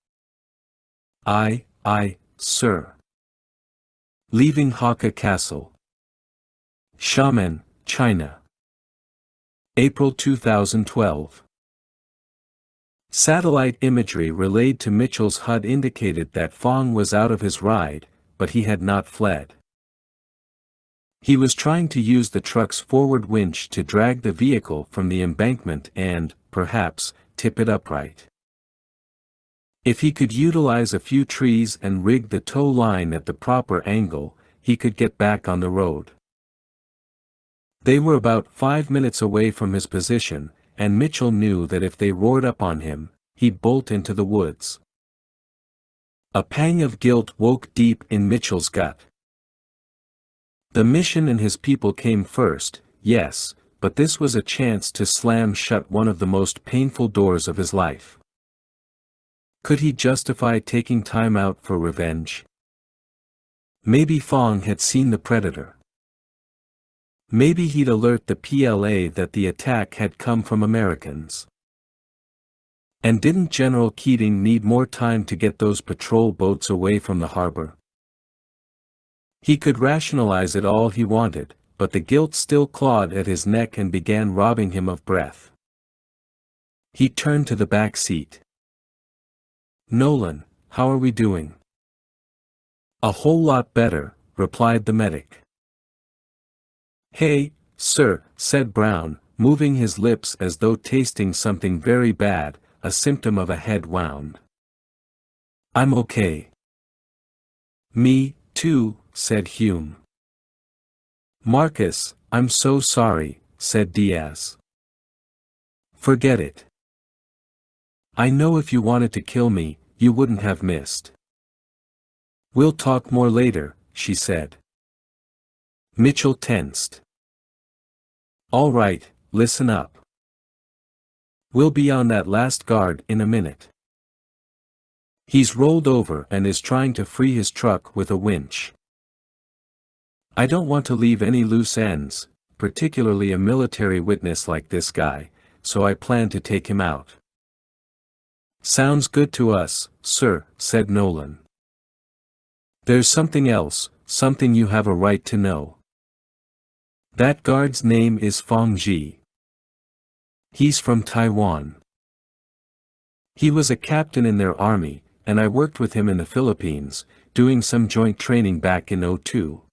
Aye, sir." Leaving Hakka Castle. Xiamen, China. April 2012. Satellite imagery relayed to Mitchell's HUD indicated that Fong was out of his ride, but he had not fled. He was trying to use the truck's forward winch to drag the vehicle from the embankment and, perhaps, tip it upright. If he could utilize a few trees and rig the tow line at the proper angle, he could get back on the road. They were about 5 minutes away from his position, and Mitchell knew that if they roared up on him, he'd bolt into the woods. A pang of guilt woke deep in Mitchell's gut. The mission and his people came first, yes, but this was a chance to slam shut one of the most painful doors of his life. Could he justify taking time out for revenge? Maybe Fong had seen the Predator. Maybe he'd alert the PLA that the attack had come from Americans. And didn't General Keating need more time to get those patrol boats away from the harbor? He could rationalize it all he wanted, but the guilt still clawed at his neck and began robbing him of breath. He turned to the back seat. "Nolan, how are we doing?" "A whole lot better," replied the medic. "Hey, sir," said Brown, moving his lips as though tasting something very bad, a symptom of a head wound. "I'm okay." "Me, too," said Hume. "Marcus, I'm so sorry," said Diaz. "Forget it. I know if you wanted to kill me, you wouldn't have missed." "We'll talk more later," she said. Mitchell tensed. "All right, listen up. We'll be on that last guard in a minute. He's rolled over and is trying to free his truck with a winch. I don't want to leave any loose ends, particularly a military witness like this guy, so I plan to take him out." "Sounds good to us, sir," said Nolan. "There's something else, something you have a right to know. That guard's name is Fong Ji. He's from Taiwan. He was a captain in their army, and I worked with him in the Philippines, doing some joint training back in '02.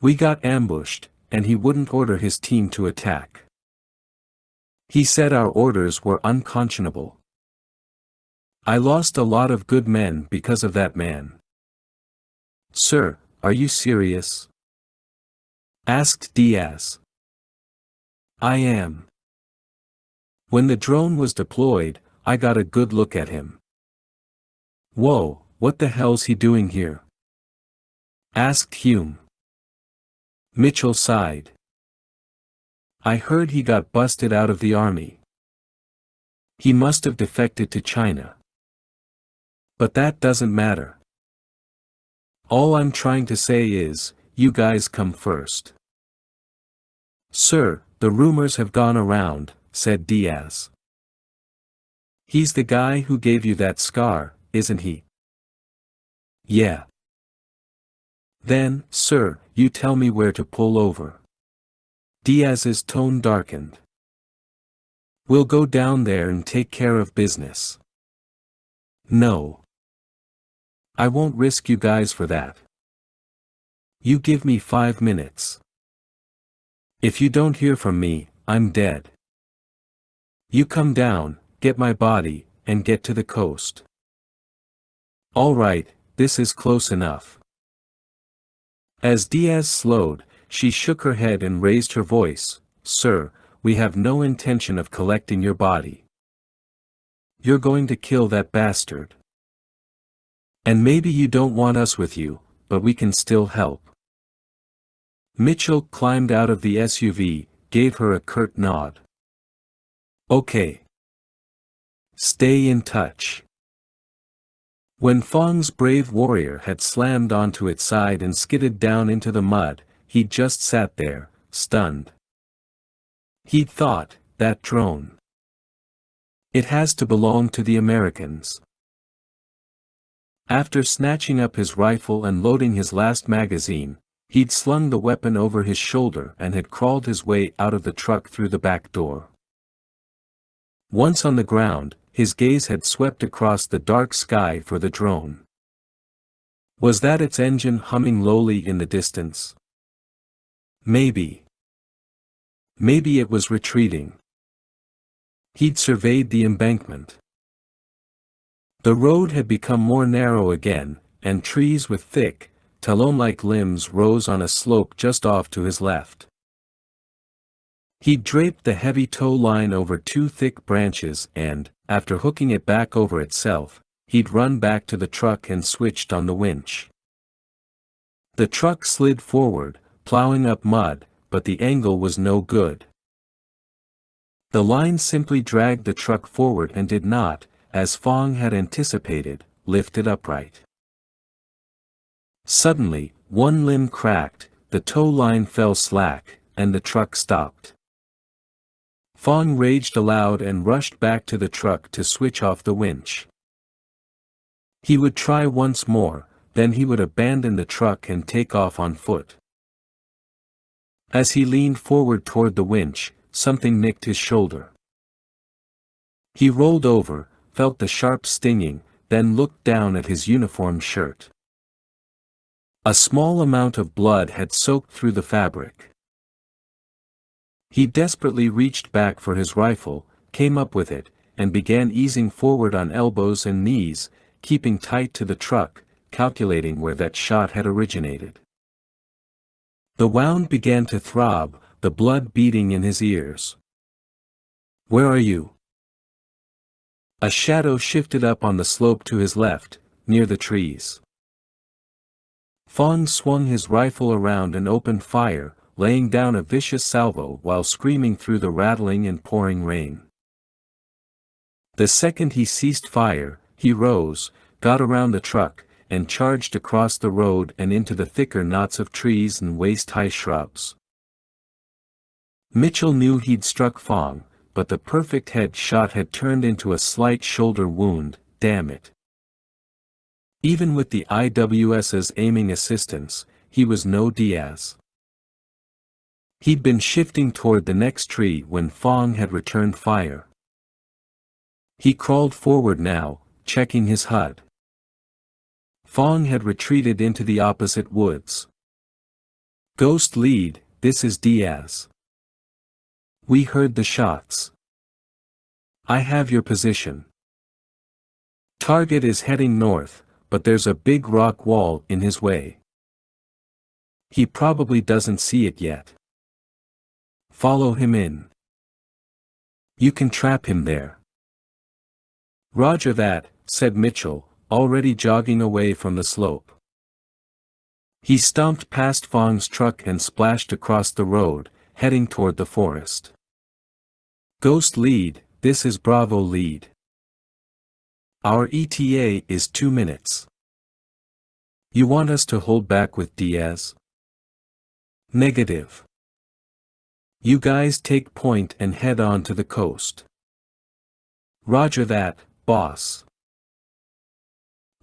We got ambushed, and he wouldn't order his team to attack. He said our orders were unconscionable. I lost a lot of good men because of that man." "Sir, are you serious?" asked Diaz. "I am. When the drone was deployed, I got a good look at him." "Whoa, what the hell's he doing here?" asked Hume. Mitchell sighed. "I heard he got busted out of the army. He must have defected to China. But that doesn't matter. All I'm trying to say is, you guys come first." "Sir, the rumors have gone around," said Diaz. "He's the guy who gave you that scar, isn't he?" "Yeah." "Then, sir, you tell me where to pull over." Diaz's tone darkened. "We'll go down there and take care of business." "No. I won't risk you guys for that. You give me 5 minutes. If you don't hear from me, I'm dead. You come down, get my body, and get to the coast." "All right, this is close enough." As Diaz slowed, she shook her head and raised her voice. "Sir, we have no intention of collecting your body. You're going to kill that bastard. And maybe you don't want us with you, but we can still help." Mitchell climbed out of the SUV, gave her a curt nod. "Okay. Stay in touch." When Fong's brave warrior had slammed onto its side and skidded down into the mud, he just sat there, stunned. He'd thought, that drone. It has to belong to the Americans. After snatching up his rifle and loading his last magazine, he'd slung the weapon over his shoulder and had crawled his way out of the truck through the back door. Once on the ground, his gaze had swept across the dark sky for the drone. Was that its engine humming lowly in the distance? Maybe. Maybe it was retreating. He'd surveyed the embankment. The road had become more narrow again, and trees with thick, talon-like limbs rose on a slope just off to his left. He'd draped the heavy tow line over 2 thick branches and, after hooking it back over itself, he'd run back to the truck and switched on the winch. The truck slid forward, plowing up mud, but the angle was no good. The line simply dragged the truck forward and did not, as Fong had anticipated, lift it upright. Suddenly, one limb cracked, the tow line fell slack, and the truck stopped. Fong raged aloud and rushed back to the truck to switch off the winch. He would try once more, then he would abandon the truck and take off on foot. As he leaned forward toward the winch, something nicked his shoulder. He rolled over, felt the sharp stinging, then looked down at his uniform shirt. A small amount of blood had soaked through the fabric. He desperately reached back for his rifle, came up with it, and began easing forward on elbows and knees, keeping tight to the truck, calculating where that shot had originated. The wound began to throb, the blood beating in his ears. "Where are you?" A shadow shifted up on the slope to his left, near the trees. Fong swung his rifle around and opened fire, laying down a vicious salvo while screaming through the rattling and pouring rain. The second he ceased fire, he rose, got around the truck, and charged across the road and into the thicker knots of trees and waist-high shrubs. Mitchell knew he'd struck Fong, but the perfect head shot had turned into a slight shoulder wound, damn it. Even with the IWS's aiming assistance, he was no Diaz. He'd been shifting toward the next tree when Fong had returned fire. He crawled forward now, checking his HUD. Fong had retreated into the opposite woods. "Ghost lead, this is Diaz. We heard the shots. I have your position. Target is heading north, but there's a big rock wall in his way. He probably doesn't see it yet. Follow him in. You can trap him there." "Roger that," said Mitchell, already jogging away from the slope. He stomped past Fong's truck and splashed across the road, heading toward the forest. "Ghost lead, this is Bravo lead. Our ETA is 2 minutes. You want us to hold back with Diaz?" "Negative. You guys take point and head on to the coast." "Roger that, boss."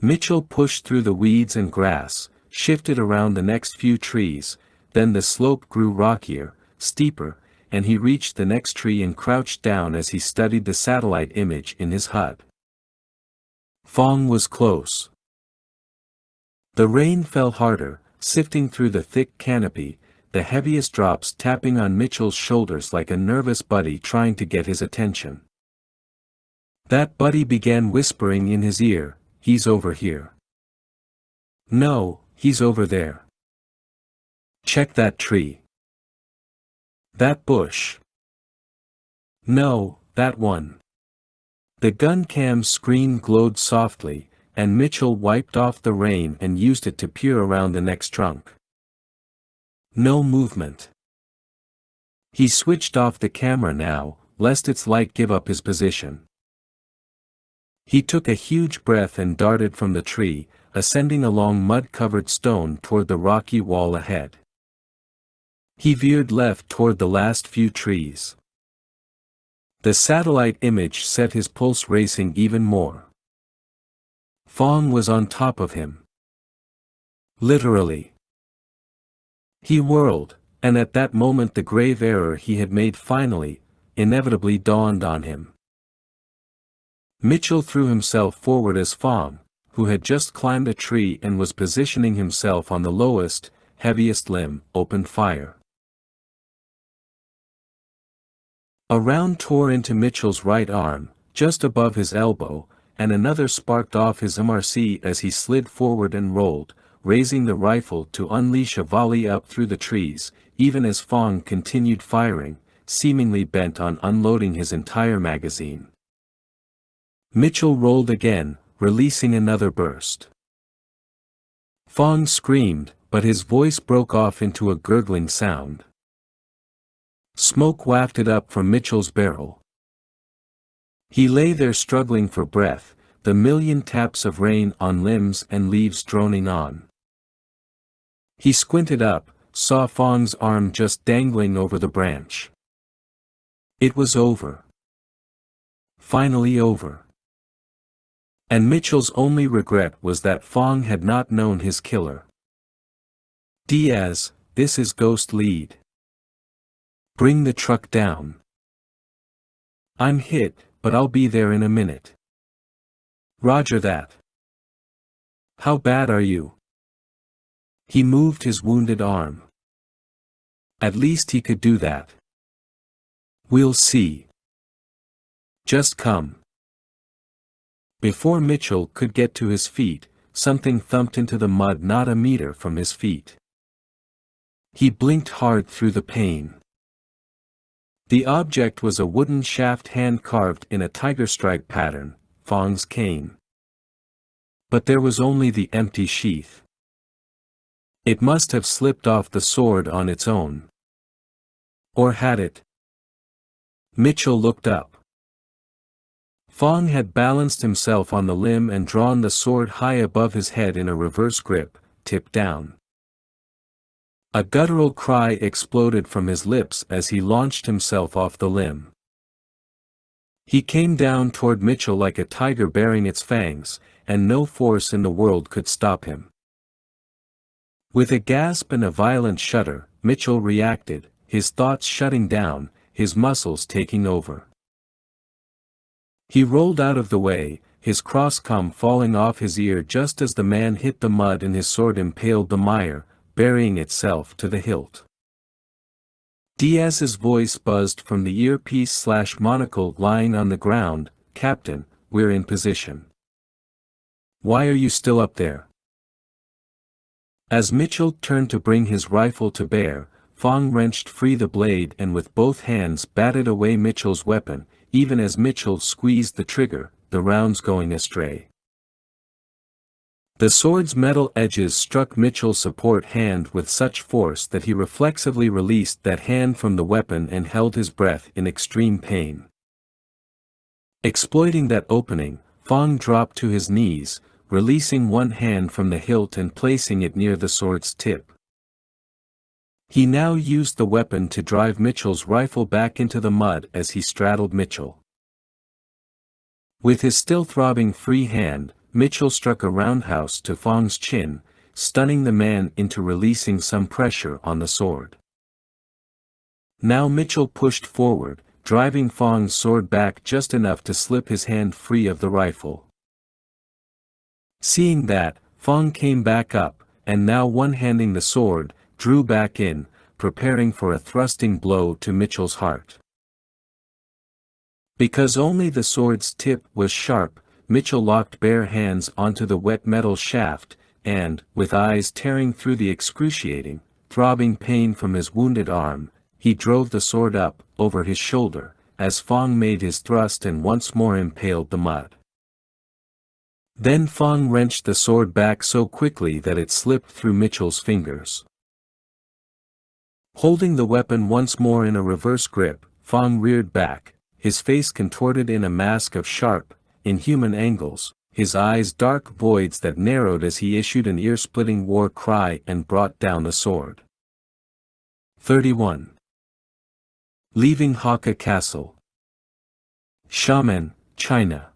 Mitchell pushed through the weeds and grass, shifted around the next few trees, then the slope grew rockier, steeper, and he reached the next tree and crouched down as he studied the satellite image in his HUD. Fong was close. The rain fell harder, sifting through the thick canopy, the heaviest drops tapping on Mitchell's shoulders like a nervous buddy trying to get his attention. That buddy began whispering in his ear, "He's over here." "No, he's over there. Check that tree. That bush. No, that one." The gun cam's screen glowed softly, and Mitchell wiped off the rain and used it to peer around the next trunk. No movement. He switched off the camera now, lest its light give up his position. He took a huge breath and darted from the tree, ascending along mud-covered stone toward the rocky wall ahead. He veered left toward the last few trees. The satellite image set his pulse racing even more. Fong was on top of him. Literally. He whirled, and at that moment the grave error he had made finally, inevitably dawned on him. Mitchell threw himself forward as Fong, who had just climbed a tree and was positioning himself on the lowest, heaviest limb, opened fire. A round tore into Mitchell's right arm, just above his elbow, and another sparked off his MRC as he slid forward and rolled, raising the rifle to unleash a volley up through the trees, even as Fong continued firing, seemingly bent on unloading his entire magazine. Mitchell rolled again, releasing another burst. Fong screamed, but his voice broke off into a gurgling sound. Smoke wafted up from Mitchell's barrel. He lay there struggling for breath, the million taps of rain on limbs and leaves droning on. He squinted up, saw Fong's arm just dangling over the branch. It was over. Finally over. And Mitchell's only regret was that Fong had not known his killer. "Diaz, this is Ghost lead. Bring the truck down. I'm hit, but I'll be there in a minute." "Roger that. How bad are you?" He moved his wounded arm. At least he could do that. "We'll see. Just come." Before Mitchell could get to his feet, something thumped into the mud not a meter from his feet. He blinked hard through the pain. The object was a wooden shaft hand-carved in a tiger stripe pattern, Fong's cane. But there was only the empty sheath. It must have slipped off the sword on its own. Or had it? Mitchell looked up. Fong had balanced himself on the limb and drawn the sword high above his head in a reverse grip, tipped down. A guttural cry exploded from his lips as he launched himself off the limb. He came down toward Mitchell like a tiger baring its fangs, and no force in the world could stop him. With a gasp and a violent shudder, Mitchell reacted, his thoughts shutting down, his muscles taking over. He rolled out of the way, his cross-comm falling off his ear just as the man hit the mud and his sword impaled the mire, burying itself to the hilt. Diaz's voice buzzed from the earpiece/monocle lying on the ground, "Captain, we're in position. Why are you still up there?" As Mitchell turned to bring his rifle to bear, Fong wrenched free the blade and with both hands batted away Mitchell's weapon, even as Mitchell squeezed the trigger, the rounds going astray. The sword's metal edges struck Mitchell's support hand with such force that he reflexively released that hand from the weapon and held his breath in extreme pain. Exploiting that opening, Fong dropped to his knees, releasing one hand from the hilt and placing it near the sword's tip. He now used the weapon to drive Mitchell's rifle back into the mud as he straddled Mitchell. With his still throbbing free hand, Mitchell struck a roundhouse to Fong's chin, stunning the man into releasing some pressure on the sword. Now Mitchell pushed forward, driving Fong's sword back just enough to slip his hand free of the rifle. Seeing that, Fong came back up, and now one-handing the sword, drew back in, preparing for a thrusting blow to Mitchell's heart. Because only the sword's tip was sharp, Mitchell locked bare hands onto the wet metal shaft, and, with eyes tearing through the excruciating, throbbing pain from his wounded arm, he drove the sword up, over his shoulder, as Fong made his thrust and once more impaled the mud. Then Fong wrenched the sword back so quickly that it slipped through Mitchell's fingers. Holding the weapon once more in a reverse grip, Fong reared back, his face contorted in a mask of sharp, inhuman angles, his eyes dark voids that narrowed as he issued an ear-splitting war cry and brought down the sword. 31. Leaving Hakka Castle. Xiamen, China.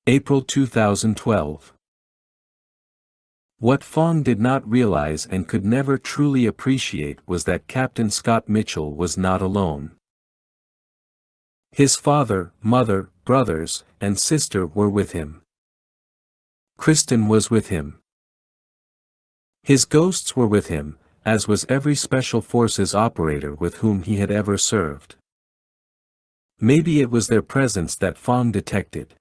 April 2012. What Fong did not realize and could never truly appreciate was that Captain Scott Mitchell was not alone. His father, mother, brothers, and sister were with him. Kristen was with him. His ghosts were with him, as was every Special Forces operator with whom he had ever served. Maybe it was their presence that Fong detected.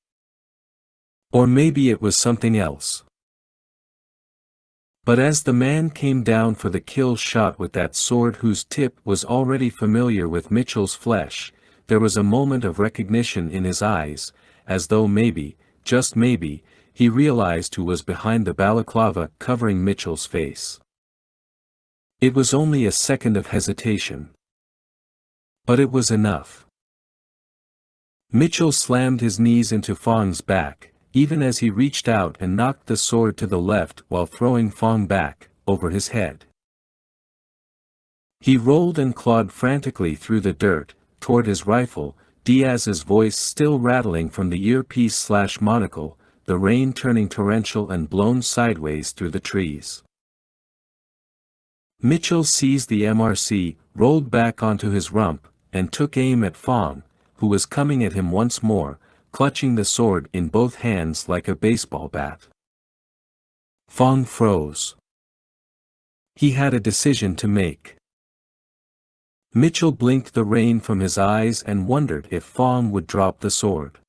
Or maybe it was something else. But as the man came down for the kill shot with that sword whose tip was already familiar with Mitchell's flesh, there was a moment of recognition in his eyes, as though maybe, just maybe, he realized who was behind the balaclava covering Mitchell's face. It was only a second of hesitation. But it was enough. Mitchell slammed his knees into Fong's back, even as he reached out and knocked the sword to the left while throwing Fong back, over his head. He rolled and clawed frantically through the dirt, toward his rifle, Diaz's voice still rattling from the earpiece/monocle, the rain turning torrential and blown sideways through the trees. Mitchell seized the MRC, rolled back onto his rump, and took aim at Fong, who was coming at him once more, clutching the sword in both hands like a baseball bat. Fong froze. He had a decision to make. Mitchell blinked the rain from his eyes and wondered if Fong would drop the sword.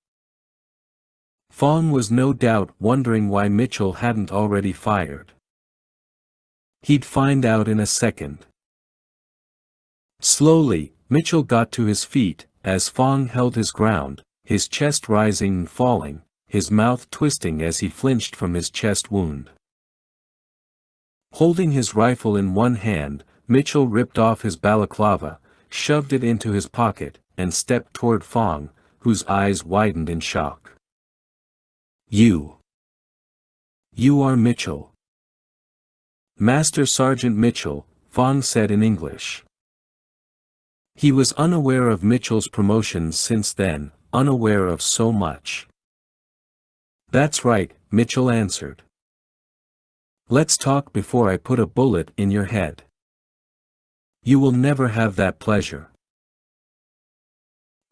Fong was no doubt wondering why Mitchell hadn't already fired. He'd find out in a second. Slowly, Mitchell got to his feet, as Fong held his ground, his chest rising and falling, his mouth twisting as he flinched from his chest wound. Holding his rifle in one hand, Mitchell ripped off his balaclava, shoved it into his pocket, and stepped toward Fong, whose eyes widened in shock. You are Mitchell. Master Sergeant Mitchell, Fong said in English. He was unaware of Mitchell's promotions since then, unaware of so much. That's right, Mitchell answered. Let's talk before I put a bullet in your head. You will never have that pleasure.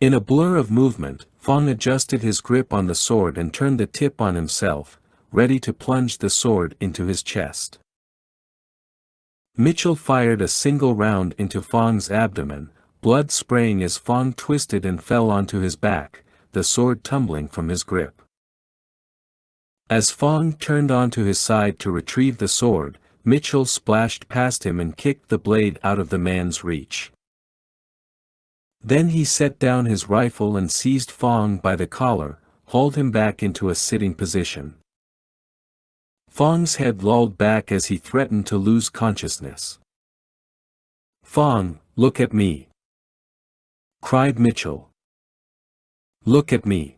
In a blur of movement, Fong adjusted his grip on the sword and turned the tip on himself, ready to plunge the sword into his chest. Mitchell fired a single round into Fong's abdomen, blood spraying as Fong twisted and fell onto his back, the sword tumbling from his grip. As Fong turned onto his side to retrieve the sword, Mitchell splashed past him and kicked the blade out of the man's reach. Then he set down his rifle and seized Fong by the collar, hauled him back into a sitting position. Fong's head lolled back as he threatened to lose consciousness. Fong, look at me! Cried Mitchell. Look at me!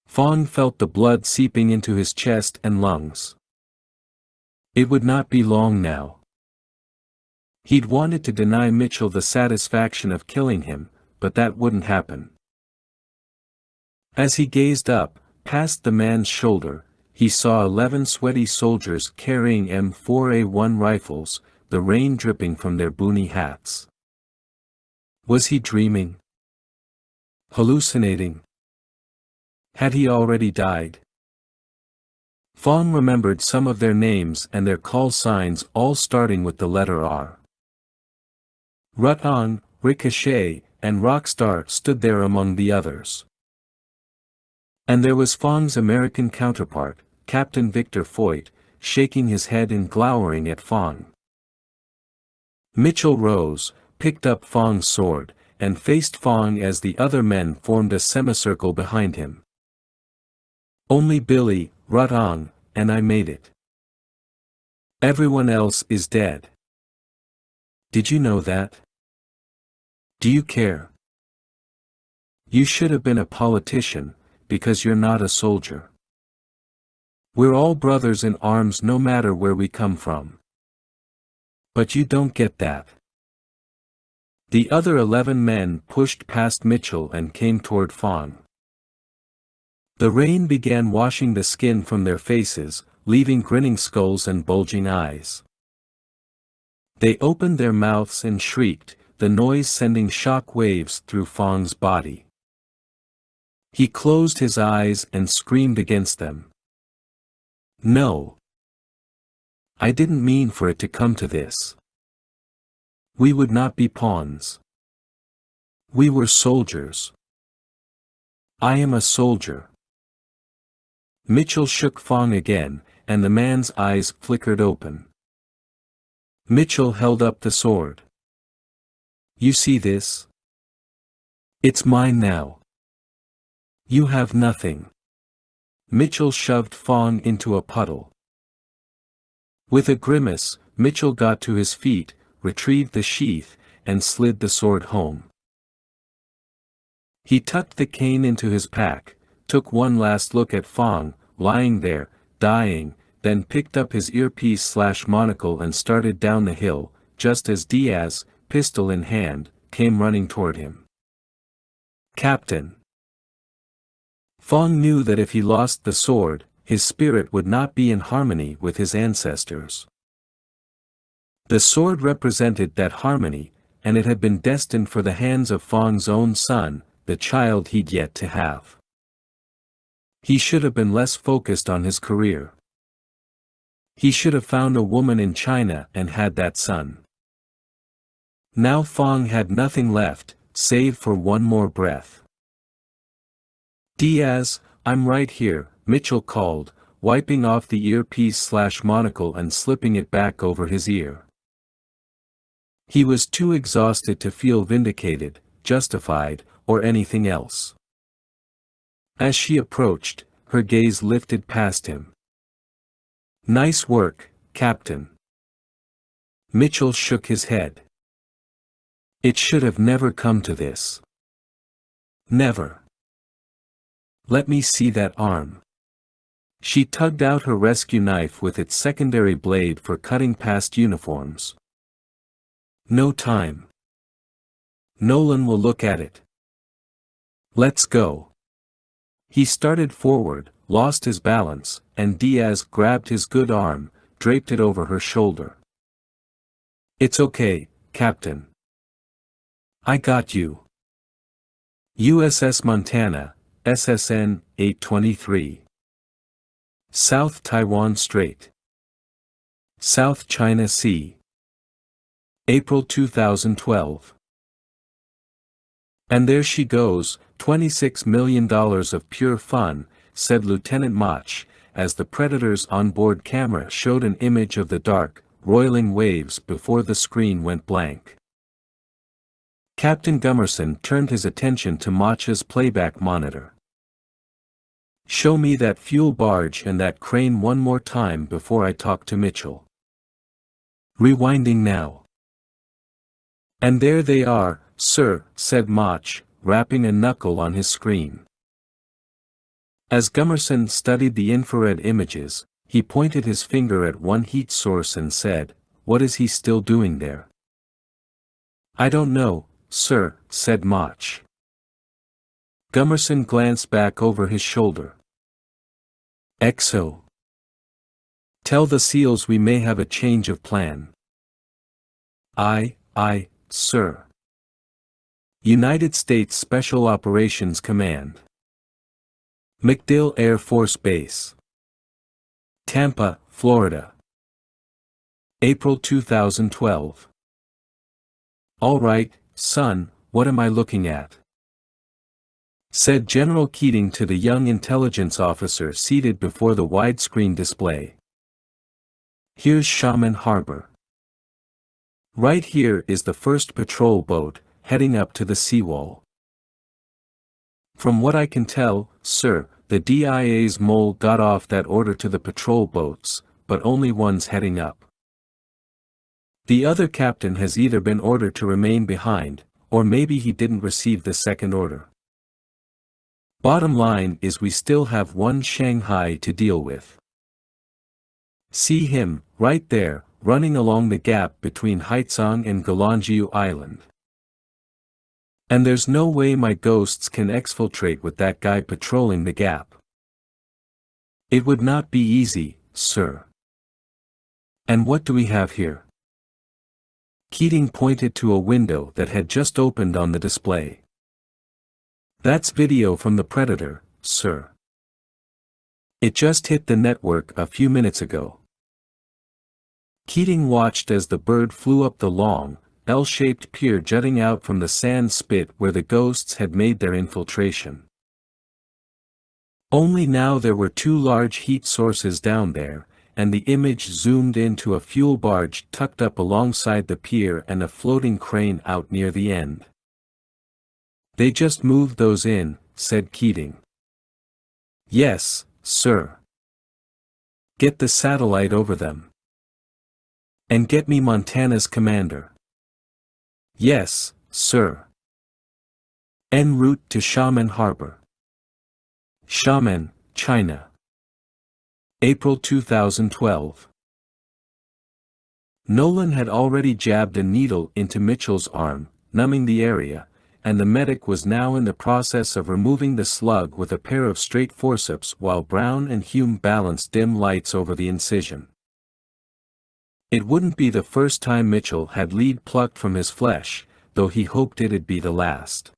Fong felt the blood seeping into his chest and lungs. It would not be long now. He'd wanted to deny Mitchell the satisfaction of killing him, but that wouldn't happen. As he gazed up, past the man's shoulder, he saw 11 sweaty soldiers carrying M4A1 rifles, the rain dripping from their boonie hats. Was he dreaming? Hallucinating? Had he already died? Fong remembered some of their names and their call signs, all starting with the letter R. Rutong, Ricochet, and Rockstar stood there among the others. And there was Fong's American counterpart, Captain Victor Foyt, shaking his head and glowering at Fong. Mitchell rose, picked up Fong's sword, and faced Fong as the other men formed a semicircle behind him. Only Billy, Rutong, and I made it. Everyone else is dead. Did you know that? Do you care? You should have been a politician, because you're not a soldier. We're all brothers in arms no matter where we come from. But you don't get that. The other 11 men pushed past Mitchell and came toward Fong. The rain began washing the skin from their faces, leaving grinning skulls and bulging eyes. They opened their mouths and shrieked, the noise sending shock waves through Fong's body. He closed his eyes and screamed against them. No. I didn't mean for it to come to this. We would not be pawns. We were soldiers. I am a soldier. Mitchell shook Fong again, and the man's eyes flickered open. Mitchell held up the sword. You see this? It's mine now. You have nothing. Mitchell shoved Fong into a puddle. With a grimace, Mitchell got to his feet, retrieved the sheath, and slid the sword home. He tucked the cane into his pack, took one last look at Fong, lying there, dying, then picked up his earpiece/monocle and started down the hill, just as Diaz, pistol in hand, came running toward him. Captain! Fong knew that if he lost the sword, his spirit would not be in harmony with his ancestors. The sword represented that harmony, and it had been destined for the hands of Fong's own son, the child he'd yet to have. He should have been less focused on his career. He should have found a woman in China and had that son. Now Fong had nothing left, save for one more breath. Diaz, I'm right here, Mitchell called, wiping off the earpiece/monocle and slipping it back over his ear. He was too exhausted to feel vindicated, justified, or anything else. As she approached, her gaze lifted past him. "Nice work, Captain." Mitchell shook his head. "It should have never come to this. Never. Let me see that arm." She tugged out her rescue knife with its secondary blade for cutting past uniforms. "No time. Nolan will look at it. Let's go." He started forward, lost his balance, and Diaz grabbed his good arm, draped it over her shoulder. "It's okay, Captain. I got you." USS Montana, SSN 823. South Taiwan Strait. South China Sea. April 2012. "And there she goes, $26 million of pure fun," said Lieutenant Mach, as the Predator's onboard camera showed an image of the dark, roiling waves before the screen went blank. Captain Gummerson turned his attention to Mach's playback monitor. "Show me that fuel barge and that crane one more time before I talk to Mitchell." Rewinding now. "And there they are, sir," said Mach, rapping a knuckle on his screen. As Gummerson studied the infrared images, he pointed his finger at one heat source and said, "What is he still doing there?" "I don't know, sir," said Mach. Gummerson glanced back over his shoulder. "XO. Tell the SEALs we may have a change of plan." Aye, sir." United States Special Operations Command. MacDill Air Force Base. Tampa, Florida. April 2012. "All right, son, what am I looking at?" said General Keating to the young intelligence officer seated before the widescreen display. "Here's Shaman Harbor. Right here is the first patrol boat, heading up to the seawall. From what I can tell, sir, the DIA's mole got off that order to the patrol boats, but only one's heading up. The other captain has either been ordered to remain behind, or maybe he didn't receive the second order. Bottom line is we still have one Shanghai to deal with. See him, right there, running along the gap between Haitzong and Galanjiu Island. And there's no way my ghosts can exfiltrate with that guy patrolling the gap. It would not be easy, sir. And what do we have here?" Keating pointed to a window that had just opened on the display. "That's video from the Predator, sir. It just hit the network a few minutes ago." Keating watched as the bird flew up the long, L-shaped pier jutting out from the sand spit where the ghosts had made their infiltration. Only now there were two large heat sources down there, and the image zoomed into a fuel barge tucked up alongside the pier and a floating crane out near the end. "They just moved those in," said Keating. "Yes, sir. Get the satellite over them. And get me Montana's commander." "Yes, sir." En route to Xiamen Harbor. Xiamen, China. April 2012. Nolan had already jabbed a needle into Mitchell's arm, numbing the area, and the medic was now in the process of removing the slug with a pair of straight forceps while Brown and Hume balanced dim lights over the incision. It wouldn't be the first time Mitchell had lead plucked from his flesh, though he hoped it'd be the last.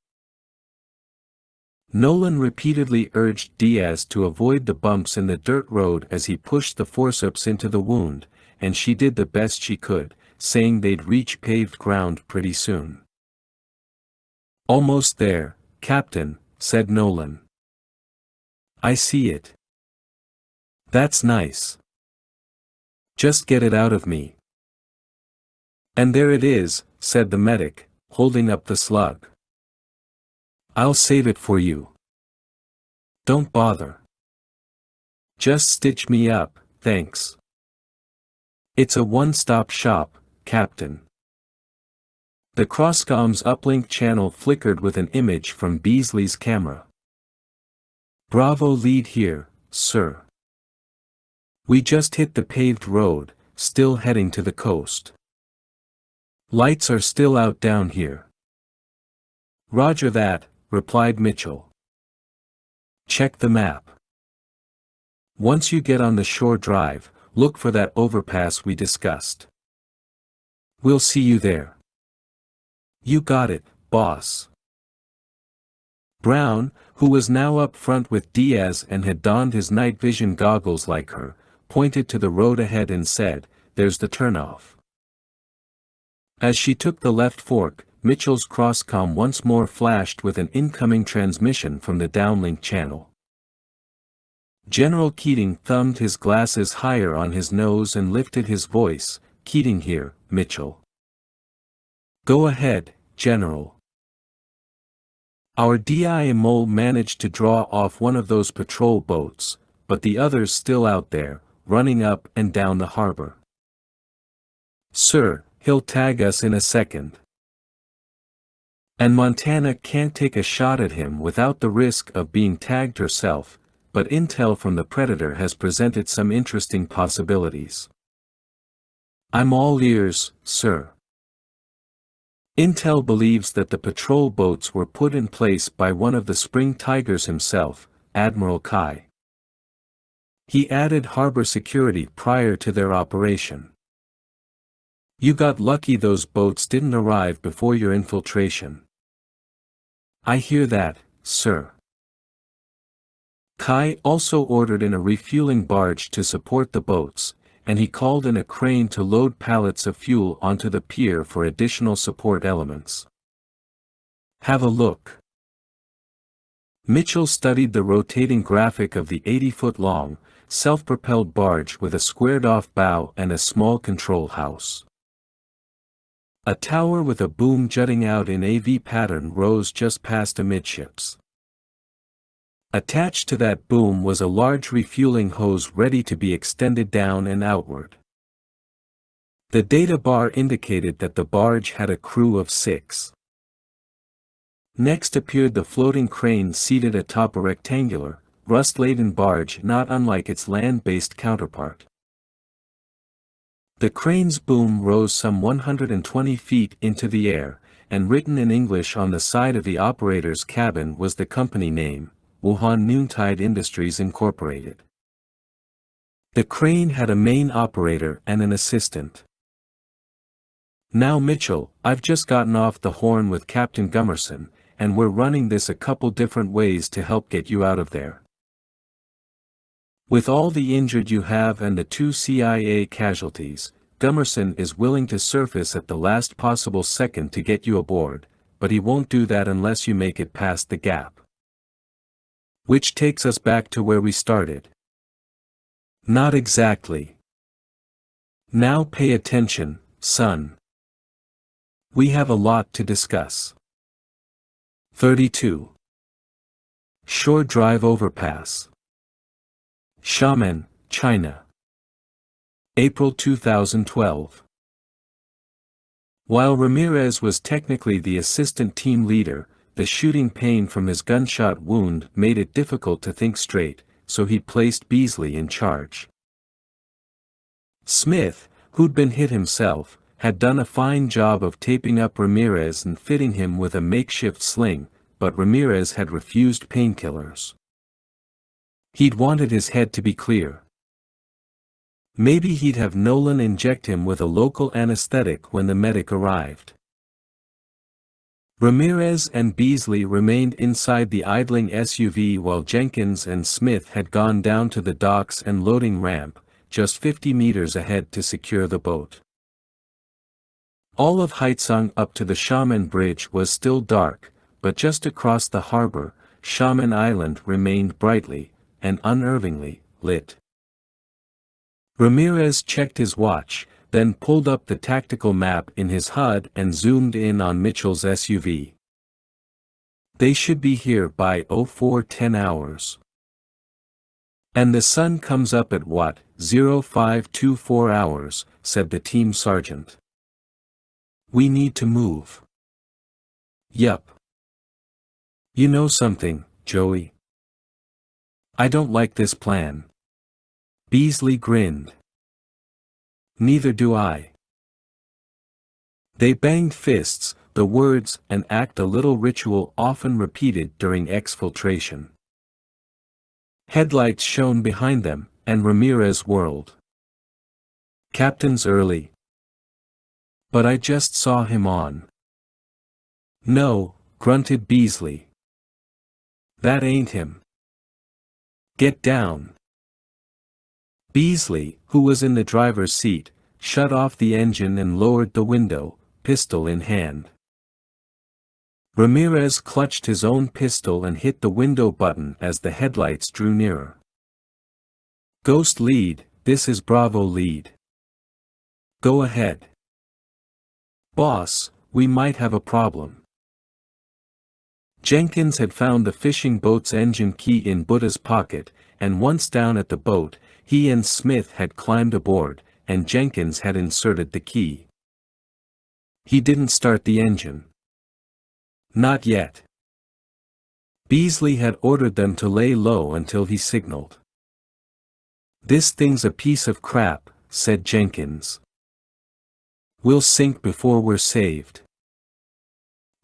Nolan repeatedly urged Diaz to avoid the bumps in the dirt road as he pushed the forceps into the wound, and she did the best she could, saying they'd reach paved ground pretty soon. "Almost there, Captain," said Nolan. I see it. That's nice. Just get it out of me. And there it is, said the medic, holding up the slug. I'll save it for you. Don't bother. Just stitch me up, thanks. It's a one-stop shop, Captain. The Crosscom's uplink channel flickered with an image from Beasley's camera. Bravo lead here, sir. We just hit the paved road, still heading to the coast. Lights are still out down here. Roger that, replied Mitchell. Check the map. Once you get on the shore drive, look for that overpass we discussed. We'll see you there. You got it, boss. Brown, who was now up front with Diaz and had donned his night vision goggles like her, pointed to the road ahead and said, "There's the turnoff." As she took the left fork, Mitchell's Crosscom once more flashed with an incoming transmission from the downlink channel. General Keating thumbed his glasses higher on his nose and lifted his voice. "Keating here, Mitchell." "Go ahead, General." "Our DI-MO managed to draw off one of those patrol boats, but the other's still out there, running up and down the harbor." "Sir, he'll tag us in a second. And Montana can't take a shot at him without the risk of being tagged herself, but intel from the Predator has presented some interesting possibilities." "I'm all ears, sir." Intel believes that the patrol boats were put in place by one of the Spring Tigers himself, Admiral Kai. He added harbor security prior to their operation. You got lucky those boats didn't arrive before your infiltration. "I hear that, sir." Kai also ordered in a refueling barge to support the boats, and he called in a crane to load pallets of fuel onto the pier for additional support elements. "Have a look." Mitchell studied the rotating graphic of the 80-foot-long, self-propelled barge with a squared-off bow and a small control house. A tower with a boom jutting out in AV pattern rose just past amidships. Attached to that boom was a large refueling hose ready to be extended down and outward. The data bar indicated that the barge had a crew of 6. Next appeared the floating crane seated atop a rectangular, rust-laden barge not unlike its land-based counterpart. The crane's boom rose some 120 feet into the air, and written in English on the side of the operator's cabin was the company name, Wuhan Noontide Industries Incorporated. The crane had a main operator and an assistant. "Now Mitchell, I've just gotten off the horn with Captain Gummerson, and we're running this a couple different ways to help get you out of there. With all the injured you have and the 2 CIA casualties, Gummerson is willing to surface at the last possible second to get you aboard, but he won't do that unless you make it past the gap. Which takes us back to where we started." "Not exactly. Now pay attention, son. We have a lot to discuss." 32. Shore Drive Overpass. Xiamen, China. April 2012. While Ramirez was technically the assistant team leader, the shooting pain from his gunshot wound made it difficult to think straight, so he placed Beasley in charge. Smith, who'd been hit himself, had done a fine job of taping up Ramirez and fitting him with a makeshift sling, but Ramirez had refused painkillers. He'd wanted his head to be clear. Maybe he'd have Nolan inject him with a local anesthetic when the medic arrived. Ramirez and Beasley remained inside the idling SUV while Jenkins and Smith had gone down to the docks and loading ramp, just 50 meters ahead to secure the boat. All of Haizang up to the Xiamen Bridge was still dark, but just across the harbor, Xiamen Island remained brightly, and unervingly, lit. Ramirez checked his watch, then pulled up the tactical map in his HUD and zoomed in on Mitchell's SUV. They should be here by 0410 hours. And the sun comes up at what, 0524 hours, said the team sergeant. We need to move. Yup. You know something, Joey? I don't like this plan. Beasley grinned. Neither do I. They banged fists, the words and act a little ritual often repeated during exfiltration. Headlights shone behind them, and Ramirez whirled. Captain's early. But I just saw him on. No, grunted Beasley. That ain't him. Get down. Beasley, who was in the driver's seat, shut off the engine and lowered the window, pistol in hand. Ramirez clutched his own pistol and hit the window button as the headlights drew nearer. Ghost lead, this is Bravo lead. Go ahead. Boss, we might have a problem. Jenkins had found the fishing boat's engine key in Buddha's pocket, and once down at the boat, he and Smith had climbed aboard, and Jenkins had inserted the key. He didn't start the engine. Not yet. Beasley had ordered them to lay low until he signaled. This thing's a piece of crap, said Jenkins. We'll sink before we're saved.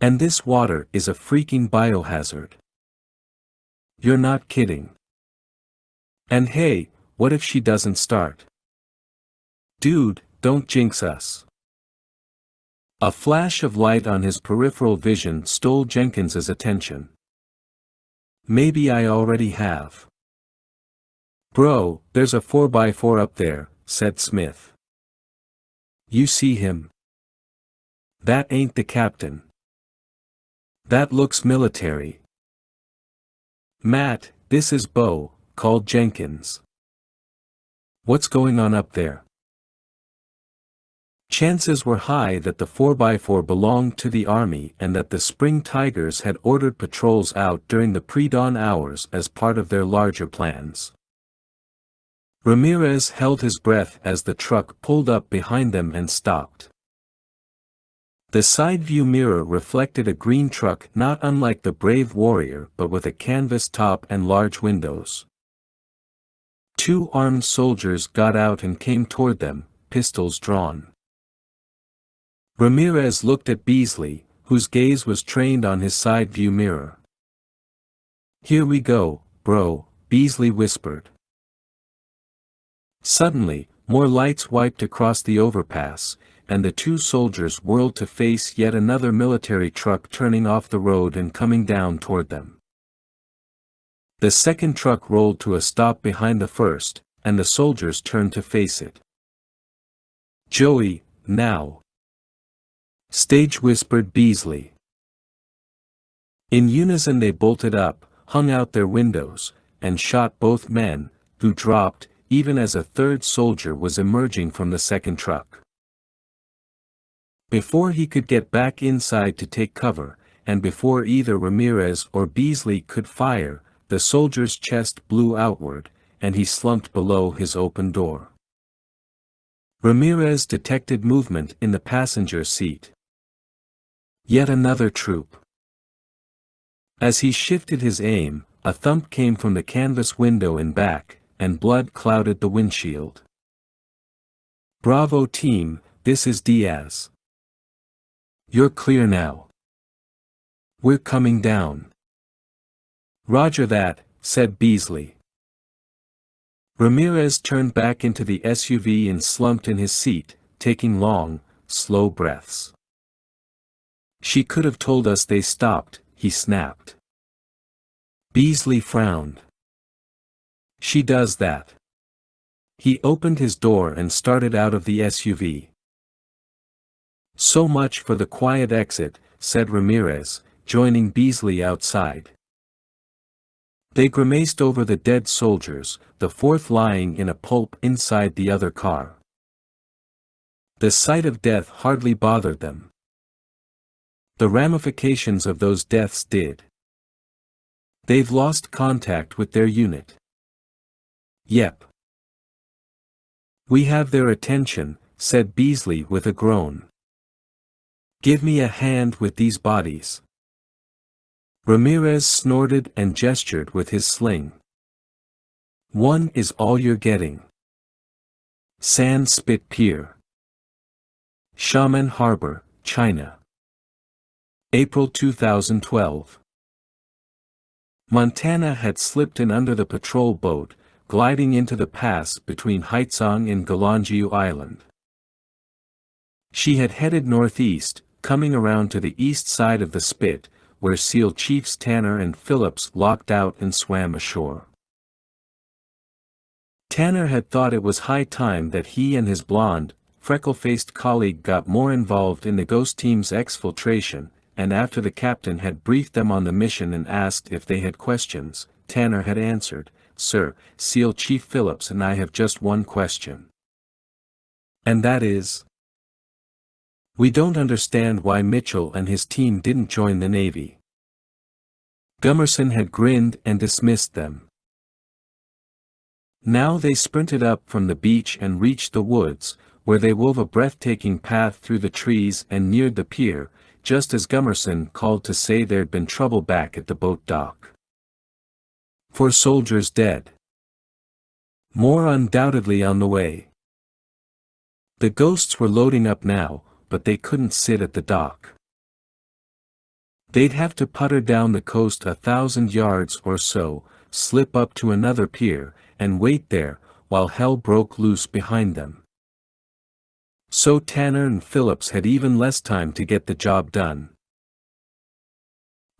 And this water is a freaking biohazard. You're not kidding. And hey, what if she doesn't start? Dude, don't jinx us. A flash of light on his peripheral vision stole Jenkins's attention. Maybe I already have. Bro, there's a 4x4 up there, said Smith. You see him? That ain't the captain. That looks military. Matt, this is Bo, called Jenkins. What's going on up there? Chances were high that the 4x4 belonged to the army and that the Spring Tigers had ordered patrols out during the pre-dawn hours as part of their larger plans. Ramirez held his breath as the truck pulled up behind them and stopped. The side view mirror reflected a green truck not unlike the Brave Warrior but with a canvas top and large windows. Two armed soldiers got out and came toward them, pistols drawn. Ramirez looked at Beasley, whose gaze was trained on his side view mirror. Here we go, bro, Beasley whispered. Suddenly, more lights wiped across the overpass, and the two soldiers whirled to face yet another military truck turning off the road and coming down toward them. The second truck rolled to a stop behind the first, and the soldiers turned to face it. Joey, now. Stage whispered Beasley. In unison they bolted up, hung out their windows, and shot both men, who dropped, even as a third soldier was emerging from the second truck. Before he could get back inside to take cover, and before either Ramirez or Beasley could fire, the soldier's chest blew outward, and he slumped below his open door. Ramirez detected movement in the passenger seat. Yet another troop. As he shifted his aim, a thump came from the canvas window in back, and blood clouded the windshield. Bravo team, this is Diaz. You're clear now. We're coming down. Roger that, said Beasley. Ramirez turned back into the SUV and slumped in his seat, taking long, slow breaths. She could have told us they stopped, he snapped. Beasley frowned. She does that. He opened his door and started out of the SUV. So much for the quiet exit, said Ramirez, joining Beasley outside. They grimaced over the dead soldiers, the fourth lying in a pulp inside the other car. The sight of death hardly bothered them. The ramifications of those deaths did. They've lost contact with their unit. Yep. We have their attention, said Beasley with a groan. Give me a hand with these bodies. Ramirez snorted and gestured with his sling. One is all you're getting. Sand Spit Pier. Xiamen Harbor, China. April 2012. Montana had slipped in under the patrol boat, gliding into the pass between Haitzong and Galangiu Island. She had headed northeast, coming around to the east side of the spit, where SEAL Chiefs Tanner and Phillips locked out and swam ashore. Tanner had thought it was high time that he and his blonde, freckle-faced colleague got more involved in the Ghost team's exfiltration, and after the captain had briefed them on the mission and asked if they had questions, Tanner had answered, "Sir, SEAL Chief Phillips and I have just one question. And that is, we don't understand why Mitchell and his team didn't join the Navy." Gummerson had grinned and dismissed them. Now they sprinted up from the beach and reached the woods, where they wove a breathtaking path through the trees and neared the pier, just as Gummerson called to say there'd been trouble back at the boat dock. 4 soldiers dead. More undoubtedly on the way. The Ghosts were loading up now, but they couldn't sit at the dock. They'd have to putter down the coast 1,000 yards or so, slip up to another pier, and wait there, while hell broke loose behind them. So Tanner and Phillips had even less time to get the job done.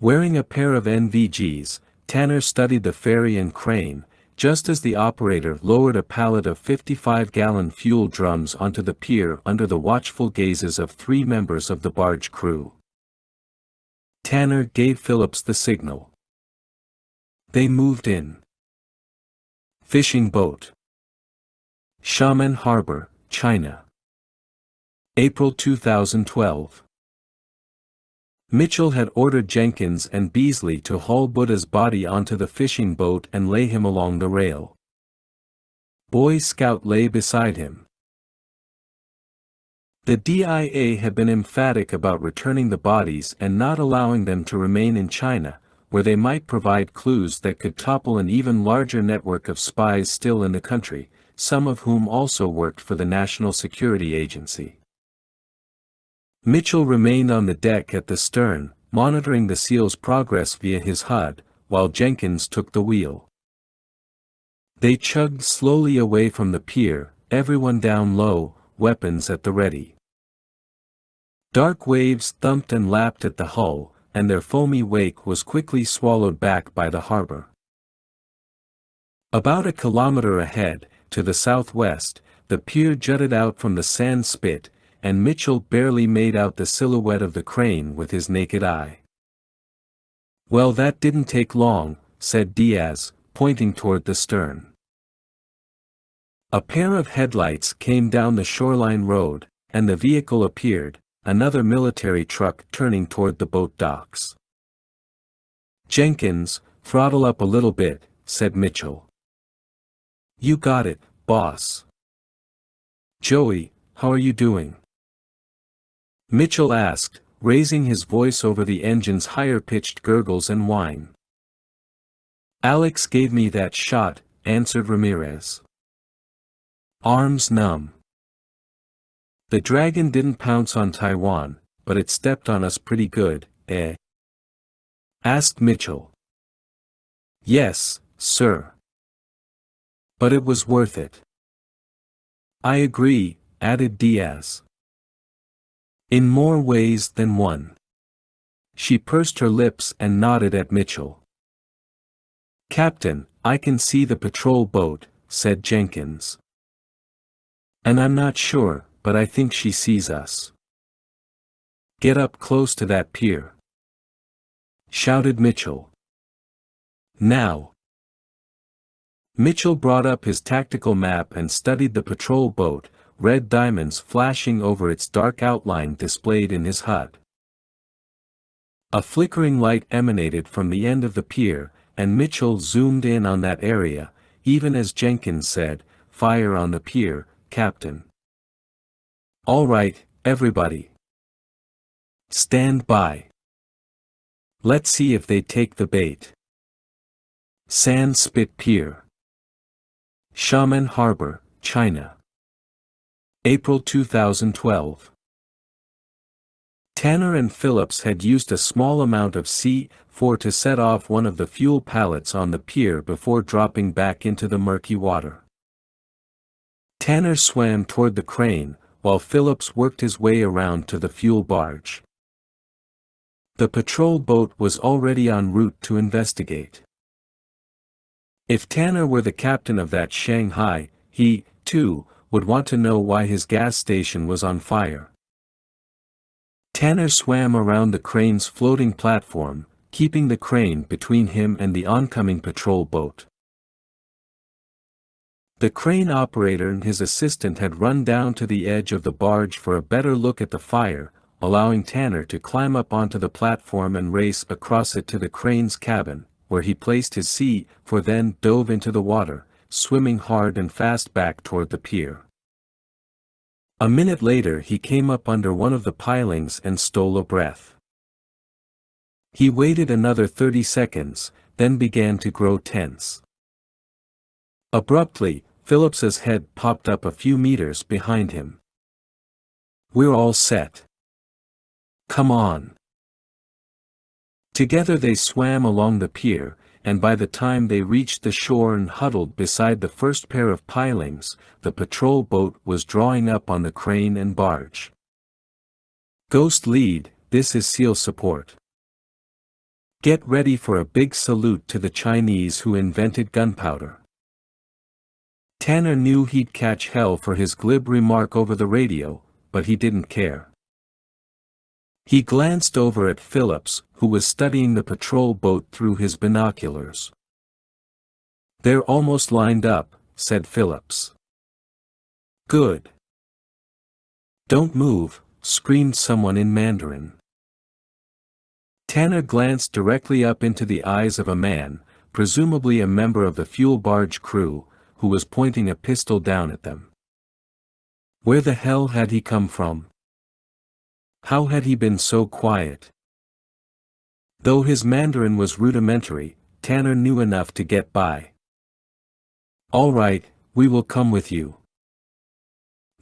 Wearing a pair of NVGs, Tanner studied the ferry and crane, just as the operator lowered a pallet of 55-gallon fuel drums onto the pier under the watchful gazes of 3 members of the barge crew. Tanner gave Phillips the signal. They moved in. Fishing boat. Xiamen Harbor, China. April 2012. Mitchell had ordered Jenkins and Beasley to haul Buddha's body onto the fishing boat and lay him along the rail. Boy Scout lay beside him. The DIA had been emphatic about returning the bodies and not allowing them to remain in China, where they might provide clues that could topple an even larger network of spies still in the country, some of whom also worked for the National Security Agency. Mitchell remained on the deck at the stern, monitoring the SEAL's progress via his HUD, while Jenkins took the wheel. They chugged slowly away from the pier, everyone down low, weapons at the ready. Dark waves thumped and lapped at the hull, and their foamy wake was quickly swallowed back by the harbor. About a kilometer ahead, to the southwest, the pier jutted out from the sand spit, and Mitchell barely made out the silhouette of the crane with his naked eye. "Well, that didn't take long," said Diaz, pointing toward the stern. A pair of headlights came down the shoreline road, and the vehicle appeared, another military truck turning toward the boat docks. "Jenkins, throttle up a little bit," said Mitchell. "You got it, boss." "Joey, how are you doing?" Mitchell asked, raising his voice over the engine's higher-pitched gurgles and whine. "Alex gave me that shot," answered Ramirez. "Arms numb. The Dragon didn't pounce on Taiwan, but it stepped on us pretty good, eh?" asked Mitchell. "Yes, sir. But it was worth it." "I agree," added Diaz. "In more ways than one." She pursed her lips and nodded at Mitchell. "Captain, I can see the patrol boat," said Jenkins. "And I'm not sure, but I think she sees us." "Get up close to that pier," shouted Mitchell. "Now, Mitchell brought up his tactical map and studied the patrol boat, red diamonds flashing over its dark outline displayed in his HUD. A flickering light emanated from the end of the pier, and Mitchell zoomed in on that area, even as Jenkins said, "Fire on the pier, Captain." "All right, everybody. Stand by. Let's see if they take the bait." Sand Spit Pier, Xiamen Harbor, China. April 2012. Tanner and Phillips had used a small amount of C4 to set off one of the fuel pallets on the pier before dropping back into the murky water. Tanner swam toward the crane, while Phillips worked his way around to the fuel barge. The patrol boat was already en route to investigate. If Tanner were the captain of that Shanghai, he, too, would want to know why his gas station was on fire. Tanner swam around the crane's floating platform, keeping the crane between him and the oncoming patrol boat. The crane operator and his assistant had run down to the edge of the barge for a better look at the fire, allowing Tanner to climb up onto the platform and race across it to the crane's cabin, where he placed his C4 then dove into the water, swimming hard and fast back toward the pier. A minute later he came up under one of the pilings and stole a breath. He waited another 30 seconds, then began to grow tense. Abruptly, Phillips's head popped up a few meters behind him. "We're all set. Come on." Together they swam along the pier, and by the time they reached the shore and huddled beside the first pair of pilings, the patrol boat was drawing up on the crane and barge. "Ghost lead, this is SEAL support. Get ready for a big salute to the Chinese who invented gunpowder." Tanner knew he'd catch hell for his glib remark over the radio, but he didn't care. He glanced over at Phillips, who was studying the patrol boat through his binoculars. "They're almost lined up," said Phillips. "Good." "Don't move," screamed someone in Mandarin. Tanner glanced directly up into the eyes of a man, presumably a member of the fuel barge crew, who was pointing a pistol down at them. Where the hell had he come from? How had he been so quiet? Though his Mandarin was rudimentary, Tanner knew enough to get by. "All right, we will come with you."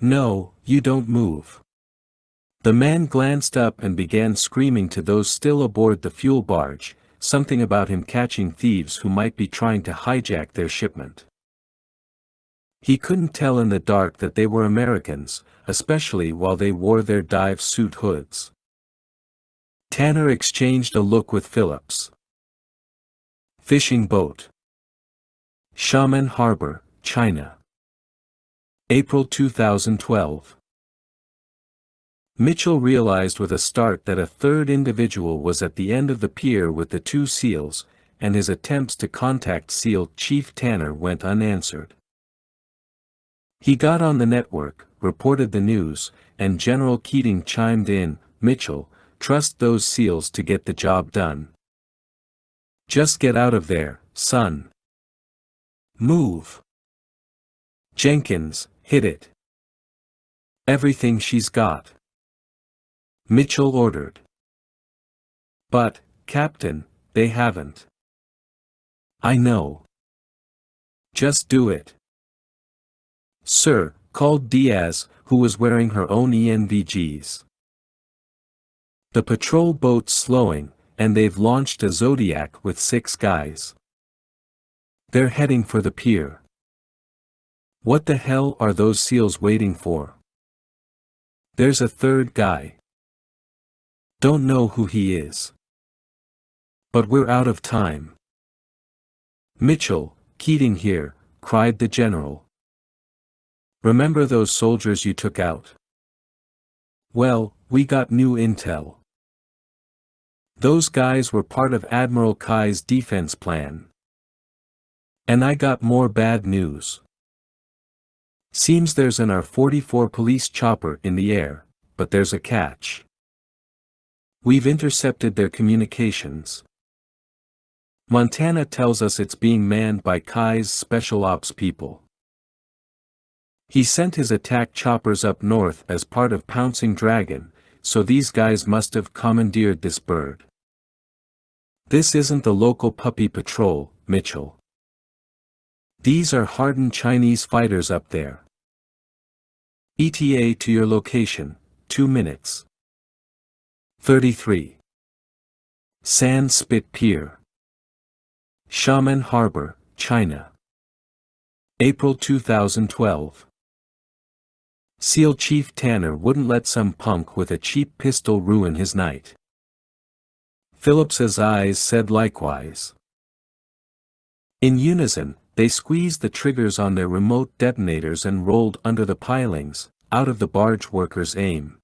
"No, you don't move." The man glanced up and began screaming to those still aboard the fuel barge, something about him catching thieves who might be trying to hijack their shipment. He couldn't tell in the dark that they were Americans, especially while they wore their dive suit hoods. Tanner exchanged a look with Phillips. Fishing boat. Xiamen Harbor, China. April 2012. Mitchell realized with a start that a third individual was at the end of the pier with the two SEALs, and his attempts to contact SEAL Chief Tanner went unanswered. He got on the network, reported the news, and General Keating chimed in, "Mitchell, trust those SEALs to get the job done. Just get out of there, son. Move. Jenkins, hit it. Everything she's got." Mitchell ordered. "But, Captain, they haven't." "I know. Just do it." "Sir," called Diaz, who was wearing her own ENVGs. "The patrol boat's slowing, and they've launched a Zodiac with 6 guys. They're heading for the pier. What the hell are those SEALs waiting for? There's a third guy. Don't know who he is. But we're out of time." "Mitchell, Keating here," cried the general. "Remember those soldiers you took out? Well, we got new intel. Those guys were part of Admiral Kai's defense plan. And I got more bad news. Seems there's an R-44 police chopper in the air, but there's a catch. We've intercepted their communications. Montana tells us it's being manned by Kai's special ops people. He sent his attack choppers up north as part of Pouncing Dragon, so these guys must have commandeered this bird. This isn't the local puppy patrol, Mitchell. These are hardened Chinese fighters up there. ETA to your location, 2 minutes. 33. Sand Spit Pier, Xiamen Harbor, China. April 2012. SEAL Chief Tanner wouldn't let some punk with a cheap pistol ruin his night. Phillips's eyes said likewise. In unison, they squeezed the triggers on their remote detonators and rolled under the pilings, out of the barge workers' aim.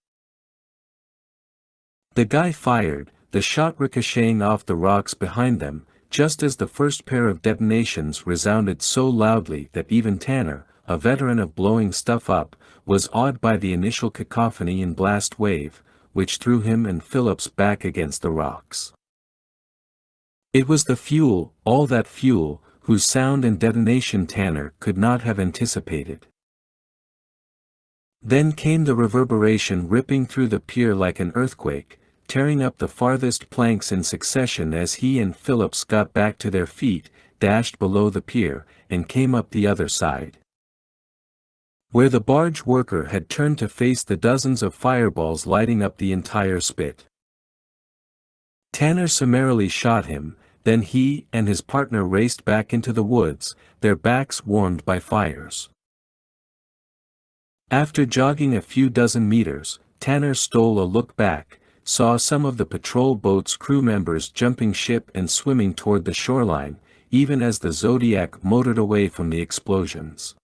The guy fired, the shot ricocheting off the rocks behind them, just as the first pair of detonations resounded so loudly that even Tanner, a veteran of blowing stuff up, was awed by the initial cacophony and blast wave, which threw him and Phillips back against the rocks. It was the fuel, all that fuel, whose sound and detonation Tanner could not have anticipated. Then came the reverberation ripping through the pier like an earthquake, tearing up the farthest planks in succession as he and Phillips got back to their feet, dashed below the pier, and came up the other side. Where the barge worker had turned to face the dozens of fireballs lighting up the entire spit. Tanner summarily shot him, then he and his partner raced back into the woods, their backs warmed by fires. After jogging a few dozen meters, Tanner stole a look back, saw some of the patrol boat's crew members jumping ship and swimming toward the shoreline, even as the Zodiac motored away from the explosions.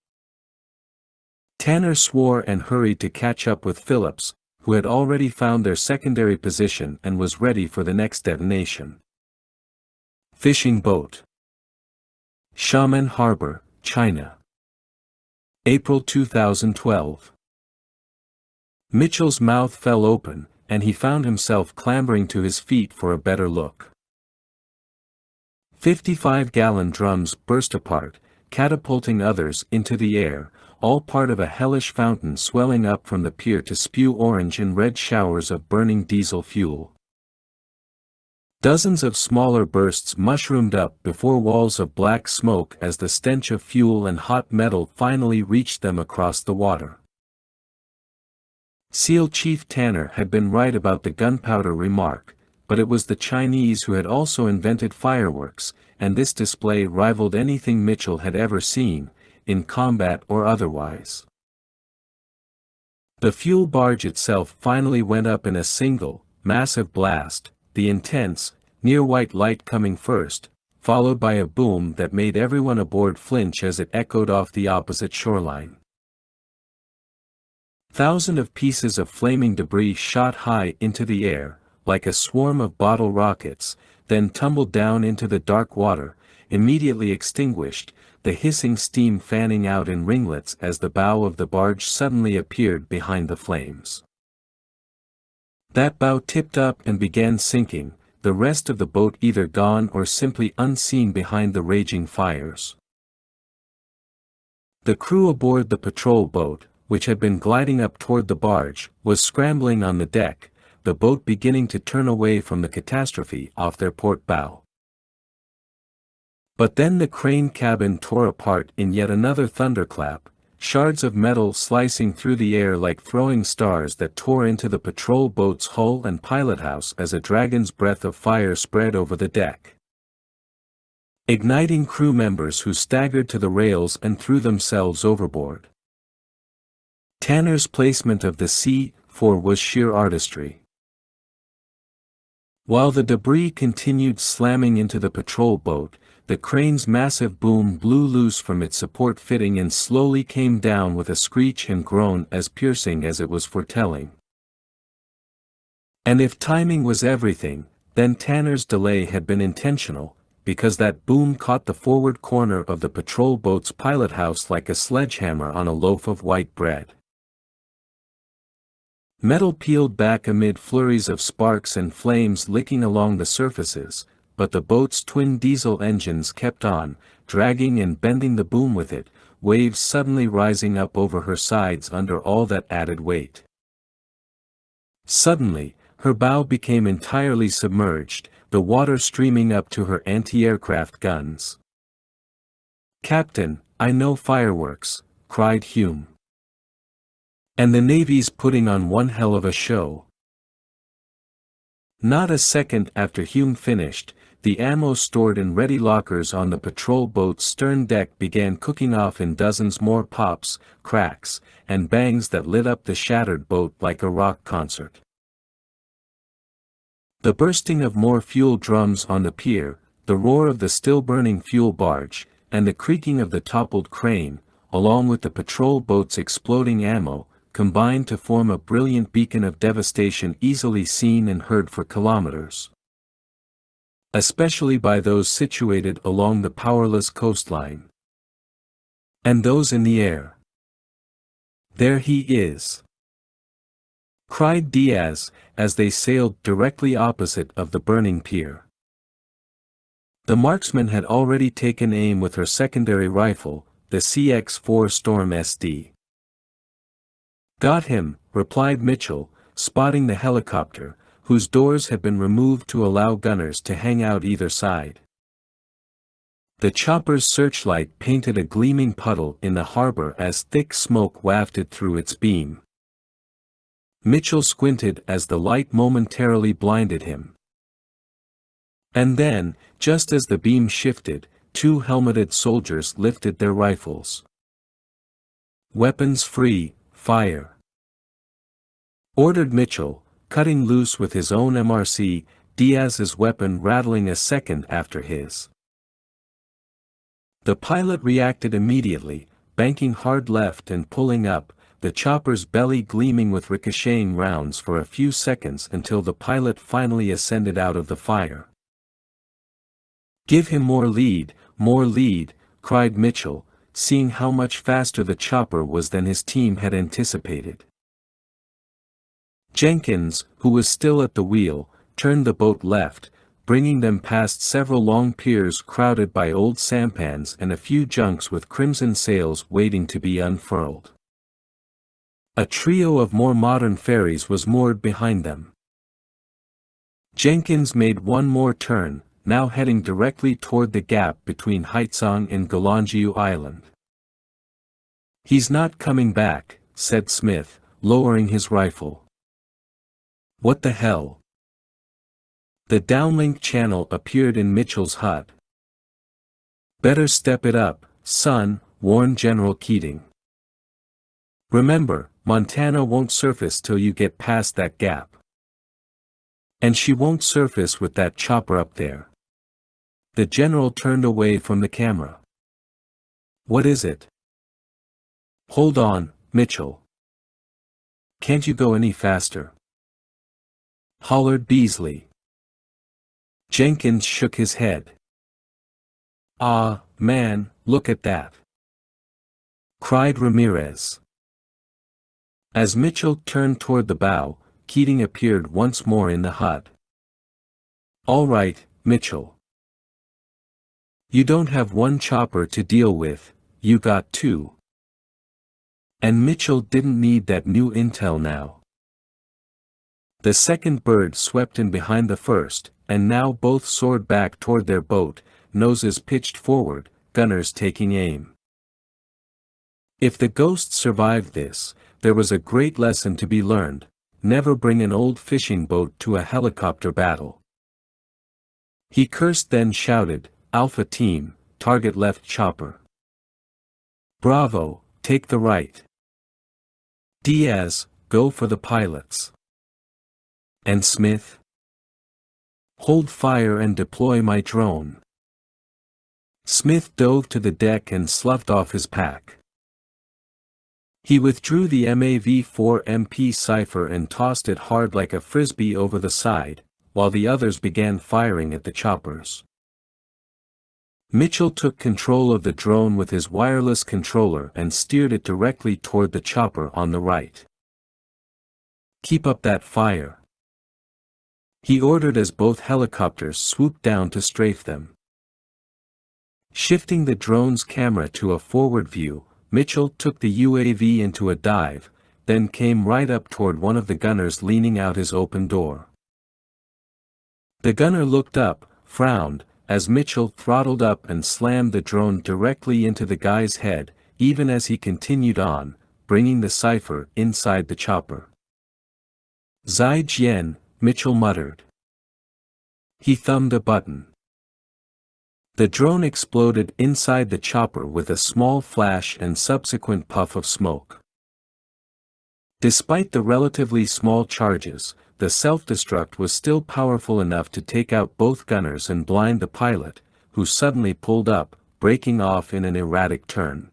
Tanner swore and hurried to catch up with Phillips, who had already found their secondary position and was ready for the next detonation. Fishing boat. Xiamen Harbor, China. April 2012. Mitchell's mouth fell open, and he found himself clambering to his feet for a better look. 55-gallon drums burst apart, catapulting others into the air, all part of a hellish fountain swelling up from the pier to spew orange and red showers of burning diesel fuel. Dozens of smaller bursts mushroomed up before walls of black smoke as the stench of fuel and hot metal finally reached them across the water. SEAL Chief Tanner had been right about the gunpowder remark, but it was the Chinese who had also invented fireworks, and this display rivaled anything Mitchell had ever seen, in combat or otherwise. The fuel barge itself finally went up in a single, massive blast, the intense, near-white light coming first, followed by a boom that made everyone aboard flinch as it echoed off the opposite shoreline. Thousands of pieces of flaming debris shot high into the air, like a swarm of bottle rockets, then tumbled down into the dark water, immediately extinguished, the hissing steam fanning out in ringlets as the bow of the barge suddenly appeared behind the flames. That bow tipped up and began sinking, the rest of the boat either gone or simply unseen behind the raging fires. The crew aboard the patrol boat, which had been gliding up toward the barge, was scrambling on the deck, the boat beginning to turn away from the catastrophe off their port bow. But then the crane cabin tore apart in yet another thunderclap, shards of metal slicing through the air like throwing stars that tore into the patrol boat's hull and pilothouse as a dragon's breath of fire spread over the deck, igniting crew members who staggered to the rails and threw themselves overboard. Tanner's placement of the C4 was sheer artistry. While the debris continued slamming into the patrol boat, the crane's massive boom blew loose from its support fitting and slowly came down with a screech and groan as piercing as it was foretelling. And if timing was everything, then Tanner's delay had been intentional, because that boom caught the forward corner of the patrol boat's pilot house like a sledgehammer on a loaf of white bread. Metal peeled back amid flurries of sparks and flames licking along the surfaces, but the boat's twin diesel engines kept on, dragging and bending the boom with it, waves suddenly rising up over her sides under all that added weight. Suddenly, her bow became entirely submerged, the water streaming up to her anti-aircraft guns. "Captain, I know fireworks," cried Hume. "And the Navy's putting on one hell of a show." Not a second after Hume finished, the ammo stored in ready lockers on the patrol boat's stern deck began cooking off in dozens more pops, cracks, and bangs that lit up the shattered boat like a rock concert. The bursting of more fuel drums on the pier, the roar of the still-burning fuel barge, and the creaking of the toppled crane, along with the patrol boat's exploding ammo, combined to form a brilliant beacon of devastation easily seen and heard for kilometers. Especially by those situated along the powerless coastline. And those in the air. "There he is!" cried Diaz, as they sailed directly opposite of the burning pier. The marksman had already taken aim with her secondary rifle, the CX-4 Storm SD. "Got him," replied Mitchell, spotting the helicopter, whose doors had been removed to allow gunners to hang out either side. The chopper's searchlight painted a gleaming puddle in the harbor as thick smoke wafted through its beam. Mitchell squinted as the light momentarily blinded him. And then, just as the beam shifted, two helmeted soldiers lifted their rifles. "Weapons free, fire!" ordered Mitchell, cutting loose with his own MRC, Diaz's weapon rattling a second after his. The pilot reacted immediately, banking hard left and pulling up, the chopper's belly gleaming with ricocheting rounds for a few seconds until the pilot finally ascended out of the fire. "Give him more lead," cried Mitchell, seeing how much faster the chopper was than his team had anticipated. Jenkins, who was still at the wheel, turned the boat left, bringing them past several long piers crowded by old sampans and a few junks with crimson sails waiting to be unfurled. A trio of more modern ferries was moored behind them. Jenkins made one more turn, now heading directly toward the gap between Haitsong and Galangiu Island. "He's not coming back," said Smith, lowering his rifle. "What the hell?" The downlink channel appeared in Mitchell's hut. "Better step it up, son," warned General Keating. "Remember, Montana won't surface till you get past that gap. And she won't surface with that chopper up there." The general turned away from the camera. "What is it?" "Hold on, Mitchell. Can't you go any faster?" hollered Beasley. Jenkins shook his head. "Ah, man, look at that!" cried Ramirez. As Mitchell turned toward the bow, Keating appeared once more in the hut. "All right, Mitchell. You don't have one chopper to deal with, you got two." And Mitchell didn't need that new intel now. The second bird swept in behind the first, and now both soared back toward their boat, noses pitched forward, gunners taking aim. If the Ghost survived this, there was a great lesson to be learned: never bring an old fishing boat to a helicopter battle. He cursed, then shouted, "Alpha team, target left chopper. Bravo, take the right. Diaz, go for the pilots. And Smith? Hold fire and deploy my drone." Smith dove to the deck and sloughed off his pack. He withdrew the MAV-4 MP Cypher and tossed it hard like a frisbee over the side, while the others began firing at the choppers. Mitchell took control of the drone with his wireless controller and steered it directly toward the chopper on the right. "Keep up that fire," he ordered as both helicopters swooped down to strafe them. Shifting the drone's camera to a forward view, Mitchell took the UAV into a dive, then came right up toward one of the gunners leaning out his open door. The gunner looked up, frowned, as Mitchell throttled up and slammed the drone directly into the guy's head, even as he continued on, bringing the cipher inside the chopper. "Zai Jian," Mitchell muttered. He thumbed a button. The drone exploded inside the chopper with a small flash and subsequent puff of smoke. Despite the relatively small charges, the self-destruct was still powerful enough to take out both gunners and blind the pilot, who suddenly pulled up, breaking off in an erratic turn.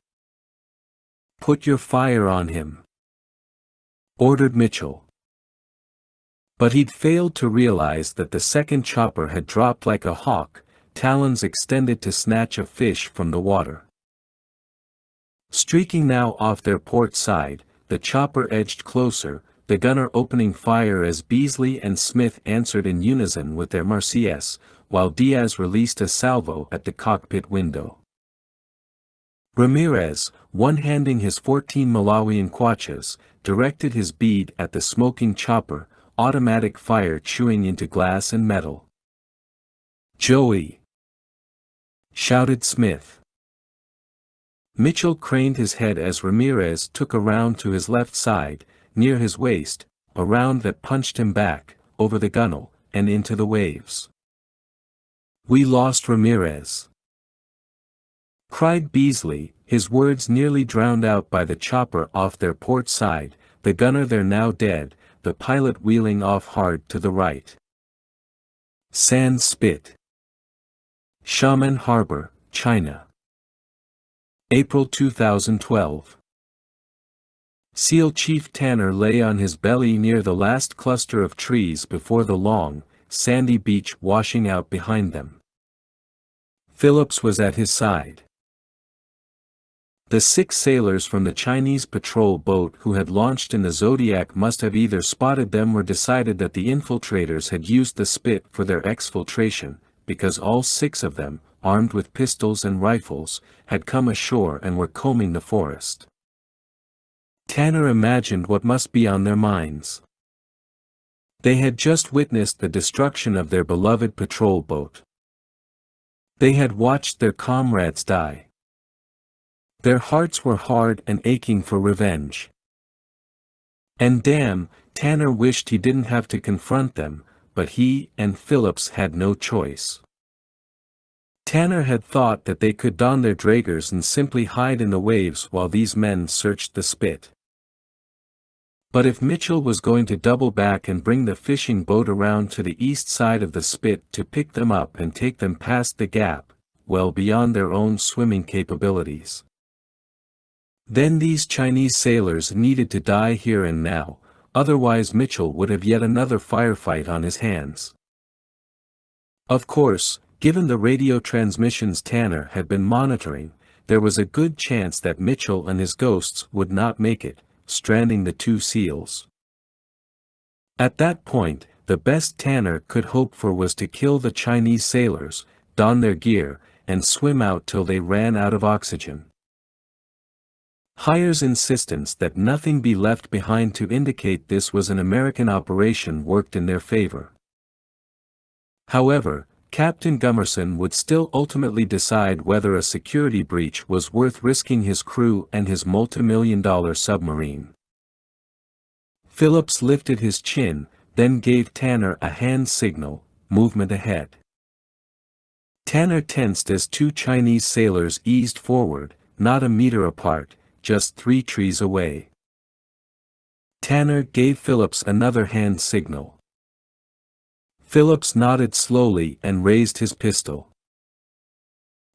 "Put your fire on him," ordered Mitchell. But he'd failed to realize that the second chopper had dropped like a hawk, talons extended to snatch a fish from the water. Streaking now off their port side, the chopper edged closer, the gunner opening fire as Beasley and Smith answered in unison with their Marseillaise, while Diaz released a salvo at the cockpit window. Ramirez, one-handing his 14 Malawian kwachas, directed his bead at the smoking chopper, automatic fire chewing into glass and metal. "Joey!" shouted Smith. Mitchell craned his head as Ramirez took a round to his left side, near his waist, a round that punched him back, over the gunwale, and into the waves. "We lost Ramirez!" cried Beasley, his words nearly drowned out by the chopper off their port side, the gunner there now dead, the pilot wheeling off hard to the right. Sand Spit. Xiamen Harbor, China. April 2012. SEAL Chief Tanner lay on his belly near the last cluster of trees before the long, sandy beach washing out behind them. Phillips was at his side. The 6 sailors from the Chinese patrol boat who had launched in the Zodiac must have either spotted them or decided that the infiltrators had used the Spit for their exfiltration, because all 6 of them, armed with pistols and rifles, had come ashore and were combing the forest. Tanner imagined what must be on their minds. They had just witnessed the destruction of their beloved patrol boat. They had watched their comrades die. Their hearts were hard and aching for revenge. And damn, Tanner wished he didn't have to confront them, but he and Phillips had no choice. Tanner had thought that they could don their draggers and simply hide in the waves while these men searched the Spit. But if Mitchell was going to double back and bring the fishing boat around to the east side of the Spit to pick them up and take them past the gap, well beyond their own swimming capabilities, then these Chinese sailors needed to die here and now, otherwise Mitchell would have yet another firefight on his hands. Of course, given the radio transmissions Tanner had been monitoring, there was a good chance that Mitchell and his ghosts would not make it, stranding the 2 SEALs. At that point, the best Tanner could hope for was to kill the Chinese sailors, don their gear, and swim out till they ran out of oxygen. Heyer's insistence that nothing be left behind to indicate this was an American operation worked in their favor. However, Captain Gummerson would still ultimately decide whether a security breach was worth risking his crew and his multi-million-dollar submarine. Phillips lifted his chin, then gave Tanner a hand signal, movement ahead. Tanner tensed as 2 Chinese sailors eased forward, not a meter apart, just 3 trees away. Tanner gave Phillips another hand signal. Phillips nodded slowly and raised his pistol.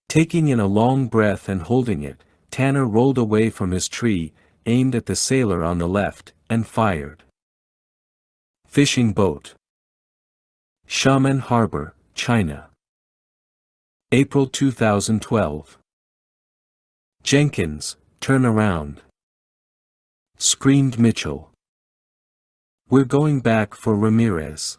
Taking in a long breath and holding it, Tanner rolled away from his tree, aimed at the sailor on the left, and fired. Fishing boat. Xiamen Harbor, China. April 2012. "Jenkins, turn around!" screamed Mitchell. "We're going back for Ramirez."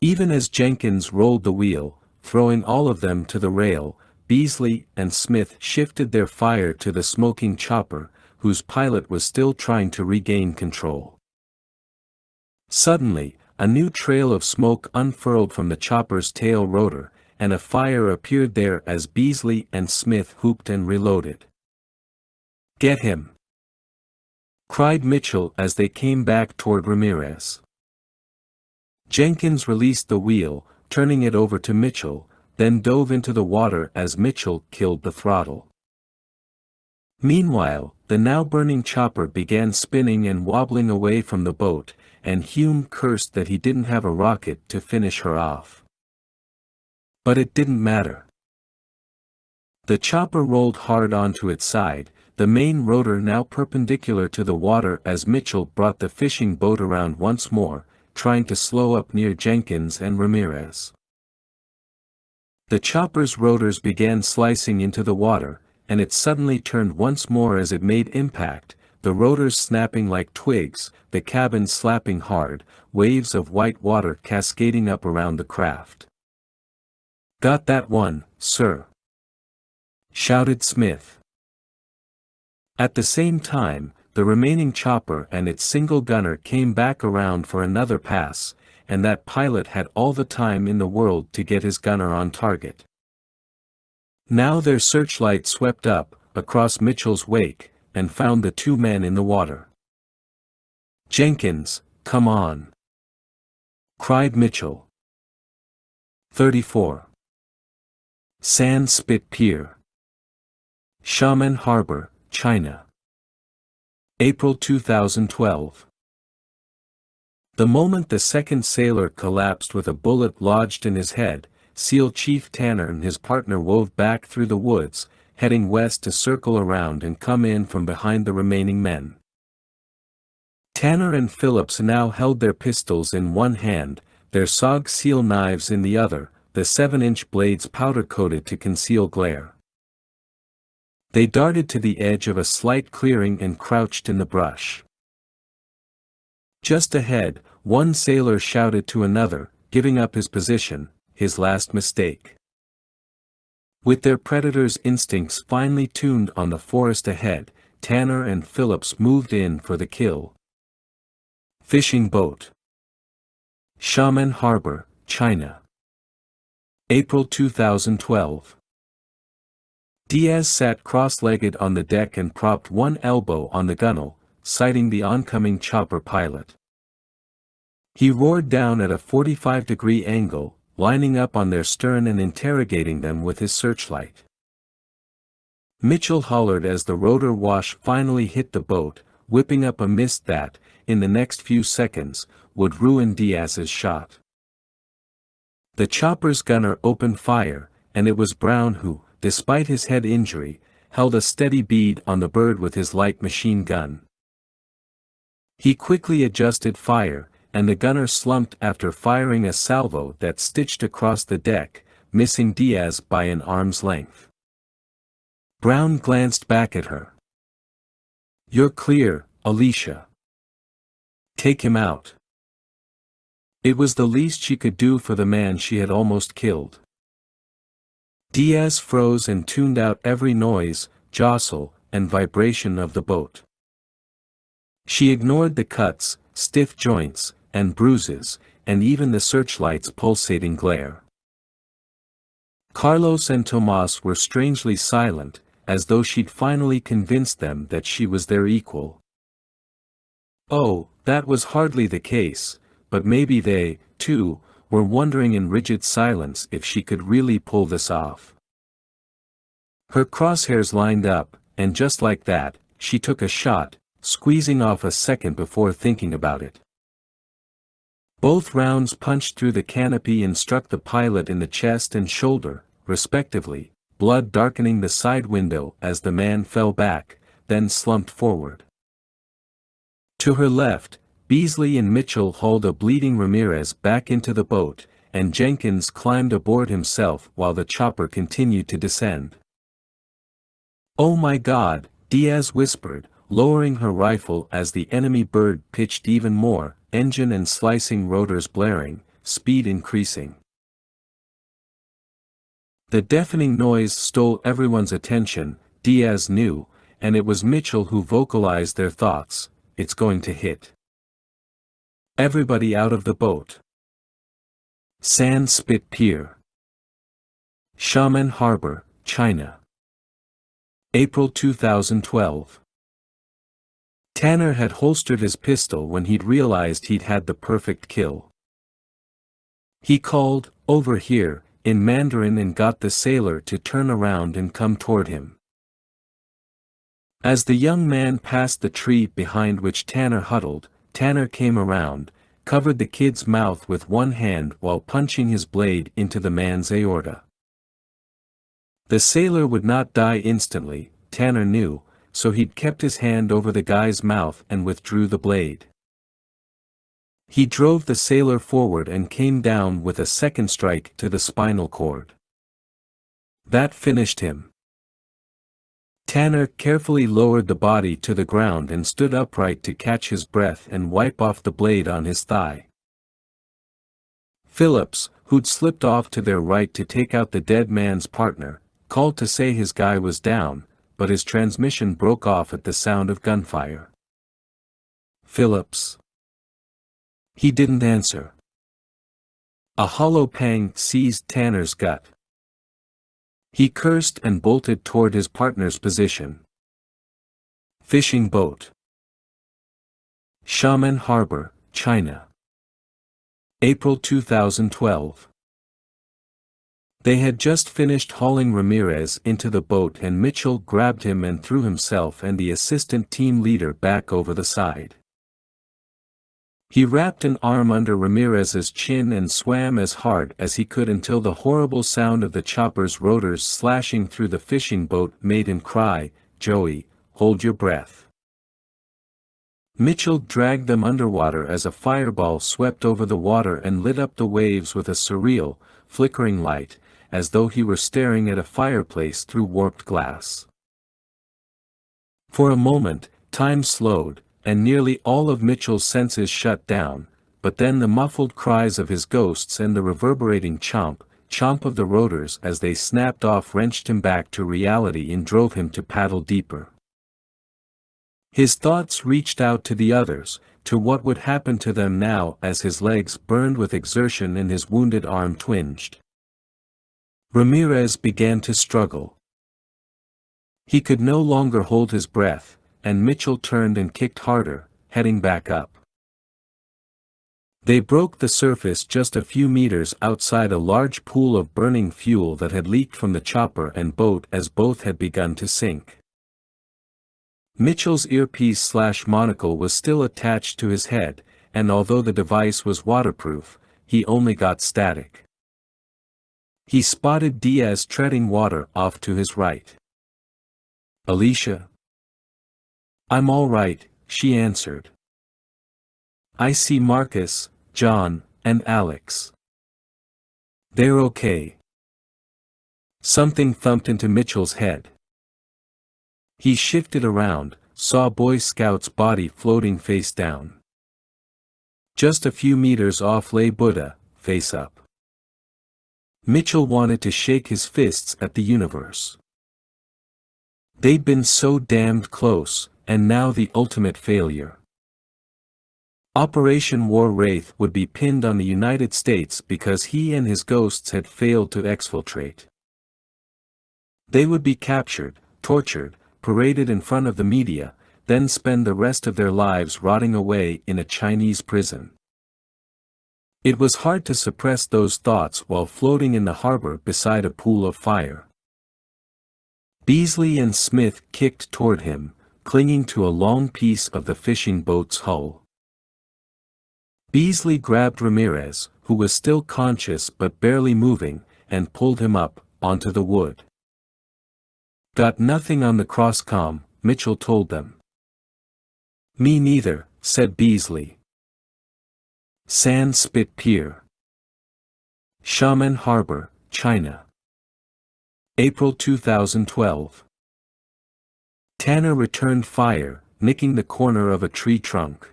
Even as Jenkins rolled the wheel, throwing all of them to the rail, Beasley and Smith shifted their fire to the smoking chopper, whose pilot was still trying to regain control. Suddenly, a new trail of smoke unfurled from the chopper's tail rotor, and a fire appeared there as Beasley and Smith whooped and reloaded. "Get him!" cried Mitchell as they came back toward Ramirez. Jenkins released the wheel, turning it over to Mitchell, then dove into the water as Mitchell killed the throttle. Meanwhile, the now burning chopper began spinning and wobbling away from the boat, and Hume cursed that he didn't have a rocket to finish her off. But it didn't matter. The chopper rolled hard onto its side, the main rotor now perpendicular to the water as Mitchell brought the fishing boat around once more, trying to slow up near Jenkins and Ramirez. The chopper's rotors began slicing into the water, and it suddenly turned once more as it made impact, the rotors snapping like twigs, the cabin slapping hard, waves of white water cascading up around the craft. "Got that one, sir!" shouted Smith. At the same time, the remaining chopper and its single gunner came back around for another pass, and that pilot had all the time in the world to get his gunner on target. Now their searchlight swept up, across Mitchell's wake, and found the two men in the water. "Jenkins, come on!" cried Mitchell. 34. Sand Spit Pier, Xiamen Harbor, China. April 2012. The moment the second sailor collapsed with a bullet lodged in his head, SEAL Chief Tanner and his partner wove back through the woods, heading west to circle around and come in from behind the remaining men. Tanner and Phillips now held their pistols in one hand, their SOG seal knives in the other, the 7-inch blades powder-coated to conceal glare. They darted to the edge of a slight clearing and crouched in the brush. Just ahead, one sailor shouted to another, giving up his position, his last mistake. With their predator's instincts finely tuned on the forest ahead, Tanner and Phillips moved in for the kill. Fishing boat, Xiamen Harbor, China. April 2012. Diaz sat cross-legged on the deck and propped one elbow on the gunwale, sighting the oncoming chopper pilot. He roared down at a 45-degree angle, lining up on their stern and interrogating them with his searchlight. Mitchell hollered as the rotor wash finally hit the boat, whipping up a mist that, in the next few seconds, would ruin Diaz's shot. The chopper's gunner opened fire, and it was Brown who, despite his head injury, held a steady bead on the bird with his light machine gun. He quickly adjusted fire, and the gunner slumped after firing a salvo that stitched across the deck, missing Diaz by an arm's length. Brown glanced back at her. "You're clear, Alicia. Take him out." It was the least she could do for the man she had almost killed. Diaz froze and tuned out every noise, jostle, and vibration of the boat. She ignored the cuts, stiff joints, and bruises, and even the searchlight's pulsating glare. Carlos and Tomas were strangely silent, as though she'd finally convinced them that she was their equal. Oh, that was hardly the case, but maybe they, too, were wondering in rigid silence if she could really pull this off. Her crosshairs lined up, and just like that, she took a shot, squeezing off a second before thinking about it. Both rounds punched through the canopy and struck the pilot in the chest and shoulder, respectively, blood darkening the side window as the man fell back, then slumped forward. To her left, Beasley and Mitchell hauled a bleeding Ramirez back into the boat, and Jenkins climbed aboard himself while the chopper continued to descend. "Oh my God," Diaz whispered, lowering her rifle as the enemy bird pitched even more, engine and slicing rotors blaring, speed increasing. The deafening noise stole everyone's attention, Diaz knew, and it was Mitchell who vocalized their thoughts: "It's going to hit." Everybody out of the boat. Sand Spit Pier, Xiamen Harbor, China. April 2012. Tanner had holstered his pistol when he'd realized he'd had the perfect kill. He called, "Over here," in Mandarin and got the sailor to turn around and come toward him. As the young man passed the tree behind which Tanner huddled, Tanner came around, covered the kid's mouth with one hand while punching his blade into the man's aorta. The sailor would not die instantly, Tanner knew, so he'd kept his hand over the guy's mouth and withdrew the blade. He drove the sailor forward and came down with a second strike to the spinal cord. That finished him. Tanner carefully lowered the body to the ground and stood upright to catch his breath and wipe off the blade on his thigh. Phillips, who'd slipped off to their right to take out the dead man's partner, called to say his guy was down, but his transmission broke off at the sound of gunfire. "Phillips?" He didn't answer. A hollow pang seized Tanner's gut. He cursed and bolted toward his partner's position. Fishing boat. Xiamen Harbor, China. April 2012. They had just finished hauling Ramirez into the boat and Mitchell grabbed him and threw himself and the assistant team leader back over the side. He wrapped an arm under Ramirez's chin and swam as hard as he could until the horrible sound of the chopper's rotors slashing through the fishing boat made him cry, "Joey, hold your breath." Mitchell dragged them underwater as a fireball swept over the water and lit up the waves with a surreal, flickering light, as though he were staring at a fireplace through warped glass. For a moment, time slowed, and nearly all of Mitchell's senses shut down, but then the muffled cries of his ghosts and the reverberating chomp of the rotors as they snapped off wrenched him back to reality and drove him to paddle deeper. His thoughts reached out to the others, to what would happen to them now as his legs burned with exertion and his wounded arm twinged. Ramirez began to struggle. He could no longer hold his breath, and Mitchell turned and kicked harder, heading back up. They broke the surface just a few meters outside a large pool of burning fuel that had leaked from the chopper and boat as both had begun to sink. Mitchell's earpiece/monocle was still attached to his head, and although the device was waterproof, he only got static. He spotted Diaz treading water off to his right. "Alicia?" "I'm all right," she answered. "I see Marcus, John, and Alex. They're okay." Something thumped into Mitchell's head. He shifted around, saw Boy Scout's body floating face down. Just a few meters off lay Buddha, face up. Mitchell wanted to shake his fists at the universe. They'd been so damned close, and now the ultimate failure. Operation War Wraith would be pinned on the United States because he and his ghosts had failed to exfiltrate. They would be captured, tortured, paraded in front of the media, then spend the rest of their lives rotting away in a Chinese prison. It was hard to suppress those thoughts while floating in the harbor beside a pool of fire. Beasley and Smith kicked toward him, clinging to a long piece of the fishing boat's hull. Beasley grabbed Ramirez, who was still conscious but barely moving, and pulled him up, onto the wood. "Got nothing on the cross-comm," Mitchell told them. "Me neither," said Beasley. Sand Spit Pier, Xiamen Harbor, China. April 2012. Tanner returned fire, nicking the corner of a tree trunk.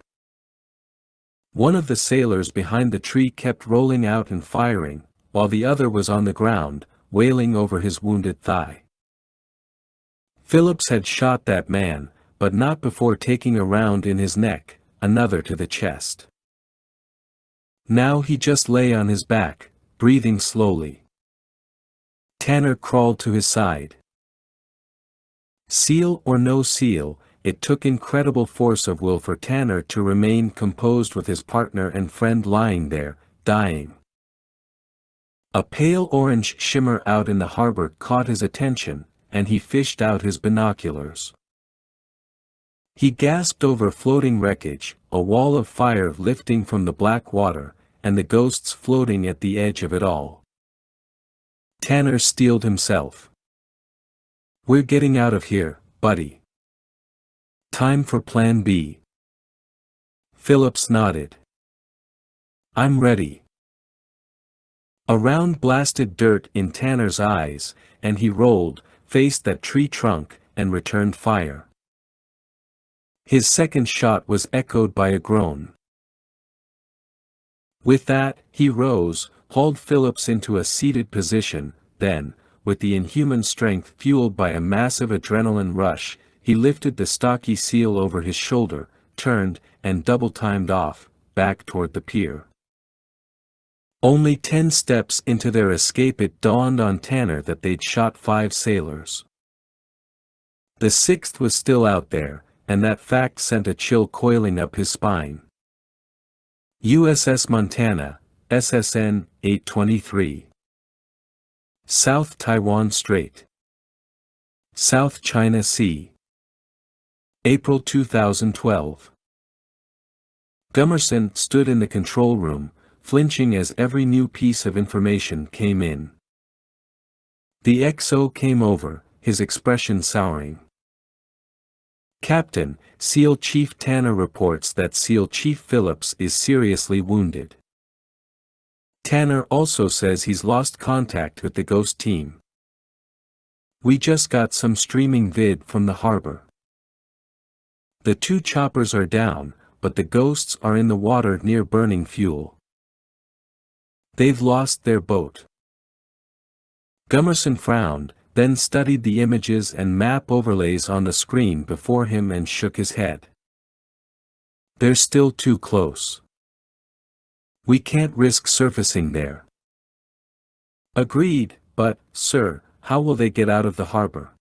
One of the sailors behind the tree kept rolling out and firing, while the other was on the ground, wailing over his wounded thigh. Phillips had shot that man, but not before taking a round in his neck, another to the chest. Now he just lay on his back, breathing slowly. Tanner crawled to his side. Seal or no seal, it took incredible force of will for Tanner to remain composed with his partner and friend lying there, dying. A pale orange shimmer out in the harbor caught his attention, and he fished out his binoculars. He gasped over floating wreckage, a wall of fire lifting from the black water, and the ghosts floating at the edge of it all. Tanner steeled himself. "We're getting out of here, buddy. Time for Plan B." Phillips nodded. "I'm ready." A round blasted dirt in Tanner's eyes, and he rolled, faced that tree trunk, and returned fire. His second shot was echoed by a groan. With that, he rose, hauled Phillips into a seated position, then, with the inhuman strength fueled by a massive adrenaline rush, he lifted the stocky seal over his shoulder, turned, and double-timed off, back toward the pier. Only 10 steps into their escape it dawned on Tanner that they'd shot 5 sailors. The 6th was still out there, and that fact sent a chill coiling up his spine. USS Montana, SSN 823. South Taiwan Strait. South China Sea. April 2012. Gummerson stood in the control room, flinching as every new piece of information came in. The XO came over, his expression souring. "Captain, SEAL Chief Tanner reports that SEAL Chief Phillips is seriously wounded. Tanner also says he's lost contact with the Ghost team. We just got some streaming vid from the harbor. The 2 choppers are down, but the Ghosts are in the water near burning fuel. They've lost their boat." Gummerson frowned, then studied the images and map overlays on the screen before him and shook his head. "They're still too close. We can't risk surfacing there." "Agreed, but, sir, how will they get out of the harbor?"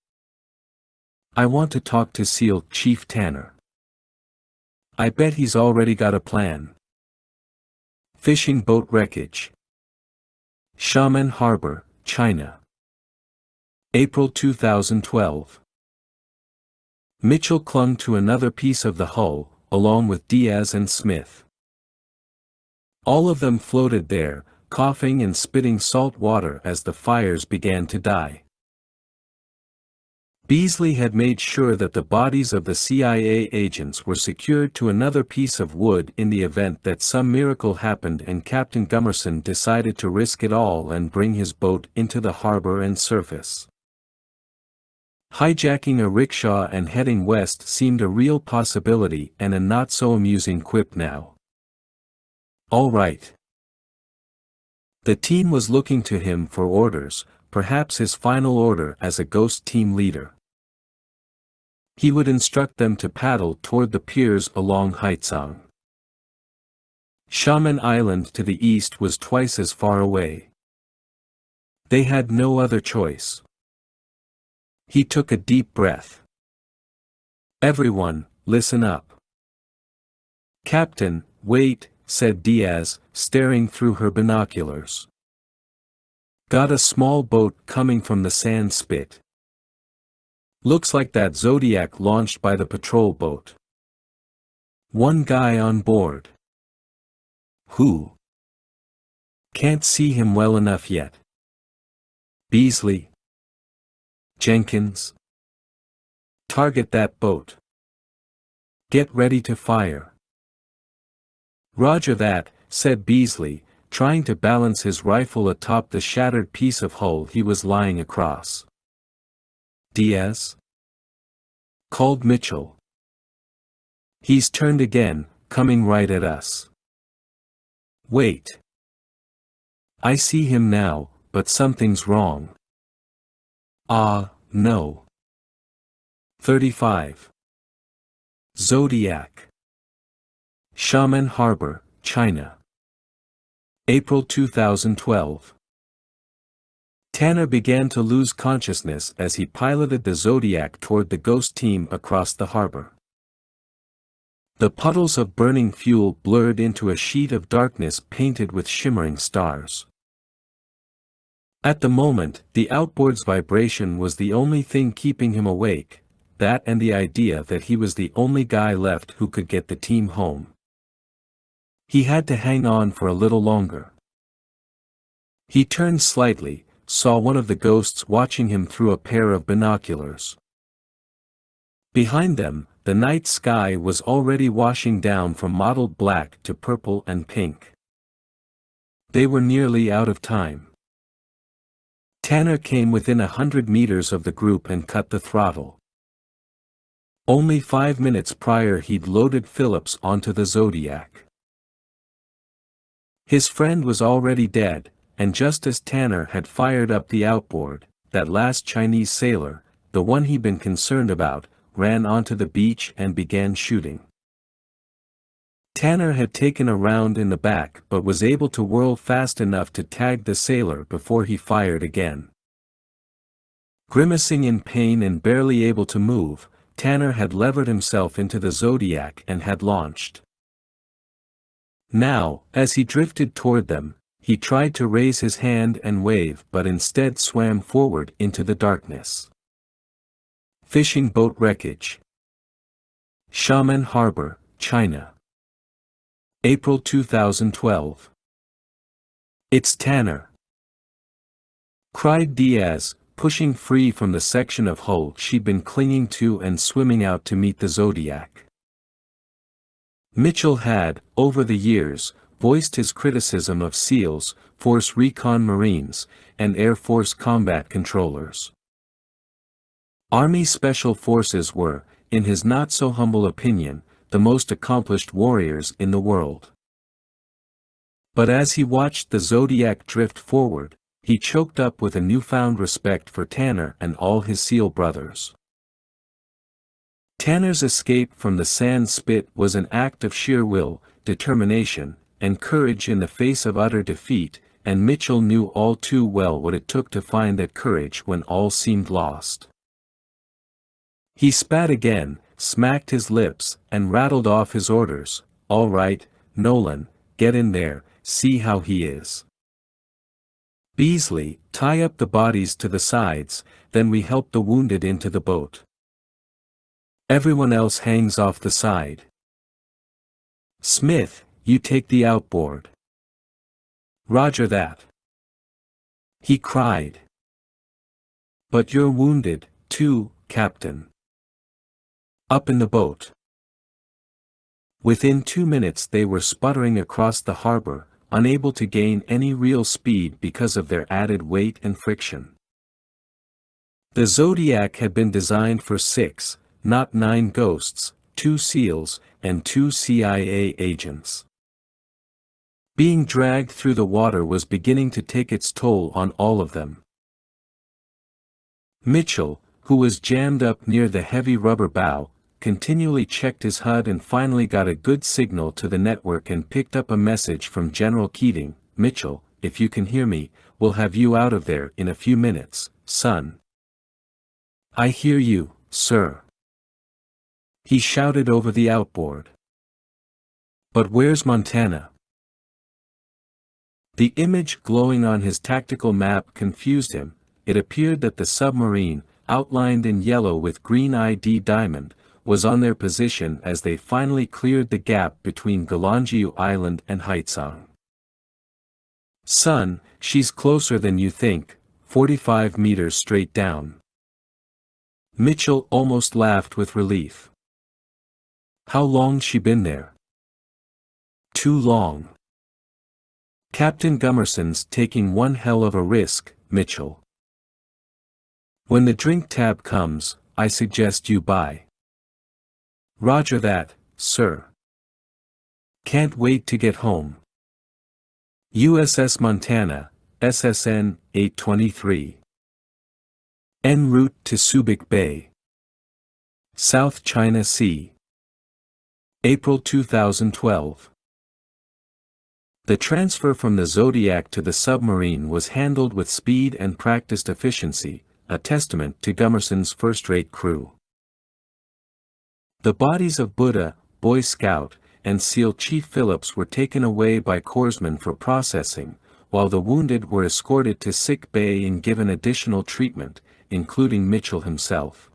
"I want to talk to SEAL Chief Tanner. I bet he's already got a plan." Fishing boat wreckage. Xiamen Harbor, China. April 2012. Mitchell clung to another piece of the hull, along with Diaz and Smith. All of them floated there, coughing and spitting salt water as the fires began to die. Beasley had made sure that the bodies of the CIA agents were secured to another piece of wood in the event that some miracle happened, and Captain Gummerson decided to risk it all and bring his boat into the harbor and surface. Hijacking a rickshaw and heading west seemed a real possibility and a not-so-amusing quip now. All right. The team was looking to him for orders, perhaps his final order as a Ghost team leader. He would instruct them to paddle toward the piers along Haizang. Xiamen Island to the east was twice as far away. They had no other choice. He took a deep breath. "Everyone, listen up." "Captain, wait," said Diaz, staring through her binoculars. "Got a small boat coming from the sand spit. Looks like that Zodiac launched by the patrol boat. 1 guy on board." "Who?" "Can't see him well enough yet." "Beasley? Jenkins? Target that boat. Get ready to fire." "Roger that," said Beasley, trying to balance his rifle atop the shattered piece of hull he was lying across. "Diaz?" called Mitchell. "He's turned again, coming right at us." "Wait. I see him now, but something's wrong." "Ah, no." 35. Zodiac. Xiamen Harbor, China. April 2012. Tanner began to lose consciousness as he piloted the Zodiac toward the Ghost team across the harbor. The puddles of burning fuel blurred into a sheet of darkness painted with shimmering stars. At the moment, the outboard's vibration was the only thing keeping him awake, that and the idea that he was the only guy left who could get the team home. He had to hang on for a little longer. He turned slightly, saw one of the ghosts watching him through a pair of binoculars. Behind them, the night sky was already washing down from mottled black to purple and pink. They were nearly out of time. Tanner came within 100 meters of the group and cut the throttle. Only 5 minutes prior he'd loaded Phillips onto the Zodiac. His friend was already dead, and just as Tanner had fired up the outboard, that last Chinese sailor, the one he'd been concerned about, ran onto the beach and began shooting. Tanner had taken a round in the back but was able to whirl fast enough to tag the sailor before he fired again. Grimacing in pain and barely able to move, Tanner had levered himself into the Zodiac and had launched. Now, as he drifted toward them, he tried to raise his hand and wave but instead swam forward into the darkness. Fishing boat wreckage. Xiamen Harbor, China. April 2012. "It's Tanner!" cried Diaz, pushing free from the section of hull she'd been clinging to and swimming out to meet the Zodiac. Mitchell had, over the years, voiced his criticism of SEALs, Force Recon Marines, and Air Force combat controllers. Army Special Forces were, in his not-so-humble opinion, the most accomplished warriors in the world. But as he watched the Zodiac drift forward, he choked up with a newfound respect for Tanner and all his SEAL brothers. Tanner's escape from the sand spit was an act of sheer will, determination, and courage in the face of utter defeat, and Mitchell knew all too well what it took to find that courage when all seemed lost. He spat again, smacked his lips, and rattled off his orders. "All right, Nolan, get in there, see how he is. Beasley, tie up the bodies to the sides, then we help the wounded into the boat. Everyone else hangs off the side. Smith, you take the outboard." "Roger that," he cried. "But you're wounded, too, Captain. Up in the boat." Within 2 minutes they were sputtering across the harbor, unable to gain any real speed because of their added weight and friction. The Zodiac had been designed for 6, not 9 ghosts, 2 SEALs, and 2 CIA agents. Being dragged through the water was beginning to take its toll on all of them. Mitchell, who was jammed up near the heavy rubber bow, continually checked his HUD and finally got a good signal to the network and picked up a message from General Keating. "Mitchell, if you can hear me, we'll have you out of there in a few minutes, son." "I hear you, sir," he shouted over the outboard. "But where's Montana?" The image glowing on his tactical map confused him. It appeared that the submarine, outlined in yellow with green ID diamond, was on their position as they finally cleared the gap between Galangiu Island and Haizang. "Son, she's closer than you think, 45 meters straight down." Mitchell almost laughed with relief. "How long's she been there?" "Too long. Captain Gummerson's taking one hell of a risk, Mitchell. When the drink tab comes, I suggest you buy. Roger that, sir. Can't wait to get home. USS Montana, SSN 823. En route to Subic Bay, South China Sea. April 2012. The transfer from the Zodiac to the submarine was handled with speed and practiced efficiency, a testament to Gummerson's first-rate crew. The bodies of Buddha, Boy Scout, and SEAL Chief Phillips were taken away by corpsmen for processing, while the wounded were escorted to sick bay and given additional treatment, including Mitchell himself.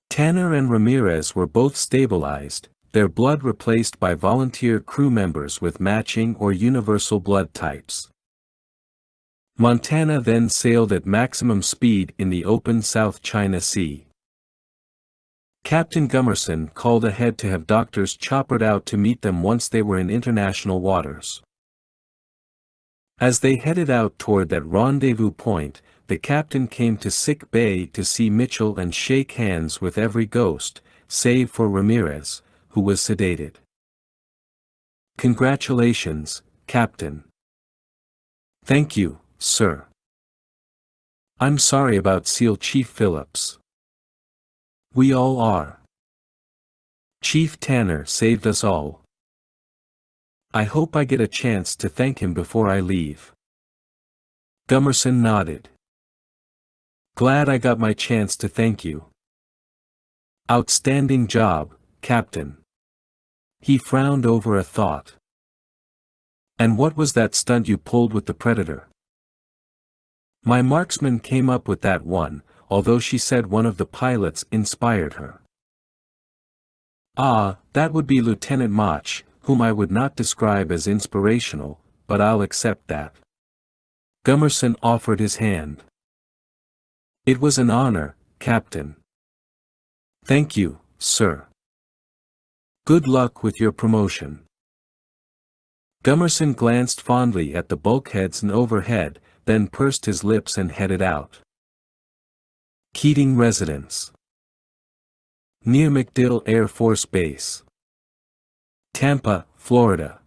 Tanner and Ramirez were both stabilized, their blood replaced by volunteer crew members with matching or universal blood types. Montana then sailed at maximum speed in the open South China Sea. Captain Gummerson called ahead to have doctors choppered out to meet them once they were in international waters. As they headed out toward that rendezvous point, the captain came to sick bay to see Mitchell and shake hands with every ghost, save for Ramirez, who was sedated. Congratulations, Captain. Thank you, sir. I'm sorry about SEAL Chief Phillips. We all are. Chief Tanner saved us all. I hope I get a chance to thank him before I leave. Gummerson nodded. Glad I got my chance to thank you. Outstanding job, Captain. He frowned over a thought. And what was that stunt you pulled with the Predator? My marksman came up with that one, although she said one of the pilots inspired her. Ah, that would be Lieutenant Mach, whom I would not describe as inspirational, but I'll accept that. Gummerson offered his hand. It was an honor, Captain. Thank you, sir. Good luck with your promotion. Gummerson glanced fondly at the bulkheads and overhead, then pursed his lips and headed out. Keating Residence. Near MacDill Air Force Base. Tampa, Florida.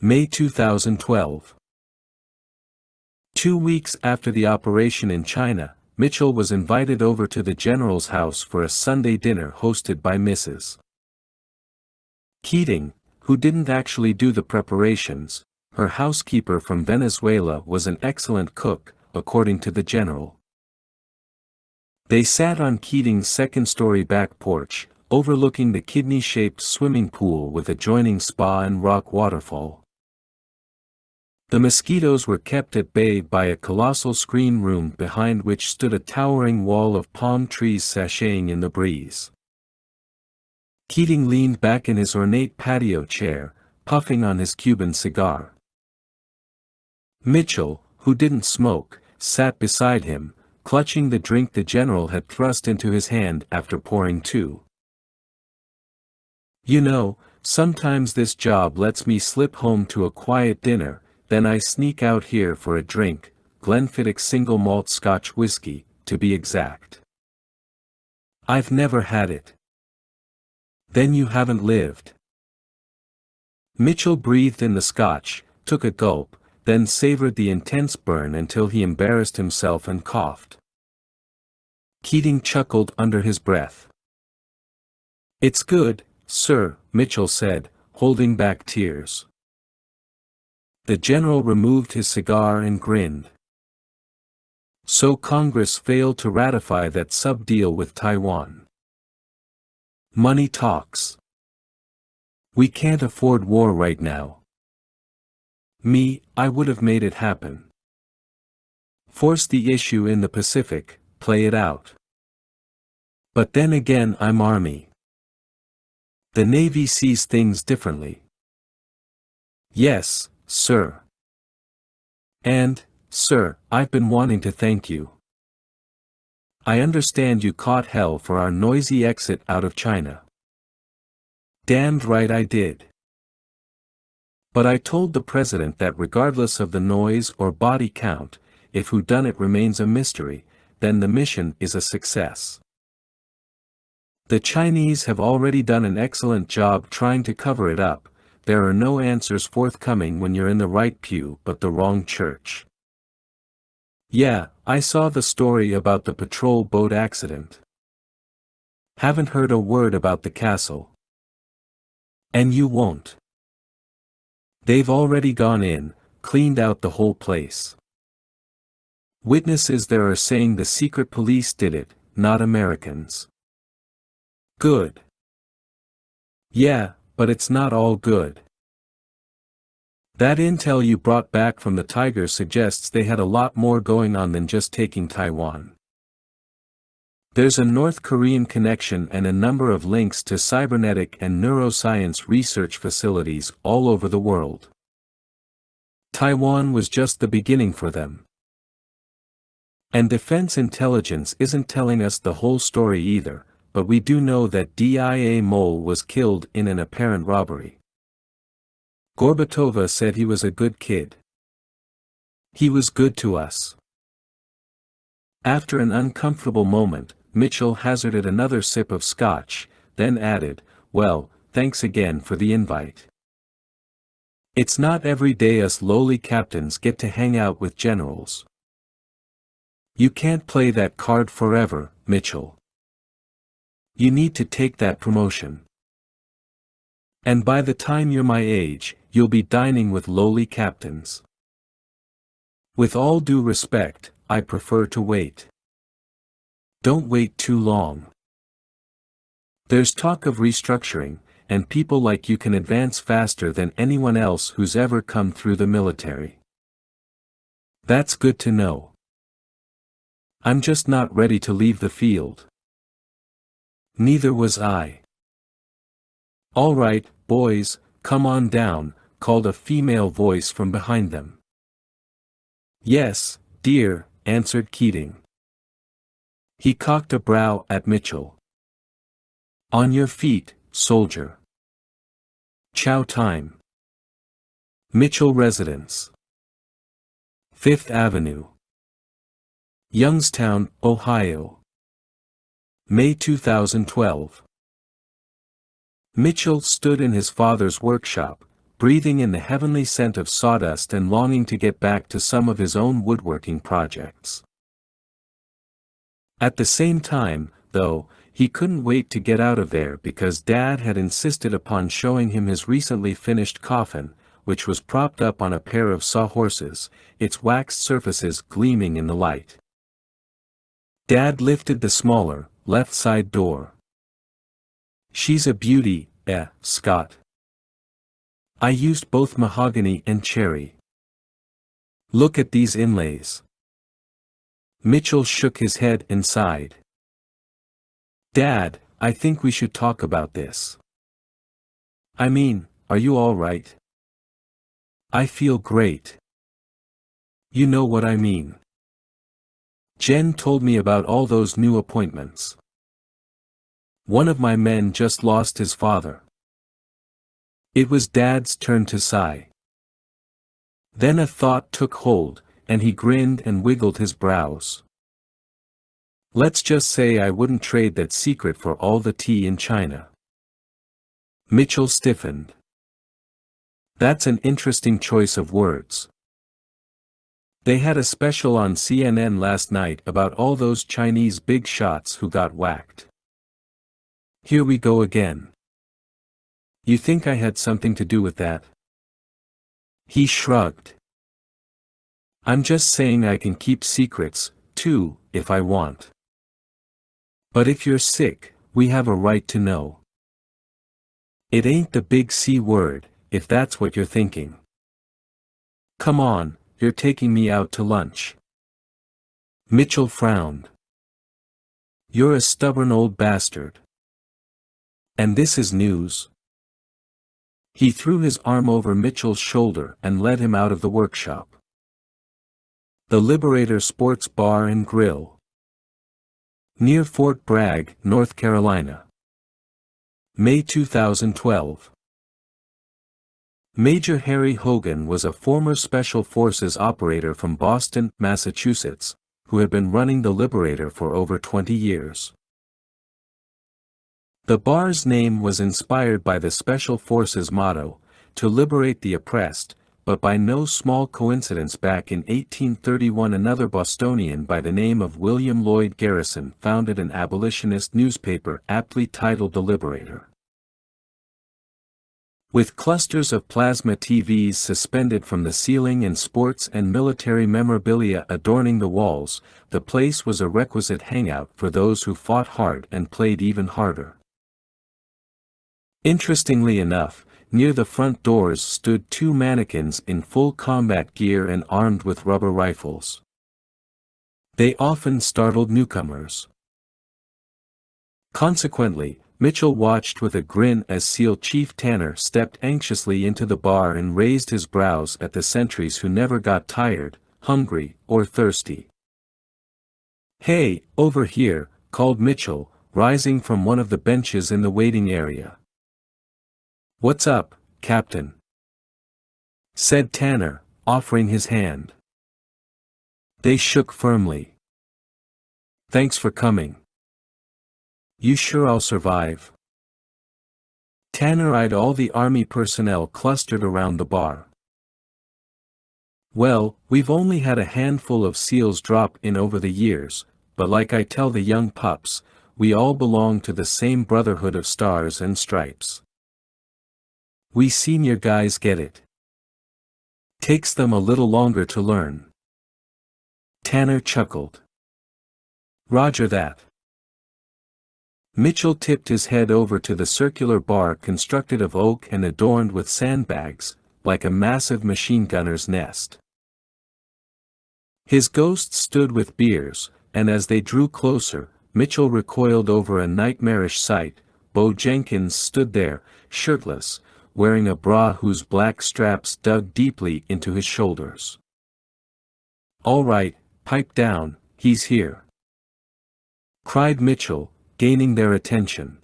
May 2012. 2 weeks after the operation in China, Mitchell was invited over to the General's house for a Sunday dinner hosted by Mrs. Keating, who didn't actually do the preparations. Her housekeeper from Venezuela was an excellent cook, according to the General. They sat on Keating's second-story back porch, overlooking the kidney-shaped swimming pool with adjoining spa and rock waterfall. The mosquitoes were kept at bay by a colossal screen room behind which stood a towering wall of palm trees sashaying in the breeze. Keating leaned back in his ornate patio chair, puffing on his Cuban cigar. Mitchell, who didn't smoke, sat beside him, clutching the drink the General had thrust into his hand after pouring two. You know, sometimes this job lets me slip home to a quiet dinner, then I sneak out here for a drink, Glenfiddich single malt Scotch whiskey, to be exact. I've never had it. Then you haven't lived. Mitchell breathed in the Scotch, took a gulp, then savored the intense burn until he embarrassed himself and coughed. Keating chuckled under his breath. It's good, sir, Mitchell said, holding back tears. The General removed his cigar and grinned. So Congress failed to ratify that sub-deal with Taiwan. Money talks. We can't afford war right now. I would have made it happen. Force the issue in the Pacific, play it out. But then again, I'm Army. The Navy sees things differently. Yes, sir. And, sir, I've been wanting to thank you. I understand you caught hell for our noisy exit out of China. Damned right I did. But I told the president that regardless of the noise or body count, if whodunit remains a mystery, then the mission is a success. The Chinese have already done an excellent job trying to cover it up. There are no answers forthcoming when you're in the right pew but the wrong church. Yeah, I saw the story about the patrol boat accident. Haven't heard a word about the castle. And you won't. They've already gone in, cleaned out the whole place. Witnesses there are saying the secret police did it, not Americans. Good. Yeah, but it's not all good. That intel you brought back from the Tiger suggests they had a lot more going on than just taking Taiwan. There's a North Korean connection and a number of links to cybernetic and neuroscience research facilities all over the world. Taiwan was just the beginning for them. And defense intelligence isn't telling us the whole story either, but we do know that DIA Mole was killed in an apparent robbery. Gorbatova said he was a good kid. He was good to us. After an uncomfortable moment, Mitchell hazarded another sip of scotch, then added, "Well, thanks again for the invite. It's not every day us lowly captains get to hang out with generals. You can't play that card forever, Mitchell. You need to take that promotion. And by the time you're my age, you'll be dining with lowly captains. With all due respect, I prefer to wait. Don't wait too long. There's talk of restructuring, and people like you can advance faster than anyone else who's ever come through the military. That's good to know. I'm just not ready to leave the field." Neither was I. "All right, boys, come on down," called a female voice from behind them. "Yes, dear," answered Keating. He cocked a brow at Mitchell. "On your feet, soldier. Chow time. Mitchell Residence. 5th Avenue. Youngstown, Ohio. May 2012. Mitchell stood in his father's workshop, breathing in the heavenly scent of sawdust and longing to get back to some of his own woodworking projects. At the same time, though, he couldn't wait to get out of there because Dad had insisted upon showing him his recently finished coffin, which was propped up on a pair of sawhorses, its waxed surfaces gleaming in the light. Dad lifted the smaller, left side door. "She's a beauty, Scott. I used both mahogany and cherry. Look at these inlays." Mitchell shook his head and sighed. "Dad, I think we should talk about this. I mean, are you all right?" "I feel great. You know what I mean. Jen told me about all those new appointments. One of my men just lost his father." It was Dad's turn to sigh. Then a thought took hold, and he grinned and wiggled his brows. "Let's just say I wouldn't trade that secret for all the tea in China." Mitchell stiffened. "That's an interesting choice of words. They had a special on CNN last night about all those Chinese big shots who got whacked. Here we go again. You think I had something to do with that?" He shrugged. "I'm just saying I can keep secrets, too, if I want. But if you're sick, we have a right to know. It ain't the big C word, if that's what you're thinking. Come on, you're taking me out to lunch." Mitchell frowned. "You're a stubborn old bastard. And this is news." He threw his arm over Mitchell's shoulder and led him out of the workshop. The Liberator Sports Bar and Grill. Near Fort Bragg, North Carolina. May 2012. Major Harry Hogan was a former Special Forces operator from Boston, Massachusetts, who had been running the Liberator for over 20 years. The bar's name was inspired by the Special Forces motto, "To liberate the oppressed," but by no small coincidence back in 1831 another Bostonian by the name of William Lloyd Garrison founded an abolitionist newspaper aptly titled The Liberator. With clusters of plasma TVs suspended from the ceiling and sports and military memorabilia adorning the walls, the place was a requisite hangout for those who fought hard and played even harder. Interestingly enough, near the front doors stood two mannequins in full combat gear and armed with rubber rifles. They often startled newcomers. Consequently, Mitchell watched with a grin as SEAL Chief Tanner stepped anxiously into the bar and raised his brows at the sentries who never got tired, hungry, or thirsty. "Hey, over here," called Mitchell, rising from one of the benches in the waiting area. "What's up, Captain?" said Tanner, offering his hand. They shook firmly. "Thanks for coming. You sure I'll survive?" Tanner eyed all the army personnel clustered around the bar. "Well, we've only had a handful of SEALs drop in over the years, but like I tell the young pups, we all belong to the same brotherhood of stars and stripes. We senior guys get it. Takes them a little longer to learn." Tanner chuckled. "Roger that." Mitchell tipped his head over to the circular bar constructed of oak and adorned with sandbags, like a massive machine gunner's nest. His ghost stood with beers, and as they drew closer, Mitchell recoiled over a nightmarish sight. Bo Jenkins stood there, shirtless, wearing a bra whose black straps dug deeply into his shoulders. "All right, pipe down, he's here," cried Mitchell, gaining their attention.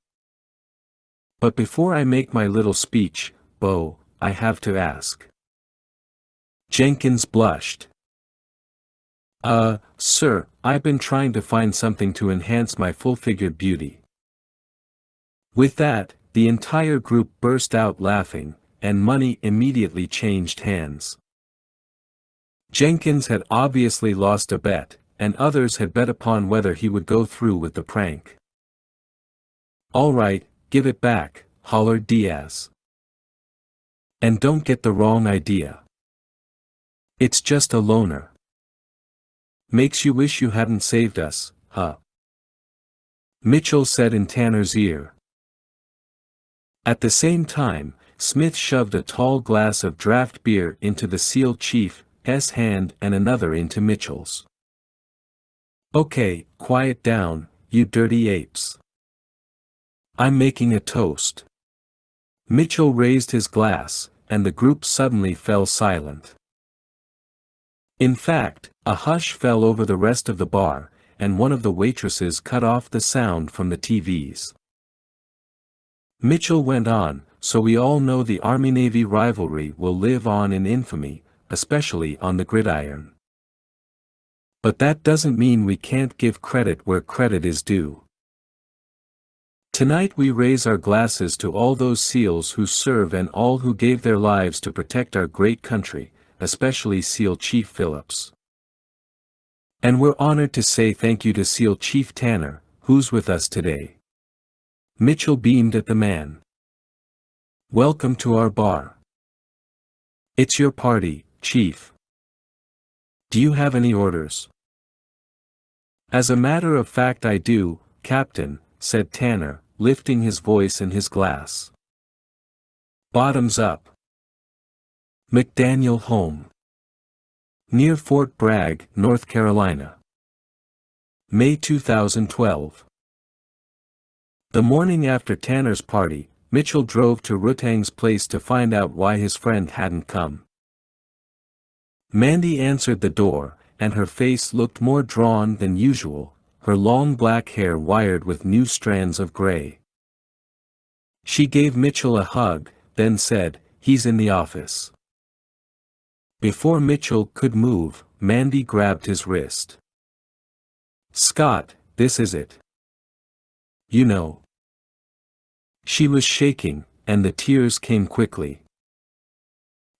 "But before I make my little speech, Bo, I have to ask." Jenkins blushed. Sir, I've been trying to find something to enhance my full-figured beauty." With that, the entire group burst out laughing, and money immediately changed hands. Jenkins had obviously lost a bet, and others had bet upon whether he would go through with the prank. "All right, give it back," hollered Diaz. "And don't get the wrong idea. It's just a loner. Makes you wish you hadn't saved us, huh?" Mitchell said in Tanner's ear. At the same time, Smith shoved a tall glass of draft beer into the SEAL Chief's hand and another into Mitchell's. "Okay, quiet down, you dirty apes. I'm making a toast." Mitchell raised his glass, and the group suddenly fell silent. In fact, a hush fell over the rest of the bar, and one of the waitresses cut off the sound from the TVs. Mitchell went on, "So we all know the Army-Navy rivalry will live on in infamy, especially on the gridiron. But that doesn't mean we can't give credit where credit is due. Tonight we raise our glasses to all those SEALs who serve and all who gave their lives to protect our great country, especially SEAL Chief Phillips. And we're honored to say thank you to SEAL Chief Tanner, who's with us today." Mitchell beamed at the man. "Welcome to our bar. It's your party, Chief. Do you have any orders?" "As a matter of fact I do, Captain," said Tanner, lifting his voice and his glass. "Bottoms up. McDaniel Home. Near Fort Bragg, North Carolina. May 2012. The morning after Tanner's party, Mitchell drove to Rutang's place to find out why his friend hadn't come. Mandy answered the door, and her face looked more drawn than usual, her long black hair wired with new strands of gray. She gave Mitchell a hug, then said, he's in the office. Before Mitchell could move, Mandy grabbed his wrist. Scott, this is it. You know. She was shaking, and the tears came quickly.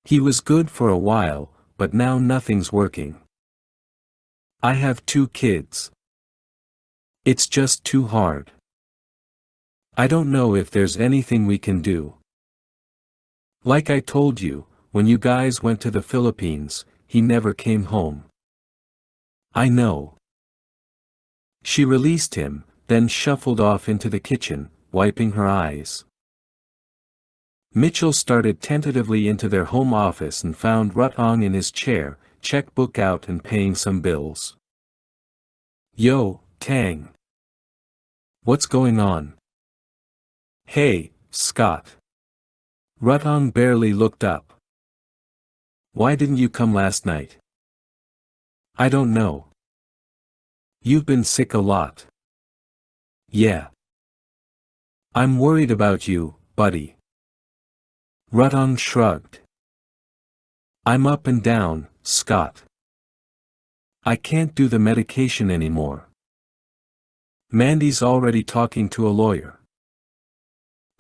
He was good for a while, but now nothing's working. I have 2 kids. It's just too hard. I don't know if there's anything we can do. Like I told you, when you guys went to the Philippines, he never came home. I know. She released him, then shuffled off into the kitchen, wiping her eyes. Mitchell started tentatively into their home office and found Rutong in his chair, checkbook out and paying some bills. Yo, Tang. What's going on? Hey, Scott. Rutong barely looked up. Why didn't you come last night? I don't know. You've been sick a lot. Yeah. I'm worried about you, buddy. Rutong shrugged. I'm up and down, Scott. I can't do the medication anymore. Mandy's already talking to a lawyer.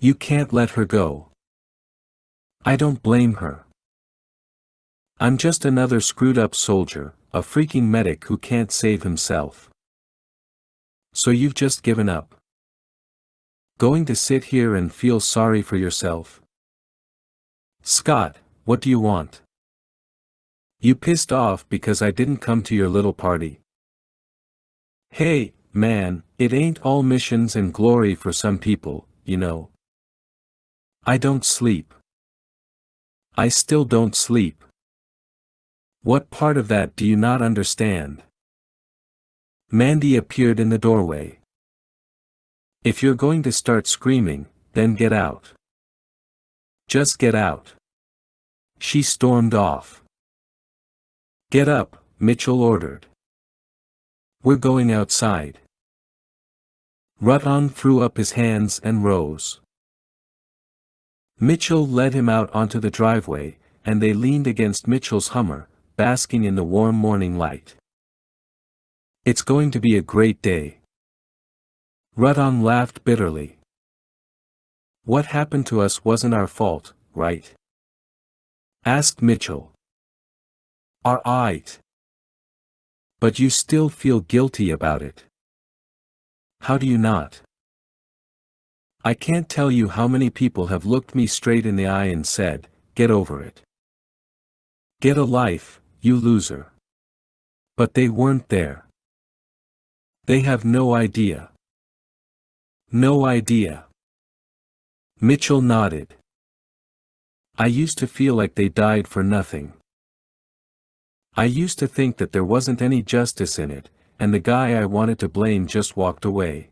You can't let her go. I don't blame her. I'm just another screwed-up soldier, a freaking medic who can't save himself. So you've just given up? Going to sit here and feel sorry for yourself? Scott, what do you want? You pissed off because I didn't come to your little party. Hey, man, it ain't all missions and glory for some people, you know. I don't sleep. I still don't sleep. What part of that do you not understand? Mandy appeared in the doorway. If you're going to start screaming, then get out. Just get out. She stormed off. Get up, Mitchell ordered. We're going outside. Rutong threw up his hands and rose. Mitchell led him out onto the driveway, and they leaned against Mitchell's Hummer, basking in the warm morning light. It's going to be a great day. Rutong laughed bitterly. What happened to us wasn't our fault, right? Asked Mitchell. Alright. But you still feel guilty about it. How do you not? I can't tell you how many people have looked me straight in the eye and said, get over it. Get a life, you loser. But they weren't there. They have no idea. No idea. Mitchell nodded. I used to feel like they died for nothing. I used to think that there wasn't any justice in it, and the guy I wanted to blame just walked away.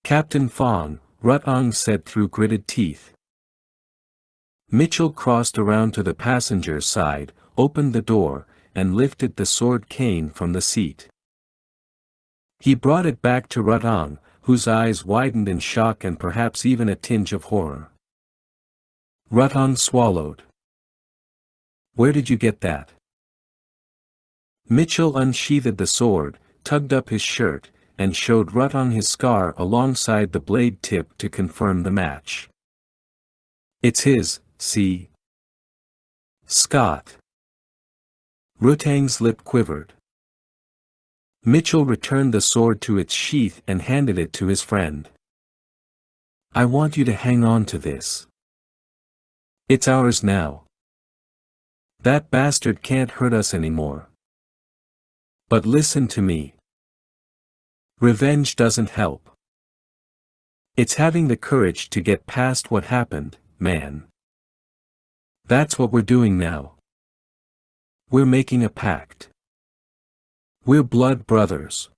Captain Fong, Rutong said through gritted teeth. Mitchell crossed around to the passenger's side, opened the door, and lifted the sword cane from the seat. He brought it back to Rutong, whose eyes widened in shock and perhaps even a tinge of horror. Rutong swallowed. Where did you get that? Mitchell unsheathed the sword, tugged up his shirt, and showed Rutong his scar alongside the blade tip to confirm the match. It's his, see? Scott. Rutong's lip quivered. Mitchell returned the sword to its sheath and handed it to his friend. I want you to hang on to this. It's ours now. That bastard can't hurt us anymore. But listen to me. Revenge doesn't help. It's having the courage to get past what happened, man. That's what we're doing now. We're making a pact. We're blood brothers.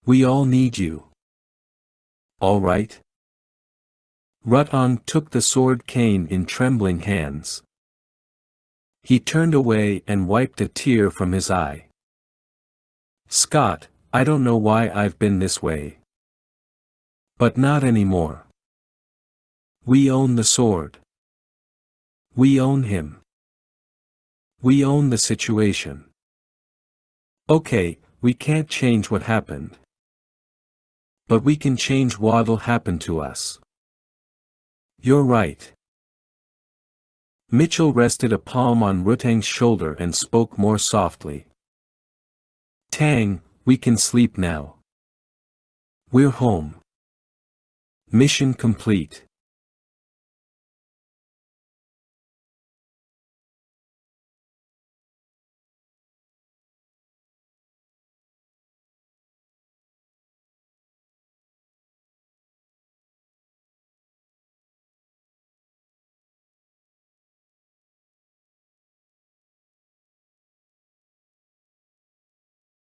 We all need you. All right? Rutong took the sword cane in trembling hands. He turned away and wiped a tear from his eye. Scott, I don't know why I've been this way. But not anymore. We own the sword. We own him. We own the situation. Okay, we can't change what happened. But we can change what'll happen to us. You're right. Mitchell rested a palm on Rutang's shoulder and spoke more softly. Tang, we can sleep now. We're home. Mission complete.